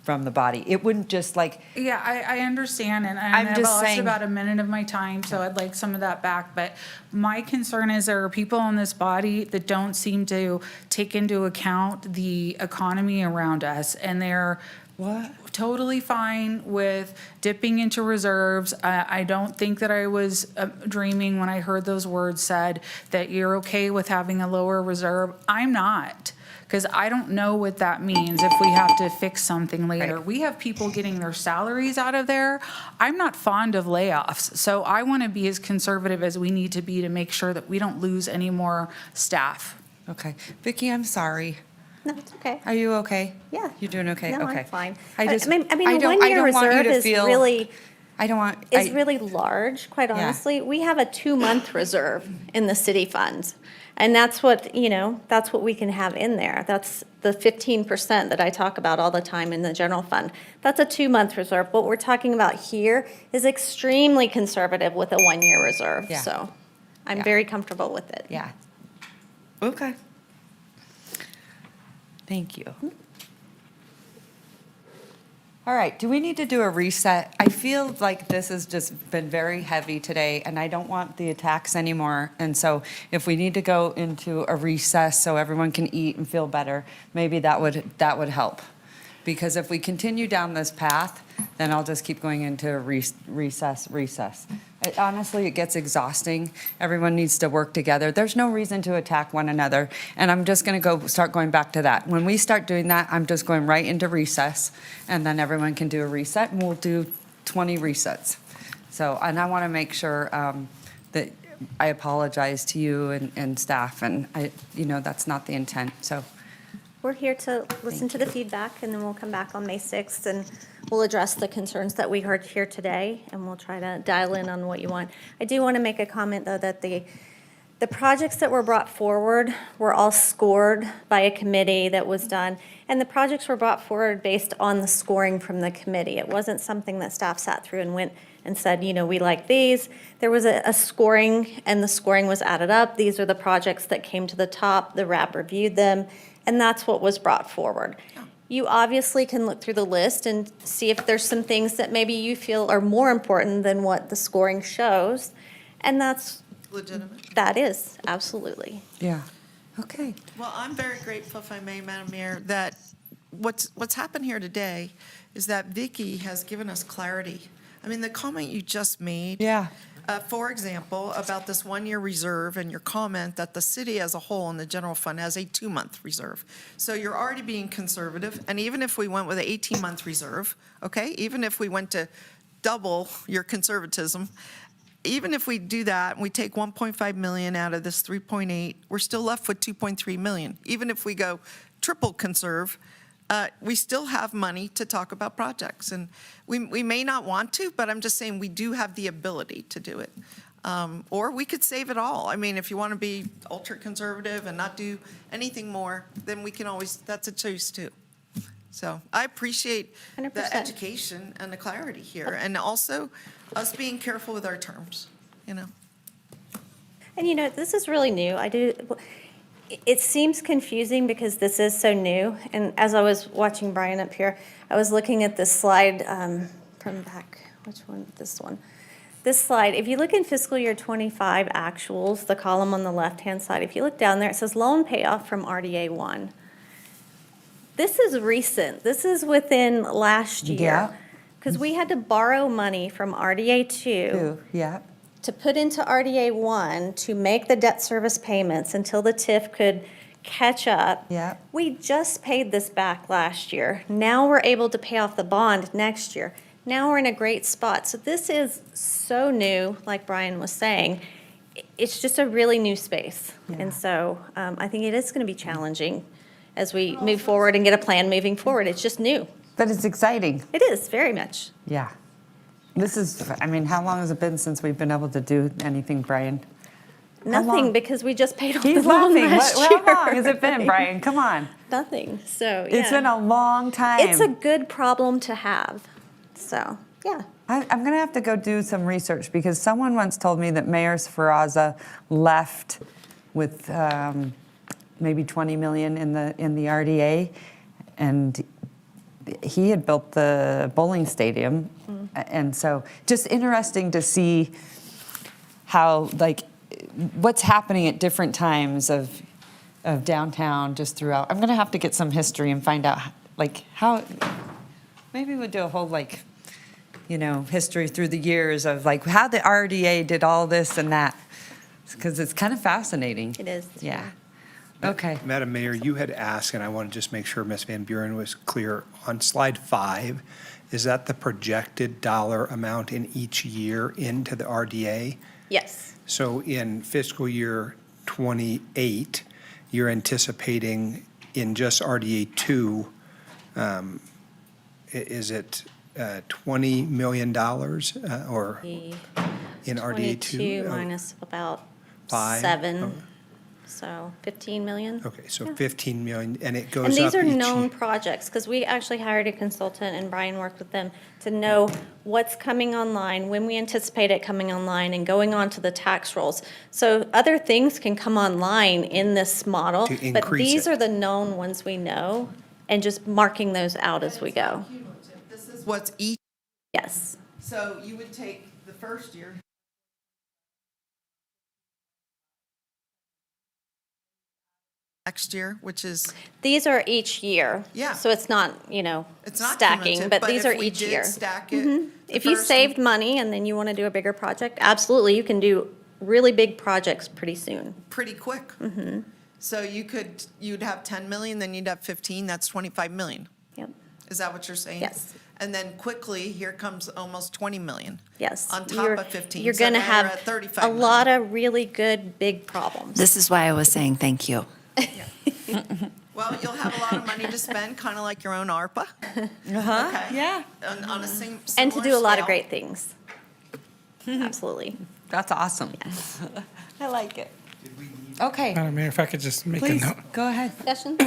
from the body. It wouldn't just like, Yeah, I understand, and I'm I've just lost saying- about a minute of my time, so I'd like some of that back. But my concern is there are people in this body that don't seem to take into account the economy around us, and they're totally fine with dipping into reserves. I don't think that I was dreaming when I heard those words said, that you're okay with having a lower reserve. I'm not. Because I don't know what that means if we have to fix something later. Right. We have people getting their salaries out of there. I'm not fond of layoffs, so I want to be as conservative as we need to be to make sure that we don't lose any more staff. okay. Vicki, I'm sorry. No, it's okay. Are you okay? Yeah. You're doing okay? No, Okay. I'm fine. I just, I mean, I a don't one-year want you reserve to is feel- really, I don't want. is I- really large, quite Yeah. honestly. We have a 2-month reserve in the city funds. And that's what, that's what we can have in there. That's the 15% that I talk about all the time in the general fund. That's a 2-month reserve. What we're talking about here is extremely conservative with a 1-year reserve. Yeah. So I'm Yeah. very comfortable with it. Yeah. Okay. Thank you. All right, do we need to do a reset? I feel like this has just been very heavy today, and I don't want the attacks anymore. And so if we need to go into a recess so everyone can eat and feel better, maybe that would help. Because if we continue down this path, then I'll just keep going into recess. Honestly, it gets exhausting. Everyone needs to work together. There's no reason to attack one another. And I'm just going to start going back to that. When we start doing that, I'm just going right into recess. And then everyone can do a reset, and we'll do 20 resets. So, and I want to make sure that I apologize to you and staff. And that's not the intent. So. We're here to listen to the feedback, and then we'll come back on May 6th, and we'll address the concerns that we heard here today, and we'll try to dial in on what you want. I do want to make a comment, though, that the projects that were brought forward were all scored by a committee that was done, and the projects were brought forward based on the scoring from the committee. It wasn't something that staff sat through and went and said, we like these. There was a scoring, and the scoring was added up. These are the projects that came to the top. The RAP reviewed them. And that's what was brought forward. You obviously can look through the list and see if there's some things that maybe you feel are more important than what the scoring shows. And that's Legitimate. That is, absolutely. Yeah. Okay. Well, I'm very grateful, if I may, Madam Mayor, that what's happened here today is that Vicki has given us clarity. I mean, the comment you just made. Yeah. For example, about this 1-year reserve and your comment that the city as a whole in the general fund has a 2-month reserve. So you're already being conservative, and even if we went with an 18-month reserve, okay, even if we went to double your conservatism, even if we do that, and we take 1.5 million out of this 3.8, we're still left with 2.3 million. Even if we go triple conserve, we still have money to talk about projects. And we may not want to, but I'm just saying we do have the ability to do it. Or we could save it all. I mean, if you want to be ultra conservative and not do anything more, then we can always, that's a choice too. So I appreciate 100%. the education and the clarity here, and also us being careful with our terms, And this is really new. It seems confusing because this is so new. And as I was watching Brian up here, I was looking at this slide from back, which one? This one. This slide, if you look in fiscal year 25 actuals, the column on the left-hand side, if you look down there, it says loan payoff from RDA 1. This is recent. This is within last year. Yeah. Because we had to borrow money from RDA 2. Yeah. To put into RDA 1 to make the debt service payments until the TIF could catch up. Yeah. We just paid this back last year. Now we're able to pay off the bond next year. Now we're in a great spot. So this is so new, like Brian was saying. It's just a really new space. Yeah. And so I think it is going to be challenging as we move forward and get a plan moving forward. It's just new. But it's exciting. It is, very much. Yeah. This is, how long has it been since we've been able to do anything, Brian? Nothing, because we just paid off the He's loan laughing. last How year. long has it been, Brian? Come on. Nothing, so, yeah. It's been a long time. It's a good problem to have, so, yeah. I'm going to have to go do some research because someone once told me that Mayor Sferraza left with maybe 20 million in the RDA, and he had built the bowling stadium. And so just interesting to see how, like, what's happening at different times of downtown just throughout. I'm going to have to get some history and find out, like, how, maybe we'll do a whole, like, history through the years of, like, how the RDA did all this and that, because it's kind of fascinating. It is. Yeah. Okay. Madam Mayor, you had asked, and I want to just make sure Ms. Van Buren was clear, on slide 5, is that the projected dollar amount in each year into the RDA? Yes. So in fiscal year '28, you're anticipating in just RDA 2, is it $20 million or in RDA 2? 22 minus about 5? 7, so 15 million. Okay, so 15 million, and it goes up And each these are year. known projects, because we actually hired a consultant, and Brian worked with them to know what's coming online, when we anticipate it coming online, and going on to the tax rolls. So other things can come online in this model, To but increase these it. are the known ones we know, and just marking those out as we go. This is what's each, Yes. so you would take the first year. Next year, which is, These are each year. Yeah. So it's not, it's not stacking, cumulative, but these if are we each did year. stack it, Mhm. the If you first- saved money and then you want to do a bigger project, absolutely, you can do really big projects pretty soon. pretty quick. Mm-hmm. So you'd have 10 million, then you'd have 15, that's 25 million. Yep. Is that what you're saying? Yes. And then quickly, here comes almost 20 million. Yes. On top of 15. You're So going to now you're have at 35 a million. lot of really good, big problems. This is why I was saying thank you. Well, you'll have a lot of money to spend, kind of like your own ARPA. Uh-huh. Okay. Yeah. On a same, And to similar do a lot of scale. great things. Absolutely. That's awesome. I like it. Okay. Madam Mayor, if I could just make Please, a note. go ahead. Discussion?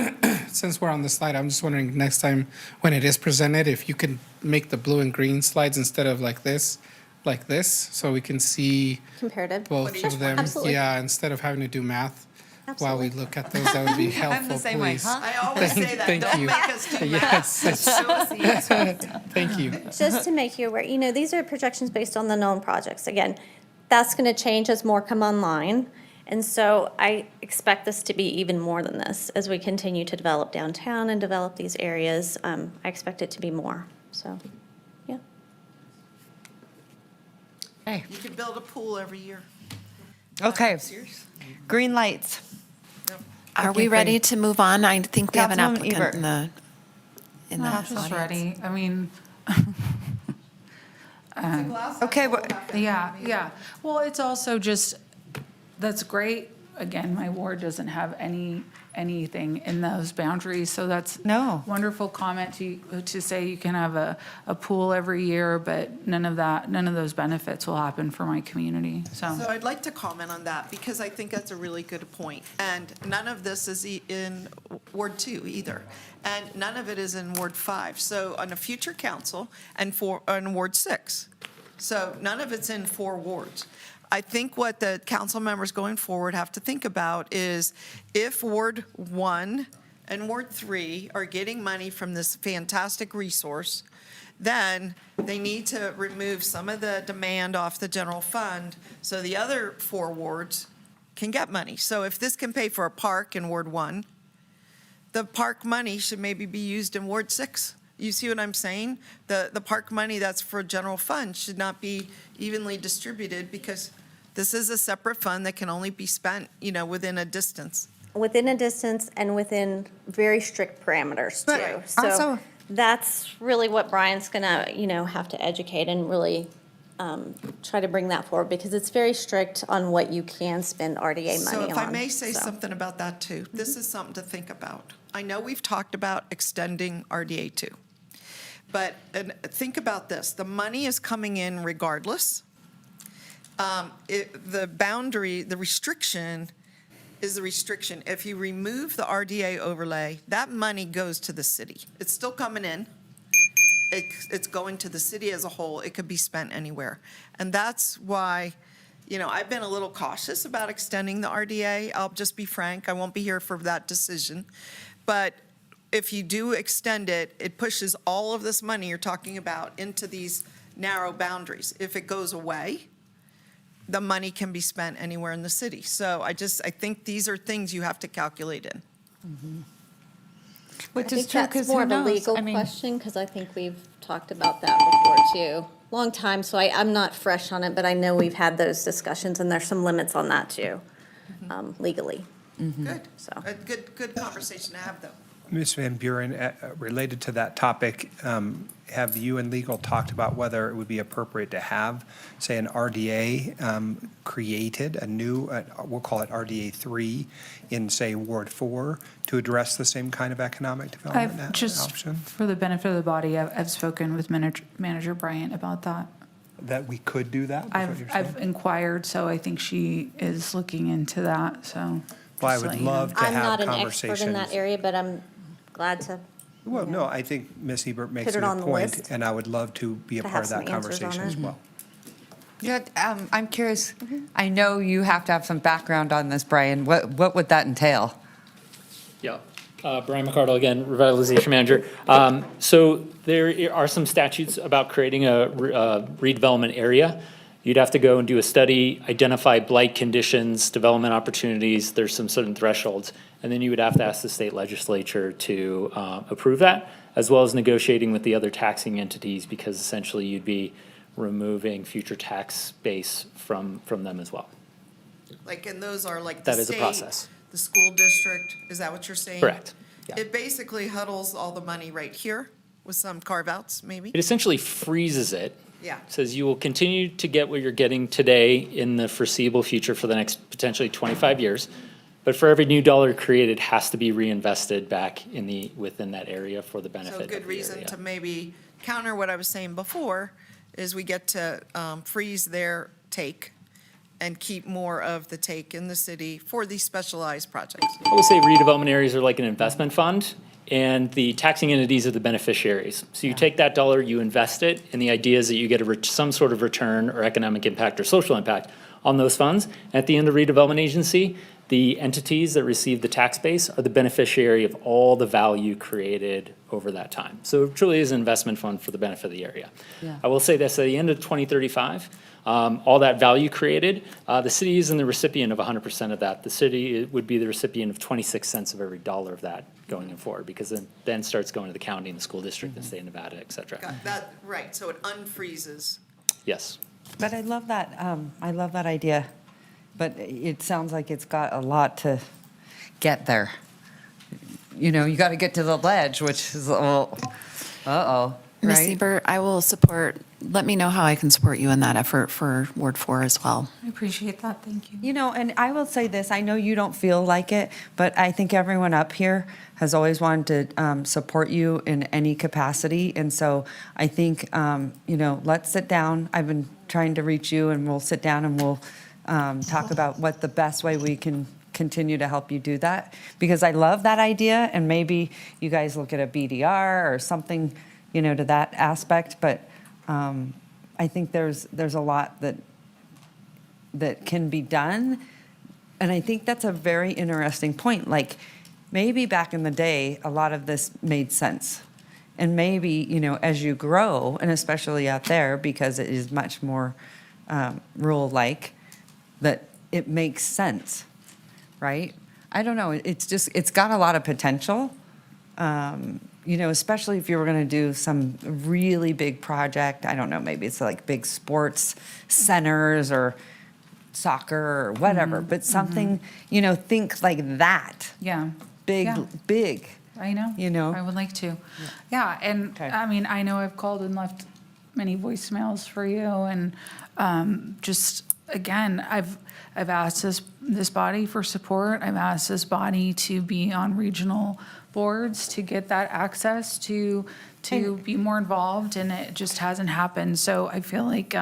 Since we're on the slide, I'm just wondering next time when it is presented, if you could make the blue and green slides instead of like this, so we can see Comparative. both Sure, of them. absolutely. Yeah, instead of having to do math while we Absolutely. look at those, that would be helpful, I'm the same way, please. huh? I always say that, Thank don't you. make us do Yes. math. Show us the answer. Thank you. Just to make you aware, these are projections based on the known projects. Again, that's going to change as more come online. And so I expect this to be even more than this as we continue to develop downtown and develop these areas. I expect it to be more, so, yeah. Hey. You could build a pool every year. Okay. Serious? Green lights. Are we ready to move on? I think we have an Councilwoman applicant Ebert. I'm in the just audience. ready. I mean, Okay, yeah. Well, it's also just, that's great. Again, my ward doesn't have anything in those boundaries, so that's No. wonderful comment to say you can have a pool every year, but none of those benefits will happen for my community, So I'd like to comment on that because I think that's a really good point. And none of this is in Ward 2 either. And none of it is in Ward 5. So on a future council and on Ward 6. So none of it's in 4 wards. I think what the council members going forward have to think about is if Ward 1 and Ward 3 are getting money from this fantastic resource, then they need to remove some of the demand off the general fund so the other 4 wards can get money. So if this can pay for a park in Ward 1, the park money should maybe be used in Ward 6. You see what I'm saying? The park money that's for general fund should not be evenly distributed because this is a separate fund that can only be spent, within a distance. Within a distance and within very strict parameters too. But So also- that's really what Brian's gonna, have to educate and really try to bring that forward because it's very strict on what you can spend RDA money on. So if I may say so. something about that too, this is something to think about. I know we've talked about extending RDA 2, but think about this. The money is coming in regardless. The boundary, the restriction is the restriction. If you remove the RDA overlay, that money goes to the city. It's still coming in. It's going to the city as a whole. It could be spent anywhere. And that's why, I've been a little cautious about extending the RDA. I'll just be frank. I won't be here for that decision. But if you do extend it, it pushes all of this money you're talking about into these narrow boundaries. If it goes away, the money can be spent anywhere in the city. So I think these are things you have to calculate in. Which I is think true, that's because more who of a knows? legal I mean, question, because I think we've talked about that before too. Long time, so I'm not fresh on it, but I know we've had those discussions, and there's some limits on that too, legally. Good. So. A good conversation to have, though. Ms. Van Buren, related to that topic, have you and legal talked about whether it would be appropriate to have, say, an RDA created, a new, we'll call it RDA 3, in, say, Ward 4, to address the same kind of economic development I've just, option? for the benefit of the body, I've spoken with Manager Bryant about that. That we could do that? is what you're I've saying? inquired, so I think she is looking into that, so. Well, I just would let you know. love to I'm have not an conversations. expert in that area, but I'm glad to. Well, no, I think Ms. Ebert makes Put a it on good the point, list and I would love to be a to part of have that some answers on conversation as it. well. Yeah, I'm curious, I know you have to have some background on this, Brian. What would that entail? Yeah. Brian McCardle again, Revitalization Manager. So there are some statutes about creating a redevelopment area. You'd have to go and do a study, identify blight conditions, development opportunities. There's some certain thresholds. And then you would have to ask the state legislature to approve that, as well as negotiating with the other taxing entities, because essentially you'd be removing future tax base from them as well. Like, and those are like the That is a state, process. the school district, is that what you're saying? Correct. Yeah. It basically huddles all the money right here with some carve-outs, maybe? It essentially freezes it. Yeah. Says you will continue to get what you're getting today in the foreseeable future for the next potentially 25 years. But for every new dollar created, has to be reinvested back within that area for the benefit So of a the good reason area. to maybe counter what I was saying before is we get to freeze their take and keep more of the take in the city for these specialized projects. I would say redevelopment areas are like an investment fund, and the taxing entities are the beneficiaries. So you take that dollar, you invest it, and the idea is that you get some sort of return or economic impact or social impact on those funds. At the end of the redevelopment agency, the entities that receive the tax base are the beneficiary of all the value created over that time. So it truly is an investment fund for the benefit of the area. Yeah. I will say this, at the end of 2035, all that value created, the city isn't the recipient of 100% of that. The city would be the recipient of 26 cents of every dollar of that going forward, because then starts going to the county and the school district, the state of Nevada, et cetera. Got that, right, so it unfreezes. Yes. But I love that idea, but it sounds like it's got a lot to get there. You know, you got to get to the ledge, which is, uh-oh, Ms. right? Ebert, I will let me know how I can support you in that effort for Ward 4 as well. I appreciate that, thank you. You know, and I will say this, I know you don't feel like it, but I think everyone up here has always wanted to support you in any capacity. And so I think, you know, let's sit down. I've been trying to reach you, and we'll sit down and we'll talk about what the best way we can continue to help you do that. Because I love that idea, and maybe you guys look at a BDR or something, you know, to that aspect. But I think there's a lot that can be done. And I think that's a very interesting point. Like, maybe back in the day, a lot of this made sense. And maybe, you know, as you grow, and especially out there, because it is much more rural-like, that it makes sense, right? I don't know, it's got a lot of potential. You know, especially if you were going to do some really big project, I don't know, maybe it's like big sports centers or soccer or whatever, but something, you know, think like that. Yeah. Big, Yeah. big. I know. You know? I would like to. Yeah, and I mean, I know I've called and left many voicemails for you, and just, again, I've asked this body for support. I've asked this body to be on regional boards to get that access to be more involved, and it just hasn't happened. So I feel like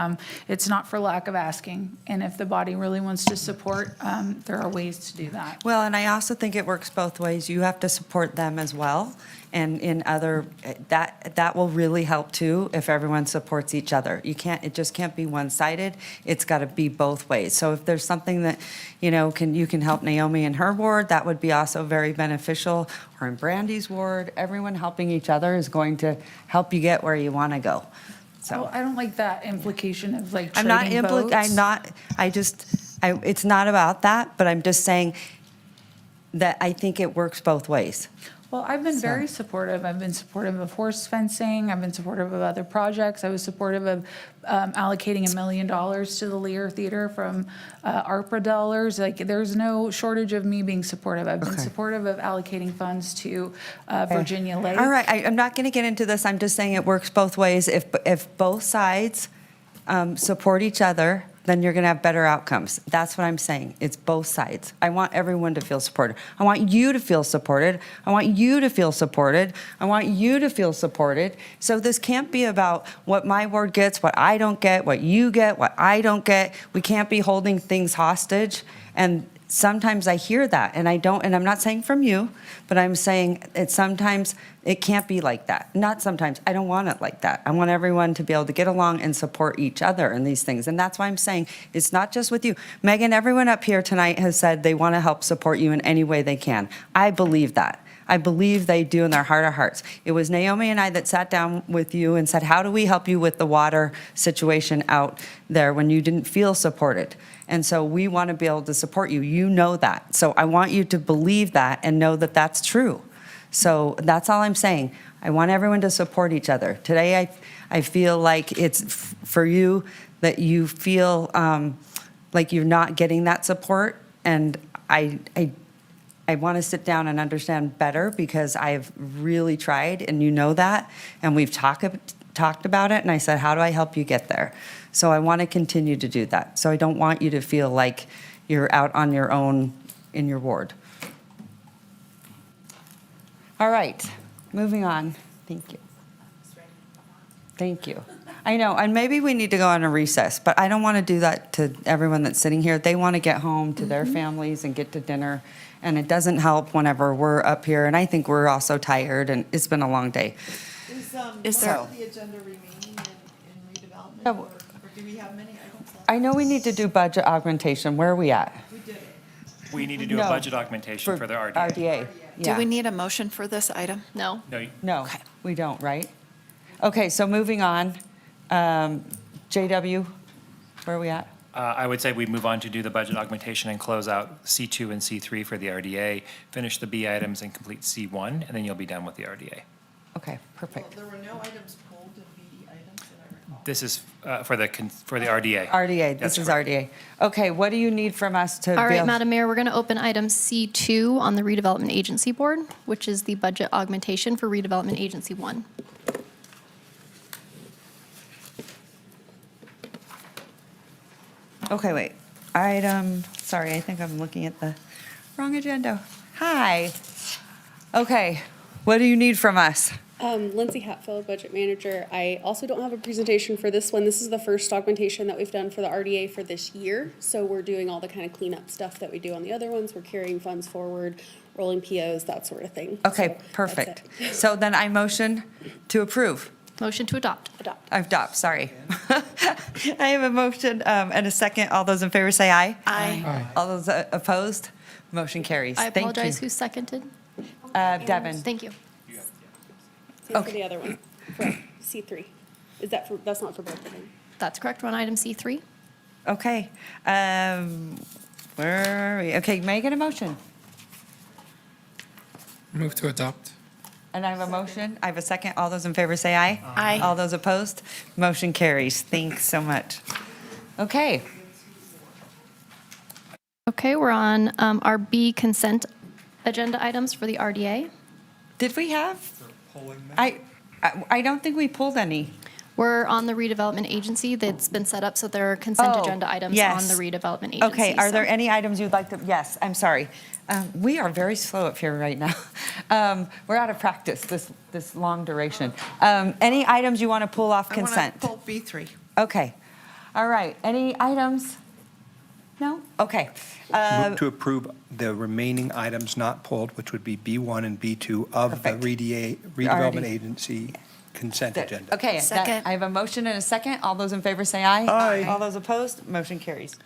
it's not for lack of asking. And if the body really wants to support, there are ways to do that. Well, and I also think it works both ways. You have to support them as well. And in other, that will really help too if everyone supports each other. It just can't be one-sided. It's got to be both ways. So if there's something that, you you know, you can help Naomi in her ward, that would be also very beneficial, or in Brandy's ward. Everyone helping each other is going to help you get where you want to go. So I don't like that implication of like I'm not, trading votes. it's not about that, but I'm just saying that I think it works both ways. Well, I've been very supportive. I've been supportive of horse fencing. I've been supportive of other projects. I was supportive of allocating $1 million to the Lear Theater from Arbor dollars. Like, there's no shortage of me being supportive. I've been supportive of allocating funds to Virginia Lake. All right, I'm not going to get into this. I'm just saying it works both ways. If both sides support each other, then you're going to have better outcomes. That's what I'm saying. It's both sides. I want everyone to feel supported. I want you to feel supported. I want you to feel supported. I want you to feel supported. So this can't be about what my ward gets, what I don't get, what you get, what I don't get. We can't be holding things hostage. And sometimes I hear that, and I'm not saying from you, but I'm saying sometimes it can't be like that. Not sometimes. I don't want it like that. I want everyone to be able to get along and support each other in these things. And that's why I'm saying it's not just with you. Megan, everyone up here tonight has said they want to help support you in any way they can. I believe that. I believe they do in their heart of hearts. It was Naomi and I that sat down with you and said, how do we help you with the water situation out there when you didn't feel supported? And so we want to be able to support you. You know that. So I want you to believe that and know that that's true. So that's all I'm saying. I want everyone to support each other. Today, I feel like it's for you that you feel like you're not getting that support. And I want to sit down and understand better, because I've really tried, and you know that. And we've talked about it, and I said, how do I help you get there? So I want to continue to do that. So I don't want you to feel like you're out on your own in your ward. All right, moving on. Thank you. Thank you. I know, and maybe we need to go on a recess, but I don't want to do that to everyone that's sitting here. They want to get home to their families and get to dinner, and it doesn't help whenever we're up here, and I think we're all so tired, and it's been a long day. Is there the agenda remaining in redevelopment, or do we have many items left? I know we need to do budget augmentation. Where are we at? We did it. We need to do a budget augmentation for the RDA. RDA. Do we need a motion for this item? No. No, we don't, right? Okay, so moving on. JW, where are we at? I would say we move on to do the budget augmentation and close out C2 and C3 for the RDA, finish the B items and complete C1, and then you'll be done with the RDA. Okay, perfect. Well, there were no items pulled of B items that I recall. This is for the RDA. RDA, That's this is correct. RDA. Okay, what do you need from us to All be right, able- Madam Mayor, we're going to open item C2 on the Redevelopment Agency Board, which is the budget augmentation for Redevelopment Agency 1. Okay, wait. Sorry, I think I'm looking at the wrong agenda. Hi. Okay, what do you need from us? Lindsay Hatfield, Budget Manager. I also don't have a presentation for this one. This is the first augmentation that we've done for the RDA for this year. So we're doing all the kind of cleanup stuff that we do on the other ones. We're carrying funds forward, rolling POs, that sort of thing. Okay, So that's perfect. it. So then I motion to approve. Motion to adopt. Adopt, sorry. I have a motion and a second. All those in favor say aye. Aye. All those opposed? Motion carries. I Thank you. apologize, who seconded? Devin. Thank you. Same for the other one, for C3. Is that for, that's not for both of them? That's correct, we're on item C3. Okay. Where are we? Okay, may I get a motion? Move to adopt. And I have a motion. I have a second. All those in favor say aye. Aye. All those opposed? Motion carries. Thanks so much. Okay. Okay, we're on our B consent agenda items for the RDA. Did we have? I don't think we pulled any. We're on the redevelopment agency that's been set up, so there are consent Oh, agenda items yes. on the redevelopment agency. Okay, are there so- any items you'd like to, yes, I'm sorry. We are very slow up here right now. We're out of practice, this long duration. Any items you want to pull off consent? I want to pull B3. Okay, all right, any items? No? Okay. Move to approve the remaining items not pulled, which would be B1 and B2 of the Perfect. redevelopment agency consent agenda. Okay, Second. I have a motion and a second. All those in favor say aye. Aye. All those opposed, motion carries.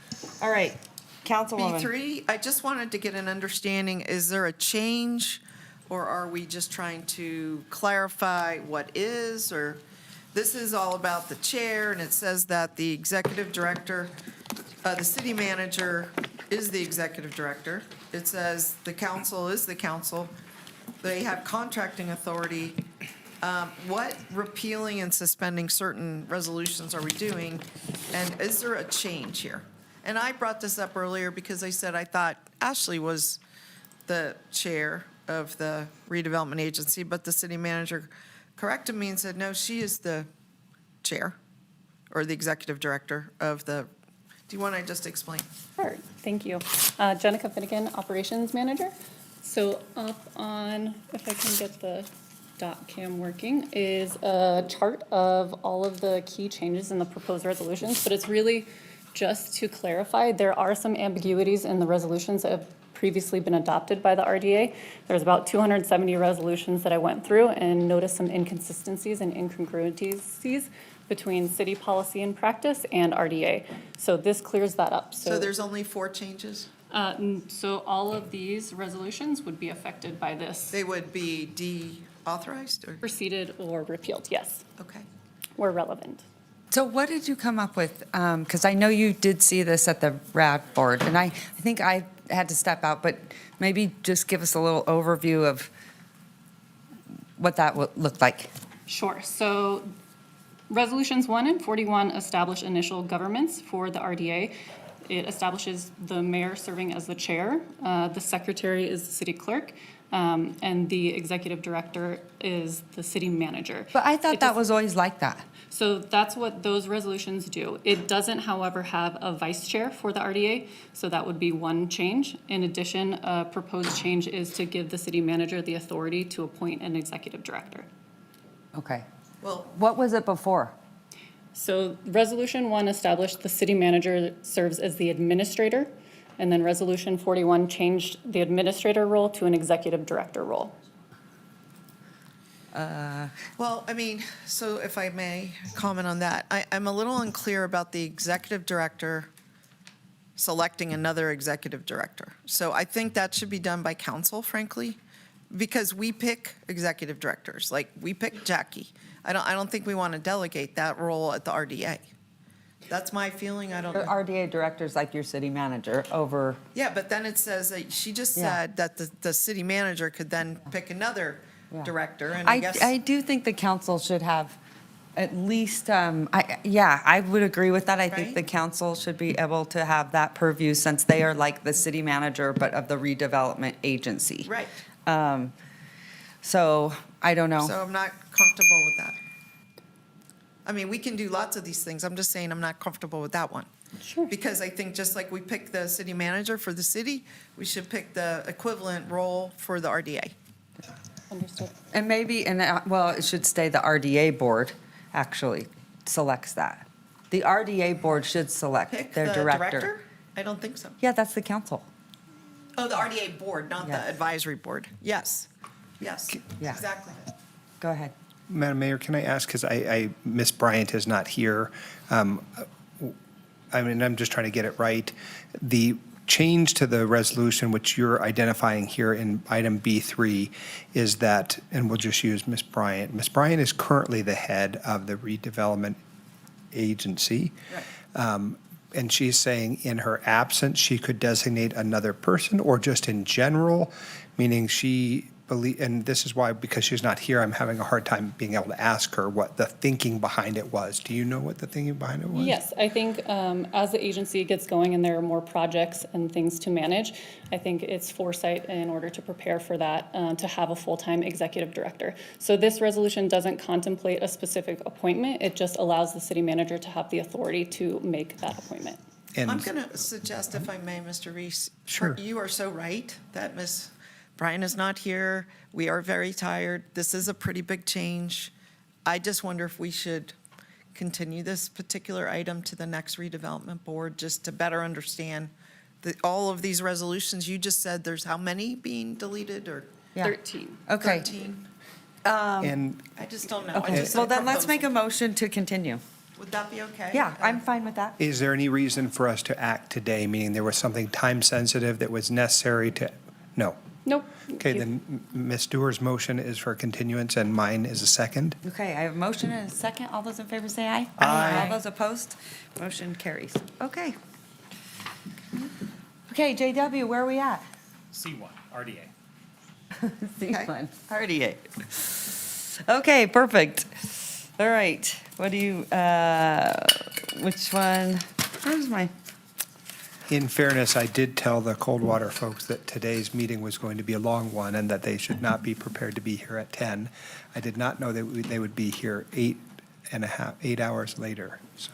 All right, Councilwoman. B3, I just wanted to get an understanding, is there a change, or are we just trying to clarify what is, or this is all about the chair, and it says that the executive director, the city manager is the executive director. It says the council is the council. They have contracting authority. What repealing and suspending certain resolutions are we doing? And is there a change here? And I brought this up earlier because I said I thought Ashley was the chair of the redevelopment agency, but the city manager corrected me and said, no, she is the chair or the executive director of the, do you want to just explain? Sure, thank you. Jenica Finnegan, Operations Manager. So up on, if I can get the dot cam working, is a chart of all of the key changes in the proposed resolutions, but it's really just to clarify, there are some ambiguities in the resolutions that have previously been adopted by the RDA. There's about 270 resolutions that I went through and noticed some inconsistencies and incongruencies between city policy and practice and RDA. So this clears that up. So there's only 4 changes? So all of these resolutions would be affected by this. They would be deauthorized or? Preceded or repealed, yes. Okay. Where relevant. So what did you come up with? Because I know you did see this at the RAD board, and I think I had to step out, but maybe just give us a little overview of what that looked like. Sure. So resolutions 1 and 41 establish initial governments for the RDA. It establishes the mayor serving as the chair, the secretary is the city clerk, and the executive director is the city manager. But I thought that was always like that. So that's what those resolutions do. It doesn't, however, have a vice chair for the RDA, so that would be one change. In addition, a proposed change is to give the city manager the authority to appoint an executive director. Okay. Well, what was it before? So Resolution 1 established the city manager serves as the administrator, and then Resolution 41 changed the administrator role to an executive director role. Well, I mean, so if I may comment on that, I'm a little unclear about the executive director selecting another executive director. So I think that should be done by council, frankly, because we pick executive directors, like we pick Jackie. I don't think we want to delegate that role at the RDA. That's my feeling. I don't know. The RDA director's like your city manager over. Yeah, but then it says that she just said that the city manager could then pick another director, and I guess. I do think the council should have at least, I would agree with that. I think Right? the council should be able to have that purview since they are like the city manager, but of the redevelopment agency. Right. So I don't know. So I'm not comfortable with that. I mean, we can do lots of these things. I'm just saying I'm not comfortable with that one. Sure. Because I think just like we pick the city manager for the city, we should pick the equivalent role for the RDA. Understood. And maybe, well, it should stay the RDA board actually selects that. The RDA board should select Pick their the director. director? I don't think so. Yeah, that's the council. Oh, the RDA board, not the Yes. advisory board. Yes, yes, Yeah. exactly. Go ahead. Madam Mayor, can I ask, because Ms. Bryant is not here, I'm just trying to get it right. The change to the resolution, which you're identifying here in item B3, is that, and we'll just use Ms. Bryant. Ms. Bryant is currently the head of the redevelopment agency. Right. And she's saying in her absence, she could designate another person, or just in general, meaning she and this is why, because she's not here, I'm having a hard time being able to ask her what the thinking behind it was. Do you know what the thinking behind it was? Yes, I think as the agency gets going and there are more projects and things to manage, I think it's foresight in order to prepare for that, to have a full-time executive director. So this resolution doesn't contemplate a specific appointment. It just allows the city manager to have the authority to make that appointment. I'm going to suggest, if I may, Mr. Reese. Sure. You are so right that Ms. Brian is not here. We are very tired. This is a pretty big change. I just wonder if we should continue this particular item to the next redevelopment board, just to better understand all of these resolutions. You just said there's how many being deleted, or? Yeah. 13. Okay. 13? And I just don't know. Okay, well then let's make a motion to continue. Would that be okay? Yeah, I'm fine with that. Is there any reason for us to act today, meaning there was something time-sensitive that was necessary to, no? Nope. Okay, then Ms. Dewar's motion is for continuance and mine is a second. Okay, I have a motion and a second. All those in favor say aye. All those opposed, motion carries. Okay. Okay, JW, where are we at? C1, RDA. C1, RDA. Okay, perfect. All right, what do you, which one, where's my, In fairness, I did tell the Coldwater folks that today's meeting was going to be a long one and that they should not be prepared to be here at 10. I did not know that they would be here 8 hours later, so.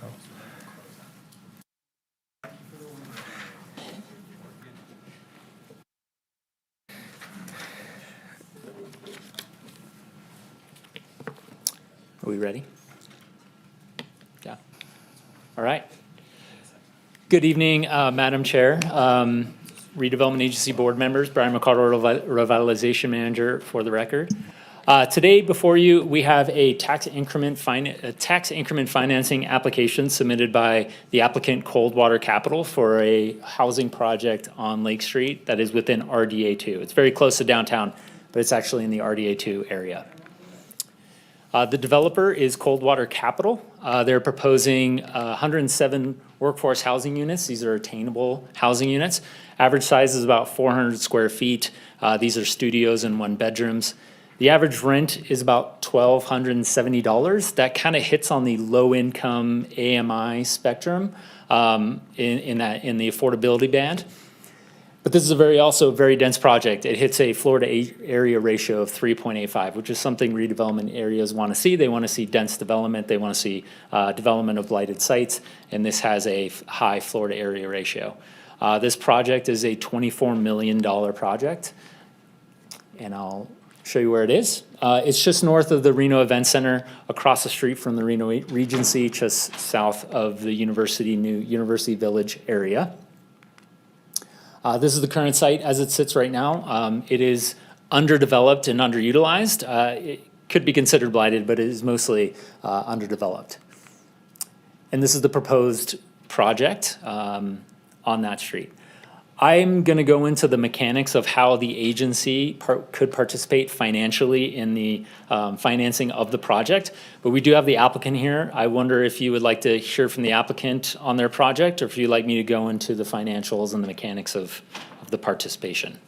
Are we ready? Yeah. All right. Good evening, Madam Chair, Redevelopment Agency Board members, Brian McCardle, Revitalization Manager for the record. Today before you, we have a tax increment financing application submitted by the applicant Coldwater Capital for a housing project on Lake Street that is within RDA 2. It's very close to downtown, but it's actually in the RDA 2 area. The developer is Coldwater Capital. They're proposing 107 workforce housing units. These are attainable housing units. Average size is about 400 square feet. These are studios and 1 bedrooms. The average rent is about $1,270. That kind of hits on the low income AMI spectrum in the affordability band. But this is also very dense project. It hits a floor to area ratio of 3.85, which is something redevelopment areas want to see. They want to see dense development. They want to see development of blighted sites, and this has a high floor to area ratio. This project is a $24 million project, and I'll show you where it is. It's just north of the Reno Event Center, across the street from the Reno Regency, just south of the new University Village area. This is the current site as it sits right now. It is underdeveloped and underutilized. It could be considered blighted, but it is mostly underdeveloped. And this is the proposed project on that street. I'm going to go into the mechanics of how the agency could participate financially in the financing of the project, but we do have the applicant here. I wonder if you would like to hear from the applicant on their project, or if you'd like me to go into the financials and the mechanics of the participation.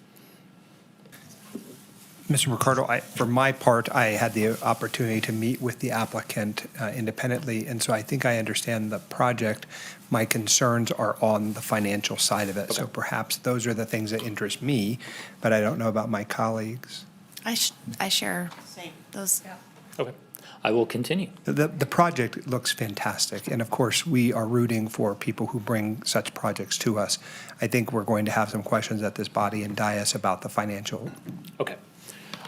Mr. Ricardo, for my part, I had the opportunity to meet with the applicant independently, and so I think I understand the project. My concerns are on the financial side of it, okay. So perhaps those are the things that interest me, but I don't know about my colleagues. I share those. Yeah. Okay, I will continue. The project looks fantastic, and of course, we are rooting for people who bring such projects to us. I think we're going to have some questions at this body and dais about the financial. Okay.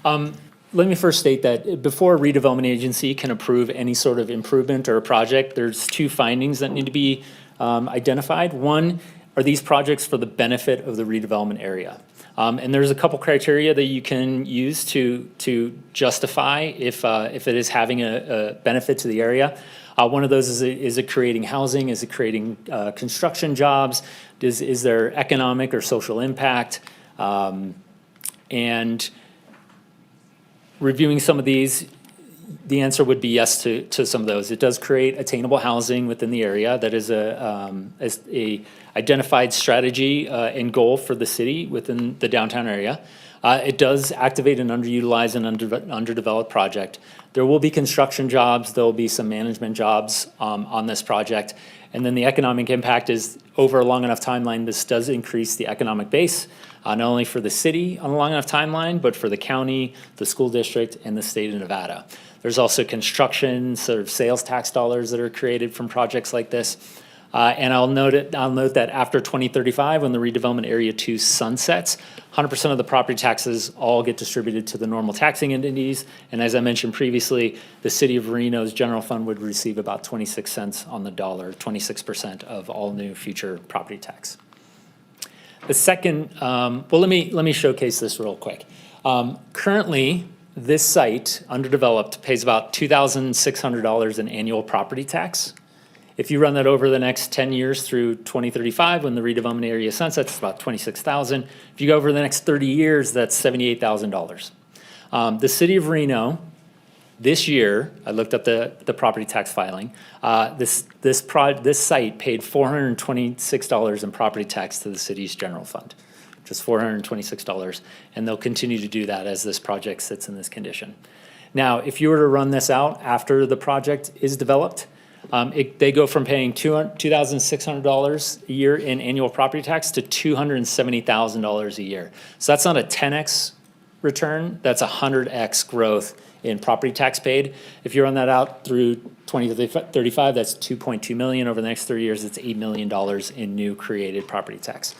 Let me first state that before a redevelopment agency can approve any sort of improvement or a project, there's 2 findings that need to be identified. One, are these projects for the benefit of the redevelopment area? And there's a couple criteria that you can use to justify if it is having a benefit to the area. One of those is it creating housing? Is it creating construction jobs? Is there economic or social impact? And reviewing some of these, the answer would be yes to some of those. It does create attainable housing within the area. That is a identified strategy and goal for the city within the downtown area. It does activate an underutilized and underdeveloped project. There will be construction jobs. There will be some management jobs on this project. And then the economic impact is, over a long enough timeline, this does increase the economic base, not only for the city on a long enough timeline, but for the county, the school district, and the state of Nevada. There's also construction, sort of sales tax dollars that are created from projects like this. And I'll note that after 2035, when the redevelopment area 2 sunsets, 100% of the property taxes all get distributed to the normal taxing entities. And as I mentioned previously, the city of Reno's general fund would receive about 26 cents on the dollar, 26% of all new future property tax. The second, well, let me showcase this real quick. Currently, this site, underdeveloped, pays about $2,600 in annual property tax. If you run that over the next 10 years through 2035, when the redevelopment area sunsets, it's about $26,000. If you go over the next 30 years, that's $78,000. The city of Reno, this year, I looked up the property tax filing. This site paid $426 in property tax to the city's general fund, just $426, and they'll continue to do that as this project sits in this condition. Now, if you were to run this out after the project is developed, they go from paying $2,600 a year in annual property tax to $270,000 a year. So that's not a 10x return, that's a 100x growth in property tax paid. If you run that out through 2035, that's $2.2 million. Over the next 30 years, it's $8 million in new created property tax.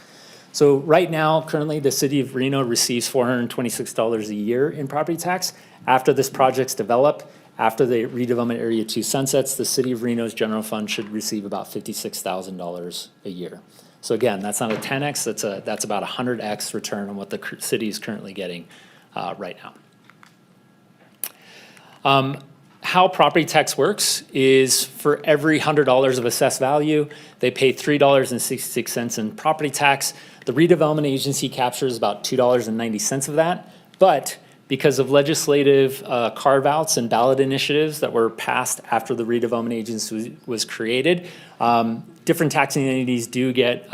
So right now, currently, the city of Reno receives $426 a year in property tax. After this project's developed, after the redevelopment area 2 sunsets, the city of Reno's general fund should receive about $56,000 a year. So again, that's not a 10x, that's about a 100x return on what the city is currently getting right now. How property tax works is for every $100 of assessed value, they pay $3.66 in property tax. The redevelopment agency captures about $2.90 of that, but because of legislative carve-outs and ballot initiatives that were passed after the redevelopment agency was created, different taxing entities do get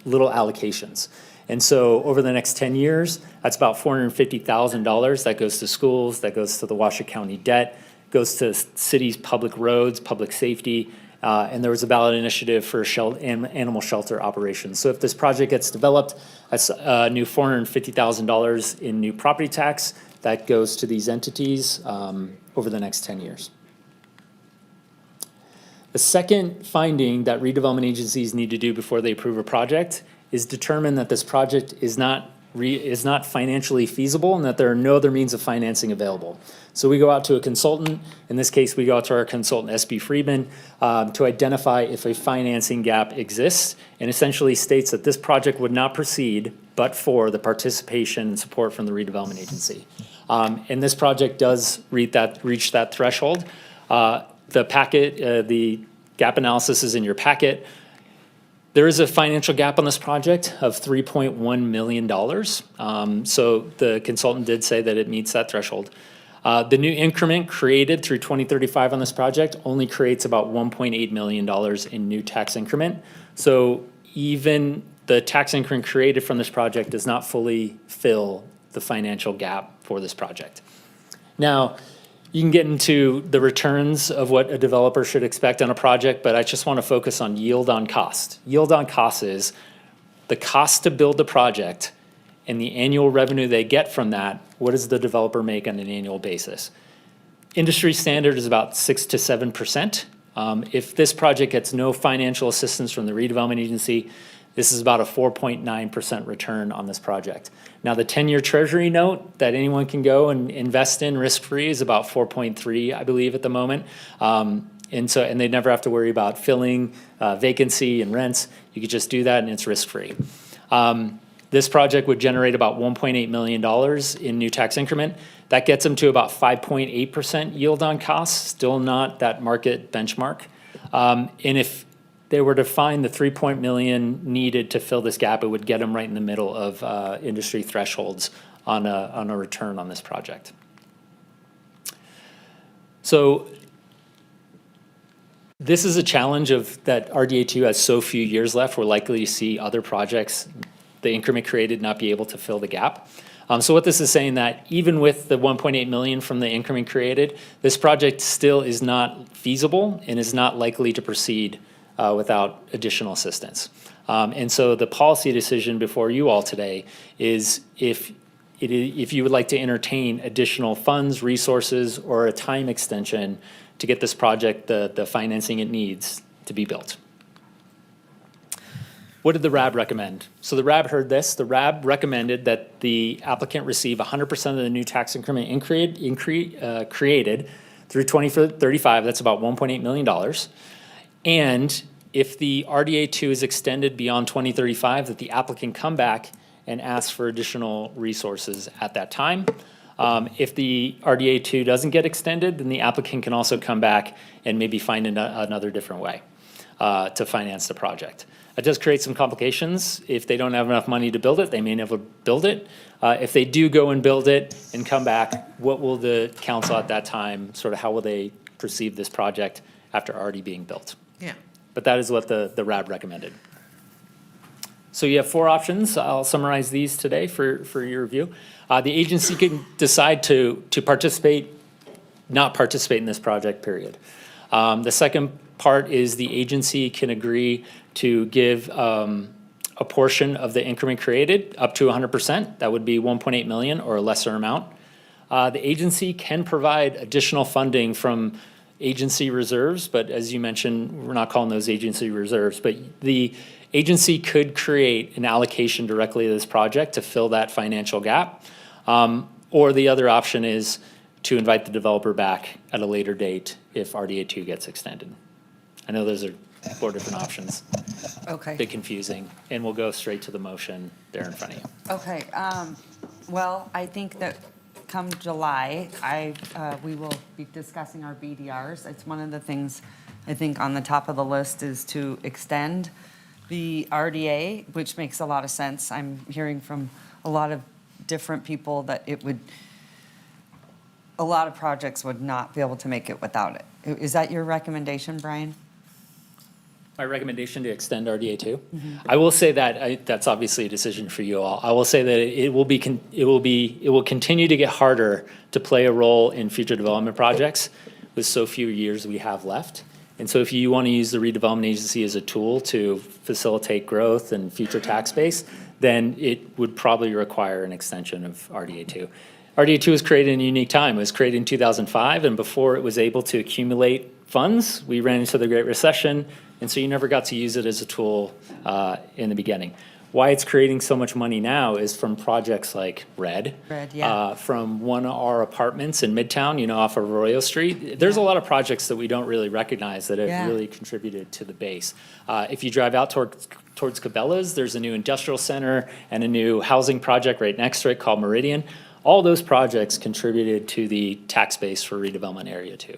little allocations. And so over the next 10 years, that's about $450,000 that goes to schools, that goes to the Washoe County debt, goes to cities' public roads, public safety, and there was a ballot initiative for animal shelter operations. So if this project gets developed, that's a new $450,000 in new property tax that goes to these entities over the next 10 years. The second finding that redevelopment agencies need to do before they approve a project is determine that this project is not financially feasible and that there are no other means of financing available. So we go out to a consultant. In this case, we go out to our consultant, SB Friedman, to identify if a financing gap exists, and essentially states that this project would not proceed but for the participation and support from the redevelopment agency. And this project does reach that threshold. The packet, the gap analysis is in your packet. There is a financial gap on this project of $3.1 million. So the consultant did say that it meets that threshold. The new increment created through 2035 on this project only creates about $1.8 million in new tax increment. So even the tax increment created from this project does not fully fill the financial gap for this project. Now, you can get into the returns of what a developer should expect on a project, but I just want to focus on yield on cost. Yield on cost is the cost to build the project and the annual revenue they get from that. What does the developer make on an annual basis? Industry standard is about 6 to 7%. If this project gets no financial assistance from the redevelopment agency, this is about a 4.9% return on this project. Now, the 10-year treasury note that anyone can go and invest in risk-free is about 4.3, I believe, at the moment. And they never have to worry about filling vacancy and rents. You could just do that and it's risk-free. This project would generate about $1.8 million in new tax increment. That gets them to about 5.8% yield on cost, still not that market benchmark. And if they were to find the $3 million needed to fill this gap, it would get them right in the middle of industry thresholds on a return on this project. So this is a challenge of that RDA2 has so few years left. We're likely to see other projects, the increment created, not be able to fill the gap. So what this is saying that even with the $1.8 million from the increment created, this project still is not feasible and is not likely to proceed without additional assistance. And so the policy decision before you all today is if you would like to entertain additional funds, resources, or a time extension to get this project the financing it needs to be built. What did the RAB recommend? So the RAB heard this. The RAB recommended that the applicant receive 100% of the new tax increment created through 2035. That's about $1.8 million. And if the RDA2 is extended beyond 2035, that the applicant come back and ask for additional resources at that time. If the RDA2 doesn't get extended, then the applicant can also come back and maybe find another different way. to finance the project. It does create some complications. If they don't have enough money to build it, they may never build it. If they do go and build it and come back, what will the council at that time, sort of how will they perceive this project after already being built? Yeah. But that is what the RAB recommended. So you have 4 options. I'll summarize these today for your review. The agency can decide to participate, not participate in this project, period. The second part is the agency can agree to give a portion of the increment created up to 100%. That would be 1.8 million or a lesser amount. The agency can provide additional funding from agency reserves, but as you mentioned, we're not calling those agency reserves, but the agency could create an allocation directly to this project to fill that financial gap. Or the other option is to invite the developer back at a later date if RDA 2 gets extended. I know those are 4 different options. Okay. Bit confusing, and we'll go straight to the motion there in front of you. Okay, well, I think that come July, we will be discussing our BDRs. It's one of the things, I think, on the top of the list is to extend the RDA, which makes a lot of sense. I'm hearing from a lot of different people that a lot of projects would not be able to make it without it. Is that your recommendation, Brian? My recommendation to extend RDA 2? I will say that, that's obviously a decision for you all. I will say that it will continue to get harder to play a role in future development projects with so few years we have left. And so if you want to use the redevelopment agency as a tool to facilitate growth and future tax base, then it would probably require an extension of RDA 2. RDA 2 was created in a unique time. It was created in 2005, and before it was able to accumulate funds, we ran into the Great Recession, and so you never got to use it as a tool in the beginning. Why it's creating so much money now is from projects like Red, from 1R apartments in Midtown, off of Arroyo Street. There's a lot of projects that we don't really recognize that have really contributed to the base. If you drive out towards Cabela's, there's a new industrial center and a new housing project right next to it called Meridian. All those projects contributed to the tax base for redevelopment area 2.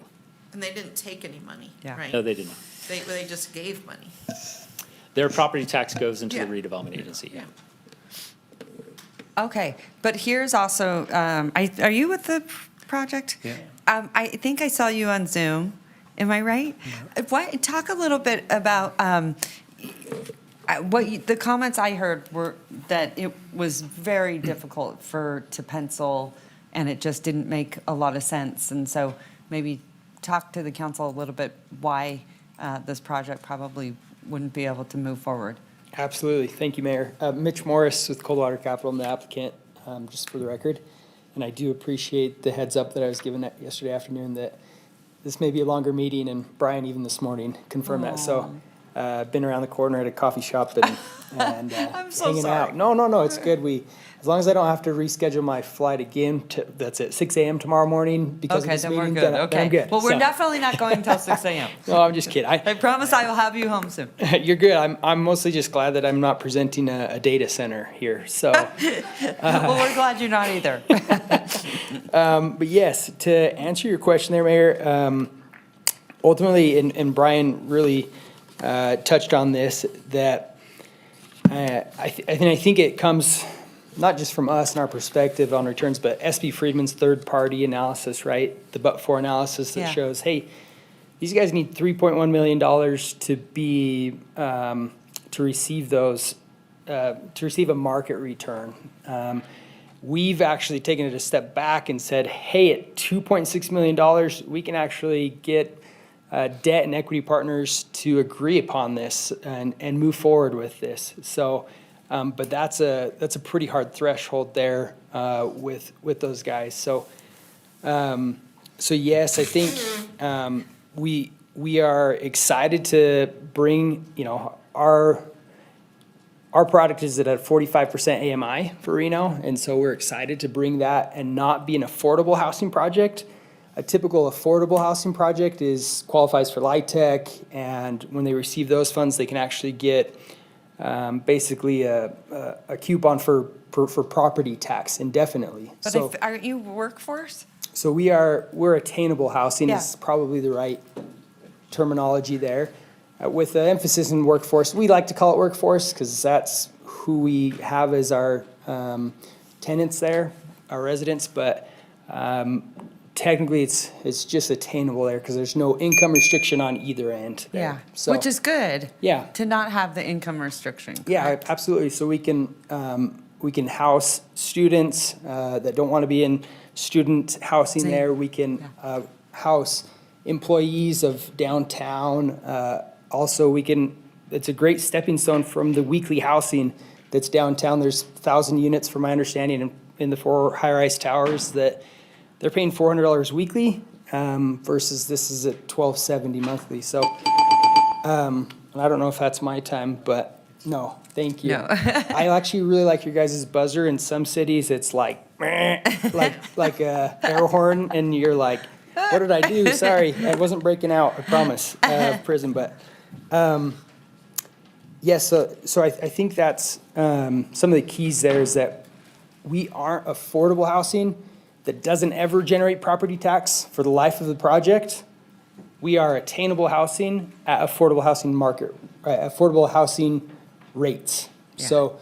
And they didn't take any money, right? No, they did not. They just gave money. Their property tax goes into the redevelopment agency. Yeah. Okay, but here's also, are you with the project? Yeah. I think I saw you on Zoom. Am I right? Talk a little bit about the comments I heard were that it was very difficult to pencil, and it just didn't make a lot of sense. And so maybe talk to the council a little bit why this project probably wouldn't be able to move forward. Absolutely. Thank you, Mayor. Mitch Morris with Coldwater Capital, I'm the applicant, just for the record. And I do appreciate the heads up that I was given yesterday afternoon that this may be a longer meeting, and Brian even this morning confirmed that. So been around the corner at a coffee shop and I'm so hanging sorry. out. No, it's good. As long as I don't have to reschedule my flight again, that's at 6 a.m. tomorrow morning because of this then we're meeting, good. then I'm good. Well, we're So- definitely not going until 6 a.m. No, I'm just kidding. I promise I will have you home soon. You're good. I'm mostly just glad that I'm not presenting a data center here. So, Well, we're glad you're not either. but yes, to answer your question there, Mayor, ultimately, and Brian really touched on this, that I think it comes not just from us and our perspective on returns, but SB Friedman's third-party analysis, right? The but-for analysis that shows, hey, these guys need $3.1 million to receive those, to receive a market return. We've actually taken it a step back and said, hey, at $2.6 million, we can actually get debt and equity partners to agree upon this and move forward with this. So, but that's a pretty hard threshold there with those guys. So, yes, I think we are excited to bring, our product is at a 45% AMI for Reno, and so we're excited to bring that and not be an affordable housing project. A typical affordable housing project qualifies for LIHTC, and when they receive those funds, they can actually get basically a coupon for property tax indefinitely. But aren't you workforce? So we're attainable housing is probably the right terminology there. with the emphasis in workforce. We like to call it workforce because that's who we have as our tenants there, our residents, but technically it's just attainable there because there's no income restriction on either end there. Yeah, So, which is good. Yeah. To not have the income restriction. Yeah, correct? absolutely. So we can house students that don't want to be in student housing See, there. We can house employees of downtown. Also, it's a great stepping stone from the weekly housing that's downtown. There's 1,000 units, from my understanding, in the 4 high-rise towers that they're paying $400 weekly versus this is at $1,270 monthly. So, and I don't know if that's my time, but no, thank you. No. I actually really like your guys' buzzer. In some cities, it's like like a air horn, and you're like, what did I do? Sorry, I wasn't breaking out, I promise, prison. But yes, so I think that's some of the keys there is that we aren't affordable housing that doesn't ever generate property tax for the life of the project. We are attainable housing at affordable housing market, right, affordable housing rates. Yeah. So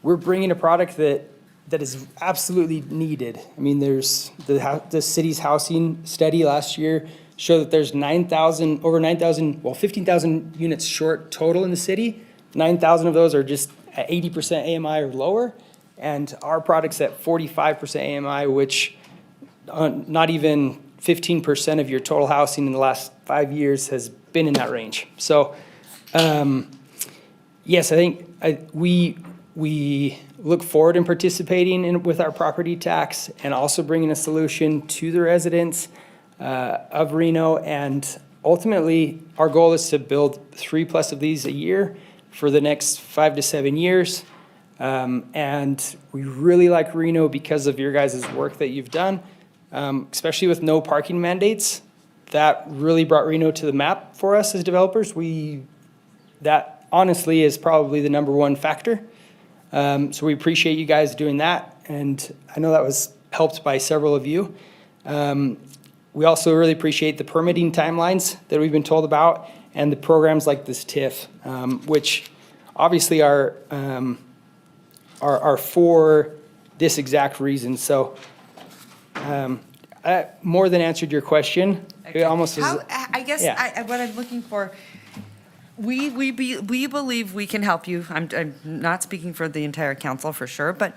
we're bringing a product that is absolutely needed. I mean, there's the city's housing study last year showed that there's 15,000 units short total in the city. 9,000 of those are just at 80% AMI or lower. And our product's at 45% AMI, which not even 15% of your total housing in the last 5 years has been in that range. So, yes, I think we look forward in participating with our property tax and also bringing a solution to the residents of Reno. And ultimately, our goal is to build 3+ of these a year for the next 5 to 7 years. And we really like Reno because of your guys' work that you've done, especially with no parking mandates. That really brought Reno to the map for us as developers. That honestly is probably the #1 factor. So we appreciate you guys doing that. And I know that was helped by several of you. We also really appreciate the permitting timelines that we've been told about and the programs like this TIF, which obviously are for this exact reason. So I more than answered your question. It almost is. I guess Yeah. what I'm looking for, we believe we can help you. I'm not speaking for the entire council for sure, but,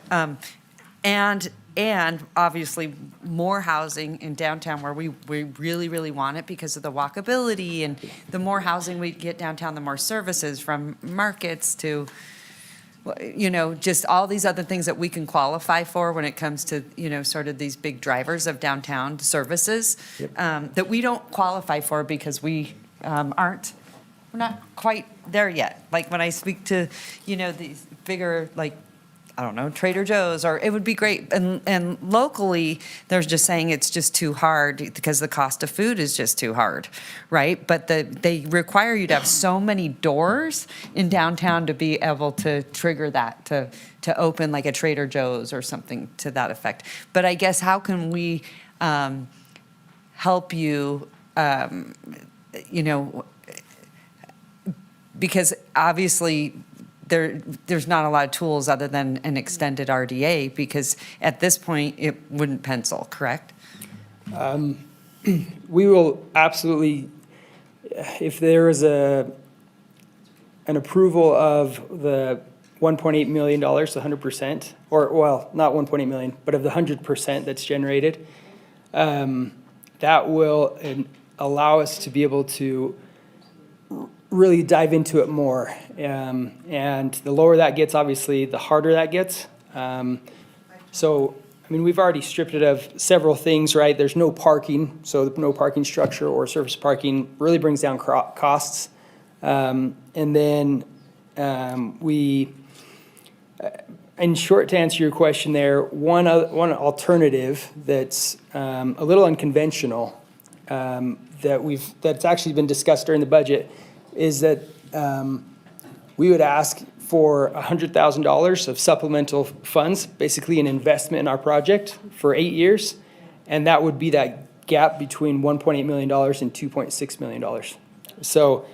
and obviously more housing in downtown where we really, really want it because of the walkability, and the more housing we get downtown, the more services from markets to, just all these other things that we can qualify for when it comes to, sort of these big drivers of downtown services that we don't qualify for because we're not quite there yet. Like when I speak to, these bigger, like, I don't know, Trader Joe's, or it would be great. And locally, they're just saying it's just too hard because the cost of food is just too hard, right? But they require you to have so many doors in downtown to be able to trigger that, to open like a Trader Joe's or something to that effect. But I guess how can we help you, because obviously there's not a lot of tools other than an extended RDA, because at this point, it wouldn't pencil, correct? We will absolutely, if there is an approval of the $1.8 million, 100%, or, well, not 1.8 million, but of the 100% that's generated, that will allow us to be able to really dive into it more. And the lower that gets, obviously, the harder that gets. So, I mean, we've already stripped it of several things, right? There's no parking, so no parking structure or surface parking really brings down costs. And then in short, to answer your question there, one alternative that's a little unconventional that's actually been discussed during the budget is that we would ask for $100,000 of supplemental funds, basically an investment in our project for 8 years, and that would be that gap between $1.8 million and $2.6 million. So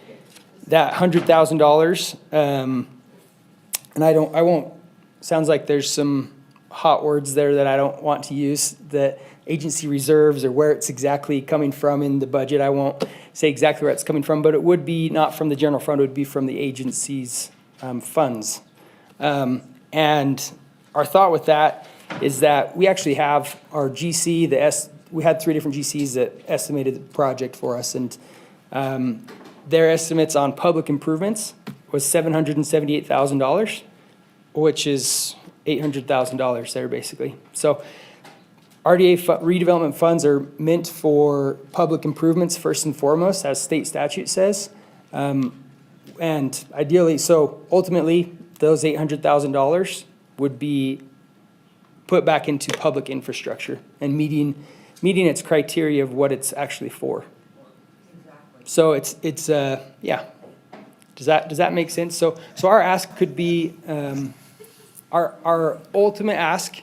that $100,000, and I won't, sounds like there's some hot words there that I don't want to use, that agency reserves or where it's exactly coming from in the budget. I won't say exactly where it's coming from, but it would be not from the general fund, it would be from the agency's funds. And our thought with that is that we actually have our GC, we had 3 different GCs that estimated the project for us, and their estimates on public improvements was $778,000, which is $800,000 there basically. So RDA redevelopment funds are meant for public improvements first and foremost, as state statute says. And ideally, so ultimately, those $800,000 would be put back into public infrastructure and meeting its criteria of what it's actually for. So it's yeah. Does that make sense? So our ask could be, our ultimate ask,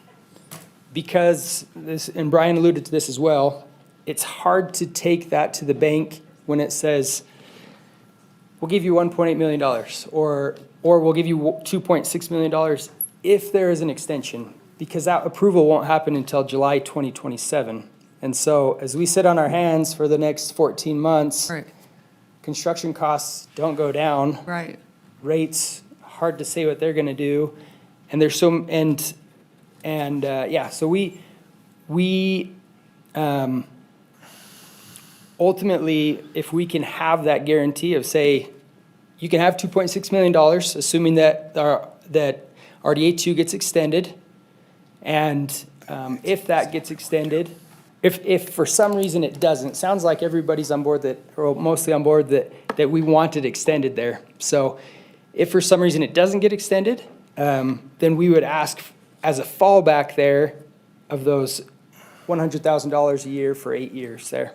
because this, and Brian alluded to this as well, it's hard to take that to the bank when it says, we'll give you $1.8 million, or we'll give you $2.6 million if there is an extension, because that approval won't happen until July 2027. And so as we sit on our hands for the next 14 months, Right. construction costs don't go down. Right. Rates, hard to say what they're gonna do. And there's so, yeah, so we ultimately, if we can have that guarantee of, say, you can have $2.6 million, assuming that that RDA2 gets extended. And if that gets extended, if for some reason it doesn't, it sounds like everybody's on board that, or mostly on board that we want it extended there. So if for some reason it doesn't get extended, then we would ask as a fallback there of those $100,000 a year for 8 years there.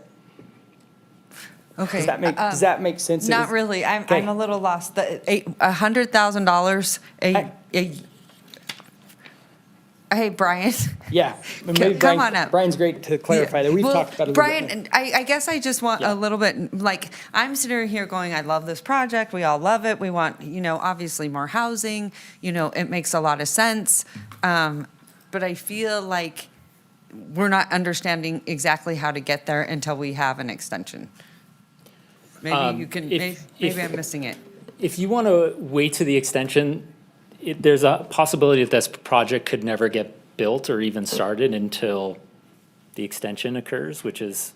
Okay. Does that make sense? Not really. I'm Okay. a little lost. $100,000 Hey, Brian. Yeah. Maybe Come Brian- on up. Brian's great to clarify that. We've Well, talked about it a little Brian, bit. and I guess I just want a little bit, like, I'm sitting here going, I love this project. We all love it. We want, obviously more housing. It makes a lot of sense. But I feel like we're not understanding exactly how to get there until we have an extension. Maybe you can, maybe I'm missing it. If you want to wait to the extension, there's a possibility that this project could never get built or even started until the extension occurs, which is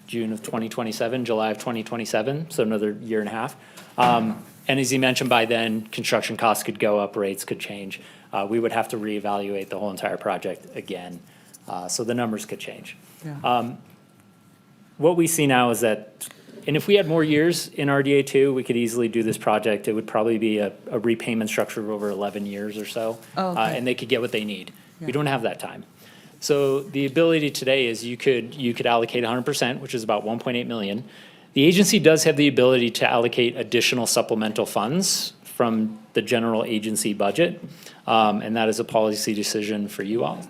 June of 2027, July of 2027, so another year and a half. And as you mentioned, by then, construction costs could go up, rates could change. We would have to reevaluate the whole entire project again, so the numbers could change. Yeah. What we see now is that, and if we had more years in RDA 2, we could easily do this project. It would probably be a repayment structure of over 11 years or so. Oh, okay. And they could get what they need. Yeah. We don't have that time. So the ability today is you could allocate 100%, which is about 1.8 million. The agency does have the ability to allocate additional supplemental funds from the general agency budget, and that is a policy decision for you all.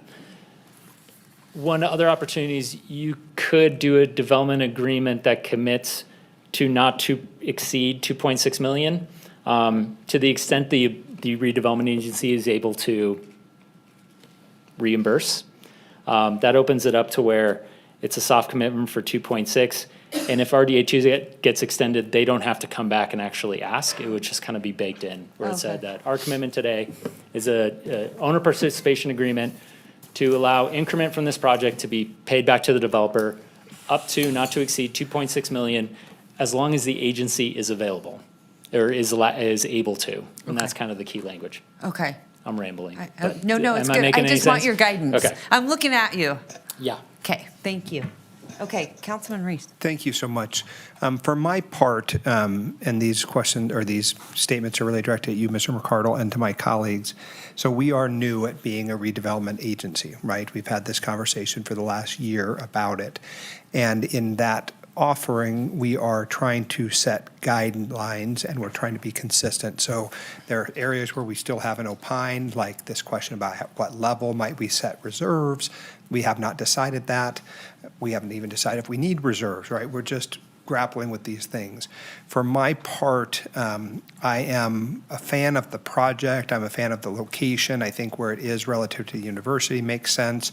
One other opportunity is you could do a development agreement that commits to not to exceed 2.6 million. To the extent the redevelopment agency is able to reimburse. That opens it up to where it's a soft commitment for 2.6. And if RDA 2 gets extended, they don't have to come back and actually ask. It would just kind of be baked in, where it said that our commitment today is a owner participation agreement to allow increment from this project to be paid back to the developer up to, not to exceed 2.6 million, as long as the agency is available, or is able to. And that's kind of the key language. Okay. I'm rambling. No, but it's am I good. I making any just want sense? your guidance. Okay. I'm looking at you. Yeah. Okay, thank you. Okay, Councilman Reese. Thank you so much. For my part, and these questions or these statements are really directed at you, Mr. McCardle, and to my colleagues. So we are new at being a redevelopment agency, right? We've had this conversation for the last year about it. And in that offering, we are trying to set guidelines and we're trying to be consistent. So there are areas where we still haven't opined, like this question about what level might we set reserves. We have not decided that. We haven't even decided if we need reserves, right? We're just grappling with these things. For my part, I am a fan of the project. I'm a fan of the location. I think where it is relative to the university makes sense.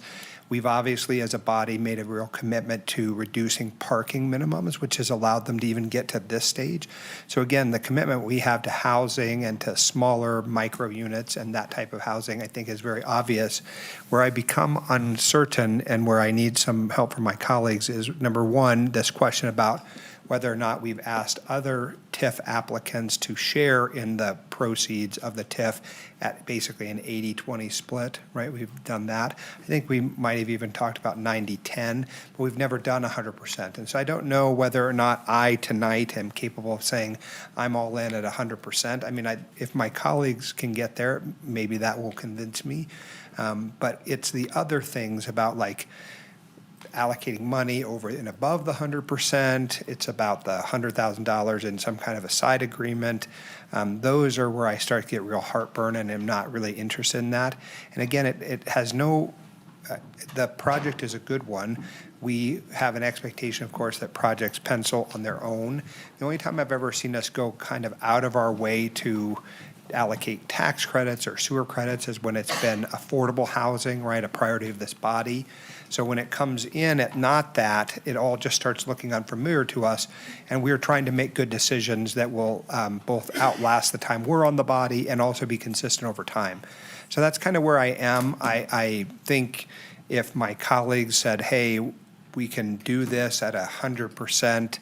We've obviously, as a body, made a real commitment to reducing parking minimums, which has allowed them to even get to this stage. So again, the commitment we have to housing and to smaller micro units and that type of housing, I think is very obvious. Where I become uncertain and where I need some help from my colleagues is, number one, this question about whether or not we've asked other TIF applicants to share in the proceeds of the TIF at basically an 80-20 split, right? We've done that. I think we might have even talked about 90-10, but we've never done 100%. And so I don't know whether or not I tonight am capable of saying I'm all in at 100%. I mean, if my colleagues can get there, maybe that will convince me. But it's the other things about like allocating money over and above the 100%. It's about the $100,000 in some kind of a side agreement. Those are where I start to get real heartburn and am not really interested in that. And again, it has no, the project is a good one. We have an expectation, of course, that projects pencil on their own. The only time I've ever seen us go kind of out of our way to allocate tax credits or sewer credits is when it's been affordable housing, right, a priority of this body. So when it comes in at not that, it all just starts looking unfamiliar to us, and we're trying to make good decisions that will both outlast the time we're on the body and also be consistent over time. So that's kind of where I am. I think if my colleagues said, hey, we can do this at 100%,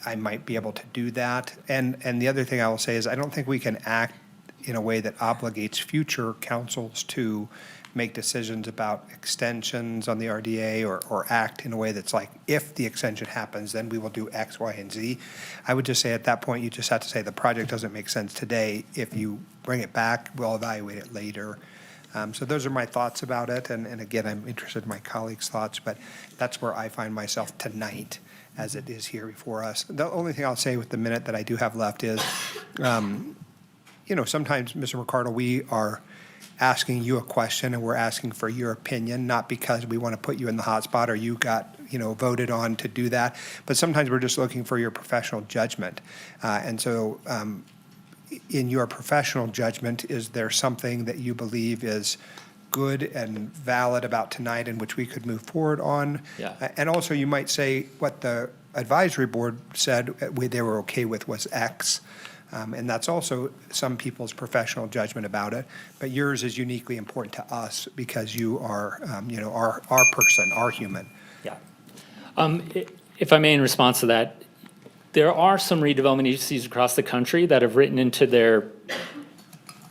I might be able to do that. And the other thing I will say is I don't think we can act in a way that obligates future councils to make decisions about extensions on the RDA or act in a way that's like, if the extension happens, then we will do X, Y, and Z. I would just say at that point, you just have to say the project doesn't make sense today. If you bring it back, we'll evaluate it later. So those are my thoughts about it. And again, I'm interested in my colleagues' thoughts, but that's where I find myself tonight as it is here before us. The only thing I'll say with the minute that I do have left is, sometimes, Mr. Ricardo, we are asking you a question and we're asking for your opinion, not because we want to put you in the hot spot or you got, voted on to do that, but sometimes we're just looking for your professional judgment. And so in your professional judgment, is there something that you believe is good and valid about tonight in which we could move forward on? Yeah. And also you might say what the advisory board said they were okay with was X. And that's also some people's professional judgment about it. But yours is uniquely important to us because you are, our person, our human. Yeah. If I may, in response to that, there are some redevelopment agencies across the country that have written into their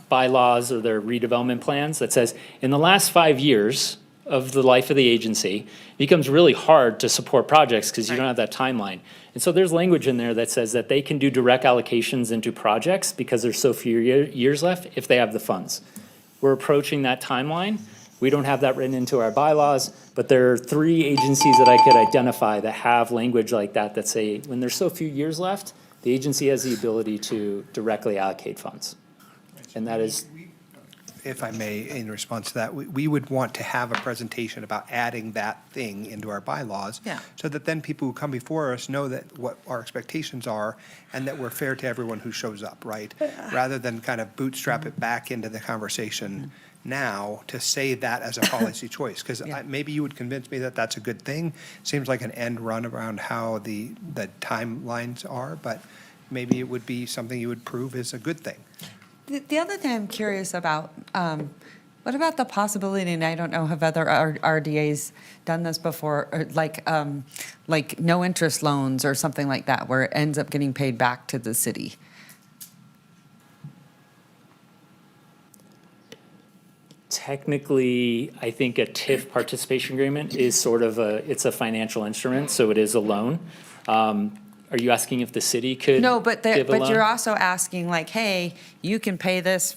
bylaws or their redevelopment plans that says, in the last 5 years of the life of the agency, it becomes really hard to support projects because you don't have that timeline. And so there's language in there that says that they can do direct allocations into projects because there's so few years left if they have the funds. We're approaching that timeline. We don't have that written into our bylaws, but there are 3 agencies that I could identify that have language like that that say when there's so few years left, the agency has the ability to directly allocate funds. And that is, if I may, in response to that, we would want to have a presentation about adding that thing into our bylaws. Yeah. So that then people who come before us know that what our expectations are and that we're fair to everyone who shows up, right? Rather than kind of bootstrap it back into the conversation now to say that as a policy choice. Because maybe you would convince me that that's a good thing. Seems like an end run around how the timelines are, but maybe it would be something you would prove is a good thing. The other thing I'm curious about, what about the possibility, and I don't know, have other RDAs done this before, or like no interest loans or something like that, where it ends up getting paid back to the city? technically, I think a TIF participation agreement is sort of it's a financial instrument, so it is a loan. Are you asking if the city could No, but give a loan? you're also asking like, hey, you can pay this,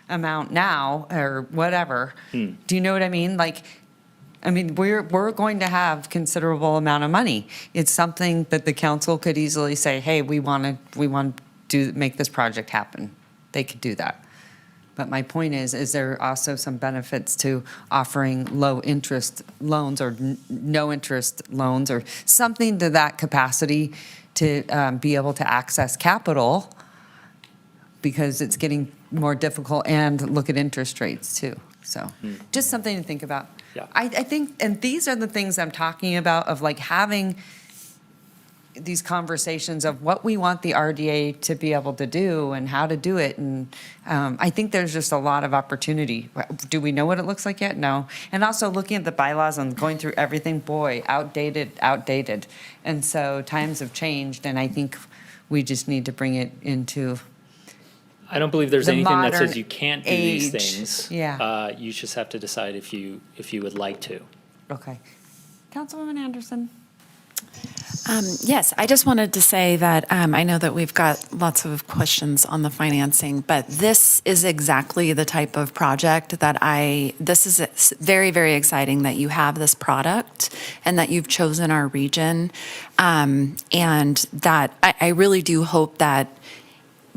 amount now or whatever. Do you know what I mean? We're going to have considerable amount of money. It's something that the council could easily say, hey, we want to make this project happen. They could do that. But my point is there also some benefits to offering low-interest loans or no-interest loans or something to that capacity to be able to access capital, because it's getting more difficult, and look at interest rates too. So just something to think about. Yeah. I think, and these are the things I'm talking about, of like having these conversations of what we want the RDA to be able to do and how to do it. And I think there's just a lot of opportunity. Do we know what it looks like yet? No. And also looking at the bylaws and going through everything, boy, outdated. And so times have changed, and I think we just need to bring it into I don't believe there's the anything that modern says you can't do these age. things. Yeah. You just have to decide if you would like to. Okay. Councilwoman Anderson. Yes, I just wanted to say that I know that we've got lots of questions on the financing, but this is exactly the type of project that this is very, very exciting that you have this product and that you've chosen our region. And that I really do hope that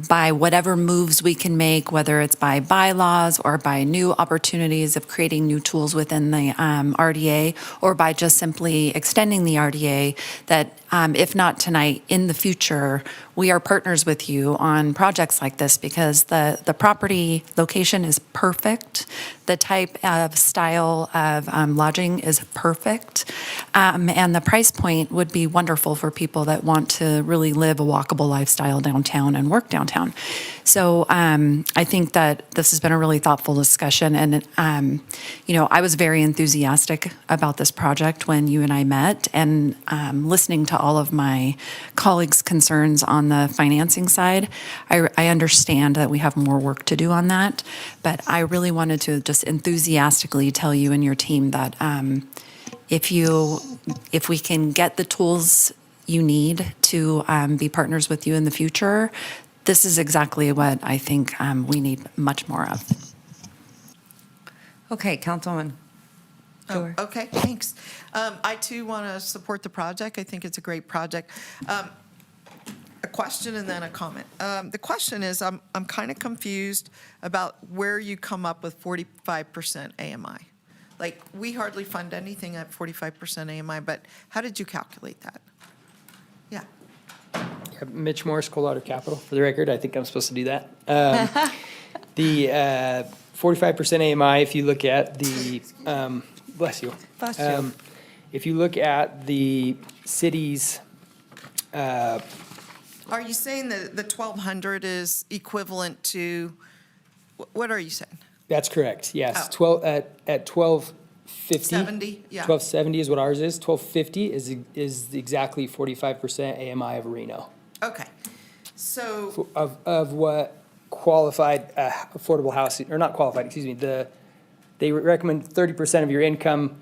by whatever moves we can make, whether it's by bylaws or by new opportunities of creating new tools within the RDA, or by just simply extending the RDA, that if not tonight, in the future, we are partners with you on projects like this, because the property location is perfect. The type of style of lodging is perfect. And the price point would be wonderful for people that want to really live a walkable lifestyle downtown and work downtown. So I think that this has been a really thoughtful discussion. And, I was very enthusiastic about this project when you and I met, and listening to all of my colleagues' concerns on the financing side, I understand that we have more work to do on that. But I really wanted to just enthusiastically tell you and your team that if we can get the tools you need to be partners with you in the future, this is exactly what I think we need much more of. Okay, Councilwoman. Oh, okay, thanks. I too want to support the project. I think it's a great project. A question and then a comment. The question is, I'm kind of confused about where you come up with 45% AMI. Like, we hardly fund anything at 45% AMI, but how did you calculate that? Yeah. Mitch Morris, Coldwater Capital, for the record. I think I'm supposed to do that. The 45% AMI, if you look at the, bless you. Bless you. If you look at the city's, Are you saying that the 1,200 is equivalent to, what are you saying? that's correct, yes. Oh. At 1250. 70, yeah. 1270 is what ours is. 1250 is exactly 45% AMI of Reno. Okay, so, Of what qualified affordable housing, or not qualified, excuse me, they recommend 30% of your income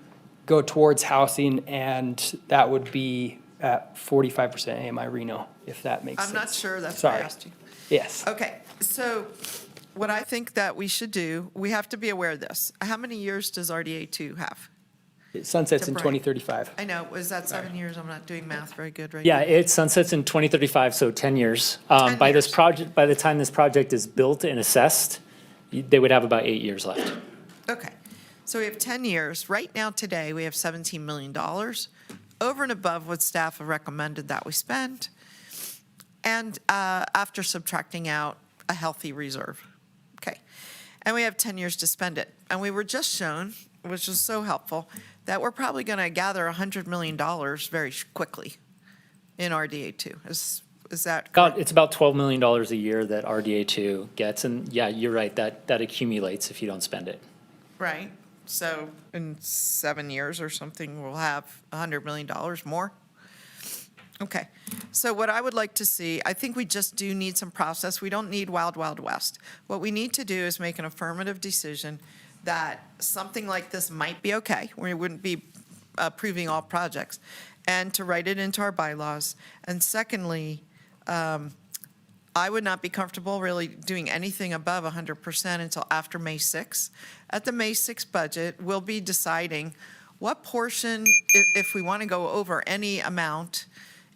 go towards housing, and that would be at 45% AMI Reno, if that makes sense. I'm not sure, that's why I Sorry. asked you. Yes. Okay, so what I think that we should do, we have to be aware of this. How many years does RDA 2 have? It sunsets in To break. 2035. I know, was that 7 years? I'm not doing math very good right Yeah, now. it sunsets in 2035, so 10 years. 10 By this years. project, by the time this project is built and assessed, they would have about 8 years left. Okay, so we have 10 years. Right now, today, we have $17 million, over and above what staff have recommended that we spend, and after subtracting out a healthy reserve. Okay, and we have 10 years to spend it. And we were just shown, which was so helpful, that we're probably going to gather $100 million very quickly in RDA 2. Is that correct? It's about $12 million a year that RDA2 gets, and yeah, you're right, that accumulates if you don't spend it. Right, so in 7 years or something, we'll have $100 million more? Okay, so what I would like to see, I think we just do need some process. We don't need wild, wild west. What we need to do is make an affirmative decision that something like this might be okay. We wouldn't be approving all projects, and to write it into our bylaws. And secondly, I would not be comfortable really doing anything above 100% until after May 6th. At the May 6th budget, we'll be deciding what portion, if we want to go over any amount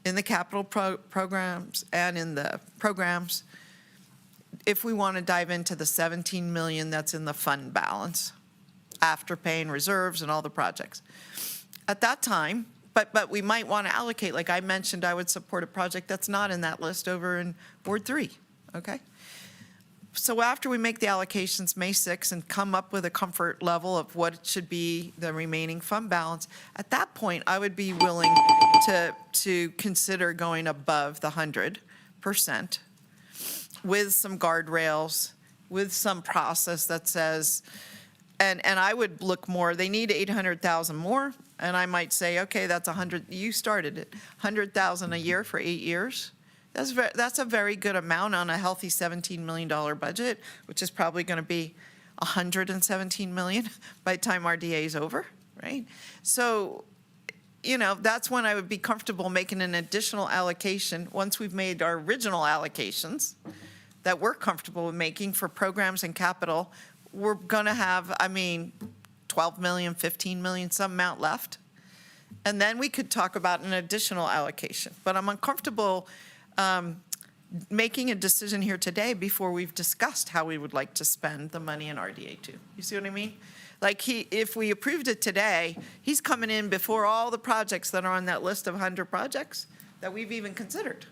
in the capital programs and in the programs, if we want to dive into the 17 million that's in the fund balance after paying reserves and all the projects. At that time, but we might want to allocate, like I mentioned, I would support a project that's not in that list over in Ward 3, okay? So after we make the allocations May 6th and come up with a comfort level of what should be the remaining fund balance, at that point, I would be willing to consider going above the 100% with some guardrails, with some process that says, and I would look more, they need 800,000 more, and I might say, okay, that's 100, you started it, 100,000 a year for 8 years. That's a very good amount on a healthy $17 million budget, which is probably going to be $117 million by the time RDA is over, right? So, you know, that's when I would be comfortable making an additional allocation once we've made our original allocations that we're comfortable with making for programs and capital. We're going to have, I mean, 12 million, 15 million, some amount left. And then we could talk about an additional allocation. But I'm uncomfortable making a decision here today before we've discussed how we would like to spend the money in RDA 2. You see what I mean? Like if we approved it today, he's coming in before all the projects that are on that list of 100 projects that we've even considered.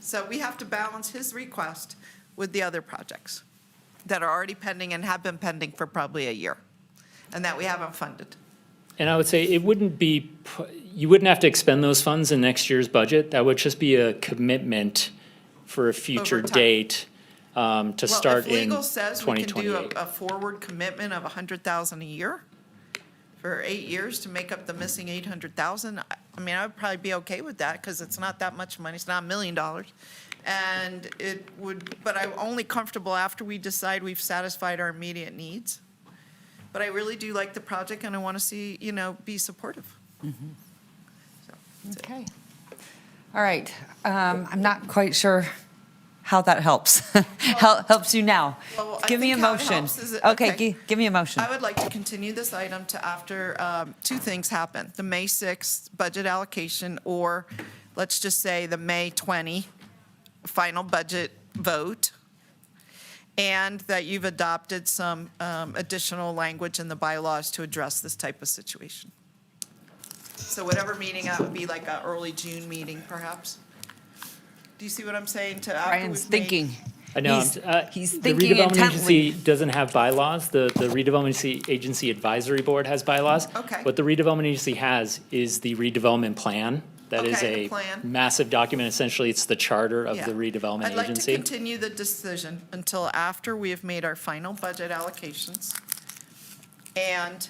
So we have to balance his request with the other projects that are already pending and have been pending for probably a year and that we haven't funded. And I would say it wouldn't be, you wouldn't have to expend those funds in next year's budget. That would just be a commitment for a future Over time. date to start in 2028. Well, if legal says we can do a forward commitment of 100,000 a year for 8 years to make up the missing 800,000, I mean, I would probably be okay with that because it's not that much money. It's not $1 million. And it would, but I'm only comfortable after we decide we've satisfied our immediate needs. But I really do like the project and I want to see, you know, be supportive. Okay. All right. I'm not quite sure how that helps. Helps you now. Well, I Give me a think how it motion. helps is Okay, give me a motion. I would like to continue this item to after two things happen. The May 6th budget allocation, or let's just say the May 20 final budget vote, and that you've adopted some additional language in the bylaws to address this type of situation. So whatever meeting, that would be like an early June meeting, perhaps. Do you see what I'm saying? To after Brian's we've made- thinking. I know, He's the thinking redevelopment intently. agency doesn't have bylaws. The redevelopment agency advisory board has bylaws. Okay. What the redevelopment agency has is the redevelopment plan. That is Okay, the a plan. massive document. Essentially, it's the charter of Yeah. the redevelopment I'd like to agency. continue the decision until after we have made our final budget allocations. And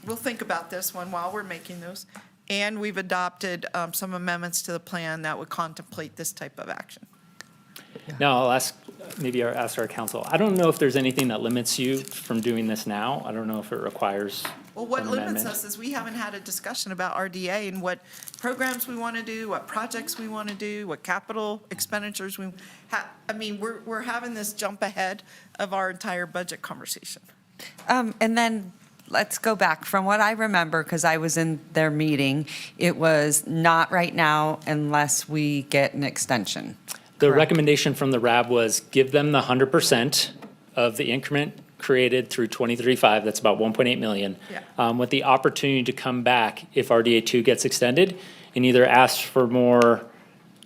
we'll think about this one while we're making those. And we've adopted some amendments to the plan that would contemplate this type of action. Now, I'll maybe ask our council. I don't know if there's anything that limits you from doing this now. I don't know if it requires Well, what an limits amendment. us is we haven't had a discussion about RDA and what programs we want to do, what projects we want to do, what capital expenditures we, I mean, we're having this jump ahead of our entire budget conversation. And then let's go back. From what I remember, because I was in their meeting, it was not right now unless we get an extension. The Correct. recommendation from the RAB was give them the 100% of the increment created through 2035, that's about 1.8 million, with the opportunity to come back if RDA 2 gets extended and either ask for more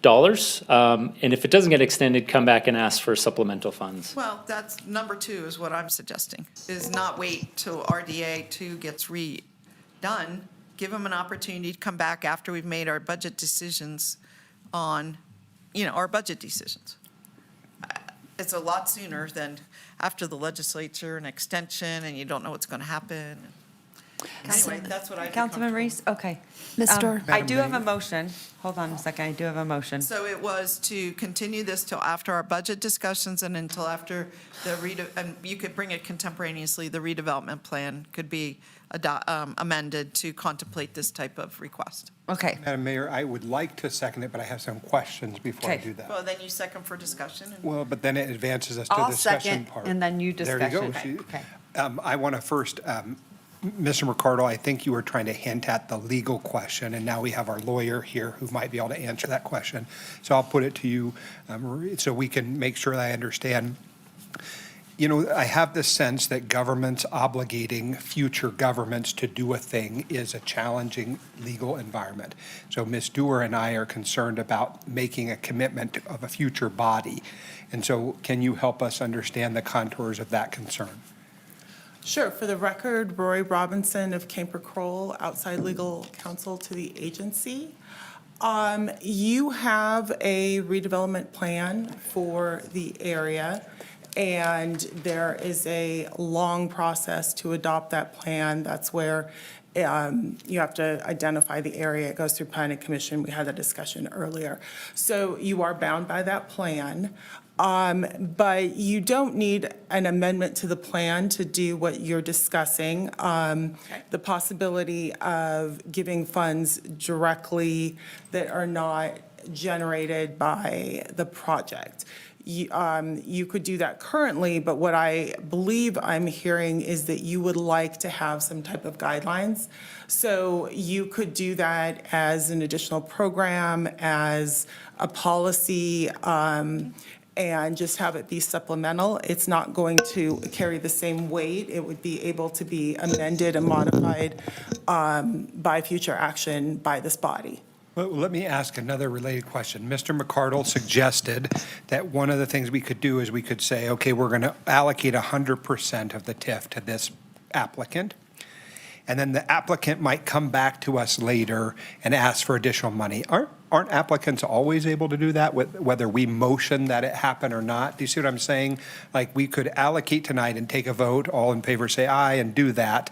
dollars, and if it doesn't get extended, come back and ask for supplemental funds. Well, that's number 2 is what I'm suggesting, is not wait till RDA 2 gets redone. Give them an opportunity to come back after we've made our budget decisions on, you know, our budget decisions. It's a lot sooner than after the legislature and extension and you don't know what's going to happen. Anyway, that's what I. Councilman Reese, okay. Mr. I do have a motion. Hold on a second, I do have a motion. So it was to continue this till after our budget discussions and until after and you could bring it contemporaneously, the redevelopment plan could be amended to contemplate this type of request. Okay. Madam Mayor, I would like to second it, but I have some questions before I Okay. do that. Well, then you second for discussion. And Well, but then it advances us to the I'll discussion second, part. and then you There you go. discussion. She- Okay. I want to first Mr. McCardle, I think you were trying to hint at the legal question, and now we have our lawyer here who might be able to answer that question. So I'll put it to you so we can make sure that I understand. You know, I have this sense that governments obligating future governments to do a thing is a challenging legal environment. So Ms. Dewar and I are concerned about making a commitment of a future body. And so can you help us understand the contours of that concern? Sure. For the record, Roy Robinson of Camper Kroll, outside legal counsel to the agency. You have a redevelopment plan for the area, and there is a long process to adopt that plan. That's where you have to identify the area. It goes through planning commission. We had that discussion earlier. So you are bound by that plan. But you don't need an amendment to the plan to do what you're discussing. The possibility of giving funds directly that are not generated by the project. You could do that currently, but what I believe I'm hearing is that you would like to have some type of guidelines. So you could do that as an additional program, as a policy, and just have it be supplemental. It's not going to carry the same weight. It would be able to be amended and modified by future action by this body. Well, let me ask another related question. Mr. McCardle suggested that one of the things we could do is we could say, okay, we're going to allocate 100% of the TIF to this applicant. And then the applicant might come back to us later and ask for additional money. Aren't applicants always able to do that, whether we motion that it happen or not? Do you see what I'm saying? Like, we could allocate tonight and take a vote, all in favor say aye, and do that.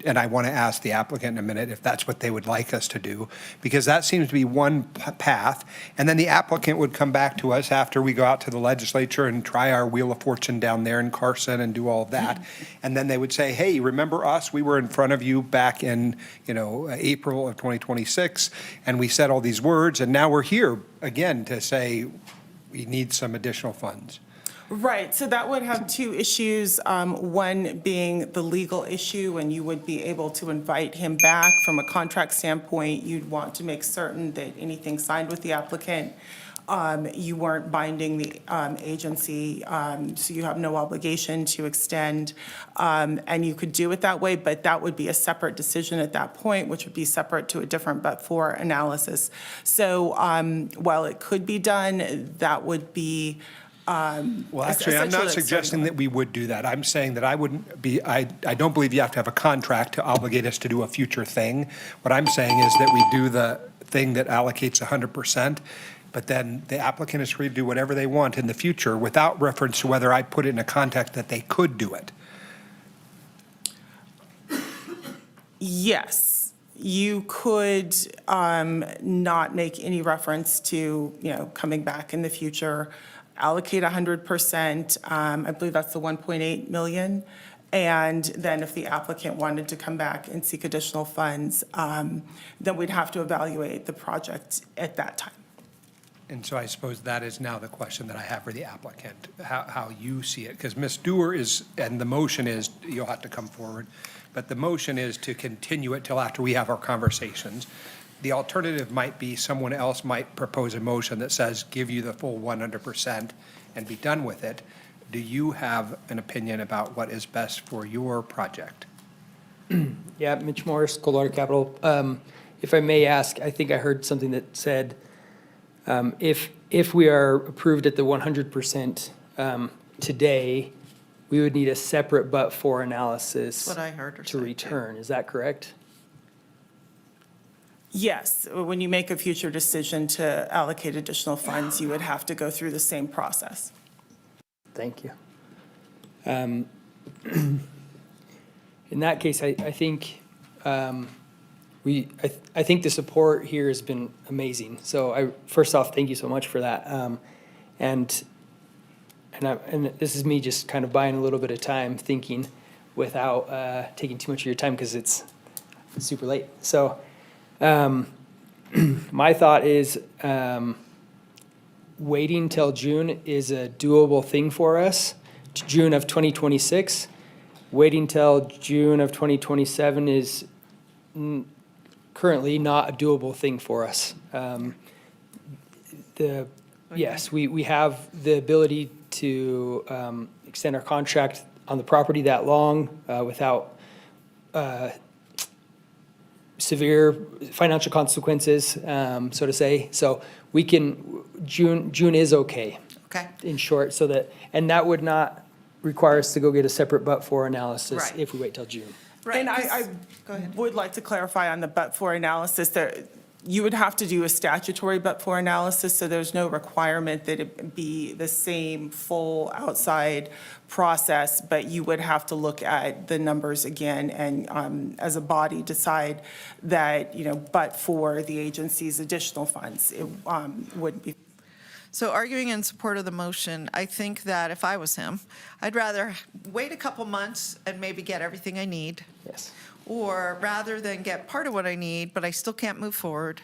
And I want to ask the applicant in a minute if that's what they would like us to do, because that seems to be one path. And then the applicant would come back to us after we go out to the legislature and try our Wheel of Fortune down there in Carson and do all of that. And then they would say, hey, remember us? We were in front of you back in, April of 2026, and we said all these words, and now we're here again to say we need some additional funds. Right, so that would have two issues, one being the legal issue, and you would be able to invite him back. From a contract standpoint, you'd want to make certain that anything signed with the applicant, you weren't binding the agency, so you have no obligation to extend, and you could do it that way, but that would be a separate decision at that point, which would be separate to a different but-for analysis. So while it could be done, that would be Well, actually, I'm not suggesting that we would do that. I'm saying that I don't believe you have to have a contract to obligate us to do a future thing. What I'm saying is that we do the thing that allocates 100%, but then the applicant is free to do whatever they want in the future without reference to whether I put it in a context that they could do it. Yes, you could not make any reference to, coming back in the future, allocate 100%, I believe that's the 1.8 million. And then if the applicant wanted to come back and seek additional funds, then we'd have to evaluate the project at that time. And so I suppose that is now the question that I have for the applicant, how you see it. Because Ms. Dewar and the motion is, you'll have to come forward, but the motion is to continue it till after we have our conversations. The alternative might be someone else might propose a motion that says, give you the full 100% and be done with it. Do you have an opinion about what is best for your project? Yeah, Mitch Morris, Coldwater Capital. If I may ask, I think I heard something that said, if we are approved at the 100% today, we would need a separate but-for analysis That's what I heard her to say, return. Is that correct? Yes, when you make a future decision to allocate additional funds, you would have to go through the same process. Thank you. In that case, I think I think the support here has been amazing. So first off, thank you so much for that. And this is me just kind of buying a little bit of time thinking without taking too much of your time because it's super late. So my thought is waiting till June is a doable thing for us, to June of 2026. waiting till June of 2027 is currently not a doable thing for us. Yes, we have the ability to extend our contract on the property that long without severe financial consequences, so to say. So we can, June is okay. Okay. In short, so that, and that would not require us to go get a separate but-for analysis Right. if we wait till June. Right, And 'cause- I Go ahead. would like to clarify on the but-for analysis, you would have to do a statutory but-for analysis, so there's no requirement that it be the same full outside process, but you would have to look at the numbers again and as a body decide that, but for the agency's additional funds, it wouldn't be. So arguing in support of the motion, I think that if I was him, I'd rather wait a couple months and maybe get everything I need. Yes. Or rather than get part of what I need, but I still can't move forward,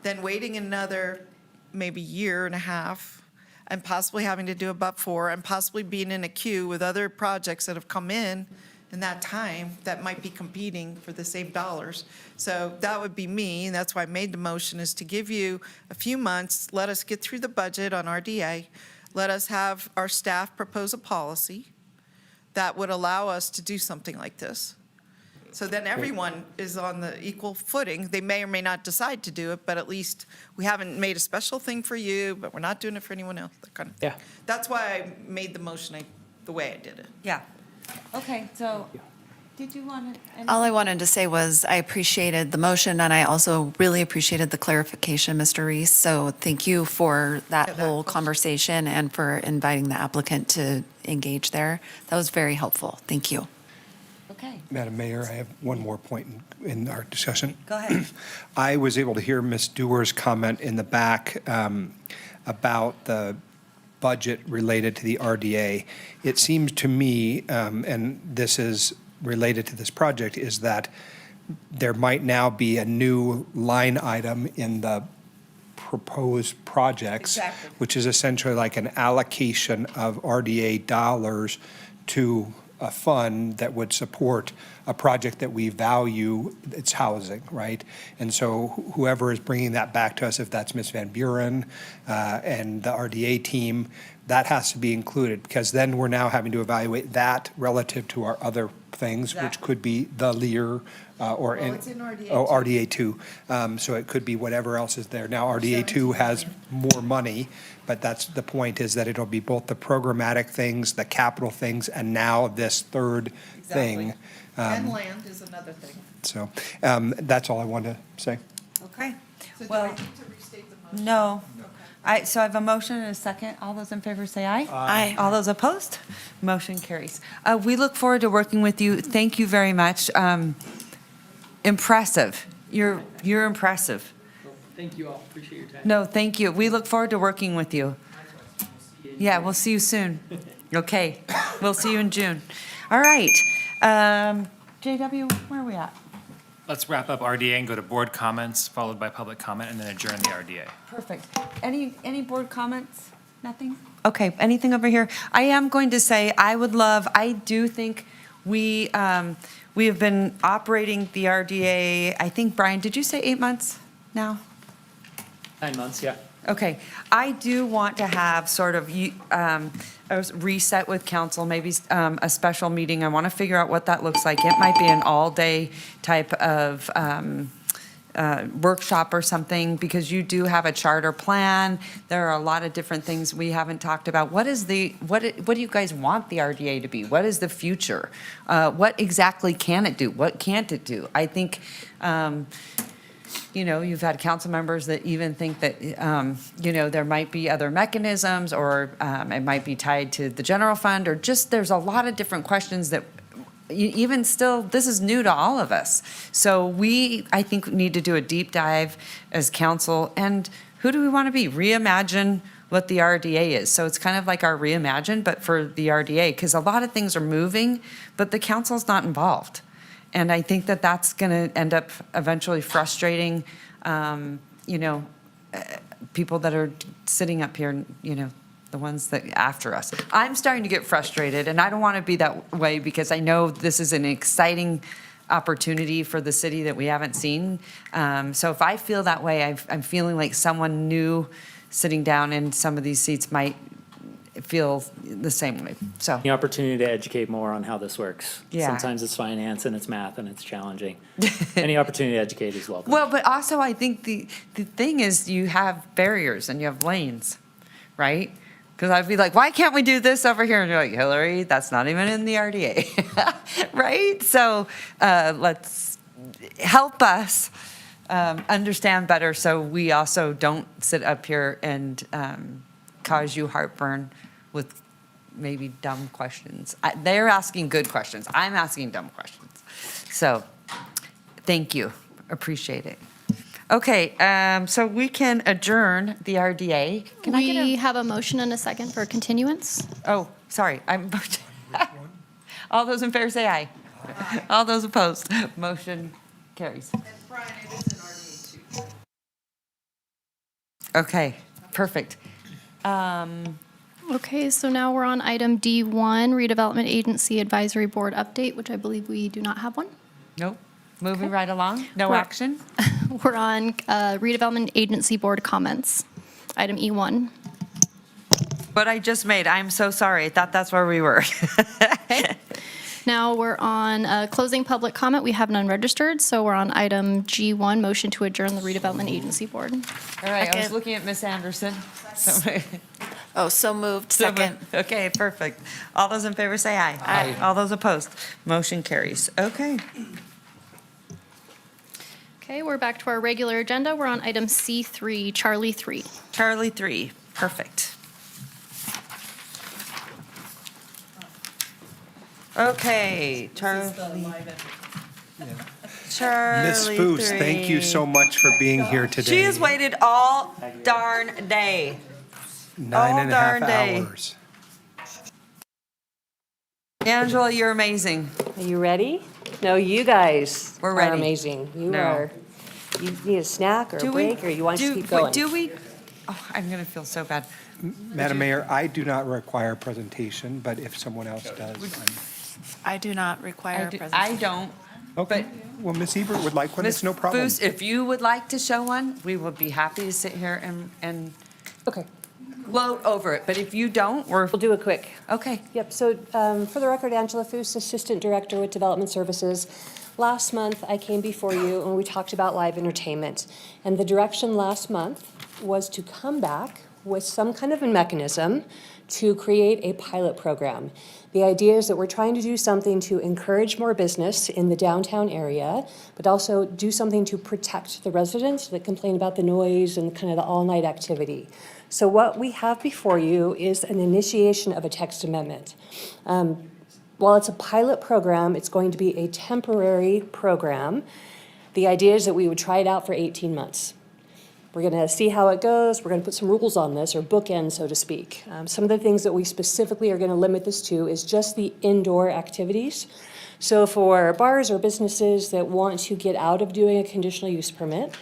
than waiting another maybe year and a half and possibly having to do a but-for and possibly being in a queue with other projects that have come in that time that might be competing for the same dollars. So that would be me, and that's why I made the motion, is to give you a few months, let us get through the budget on RDA, let us have our staff propose a policy that would allow us to do something like this. So then everyone is on the equal footing. They may or may not decide to do it, but at least we haven't made a special thing for you, but we're not doing it for anyone else, that kind of thing. Yeah. That's why I made the motion the way I did it. Yeah. Okay, so, did you want to? All I wanted to say was I appreciated the motion, and I also really appreciated the clarification, Mr. Reese. So thank you for that whole conversation and for inviting the applicant to engage there. That was very helpful. Thank you. Okay, Madam Mayor, I have one more point in our discussion. go ahead. I was able to hear Ms. Dewar's comment in the back about the budget related to the RDA. It seems to me, and this is related to this project, is that there might now be a new line item in the proposed projects, Exactly. which is essentially like an allocation of RDA dollars to a fund that would support a project that we value, its housing, right? And so whoever is bringing that back to us, if that's Ms. Van Buren and the RDA team, that has to be included, because then we're now having to evaluate that relative to our other things, which could be the LEAR or. Well, it's in RDA Oh, too. RDA 2. So it could be whatever else is there. Now, RDA 2 has more money, but that's the point, is that it'll be both the programmatic things, the capital things, and now this third thing. And land is another thing. So that's all I wanted to say. Okay. So do I Well, need to restate the motion? no. So I have a motion and a second. All those in favor say aye. Aye. All those opposed? Motion carries. We look forward to working with you. Thank you very much. Impressive. You're impressive. Thank you all, appreciate your time. No, thank you. We look forward to working with you. Yeah, we'll see you soon. Okay, we'll see you in June. All right. JW, where are we at? Let's wrap up RDA and go to board comments, followed by public comment, and then adjourn the RDA. Perfect. Any board comments? Nothing? Okay, anything over here? I am going to say, I do think we have been operating the RDA, I think, Brian, did you say 8 months now? 9 months, yeah. Okay, I do want to have sort of a reset with council, maybe a special meeting. I want to figure out what that looks like. It might be an all-day type of workshop or something, because you do have a charter plan. There are a lot of different things we haven't talked about. What do you guys want the RDA to be? What is the future? What exactly can it do? What can't it do? I think, you've had council members that even think that, there might be other mechanisms, or it might be tied to the general fund, or just, there's a lot of different questions that even still, this is new to all of us. So I think, need to do a deep dive as council. And who do we want to be? Reimagine what the RDA is. So it's kind of like our reimagine, but for the RDA, because a lot of things are moving, but the council's not involved. And I think that that's going to end up eventually frustrating, people that are sitting up here, the ones that after us. I'm starting to get frustrated, and I don't want to be that way because I know this is an exciting opportunity for the city that we haven't seen. So if I feel that way, I'm feeling like someone new sitting down in some of these seats might feel the same way. So The opportunity to educate more on how this works. Yeah. Sometimes it's finance and it's math and it's challenging. Any opportunity to educate is welcome. well, but also I think the thing is you have barriers and you have lanes, right? Because I'd be like, why can't we do this over here? And you're like, Hillary, that's not even in the RDA, right? So let's help us understand better so we also don't sit up here and cause you heartburn with maybe dumb questions. They're asking good questions. I'm asking dumb questions. So thank you. Appreciate it. Okay, so we can adjourn the RDA. Can I get We have a motion and a second for continuance. Oh, sorry. All those in favor say aye. All those opposed, motion carries. Okay, perfect. Okay, so now we're on item D1, Redevelopment Agency Advisory Board update, which I believe we do not have one. Nope. Moving right along. No We're- action. We're on Redevelopment Agency Board comments, item E1. What I just made, I'm so sorry. I thought that's where we were. Now we're on closing public comment. We have none registered, so we're on item G1, motion to adjourn the Redevelopment Agency Board. All right, I was Second. looking at Miss Anderson. Oh, so moved, second. Okay, perfect. All those in favor say aye. Aye. All those opposed, motion carries. Okay. Okay, we're back to our regular agenda. We're on item C3, Charlie 3. Charlie 3, perfect. Okay, Charlie. Charlie Ms. Foose, thank you 3. so much for being here today. She has waited all darn day. 9.5 darn day. hours. Angela, you're amazing. Are you ready? No, you guys We're are ready. amazing. You No. are, you need a snack or a break, or you want us to keep going? Do we, oh, I'm going to feel so bad. Madam Mayor, I do not require a presentation, but if someone else does, I do not require a presentation. I don't. okay. Well, Ms. Ebert would like one, Ms. it's no problem. Foose, if you would like to show one, we would be happy to sit here and Okay, gloat over it. But if you don't, we'll we'll do it quick. okay. Yep, so for the record, Angela Foose, Assistant Director with Development Services. Last month, I came before you and we talked about live entertainment. And the direction last month was to come back with some kind of a mechanism to create a pilot program. The idea is that we're trying to do something to encourage more business in the downtown area, but also do something to protect the residents that complain about the noise and kind of the all-night activity. So what we have before you is an initiation of a text amendment. While it's a pilot program, it's going to be a temporary program. The idea is that we would try it out for 18 months. We're going to see how it goes. We're going to put some rules on this, or bookends, so to speak. Some of the things that we specifically are going to limit this to is just the indoor activities. So for bars or businesses that want to get out of doing a conditional use permit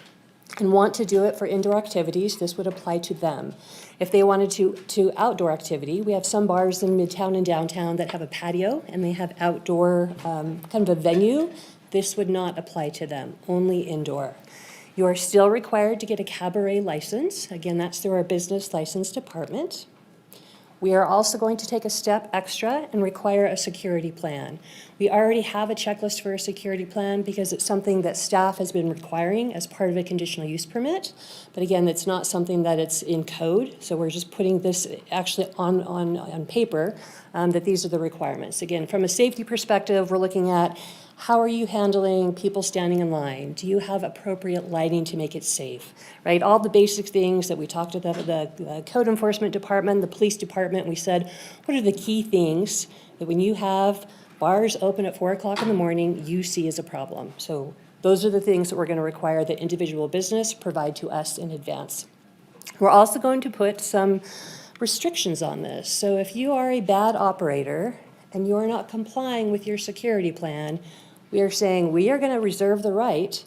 and want to do it for indoor activities, this would apply to them. If they wanted to outdoor activity, we have some bars in Midtown and downtown that have a patio and they have outdoor kind of a venue. This would not apply to them, only indoor. You are still required to get a cabaret license. Again, that's through our business license department. We are also going to take a step extra and require a security plan. We already have a checklist for a security plan because it's something that staff has been requiring as part of a conditional use permit. But again, it's not something that it's in code, so we're just putting this actually on paper that these are the requirements. Again, from a safety perspective, we're looking at how are you handling people standing in line? Do you have appropriate lighting to make it safe, right? All the basic things that we talked to the code enforcement department, the police department, we said, what are the key things that when you have bars open at 4 o'clock in the morning, you see as a problem? So those are the things that we're going to require the individual business provide to us in advance. We're also going to put some restrictions on this. So if you are a bad operator and you're not complying with your security plan, we are saying we are going to reserve the right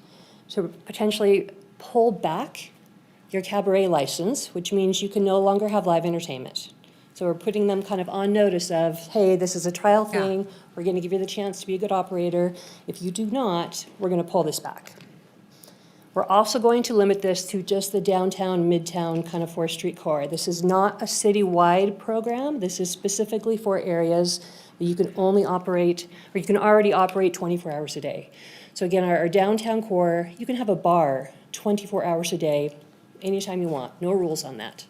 to potentially pull back your cabaret license, which means you can no longer have live entertainment. So we're putting them kind of on notice of, hey, this is a trial thing. We're going to give you the chance to be a good operator. If you do not, we're going to pull this back. We're also going to limit this to just the downtown, midtown kind of 4th Street core. This is not a citywide program. This is specifically for areas that you can only operate, or you can already operate 24 hours a day. So again, our downtown core, you can have a bar 24 hours a day, anytime you want, no rules on that.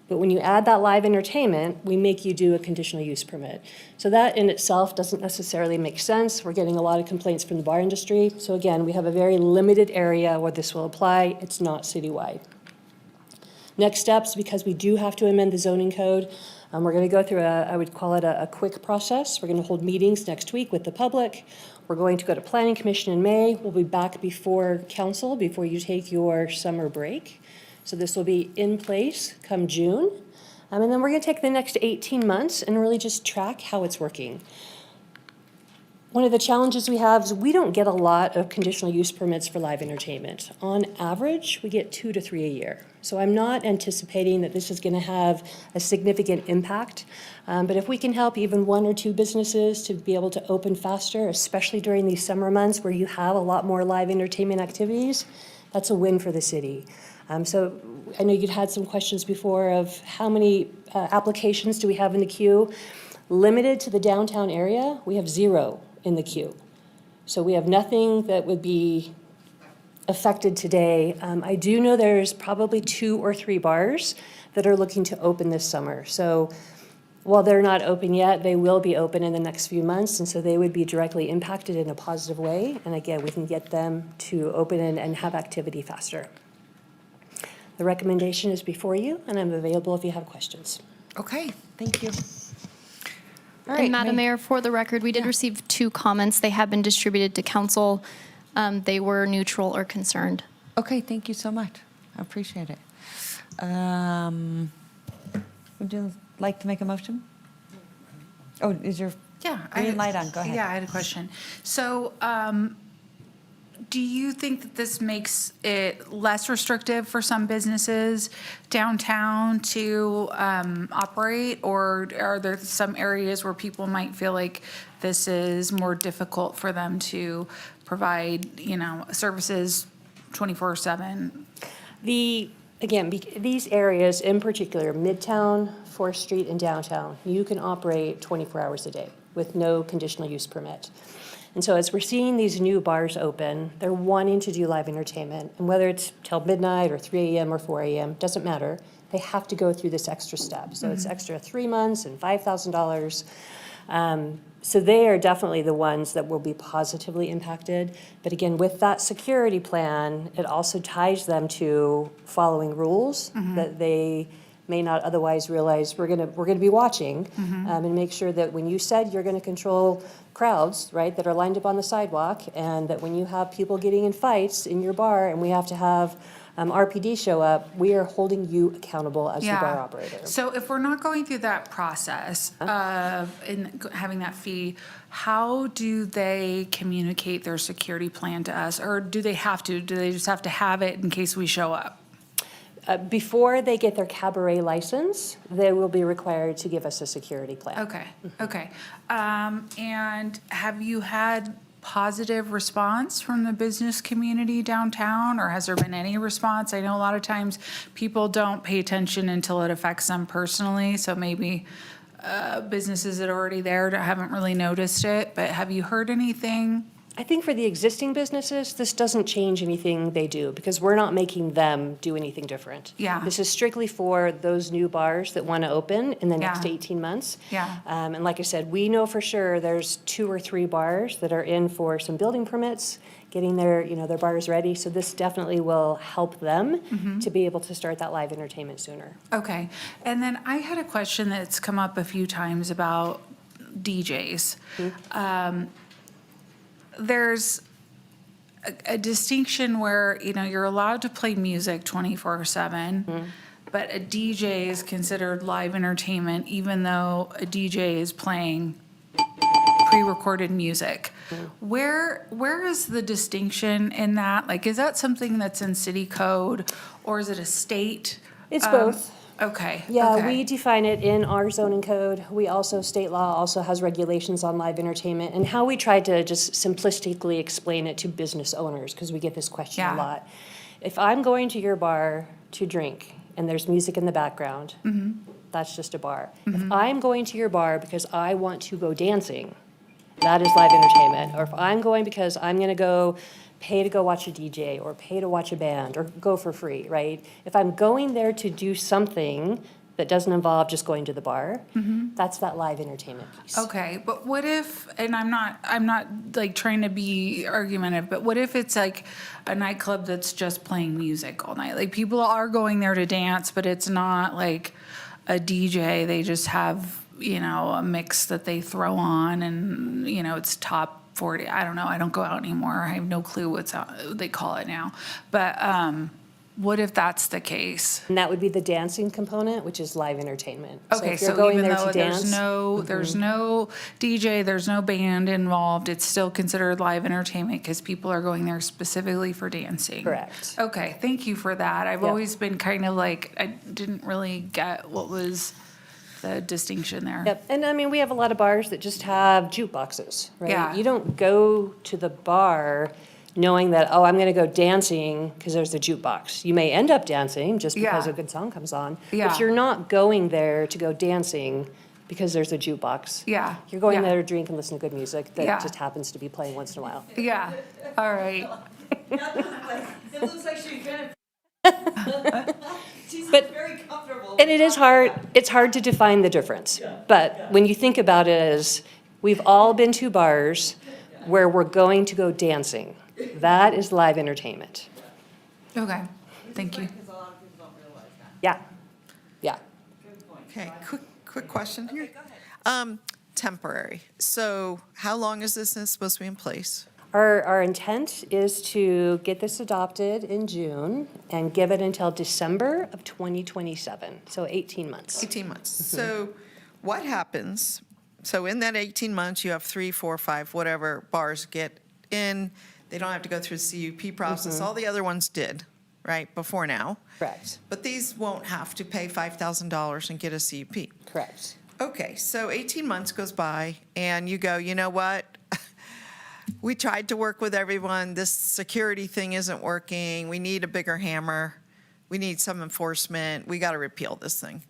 But when you add that live entertainment, we make you do a conditional use permit. So that in itself doesn't necessarily make sense. We're getting a lot of complaints from the bar industry. So again, we have a very limited area where this will apply. It's not citywide. Next steps, because we do have to amend the zoning code, we're going to go through I would call it a quick process. We're going to hold meetings next week with the public. We're going to go to Planning Commission in May. We'll be back before council, before you take your summer break. So this will be in place come June. And then we're going to take the next 18 months and really just track how it's working. One of the challenges we have is we don't get a lot of conditional use permits for live entertainment. On average, we get 2 to 3 a year. So I'm not anticipating that this is going to have a significant impact. But if we can help even 1 or 2 businesses to be able to open faster, especially during these summer months where you have a lot more live entertainment activities, that's a win for the city. So I know you'd had some questions before of how many applications do we have in the queue. Limited to the downtown area, we have 0 in the queue. So we have nothing that would be affected today. I do know there's probably 2 or 3 bars that are looking to open this summer. So while they're not open yet, they will be open in the next few months, and so they would be directly impacted in a positive way. And again, we can get them to open and have activity faster. The recommendation is before you, and I'm available if you have questions. Okay, thank you. And Madam Mayor, for the record, we did receive 2 comments. They have been distributed to council. They were neutral or concerned. Okay, thank you so much. I appreciate it. Would you like to make a motion? Oh, is your green light on? Go ahead. Yeah, I had a question. So, do you think that this makes it less restrictive for some businesses downtown to operate? Or are there some areas where people might feel like this is more difficult for them to provide, services 24/7? Again, these areas in particular, Midtown, 4th Street, and downtown, you can operate 24 hours a day with no conditional use permit. And so as we're seeing these new bars open, they're wanting to do live entertainment. And whether it's till midnight or 3 a.m. or 4 a.m., doesn't matter. They have to go through this extra step. So it's extra 3 months and $5,000. So they are definitely the ones that will be positively impacted. But again, with that security plan, it also ties them to following rules that they may not otherwise realize we're gonna be watching and make sure that when you said you're gonna control crowds, right, that are lined up on the sidewalk, and that when you have people getting in fights in your bar and we have to have RPD show up, we are holding you accountable as the bar operator. So if we're not going through that process of having that fee, how do they communicate their security plan to us? Or do they have to? Do they just have to have it in case we show up? Before they get their cabaret license, they will be required to give us a security plan. Okay. And have you had positive response from the business community downtown, or has there been any response? I know a lot of times people don't pay attention until it affects them personally, so maybe businesses that are already there haven't really noticed it, but have you heard anything? I think for the existing businesses, this doesn't change anything they do because we're not making them do anything different. Yeah. This is strictly for those new bars that want to open in the next 18 months. Yeah. And like I said, we know for sure there's 2 or 3 bars that are in for some building permits, getting their bars ready. So this definitely will help them to be able to start that live entertainment sooner. Okay. And then I had a question that's come up a few times about DJs. There's a distinction where, you're allowed to play music 24/7, but a DJ is considered live entertainment even though a DJ is playing pre-recorded music. Where is the distinction in that? Like, is that something that's in city code or is it a state? It's both. Okay. Yeah, okay. we define it in our zoning code. We also, state law also has regulations on live entertainment. And how we try to just simplistically explain it to business owners, because we get this question a Yeah. lot. If I'm going to your bar to drink and there's music in the background, that's just a bar. If I'm going to your bar because I want to go dancing, that is live entertainment. Or if I'm going because I'm going to go pay to go watch a DJ or pay to watch a band or go for free, right? If I'm going there to do something that doesn't involve just going to the bar, that's that live entertainment piece. Okay, but what if, and I'm not like trying to be argumentative, but what if it's like a nightclub that's just playing music all night? Like people are going there to dance, but it's not like a DJ. They just have, you know, a mix that they throw on and, you know, it's top 40. I don't know. I don't go out anymore. I have no clue what's out, they call it now. But what if that's the case? And that would be the dancing component, which is live entertainment. Okay, if you're so going even there though to dance, there's no DJ, there's no band involved, it's still considered live entertainment because people are going there specifically for dancing. Correct. Okay, thank you for that. I've Yep. always been kind of like, I didn't really get what was the distinction there. Yep, and I mean, we have a lot of bars that just have jukeboxes, right? Yeah. You don't go to the bar knowing that, oh, I'm gonna go dancing because there's a jukebox. You may end up dancing just because Yeah. a good song comes on. Yeah. But you're not going there to go dancing because there's a jukebox. Yeah. You're going Yeah. there to drink and listen to good music that Yeah. just happens to be playing once in a while. Yeah, all right. It looks like she's gonna. She's But- very comfortable. And it is hard, it's hard to define the difference. But when you think about it as, we've all been to bars where we're going to go dancing. That is live entertainment. Okay, thank you. Yeah, yeah. Okay, quick question here. Temporary. So how long is this supposed to be in place? Our intent is to get this adopted in June and give it until December of 2027, so 18 months. 18 months. So what happens, so in that 18 months, you have 3, 4, 5, whatever bars get in, they don't have to go through the CUP process. All the other ones did, right, before now. Correct, But these won't have to pay $5,000 and get a CUP. correct. Okay, so 18 months goes by and you go, you know what? We tried to work with everyone. This security thing isn't working. We need a bigger hammer. We need some enforcement. We got to repeal this thing.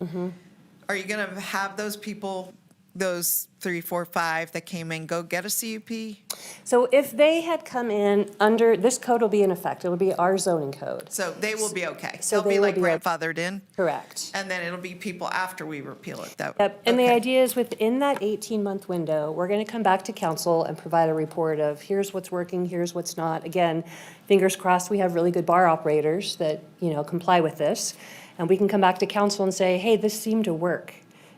Are you going to have those people, those 3, 4, 5 that came in, go get a CUP? So if they had come in under, this code will be in effect, it'll be our zoning code. So they will be okay. So They'll they be will like be okay. grandfathered in? Correct. And then it'll be people after we repeal it. Yep, and the okay. idea is within that 18-month window, we're going to come back to council and provide a report of here's what's working, here's what's not. Again, fingers crossed, we have really good bar operators that, you know, comply with this. And we can come back to council and say, hey, this seemed to work.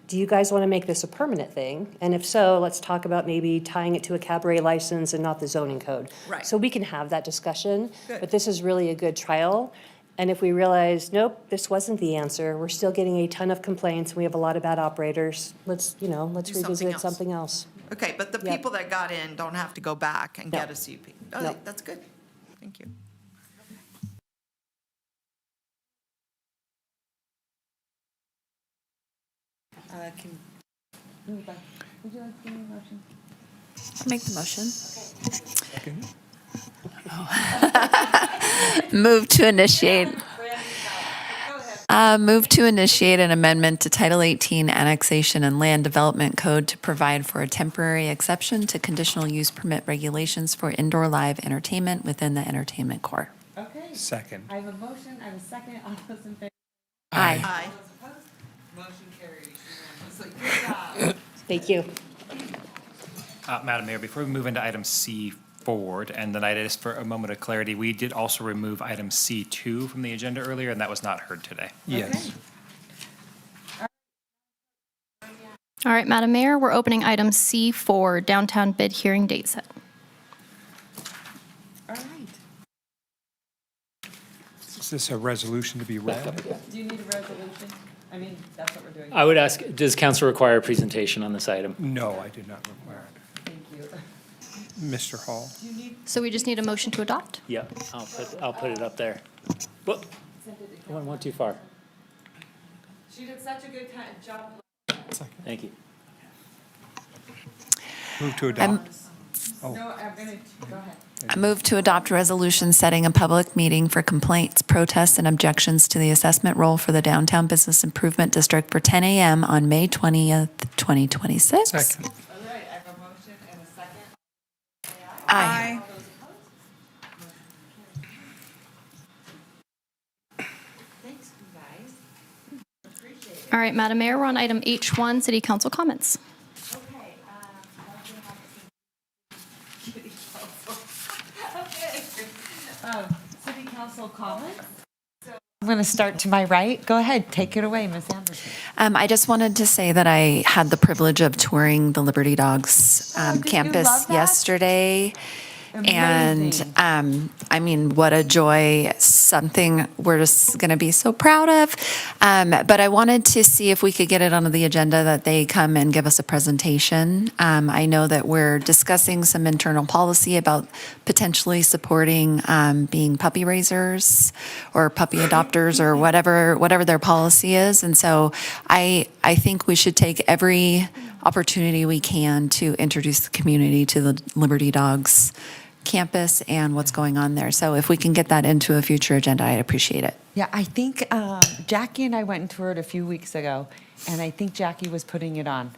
Do you guys want to make this a permanent thing? And if so, let's talk about maybe tying it to a cabaret license and not the zoning code. Right. So we can have that discussion. Good. But this is really a good trial. And if we realize, nope, this wasn't the answer, we're still getting a ton of complaints, we have a lot of bad operators, let's Do something revisit else. something else. Okay, but the Yep. people that got in don't have to go back and No. get a CUP. Oh, No. that's good. Thank you. Make the motion. Move to initiate an amendment to Title 18 Annexation and Land Development Code to provide for a temporary exception to conditional use permit regulations for indoor live entertainment within the entertainment core. Okay. Second. I have a motion, I have a second, all those in favor? Aye. Aye. Motion carries. Good job. Thank you. Madam Mayor, before we move into item C forward, and then I just for a moment of clarity, we did also remove item C2 from the agenda earlier, and that was not heard today. Yes. All right, Madam Mayor, we're opening item C4, downtown bid hearing date set. All right. Is this a resolution to be read? Do you need a resolution? I mean, that's what we're doing. I would ask, does council require a presentation on this item? No, I do not require it. Thank you. Mr. Hall? So we just need a motion to adopt? Yep, I'll put it up there. Whoop. I went too far. She did such a good job. Thank you. Move to adopt. No, I'm gonna, go ahead. I move to adopt a resolution setting a public meeting for complaints, protests, and objections to the assessment roll for the Downtown Business Improvement District for 10 a.m. on May 20th, 2026. Second. All right, I have a motion and a second. Aye. Thanks, you guys. All right, Madam Mayor, we're on item H1, City Council comments. Okay, City Council comments? I'm going to start to my right. Go ahead, take it away, Ms. Anderson. I just wanted to say that I had the privilege of touring the Liberty Dogs did you campus love that? yesterday. Amazing. And I mean, what a joy, something we're just going to be so proud of. But I wanted to see if we could get it onto the agenda that they come and give us a presentation. I know that we're discussing some internal policy about potentially supporting being puppy raisers or puppy adopters or whatever their policy is. And so I think we should take every opportunity we can to introduce the community to the Liberty Dogs campus and what's going on there. So if we can get that into a future agenda, I'd appreciate it. Yeah, I think Jackie and I went and toured a few weeks ago, and I think Jackie was putting it on.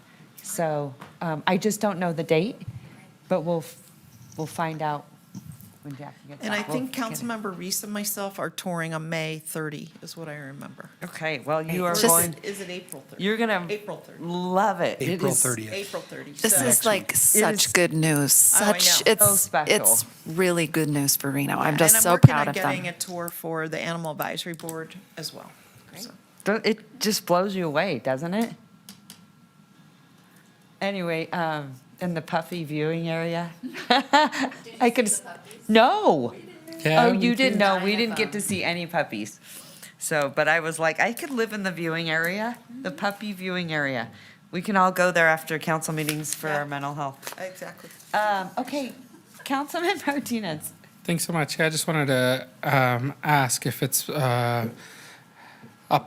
So I just don't know the date, but we'll find out when Jackie gets And I back. think We'll get it. Councilmember Reese and myself are touring on May 30, is what I remember. Okay, well, you are Or going, is it April 30? you're gonna April 30. love it. It April is- 30th. April 30. This So- is like such is- good news. Oh, I Such, know. it's, So special. it's really good news for Reno. I'm just and so working proud on of getting them. a tour for the Animal Advisory Board as well. So- It just blows you away, doesn't it? Anyway, in the Puffy viewing area. I could, no. Yeah, Oh, me you didn't too. know, we didn't get to see any puppies. So, but I was like, I could live in the viewing area, the puppy viewing area. We can all go there after council meetings for our mental health. Exactly. Okay, Councilman Martinez. Thanks so much. Yeah, I just wanted to ask if it's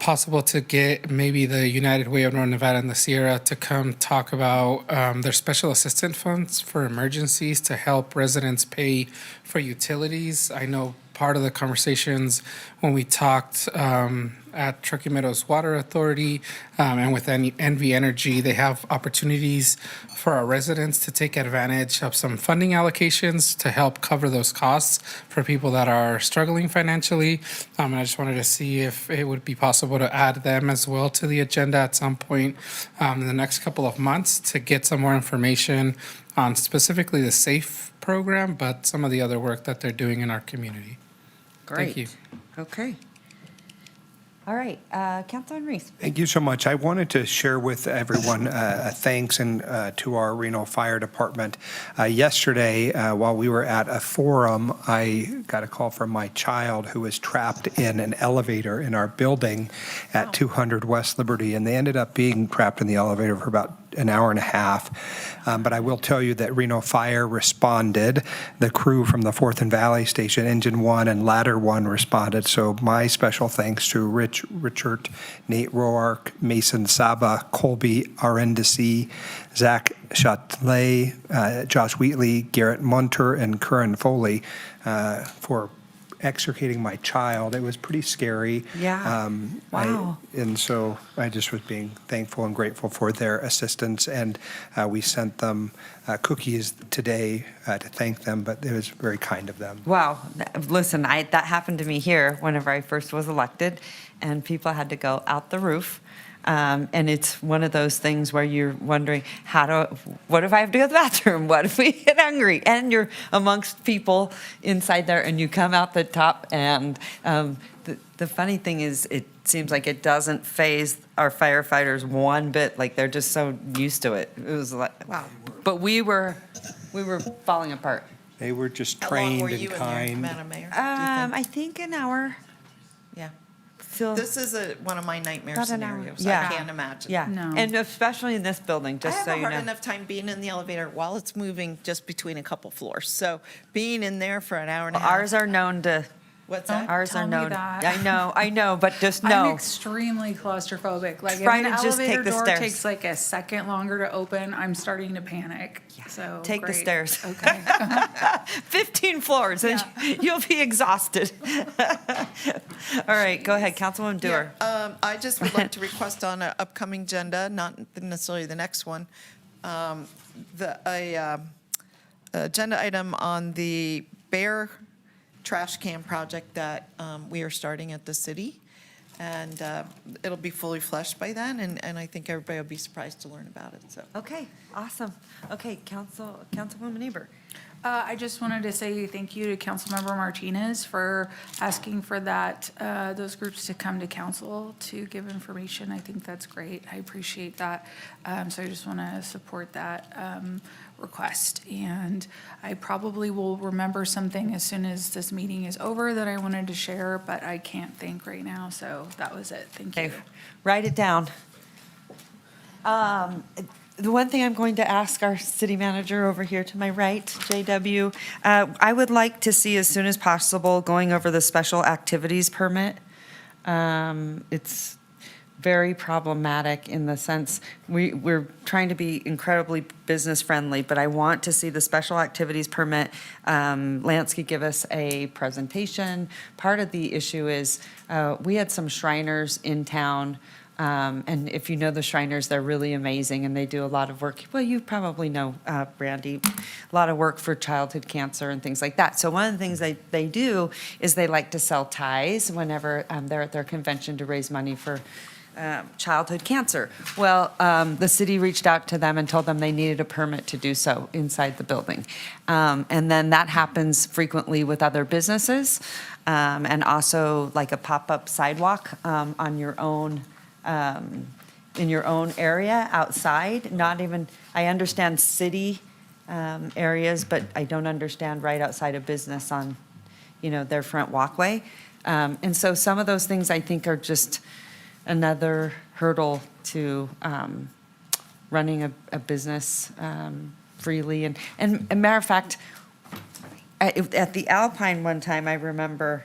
possible to get maybe the United Way of Northern Nevada and the Sierra to come talk about their special assistance funds for emergencies to help residents pay for utilities. I know part of the conversations when we talked at Truckee Meadows Water Authority and with NV Energy, they have opportunities for our residents to take advantage of some funding allocations to help cover those costs for people that are struggling financially. And I just wanted to see if it would be possible to add them as well to the agenda at some point in the next couple of months to get some more information on specifically the SAFE program, but some of the other work that they're doing in our community. Thank you. Okay. All right, Councilman Reese. Thank you so much. I wanted to share with everyone a thanks and to our Reno Fire Department. Yesterday, while we were at a forum, I got a call from my child who was trapped in an elevator in our building at 200 West Liberty, and they ended up being trapped in the elevator for about an hour and a half. But I will tell you that Reno Fire responded. The crew from the 4th and Valley Station, Engine 1 and Ladder 1 responded. So my special thanks to Richard, Nate Roark, Mason Saba, Colby Arendisi, Zach Chatelet, Josh Wheatley, Garrett Munter, and Curran Foley for extricating my child. It was pretty scary. Yeah. Wow. And so I just was being thankful and grateful for their assistance. And we sent them cookies today to thank them, but it was very kind of them. Wow, listen, that happened to me here whenever I first was elected, and people had to go out the roof. And it's one of those things where you're wondering, what if I have to go to the bathroom? What if we get hungry? And you're amongst people inside there, and you come out the top, and the funny thing is, it seems like it doesn't faze our firefighters one bit, like they're just so used to it. It was like, wow. But we were falling apart. They were just How long trained were and you in there, kind. Madam Mayor? I think an hour. Yeah. So This is one of my nightmare About an hour. scenarios. Yeah. I can't imagine. Yeah, No. and especially in this building, I just have so a you hard know. enough time being in the elevator while it's moving just between a couple floors. So being in there for an hour and a half. Ours are known to What's that? Ours are tell me known. that. I know, but just I'm know. extremely claustrophobic. Like Try if an to just take elevator the door stairs. takes like a second longer to open, I'm starting to panic. So Take the great. stairs. Okay. 15 floors, and you'll be exhausted. All right, go ahead, Councilwoman Dewar. I just would like to request on an upcoming agenda, not necessarily the next one, agenda item on the Bear trash can project that we are starting at the city. And it'll be fully fleshed by then, and I think everybody will be surprised to learn about it, so. Okay, awesome. Okay, Councilwoman Eber. I just wanted to say thank you to Councilmember Martinez for asking for that, those groups to come to council to give information. I think that's great. I appreciate that. So I just want to support that request. And I probably will remember something as soon as this meeting is over that I wanted to share, but I can't think right now. So that was it. Thank you. Okay, write it down. The one thing I'm going to ask our city manager over here to my right, JW, I would like to see as soon as possible going over the special activities permit. It's very problematic in the sense, we're trying to be incredibly business friendly, but I want to see the special activities permit. Lansky give us a presentation. Part of the issue is, we had some Shriners in town. And if you know the Shriners, they're really amazing and they do a lot of work. Well, you probably know, Brandy, a lot of work for childhood cancer and things like that. So one of the things they do is they like to sell ties whenever they're at their convention to raise money for childhood cancer. Well, the city reached out to them and told them they needed a permit to do so inside the building. And then that happens frequently with other businesses, and also like a pop-up sidewalk on your own, in your own area outside. Not even, I understand city areas, but I don't understand right outside a business on, their front walkway. And so some of those things I think are just another hurdle to running a business freely. And a matter of fact, at the Alpine one time, I remember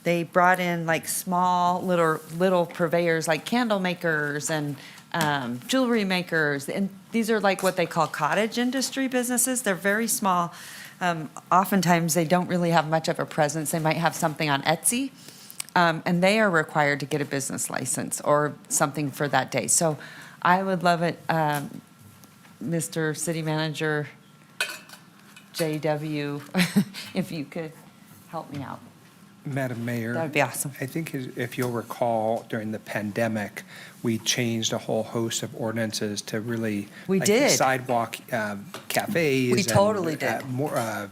they brought in like small little purveyors, like candle makers and jewelry makers. And these are like what they call cottage industry businesses. They're very small. Oftentimes, they don't really have much of a presence. They might have something on Etsy. And they are required to get a business license or something for that day. So I would love it, Mr. City Manager JW, if you could help me out. Madam Mayor. That would be awesome. I think if you'll recall, during the pandemic, we changed a whole host of ordinances to really. We like did. Sidewalk cafes. We totally and, did. More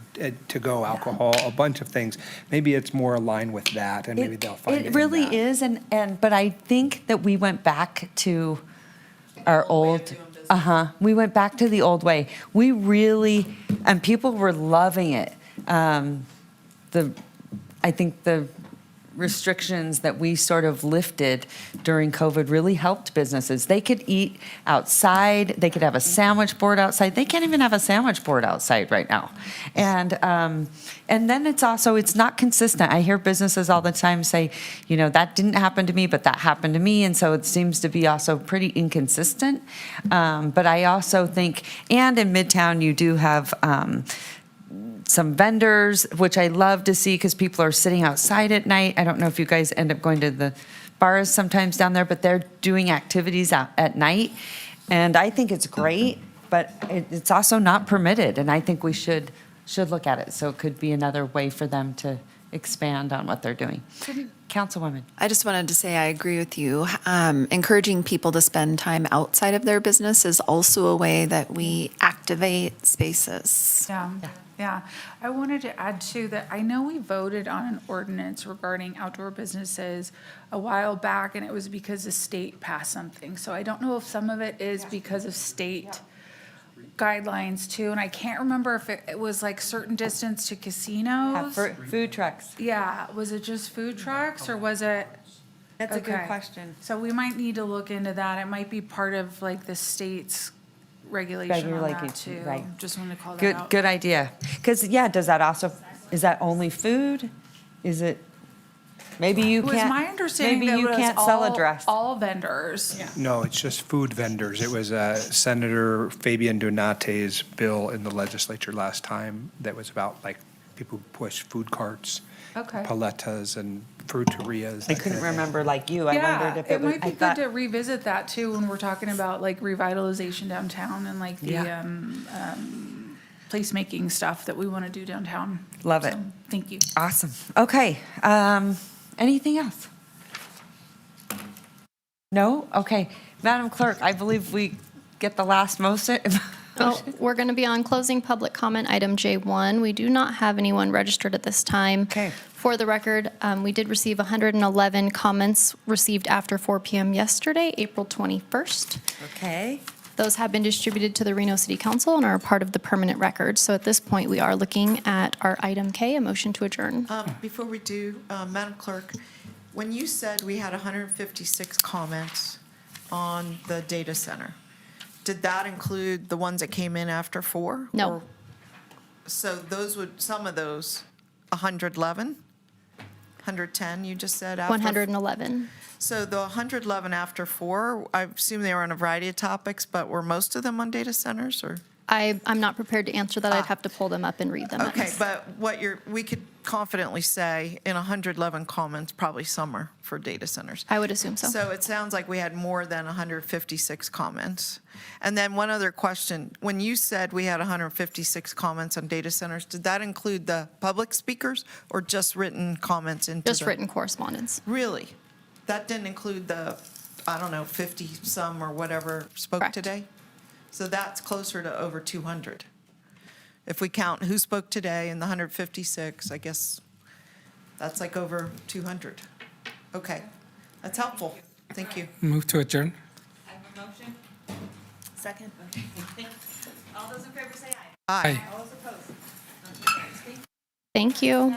to-go alcohol, a bunch of things. Maybe it's more aligned with that, and maybe they'll find it It in really that. is, but I think that we went back to our old, we went back to the old way. We really, and people were loving it. I think the restrictions that we sort of lifted during COVID really helped businesses. They could eat outside, they could have a sandwich board outside. They can't even have a sandwich board outside right now. And then it's not consistent. I hear businesses all the time say, that didn't happen to me, but that happened to me. And so it seems to be also pretty inconsistent. But I also think, and in Midtown, you do have some vendors, which I love to see because people are sitting outside at night. I don't know if you guys end up going to the bars sometimes down there, but they're doing activities out at night. And I think it's great, but it's also not permitted. And I think we should look at it. So it could be another way for them to expand on what they're doing. Councilwoman. I just wanted to say I agree with you. Encouraging people to spend time outside of their business is also a way that we activate spaces. Yeah. I wanted to add too that I know we voted on an ordinance regarding outdoor businesses a while back, and it was because the state passed something. So I don't know if some of it is because of state guidelines too, and I can't remember if it was like certain distance to casinos. Food trucks. Yeah, was it just food trucks or was it? That's a good Okay. question. So we might need to look into that. It might be part of like the state's regulation on that too. Right. Just wanted to call that out. Good idea. Because, does that also, is that only food? Is it, maybe you It was can't, my understanding maybe that you it was can't sell a all- dress. all vendors. No, it's just food vendors. It was Senator Fabian Donate's bill in the legislature last time that was about like people who push food carts, Okay. paletas and fruterias. I that kind couldn't of thing. remember like you. I Yeah, wondered if it it was, might be I good thought, to revisit that too when we're talking about like revitalization downtown and like the Yeah. placemaking stuff that we want to do downtown. Love it. So, thank you. awesome. Okay, anything else? No? Okay. Madam Clerk, I believe we get the last motion. Oh, we're going to be on closing public comment, item J1. We do not have anyone registered at this time. Okay. For the record, we did receive 111 comments received after 4 p.m. yesterday, April 21st. Okay. Those have been distributed to the Reno City Council and are a part of the permanent record. So at this point, we are looking at our item K, a motion to adjourn. Before we do, Madam Clerk, when you said we had 156 comments on the data center, did that include the ones that came in after 4? No. Or- So those would, some of those, 111? 110, you just said after? 111. So the 111 after 4, I assume they were on a variety of topics, but were most of them on data centers, or? I'm not prepared to answer that. I'd have to pull them up and read them. at Okay, this- but we could confidently say in 111 comments, probably some are for data centers. I would assume so. So it sounds like we had more than 156 comments. And then one other question, when you said we had 156 comments on data centers, did that include the public speakers or just written comments into Just the- written correspondence. Really? That didn't include the, I don't know, 50-some or whatever spoke Correct. today? So that's closer to over 200. If we count who spoke today and the 156, I guess that's like over 200. Okay, that's helpful. Thank you. Move to adjourn. I have a motion. Second. All those in favor say aye. Aye. All those opposed? Motion carries. Thank you.